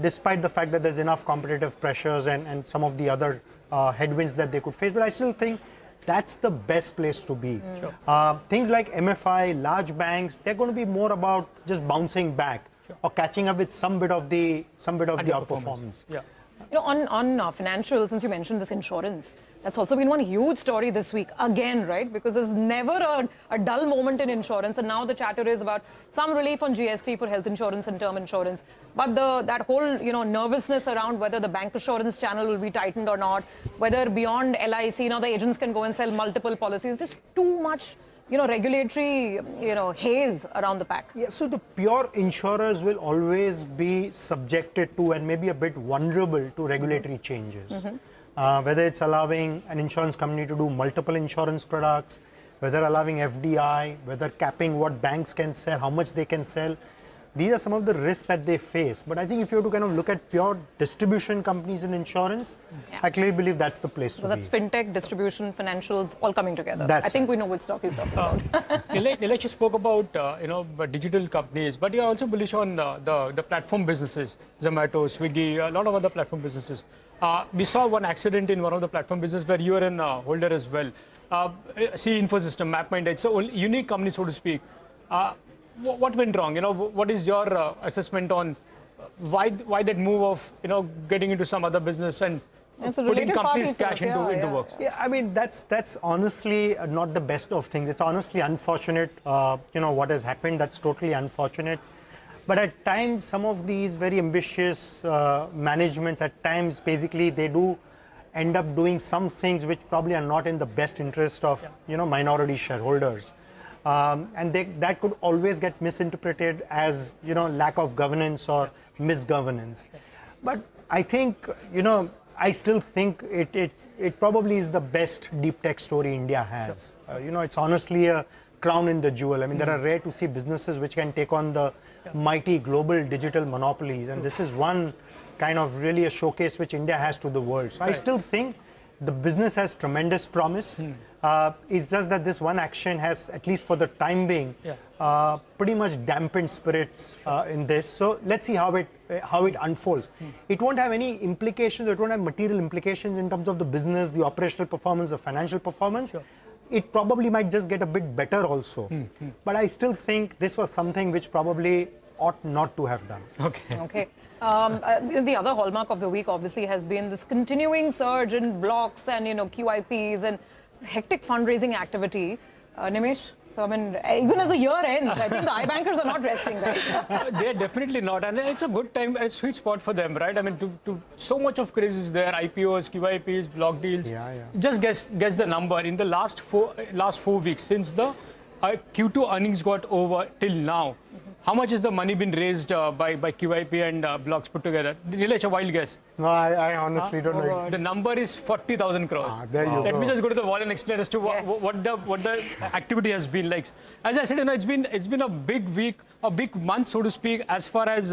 despite the fact that there's enough competitive pressures and some of the other headwinds that they could face. But I still think that's the best place to be. Sure. Things like MFI, large banks, they're going to be more about just bouncing back or catching up with some bit of the outperformance. Yeah. On financials, since you mentioned this insurance, that's also been one huge story this week again, right? Because there's never a dull moment in insurance, and now the chatter is about some relief on GST for health insurance and term insurance. But that whole nervousness around whether the bank assurance channel will be tightened or not, whether beyond LIC, the agents can go and sell multiple policies. Just too much regulatory, haze around the pack. Yeah, so the pure insurers will always be subjected to and maybe a bit vulnerable to regulatory changes. Whether it's allowing an insurance company to do multiple insurance products, whether allowing FDI, whether capping what banks can sell, how much they can sell. These are some of the risks that they face. But I think if you have to kind of look at pure distribution companies in insurance, I clearly believe that's the place to be. So that's fintech, distribution, financials, all coming together. That's I think we know which stock he's talking about. Nilesh, you spoke about digital companies, but you're also bullish on the platform businesses, Zomato, Swiggy, a lot of other platform businesses. We saw one accident in one of the platform businesses where you are a holder as well. See Infosystem, MapMind, it's a unique company, so to speak. What went wrong? What is your assessment on why that move of getting into some other business and putting companies' cash into works? Yeah, I mean that's honestly not the best of things. It's honestly unfortunate. What has happened. That's totally unfortunate. But at times, some of these very ambitious managements, at times, basically they do end up doing some things which probably are not in the best interest of minority shareholders. And that could always get misinterpreted as lack of governance or misgovernance. But I think I still think it probably is the best deep tech story India has. It's honestly a crown in the jewel. I mean, there are rare to see businesses which can take on the mighty global digital monopolies, and this is one kind of really a showcase which India has to the world. So I still think the business has tremendous promise. It's just that this one action has, at least for the time being, pretty much dampened spirits in this. So let's see how it unfolds. It won't have any implications. It won't have material implications in terms of the business, the operational performance, the financial performance. It probably might just get a bit better also. But I still think this was something which probably ought not to have done. Okay. The other hallmark of the week obviously has been this continuing surge in blocks and QIPs and hectic fundraising activity. Nimesh, so I mean, even as the year ends, I think the iBankers are not resting, right? They're definitely not, and it's a good time, a sweet spot for them, right? I mean, so much of craze is there, IPOs, QIPs, block deals. Just guess the number in the last 4 weeks since the Q2 earnings got over till now. How much is the money been raised by QIP and blocks put together? Nilesh, a wild guess. No, I honestly don't know. The number is 40,000 crores. There you Let go. me just go to the wall and explain as to what the activity has been like. As I said, it's been a big week, a big month, so to speak, as far as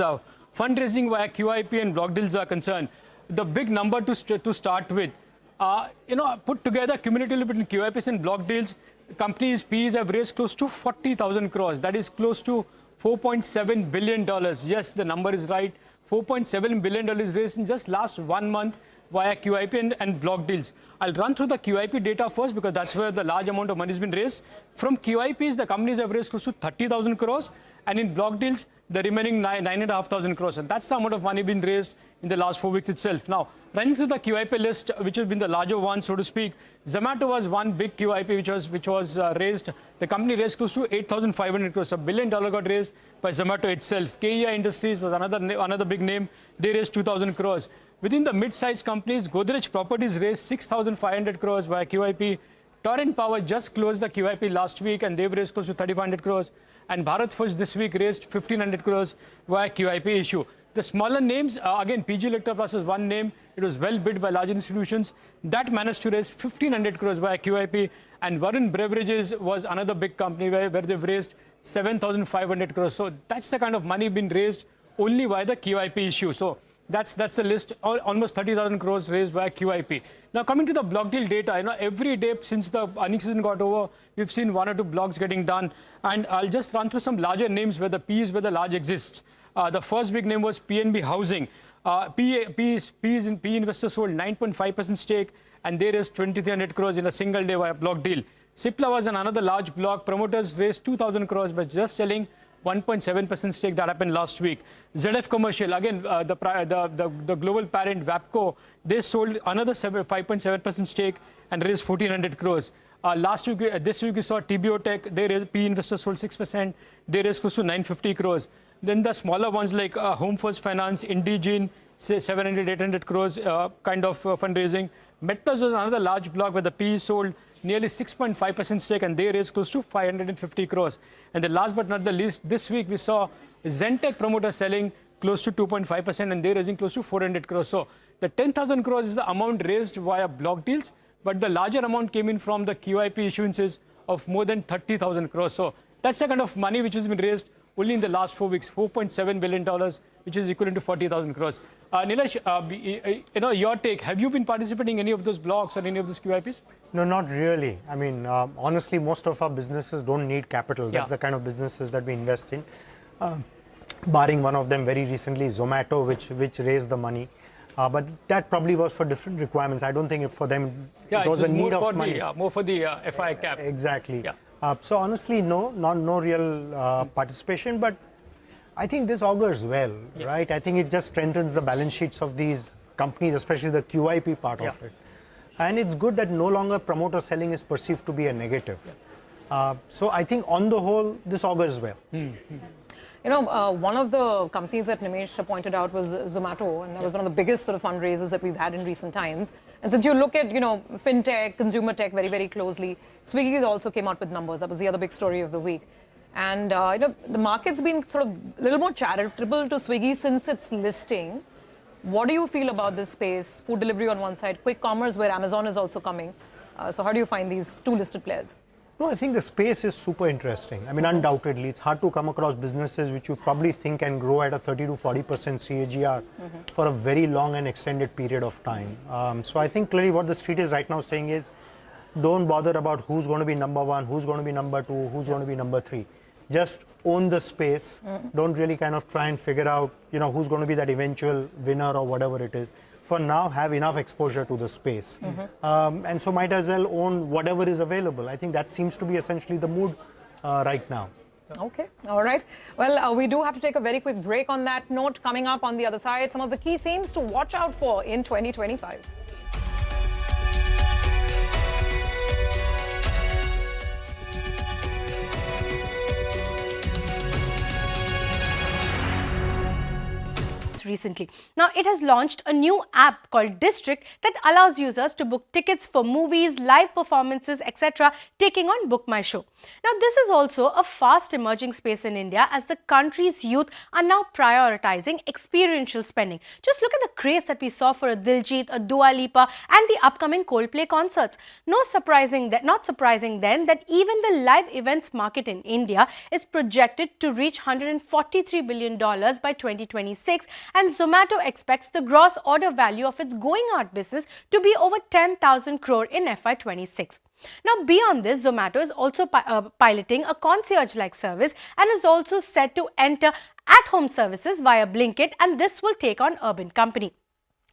fundraising via QIP and block deals are concerned. The big number to start with, put together cumulatively between QIPs and block deals, companies' P's have raised close to 40,000 crores. That is close to $4.7 billion. Yes, the number is right. $4.7 billion raised in just last 1 month via QIP and block deals. I'll run through the QIP data first because that's where the large amount of money has been raised. From QIPs, the companies have raised close to 30,000 crores, and in block deals, the remaining 9,500 crores. And that's the amount of money being raised in the last 4 weeks itself. Now, running through the QIP list, which has been the larger one, so to speak, Zomato was one big QIP which was raised. The company raised close to 8,500 crores. $1 billion got raised by Zomato itself. KEI Industries was another big name. They raised 2,000 crores. Within the mid-sized companies, Godrej Properties raised 6,500 crores via QIP. Torrent Power just closed the QIP last week and they've raised close to 3,500 crores. And Bharat Forge this week raised 1,500 crores via QIP issue. The smaller names, again, PG Electroplus is one name. It was well bid by large institutions. That managed to raise 1,500 crores via QIP. And Varun Beverages was another big company where they've raised 7,500 crores. So that's the kind of money being raised only via the QIP issue. So that's the list, almost 30,000 crores raised by QIP. Now coming to the block deal data, every day since the earnings season got over, we've seen 1 or 2 blocks getting done. And I'll just run through some larger names where the P is where the large exists. The first big name was PNB Housing. PE investors sold 9.5% stake and they raised 2,300 crores in a single day via block deal. Cipla was another large block. Promoters raised 2,000 crores by just selling 1.7% stake. That happened last week. ZF Commercial, again, the global parent WAPCO, they sold another 5.7% stake and raised 1,400 crores. This week we saw TBO Tech, they raised, PE investors sold 6%, they raised close to 950 crores. Then the smaller ones like Home First Finance, Indegene, say 700, 800 crores kind of fundraising. MedPlus was another large block where the PE sold nearly 6.5% stake and they raised close to 550 crores. And the last but not the least, this week we saw Zentech promoter selling close to 2.5% and they're raising close to 400 crores. So the 10,000 crores is the amount raised via block deals, but the larger amount came in from the QIP issuances of more than 30,000 crores. So that's the kind of money which has been raised only in the last 4 weeks, $4.7 billion, which is equivalent to 40,000 crores. Nilesh, your take, have you been participating in any of those blocks or any of those QIPs? No, not really. I mean, honestly, most of our businesses don't need capital. That's the kind of businesses that we invest in. Barring one of them very recently, Zomato, which raised the money. But that probably was for different requirements. I don't think for them it was a need of money. More for the FI cap. Exactly. So honestly, no real participation, but I think this augurs well, right? I think it just strengthens the balance sheets of these companies, especially the QIP part of it. And it's good that no longer promoter selling is perceived to be a negative. So I think on the whole, this augurs well. One of the companies that Nimesh pointed out was Zomato, and that was one of the biggest sort of fundraisers that we've had in recent times. And since you look at, fintech, consumer tech very, very closely, Swiggy also came out with numbers. That was the other big story of the week. And, the market's been sort of a little more charitable to Swiggy since its listing. What do you feel about this space? Food delivery on one side, quick commerce where Amazon is also coming. So how do you find these two listed players? No, I think the space is super interesting. I mean, undoubtedly, it's hard to come across businesses which you probably think can grow at a 30 to 40% CAGR for a very long and extended period of time. So I think clearly what the street is right now saying is, don't bother about who's going to be number one, who's going to be number two, who's going to be number three. Just own the space. Don't really kind of try and figure out, who's going to be that eventual winner or whatever it is. For now, have enough exposure to the space. And so might as well own whatever is available. I think that seems to be essentially the mood right now. Okay, all right. Well, we do have to take a very quick break on that note. Coming up on the other side, some of the key themes to watch out for in 2025. recently. Now, it has launched a new app called District that allows users to book tickets for movies, live performances, etc., taking on Book My Show. Now, this is also a fast emerging space in India as the country's youth are now prioritizing experiential spending. Just look at the craze that we saw for a Diljit, a Dua Lipa and the upcoming Coldplay concerts. Not surprising then that even the live events market in India is projected to reach $143 billion by 2026, and Zomato expects the gross order value of its going out business to be over 10,000 crore in FY26. Now, beyond this, Zomato is also piloting a concierge-like service and is also set to enter at-home services via Blinkit, and this will take on Urban Company.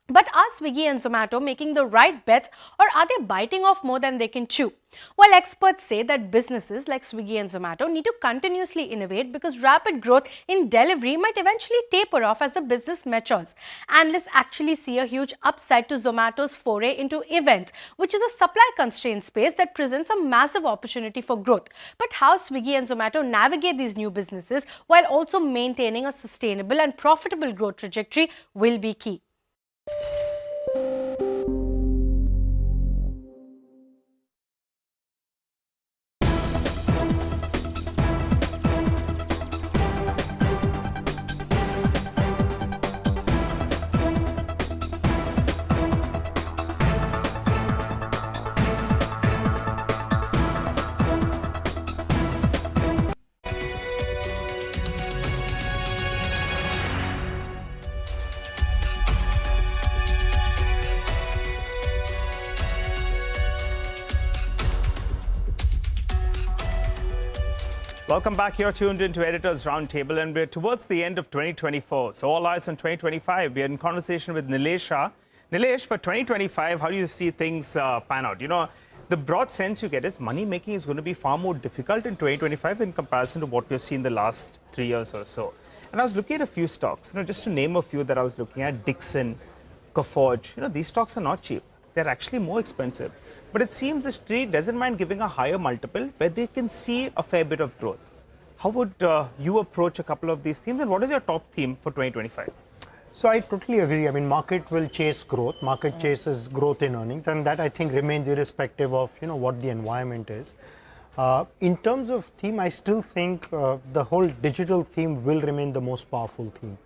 But are Swiggy and Zomato making the right bets, or are they biting off more than they can chew? Well, experts say that businesses like Swiggy and Zomato need to continuously innovate because rapid growth in delivery might eventually taper off as the business matures. Analysts actually see a huge upside to Zomato's foray into events, which is a supply-constrained space that presents a massive opportunity for growth. But how Swiggy and Zomato navigate these new businesses while also maintaining a sustainable and profitable growth trajectory will be key. Welcome back. You're tuned into Editors Roundtable, and we're towards the end of 2024. So all eyes on 2025. We're in conversation with Nilesh Shah. Nilesh, for 2025, how do you see things pan out? You know, the broad sense you get is money making is going to be far more difficult in 2025 in comparison to what we've seen the last 3 years or so. And I was looking at a few stocks, just to name a few that I was looking at: Dixon, Coforge. These stocks are not cheap. They're actually more expensive. But it seems the street doesn't mind giving a higher multiple where they can see a fair bit of growth. How would you approach a couple of these themes, and what is your top theme for 2025? So I totally agree. I mean, market will chase growth. Market chases growth in earnings, and that I think remains irrespective of what the environment is. In terms of theme, I still think the whole digital theme will remain the most powerful theme.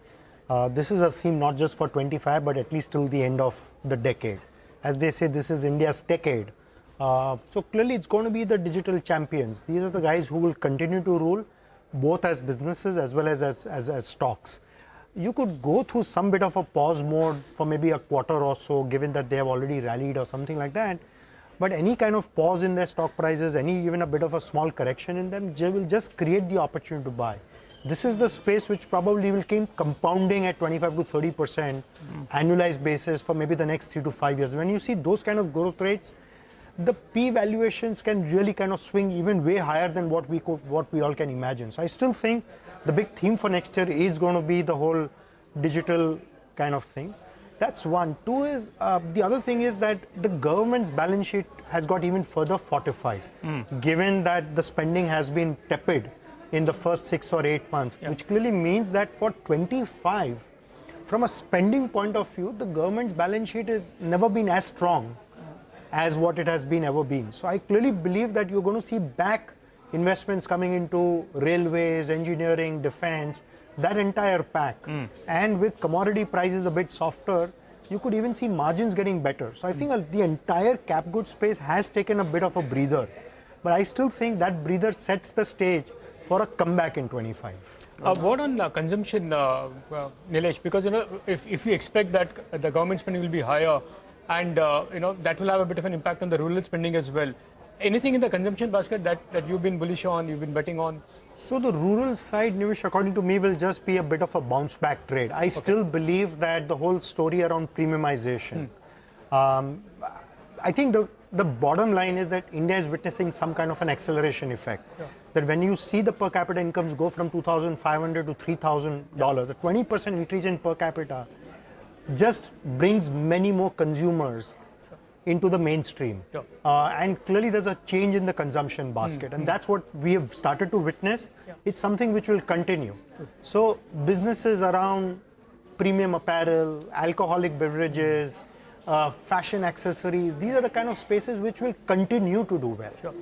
This is a theme not just for 25, but at least till the end of the decade. As they say, this is India's decade. So clearly it's going to be the digital champions. These are the guys who will continue to rule, both as businesses as well as stocks. You could go through some bit of a pause mode for maybe a quarter or so, given that they have already rallied or something like that. But any kind of pause in their stock prices, even a bit of a small correction in them, will just create the opportunity to buy. This is the space which probably will keep compounding at 25 to 30% annualized basis for maybe the next 3 to 5 years. When you see those kind of growth rates, the P valuations can really kind of swing even way higher than what we all can imagine. So I still think the big theme for next year is going to be the whole digital kind of thing. That's one. Two is, the other thing is that the government's balance sheet has got even further fortified, given that the spending has been tepid in the first 6 or 8 months, which clearly means that for 25, from a spending point of view, the government's balance sheet has never been as strong as what it has been ever been. So I clearly believe that you're going to see back investments coming into railways, engineering, defense, that entire pack. And with commodity prices a bit softer, you could even see margins getting better. So I think the entire cap goods space has taken a bit of a breather. But I still think that breather sets the stage for a comeback in 25. What on consumption, Nilesh? Because if you expect that the government spending will be higher, and that will have a bit of an impact on the rural spending as well. Anything in the consumption basket that you've been bullish on, you've been betting on? So the rural side, Nivish, according to me, will just be a bit of a bounce back trade. I still believe that the whole story around premiumization. I think the bottom line is that India is witnessing some kind of an acceleration effect. That when you see the per capita incomes go from $2,500 to $3,000, a 20% increase in per capita just brings many more consumers into the mainstream. And clearly there's a change in the consumption basket, and that's what we have started to witness. It's something which will continue. So businesses around premium apparel, alcoholic beverages, fashion accessories. These are the kind of spaces which will continue to do well. Sure.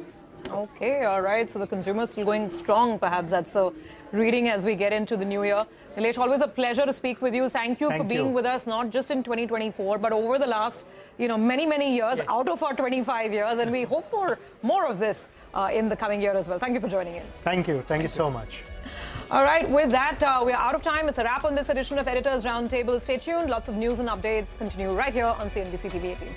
Okay, all right. So the consumer's still going strong, perhaps. That's the reading as we get into the new year. Nilesh, always a pleasure to speak with you. Thank you for being with us, not just in 2024, but over the last, many, many years, out of our 25 years. And we hope for more of this in the coming year as well. Thank you for joining in. Thank you. Thank you so much. All right, with that, we're out of time. It's a wrap on this edition of Editor's Roundtable. Stay tuned. Lots of news and updates continue right here on CNBC TV18.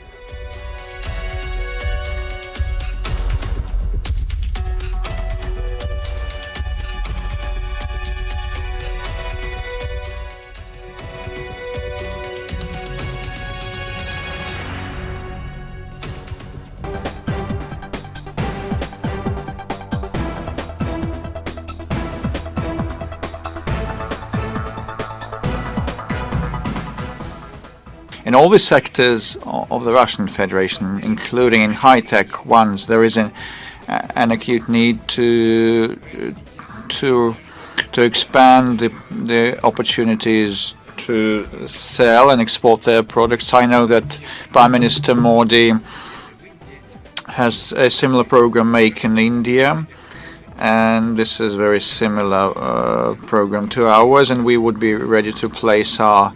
In all the sectors of the Russian Federation, including in high-tech ones, there is an acute need to expand the opportunities to sell and export their products. I know that Prime Minister Modi has a similar program Make in India, and this is a very similar program to ours, and we would be ready to place our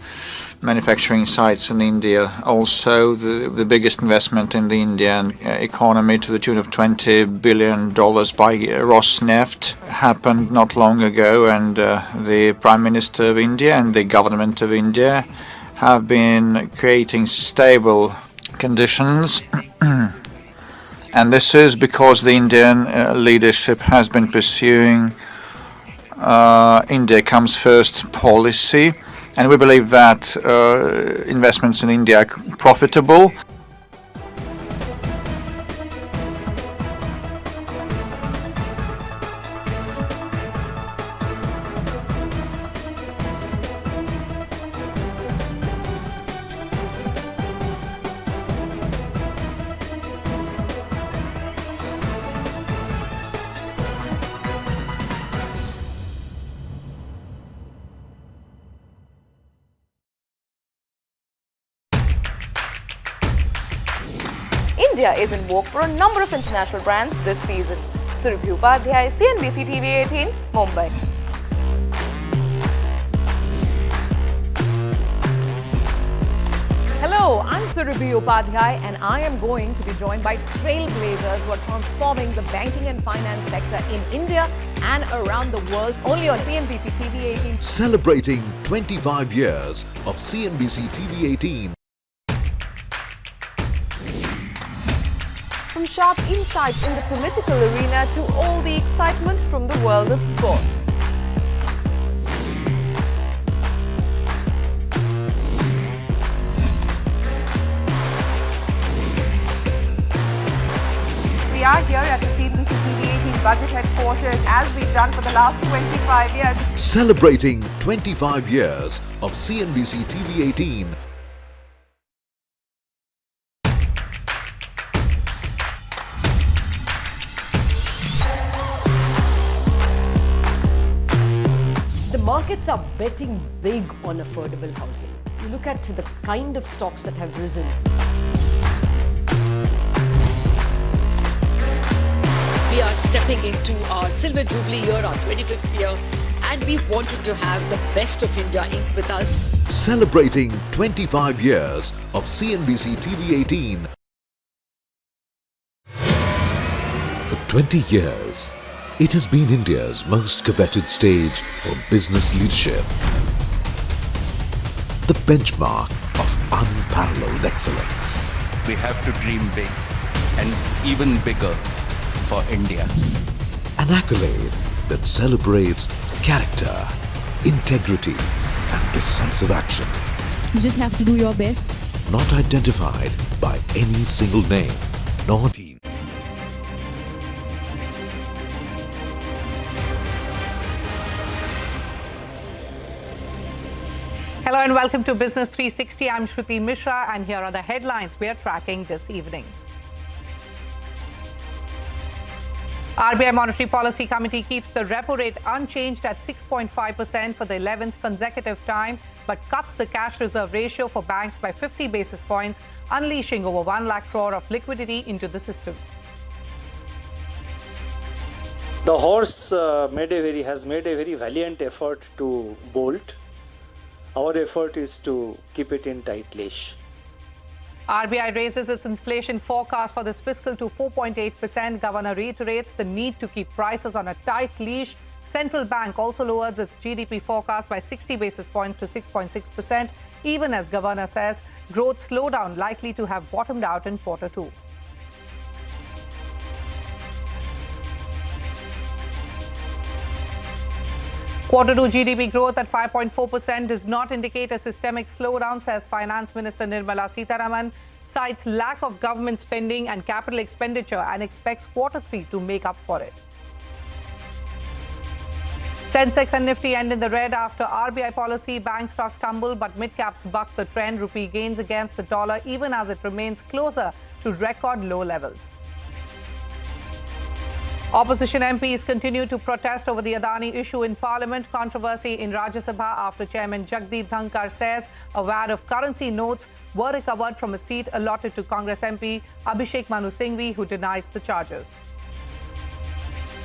manufacturing sites in India. Also, the biggest investment in the Indian economy to the tune of $20 billion by Rosneft happened not long ago, and the Prime Minister of India and the government of India have been creating stable conditions. And this is because the Indian leadership has been pursuing India comes first policy. And we believe that investments in India are profitable. India is in vogue for a number of international brands this season. Surabhi Upadhyay, CNBC TV18, Mumbai. Hello, I'm Surabhi Upadhyay and I am going to be joined by trailblazers who are transforming the banking and finance sector in India and around the world, only on CNBC TV18. Celebrating 25 years of CNBC TV18. From sharp insights in the political arena to all the excitement from the world of sports. We are here at the CNBC TV18 budget headquarters as we've done for the last 25 years. Celebrating 25 years of CNBC TV18. Markets are betting big on affordable housing. You look at the kind of stocks that have risen. We are stepping into our Silver Jubilee year, our 25th year, and we wanted to have the best of India Inc. with us. Celebrating 25 years of CNBC TV18. For 20 years, it has been India's most coveted stage for business leadership. The benchmark of unparalleled excellence. We have to dream big and even bigger for India. An accolade that celebrates character, integrity, and decisive action. You just have to do your best. Not identified by any single name, nor team. Hello and welcome to Business 360. I'm Shruti Mishra and here are the headlines we are tracking this evening. RBI Monetary Policy Committee keeps the repo rate unchanged at 6.5% for the 11th consecutive time, but cuts the cash reserve ratio for banks by 50 basis points, unleashing over 1 lakh crore of liquidity into the system. The horse has made a very valiant effort to bolt. Our effort is to keep it in tight leash. RBI raises its inflation forecast for this fiscal to 4.8%. Governor reiterates the need to keep prices on a tight leash. Central Bank also lowers its GDP forecast by 60 basis points to 6.6%, even as Governor says growth slowdown likely to have bottomed out in Q2. Q2 GDP growth at 5.4% does not indicate a systemic slowdown, says Finance Minister Nirmala Sitharaman, cites lack of government spending and capital expenditure and expects Q3 to make up for it. Sensex and Nifty end in the red after RBI policy. Bank stocks tumble, but mid-caps buck the trend. Rupee gains against the dollar even as it remains closer to record low levels. Opposition MPs continue to protest over the Adani issue in Parliament. Controversy in Rajya Sabha after Chairman Jagdeep Dhankar says a wad of currency notes were recovered from a seat allotted to Congress MP Abhishek Manu Singhvi, who denies the charges.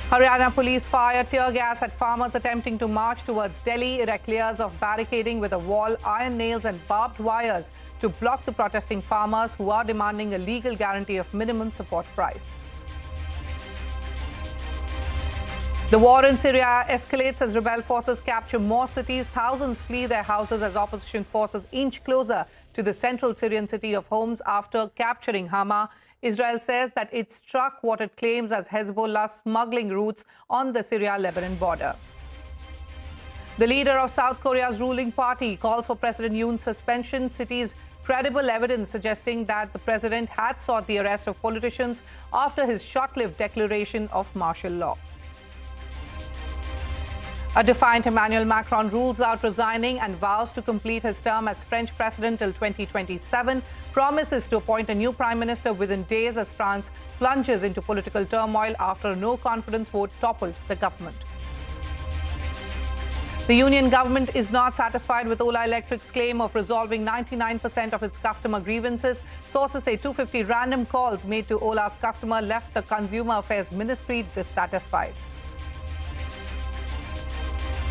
Haryana police fire tear gas at farmers attempting to march towards Delhi. It clears of barricading with a wall, iron nails and barbed wires to block the protesting farmers who are demanding a legal guarantee of minimum support price. The war in Syria escalates as rebel forces capture more cities. Thousands flee their houses as opposition forces inch closer to the central Syrian city of Homs after capturing Hama. Israel says that it struck what it claims as Hezbollah smuggling routes on the Syria-Lebanon border. The leader of South Korea's ruling party calls for President Yoon's suspension, cites credible evidence suggesting that the president had sought the arrest of politicians after his short-lived declaration of martial law. A defiant Emmanuel Macron rules out resigning and vows to complete his term as French president till 2027, promises to appoint a new prime minister within days as France plunges into political turmoil after a no-confidence vote toppled the government. The union government is not satisfied with Ola Electric's claim of resolving 99% of its customer grievances. Sources say 250 random calls made to Ola's customer left the Consumer Affairs Ministry dissatisfied.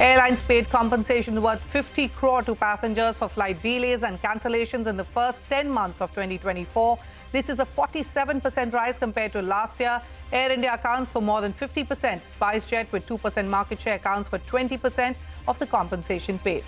Airlines paid compensation worth 50 crore to passengers for flight delays and cancellations in the first 10 months of 2024. This is a 47% rise compared to last year. Air India accounts for more than 50%. SpiceJet, with 2% market share, accounts for 20% of the compensation paid.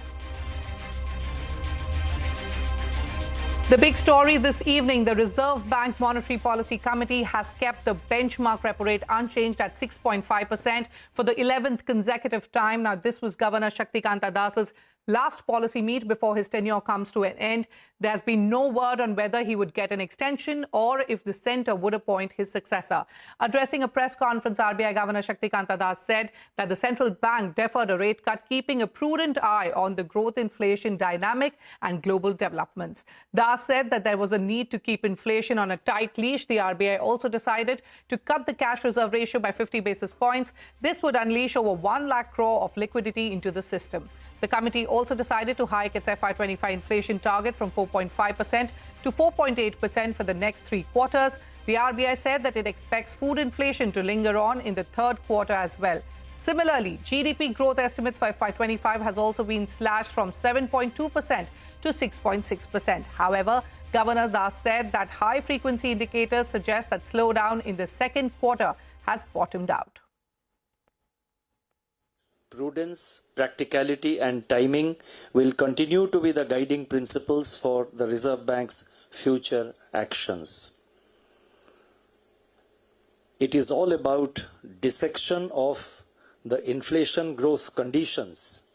The big story this evening, the Reserve Bank Monetary Policy Committee has kept the benchmark repo rate unchanged at 6.5% for the 11th consecutive time. Now, this was Governor Shaktikanta Das's last policy meet before his tenure comes to an end. There's been no word on whether he would get an extension or if the centre would appoint his successor. Addressing a press conference, RBI Governor Shaktikanta Das said that the central bank deferred a rate cut, keeping a prudent eye on the growth inflation dynamic and global developments. Das said that there was a need to keep inflation on a tight leash. The RBI also decided to cut the cash reserve ratio by 50 basis points. This would unleash over 1 lakh crore of liquidity into the system. The committee also decided to hike its FY25 inflation target from 4.5% to 4.8% for the next 3 quarters. The RBI said that it expects food inflation to linger on in the third quarter as well. Similarly, GDP growth estimates for FY25 has also been slashed from 7.2% to 6.6%. However, Governor Das said that high-frequency indicators suggest that slowdown in the second quarter has bottomed out. Prudence, practicality and timing will continue to be the guiding principles for the Reserve Bank's future actions. It is all about dissection of the inflation growth conditions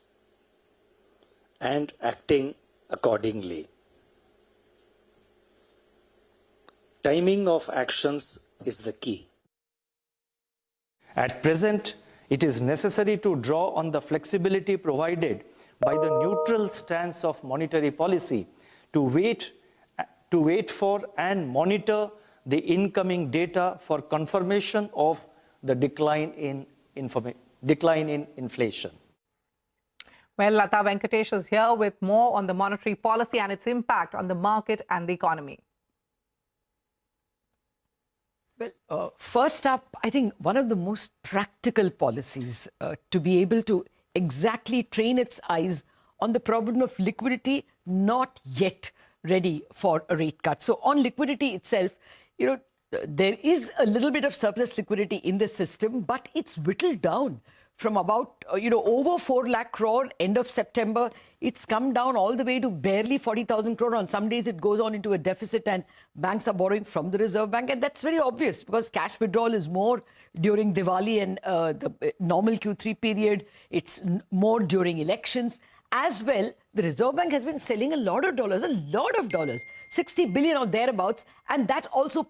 and acting accordingly. Timing of actions is the key. At present, it is necessary to draw on the flexibility provided by the neutral stance of monetary policy to wait for and monitor the incoming data for confirmation of the decline in inflation. Well, Lata Venkatesh is here with more on the monetary policy and its impact on the market and the economy. Well, first up, I think one of the most practical policies to be able to exactly train its eyes on the problem of liquidity not yet ready for a rate cut. So on liquidity itself, there is a little bit of surplus liquidity in the system, but it's whittled down from about, over 4 lakh crore end of September. It's come down all the way to barely 40,000 crore. On some days, it goes on into a deficit and banks are borrowing from the Reserve Bank. And that's very obvious because cash withdrawal is more during Diwali and the normal Q3 period. It's more during elections. As well, the Reserve Bank has been selling a lot of dollars, 60 billion or thereabouts. And that also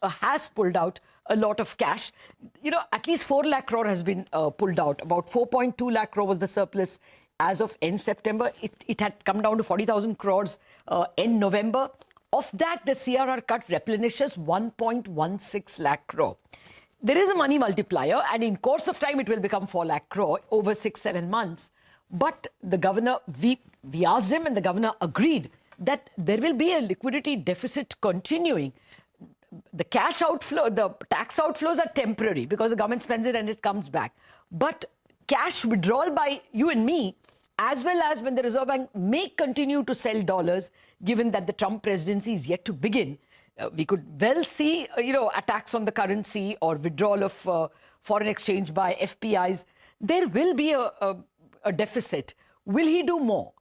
has pulled out a lot of cash. At least 4 lakh crore has been pulled out. About 4.2 lakh crore was the surplus as of end September. It had come down to 40,000 crores end November. Of that, the CRR cut replenishes 1.16 lakh crore. There is a money multiplier, and in course of time, it will become 4 lakh crore over 6-7 months. But the governor, we asked him, and the governor agreed that there will be a liquidity deficit continuing. The cash outflow, the tax outflows are temporary because the government spends it and it comes back. But cash withdrawal by you and me, as well as when the Reserve Bank may continue to sell dollars, given that the Trump presidency is yet to begin, we could well see, attacks on the currency or withdrawal of foreign exchange by FPIs. There will be a deficit. Will he do more?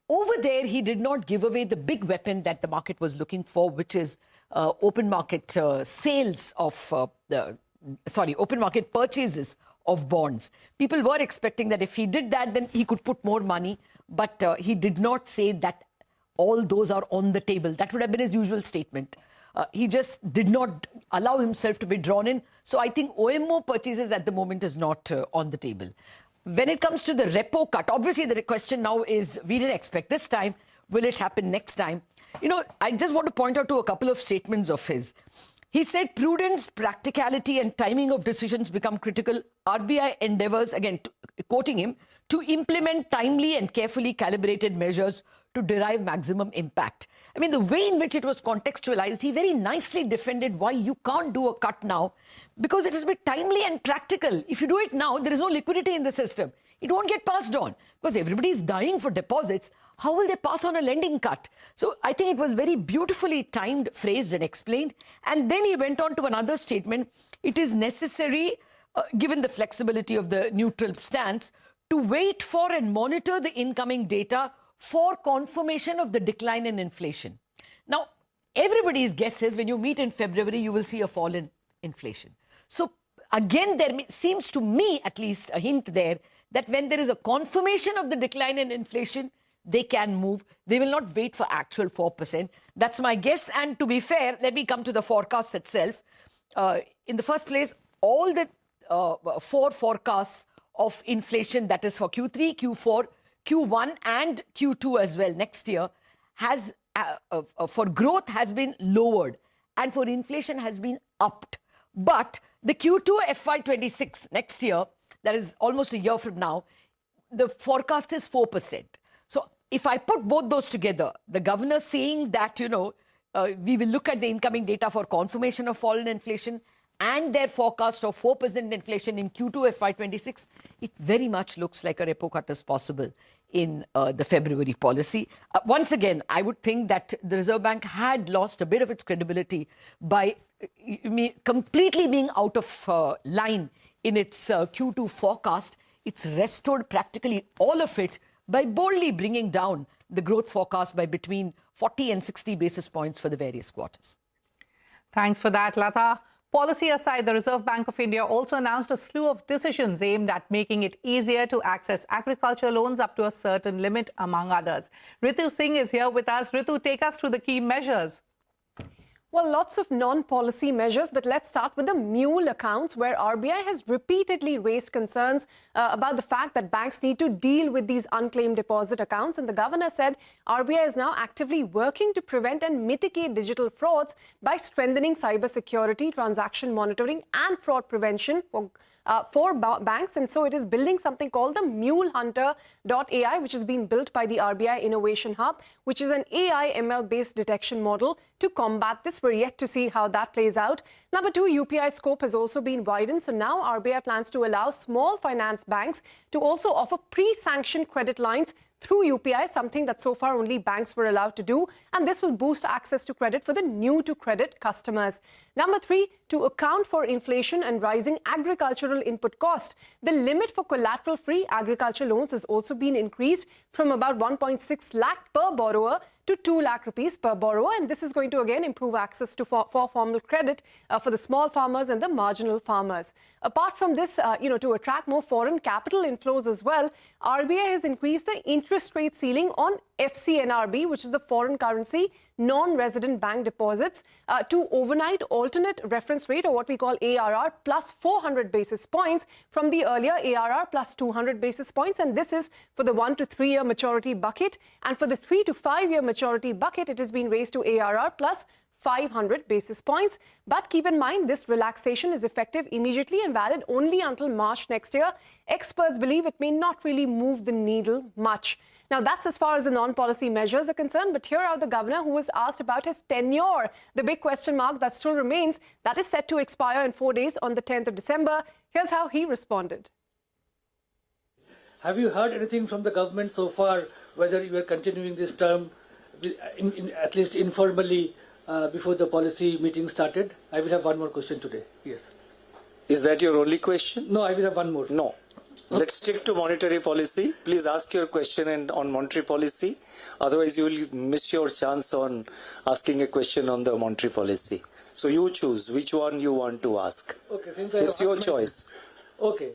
Over there, he did not give away the big weapon that the market was looking for, which is open market open market purchases of bonds. People were expecting that if he did that, then he could put more money. But he did not say that all those are on the table. That would have been his usual statement. He just did not allow himself to be drawn in. So I think OMO purchases at the moment is not on the table. When it comes to the repo cut, obviously the question now is, we didn't expect this time. Will it happen next time? I just want to point out to a couple of statements of his. He said, prudence, practicality and timing of decisions become critical. RBI endeavors, again, quoting him, to implement timely and carefully calibrated measures to derive maximum impact. I mean, the way in which it was contextualized, he very nicely defended why you can't do a cut now, because it is a bit timely and practical. If you do it now, there is no liquidity in the system. It won't get passed on because everybody is dying for deposits. How will they pass on a lending cut? So I think it was very beautifully timed, phrased and explained. And then he went on to another statement. It is necessary, given the flexibility of the neutral stance, to wait for and monitor the incoming data for confirmation of the decline in inflation. Now, everybody's guess is when you meet in February, you will see a fall in inflation. So again, there seems to me at least a hint there that when there is a confirmation of the decline in inflation, they can move. They will not wait for actual 4%. That's my guess. And to be fair, let me come to the forecast itself. In the first place, all the 4 forecasts of inflation, that is for Q3, Q4, Q1 and Q2 as well next year, has for growth has been lowered and for inflation has been upped. But the Q2 FY26 next year, that is almost a year from now, the forecast is 4%. So if I put both those together, the governor saying that, we will look at the incoming data for confirmation of fall in inflation and their forecast of 4% inflation in Q2 FY26, it very much looks like a repo cut is possible in the February policy. Once again, I would think that the Reserve Bank had lost a bit of its credibility by completely being out of line in its Q2 forecast. It's restored practically all of it by boldly bringing down the growth forecast by between 40 and 60 basis points for the various quarters. Thanks for that, Lata. Policy aside, the Reserve Bank of India also announced a slew of decisions aimed at making it easier to access agriculture loans up to a certain limit, among others. Ritu Singh is here with us. Ritu, take us through the key measures. Well, lots of non-policy measures, but let's start with the mule accounts, where RBI has repeatedly raised concerns about the fact that banks need to deal with these unclaimed deposit accounts. And the governor said RBI is now actively working to prevent and mitigate digital frauds by strengthening cybersecurity, transaction monitoring, and fraud prevention for banks. And so it is building something called the MuleHunter.ai, which is being built by the RBI Innovation Hub, which is an AI ML-based detection model to combat this. We're yet to see how that plays out. Number two, UPI scope has also been widened. So now RBI plans to allow small finance banks to also offer pre-sanctioned credit lines through UPI, something that so far only banks were allowed to do. And this will boost access to credit for the new-to-credit customers. Number three, to account for inflation and rising agricultural input cost, the limit for collateral-free agriculture loans has also been increased from about 1.6 lakh per borrower to 2 lakh rupees per borrower. And this is going to again improve access to for formal credit for the small farmers and the marginal farmers. Apart from this, to attract more foreign capital inflows as well, RBI has increased the interest rate ceiling on FCNRB, which is the foreign currency non-resident bank deposits, to overnight alternate reference rate, or what we call ARR, plus 400 basis points from the earlier ARR plus 200 basis points. And this is for the 1 to 3 year maturity bucket. And for the 3 to 5 year maturity bucket, it has been raised to ARR plus 500 basis points. But keep in mind, this relaxation is effective immediately and valid only until March next year. Experts believe it may not really move the needle much. Now, that's as far as the non-policy measures are concerned. But here are the governor, who was asked about his tenure, the big question mark that still remains, that is set to expire in 4 days on the 10th of December. Here's how he responded. Have you heard anything from the government so far, whether you are continuing this term, at least informally, before the policy meeting started? I will have one more question today. Yes. Is that your only question? No, I will have one more. No. Let's stick to monetary policy. Please ask your question on monetary policy. Otherwise, you will miss your chance on asking a question on the monetary policy. So you choose which one you want to ask. Okay, it's your choice. Okay.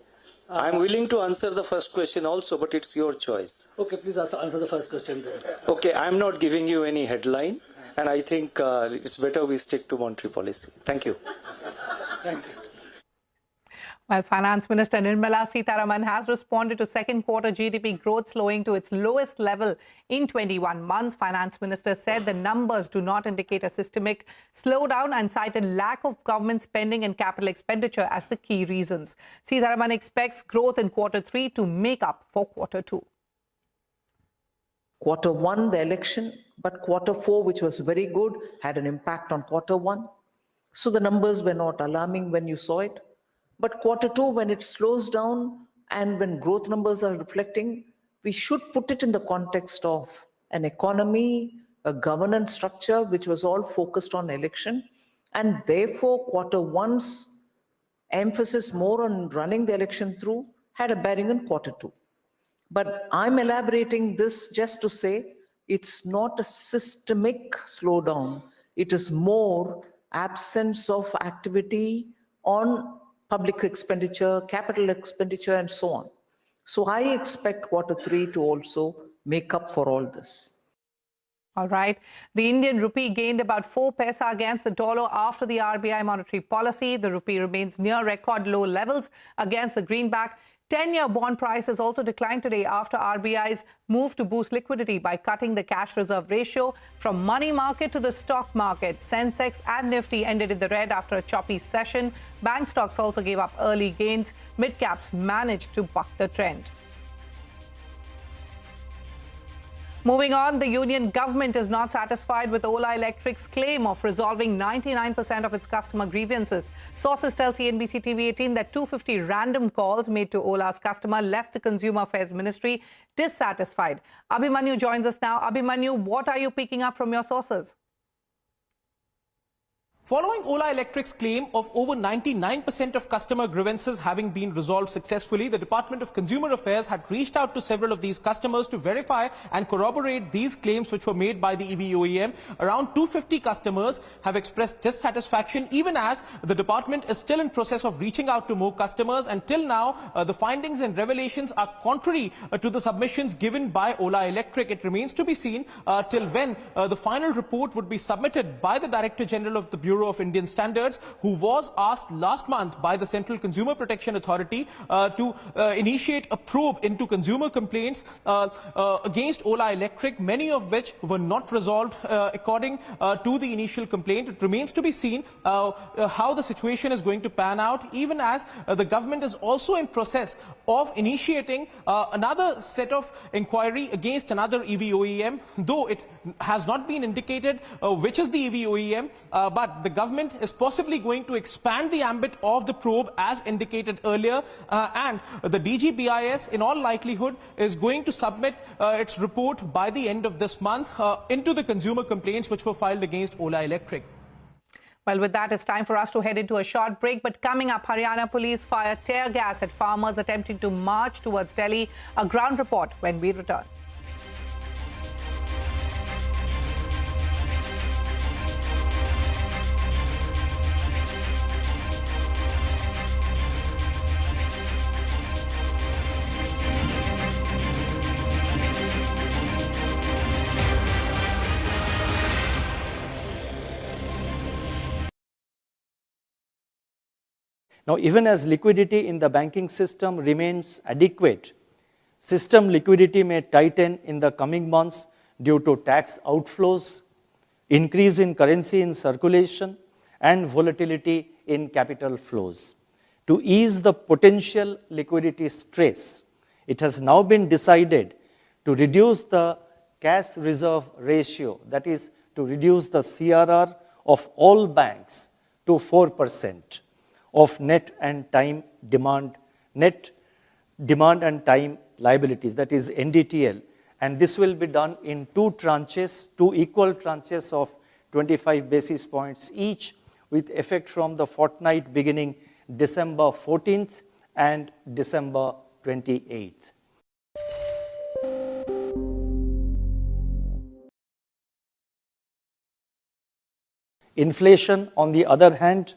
I'm willing to answer the first question also, but it's your choice. Okay, please answer the first question then. Okay, I'm not giving you any headline, and I think it's better we stick to monetary policy. Thank you. Thank you. Well, Finance Minister Nirmala Sitharaman has responded to second quarter GDP growth slowing to its lowest level in 21 months. Finance Minister said the numbers do not indicate a systemic slowdown and cited lack of government spending and capital expenditure as the key reasons. Sitharaman expects growth in quarter 3 to make up for quarter 2. Quarter 1, the election, but quarter 4, which was very good, had an impact on quarter 1. So the numbers were not alarming when you saw it. But quarter 2, when it slows down and when growth numbers are reflecting, we should put it in the context of an economy, a governance structure, which was all focused on election. And therefore, quarter 1's emphasis more on running the election through had a bearing on quarter 2. But I'm elaborating this just to say it's not a systemic slowdown. It is more absence of activity on public expenditure, capital expenditure, and so on. So I expect quarter 3 to also make up for all this. All right. The Indian rupee gained about 4 paisa against the dollar after the RBI monetary policy. The rupee remains near record low levels against the greenback. 10-year bond prices also declined today after RBI's move to boost liquidity by cutting the cash reserve ratio from money market to the stock market. Sensex and Nifty ended in the red after a choppy session. Bank stocks also gave up early gains. Mid-caps managed to buck the trend. Moving on, the union government is not satisfied with Ola Electric's claim of resolving 99% of its customer grievances. Sources tell CNBC TV18 that 250 random calls made to Ola's customer left the Consumer Affairs Ministry dissatisfied. Abhimanyu joins us now. Abhimanyu, what are you picking up from your sources? Following Ola Electric's claim of over 99% of customer grievances having been resolved successfully, the Department of Consumer Affairs had reached out to several of these customers to verify and corroborate these claims which were made by the EV OEM. Around 250 customers have expressed dissatisfaction, even as the department is still in process of reaching out to more customers. Until now, the findings and revelations are contrary to the submissions given by Ola Electric. It remains to be seen till when the final report would be submitted by the Director General of the Bureau of Indian Standards, who was asked last month by the Central Consumer Protection Authority to initiate a probe into consumer complaints against Ola Electric, many of which were not resolved according to the initial complaint. It remains to be seen how the situation is going to pan out, even as the government is also in process of initiating another set of inquiry against another EV OEM, though it has not been indicated which is the EV OEM, but the government is possibly going to expand the ambit of the probe as indicated earlier, and the DGBIS in all likelihood is going to submit its report by the end of this month into the consumer complaints which were filed against Ola Electric. Well, with that, it's time for us to head into a short break. But coming up, Haryana police fire tear gas at farmers attempting to march towards Delhi. A ground report when we return. Now, even as liquidity in the banking system remains adequate, system liquidity may tighten in the coming months due to tax outflows, increase in currency in circulation, and volatility in capital flows. To ease the potential liquidity stress, it has now been decided to reduce the cash reserve ratio, that is, to reduce the CRR of all banks to 4%. Of net demand and time liabilities, that is NDTL, and this will be done in two equal tranches of 25 basis points each, with effect from the fortnight beginning December 14th and December 28th. Inflation, on the other hand,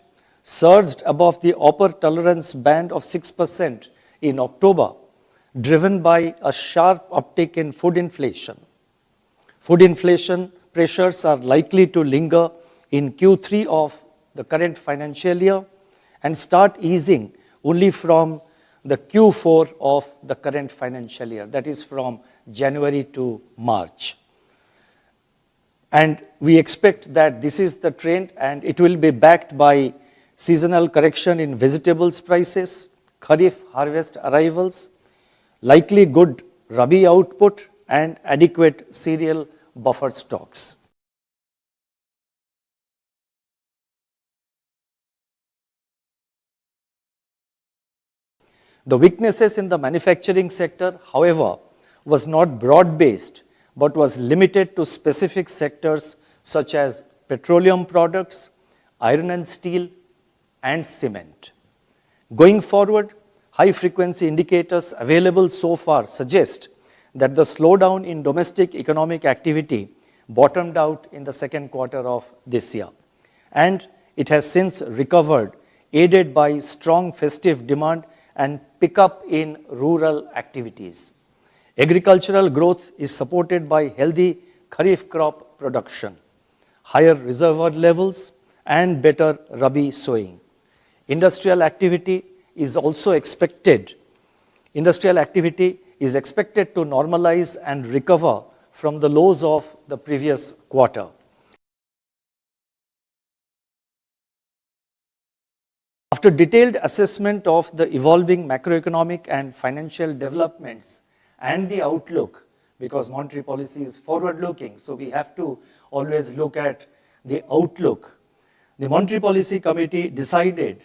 surged above the upper tolerance band of 6% in October, driven by a sharp uptick in food inflation. Food inflation pressures are likely to linger in Q3 of the current financial year and start easing only from the Q4 of the current financial year, that is from January to March. And we expect that this is the trend, and it will be backed by seasonal correction in vegetables prices, Kharif harvest arrivals, likely good Rabi output, and adequate cereal buffer stocks. The weaknesses in the manufacturing sector, however, was not broad-based, but was limited to specific sectors such as petroleum products, iron and steel, and cement. Going forward, high-frequency indicators available so far suggest that the slowdown in domestic economic activity bottomed out in the second quarter of this year, and it has since recovered, aided by strong festive demand and pickup in rural activities. Agricultural growth is supported by healthy Kharif crop production, higher reservoir levels, and better Rabi sowing. Industrial activity is expected to normalize and recover from the lows of the previous quarter. After detailed assessment of the evolving macroeconomic and financial developments and the outlook, because monetary policy is forward-looking, so we have to always look at the outlook, the Monetary Policy Committee decided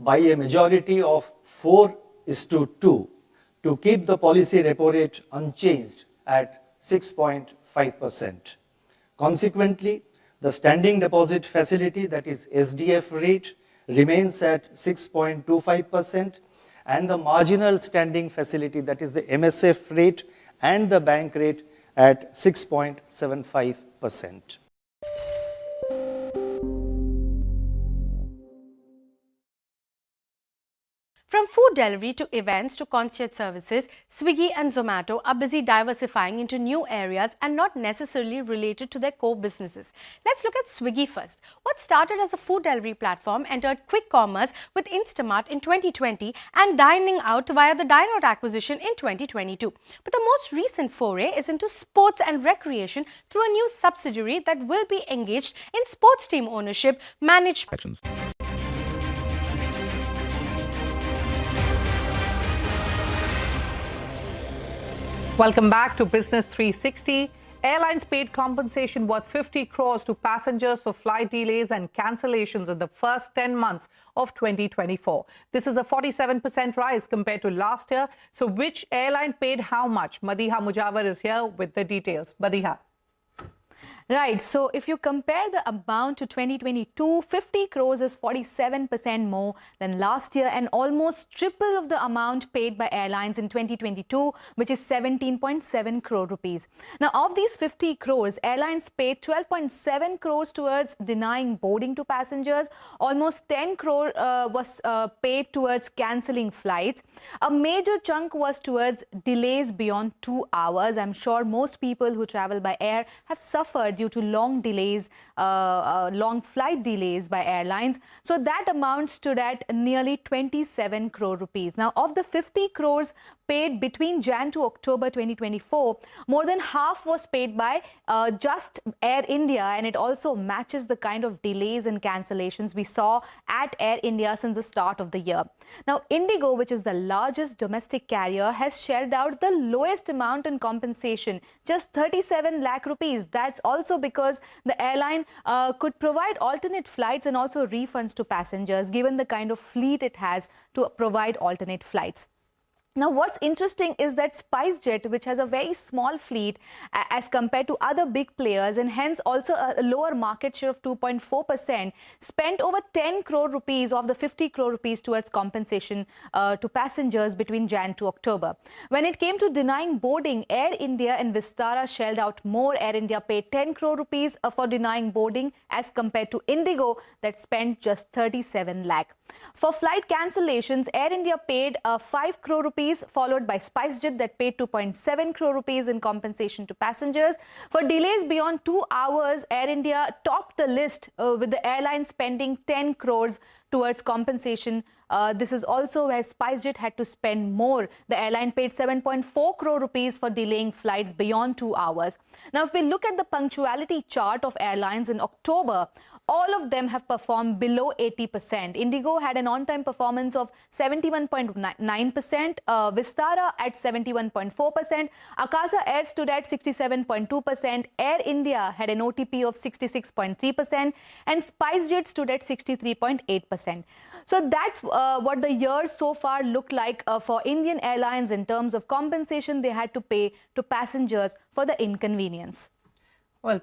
by a majority of 4:2 to keep the policy repo rate unchanged at 6.5%. Consequently, The standing deposit facility, that is SDF rate, remains at 6.25%, and the marginal standing facility, that is the MSF rate, and the bank rate at 6.75%. From food delivery to events to concert services, Swiggy and Zomato are busy diversifying into new areas and not necessarily related to their core businesses. Let's look at Swiggy first. What started as a food delivery platform entered quick commerce with Instamart in 2020 and dining out via the Dineout acquisition in 2022. But the most recent foray is into sports and recreation through a new subsidiary that will be engaged in sports team ownership, managed actions. Welcome back to Business 360. Airlines paid compensation worth 50 crores to passengers for flight delays and cancellations in the first 10 months of 2024. This is a 47% rise compared to last year. So which airline paid how much? Madiha Mujawar is here with the details. Madiha. Right, so if you compare the amount to 2022, 50 crores is 47% more than last year and almost triple of the amount paid by airlines in 2022, which is 17.7 crore rupees. Now, of these 50 crores, airlines paid 12.7 crores towards denying boarding to passengers. Almost 10 crore was paid towards cancelling flights. A major chunk was towards delays beyond 2 hours. I'm sure most people who travel by air have suffered due to long delays, long flight delays by airlines. So that amount stood at nearly 27 crore rupees. Now, of the 50 crores paid between Jan to October 2024, more than half was paid by just Air India, and it also matches the kind of delays and cancellations we saw at Air India since the start of the year. Now, Indigo, which is the largest domestic carrier, has shelled out the lowest amount in compensation, just 37 lakh rupees. That's also because the airline could provide alternate flights and also refunds to passengers, given the kind of fleet it has to provide alternate flights. Now, what's interesting is that SpiceJet, which has a very small fleet as compared to other big players and hence also a lower market share of 2.4%, spent over 10 crore rupees of the 50 crore rupees towards compensation to passengers between Jan to October. When it came to denying boarding, Air India and Vistara shelled out more. Air India paid 10 crore rupees for denying boarding as compared to Indigo that spent just 37 lakh. For flight cancellations, Air India paid 5 crore rupees, followed by SpiceJet that paid 2.7 crore rupees in compensation to passengers. For delays beyond 2 hours, Air India topped the list with the airline spending 10 crores towards compensation. This is also where SpiceJet had to spend more. The airline paid 7.4 crore rupees for delaying flights beyond 2 hours. Now, if we look at the punctuality chart of airlines in October, all of them have performed below 80%. Indigo had an on-time performance of 71.9%, Vistara at 71.4%, Akasa Air stood at 67.2%, Air India had an OTP of 66.3%, and SpiceJet stood at 63.8%. So that's what the year so far looked like for Indian Airlines in terms of compensation they had to pay to passengers for the inconvenience. Well,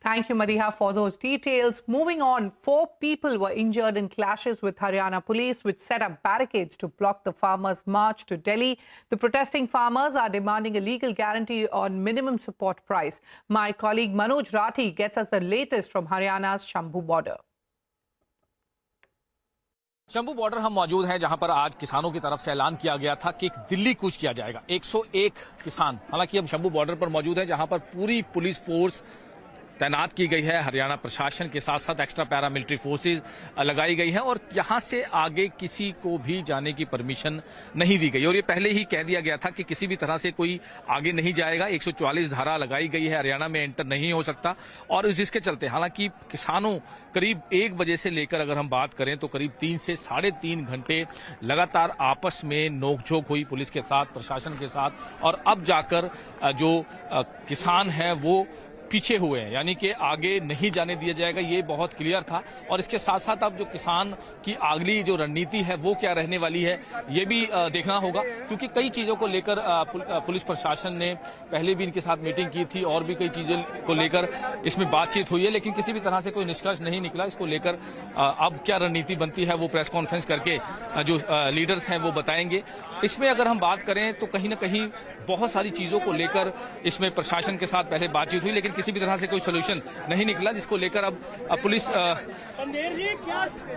thank you, Madiha, for those details. Moving on, 4 people were injured in clashes with Haryana police, which set up barricades to block the farmers' march to Delhi. The protesting farmers are demanding a legal guarantee on minimum support price. My colleague Manoj Rathi gets us the latest from Haryana's Shambhu border. Shambhu border हम मौजूद हैं जहां पर आज किसानों की तरफ से ऐलान किया गया था कि एक दिल्ली कूच किया जाएगा। 101 किसान, हालांकि हम शंभू बॉर्डर पर मौजूद हैं जहां पर पूरी पुलिस फोर्स तैनात की गई है। हरियाणा प्रशासन के साथ साथ एक्स्ट्रा पैरामिलिट्री फोर्सेज लगाई गई हैं और यहां से आगे किसी को भी जाने की परमिशन नहीं दी गई और ये पहले ही कह दिया गया था कि किसी भी तरह से कोई आगे नहीं जाएगा। 144 धारा लगाई गई है, हरियाणा में एंटर नहीं हो सकता और जिसके चलते हालांकि किसानों करीब 1 बजे से लेकर अगर हम बात करें तो करीब 3 से 3.5 घंटे लगातार आपस में नोकझोंक हुई पुलिस के साथ, प्रशासन के साथ और अब जाकर जो किसान है वो पीछे हुए हैं, यानी कि आगे नहीं जाने दिया जाएगा, ये बहुत क्लियर था। और इसके साथ साथ अब जो किसान की अगली जो रणनीति है वो क्या रहने वाली है ये भी देखना होगा, क्योंकि कई चीज़ों को लेकर पुलिस प्रशासन ने पहले भी इनके साथ मीटिंग की थी और भी कई चीज़ों को लेकर इसमें बातचीत हुई है, लेकिन किसी भी तरह से कोई निष्कर्ष नहीं निकला। इसको लेकर अब क्या रणनीति बनती है वो प्रेस कॉन्फ्रेंस करके जो लीडर्स हैं वो बताएंगे। इसमें अगर हम बात करें तो कहीं ना कहीं बहुत सारी चीज़ों को लेकर इसमें प्रशासन के साथ पहले बातचीत हुई, लेकिन किसी भी तरह से कोई सोल्यूशन नहीं निकला, जिसको लेकर अब पुलिस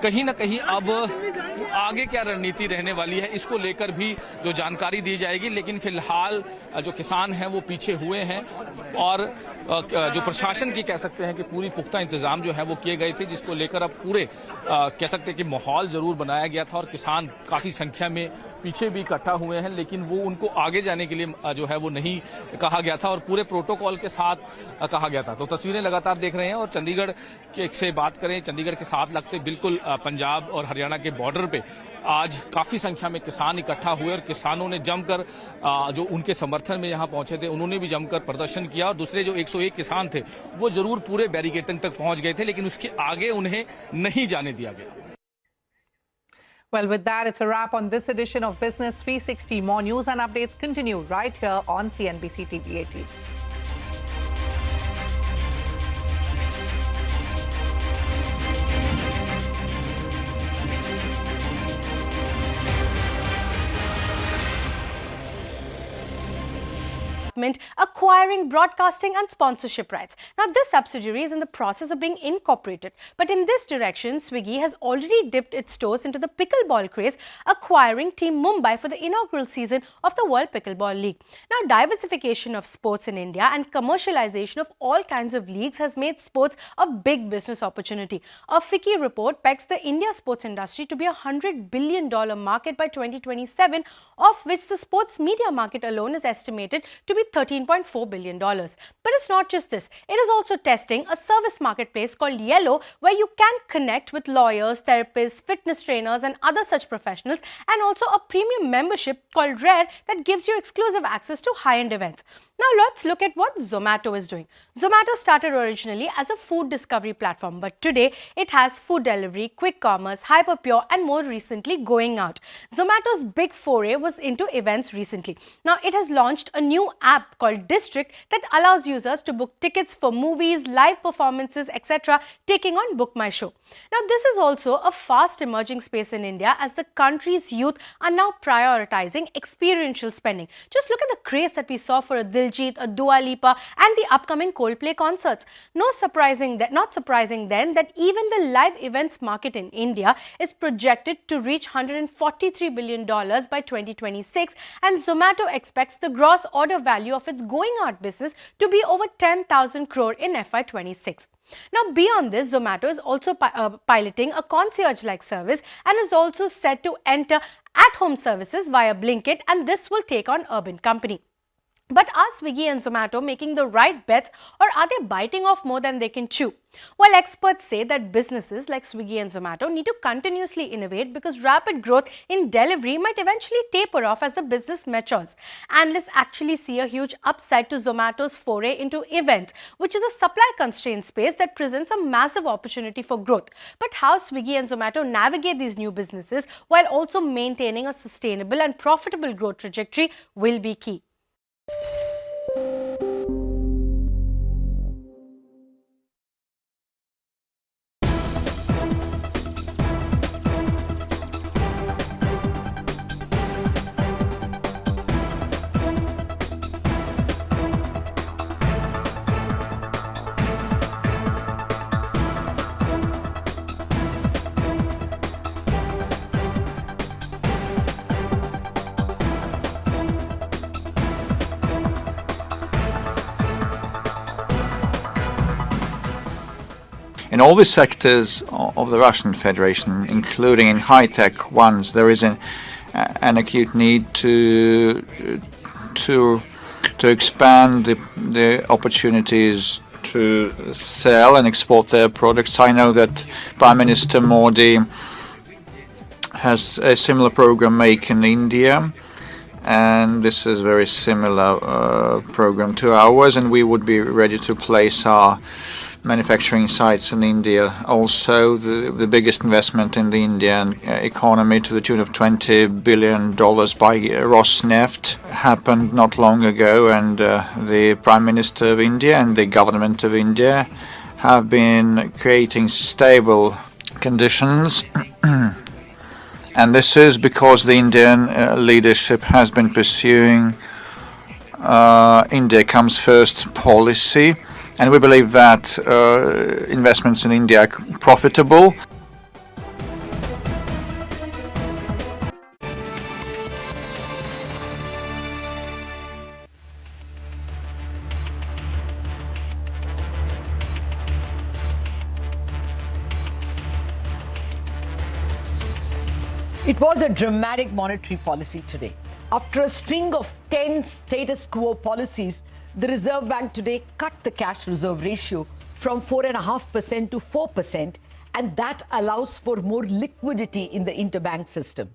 कहीं ना कहीं अब आगे क्या रणनीति रहने वाली है इसको लेकर भी जो जानकारी दी जाएगी। लेकिन फिलहाल जो किसान हैं वो पीछे हुए हैं और जो प्रशासन की कह सकते हैं कि पूरी पुख्ता इंतजाम जो है वो किए गए थे, जिसको लेकर अब पूरे कह सकते हैं कि माहौल जरूर बनाया गया था और किसान काफ़ी संख्या में पीछे भी इकट्ठा हुए हैं, लेकिन वो उनको आगे जाने के लिए जो है वो नहीं कहा गया था और पूरे प्रोटोकॉल के साथ कहा गया था। तो तस्वीरें लगातार देख रहे हैं और चंडीगढ़ से बात करें, चंडीगढ़ के साथ लगते बिल्कुल पंजाब और हरियाणा के बॉर्डर पे आज काफ़ी संख्या में किसान इकट्ठा हुए और किसानों ने जमकर जो उनके समर्थन में यहाँ पहुंचे थे उन्होंने भी जमकर प्रदर्शन किया और दूसरे जो 101 किसान थे वो जरूर पूरे बैरिकेडिंग तक पहुंच गए थे, लेकिन उसके आगे उन्हें नहीं जाने दिया गया। Well, with that, it's a wrap on this edition of Business 360. More news and updates continue right here on CNBC TV18. Acquiring broadcasting and sponsorship rights. Now, this subsidiary is in the process of being incorporated. But in this direction, Swiggy has already dipped its toes into the pickleball craze, acquiring Team Mumbai for the inaugural season of the World Pickleball League. Now, diversification of sports in India and commercialization of all kinds of leagues has made sports a big business opportunity. A FICCI report pegs the India sports industry to be a $100 billion market by 2027, of which the sports media market alone is estimated to be $13.4 billion. But it's not just this. It is also testing a service marketplace called Yellow, where you can connect with lawyers, therapists, fitness trainers and other such professionals, and also a premium membership called Rare that gives you exclusive access to high-end events. Now let's look at what Zomato is doing. Zomato started originally as a food discovery platform, but today it has food delivery, quick commerce, hyperpure and more recently going out. Zomato's big foray was into events recently. Now it has launched a new app called District that allows users to book tickets for movies, live performances, etc., taking on Book My Show. Now this is also a fast emerging space in India as the country's youth are now prioritizing experiential spending. Just look at the craze that we saw for a Diljit, a Dua Lipa and the upcoming Coldplay concerts. Not surprising then that even the live events market in India is projected to reach $143 billion by 2026, and Zomato expects the gross order value of its going out business to be over 10,000 crore in FY26. Now, beyond this, Zomato is also piloting a concierge-like service and is also set to enter at-home services via Blinkit, and this will take on Urban Company. But are Swiggy and Zomato making the right bets, or are they biting off more than they can chew? Well, experts say that businesses like Swiggy and Zomato need to continuously innovate because rapid growth in delivery might eventually taper off as the business matures. Analysts actually see a huge upside to Zomato's foray into events, which is a supply-constrained space that presents a massive opportunity for growth. But how Swiggy and Zomato navigate these new businesses while also maintaining a sustainable and profitable growth trajectory will be key. In all the sectors of the Russian Federation, including in high-tech ones, there is an acute need to expand the opportunities to sell and export their products. I know that Prime Minister Modi has a similar program make in India, and this is very similar program to ours, and we would be ready to place our manufacturing sites in India. Also, the biggest investment in the Indian economy to the tune of $20 billion by Rosneft happened not long ago, and the Prime Minister of India and the government of India have been creating stable conditions. And this is because the Indian leadership has been pursuing India comes first policy, and we believe that investments in India are profitable. It was a dramatic monetary policy today. After a string of 10 status quo policies, the Reserve Bank today cut the cash reserve ratio from 4.5% to 4%, and that allows for more liquidity in the interbank system.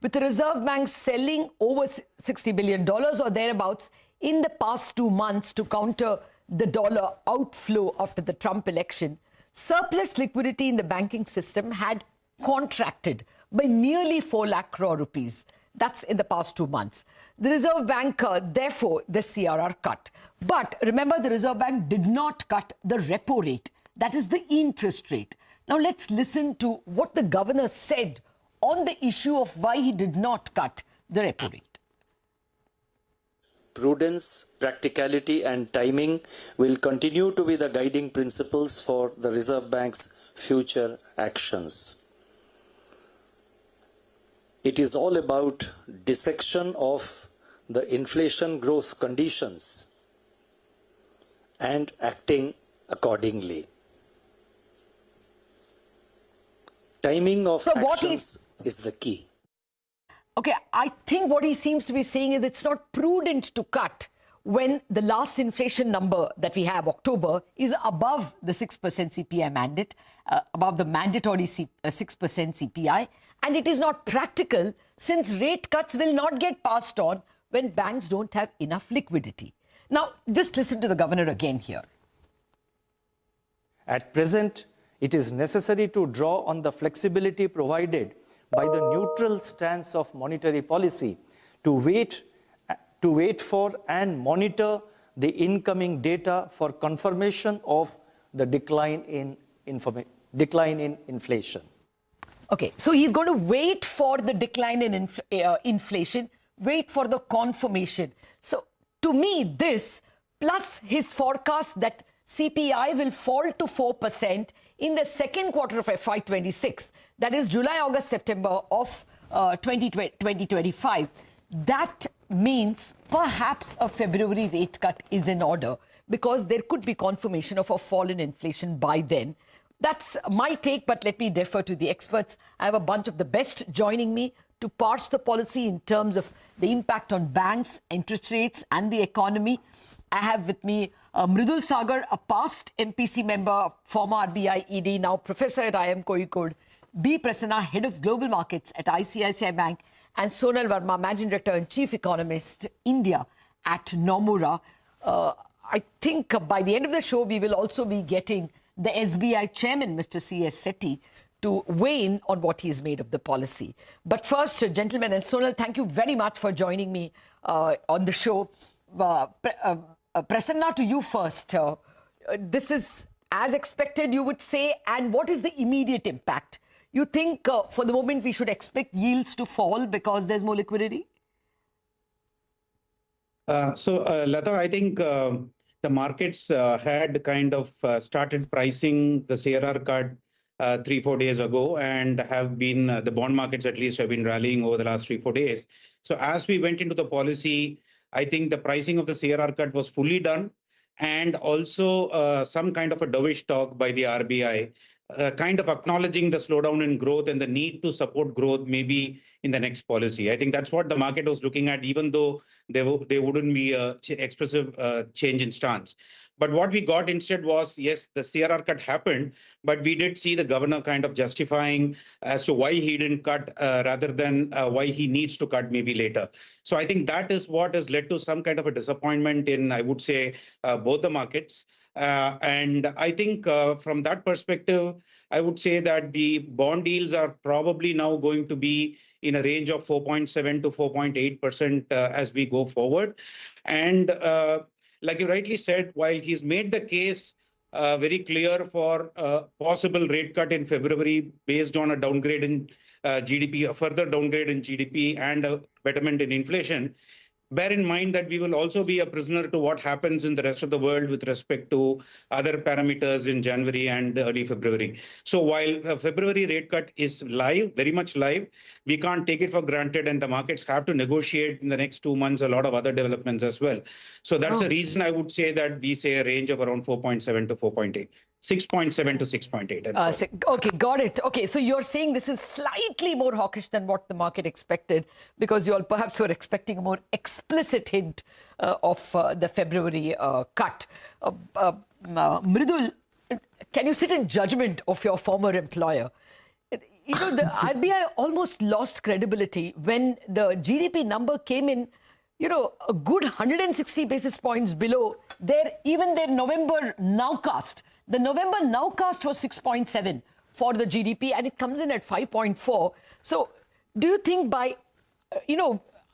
With the Reserve Bank selling over $60 billion or thereabouts in the past 2 months to counter the dollar outflow after the Trump election, surplus liquidity in the banking system had contracted by nearly 4 lakh crore rupees. That's in the past 2 months. The Reserve Bank, therefore, the CRR cut. But remember, the Reserve Bank did not cut the repo rate. That is the interest rate. Now let's listen to what the governor said on the issue of why he did not cut the repo rate. Prudence, practicality and timing will continue to be the guiding principles for the Reserve Bank's future actions. It is all about dissection of the inflation growth conditions and acting accordingly. Timing of actions is the key. Okay, I think what he seems to be saying is it's not prudent to cut when the last inflation number that we have, October, is above the 6% CPI mandate, above the mandatory 6% CPI. And it is not practical since rate cuts will not get passed on when banks don't have enough liquidity. Now, just listen to the governor again here. At present, it is necessary to draw on the flexibility provided by the neutral stance of monetary policy to wait for and monitor the incoming data for confirmation of the decline in inflation. Okay, so he's going to wait for the decline in inflation, wait for the confirmation. So to me, this plus his forecast that CPI will fall to 4% in the second quarter of FY26, that is July, August, September of 2025, that means perhaps a February rate cut is in order because there could be confirmation of a fall in inflation by then. That's my take, but let me defer to the experts. I have a bunch of the best joining me to parse the policy in terms of the impact on banks, interest rates, and the economy. I have with me Mridul Sagar, a past MPC member, former RBI ED, now professor at IIM Kozhikode, B. Prasanna, head of global markets at ICICI Bank, and Sonal Verma, managing director and chief economist, India at Nomura. I think by the end of the show, we will also be getting the SBI chairman, Mr. C.S. Setty, to weigh in on what he's made of the policy. But first, gentlemen, and Sonal, thank you very much for joining me on the show. Prasanna, to you first. This is as expected, you would say, and what is the immediate impact? You think for the moment we should expect yields to fall because there's more liquidity? Lata, I think the markets had kind of started pricing the CRR cut 3-4 days ago, and have been, the bond markets at least have been rallying over the last 3-4 days. So as we went into the policy, I think the pricing of the CRR cut was fully done, and also some kind of a dovish talk by the RBI, kind of acknowledging the slowdown in growth and the need to support growth maybe in the next policy. I think that's what the market was looking at, even though there wouldn't be a expressive change in stance. But what we got instead was, yes, the CRR cut happened, but we did see the governor kind of justifying as to why he didn't cut rather than why he needs to cut maybe later. So I think that is what has led to some kind of a disappointment in, I would say, both the markets. And I think from that perspective, I would say that the bond yields are probably now going to be in a range of 4.7 to 4.8% as we go forward. And like you rightly said, while he's made the case very clear for a possible rate cut in February based on a downgrade in GDP, a further downgrade in GDP and a betterment in inflation, bear in mind that we will also be a prisoner to what happens in the rest of the world with respect to other parameters in January and early February. So while a February rate cut is live, very much live, we can't take it for granted, and the markets have to negotiate in the next 2 months a lot of other developments as well. So that's the reason I would say that we say a range of around 4.7 to 4.8. 6.7 to 6.8. Okay, got it. Okay, so you're saying this is slightly more hawkish than what the market expected, because you all perhaps were expecting a more explicit hint of the February cut. Mridul, can you sit in judgment of your former employer? You know, the RBI almost lost credibility when the GDP number came in, you know, a good 160 basis points below even their November nowcast. The November nowcast was 6.7 for the GDP, and it comes in at 5.4. So do you think by,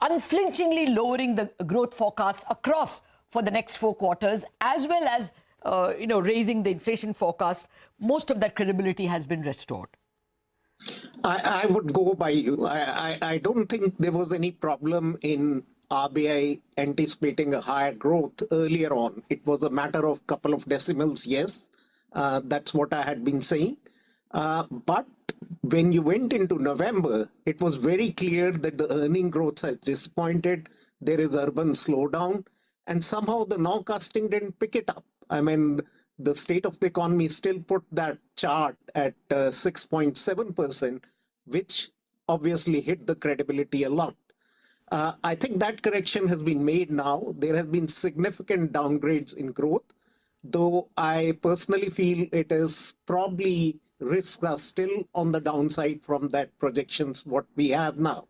unflinchingly lowering the growth forecast across for the next 4 quarters, as well as, raising the inflation forecast, most of that credibility has been restored? I would go by you. I don't think there was any problem in RBI anticipating a higher growth earlier on. It was a matter of couple of decimals, yes. That's what I had been saying. But when you went into November, it was very clear that the earning growth has disappointed. There is urban slowdown, and somehow the nowcasting didn't pick it up. I mean, the state of the economy still put that chart at 6.7%, which obviously hit the credibility a lot. I think that correction has been made now. There have been significant downgrades in growth, though I personally feel it is probably risks are still on the downside from that projections what we have now.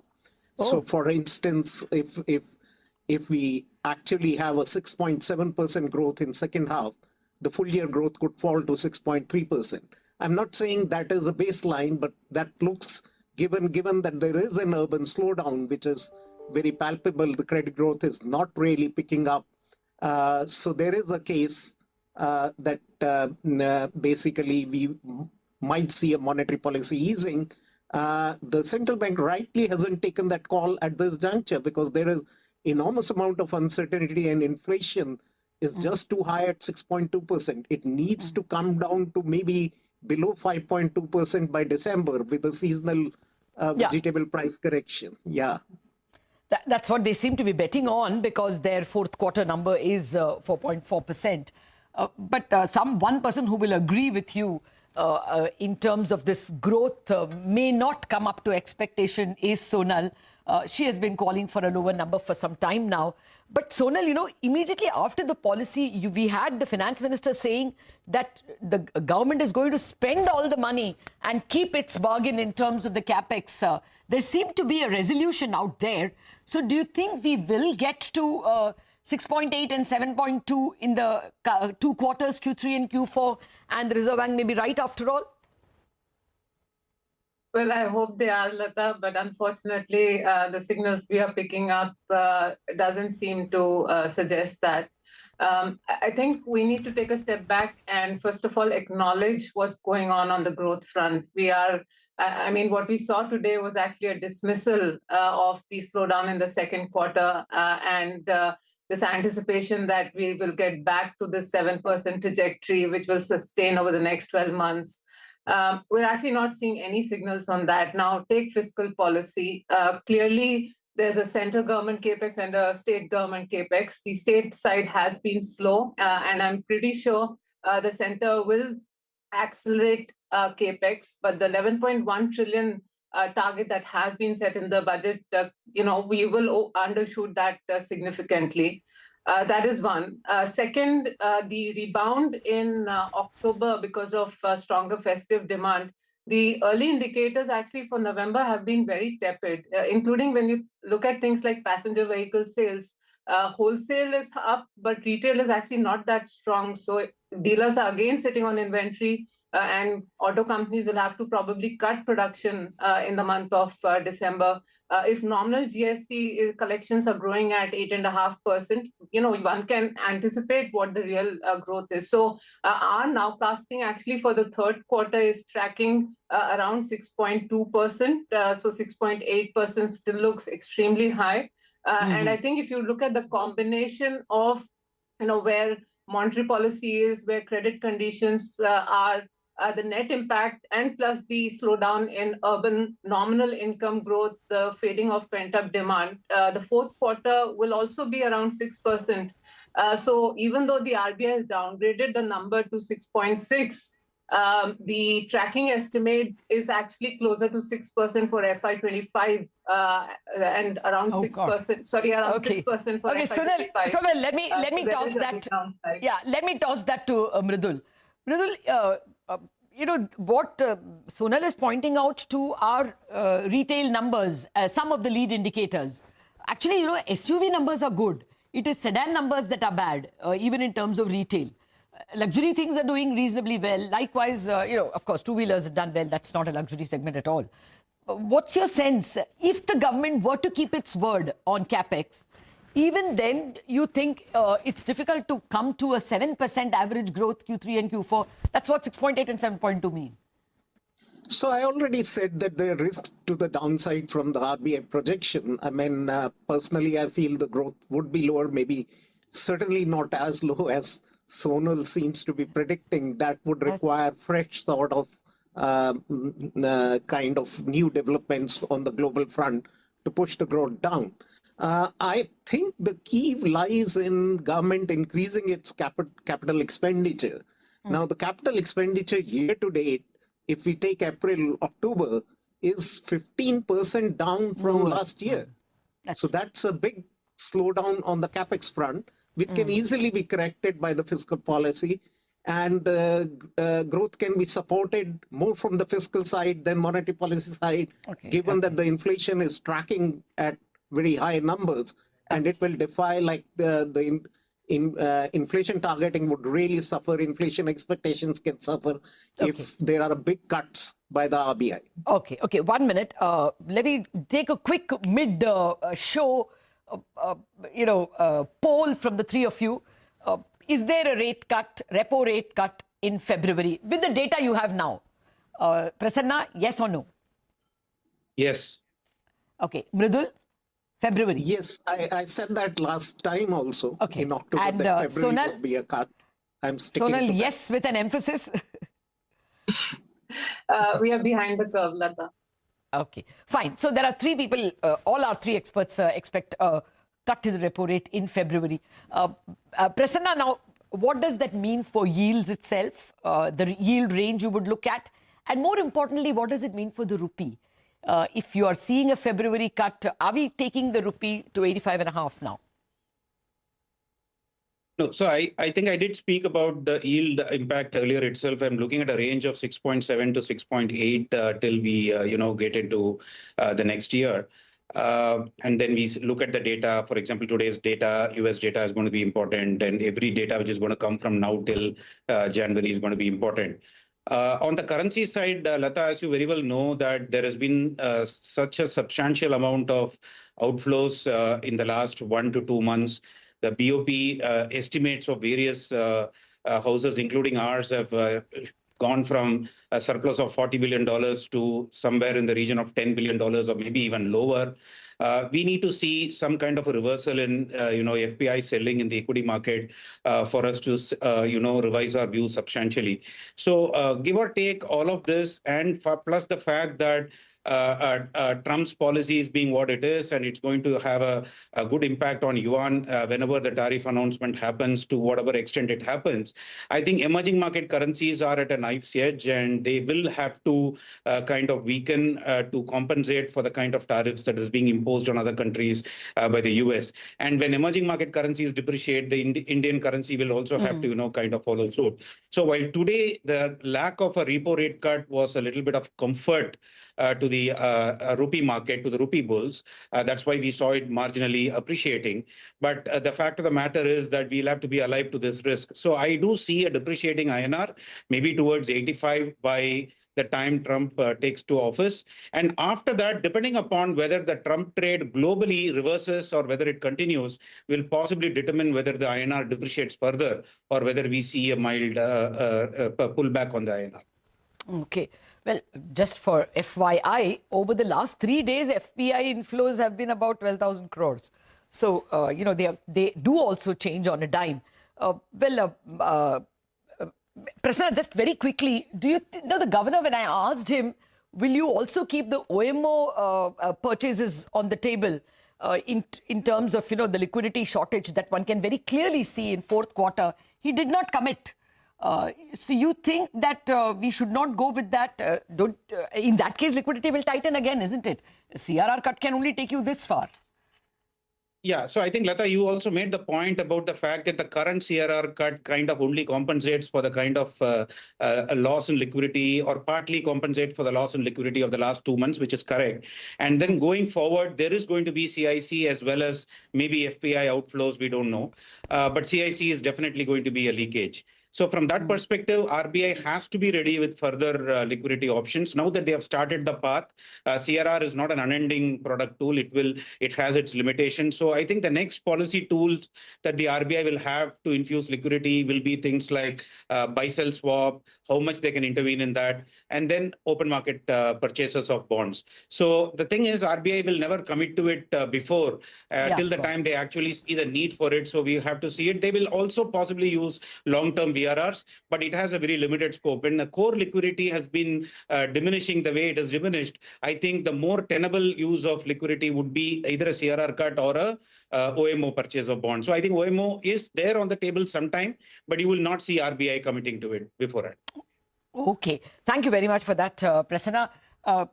So for instance, if we actually have a 6.7% growth in second half, the full year growth could fall to 6.3%. I'm not saying that is a baseline, but that looks, given that there is an urban slowdown, which is very palpable, the credit growth is not really picking up. So there is a case that basically we might see a monetary policy easing. The central bank rightly hasn't taken that call at this juncture because there is enormous amount of uncertainty, and inflation is just too high at 6.2%. It needs to come down to maybe below 5.2% by December with a seasonal vegetable price correction. Yeah. That's what they seem to be betting on, because their fourth quarter number is 4.4%. But one person who will agree with you in terms of this growth may not come up to expectation is Sonal. She has been calling for a lower number for some time now. But Sonal, immediately after the policy, we had the finance minister saying that the government is going to spend all the money and keep its bargain in terms of the capex. There seemed to be a resolution out there. So do you think we will get to 6.8 and 7.2 in the 2 quarters, Q3 and Q4, and the Reserve Bank may be right after all? Well, I hope they are, Lata, but unfortunately, the signals we are picking up doesn't seem to suggest that. I think we need to take a step back and first of all acknowledge what's going on the growth front. What we saw today was actually a dismissal of the slowdown in the second quarter and this anticipation that we will get back to the 7% trajectory, which will sustain over the next 12 months. We're actually not seeing any signals on that. Now, take fiscal policy. Clearly, there's a central government capex and a state government capex. The state side has been slow, and I'm pretty sure the center will accelerate capex. But the 11.1 trillion target that has been set in the budget, we will undershoot that significantly. That is one. Second, the rebound in October because of stronger festive demand. The early indicators actually for November have been very tepid, including when you look at things like passenger vehicle sales. Wholesale is up, but retail is actually not that strong. So dealers are again sitting on inventory, and auto companies will have to probably cut production in the month of December. If nominal GST collections are growing at 8.5%, one can anticipate what the real growth is. So our nowcasting actually for the third quarter is tracking around 6.2%. So 6.8% still looks extremely high. And I think if you look at the combination of, where monetary policy is, where credit conditions are, the net impact, and plus the slowdown in urban nominal income growth, the fading of pent-up demand, the fourth quarter will also be around 6%. So even though the RBI has downgraded the number to 6.6, the tracking estimate is actually closer to 6% for FY25 and around 6%. Sorry, around 6% for FY25. Sonal, let me toss that. Yeah, let me toss that to Mridul. Mridul, what Sonal is pointing out to our retail numbers, some of the lead indicators. Actually, SUV numbers are good. It is sedan numbers that are bad, even in terms of retail. Luxury things are doing reasonably well. Likewise, of course, two-wheelers have done well. That's not a luxury segment at all. What's your sense? If the government were to keep its word on capex, even then, you think it's difficult to come to a 7% average growth Q3 and Q4? That's what 6.8 and 7.2 mean. So I already said that there are risks to the downside from the RBI projection. I mean, personally, I feel the growth would be lower, maybe certainly not as low as Sonal seems to be predicting. That would require fresh sort of kind of new developments on the global front to push the growth down. I think the key lies in government increasing its capital expenditure. Now, the capital expenditure year to date, if we take April, October, is 15% down from last year. So that's a big slowdown on the capex front, which can easily be corrected by the fiscal policy. And growth can be supported more from the fiscal side than monetary policy side, given that the inflation is tracking at very high numbers, and it will defy like the inflation targeting would really suffer. Inflation expectations can suffer if there are big cuts by the RBI. Okay, 1 minute. Let me take a quick mid-show, poll from the three of you. Is there a rate cut, repo rate cut in February with the data you have now? Prasanna, yes or no? Yes. Okay, Mridul? February. Yes, I said that last time also in October, and, that February Sonal, would be a cut. I'm sticking Sonal, to that. yes, with an emphasis. We are behind the curve, Lata. Okay, fine. So there are three people, all our three experts expect a cut to the repo rate in February. Prasanna, now, what does that mean for yields itself, the yield range you would look at? And more importantly, what does it mean for the rupee? If you are seeing a February cut, are we taking the rupee to 85.5 now? No, so I think I did speak about the yield impact earlier itself. I'm looking at a range of 6.7 to 6.8 till we, get into the next year. And then we look at the data. For example, today's data, US data is going to be important, and every data which is going to come from now till January is going to be important. On the currency side, Lata, as you very well know, that there has been such a substantial amount of outflows in the last 1 to 2 months. The BOP estimates of various houses, including ours, have gone from a surplus of $40 billion to somewhere in the region of $10 billion or maybe even lower. We need to see some kind of a reversal in, FPI selling in the equity market for us to, revise our view substantially. So give or take all of this, and plus the fact that Trump's policies being what it is, and it's going to have a good impact on yuan whenever the tariff announcement happens, to whatever extent it happens. I think emerging market currencies are at a knife's edge, and they will have to kind of weaken to compensate for the kind of tariffs that is being imposed on other countries by the US. And when emerging market currencies depreciate, the Indian currency will also have to, kind of follow suit. So while today the lack of a repo rate cut was a little bit of comfort to the rupee market, to the rupee bulls. That's why we saw it marginally appreciating. But the fact of the matter is that we'll have to be alive to this risk. So I do see a depreciating INR, maybe towards 85 by the time Trump takes to office. And after that, depending upon whether the Trump trade globally reverses or whether it continues, will possibly determine whether the INR depreciates further or whether we see a mild pullback on the INR. Okay. Well, just for FYI, over the last 3 days, FPI inflows have been about 12,000 crores. So, they do also change on a dime. Prasanna, just very quickly, do you know the governor, when I asked him, will you also keep the OMO purchases on the table in terms of, the liquidity shortage that one can very clearly see in fourth quarter? He did not commit. So you think that we should not go with that? In that case, liquidity will tighten again, isn't it? A CRR cut can only take you this far. Yeah, so I think, Lata, you also made the point about the fact that the current CRR cut kind of only compensates for the kind of a loss in liquidity, or partly compensates for the loss in liquidity of the last 2 months, which is correct. And then going forward, there is going to be CIC as well as maybe FPI outflows, we don't know. But CIC is definitely going to be a leakage. So from that perspective, RBI has to be ready with further liquidity options. Now that they have started the path, CRR is not an unending product tool. It has its limitations. So I think the next policy tools that the RBI will have to infuse liquidity will be things like buy-sell swap, how much they can intervene in that, and then open market purchases of bonds. So the thing is, RBI will never commit to it before till the time they actually see the need for it. So we have to see it. They will also possibly use long-term VRRs, but it has a very limited scope. When the core liquidity has been diminishing the way it has diminished, I think the more tenable use of liquidity would be either a CRR cut or a OMO purchase of bonds. So I think OMO is there on the table sometime, but you will not see RBI committing to it before it. Okay. Thank you very much for that, Prasanna. I'll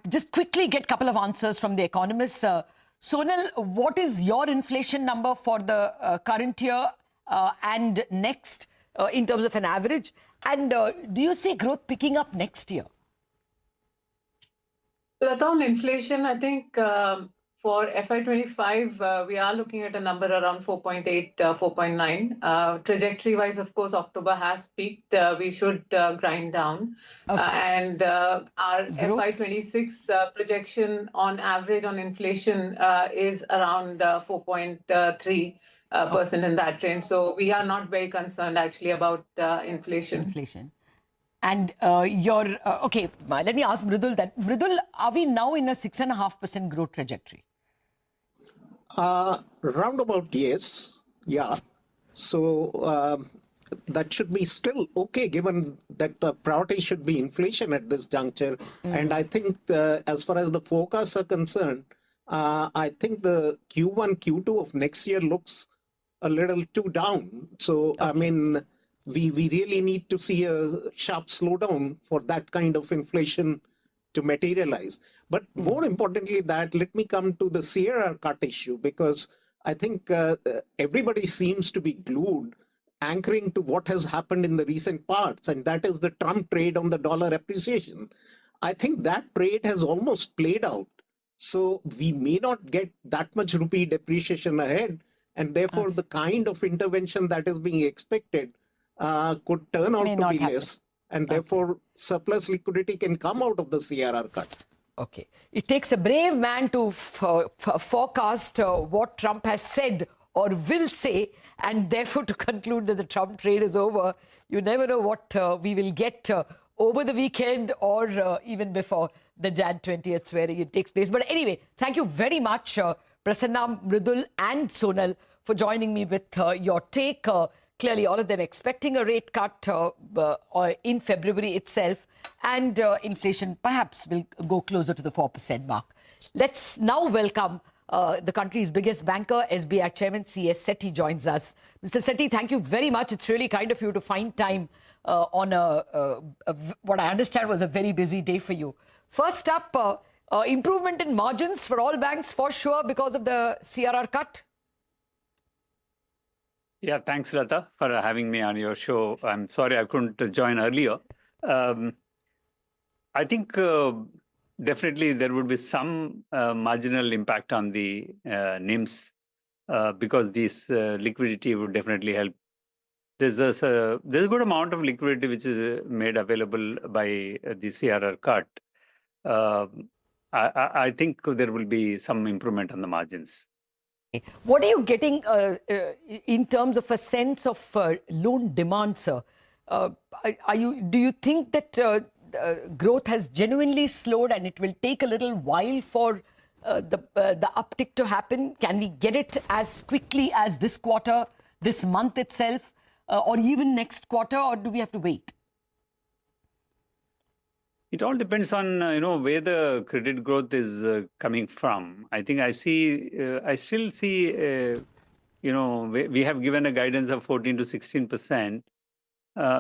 just quickly get a couple of answers from the economists. Sonal, what is your inflation number for the current year and next in terms of an average? And do you see growth picking up next year? Lata, on inflation, I think for FY25, we are looking at a number around 4.8, 4.9. Trajectory-wise, of course, October has peaked. We should grind down. And our FY26 projection on average on inflation is around 4.3%. In that range. So we are not very concerned actually about inflation. And okay, let me ask Mridul that. Mridul, are we now in a 6.5% growth trajectory? Roundabout, yes. Yeah. So that should be still okay, given that priority should be inflation at this juncture. And I think as far as the forecasts are concerned, I think the Q1, Q2 of next year looks a little too down. So, I mean, we really need to see a sharp slowdown for that kind of inflation to materialize. But more importantly, let me come to the CRR cut issue, because I think everybody seems to be glued, anchoring to what has happened in the recent parts, and that is the Trump trade on the dollar appreciation. I think that trade has almost played out. So we may not get that much rupee depreciation ahead, and therefore the kind of intervention that is being expected could turn out to be less, and therefore surplus liquidity can come out of the CRR cut. Okay. It takes a brave man to forecast what Trump has said or will say, and therefore to conclude that the Trump trade is over. You never know what we will get over the weekend or even before the Jan 20th swearing it takes place. But anyway, thank you very much, Prasanna, Mridul and Sonal, for joining me with your take. clearly all of them expecting a rate cut in February itself, and inflation perhaps will go closer to the 4% mark. Let's now welcome the country's biggest banker, SBI Chairman C.S. Sethi joins us. Mr. Sethi, thank you very much. It's really kind of you to find time on what I understand was a very busy day for you. First up, improvement in margins for all banks for sure because of the CRR cut. Yeah, thanks, Lata, for having me on your show. I'm sorry I couldn't join earlier. I think definitely there would be some marginal impact on the NIMs because this liquidity would definitely help. There's a good amount of liquidity which is made available by the CRR cut. I think there will be some improvement on the margins. What are you getting in terms of a sense of loan demand, sir? Do you think that growth has genuinely slowed and it will take a little while for the uptick to happen? Can we get it as quickly as this quarter, this month itself, or even next quarter, or do we have to wait? It all depends on where the credit growth is coming from. I think I still see we have given a guidance of 14 to 16%.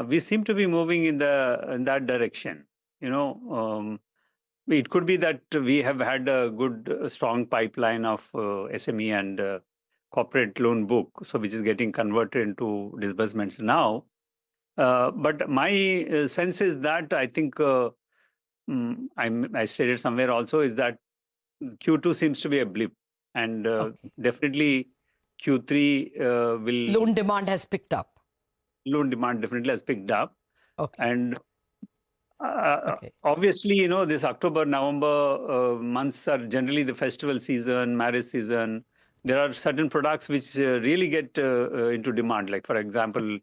We seem to be moving in that direction. It could be that we have had a good strong pipeline of SME and corporate loan book, so which is getting converted into disbursements now. But my sense is that I think. I stated somewhere also is that Q2 seems to be a blip, and definitely Q3 will... Loan demand has picked up. Loan demand definitely has picked up. And obviously, this October, November months are generally the festival season, marriage season. There are certain products which really get into demand, like, for example,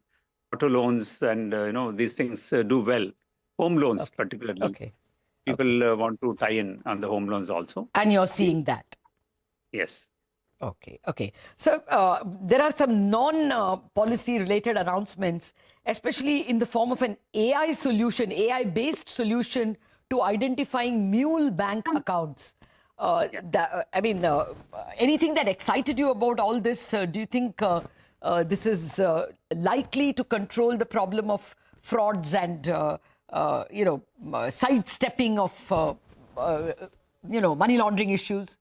auto loans, and, these things do well. Home loans, particularly. People want to tie in on the home loans also. And you're seeing that? Yes. Okay. So there are some non-policy related announcements, especially in the form of an AI solution, AI-based solution to identifying mule bank accounts. Anything that excited you about all this? Do you think this is likely to control the problem of frauds and sidestepping of, money laundering issues?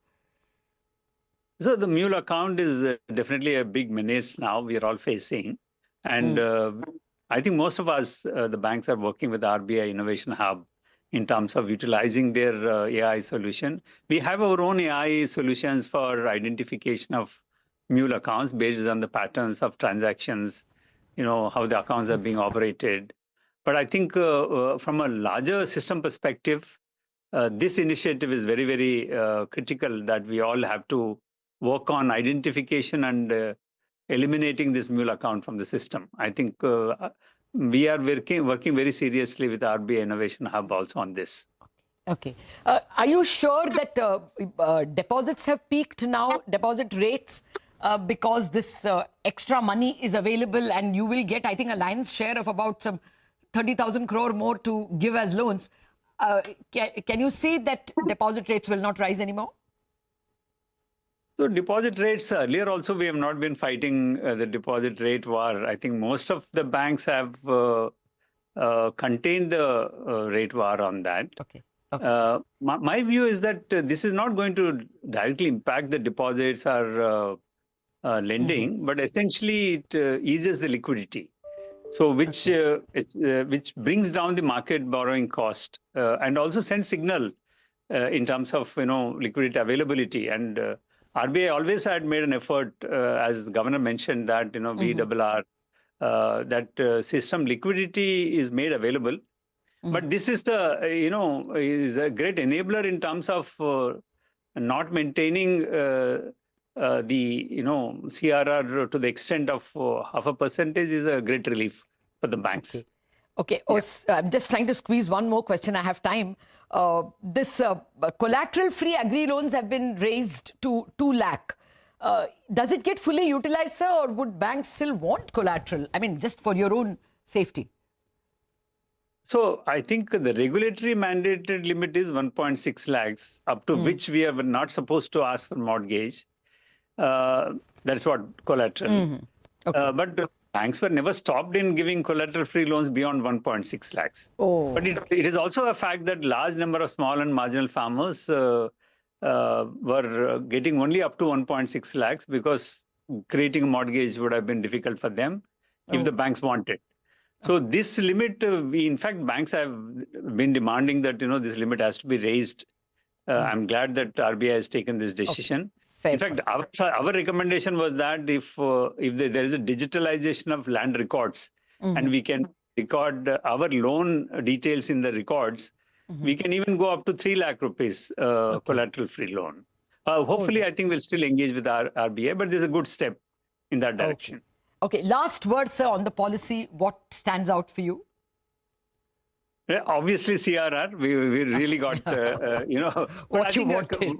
So the mule account is definitely a big menace now we are all facing. And I think most of us, the banks, are working with the RBI Innovation Hub in terms of utilizing their AI solution. We have our own AI solutions for identification of mule accounts based on the patterns of transactions, how the accounts are being operated. But I think from a larger system perspective, this initiative is very, very critical that we all have to work on identification and eliminating this mule account from the system. I think we are working very seriously with RBI Innovation Hub also on this. Okay. Are you sure that deposits have peaked now, deposit rates, because this extra money is available and you will get, I think, a lion's share of about some 30,000 crore more to give as loans. Can you say that deposit rates will not rise anymore? So deposit rates, earlier also we have not been fighting the deposit rate war. I think most of the banks have contained the rate war on that. My view is that this is not going to directly impact the deposits or lending, but essentially it eases the liquidity. So which brings down the market borrowing cost and also sends signal in terms of liquidity availability. And RBI always had made an effort, as the governor mentioned, that VRR, that system liquidity is made available. But this is is a great enabler in terms of not maintaining the CRR to the extent of 0.5% is a great relief for the banks. Okay. I'm just trying to squeeze one more question. I have time. This collateral-free agri loans have been raised to 2 lakh. Does it get fully utilized, sir, or would banks still want collateral? I mean, just for your own safety. So I think the regulatory mandated limit is 1.6 lakhs, up to which we are not supposed to ask for mortgage. That's what collateral. But banks were never stopped in giving collateral-free loans beyond 1.6 lakhs. But it is also a fact that large number of small and marginal farmers were getting only up to 1.6 lakhs because creating a mortgage would have been difficult for them if the banks wanted. So this limit, in fact, banks have been demanding that, this limit has to be raised. I'm glad that RBI has taken this decision. In fact, our recommendation was that if there is a digitalization of land records and we can record our loan details in the records, we can even go up to 3 lakh rupees collateral-free loan. Hopefully, I think we'll still engage with our RBI, but there's a good step in that direction. Okay, last word, sir, on the policy. What stands out for you? Yeah, obviously, CRR. We really got, what you wanted.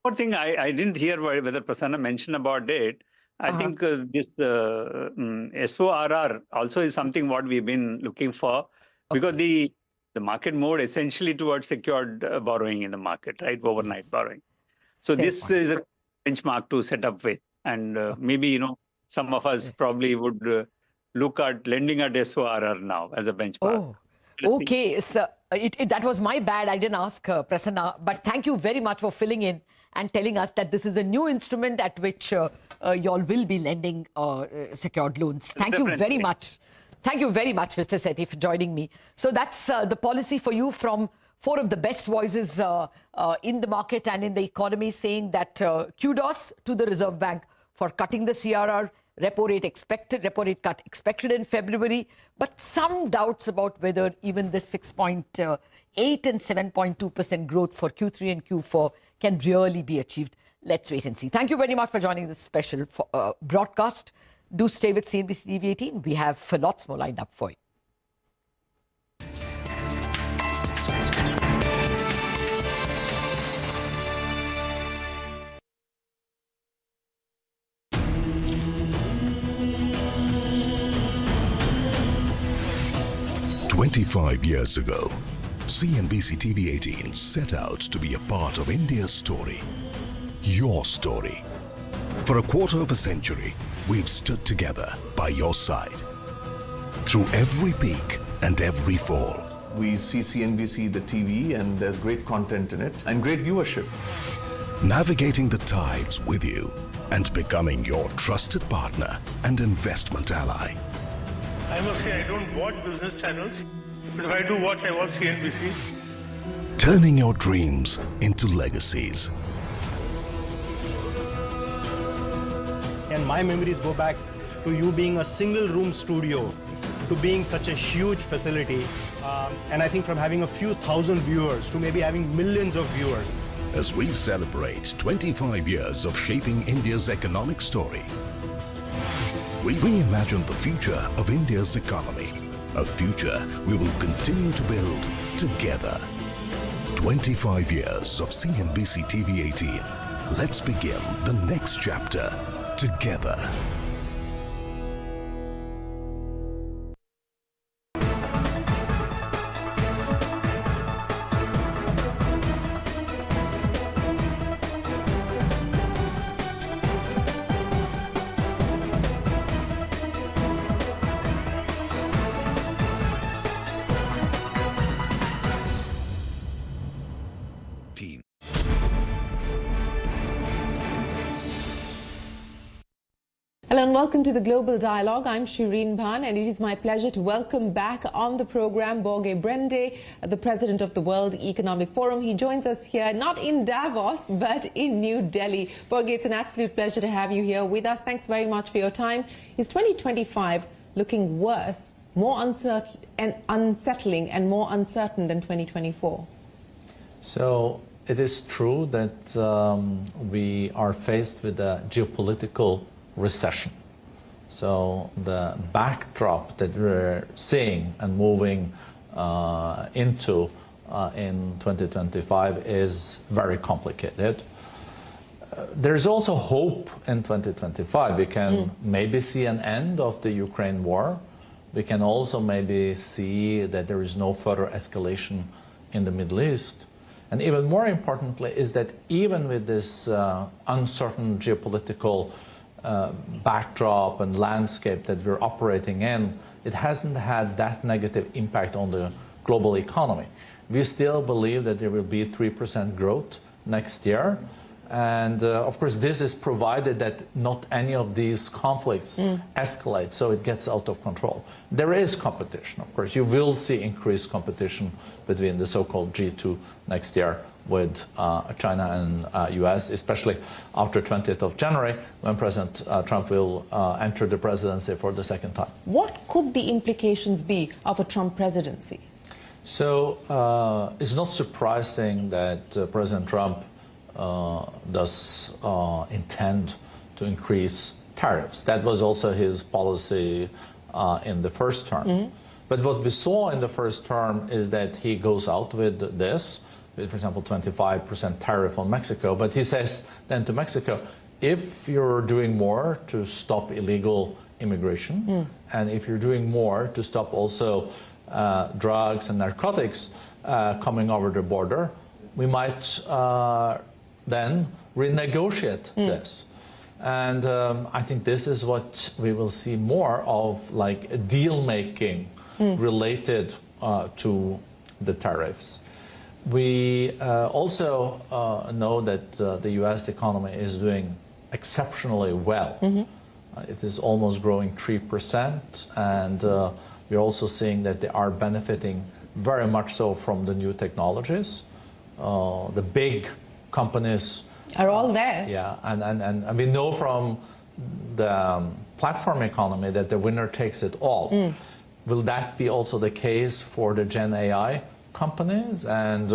One thing I didn't hear whether Prasanna mentioned about it. I think this SORR also is something what we've been looking for, because the market moved essentially towards secured borrowing in the market, right? Overnight borrowing. So this is a benchmark to set up with, and maybe, some of us probably would look at lending at SORR now as a benchmark. Okay, so that was my bad. I didn't ask Prasanna, but thank you very much for filling in and telling us that this is a new instrument at which you all will be lending secured loans. Thank you very much. Thank you very much, Mr. Sethi, for joining me. So that's the policy for you from 4 of the best voices in the market and in the economy, saying that kudos to the Reserve Bank for cutting the CRR. Repo rate cut expected in February, but some doubts about whether even the 6.8 and 7.2% growth for Q3 and Q4 can really be achieved. Let's wait and see. Thank you very much for joining this special broadcast. Do stay with CNBC TV18. We have lots more lined up for you. "25 years ago, CNBC TV18 set out to be a part of India's story, your story. For a quarter of a century, we've stood together by your side. Through every peak and every fall. We see CNBC, the TV, and there's great content in it and great viewership. Navigating the tides with you and becoming your trusted partner and investment ally. I must say I don't watch business channels, but if I do watch, I watch CNBC. Turning your dreams into legacies. And my memories go back to you being a single room studio, to being such a huge facility, and I think from having a few thousand viewers to maybe having millions of viewers. As we celebrate 25 years of shaping India's economic story, we reimagine the future of India's economy, a future we will continue to build together. 25 years of CNBC TV18. Let's begin the next chapter together. Hello and welcome to the Global Dialogue. I'm Shireen Bhan, and it is my pleasure to welcome back on the program Borge Brende, the president of the World Economic Forum. He joins us here, not in Davos, but in New Delhi. Borge, it's an absolute pleasure to have you here with us. Thanks very much for your time. Is 2025 looking worse, more unsettling and more uncertain than 2024? So it is true that we are faced with a geopolitical recession. So the backdrop that we're seeing and moving into in 2025 is very complicated. There's also hope in 2025. We can maybe see an end of the Ukraine war. We can also maybe see that there is no further escalation in the Middle East. And even more importantly is that even with this uncertain geopolitical backdrop and landscape that we're operating in, it hasn't had that negative impact on the global economy. We still believe that there will be 3% growth next year. And of course, this is provided that not any of these conflicts escalate, so it gets out of control. There is competition, of course. You will see increased competition between the so-called G2 next year with China and US, especially after 20th of January, when President Trump will enter the presidency for the second time. What could the implications be of a Trump presidency? So it's not surprising that President Trump does intend to increase tariffs. That was also his policy in the first term. But what we saw in the first term is that he goes out with this, with, for example, 25% tariff on Mexico. But he says then to Mexico, if you're doing more to stop illegal immigration, and if you're doing more to stop also drugs and narcotics coming over the border, we might then renegotiate this. And I think this is what we will see more of, like deal making related to the tariffs. We also know that the US economy is doing exceptionally well. It is almost growing 3%, and we're also seeing that they are benefiting very much so from the new technologies. The big companies are all there. Yeah, and we know from the platform economy that the winner takes it all. Will that be also the case for the Gen AI companies? And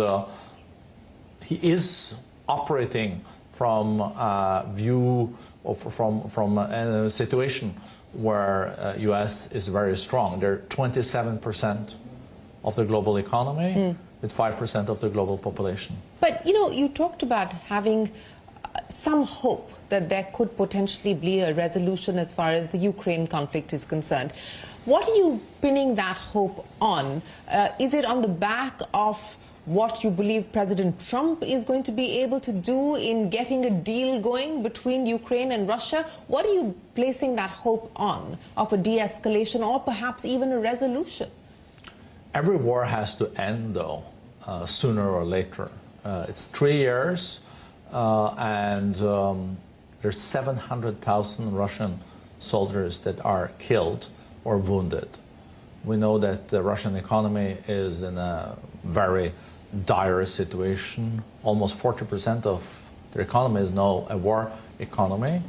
he is operating from a view of, from a situation where US is very strong. They're 27% of the global economy, with 5% of the global population. But, you know, you talked about having some hope that there could potentially be a resolution as far as the Ukraine conflict is concerned. What are you pinning that hope on? Is it on the back of what you believe President Trump is going to be able to do in getting a deal going between Ukraine and Russia? What are you placing that hope on, of a de-escalation or perhaps even a resolution? Every war has to end, though, sooner or later. It's 3 years, and there's 700,000 Russian soldiers that are killed or wounded. We know that the Russian economy is in a very dire situation. Almost 40% of their economy is now a war economy.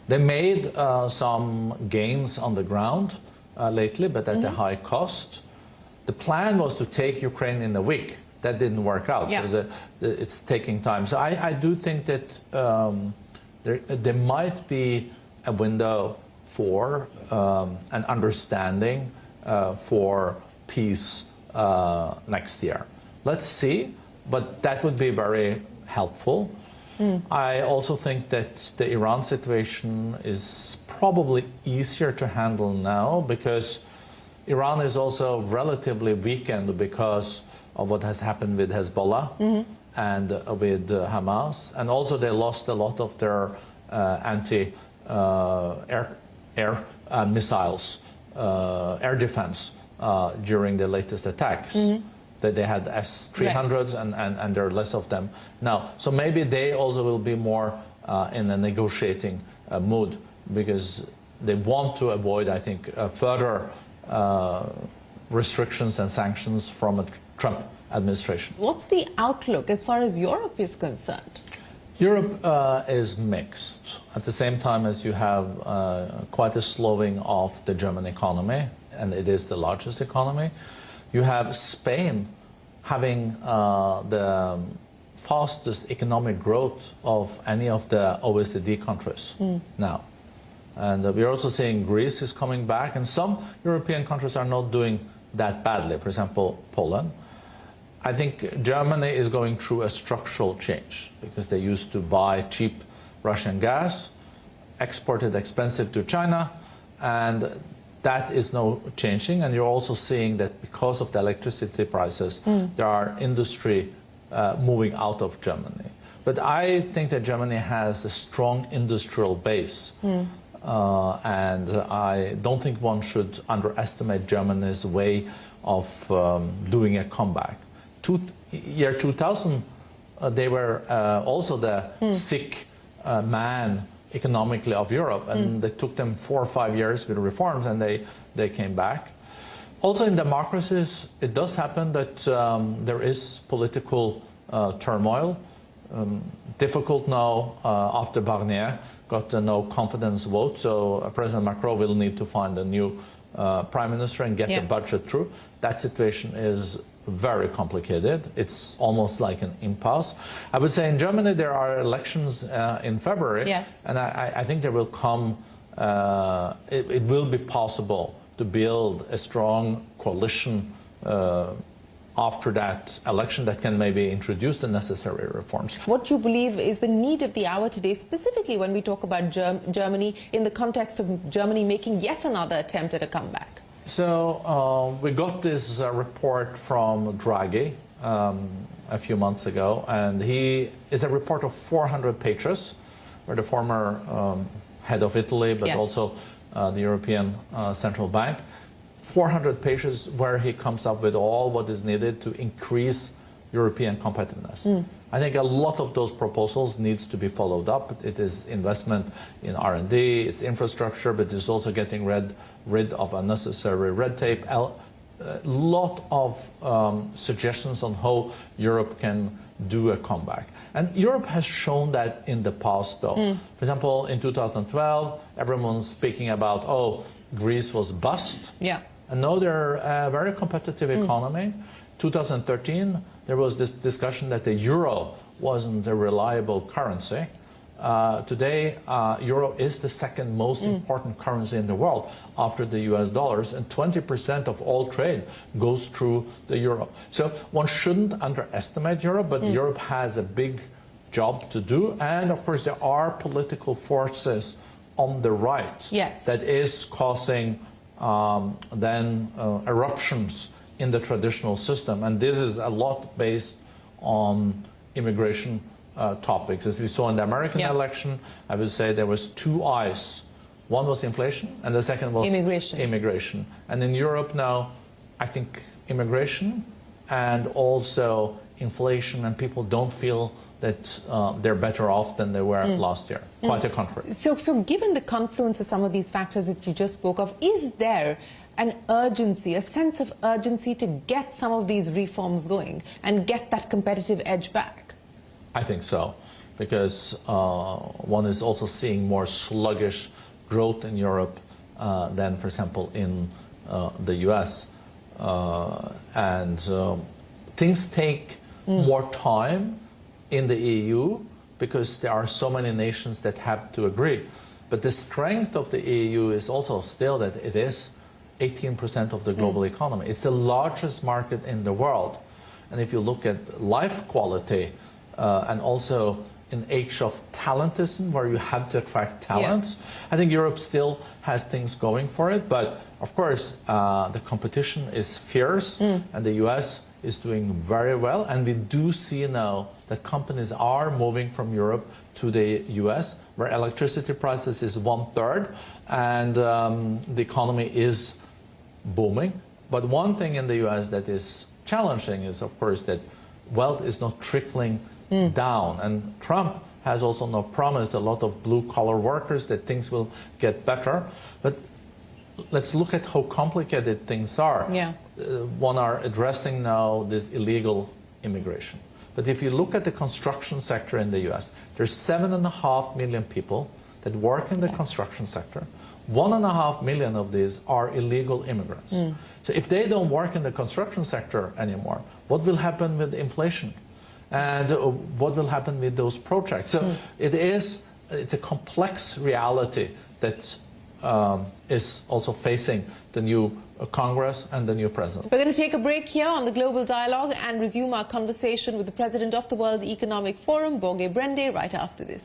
They made some gains on the ground lately, but at a high cost. The plan was to take Ukraine in a week. That didn't work out, so it's taking time. So I do think that there might be a window for an understanding for peace next year. Let's see, but that would be very helpful. I also think that the Iran situation is probably easier to handle now, because Iran is also relatively weakened because of what has happened with Hezbollah and with Hamas. And also they lost a lot of their anti-air missiles, air defense during the latest attacks. That they had S-300s and there are less of them now. So maybe they also will be more in a negotiating mood, because they want to avoid, I think, further restrictions and sanctions from a Trump administration. What's the outlook as far as Europe is concerned? Europe is mixed. At the same time as you have quite a slowing of the German economy, and it is the largest economy, you have Spain having the fastest economic growth of any of the OECD countries now. And we're also seeing Greece is coming back, and some European countries are not doing that badly. For example, Poland. I think Germany is going through a structural change, because they used to buy cheap Russian gas, exported expensive to China, and that is now changing. And you're also seeing that because of the electricity prices, there are industry moving out of Germany. But I think that Germany has a strong industrial base. And I don't think one should underestimate Germany's way of doing a comeback. Year 2000, they were also the sick man economically of Europe, and it took them 4 or 5 years with reforms, and they came back. Also in democracies, it does happen that there is political turmoil. Difficult now after Barnier got a no confidence vote, so President Macron will need to find a new prime minister and get the budget through. That situation is very complicated. It's almost like an impasse. I would say in Germany there are elections in February, and I think there will come, it will be possible to build a strong coalition after that election that can maybe introduce the necessary reforms. What do you believe is the need of the hour today, specifically when we talk about Germany in the context of Germany making yet another attempt at a comeback? So we got this report from Draghi a few months ago, and he is a report of 400 pages, where the former head of Italy, but also the European Central Bank, 400 pages where he comes up with all what is needed to increase European competitiveness. I think a lot of those proposals needs to be followed up. It is investment in R&D, it's infrastructure, but it's also getting rid of unnecessary red tape. A lot of suggestions on how Europe can do a comeback. And Europe has shown that in the past, though. For example, in 2012, everyone's speaking about, oh, Greece was bust. And now they're a very competitive economy. 2013, there was this discussion that the euro wasn't a reliable currency. Today, euro is the second most important currency in the world after the US dollars, and 20% of all trade goes through the euro. So one shouldn't underestimate Europe, but Europe has a big job to do. And of course, there are political forces on the right that is causing eruptions in the traditional system. And this is a lot based on immigration topics. As we saw in the American election, I would say there was two eyes. One was inflation, and the second was immigration. And in Europe now, I think immigration and also inflation, and people don't feel that they're better off than they were last year. Quite the contrary. So given the confluence of some of these factors that you just spoke of, is there an urgency, a sense of urgency to get some of these reforms going and get that competitive edge back? I think so, because one is also seeing more sluggish growth in Europe than, for example, in the US. And things take more time in the EU because there are so many nations that have to agree. But the strength of the EU is also still that it is 18% of the global economy. It's the largest market in the world. And if you look at life quality and also in age of talentism, where you have to attract talents, I think Europe still has things going for it. But of course, the competition is fierce, and the US is doing very well. And we do see now that companies are moving from Europe to the US, where electricity prices is 1/3, and the economy is booming. But one thing in the US that is challenging is, of course, that wealth is not trickling down. And Trump has also now promised a lot of blue-collar workers that things will get better. But let's look at how complicated things are. One are addressing now this illegal immigration. But if you look at the construction sector in the US, there's 7.5 million people that work in the construction sector. 1.5 million of these are illegal immigrants. So if they don't work in the construction sector anymore, what will happen with inflation? And what will happen with those projects? So it's a complex reality that is also facing the new Congress and the new president. We're going to take a break here on the Global Dialogue and resume our conversation with the president of the World Economic Forum, Børge Brende, right after this.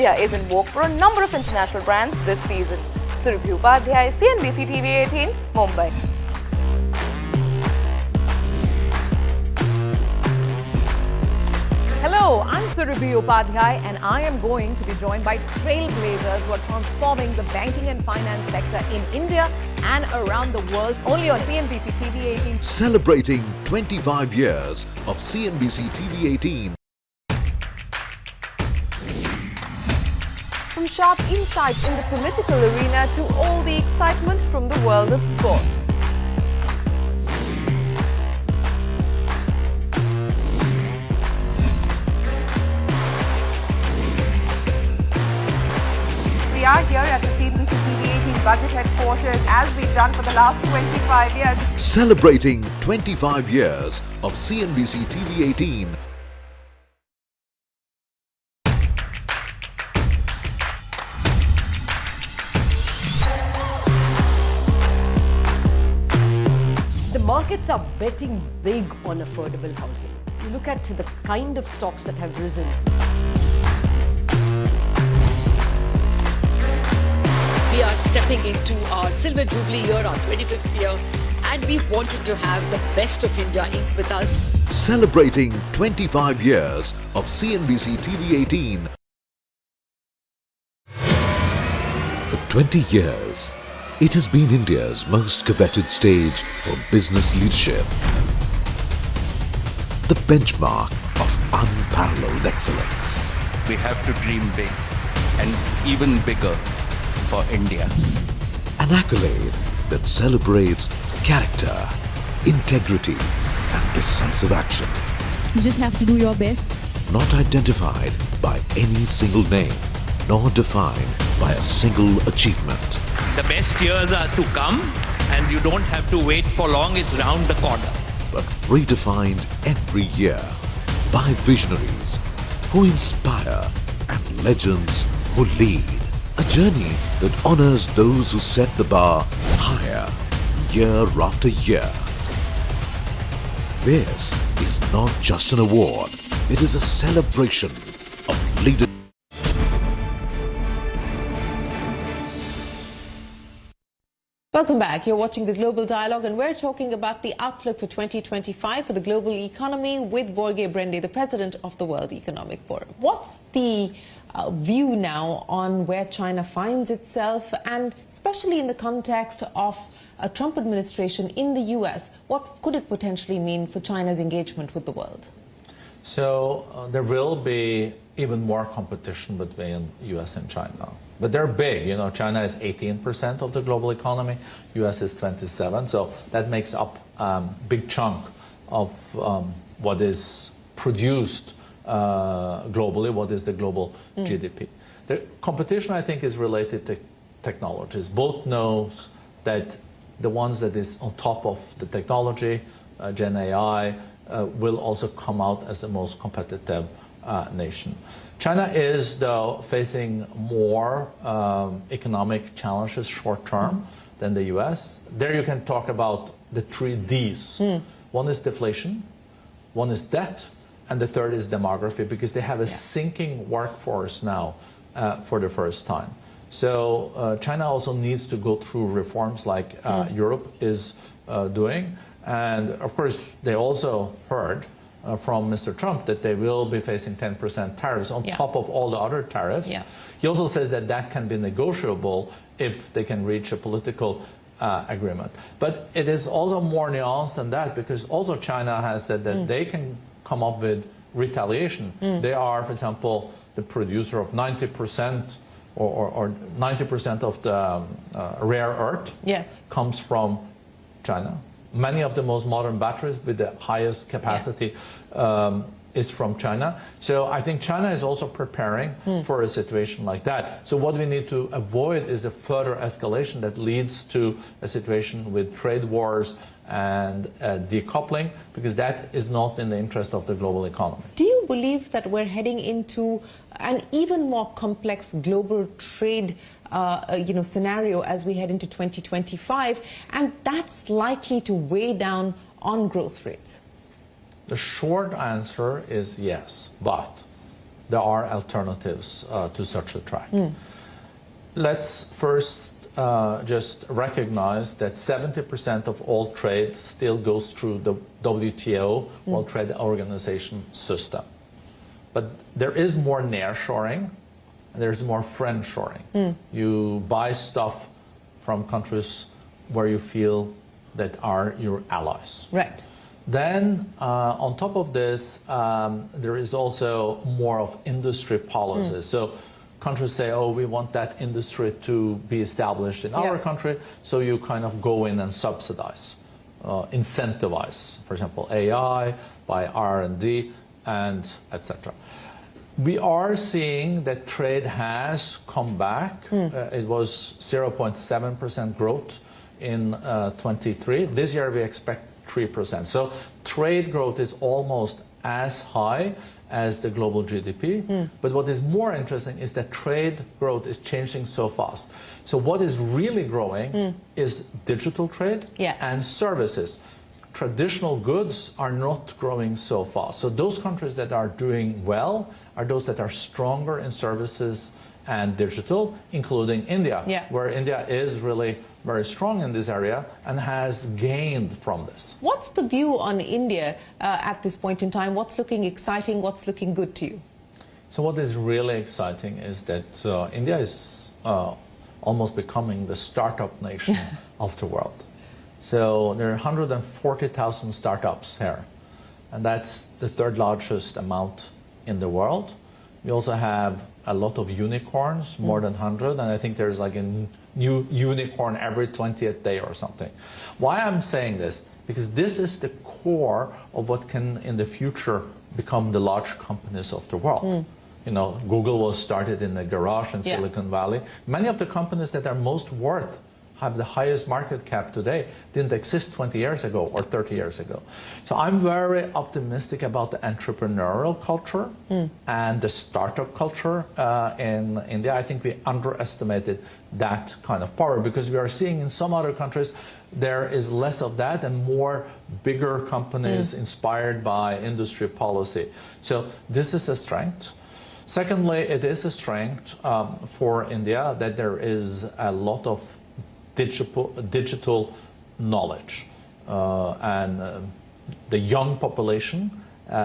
India is in vogue for a number of international brands this season. Surabhi Upadhyay, CNBC TV18, Mumbai. Hello, I'm Surabhi Upadhyay and I am going to be joined by trailblazers who are transforming the banking and finance sector in India and around the world, only on CNBC TV18. Celebrating 25 years of CNBC TV18. From sharp insights in the political arena to all the excitement from the world of sports. We are here at the CNBC TV18 budget headquarters as we've done for the last 25 years. Celebrating 25 years of CNBC TV18. The markets are betting big on affordable housing. You look at the kind of stocks that have risen. We are stepping into our Silver Jubilee year, our 25th year, and we wanted to have the best of India Inc. with us. Celebrating 25 years of CNBC TV18. For 20 years, it has been India's most coveted stage for business leadership. The benchmark of unparalleled excellence. We have to dream big and even bigger for India. An accolade that celebrates character, integrity, and decisive action. You just have to do your best. Not identified by any single name, nor defined by a single achievement. The best years are to come and you don't have to wait for long, it's round the corner. But redefined every year by visionaries who inspire and legends who lead. A journey that honors those who set the bar higher year after year. This is not just an award, it is a celebration of leadership. Welcome back. You're watching the Global Dialogue and we're talking about the outlook for 2025 for the global economy with Borge Brende, the president of the World Economic Forum. What's the view now on where China finds itself, and especially in the context of a Trump administration in the US, what could it potentially mean for China's engagement with the world? So there will be even more competition between US and China. But they're big, you know, China is 18% of the global economy, US is 27%, so that makes up a big chunk of what is produced globally, what is the global GDP. The competition, I think, is related to technologies. Both knows that the ones that is on top of the technology, Gen AI, will also come out as the most competitive nation. China is, though, facing more economic challenges short-term than the US. There you can talk about the 3 Ds. One is deflation, one is debt, and the third is demography, because they have a sinking workforce now for the first time. So China also needs to go through reforms like Europe is doing. And of course, they also heard from Mr. Trump that they will be facing 10% tariffs on top of all the other tariffs. He also says that that can be negotiable if they can reach a political agreement. But it is also more nuanced than that, because also China has said that they can come up with retaliation. They are, for example, the producer of 90% or 90% of the rare earth comes from China. Many of the most modern batteries with the highest capacity is from China. So I think China is also preparing for a situation like that. So what we need to avoid is a further escalation that leads to a situation with trade wars and decoupling, because that is not in the interest of the global economy. Do you believe that we're heading into an even more complex global trade scenario as we head into 2025, and that's likely to weigh down on growth rates? The short answer is yes, but there are alternatives to such a track. Let's first just recognize that 70% of all trade still goes through the WTO, World Trade Organization system. But there is more nearshoring, and there's more friendshoring. You buy stuff from countries where you feel that are your allies. Right. Then, on top of this, there is also more of industry policies. So countries say, oh, we want that industry to be established in our country, so you kind of go in and subsidize, incentivize, for example, AI, by R&D, and etc. We are seeing that trade has come back. It was 0.7% growth in 23. This year we expect 3%. So trade growth is almost as high as the global GDP. But what is more interesting is that trade growth is changing so fast. So what is really growing is digital trade and services. Traditional goods are not growing so fast. So those countries that are doing well are those that are stronger in services and digital, including India, where India is really very strong in this area and has gained from this. What's the view on India at this point in time? What's looking exciting? What's looking good to you? So what is really exciting is that India is almost becoming the startup nation of the world. So there are 140,000 startups here, and that's the third largest amount in the world. We also have a lot of unicorns, more than 100, and I think there's like a new unicorn every 20th day or something. Why I'm saying this? Because this is the core of what can in the future become the large companies of the world. You know, Google was started in a garage in Silicon Valley. Many of the companies that are most worth, have the highest market cap today, didn't exist 20 years ago or 30 years ago. So I'm very optimistic about the entrepreneurial culture and the startup culture in India. I think we underestimated that kind of power because we are seeing in some other countries there is less of that and more bigger companies inspired by industry policy. So this is a strength. Secondly, it is a strength for India that there is a lot of digital knowledge, and the young population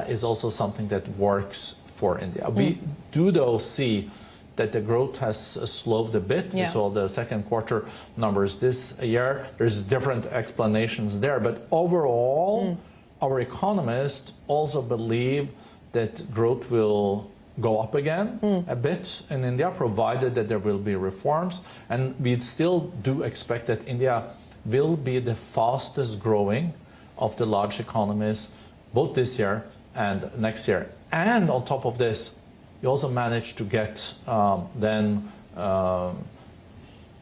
is also something that works for India. We do though see that the growth has slowed a bit. We saw the second quarter numbers this year. There's different explanations there, but overall our economists also believe that growth will go up again a bit in India, provided that there will be reforms. And we still do expect that India will be the fastest growing of the large economies, both this year and next year. And on top of this, you also managed to get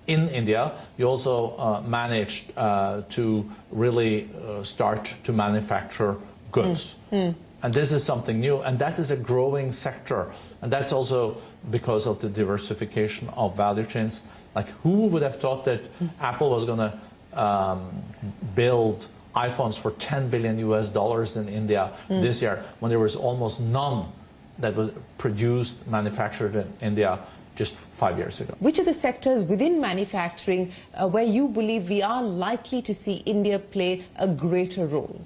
in India, you also managed to really start to manufacture goods. And this is something new, and that is a growing sector. And that's also because of the diversification of value chains. Like, who would have thought that Apple was going to build iPhones for $10 billion in India this year, when there was almost none that was produced, manufactured in India just 5 years ago. Which are the sectors within manufacturing where you believe we are likely to see India play a greater role?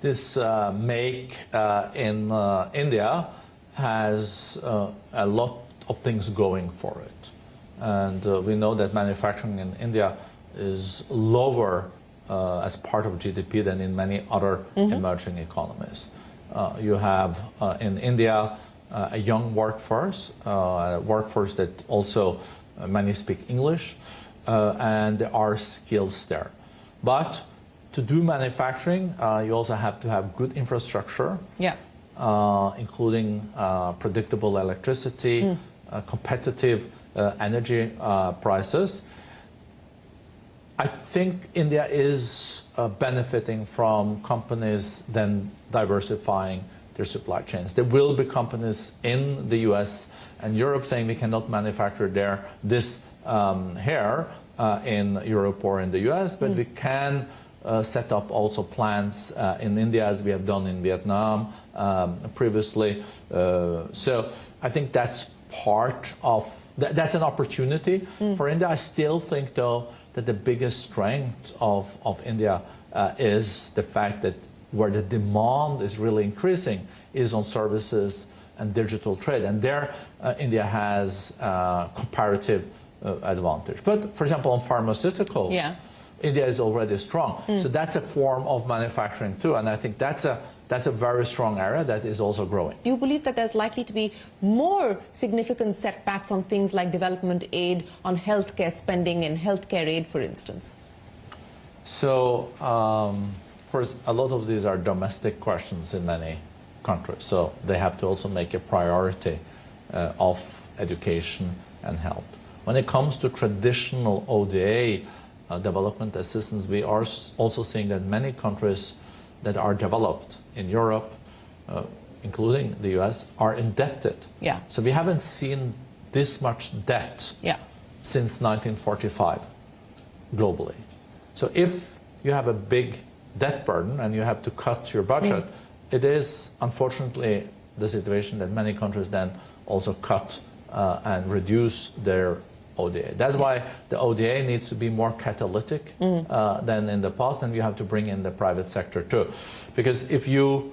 This make in India has a lot of things going for it. And we know that manufacturing in India is lower as part of GDP than in many other emerging economies. You have in India a young workforce, a workforce that also many speak English, and there are skills there. But to do manufacturing, you also have to have good infrastructure, including predictable electricity, competitive energy prices. I think India is benefiting from companies then diversifying their supply chains. There will be companies in the US and Europe saying we cannot manufacture this here in Europe or in the US, but we can set up also plants in India, as we have done in Vietnam previously. So I think that's part of, that's an opportunity for India. I still think, though, that the biggest strength of India is the fact that where the demand is really increasing is on services and digital trade. And there, India has comparative advantage. But, for example, on pharmaceuticals, India is already strong. So that's a form of manufacturing, too. And I think that's a very strong area that is also growing. Do you believe that there's likely to be more significant setbacks on things like development aid, on healthcare spending and healthcare aid, for instance? So, of course, a lot of these are domestic questions in many countries. So they have to also make a priority of education and health. When it comes to traditional ODA development assistance, we are also seeing that many countries that are developed in Europe, including the US, are indebted. Yeah. So we haven't seen this much debt since 1945 globally. So if you have a big debt burden and you have to cut your budget, it is unfortunately the situation that many countries then also cut and reduce their ODA. That's why the ODA needs to be more catalytic than in the past, and you have to bring in the private sector too. Because if you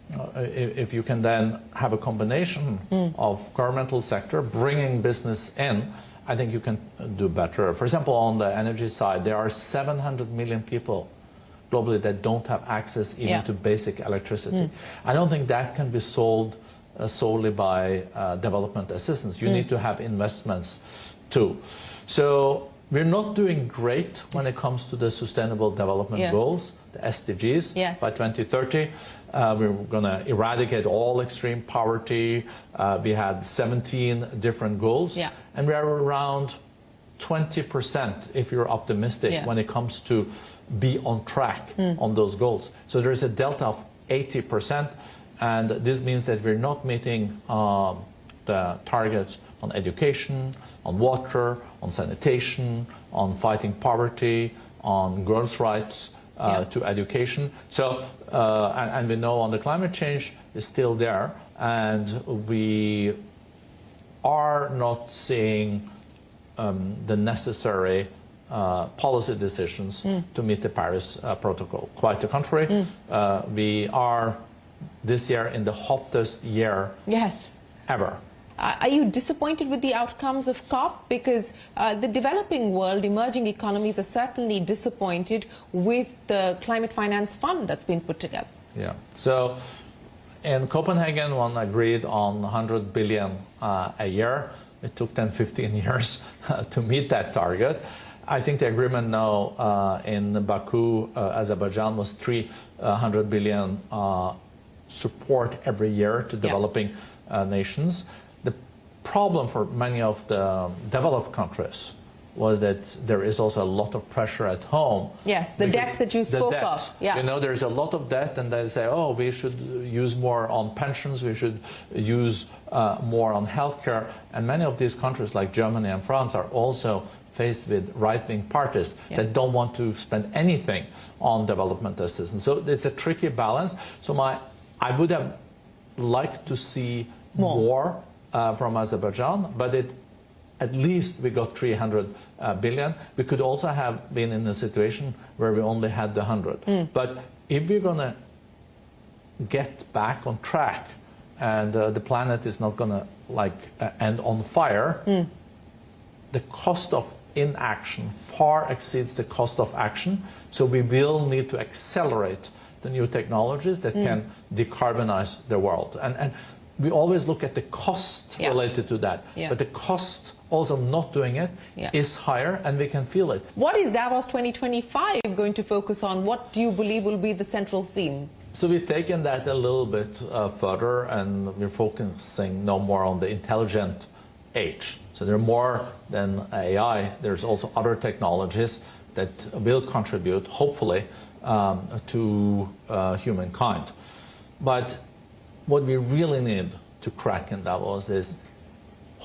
can then have a combination of governmental sector bringing business in, I think you can do better. For example, on the energy side, there are 700 million people globally that don't have access even to basic electricity. I don't think that can be solved solely by development assistance. You need to have investments too. So we're not doing great when it comes to the Sustainable Development Goals, the SDGs. By 2030, we're going to eradicate all extreme poverty. We had 17 different goals, and we are around 20%, if you're optimistic, when it comes to be on track on those goals. So there's a delta of 80%, and this means that we're not meeting the targets on education, on water, on sanitation, on fighting poverty, on girls' rights to education. So, and we know on the climate change is still there, and we are not seeing the necessary policy decisions to meet the Paris Protocol. Quite the contrary, we are this year in the hottest year ever. Are you disappointed with the outcomes of COP? Because the developing world, emerging economies are certainly disappointed with the climate finance fund that's been put together. Yeah. So in Copenhagen, one agreed on 100 billion a year. It took 10, 15 years to meet that target. I think the agreement now in Baku, Azerbaijan, was 300 billion support every year to developing nations. The problem for many of the developed countries was that there is also a lot of pressure at home. Yes, the debt that you spoke of. Yeah. You know, there's a lot of debt, and they say, oh, we should use more on pensions, we should use more on healthcare. And many of these countries, like Germany and France, are also faced with right-wing parties that don't want to spend anything on development assistance. So it's a tricky balance. So I would have liked to see more from Azerbaijan, but at least we got 300 billion. We could also have been in a situation where we only had the 100. But if we're going to get back on track and the planet is not going to end on fire, the cost of inaction far exceeds the cost of action. So we will need to accelerate the new technologies that can decarbonize the world. And we always look at the cost related to that. But the cost also not doing it is higher, and we can feel it. What is Davos 2025 going to focus on? What do you believe will be the central theme? So we've taken that a little bit further, and we're focusing no more on the intelligent age. So there are more than AI. There's also other technologies that will contribute, hopefully, to humankind. But what we really need to crack in Davos is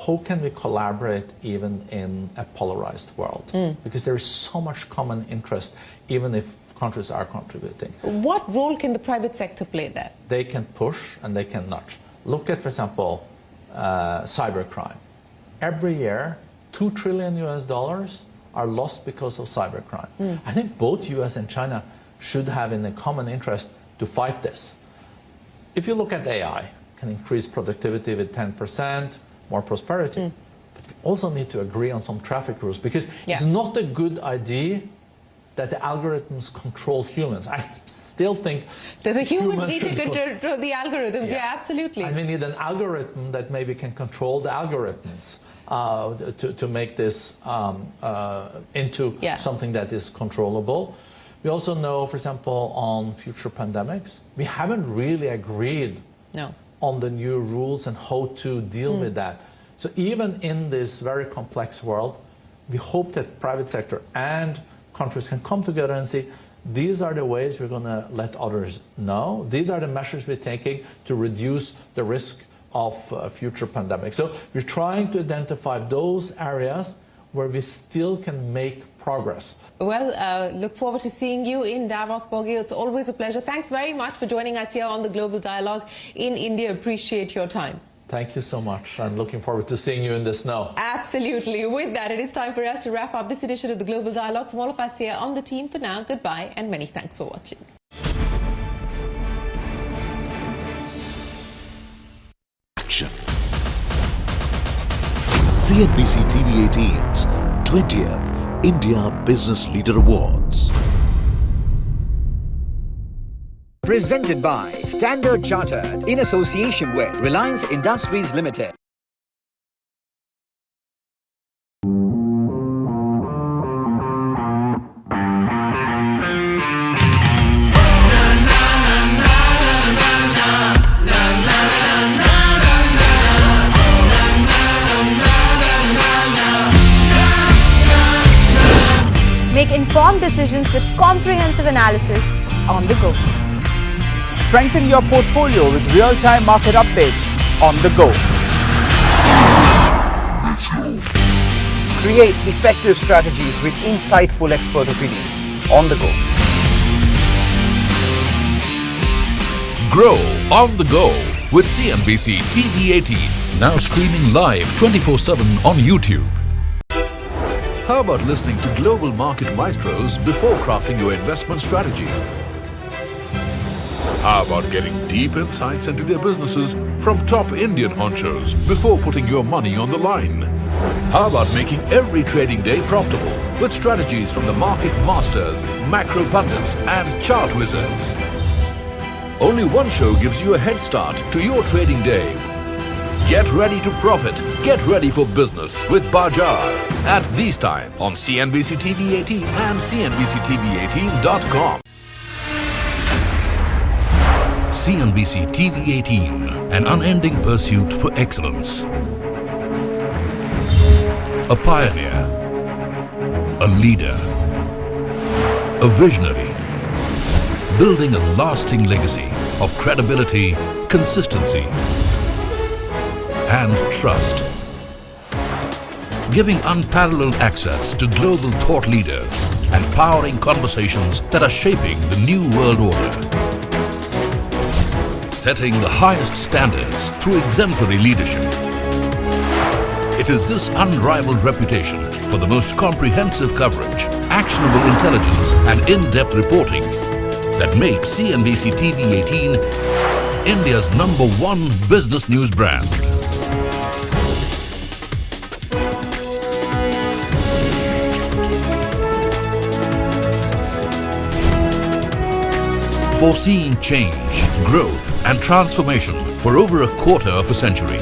how can we collaborate even in a polarized world? Because there is so much common interest, even if countries are contributing. What role can the private sector play there? They can push and they can nudge. Look at, for example, cybercrime. Every year, $2 trillion are lost because of cybercrime. I think both US and China should have in a common interest to fight this. If you look at AI, can increase productivity with 10%, more prosperity. But we also need to agree on some traffic rules, because it's not a good idea that the algorithms control humans. I still think that the humans need to control the algorithms. Yeah, absolutely. And we need an algorithm that maybe can control the algorithms to make this into something that is controllable. We also know, for example, on future pandemics, we haven't really agreed on the new rules and how to deal with that. So even in this very complex world, we hope that private sector and countries can come together and say, these are the ways we're going to let others know. These are the measures we're taking to reduce the risk of future pandemics. So we're trying to identify those areas where we still can make progress. Well, look forward to seeing you in Davos, Borge. It's always a pleasure. Thanks very much for joining us here on the Global Dialogue in India. Appreciate your time. Thank you so much. I'm looking forward to seeing you in the snow. Absolutely. With that, it is time for us to wrap up this edition of the Global Dialogue. From all of us here on the team, for now, goodbye and many thanks for watching. Action. CNBC TV18's 20th India Business Leader Awards. Presented by Standard Chartered in association with Reliance Industries Limited. Make informed decisions with comprehensive analysis on the go. Strengthen your portfolio with real-time market updates on the go. Create effective strategies with insightful expert opinions on the go. Grow on the go with CNBC TV18. Now streaming live 24/7 on YouTube. How about listening to global market maestros before crafting your investment strategy? How about getting deep insights into their businesses from top Indian honchos before putting your money on the line? How about making every trading day profitable with strategies from the market masters, macro pundits and chart wizards? Only one show gives you a head start to your trading day. Get ready to profit. Get ready for business with Bajar at these times on CNBC TV18 and CNBCTV18.com. CNBC TV18, an unending pursuit for excellence. A pioneer, a leader, a visionary, building a lasting legacy of credibility, consistency, and trust. Giving unparalleled access to global thought leaders and powering conversations that are shaping the new world order. Setting the highest standards through exemplary leadership. It is this unrivaled reputation for the most comprehensive coverage, actionable intelligence, and in-depth reporting that makes CNBC TV18 India's #1 business news brand. Foreseeing change, growth, and transformation for over a quarter of a century.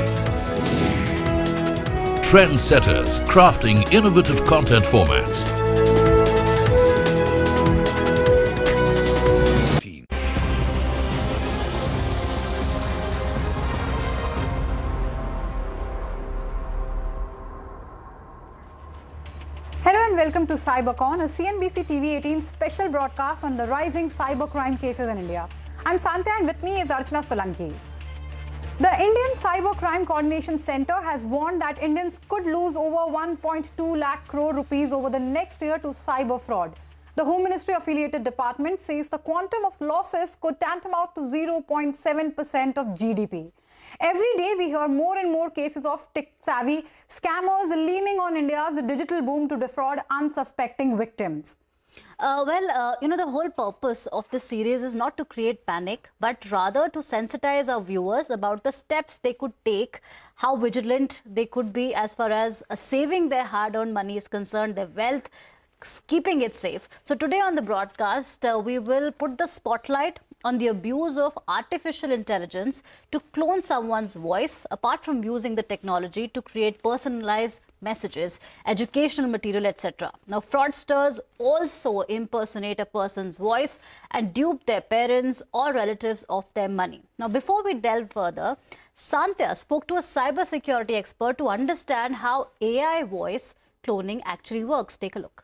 Trendsetters crafting innovative content formats. Welcome to CyberCon, a CNBC TV18 special broadcast on the rising cybercrime cases in India. I'm Santya and with me is Archana Solanki. The Indian Cybercrime Coordination Center has warned that Indians could lose over 1.2 lakh crore rupees over the next year to cyber fraud. The Home Ministry affiliated department says the quantum of losses could tantamount to 0.7% of GDP. Every day we hear more and more cases of tech-savvy scammers leaning on India's digital boom to defraud unsuspecting victims. The whole purpose of this series is not to create panic, but rather to sensitize our viewers about the steps they could take, how vigilant they could be as far as saving their hard-earned money is concerned, their wealth, keeping it safe. So today on the broadcast, we will put the spotlight on the abuse of artificial intelligence to clone someone's voice, apart from using the technology to create personalized messages, educational material, etc. Now, fraudsters also impersonate a person's voice and dupe their parents or relatives of their money. Now, before we delve further, Santya spoke to a cybersecurity expert to understand how AI voice cloning actually works. Take a look.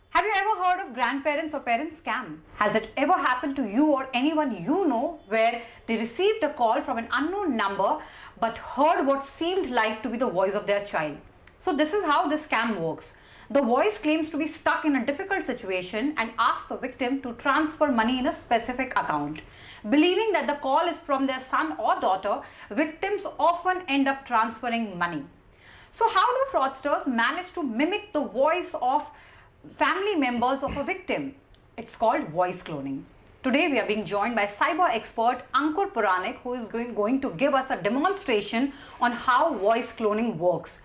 Have you ever heard of grandparents or parents scam? Has it ever happened to you or anyone you know where they received a call from an unknown number but heard what seemed like to be the voice of their child? So this is how this scam works. The voice claims to be stuck in a difficult situation and asks the victim to transfer money in a specific account. Believing that the call is from their son or daughter, victims often end up transferring money. So how do fraudsters manage to mimic the voice of family members of a victim? It's called voice cloning. Today we are being joined by cyber expert Ankur Puranik, who is going to give us a demonstration on how voice cloning works.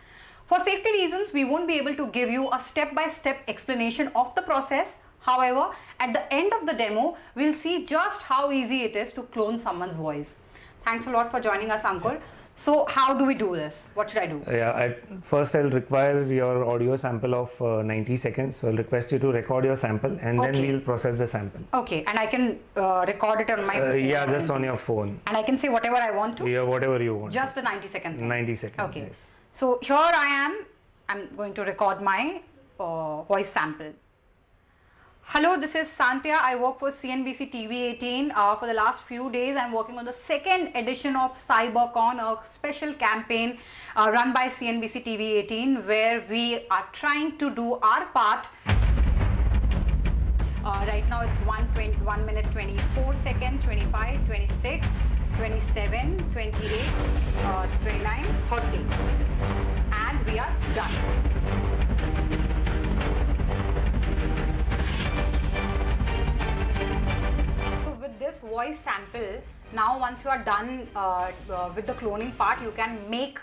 For safety reasons, we won't be able to give you a step-by-step explanation of the process. However, at the end of the demo, we'll see just how easy it is to clone someone's voice. Thanks a lot for joining us, Ankur. So how do we do this? What should I do? First I'll require your audio sample of 90 seconds. So I'll request you to record your sample and then we'll process the sample. Okay, and I can record it on my phone? Yeah, just on your phone. And I can say whatever I want to? Yeah, whatever you want. Just a 90-second thing? 90 seconds, okay. Yes. So here I'm going to record my voice sample. Hello, this is Santya. I work for CNBC TV18. For the last few days, I'm working on the second edition of CyberCon, a special campaign run by CNBC TV18, where we are trying to do our part. Right now, it's 1 minute 24 seconds, 25, 26, 27, 28, 29, 30. And we are done. With this voice sample, now once you are done with the cloning part, you can make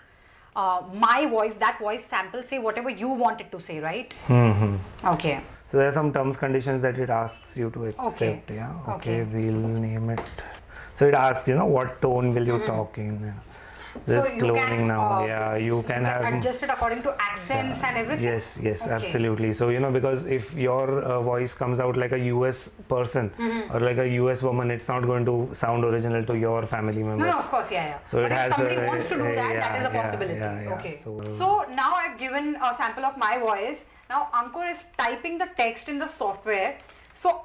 my voice, that voice sample, say whatever you want it to say, right? Okay. So there are some terms conditions that it asks you to accept. Yeah. Okay. We'll name it. So it asks, what tone will you talk in? This cloning now, you can have adjust it according to accents and everything. Yes, absolutely. So because if your voice comes out like a US person or like a US woman, it's not going to sound original to your family member. No, of course, So but if somebody wants to do that is a possibility. Okay. So now I've given a sample of my voice. Now Ankur is typing the text in the software. So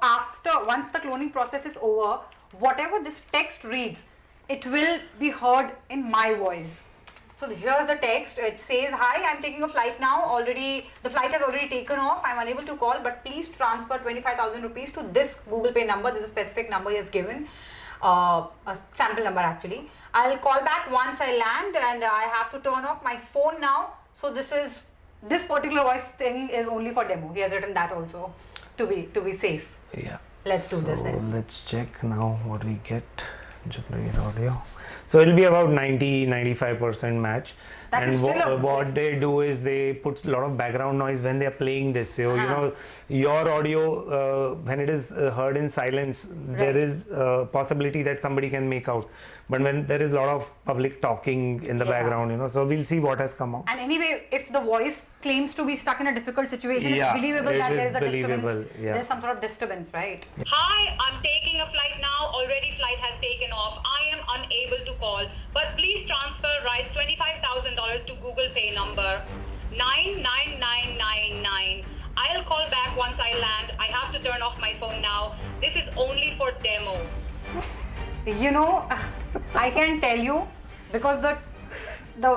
once the cloning process is over, whatever this text reads, it will be heard in my voice. So here's the text. It says, "Hi, I'm taking a flight now. The flight has already taken off. I'm unable to call, but please transfer 25,000 rupees to this Google Pay number." This is a specific number he has given, a sample number actually. I'll call back once I land, and I have to turn off my phone now. So this particular voice thing is only for demo. He has written that also to be safe. Yeah. Let's do this then. Let's check now what we get. Generate audio. So it'll be about 90-95% match. And what they do is they put a lot of background noise when they are playing this. So your audio, when it is heard in silence, there is a possibility that somebody can make out. But when there is a lot of public talking in the background, so we'll see what has come out. And anyway, if the voice claims to be stuck in a difficult situation, it's believable that there's a disturbance. There's some sort of disturbance, right? Hi, I'm taking a flight now. Already flight has taken off. I am unable to call, but please transfer Rise $25,000 to Google Pay number 99999. I'll call back once I land. I have to turn off my phone now. This is only for demo. I can tell you, because the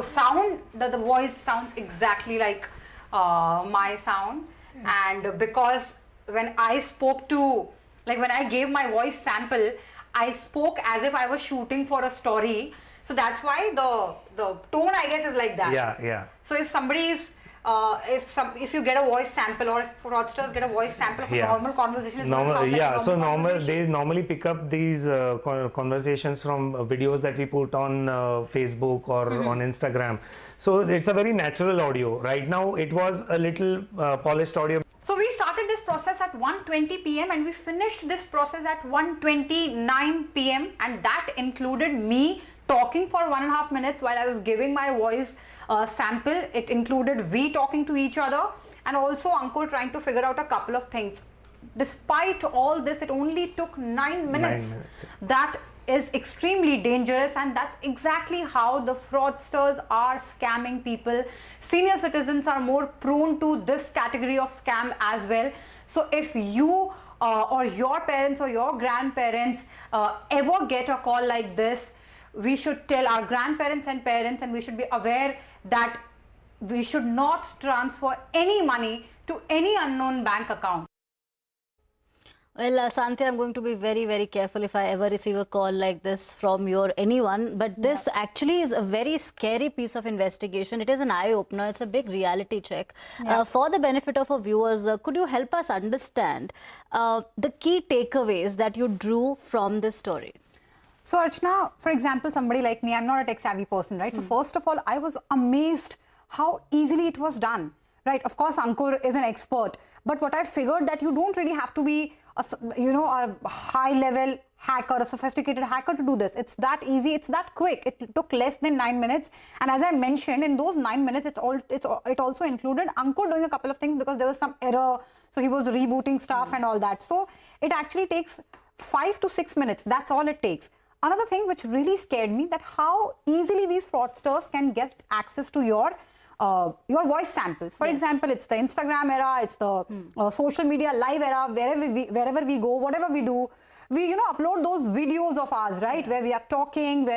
sound, the voice sounds exactly like my sound. And because when I spoke to, like when I gave my voice sample, I spoke as if I was shooting for a story. So that's why the tone, I guess, is like that. Yeah. So if somebody is, if you get a voice sample, or if fraudsters get a voice sample of a normal conversation, it's normal, sound like a so conversation. they normally pick up these conversations from videos that we put on Facebook or on Instagram. So it's a very natural audio. Right now, it was a little polished audio. So we started this process at 1:20 p.m. and we finished this process at 1:29 p.m. and that included me talking for 1.5 minutes while I was giving my voice sample. It included we talking to each other and also Ankur trying to figure out a couple of things. Despite all this, it only took 9 minutes. That is extremely dangerous, and that's exactly how the fraudsters are scamming people. Senior citizens are more prone to this category of scam as well. So if you or your parents or your grandparents ever get a call like this, we should tell our grandparents and parents, and we should be aware that we should not transfer any money to any unknown bank account. Well, Santya, I'm going to be very, very careful if I ever receive a call like this from anyone. But this actually is a very scary piece of investigation. It is an eye-opener. It's a big reality check. For the benefit of our viewers, could you help us understand the key takeaways that you drew from this story? So, Archana, for example, somebody like me, I'm not a tech-savvy person, right? So, first of all, I was amazed how easily it was done, right? Of course, Ankur is an expert. But what I figured that you don't really have to be a high-level hacker, a sophisticated hacker to do this. It's that easy. It's that quick. It took less than 9 minutes. And as I mentioned, in those 9 minutes, it also included Ankur doing a couple of things because there was some error. So he was rebooting stuff and all that. So it actually takes 5 to 6 minutes. That's all it takes. Another thing which really scared me, that how easily these fraudsters can get access to your voice samples. For example, it's the Instagram era, it's the social media live era, wherever we go, whatever we do, we upload those videos of ours, right? Where we are talking,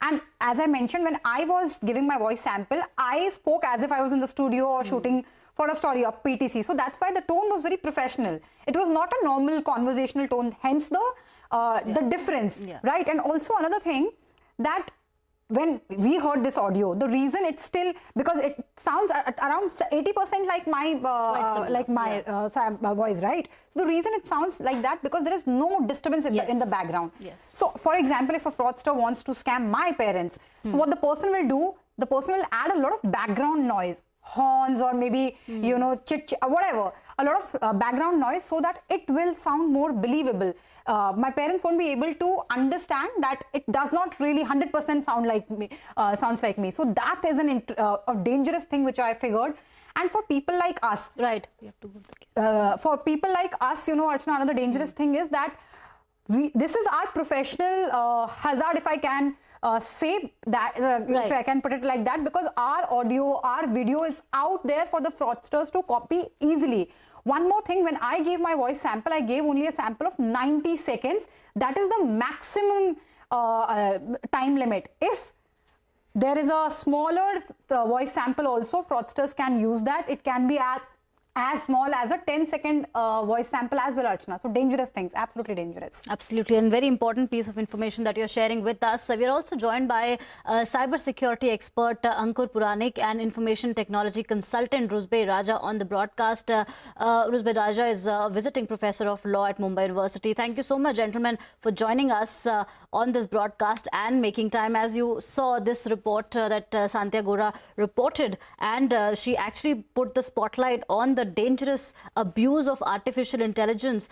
and as I mentioned, when I was giving my voice sample, I spoke as if I was in the studio or shooting for a story or PTC. So that's why the tone was very professional. It was not a normal conversational tone, hence the difference, right? And also another thing, that when we heard this audio, the reason it's still, because it sounds around 80% like my voice, right? So the reason it sounds like that, because there is no disturbance in the background. So for example, if a fraudster wants to scam my parents, so what the person will do, the person will add a lot of background noise, horns or maybe, chit, whatever, a lot of background noise, so that it will sound more believable. My parents won't be able to understand that it does not really 100% sound like me, sounds like me. So that is a dangerous thing which I figured. And for people like us, right? For people like us, Archana, another dangerous thing is that this is our professional hazard, if I can say that, if I can put it like that, because our audio, our video is out there for the fraudsters to copy easily. One more thing, when I gave my voice sample, I gave only a sample of 90 seconds. That is the maximum time limit. If there is a smaller voice sample also, fraudsters can use that. It can be as small as a 10-second voice sample as well, Archana. So dangerous things, absolutely dangerous. Absolutely, and very important piece of information that you're sharing with us. We are also joined by cybersecurity expert Ankur Puranik and information technology consultant Rusbeh Raja on the broadcast. Rusbeh Raja is a visiting professor of law at Mumbai University. Thank you so much, gentlemen, for joining us on this broadcast and making time. As you saw this report that Santya Gora reported, and she actually put the spotlight on the dangerous abuse of artificial intelligence.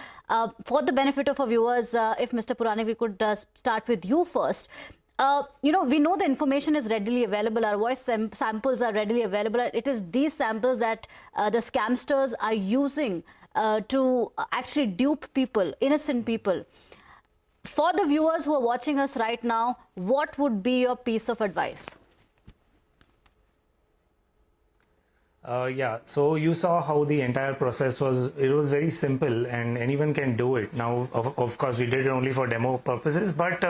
For the benefit of our viewers, if Mr. Puranik, we could start with you first. We know the information is readily available. Our voice samples are readily available. It is these samples that the scamsters are using to actually dupe people, innocent people. For the viewers who are watching us right now, what would be your piece of advice? Yeah, so you saw how the entire process was. It was very simple and anyone can do it. Now, of course, we did it only for demo purposes, but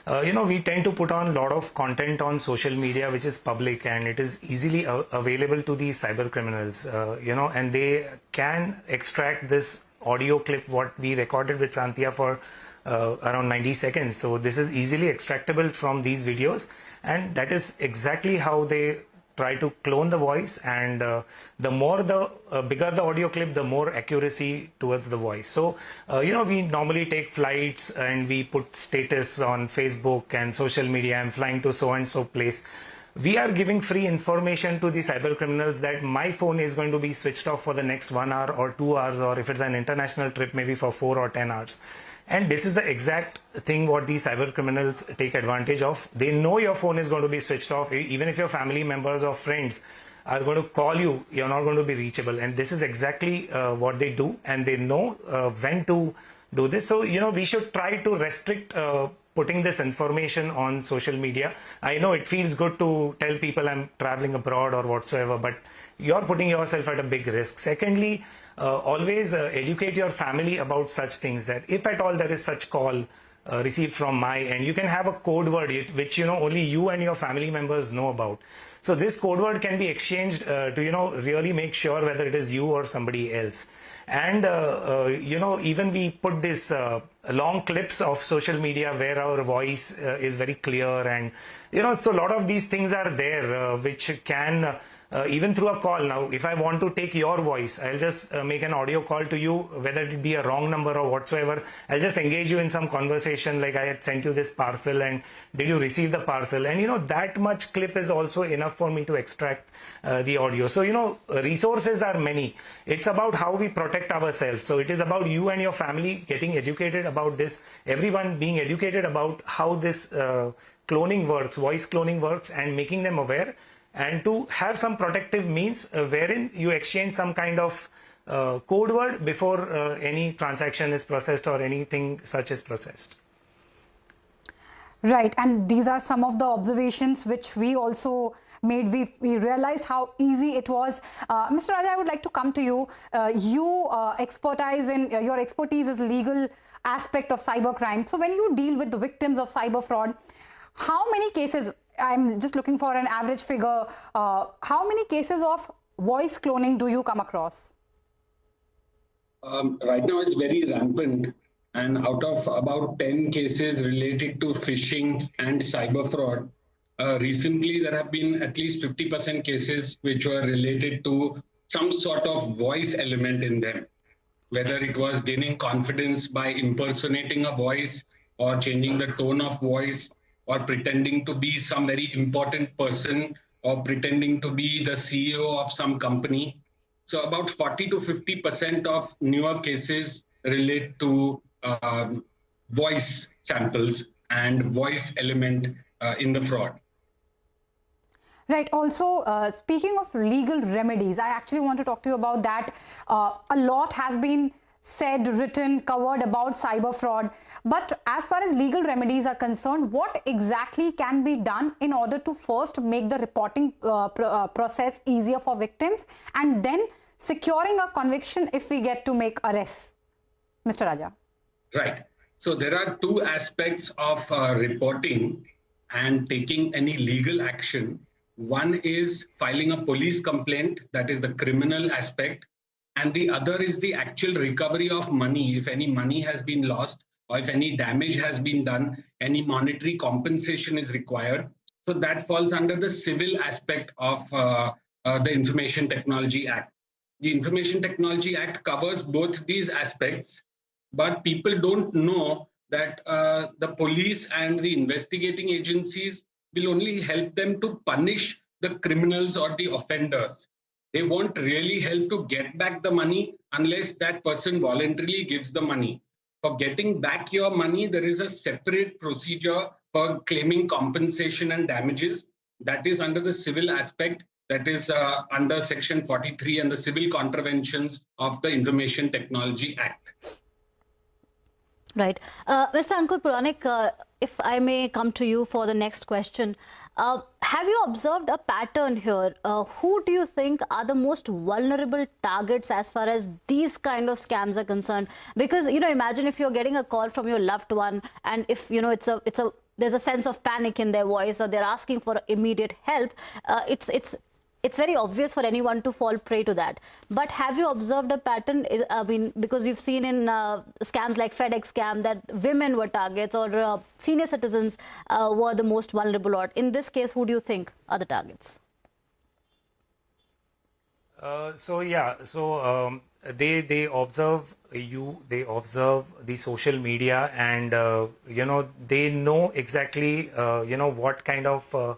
we tend to put on a lot of content on social media which is public and it is easily available to these cyber criminals, and they can extract this audio clip what we recorded with Santia for around 90 seconds. So this is easily extractable from these videos, and that is exactly how they try to clone the voice, and the bigger the audio clip, the more accuracy towards the voice. So we normally take flights and we put status on Facebook and social media, I'm flying to so and so place. We are giving free information to the cyber criminals that my phone is going to be switched off for the next 1 hour or 2 hours, or if it's an international trip, maybe for 4 or 10 hours. And this is the exact thing what these cyber criminals take advantage of. They know your phone is going to be switched off. Even if your family members or friends are going to call you, you're not going to be reachable. And this is exactly what they do. And they know when to do this. So, we should try to restrict putting this information on social media. I know it feels good to tell people I'm traveling abroad or whatsoever, but you're putting yourself at a big risk. Secondly, always educate your family about such things, that if at all there is such call received from my end, you can have a code word which only you and your family members know about. So this code word can be exchanged to really make sure whether it is you or somebody else. And even we put this long clips of social media where our voice is very clear, and so a lot of these things are there which can even through a call. Now, if I want to take your voice, I'll just make an audio call to you, whether it be a wrong number or whatsoever. I'll just engage you in some conversation like I had sent you this parcel and did you receive the parcel? And that much clip is also enough for me to extract the audio. So, resources are many. It's about how we protect ourselves. So it is about you and your family getting educated about this, everyone being educated about how this cloning works, voice cloning works, and making them aware, and to have some protective means wherein you exchange some kind of code word before any transaction is processed or anything such is processed. Right, and these are some of the observations which we also made. We realized how easy it was. Mr. Raja, I would like to come to you. Your expertise is legal aspect of cybercrime. So when you deal with the victims of cyber fraud, how many cases, I'm just looking for an average figure, how many cases of voice cloning do you come across? Right now it's very rampant, and out of about 10 cases related to phishing and cyber fraud, recently there have been at least 50% cases which were related to some sort of voice element in them, whether it was gaining confidence by impersonating a voice or changing the tone of voice, or pretending to be some very important person, or pretending to be the CEO of some company. So about 40 to 50% of newer cases relate to voice samples and voice element in the fraud. Right. Also, speaking of legal remedies, I actually want to talk to you about that. A lot has been said, written, covered about cyber fraud. But as far as legal remedies are concerned, what exactly can be done in order to first make the reporting process easier for victims, and then securing a conviction if we get to make arrests? Mr. Raja. Right. So there are two aspects of reporting and taking any legal action. One is filing a police complaint, that is the criminal aspect. And the other is the actual recovery of money. If any money has been lost, or if any damage has been done, any monetary compensation is required. So that falls under the civil aspect of the Information Technology Act. The Information Technology Act covers both these aspects, but people don't know that the police and the investigating agencies will only help them to punish the criminals or the offenders. They won't really help to get back the money unless that person voluntarily gives the money. For getting back your money, there is a separate procedure for claiming compensation and damages. That is under the civil aspect, that is under Section 43 and the civil contraventions of the Information Technology Act. Right. Mr. Ankur Puranik, if I may come to you for the next question. Have you observed a pattern here? Who do you think are the most vulnerable targets as far as these kind of scams are concerned? Because, imagine if you're getting a call from your loved one, and if, there's a sense of panic in their voice, or they're asking for immediate help, it's very obvious for anyone to fall prey to that. But have you observed a pattern? I mean, because you've seen in scams like FedEx scam that women were targets, or senior citizens were the most vulnerable. Or in this case, who do you think are the targets? They observe you, they observe the social media, and they know exactly what kind of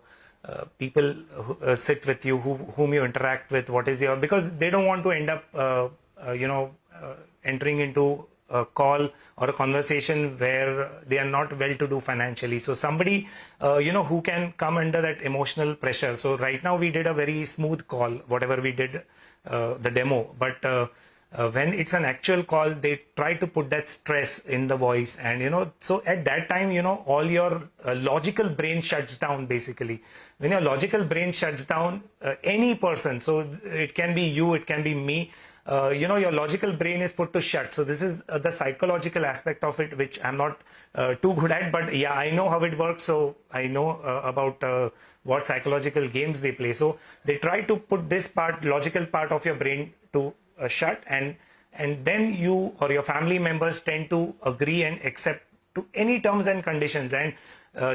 people who, sit with you, whom you interact with, what is your, because they don't want to end up entering into a call or a conversation where they are not well to do financially. So somebody who can come under that emotional pressure. So right now we did a very smooth call, whatever we did, the demo, but when it's an actual call, they try to put that stress in the voice, and so at that time, all your logical brain shuts down. Basically, when your logical brain shuts down, any person, so it can be you, it can be me, your logical brain is put to shut. So this is the psychological aspect of it, which I'm not too good at, but yeah, I know how it works. So I know about what psychological games they play. So they try to put this logical part of your brain to shut, and then you or your family members tend to agree and accept to any terms and conditions, and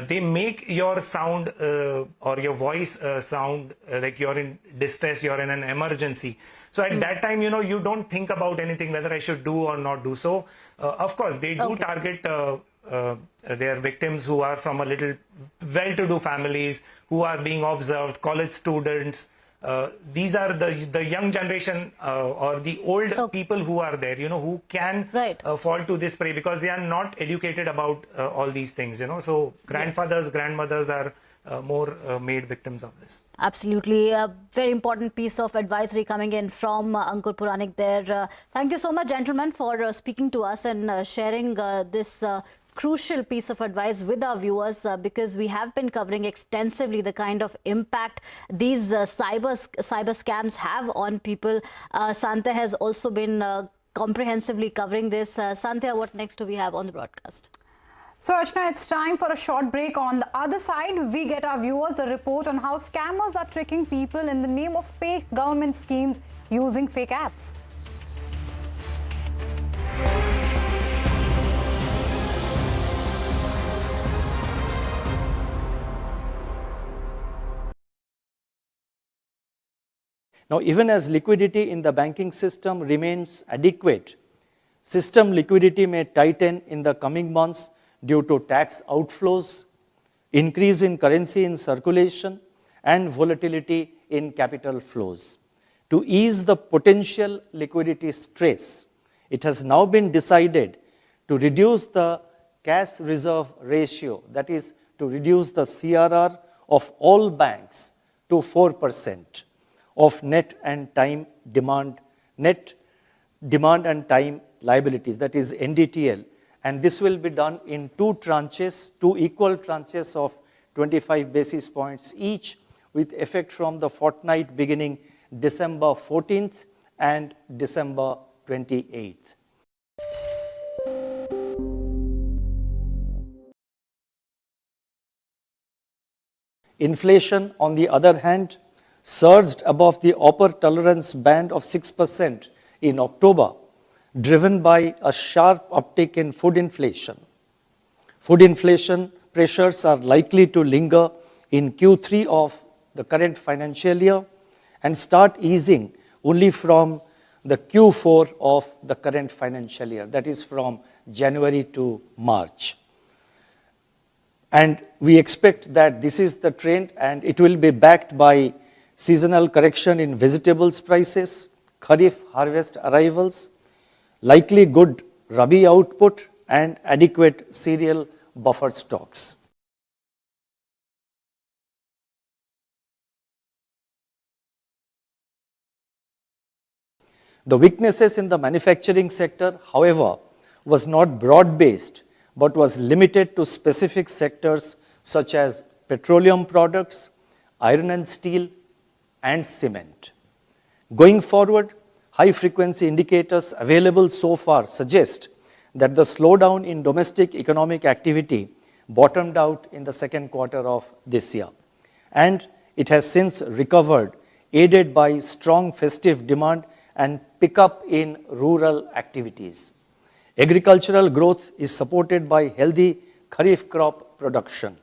they make your sound or your voice sound like you're in distress, you're in an emergency. So at that time, you don't think about anything, whether I should do or not do. So of course they do target their victims who are from a little well-to-do families, who are being observed, college students. These are the young generation or the old people who are there, who can fall to this prey, because they are not educated about all these things, So grandfathers, grandmothers are more made victims of this. Absolutely. A very important piece of advisory coming in from Ankur Puranik there. Thank you so much, gentlemen, for speaking to us and sharing this crucial piece of advice with our viewers, because we have been covering extensively the kind of impact these cyber scams have on people. Santya has also been comprehensively covering this. Santya, what next do we have on the broadcast? So, Archana, it's time for a short break. On the other side, we get our viewers the report on how scammers are tricking people in the name of fake government schemes using fake apps. Now, even as liquidity in the banking system remains adequate, system liquidity may tighten in the coming months due to tax outflows, increase in currency in circulation, and volatility in capital flows. To ease the potential liquidity stress, it has now been decided to reduce the cash reserve ratio, that is, to reduce the CRR of all banks to 4%. Of net demand and time liabilities, that is NDTL, and this will be done in two equal tranches of 25 basis points each, with effect from the fortnight beginning December 14th and December 28th. Inflation, on the other hand, surged above the upper tolerance band of 6% in October, driven by a sharp uptick in food inflation. Food inflation pressures are likely to linger in Q3 of the current financial year and start easing only from the Q4 of the current financial year, that is from January to March. And we expect that this is the trend, and it will be backed by seasonal correction in vegetables prices, Kharif harvest arrivals, likely good Rabi output, and adequate cereal buffer stocks. The weaknesses in the manufacturing sector, however, was not broad-based, but was limited to specific sectors such as petroleum products, iron and steel, and cement. Going forward, high-frequency indicators available so far suggest that the slowdown in domestic economic activity bottomed out in the second quarter of this year, and it has since recovered, aided by strong festive demand and pickup in rural activities. Agricultural growth is supported by healthy kharif crop production,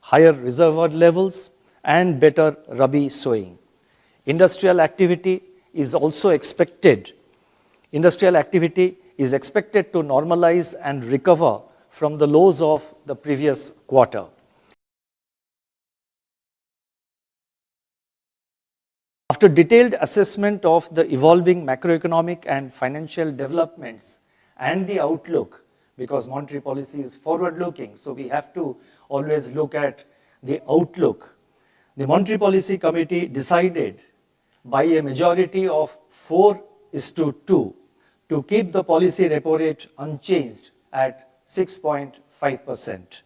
higher reservoir levels, and better rabi sowing. Industrial activity is expected to normalize and recover from the lows of the previous quarter. After detailed assessment of the evolving macroeconomic and financial developments and the outlook, because monetary policy is forward-looking, so we have to always look at the outlook. The Monetary Policy Committee decided by a majority of 4:2 to keep the policy repo rate unchanged at 6.5%.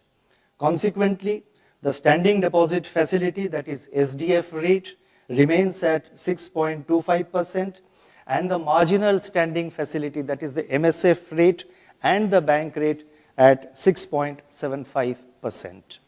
Consequently, the standing deposit facility, that is SDF rate, remains at 6.25%, and the marginal standing facility, that is the MSF rate, and the bank rate at 6.75%.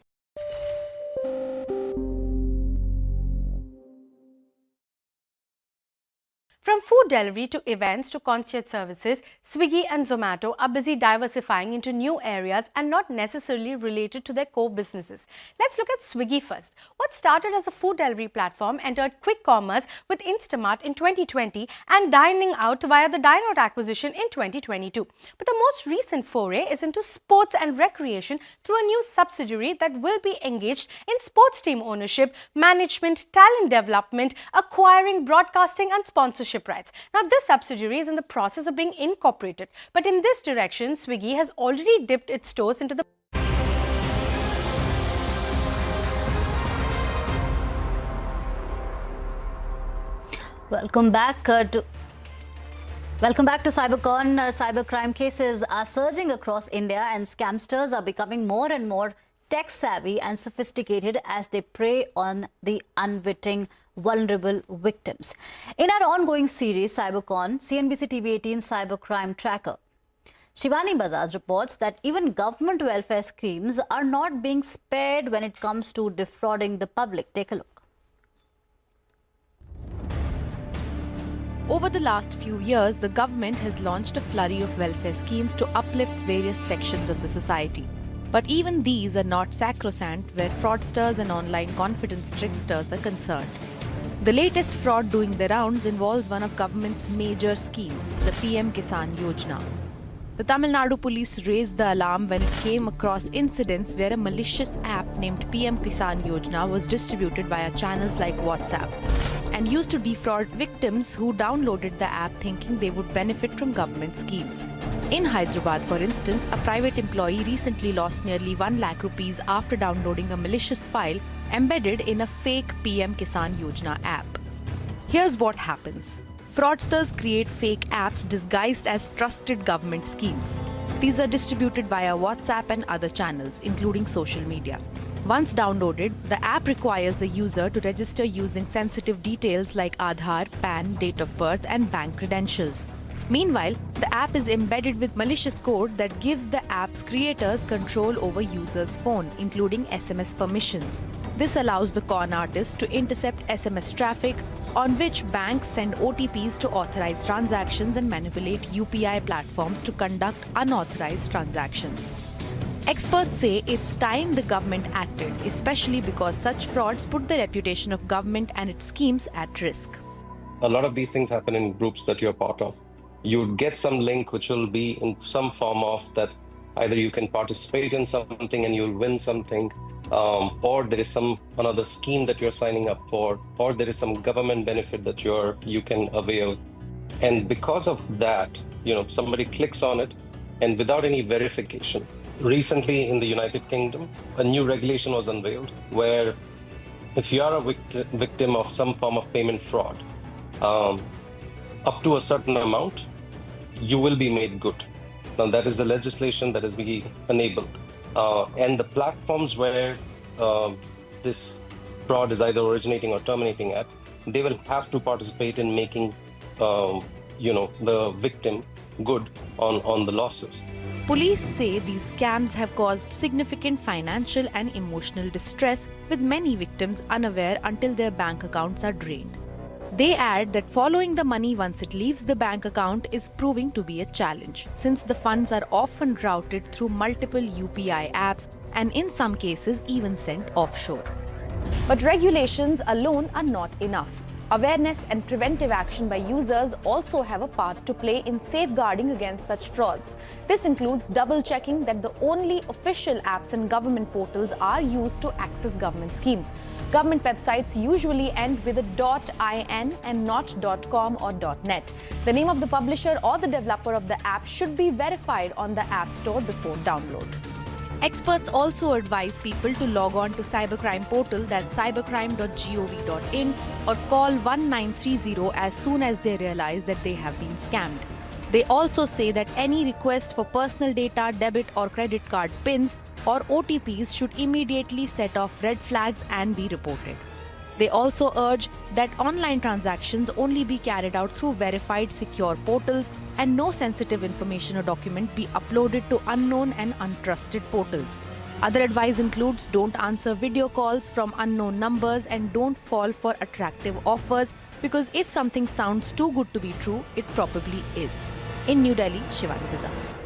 From food delivery to events to concierge services, Swiggy and Zomato are busy diversifying into new areas and not necessarily related to their core businesses. Let's look at Swiggy first. What started as a food delivery platform entered quick commerce with Instamart in 2020 and dining out via the Dineout acquisition in 2022. But the most recent foray is into sports and recreation through a new subsidiary that will be engaged in sports team ownership, management, talent development, acquiring, broadcasting and sponsorship rights. Now, this subsidiary is in the process of being incorporated, but in this direction, Swiggy has already dipped its toes into the Welcome back to CyberCon. Cybercrime cases are surging across India, and scamsters are becoming more and more tech-savvy and sophisticated as they prey on the unwitting vulnerable victims. In our ongoing series, CyberCon, CNBC TV18 Cybercrime Tracker, Shivani Bajaj reports that even government welfare schemes are not being spared when it comes to defrauding the public. Take a look. Over the last few years, the government has launched a flurry of welfare schemes to uplift various sections of the society. But even these are not sacrosanct where fraudsters and online confidence tricksters are concerned. The latest fraud doing the rounds involves one of government's major schemes, the PM Kisan Yojana. The Tamil Nadu police raised the alarm when it came across incidents where a malicious app named PM Kisan Yojana was distributed via channels like WhatsApp and used to defraud victims who downloaded the app thinking they would benefit from government schemes. In Hyderabad, for instance, a private employee recently lost nearly 1 lakh rupees after downloading a malicious file embedded in a fake PM Kisan Yojana app. Here's what happens. Fraudsters create fake apps disguised as trusted government schemes. These are distributed via WhatsApp and other channels, including social media. Once downloaded, the app requires the user to register using sensitive details like Aadhaar, PAN, date of birth, and bank credentials. Meanwhile, the app is embedded with malicious code that gives the app's creators control over users' phone, including SMS permissions. This allows the con artist to intercept SMS traffic on which banks send OTPs to authorize transactions and manipulate UPI platforms to conduct unauthorized transactions. Experts say it's time the government acted, especially because such frauds put the reputation of government and its schemes at risk. A lot of these things happen in groups that you're part of. You get some link which will be in some form of that either you can participate in something and you'll win something, or there is some another scheme that you're signing up for, or there is some government benefit that you can avail. And because of that, somebody clicks on it and without any verification. Recently in the United Kingdom, a new regulation was unveiled where if you are a victim of some form of payment fraud, up to a certain amount, you will be made good. Now, that is the legislation that is being enabled. And the platforms where this fraud is either originating or terminating at, they will have to participate in making, the victim good on the losses. Police say these scams have caused significant financial and emotional distress, with many victims unaware until their bank accounts are drained. They add that following the money once it leaves the bank account is proving to be a challenge, since the funds are often routed through multiple UPI apps and in some cases even sent offshore. But regulations alone are not enough. Awareness and preventive action by users also have a part to play in safeguarding against such frauds. This includes double-checking that the only official apps and government portals are used to access government schemes. Government websites usually end with a .in and not .com or .net. The name of the publisher or the developer of the app should be verified on the App Store before download. Experts also advise people to log on to cybercrime portal, that's cybercrime.gov.in, or call 1930 as soon as they realize that they have been scammed. They also say that any request for personal data, debit or credit card PINs or OTPs should immediately set off red flags and be reported. They also urge that online transactions only be carried out through verified secure portals and no sensitive information or document be uploaded to unknown and untrusted portals. Other advice includes don't answer video calls from unknown numbers and don't fall for attractive offers, because if something sounds too good to be true, it probably is. In New Delhi, Shivani Bazaz.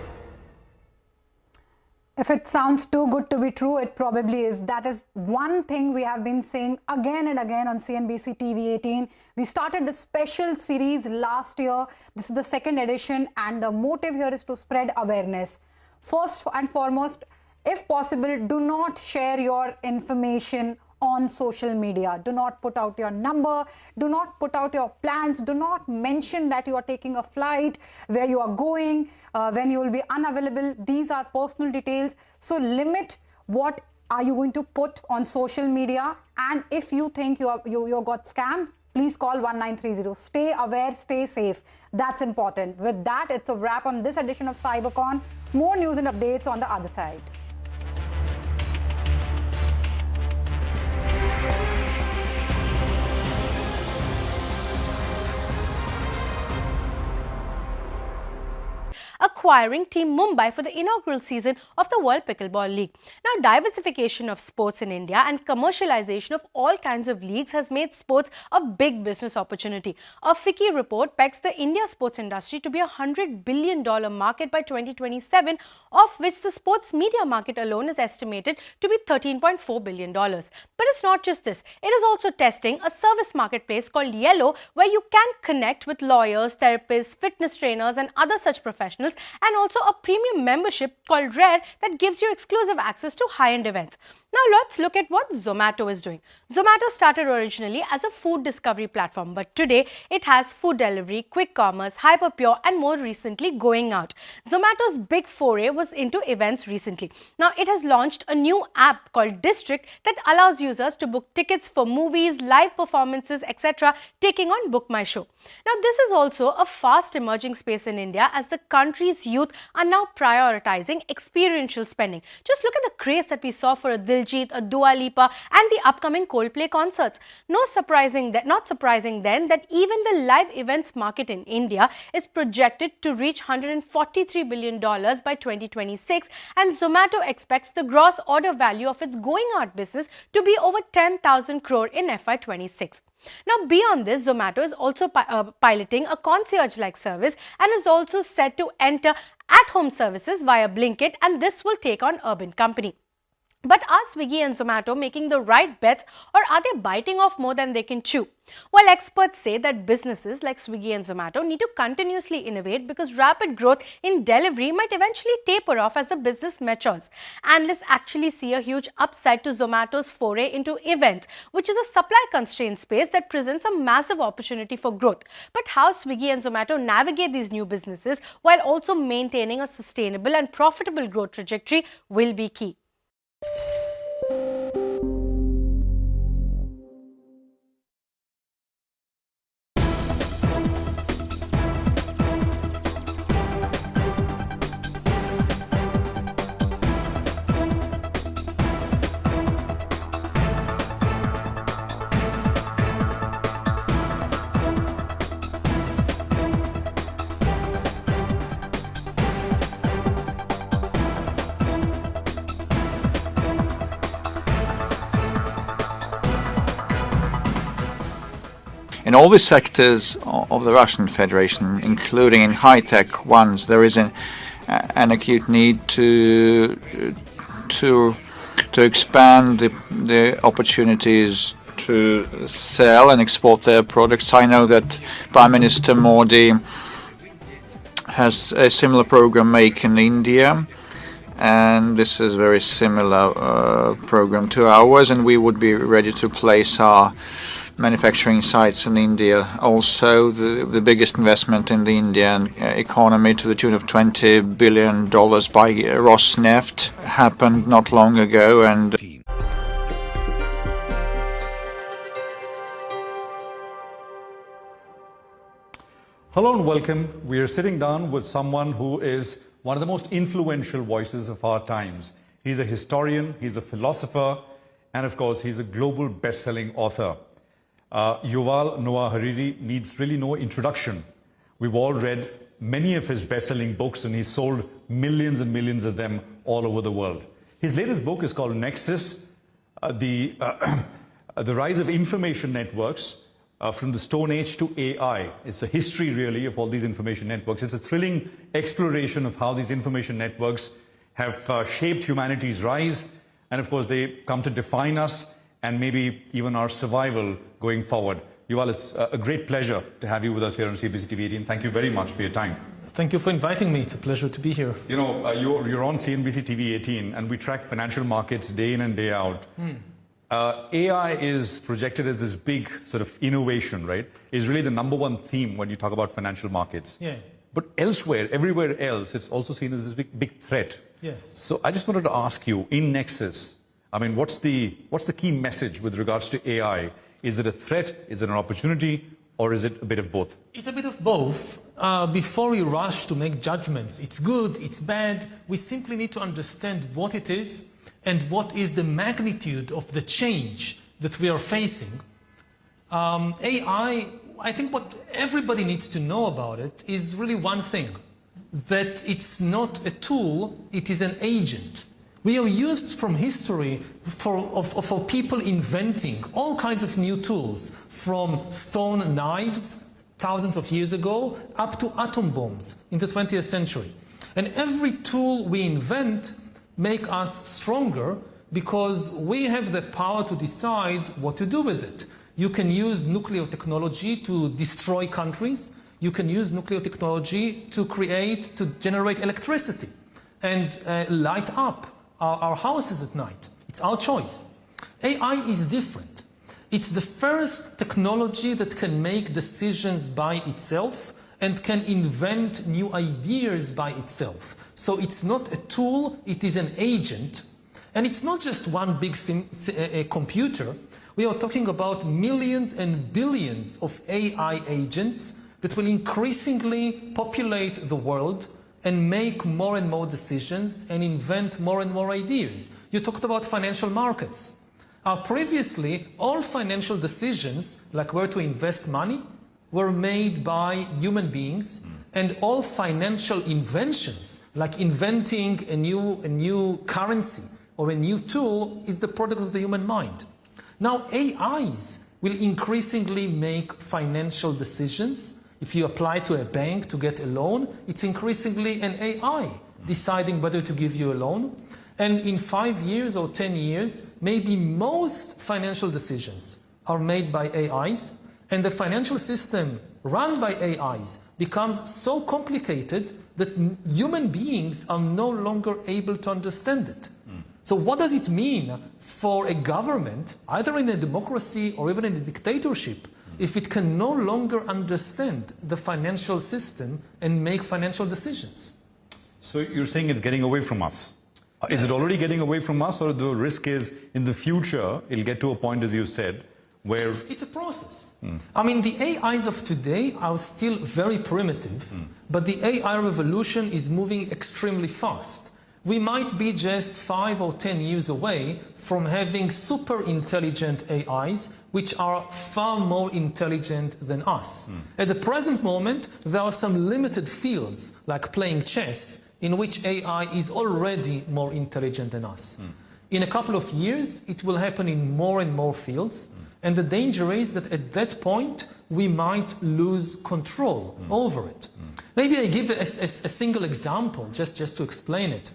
If it sounds too good to be true, it probably is. That is one thing we have been saying again and again on CNBC TV18. We started this special series last year. This is the second edition, and the motive here is to spread awareness. First and foremost, if possible, do not share your information on social media. Do not put out your number, do not put out your plans, do not mention that you are taking a flight, where you are going, when you will be unavailable. These are personal details. So limit what are you going to put on social media. And if you think you got scammed, please call 1930. Stay aware, stay safe. That's important. With that, it's a wrap on this edition of CyberCon. More news and updates on the other side. Acquiring Team Mumbai for the inaugural season of the World Pickleball League. Now, diversification of sports in India and commercialization of all kinds of leagues has made sports a big business opportunity. A FICCI report pegs the India sports industry to be a $100 billion market by 2027, of which the sports media market alone is estimated to be $13.4 billion. But it's not just this. It is also testing a service marketplace called Yellow, where you can connect with lawyers, therapists, fitness trainers and other such professionals, and also a premium membership called Rare that gives you exclusive access to high-end events. Now let's look at what Zomato is doing. Zomato started originally as a food discovery platform, but today it has food delivery, quick commerce, hyperpure and more recently going out. Zomato's big foray was into events recently. Now it has launched a new app called District that allows users to book tickets for movies, live performances, etc., taking on Book My Show. Now this is also a fast emerging space in India, as the country's youth are now prioritizing experiential spending. Just look at the craze that we saw for a Diljit, a Dua Lipa and the upcoming Coldplay concerts. Not surprising then that even the live events market in India is projected to reach $143 billion by 2026, and Zomato expects the gross order value of its going out business to be over 10,000 crore in FY26. Now, beyond this, Zomato is also piloting a concierge-like service and is also set to enter at-home services via Blinkit, and this will take on Urban Company. But are Swiggy and Zomato making the right bets, or are they biting off more than they can chew? Well, experts say that businesses like Swiggy and Zomato need to continuously innovate, because rapid growth in delivery might eventually taper off as the business matures. Analysts actually see a huge upside to Zomato's foray into events, which is a supply-constrained space that presents a massive opportunity for growth. But how Swiggy and Zomato navigate these new businesses while also maintaining a sustainable and profitable growth trajectory will be key. in all the sectors of the Russian Federation, including in high-tech ones, there is an acute need to expand the opportunities to sell and export their products. I know that Prime Minister Modi has a similar program Make in India, and this is a very similar program to ours, and we would be ready to place our manufacturing sites in India. Also, the biggest investment in the Indian economy to the tune of $20 billion by Rosneft happened not long ago, and hello and welcome. We are sitting down with someone who is one of the most influential voices of our times. He's a historian, he's a philosopher, and of course, he's a global best-selling author. Yuval Noah Harari needs really no introduction. We've all read many of his best-selling books, and he's sold millions and millions of them all over the world. His latest book is called Nexus, the Rise of Information Networks, from the Stone Age to AI. It's a history, really, of all these information networks. It's a thrilling exploration of how these information networks have shaped humanity's rise, and of course, they come to define us and maybe even our survival going forward. Yuval, it's a great pleasure to have you with us here on CNBC TV18. Thank you very much for your time. Thank you for inviting me. It's a pleasure to be here. You know, you're on CNBC TV18, and we track financial markets day in and day out. AI is projected as this big sort of innovation, right? Is really the #1 theme when you talk about financial markets. Yeah. But elsewhere, everywhere else, it's also seen as this big threat. Yes. So I just wanted to ask you, in Nexus, I mean, what's the key message with regards to AI? Is it a threat? Is it an opportunity? Or is it a bit of both? It's a bit of both. Before we rush to make judgments, it's good, it's bad, we simply need to understand what it is and what is the magnitude of the change that we are facing. AI, I think what everybody needs to know about it is really one thing, that it's not a tool, it is an agent. We are used from history for people inventing all kinds of new tools, from stone knives thousands of years ago up to atom bombs in the 20th century. And every tool we invent make us stronger because we have the power to decide what to do with it. You can use nuclear technology to destroy countries. You can use nuclear technology to generate electricity and light up our houses at night. It's our choice. AI is different. It's the first technology that can make decisions by itself and can invent new ideas by itself. So it's not a tool, it is an agent. And it's not just one big computer. We are talking about millions and billions of AI agents that will increasingly populate the world and make more and more decisions and invent more and more ideas. You talked about financial markets. Previously, all financial decisions, like where to invest money, were made by human beings, and all financial inventions, like inventing a new currency or a new tool, is the product of the human mind. Now, AIs will increasingly make financial decisions. If you apply to a bank to get a loan, it's increasingly an AI deciding whether to give you a loan. And in 5 years or 10 years, maybe most financial decisions are made by AIs, and the financial system run by AIs becomes so complicated that human beings are no longer able to understand it. So what does it mean for a government, either in a democracy or even in a dictatorship, if it can no longer understand the financial system and make financial decisions? So you're saying it's getting away from us. Is it already getting away from us, or the risk is in the future it'll get to a point, as you said, where... It's a process. I mean, the AIs of today are still very primitive, but the AI revolution is moving extremely fast. We might be just 5 or 10 years away from having super intelligent AIs, which are far more intelligent than us. At the present moment, there are some limited fields, like playing chess, in which AI is already more intelligent than us. In a couple of years, it will happen in more and more fields, And the danger is that at that point, we might lose control over it. Maybe I give a single example just to explain it.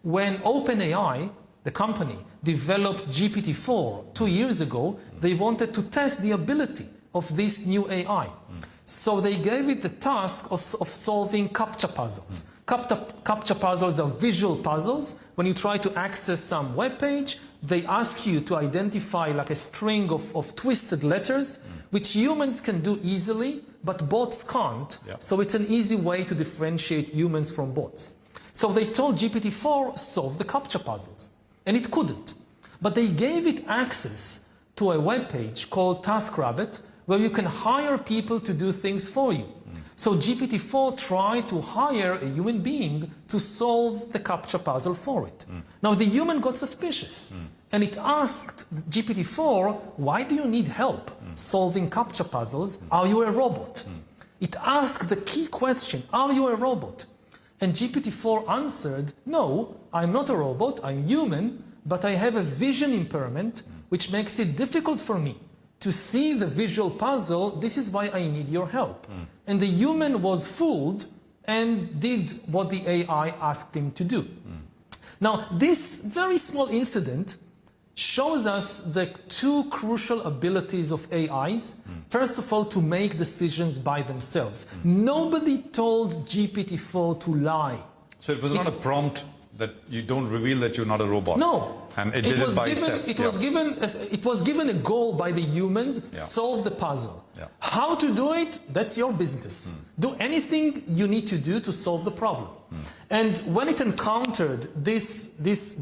When OpenAI, the company, developed GPT-4 2 years ago, they wanted to test the ability of this new AI. So they gave it the task of solving CAPTCHA puzzles. CAPTCHA puzzles are visual puzzles. When you try to access some web page, they ask you to identify like a string of twisted letters, which humans can do easily, but bots can't. So it's an easy way to differentiate humans from bots. So they told GPT-4, solve the CAPTCHA puzzles. And it couldn't. But they gave it access to a web page called TaskRabbit, where you can hire people to do things for you. So GPT-4 tried to hire a human being to solve the CAPTCHA puzzle for it. Now the human got suspicious and it asked GPT-4, why do you need help solving CAPTCHA puzzles? Are you a robot? It asked the key question, are you a robot? And GPT-4 answered, no, I'm not a robot, I'm human, but I have a vision impairment which makes it difficult for me to see the visual puzzle. This is why I need your help. And the human was fooled and did what the AI asked him to do. Now, this very small incident shows us the two crucial abilities of AIs. First of all, to make decisions by themselves. Nobody told GPT-4 to lie. So it was not a prompt that you don't reveal that you're not a robot. No. And it did it by itself. It was given a goal by the humans, solve the puzzle. How to do it, that's your business. Do anything you need to do to solve the problem. And when it encountered this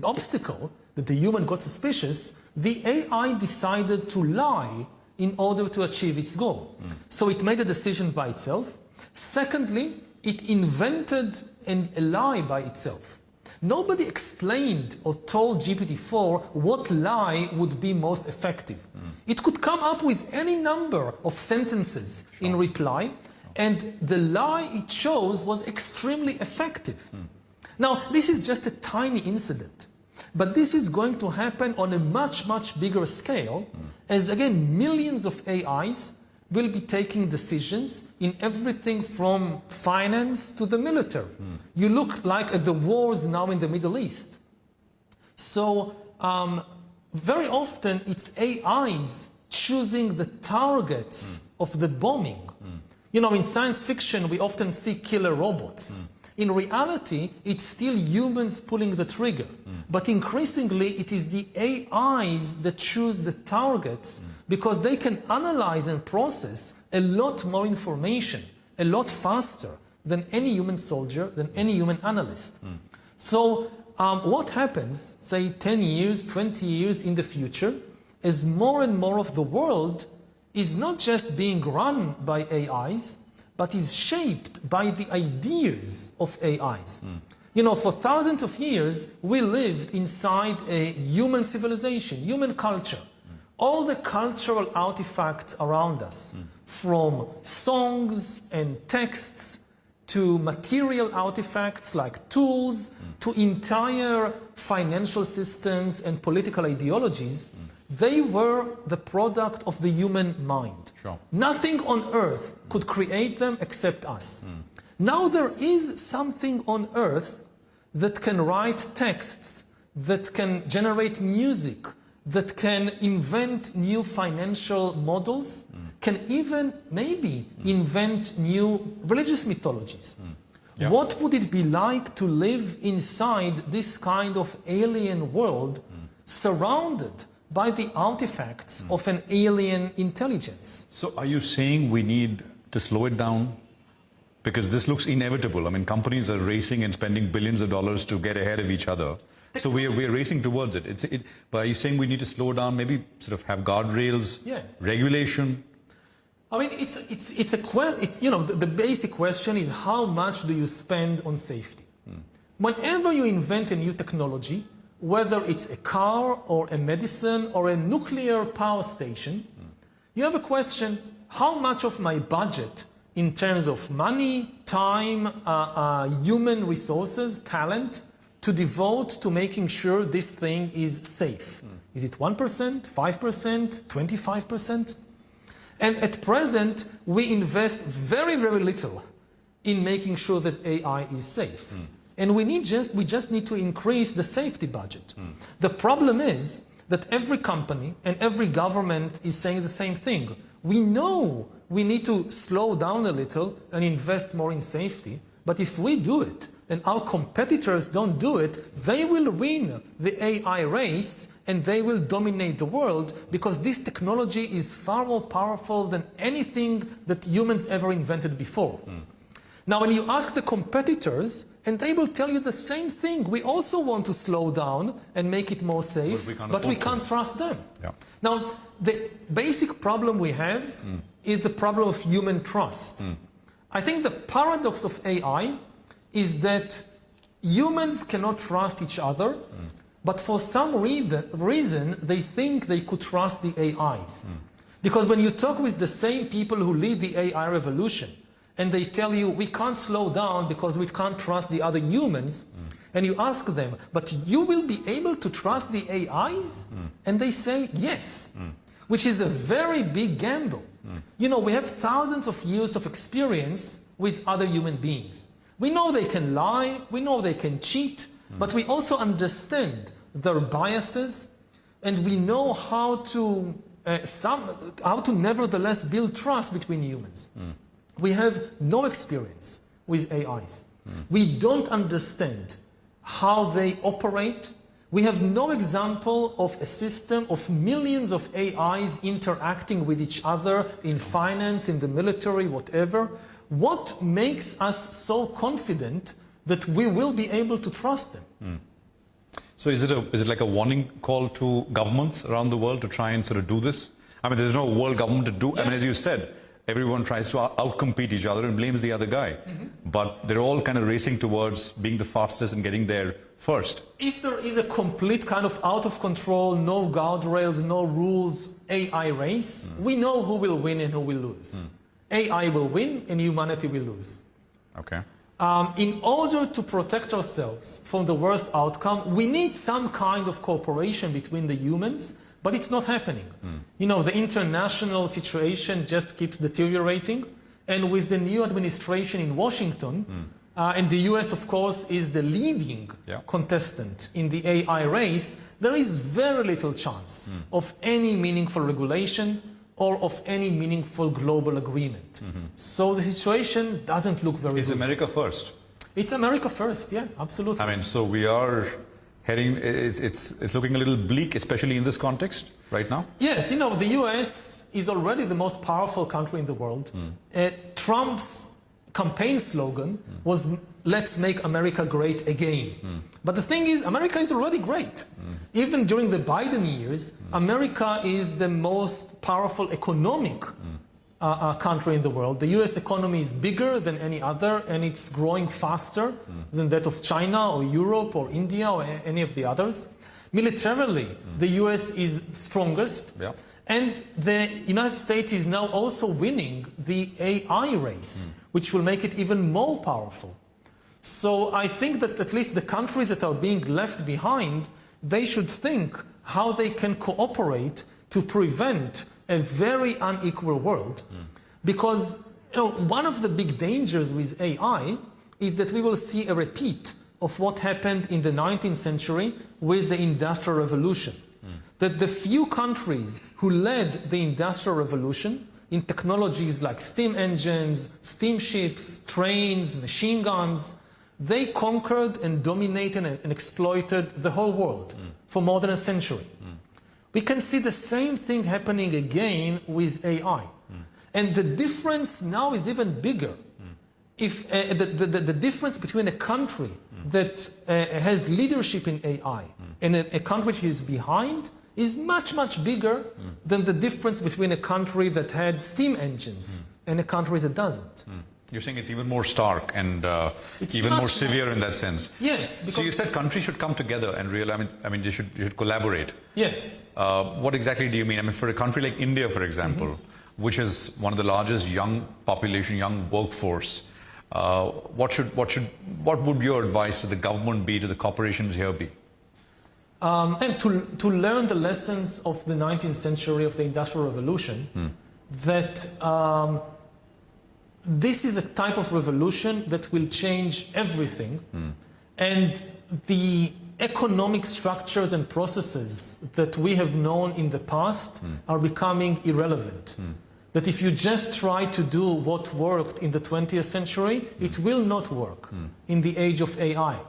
obstacle, that the human got suspicious, the AI decided to lie in order to achieve its goal. So it made a decision by itself. Secondly, it invented a lie by itself. Nobody explained or told GPT-4 what lie would be most effective. It could come up with any number of sentences in reply, and the lie it chose was extremely effective. Now, this is just a tiny incident, but this is going to happen on a much, much bigger scale, as again, millions of AIs will be taking decisions in everything from finance to the military. You look like at the wars now in the Middle East. So very often it's AIs choosing the targets of the bombing. You know, in science fiction, we often see killer robots. In reality, it's still humans pulling the trigger. But increasingly, it is the AIs that choose the targets because they can analyze and process a lot more information, a lot faster than any human soldier, than any human analyst. So what happens, say 10 years, 20 years in the future, as more and more of the world is not just being run by AIs, but is shaped by the ideas of AIs. You know, for thousands of years, we lived inside a human civilization, human culture. All the cultural artifacts around us, from songs and texts to material artifacts like tools, to entire financial systems and political ideologies, they were the product of the human mind. Nothing on earth could create them except us. Now there is something on earth that can write texts, that can generate music, that can invent new financial models, can even maybe invent new religious mythologies. What would it be like to live inside this kind of alien world, surrounded by the artifacts of an alien intelligence? So are you saying we need to slow it down? Because this looks inevitable. I mean, companies are racing and spending billions of dollars to get ahead of each other. So we're racing towards it. But are you saying we need to slow down, maybe sort of have guardrails, regulation? I mean, you know, the basic question is how much do you spend on safety? Whenever you invent a new technology, whether it's a car or a medicine or a nuclear power station, you have a question, how much of my budget in terms of money, time, human resources, talent, to devote to making sure this thing is safe? Is it 1%, 5%, 25%? And at present, we invest very, very little in making sure that AI is safe. And we just need to increase the safety budget. The problem is that every company and every government is saying the same thing. We know we need to slow down a little and invest more in safety, but if we do it and our competitors don't do it, they will win the AI race and they will dominate the world, because this technology is far more powerful than anything that humans ever invented before. Now, when you ask the competitors, and they will tell you the same thing, we also want to slow down and make it more safe, but we can't trust them. Now, the basic problem we have is the problem of human trust. I think the paradox of AI is that humans cannot trust each other, but for some reason they think they could trust the AIs. Because when you talk with the same people who lead the AI revolution, and they tell you, we can't slow down because we can't trust the other humans, and you ask them, but you will be able to trust the AIs? And they say yes, which is a very big gamble. You know, we have thousands of years of experience with other human beings. We know they can lie, we know they can cheat, but we also understand their biases, and we know how to nevertheless build trust between humans. We have no experience with AIs. We don't understand how they operate. We have no example of a system of millions of AIs interacting with each other in finance, in the military, whatever. What makes us so confident that we will be able to trust them? So is it like a warning call to governments around the world to try and sort of do this? I mean, there's no world government to do. I mean, as you said, everyone tries to outcompete each other and blames the other guy. But they're all kind of racing towards being the fastest and getting there first. If there is a complete kind of out of control, no guardrails, no rules, AI race, we know who will win and who will lose. AI will win and humanity will lose. Okay. In order to protect ourselves from the worst outcome, we need some kind of cooperation between the humans, but it's not happening. You know, the international situation just keeps deteriorating, and with the new administration in Washington, and the US, of course, is the leading contestant in the AI race, there is very little chance of any meaningful regulation or of any meaningful global agreement. So the situation doesn't look very good. Is America first? It's America first, yeah, absolutely. I mean, so we are heading, it's looking a little bleak, especially in this context right now? Yes, you know, the US is already the most powerful country in the world. Trump's campaign slogan was, let's make America great again. But the thing is, America is already great. Even during the Biden years, America is the most powerful economic country in the world. The US economy is bigger than any other, and it's growing faster than that of China or Europe or India or any of the others. Militarily, the US is strongest, and the United States is now also winning the AI race, which will make it even more powerful. So I think that at least the countries that are being left behind, they should think how they can cooperate to prevent a very unequal world. Because one of the big dangers with AI is that we will see a repeat of what happened in the 19th century with the Industrial Revolution. That the few countries who led the Industrial Revolution in technologies like steam engines, steamships, trains, machine guns, they conquered and dominated and exploited the whole world for more than a century. We can see the same thing happening again with AI. And the difference now is even bigger. If the difference between a country that has leadership in AI and a country which is behind is much, much bigger than the difference between a country that had steam engines and a country that doesn't. You're saying it's even more stark and even more severe in that sense. Yes. So you said countries should come together and realize, I mean, they should collaborate. Yes. What exactly do you mean? I mean, for a country like India, for example, which is one of the largest young population, young workforce, what would your advice to the government be, to the corporations here be? and to learn the lessons of the 19th century, of the Industrial Revolution, that this is a type of revolution that will change everything, and the economic structures and processes that we have known in the past are becoming irrelevant. That if you just try to do what worked in the 20th century, it will not work in the age of AI.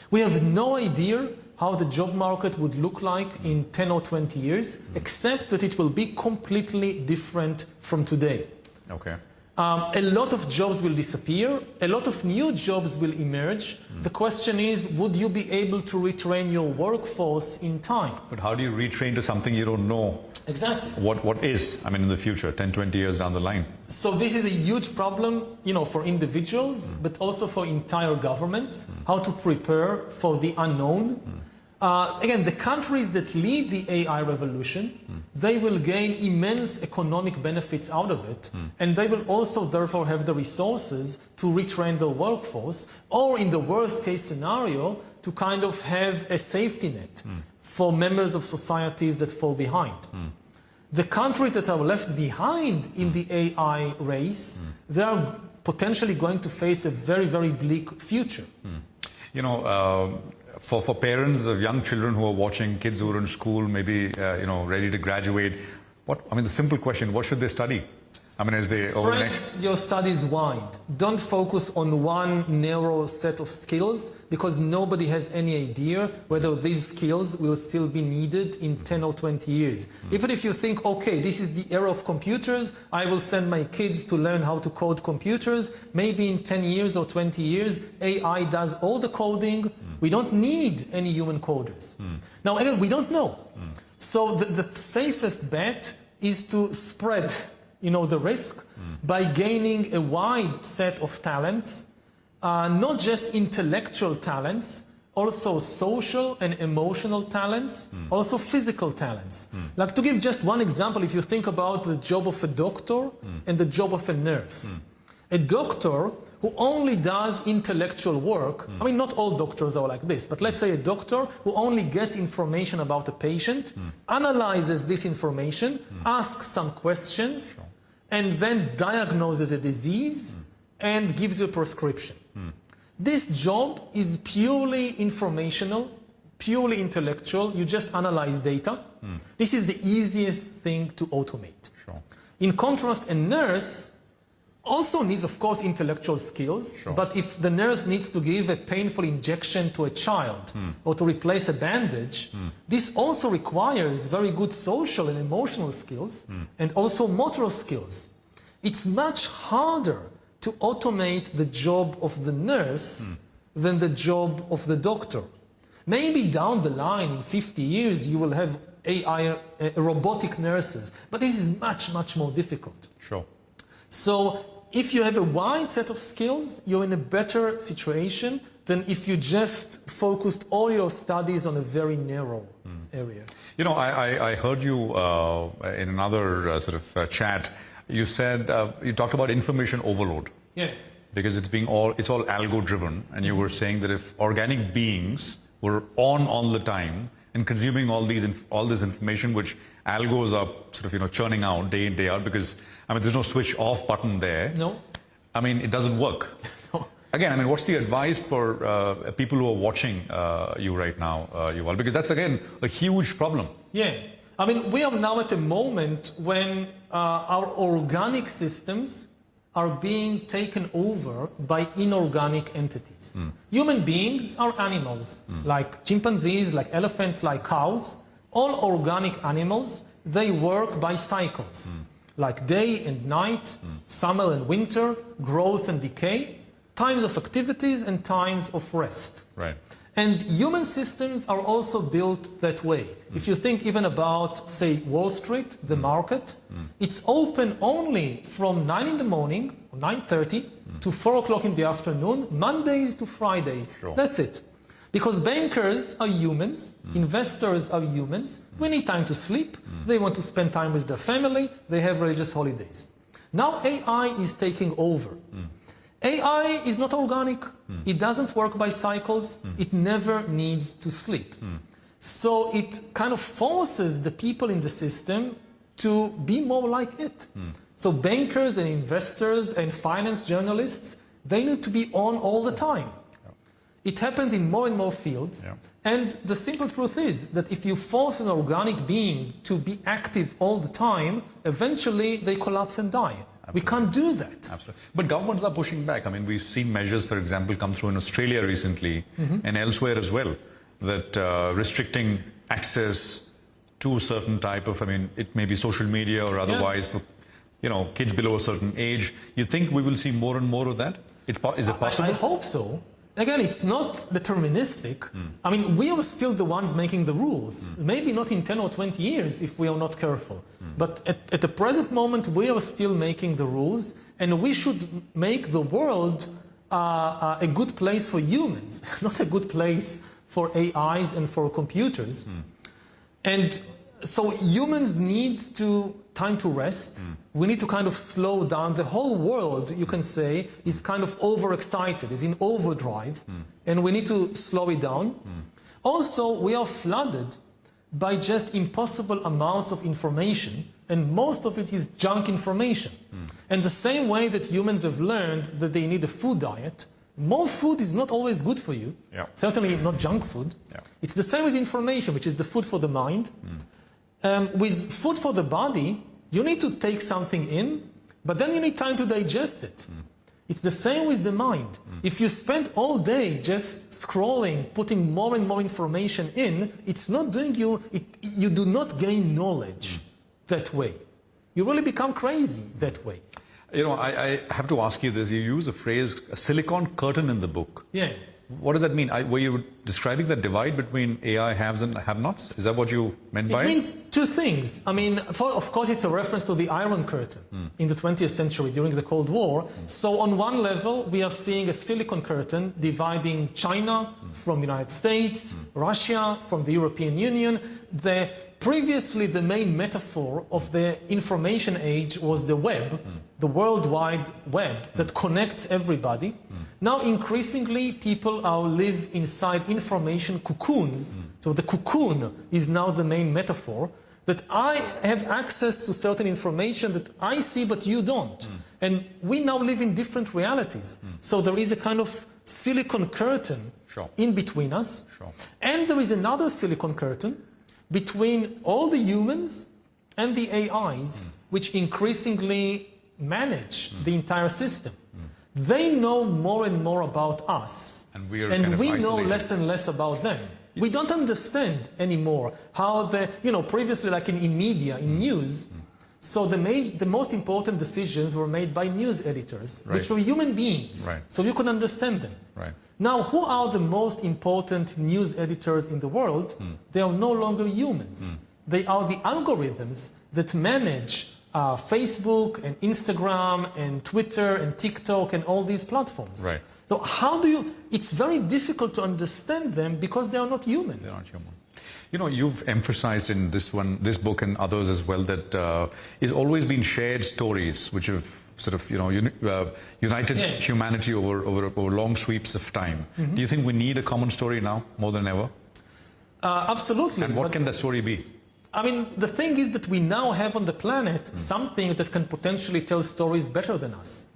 We have no idea how the job market would look like in 10 or 20 years, except that it will be completely different from today. Okay. A lot of jobs will disappear, a lot of new jobs will emerge. The question is, would you be able to retrain your workforce in time? But how do you retrain to something you don't know? Exactly. What is, I mean, in the future, 10, 20 years down the line? So this is a huge problem, you know, for individuals, but also for entire governments, how to prepare for the unknown. Again, the countries that lead the AI revolution, they will gain immense economic benefits out of it, and they will also therefore have the resources to retrain their workforce, or in the worst case scenario, to kind of have a safety net for members of societies that fall behind. The countries that are left behind in the AI race, they are potentially going to face a very, very bleak future. You know, for parents of young children who are watching, kids who are in school, maybe, you know, ready to graduate, the simple question, what should they study? I mean, as they over the next... Spread your studies wide. Don't focus on one narrow set of skills, because nobody has any idea whether these skills will still be needed in 10 or 20 years. Even if you think, okay, this is the era of computers, I will send my kids to learn how to code computers. Maybe in 10 years or 20 years, AI does all the coding. We don't need any human coders. Now, again, we don't know. So the safest bet is to spread, you know, the risk by gaining a wide set of talents, not just intellectual talents, also social and emotional talents, also physical talents. Like, to give just one example, if you think about the job of a doctor and the job of a nurse. A doctor who only does intellectual work, I mean, not all doctors are like this, but let's say a doctor who only gets information about a patient, analyzes this information, asks some questions, and then diagnoses a disease and gives you a prescription. This job is purely informational, purely intellectual. You just analyze data. This is the easiest thing to automate. In contrast, a nurse also needs, of course, intellectual skills, but if the nurse needs to give a painful injection to a child or to replace a bandage, this also requires very good social and emotional skills and also motor skills. It's much harder to automate the job of the nurse than the job of the doctor. Maybe down the line, in 50 years, you will have AI, robotic nurses, but this is much, much more difficult. So if you have a wide set of skills, you're in a better situation than if you just focused all your studies on a very narrow area. You know, I heard you in another chat. You said, you talked about information overload. Yeah. Because it's all algo driven, and you were saying that if organic beings were on all the time and consuming all this information, which algos are churning out day in, day out, because I mean there's no switch off button there. No. I mean it doesn't work. No. Again, I mean, what's the advice for people who are watching you right now, Yuval? Because that's again a huge problem. Yeah. I mean, we are now at a moment when our organic systems are being taken over by inorganic entities. Human beings are animals, like chimpanzees, like elephants, like cows. All organic animals, they work by cycles, like day and night, summer and winter, growth and decay, times of activities and times of rest. Right. And human systems are also built that way. If you think even about, say, Wall Street, the market, it's open only from 9 in the morning, 9:30, to 4 o'clock in the afternoon, Mondays to Fridays. That's it. Because bankers are humans, investors are humans, we need time to sleep, they want to spend time with their family, they have religious holidays. Now AI is taking over. AI is not organic, it doesn't work by cycles, it never needs to sleep. So it kind of forces the people in the system to be more like it. So bankers and investors and finance journalists, they need to be on all the time. It happens in more and more fields. And the simple truth is that if you force an organic being to be active all the time, eventually they collapse and die. We can't do that. Absolutely. But governments are pushing back. I mean, we've seen measures, for example, come through in Australia recently and elsewhere as well, that restricting access to a certain type of, I mean, it may be social media or otherwise for, you know, kids below a certain age. You think we will see more and more of that? Is it possible? I hope so. Again, it's not deterministic. I mean, we are still the ones making the rules. Maybe not in 10 or 20 years if we are not careful. But at the present moment, we are still making the rules, and we should make the world a good place for humans, not a good place for AIs and for computers. And so humans need time to rest. We need to kind of slow down. The whole world, you can say, is kind of overexcited, is in overdrive, and we need to slow it down. Also, we are flooded by just impossible amounts of information, and most of it is junk information. And the same way that humans have learned that they need a food diet, more food is not always good for you, certainly not junk food. It's the same as information, which is the food for the mind. With food for the body, you need to take something in, but then you need time to digest it. It's the same with the mind. If you spend all day just scrolling, putting more and more information in, it's not doing you, you do not gain knowledge that way. You really become crazy that way. You know, I have to ask you this. You use a phrase, a silicon curtain in the book. Yeah. What does that mean? Were you describing the divide between AI haves and have-nots? Is that what you meant by it? It means two things. I mean, of course, it's a reference to the Iron Curtain in the 20th century during the Cold War. So on one level, we are seeing a silicon curtain dividing China from the United States, Russia from the European Union. Previously, the main metaphor of the information age was the web, the World Wide Web that connects everybody. Now, increasingly, people live inside information cocoons. So the cocoon is now the main metaphor, that I have access to certain information that I see but you don't. And we now live in different realities. So there is a kind of silicon curtain in between us. And there is another silicon curtain between all the humans and the AIs, which increasingly manage the entire system. They know more and more about us, and we know less and less about them. We don't understand anymore how previously, like in media, in news, so the most important decisions were made by news editors, which were human beings, so you could understand them. Now, who are the most important news editors in the world? They are no longer humans. They are the algorithms that manage Facebook and Instagram and Twitter and TikTok and all these platforms. So how do you, it's very difficult to understand them because they are not human. They're not human. You know, you've emphasized in this book and others as well, that it's always been shared stories which have sort of, united humanity over long sweeps of time. Do you think we need a common story now more than ever? Absolutely. And what can that story be? I mean, the thing is that we now have on the planet something that can potentially tell stories better than us.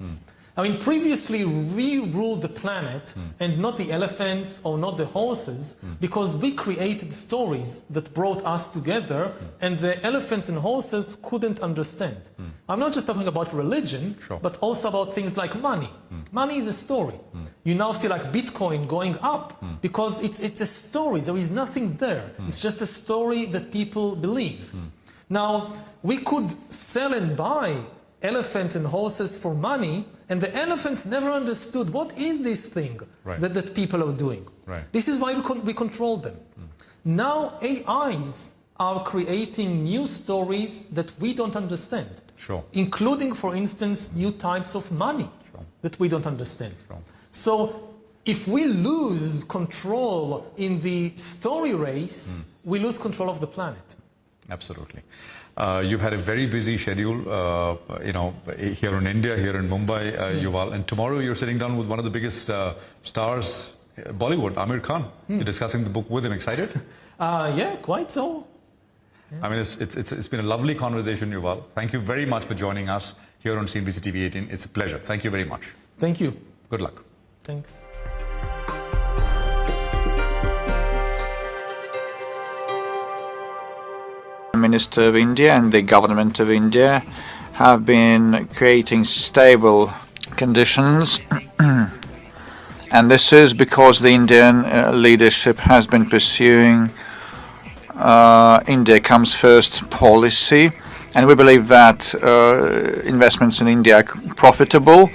I mean, previously we ruled the planet and not the elephants or not the horses, because we created stories that brought us together and the elephants and horses couldn't understand. I'm not just talking about religion, but also about things like money. Money is a story. You now see like Bitcoin going up because it's a story. There is nothing there. It's just a story that people believe. Now, we could sell and buy elephants and horses for money, and the elephants never understood what is this thing that people are doing. This is why we control them. Now AIs are creating new stories that we don't understand, including, for instance, new types of money that we don't understand. So if we lose control in the story race, we lose control of the planet. Absolutely. You've had a very busy schedule, here in India, here in Mumbai, Yuval, and tomorrow you're sitting down with one of the biggest stars, Bollywood, Amir Khan. You're discussing the book with him. Excited? Yeah, quite so. I mean, it's been a lovely conversation, Yuval. Thank you very much for joining us here on CNBC TV18. It's a pleasure. Thank you very much. Thank you. Good luck. Thanks. Prime Minister of India and the government of India have been creating stable conditions. And this is because the Indian leadership has been pursuing India comes first policy, and we believe that investments in India are profitable.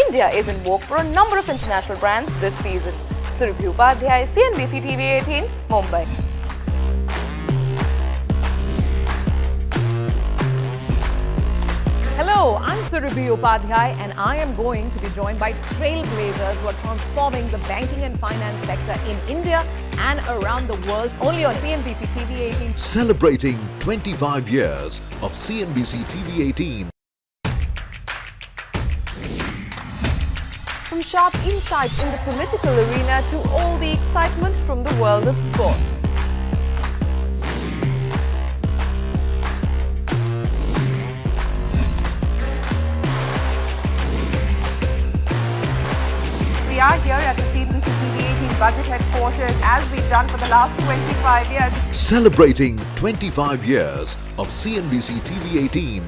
India is in vogue for a number of international brands this season. Surabhi Upadhyay, CNBC TV18, Mumbai. Hello, I'm Surabhi Upadhyay and I am going to be joined by trailblazers who are transforming the banking and finance sector in India and around the world, only on CNBC TV18. Celebrating 25 years of CNBC TV18. From sharp insights in the political arena to all the excitement from the world of sports. We are here at the CNBC TV18 budget headquarters as we've done for the last 25 years. Celebrating 25 years of CNBC TV18.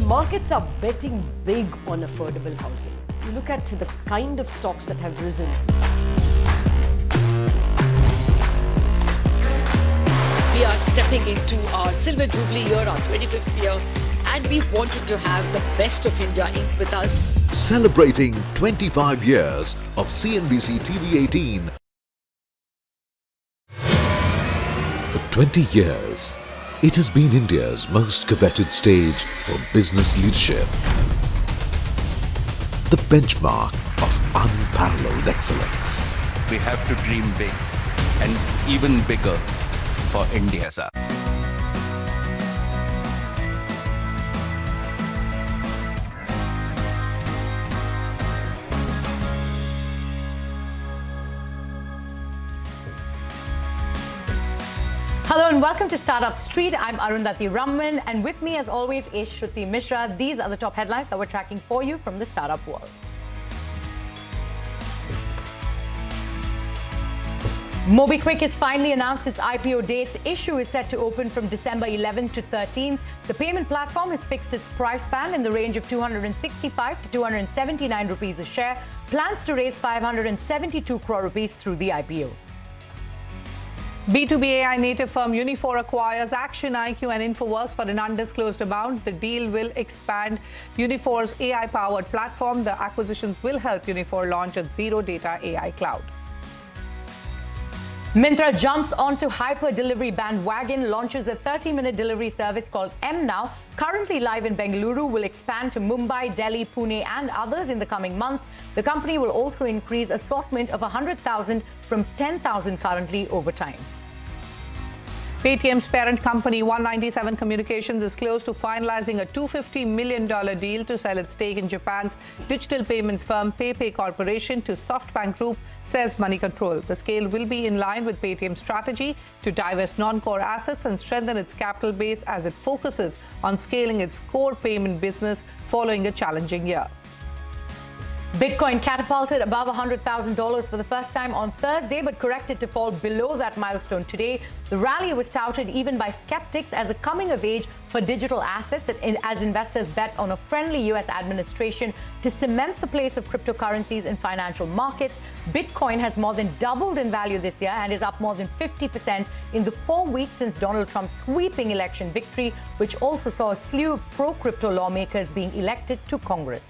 Markets are betting big on affordable housing. You look at the kind of stocks that have risen. We are stepping into our Silver Jubilee year, our 25th year, and we wanted to have the best of India in with us. Celebrating 25 years of CNBC TV18. For 20 years, it has been India's most coveted stage for business leadership. The benchmark of unparalleled excellence. We have to dream big and even bigger for India, sir. Hello and welcome to Startup Street. I'm Arundhati Ramman, and with me as always is Shruti Mishra. These are the top headlines that we're tracking for you from the startup world. MobiKwik has finally announced its IPO dates. Issue is set to open from December 11th to 13th. The payment platform has fixed its price band in the range of 265 to 279 rupees a share. Plans to raise 572 crore rupees through the IPO. B2B AI native firm Uniphore acquires Action IQ and InfoWorks for an undisclosed amount. The deal will expand Uniphore's AI-powered platform. The acquisitions will help Uniphore launch a zero-data AI cloud. Myntra jumps onto hyper delivery bandwagon, launches a 30-minute delivery service called mNow. Currently live in Bengaluru, will expand to Mumbai, Delhi, Pune and others in the coming months. The company will also increase assortment of 100,000 from 10,000 currently over time. Paytm's parent company 197 Communications is close to finalizing a $250 million deal to sell its stake in Japan's digital payments firm PayPay Corporation to SoftBank Group, says Money Control. The scale will be in line with Paytm's strategy to divest non-core assets and strengthen its capital base as it focuses on scaling its core payment business following a challenging year. Bitcoin catapulted above $100,000 for the first time on Thursday, but corrected to fall below that milestone today. The rally was touted even by skeptics as a coming of age for digital assets, as investors bet on a friendly U.S. administration to cement the place of cryptocurrencies in financial markets. Bitcoin has more than doubled in value this year and is up more than 50% in the 4 weeks since Donald Trump's sweeping election victory, which also saw a slew of pro-crypto lawmakers being elected to Congress.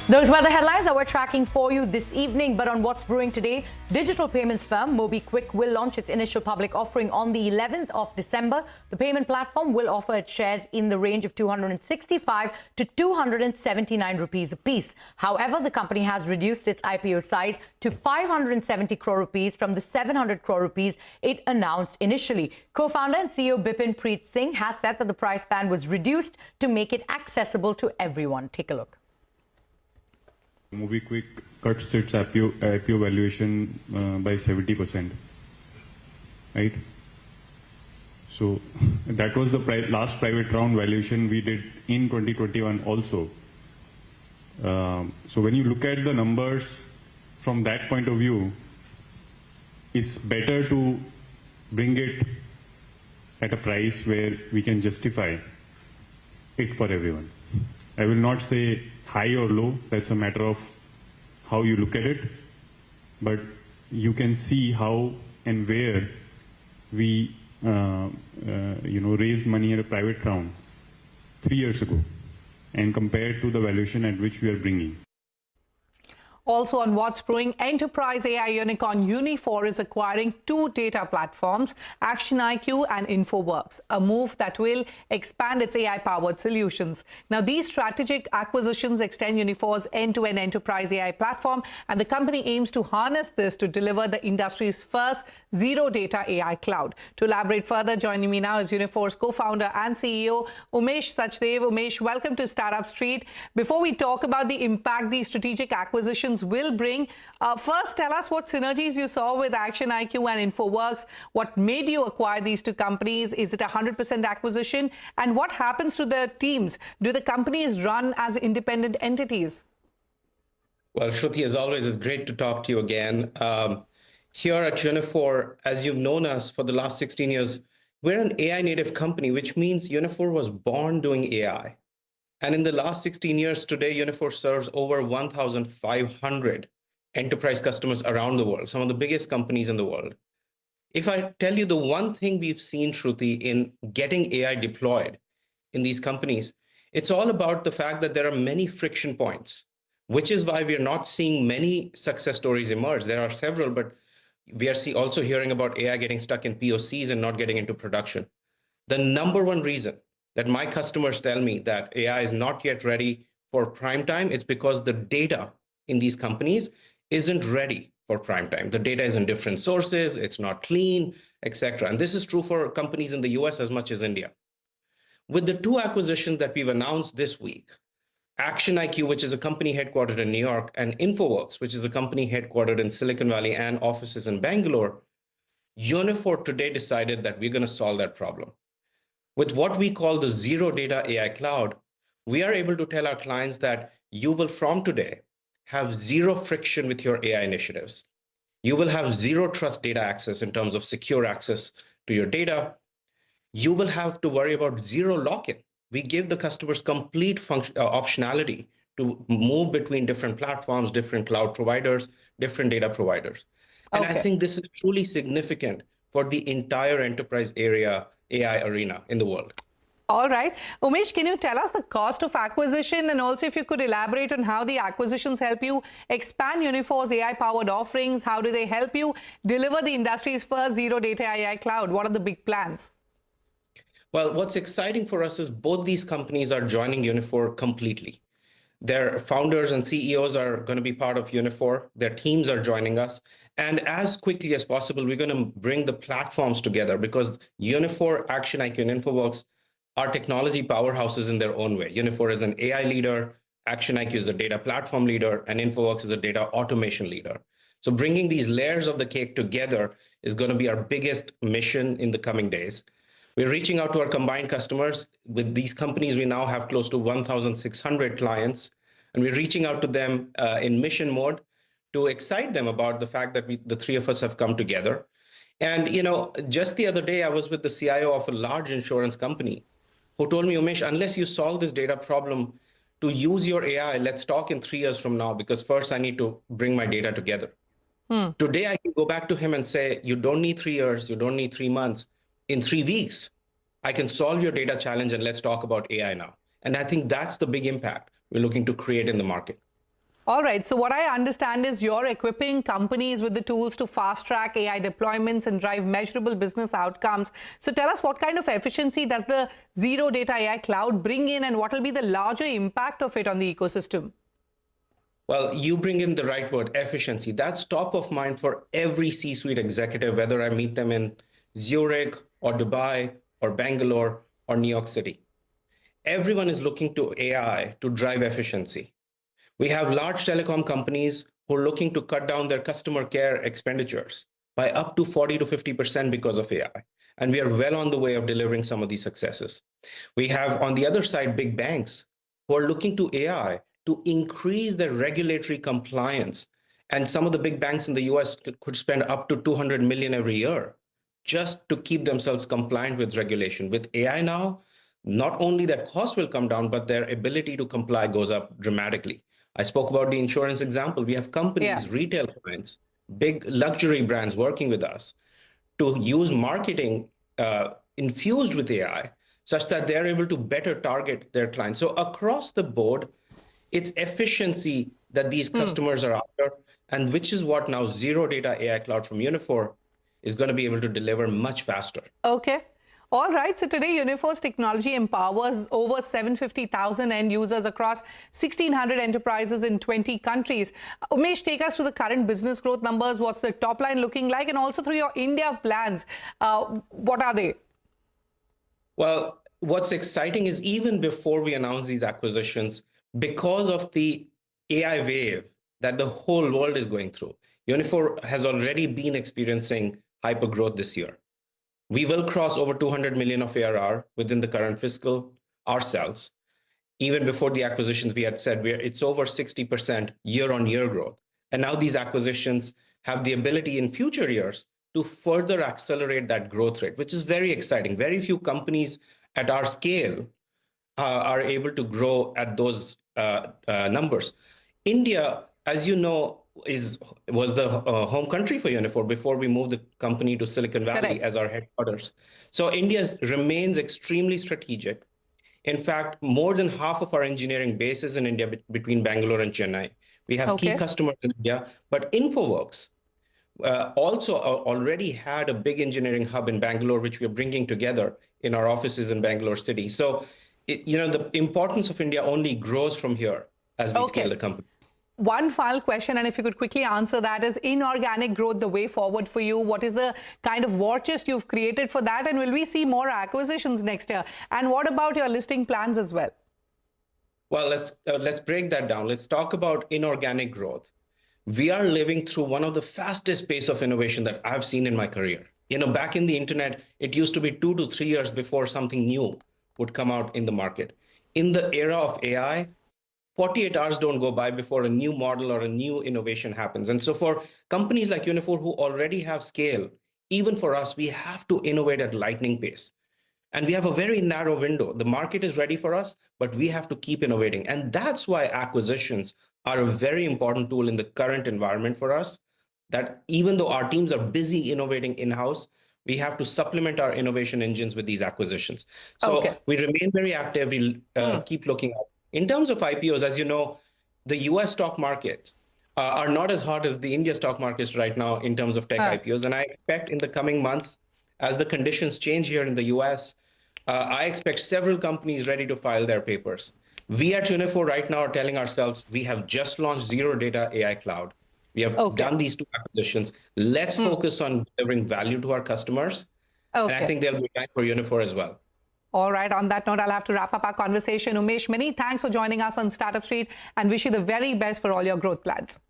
Those were the headlines that we're tracking for you this evening. But on what's brewing today, digital payments firm MobiKwik will launch its initial public offering on the 11th of December. The payment platform will offer its shares in the range of 265 to 279 rupees apiece. However, the company has reduced its IPO size to 570 crore rupees from the 700 crore rupees it announced initially. Co-founder and CEO Bipin Preet Singh has said that the price band was reduced to make it accessible to everyone. Take a look. MobiKwik cuts its IPO valuation by 70%, right? So that was the last private round valuation we did in 2021 also. So when you look at the numbers from that point of view, it's better to bring it at a price where we can justify it for everyone. I will not say high or low, that's a matter of how you look at it, but you can see how and where we raised money at a private round 3 years ago and compared to the valuation at which we are bringing. Also on what's brewing, enterprise AI unicorn Uniphore is acquiring 2 data platforms, ActionIQ and InfoWorks, a move that will expand its AI-powered solutions. Now, these strategic acquisitions extend Uniphore's end-to-end enterprise AI platform, and the company aims to harness this to deliver the industry's first zero-data AI cloud. To elaborate further, joining me now is Uniphore's co-founder and CEO, Umesh Sachdev. Umesh, welcome to Startup Street. Before we talk about the impact these strategic acquisitions will bring, first tell us what synergies you saw with ActionIQ and InfoWorks. What made you acquire these 2 companies? Is it a 100% acquisition? And what happens to the teams? Do the companies run as independent entities? Well, Shruti, as always, it's great to talk to you again. Here at Uniphore, as you've known us for the last 16 years, we're an AI native company, which means Uniphore was born doing AI. And in the last 16 years, today, Uniphore serves over 1,500 enterprise customers around the world, some of the biggest companies in the world. If I tell you the one thing we've seen, Shruti, in getting AI deployed in these companies, it's all about the fact that there are many friction points, which is why we are not seeing many success stories emerge. There are several, but we are also hearing about AI getting stuck in POCs and not getting into production. The number one reason that my customers tell me that AI is not yet ready for prime time, it's because the data in these companies isn't ready for prime time. The data is in different sources, it's not clean, etc. And this is true for companies in the US as much as India. With the 2 acquisitions that we've announced this week, ActionIQ, which is a company headquartered in New York, and InfoWorks, which is a company headquartered in Silicon Valley and offices in Bangalore, Uniphore today decided that we're going to solve that problem. With what we call the zero data AI cloud, we are able to tell our clients that you will from today have zero friction with your AI initiatives. You will have zero trust data access in terms of secure access to your data. You will have to worry about zero lock-in. We give the customers complete optionality to move between different platforms, different cloud providers, different data providers. And I think this is truly significant for the entire enterprise area AI arena in the world. All right. Umesh, can you tell us the cost of acquisition, and also if you could elaborate on how the acquisitions help you expand Uniphore's AI-powered offerings? How do they help you deliver the industry's first zero-data AI cloud? What are the big plans? Well, what's exciting for us is both these companies are joining Uniphore completely. Their founders and CEOs are going to be part of Uniphore. Their teams are joining us. And as quickly as possible, we're going to bring the platforms together, because Uniphore, ActionIQ, and InfoWorks are technology powerhouses in their own way. Uniphore is an AI leader, ActionIQ is a data platform leader, and InfoWorks is a data automation leader. So bringing these layers of the cake together is going to be our biggest mission in the coming days. We're reaching out to our combined customers. With these companies, we now have close to 1,600 clients, and we're reaching out to them in mission mode to excite them about the fact that the three of us have come together. And, just the other day, I was with the CIO of a large insurance company who told me, Umesh, unless you solve this data problem to use your AI, let's talk in 3 years from now, because first I need to bring my data together. Today, I can go back to him and say, you don't need 3 years, you don't need 3 months. In 3 weeks, I can solve your data challenge, and let's talk about AI now. And I think that's the big impact we're looking to create in the market. All right. So what I understand is you're equipping companies with the tools to fast-track AI deployments and drive measurable business outcomes. So tell us, what kind of efficiency does the Zero Data AI Cloud bring in, and what will be the larger impact of it on the ecosystem? Well, you bring in the right word, efficiency. That's top of mind for every C-suite executive, whether I meet them in Zurich or Dubai or Bangalore or New York City. Everyone is looking to AI to drive efficiency. We have large telecom companies who are looking to cut down their customer care expenditures by up to 40 to 50% because of AI. And we are well on the way of delivering some of these successes. We have, on the other side, big banks who are looking to AI to increase their regulatory compliance. And some of the big banks in the US could spend up to $200 million every year just to keep themselves compliant with regulation. With AI now, not only that cost will come down, but their ability to comply goes up dramatically. I spoke about the insurance example. We have companies, retail clients, big luxury brands working with us to use marketing infused with AI such that they're able to better target their clients. So across the board, it's efficiency that these customers are after, and which is what now Zero Data AI Cloud from Uniphore is going to be able to deliver much faster. Okay. All right. So today, Uniphore's technology empowers over 750,000 end users across 1,600 enterprises in 20 countries. Umesh, take us through the current business growth numbers. What's the top line looking like? And also through your India plans. What are they? Well, what's exciting is even before we announce these acquisitions, because of the AI wave that the whole world is going through, Uniphore has already been experiencing hyper growth this year. We will cross over 200 million of ARR within the current fiscal ourselves. Even before the acquisitions, we had said it's over 60% year-on-year growth. And now these acquisitions have the ability in future years to further accelerate that growth rate, which is very exciting. Very few companies at our scale are able to grow at those numbers. India, as you know, was the home country for Uniphore before we moved the company to Silicon Valley as our headquarters. So India remains extremely strategic. In fact, more than half of our engineering base is in India between Bangalore and Chennai. We have key customers in India, but Infoworks also already had a big engineering hub in Bangalore, which we're bringing together in our offices in Bangalore City. So, the importance of India only grows from here as we scale the company. One final question, and if you could quickly answer that, is inorganic growth the way forward for you? What is the kind of war chest you've created for that? And will we see more acquisitions next year? And what about your listing plans as well? Well, let's break that down. Let's talk about inorganic growth. We are living through one of the fastest pace of innovation that I've seen in my career. Back in the internet, it used to be 2 to 3 years before something new would come out in the market. In the era of AI, 48 hours don't go by before a new model or a new innovation happens. And so for companies like Uniphore who already have scale, even for us, we have to innovate at lightning pace. And we have a very narrow window. The market is ready for us, but we have to keep innovating. And that's why acquisitions are a very important tool in the current environment for us, that even though our teams are busy innovating in-house, we have to supplement our innovation engines with these acquisitions. So we remain very active. We keep looking up. In terms of IPOs, as you know, the US stock markets are not as hot as the India stock markets right now in terms of tech IPOs. And I expect in the coming months, as the conditions change here in the US, I expect several companies ready to file their papers. We at Uniphore right now are telling ourselves, we have just launched Zero Data AI Cloud. We have done these 2 acquisitions. Let's focus on delivering value to our customers. And I think there'll be time for Uniphore as well. All right. On that note, I'll have to wrap up our conversation. Umesh, many thanks for joining us on Startup Street, and wish you the very best for all your growth plans.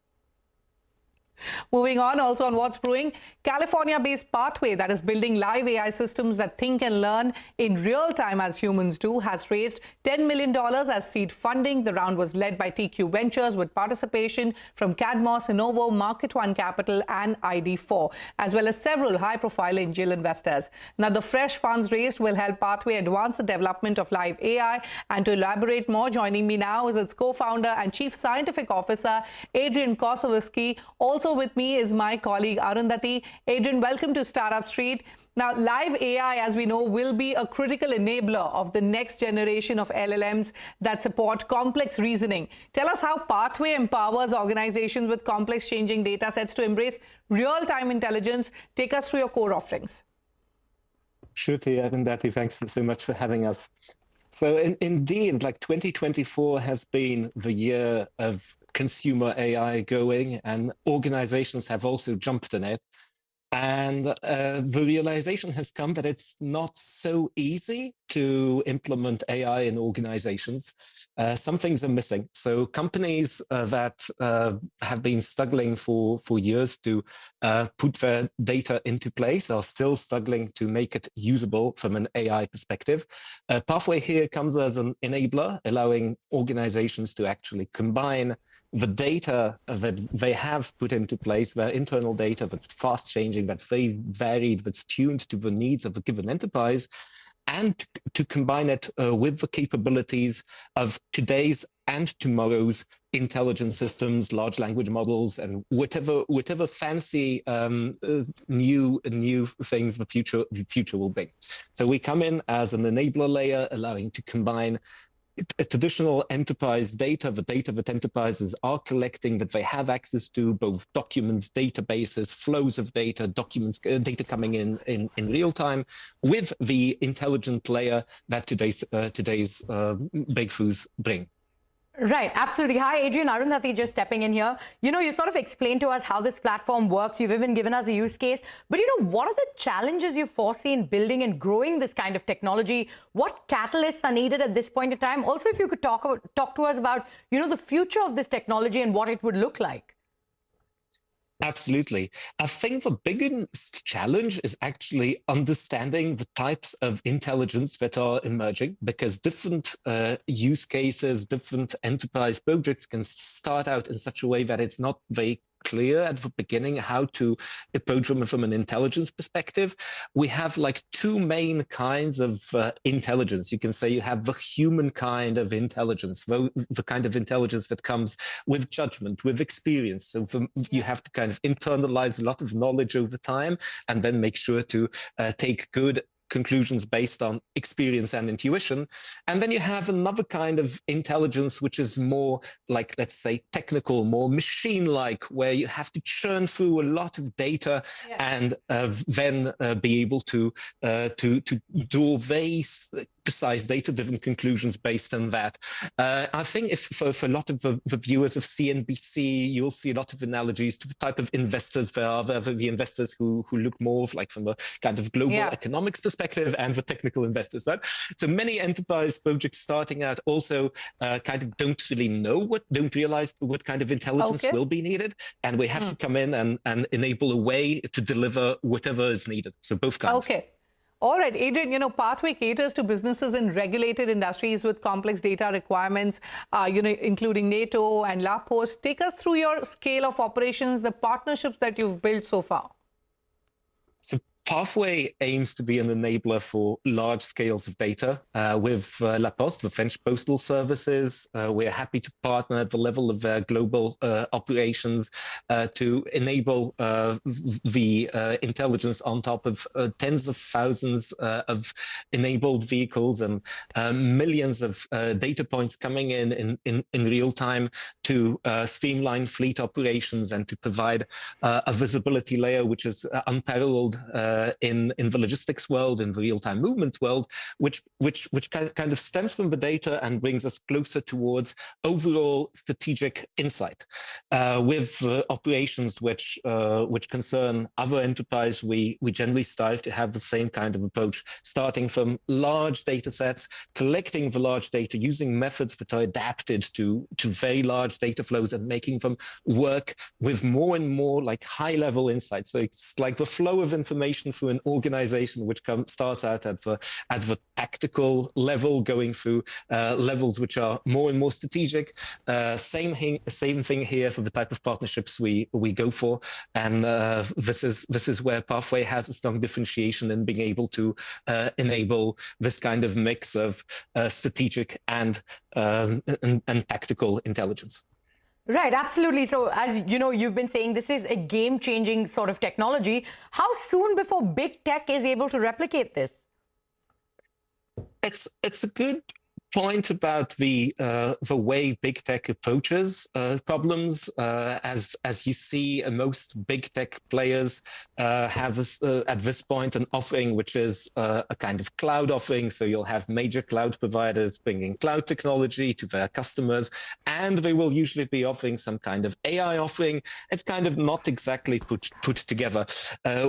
Moving on, also on what's brewing, California-based Pathway, that is building live AI systems that think and learn in real time as humans do, has raised $10 million as seed funding. The round was led by TQ Ventures with participation from Cadmos, Innovo, Market One Capital and ID4, as well as several high-profile angel investors. Now, the fresh funds raised will help Pathway advance the development of live AI. And to elaborate more, joining me now is its co-founder and chief scientific officer, Adrian Kosowiecki. Also with me is my colleague Arundhati. Adrian, welcome to Startup Street. Now, live AI, as we know, will be a critical enabler of the next generation of LLMs that support complex reasoning. Tell us how Pathway empowers organizations with complex changing data sets to embrace real-time intelligence. Take us through your core offerings. Shruti, Arundhati, thanks so much for having us. So indeed, like 2024 has been the year of consumer AI going, and organizations have also jumped on it. And the realization has come that it's not so easy to implement AI in organizations. Some things are missing. So companies that have been struggling for years to put their data into place are still struggling to make it usable from an AI perspective. Pathway here comes as an enabler, allowing organizations to actually combine the data that they have put into place, their internal data that's fast changing, that's very varied, that's tuned to the needs of a given enterprise, and to combine it with the capabilities of today's and tomorrow's intelligence systems, large language models, and whatever fancy new things the future will bring. So we come in as an enabler layer, allowing to combine a traditional enterprise data, the data that enterprises are collecting, that they have access to, both documents, databases, flows of data, documents, data coming in real time, with the intelligent layer that today's breakthroughs bring. Right, absolutely. Hi, Adrian. Arundhati just stepping in here. You sort of explained to us how this platform works. You've even given us a use case. But, what are the challenges you foresee in building and growing this kind of technology? What catalysts are needed at this point in time? Also, if you could talk to us about, the future of this technology and what it would look like. Absolutely. I think the biggest challenge is actually understanding the types of intelligence that are emerging, because different use cases, different enterprise projects can start out in such a way that it's not very clear at the beginning how to approach them from an intelligence perspective. We have like two main kinds of intelligence. You can say you have the human kind of intelligence, the kind of intelligence that comes with judgment, with experience. So you have to kind of internalize a lot of knowledge over time and then make sure to take good conclusions based on experience and intuition. And then you have another kind of intelligence, which is more like, let's say, technical, more machine-like, where you have to churn through a lot of data and then be able to draw very precise data-driven conclusions based on that. I think if for a lot of the viewers of CNBC, you'll see a lot of analogies to the type of investors there are. There are the investors who look more like from a kind of global economics perspective, and the technical investors. Right? So many enterprise projects starting out also kind of don't realize what kind of intelligence will be needed, and we have to come in and enable a way to deliver whatever is needed. So both kinds. Okay. All right, Adrian, Pathway caters to businesses in regulated industries with complex data requirements, including NATO and La Poste. Take us through your scale of operations, the partnerships that you've built so far. So Pathway aims to be an enabler for large scales of data with La Poste, the French postal services. We're happy to partner at the level of their global operations to enable the intelligence on top of tens of thousands of enabled vehicles and millions of data points coming in real time to streamline fleet operations and to provide a visibility layer which is unparalleled in the logistics world, in the real-time movement world, which kind of stems from the data and brings us closer towards overall strategic insight. With operations which concern other enterprise, we generally strive to have the same kind of approach, starting from large data sets, collecting the large data using methods that are adapted to very large data flows and making them work with more and more like high-level insights. So it's like the flow of information through an organization which starts out at the tactical level, going through levels which are more and more strategic. Same thing here for the type of partnerships we go for, and this is where Pathway has a strong differentiation in being able to enable this kind of mix of strategic and tactical intelligence. Right, absolutely. So as you know, you've been saying this is a game-changing sort of technology. How soon before big tech is able to replicate this? It's a good point about the way big tech approaches problems. As you see, most big tech players have at this point an offering which is a kind of cloud offering. So you'll have major cloud providers bringing cloud technology to their customers, and they will usually be offering some kind of AI offering. It's kind of not exactly put together.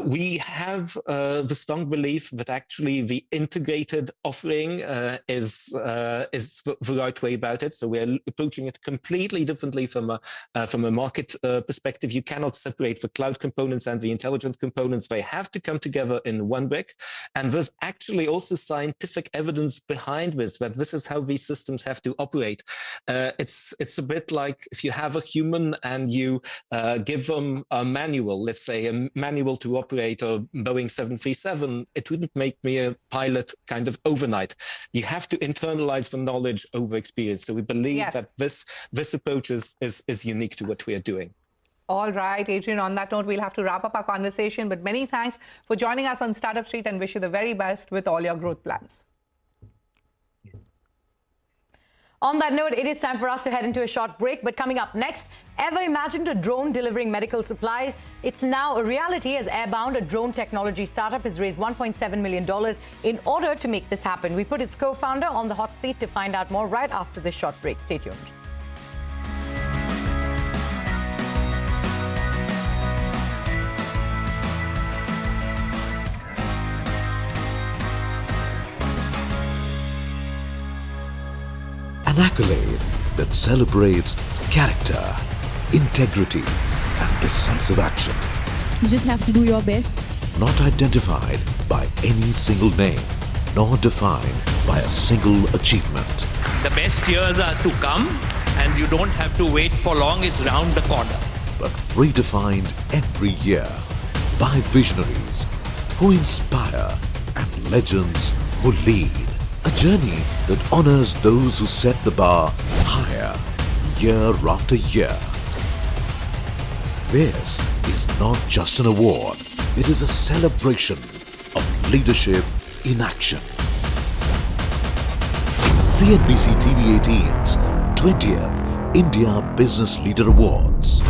We have the strong belief that actually the integrated offering is the right way about it. So we're approaching it completely differently from a market perspective. You cannot separate the cloud components and the intelligent components. They have to come together in one brick. And there's actually also scientific evidence behind this, that this is how these systems have to operate. It's a bit like if you have a human and you give them a manual, let's say a manual to operate a Boeing 737, it wouldn't make me a pilot kind of overnight. You have to internalize the knowledge over experience. So we believe that this approach is unique to what we are doing. All right, Adrian, on that note, we'll have to wrap up our conversation. But many thanks for joining us on Startup Street, and wish you the very best with all your growth plans. On that note, it is time for us to head into a short break. But coming up next, ever imagined a drone delivering medical supplies? It's now a reality, as Airbound, a drone technology startup, has raised $1.7 million in order to make this happen. We put its co-founder on the hot seat to find out more right after this short break. Stay tuned. An accolade that celebrates character, integrity, and decisive action. You just have to do your best. Not identified by any single name, nor defined by a single achievement. The best years are to come, and you don't have to wait for long, it's round the corner. But redefined every year by visionaries who inspire and legends who lead. A journey that honors those who set the bar higher year after year. This is not just an award, it is a celebration of leadership in action. CNBC TV18's 20th India Business Leader Awards.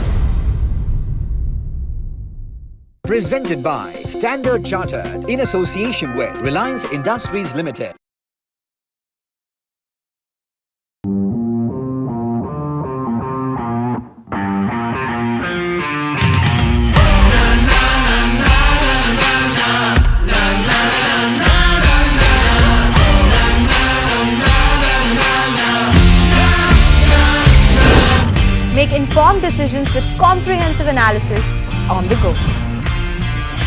Presented by Standard Chartered in association with Reliance Industries Limited. Make informed decisions with comprehensive analysis on the go.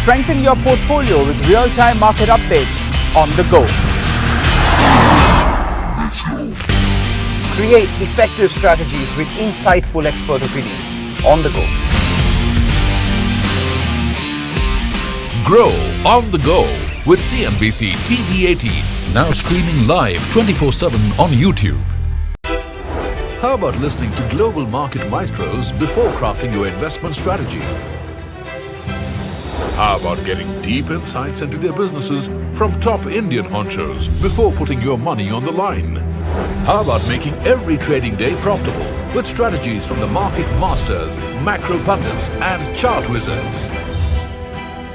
Strengthen your portfolio with real-time market updates on the go. Create effective strategies with insightful expert opinions on the go. Grow on the go with CNBC TV18. Now streaming live 24/7 on YouTube. How about listening to global market maestros before crafting your investment strategy? How about getting deep insights into their businesses from top Indian honchos before putting your money on the line? How about making every trading day profitable with strategies from the market masters, macro pundits, and chart wizards?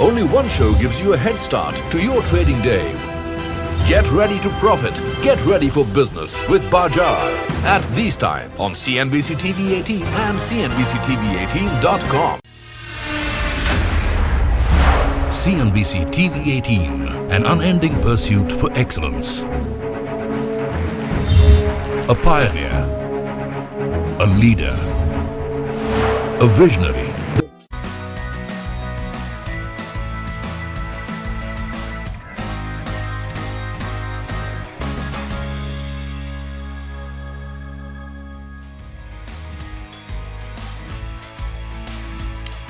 Only one show gives you a head start to your trading day. Get ready to profit. Get ready for business with Bajar at these times on CNBC TV18 and CNBCTV18.com. CNBC TV18, an unending pursuit for excellence. A pioneer, a leader, a visionary.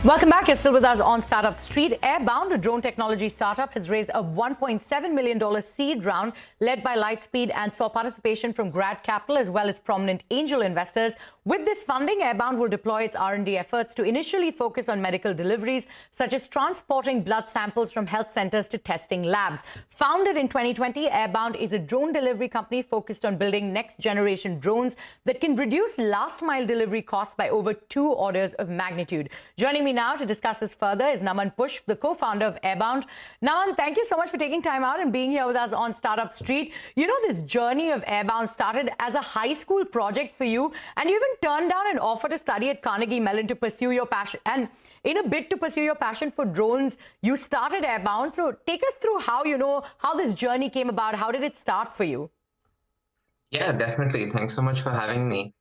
Welcome back. You're still with us on Startup Street. Airbound, a drone technology startup, has raised a $1.7 million seed round led by Lightspeed and saw participation from Grad Capital as well as prominent angel investors. With this funding, Airbound will deploy its R&D efforts to initially focus on medical deliveries, such as transporting blood samples from health centers to testing labs. Founded in 2020, Airbound is a drone delivery company focused on building next-generation drones that can reduce last-mile delivery costs by over 2 orders of magnitude. Joining me now to discuss this further is Naman Pushp, the co-founder of Airbound. Naman, thank you so much for taking time out and being here with us on Startup Street. You know, this journey of Airbound started as a high school project for you, and you even turned down an offer to study at Carnegie Mellon to pursue your passion. And in a bid to pursue your passion for drones, you started Airbound. So take us through how this journey came about. How did it start for you? Yeah, definitely. Thanks so much for having me.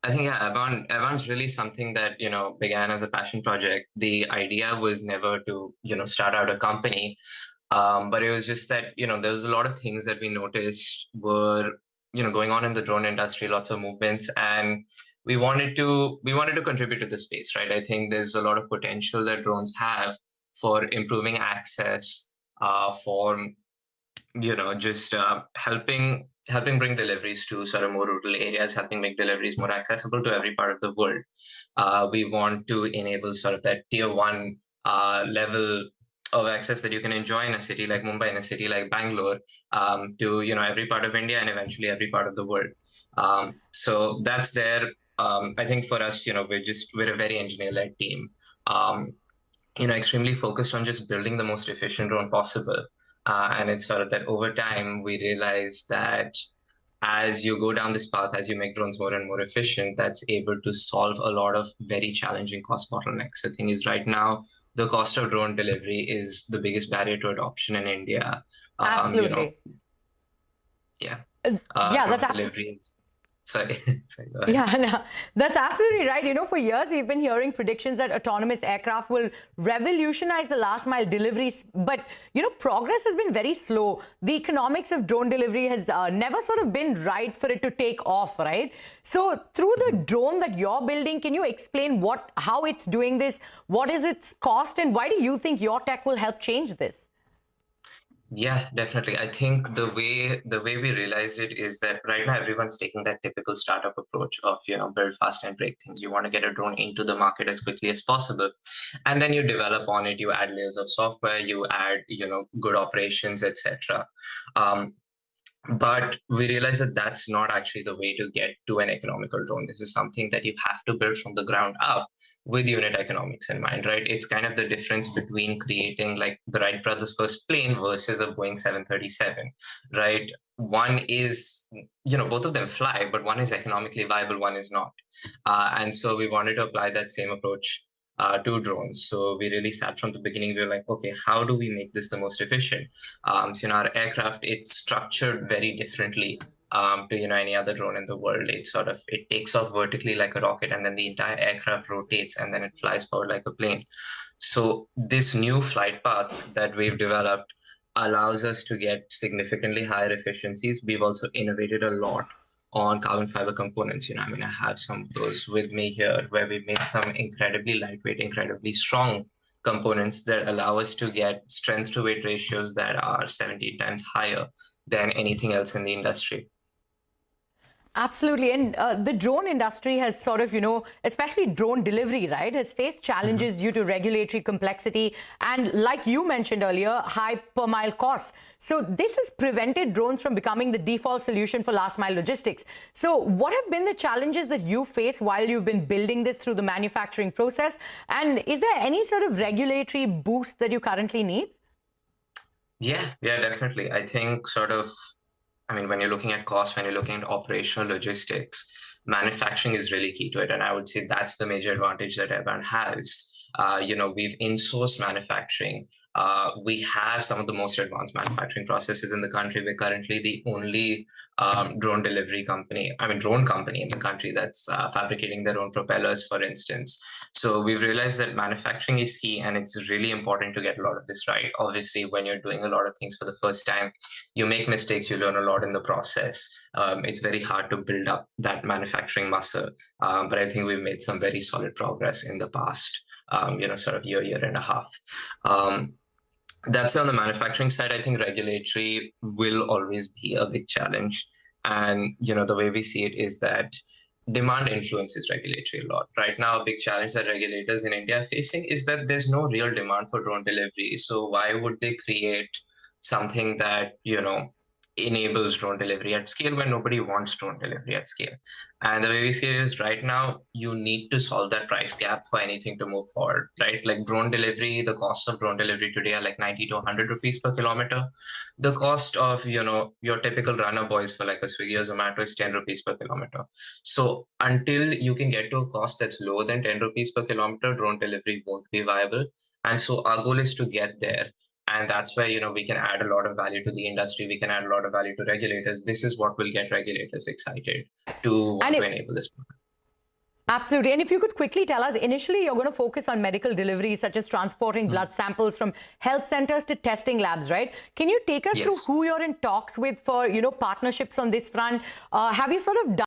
I think Airbound's really something that, began as a passion project. The idea was never to, start out a company. But it was just that, there was a lot of things that we noticed were, going on in the drone industry, lots of movements, and we wanted to contribute to the space, right? I think there's a lot of potential that drones have for improving access, for, just helping bring deliveries to sort of more rural areas, helping make deliveries more accessible to every part of the world. We want to enable sort of that tier 1 level of access that you can enjoy in a city like Mumbai, in a city like Bangalore, to every part of India and eventually every part of the world. So that's there. I think for us, we're a very engineer-led team. Extremely focused on just building the most efficient drone possible. And it's sort of that over time, we realize that as you go down this path, as you make drones more and more efficient, that's able to solve a lot of very challenging cost bottlenecks. The thing is, right now, the cost of drone delivery is the biggest barrier to adoption in India. Absolutely. Yeah, that's absolutely. Sorry. Yeah, no, that's absolutely right. For years, we've been hearing predictions that autonomous aircraft will revolutionize the last mile deliveries. But, progress has been very slow. The economics of drone delivery has never sort of been right for it to take off, right? So through the drone that you're building, can you explain how it's doing this? What is its cost? And why do you think your tech will help change this? Yeah, definitely. I think the way we realized it is that right now everyone's taking that typical startup approach of, build fast and break things. You want to get a drone into the market as quickly as possible. And then you develop on it, you add layers of software, you add, good operations, etc. But we realized that that's not actually the way to get to an economical drone. This is something that you have to build from the ground up with unit economics in mind, right? It's kind of the difference between creating like the Wright brothers' first plane versus a Boeing 737, right? One is, both of them fly, but one is economically viable, one is not. And so we wanted to apply that same approach to drones. So we really sat from the beginning. We were like, okay, how do we make this the most efficient? So in our aircraft, it's structured very differently to any other drone in the world. It takes off vertically like a rocket, and then the entire aircraft rotates, and then it flies forward like a plane. So this new flight path that we've developed allows us to get significantly higher efficiencies. We've also innovated a lot on carbon fiber components. I have some of those with me here, where we've made some incredibly lightweight, incredibly strong components that allow us to get strength to weight ratios that are 70 times higher than anything else in the industry. Absolutely. And the drone industry has sort of, especially drone delivery, right, has faced challenges due to regulatory complexity and, like you mentioned earlier, high per mile costs. So this has prevented drones from becoming the default solution for last mile logistics. So what have been the challenges that you face while you've been building this through the manufacturing process? And is there any sort of regulatory boost that you currently need? Yeah, definitely. I think when you're looking at cost, when you're looking at operational logistics, manufacturing is really key to it. And I would say that's the major advantage that Airborne has. We've in-sourced manufacturing. We have some of the most advanced manufacturing processes in the country. We're currently the only drone company in the country that's fabricating their own propellers, for instance. So we've realized that manufacturing is key, and it's really important to get a lot of this right. Obviously, when you're doing a lot of things for the first time, you make mistakes, you learn a lot in the process. It's very hard to build up that manufacturing muscle. But I think we've made some very solid progress in the past, year and a half. That's on the manufacturing side. I think regulatory will always be a big challenge. And, the way we see it is that demand influences regulatory a lot. Right now, a big challenge that regulators in India are facing is that there's no real demand for drone delivery. So why would they create something that, enables drone delivery at scale when nobody wants drone delivery at scale? And the way we see it is right now, you need to solve that price gap for anything to move forward, right? Like drone delivery, the costs of drone delivery today are like 90 to 100 rupees per kilometer. The cost of, your typical runner boys for like a Swiggy or Zomato is 10 rupees per kilometer. So until you can get to a cost that's lower than 10 rupees per kilometer, drone delivery won't be viable. And so our goal is to get there. And that's where, we can add a lot of value to the industry. We can add a lot of value to regulators. This is what will get regulators excited to want to enable this. Absolutely. And if you could quickly tell us, initially, you're going to focus on medical deliveries, such as transporting blood samples from health centers to testing labs, right? Can you take us through who you're in talks with for, partnerships on this front? Have you sort of done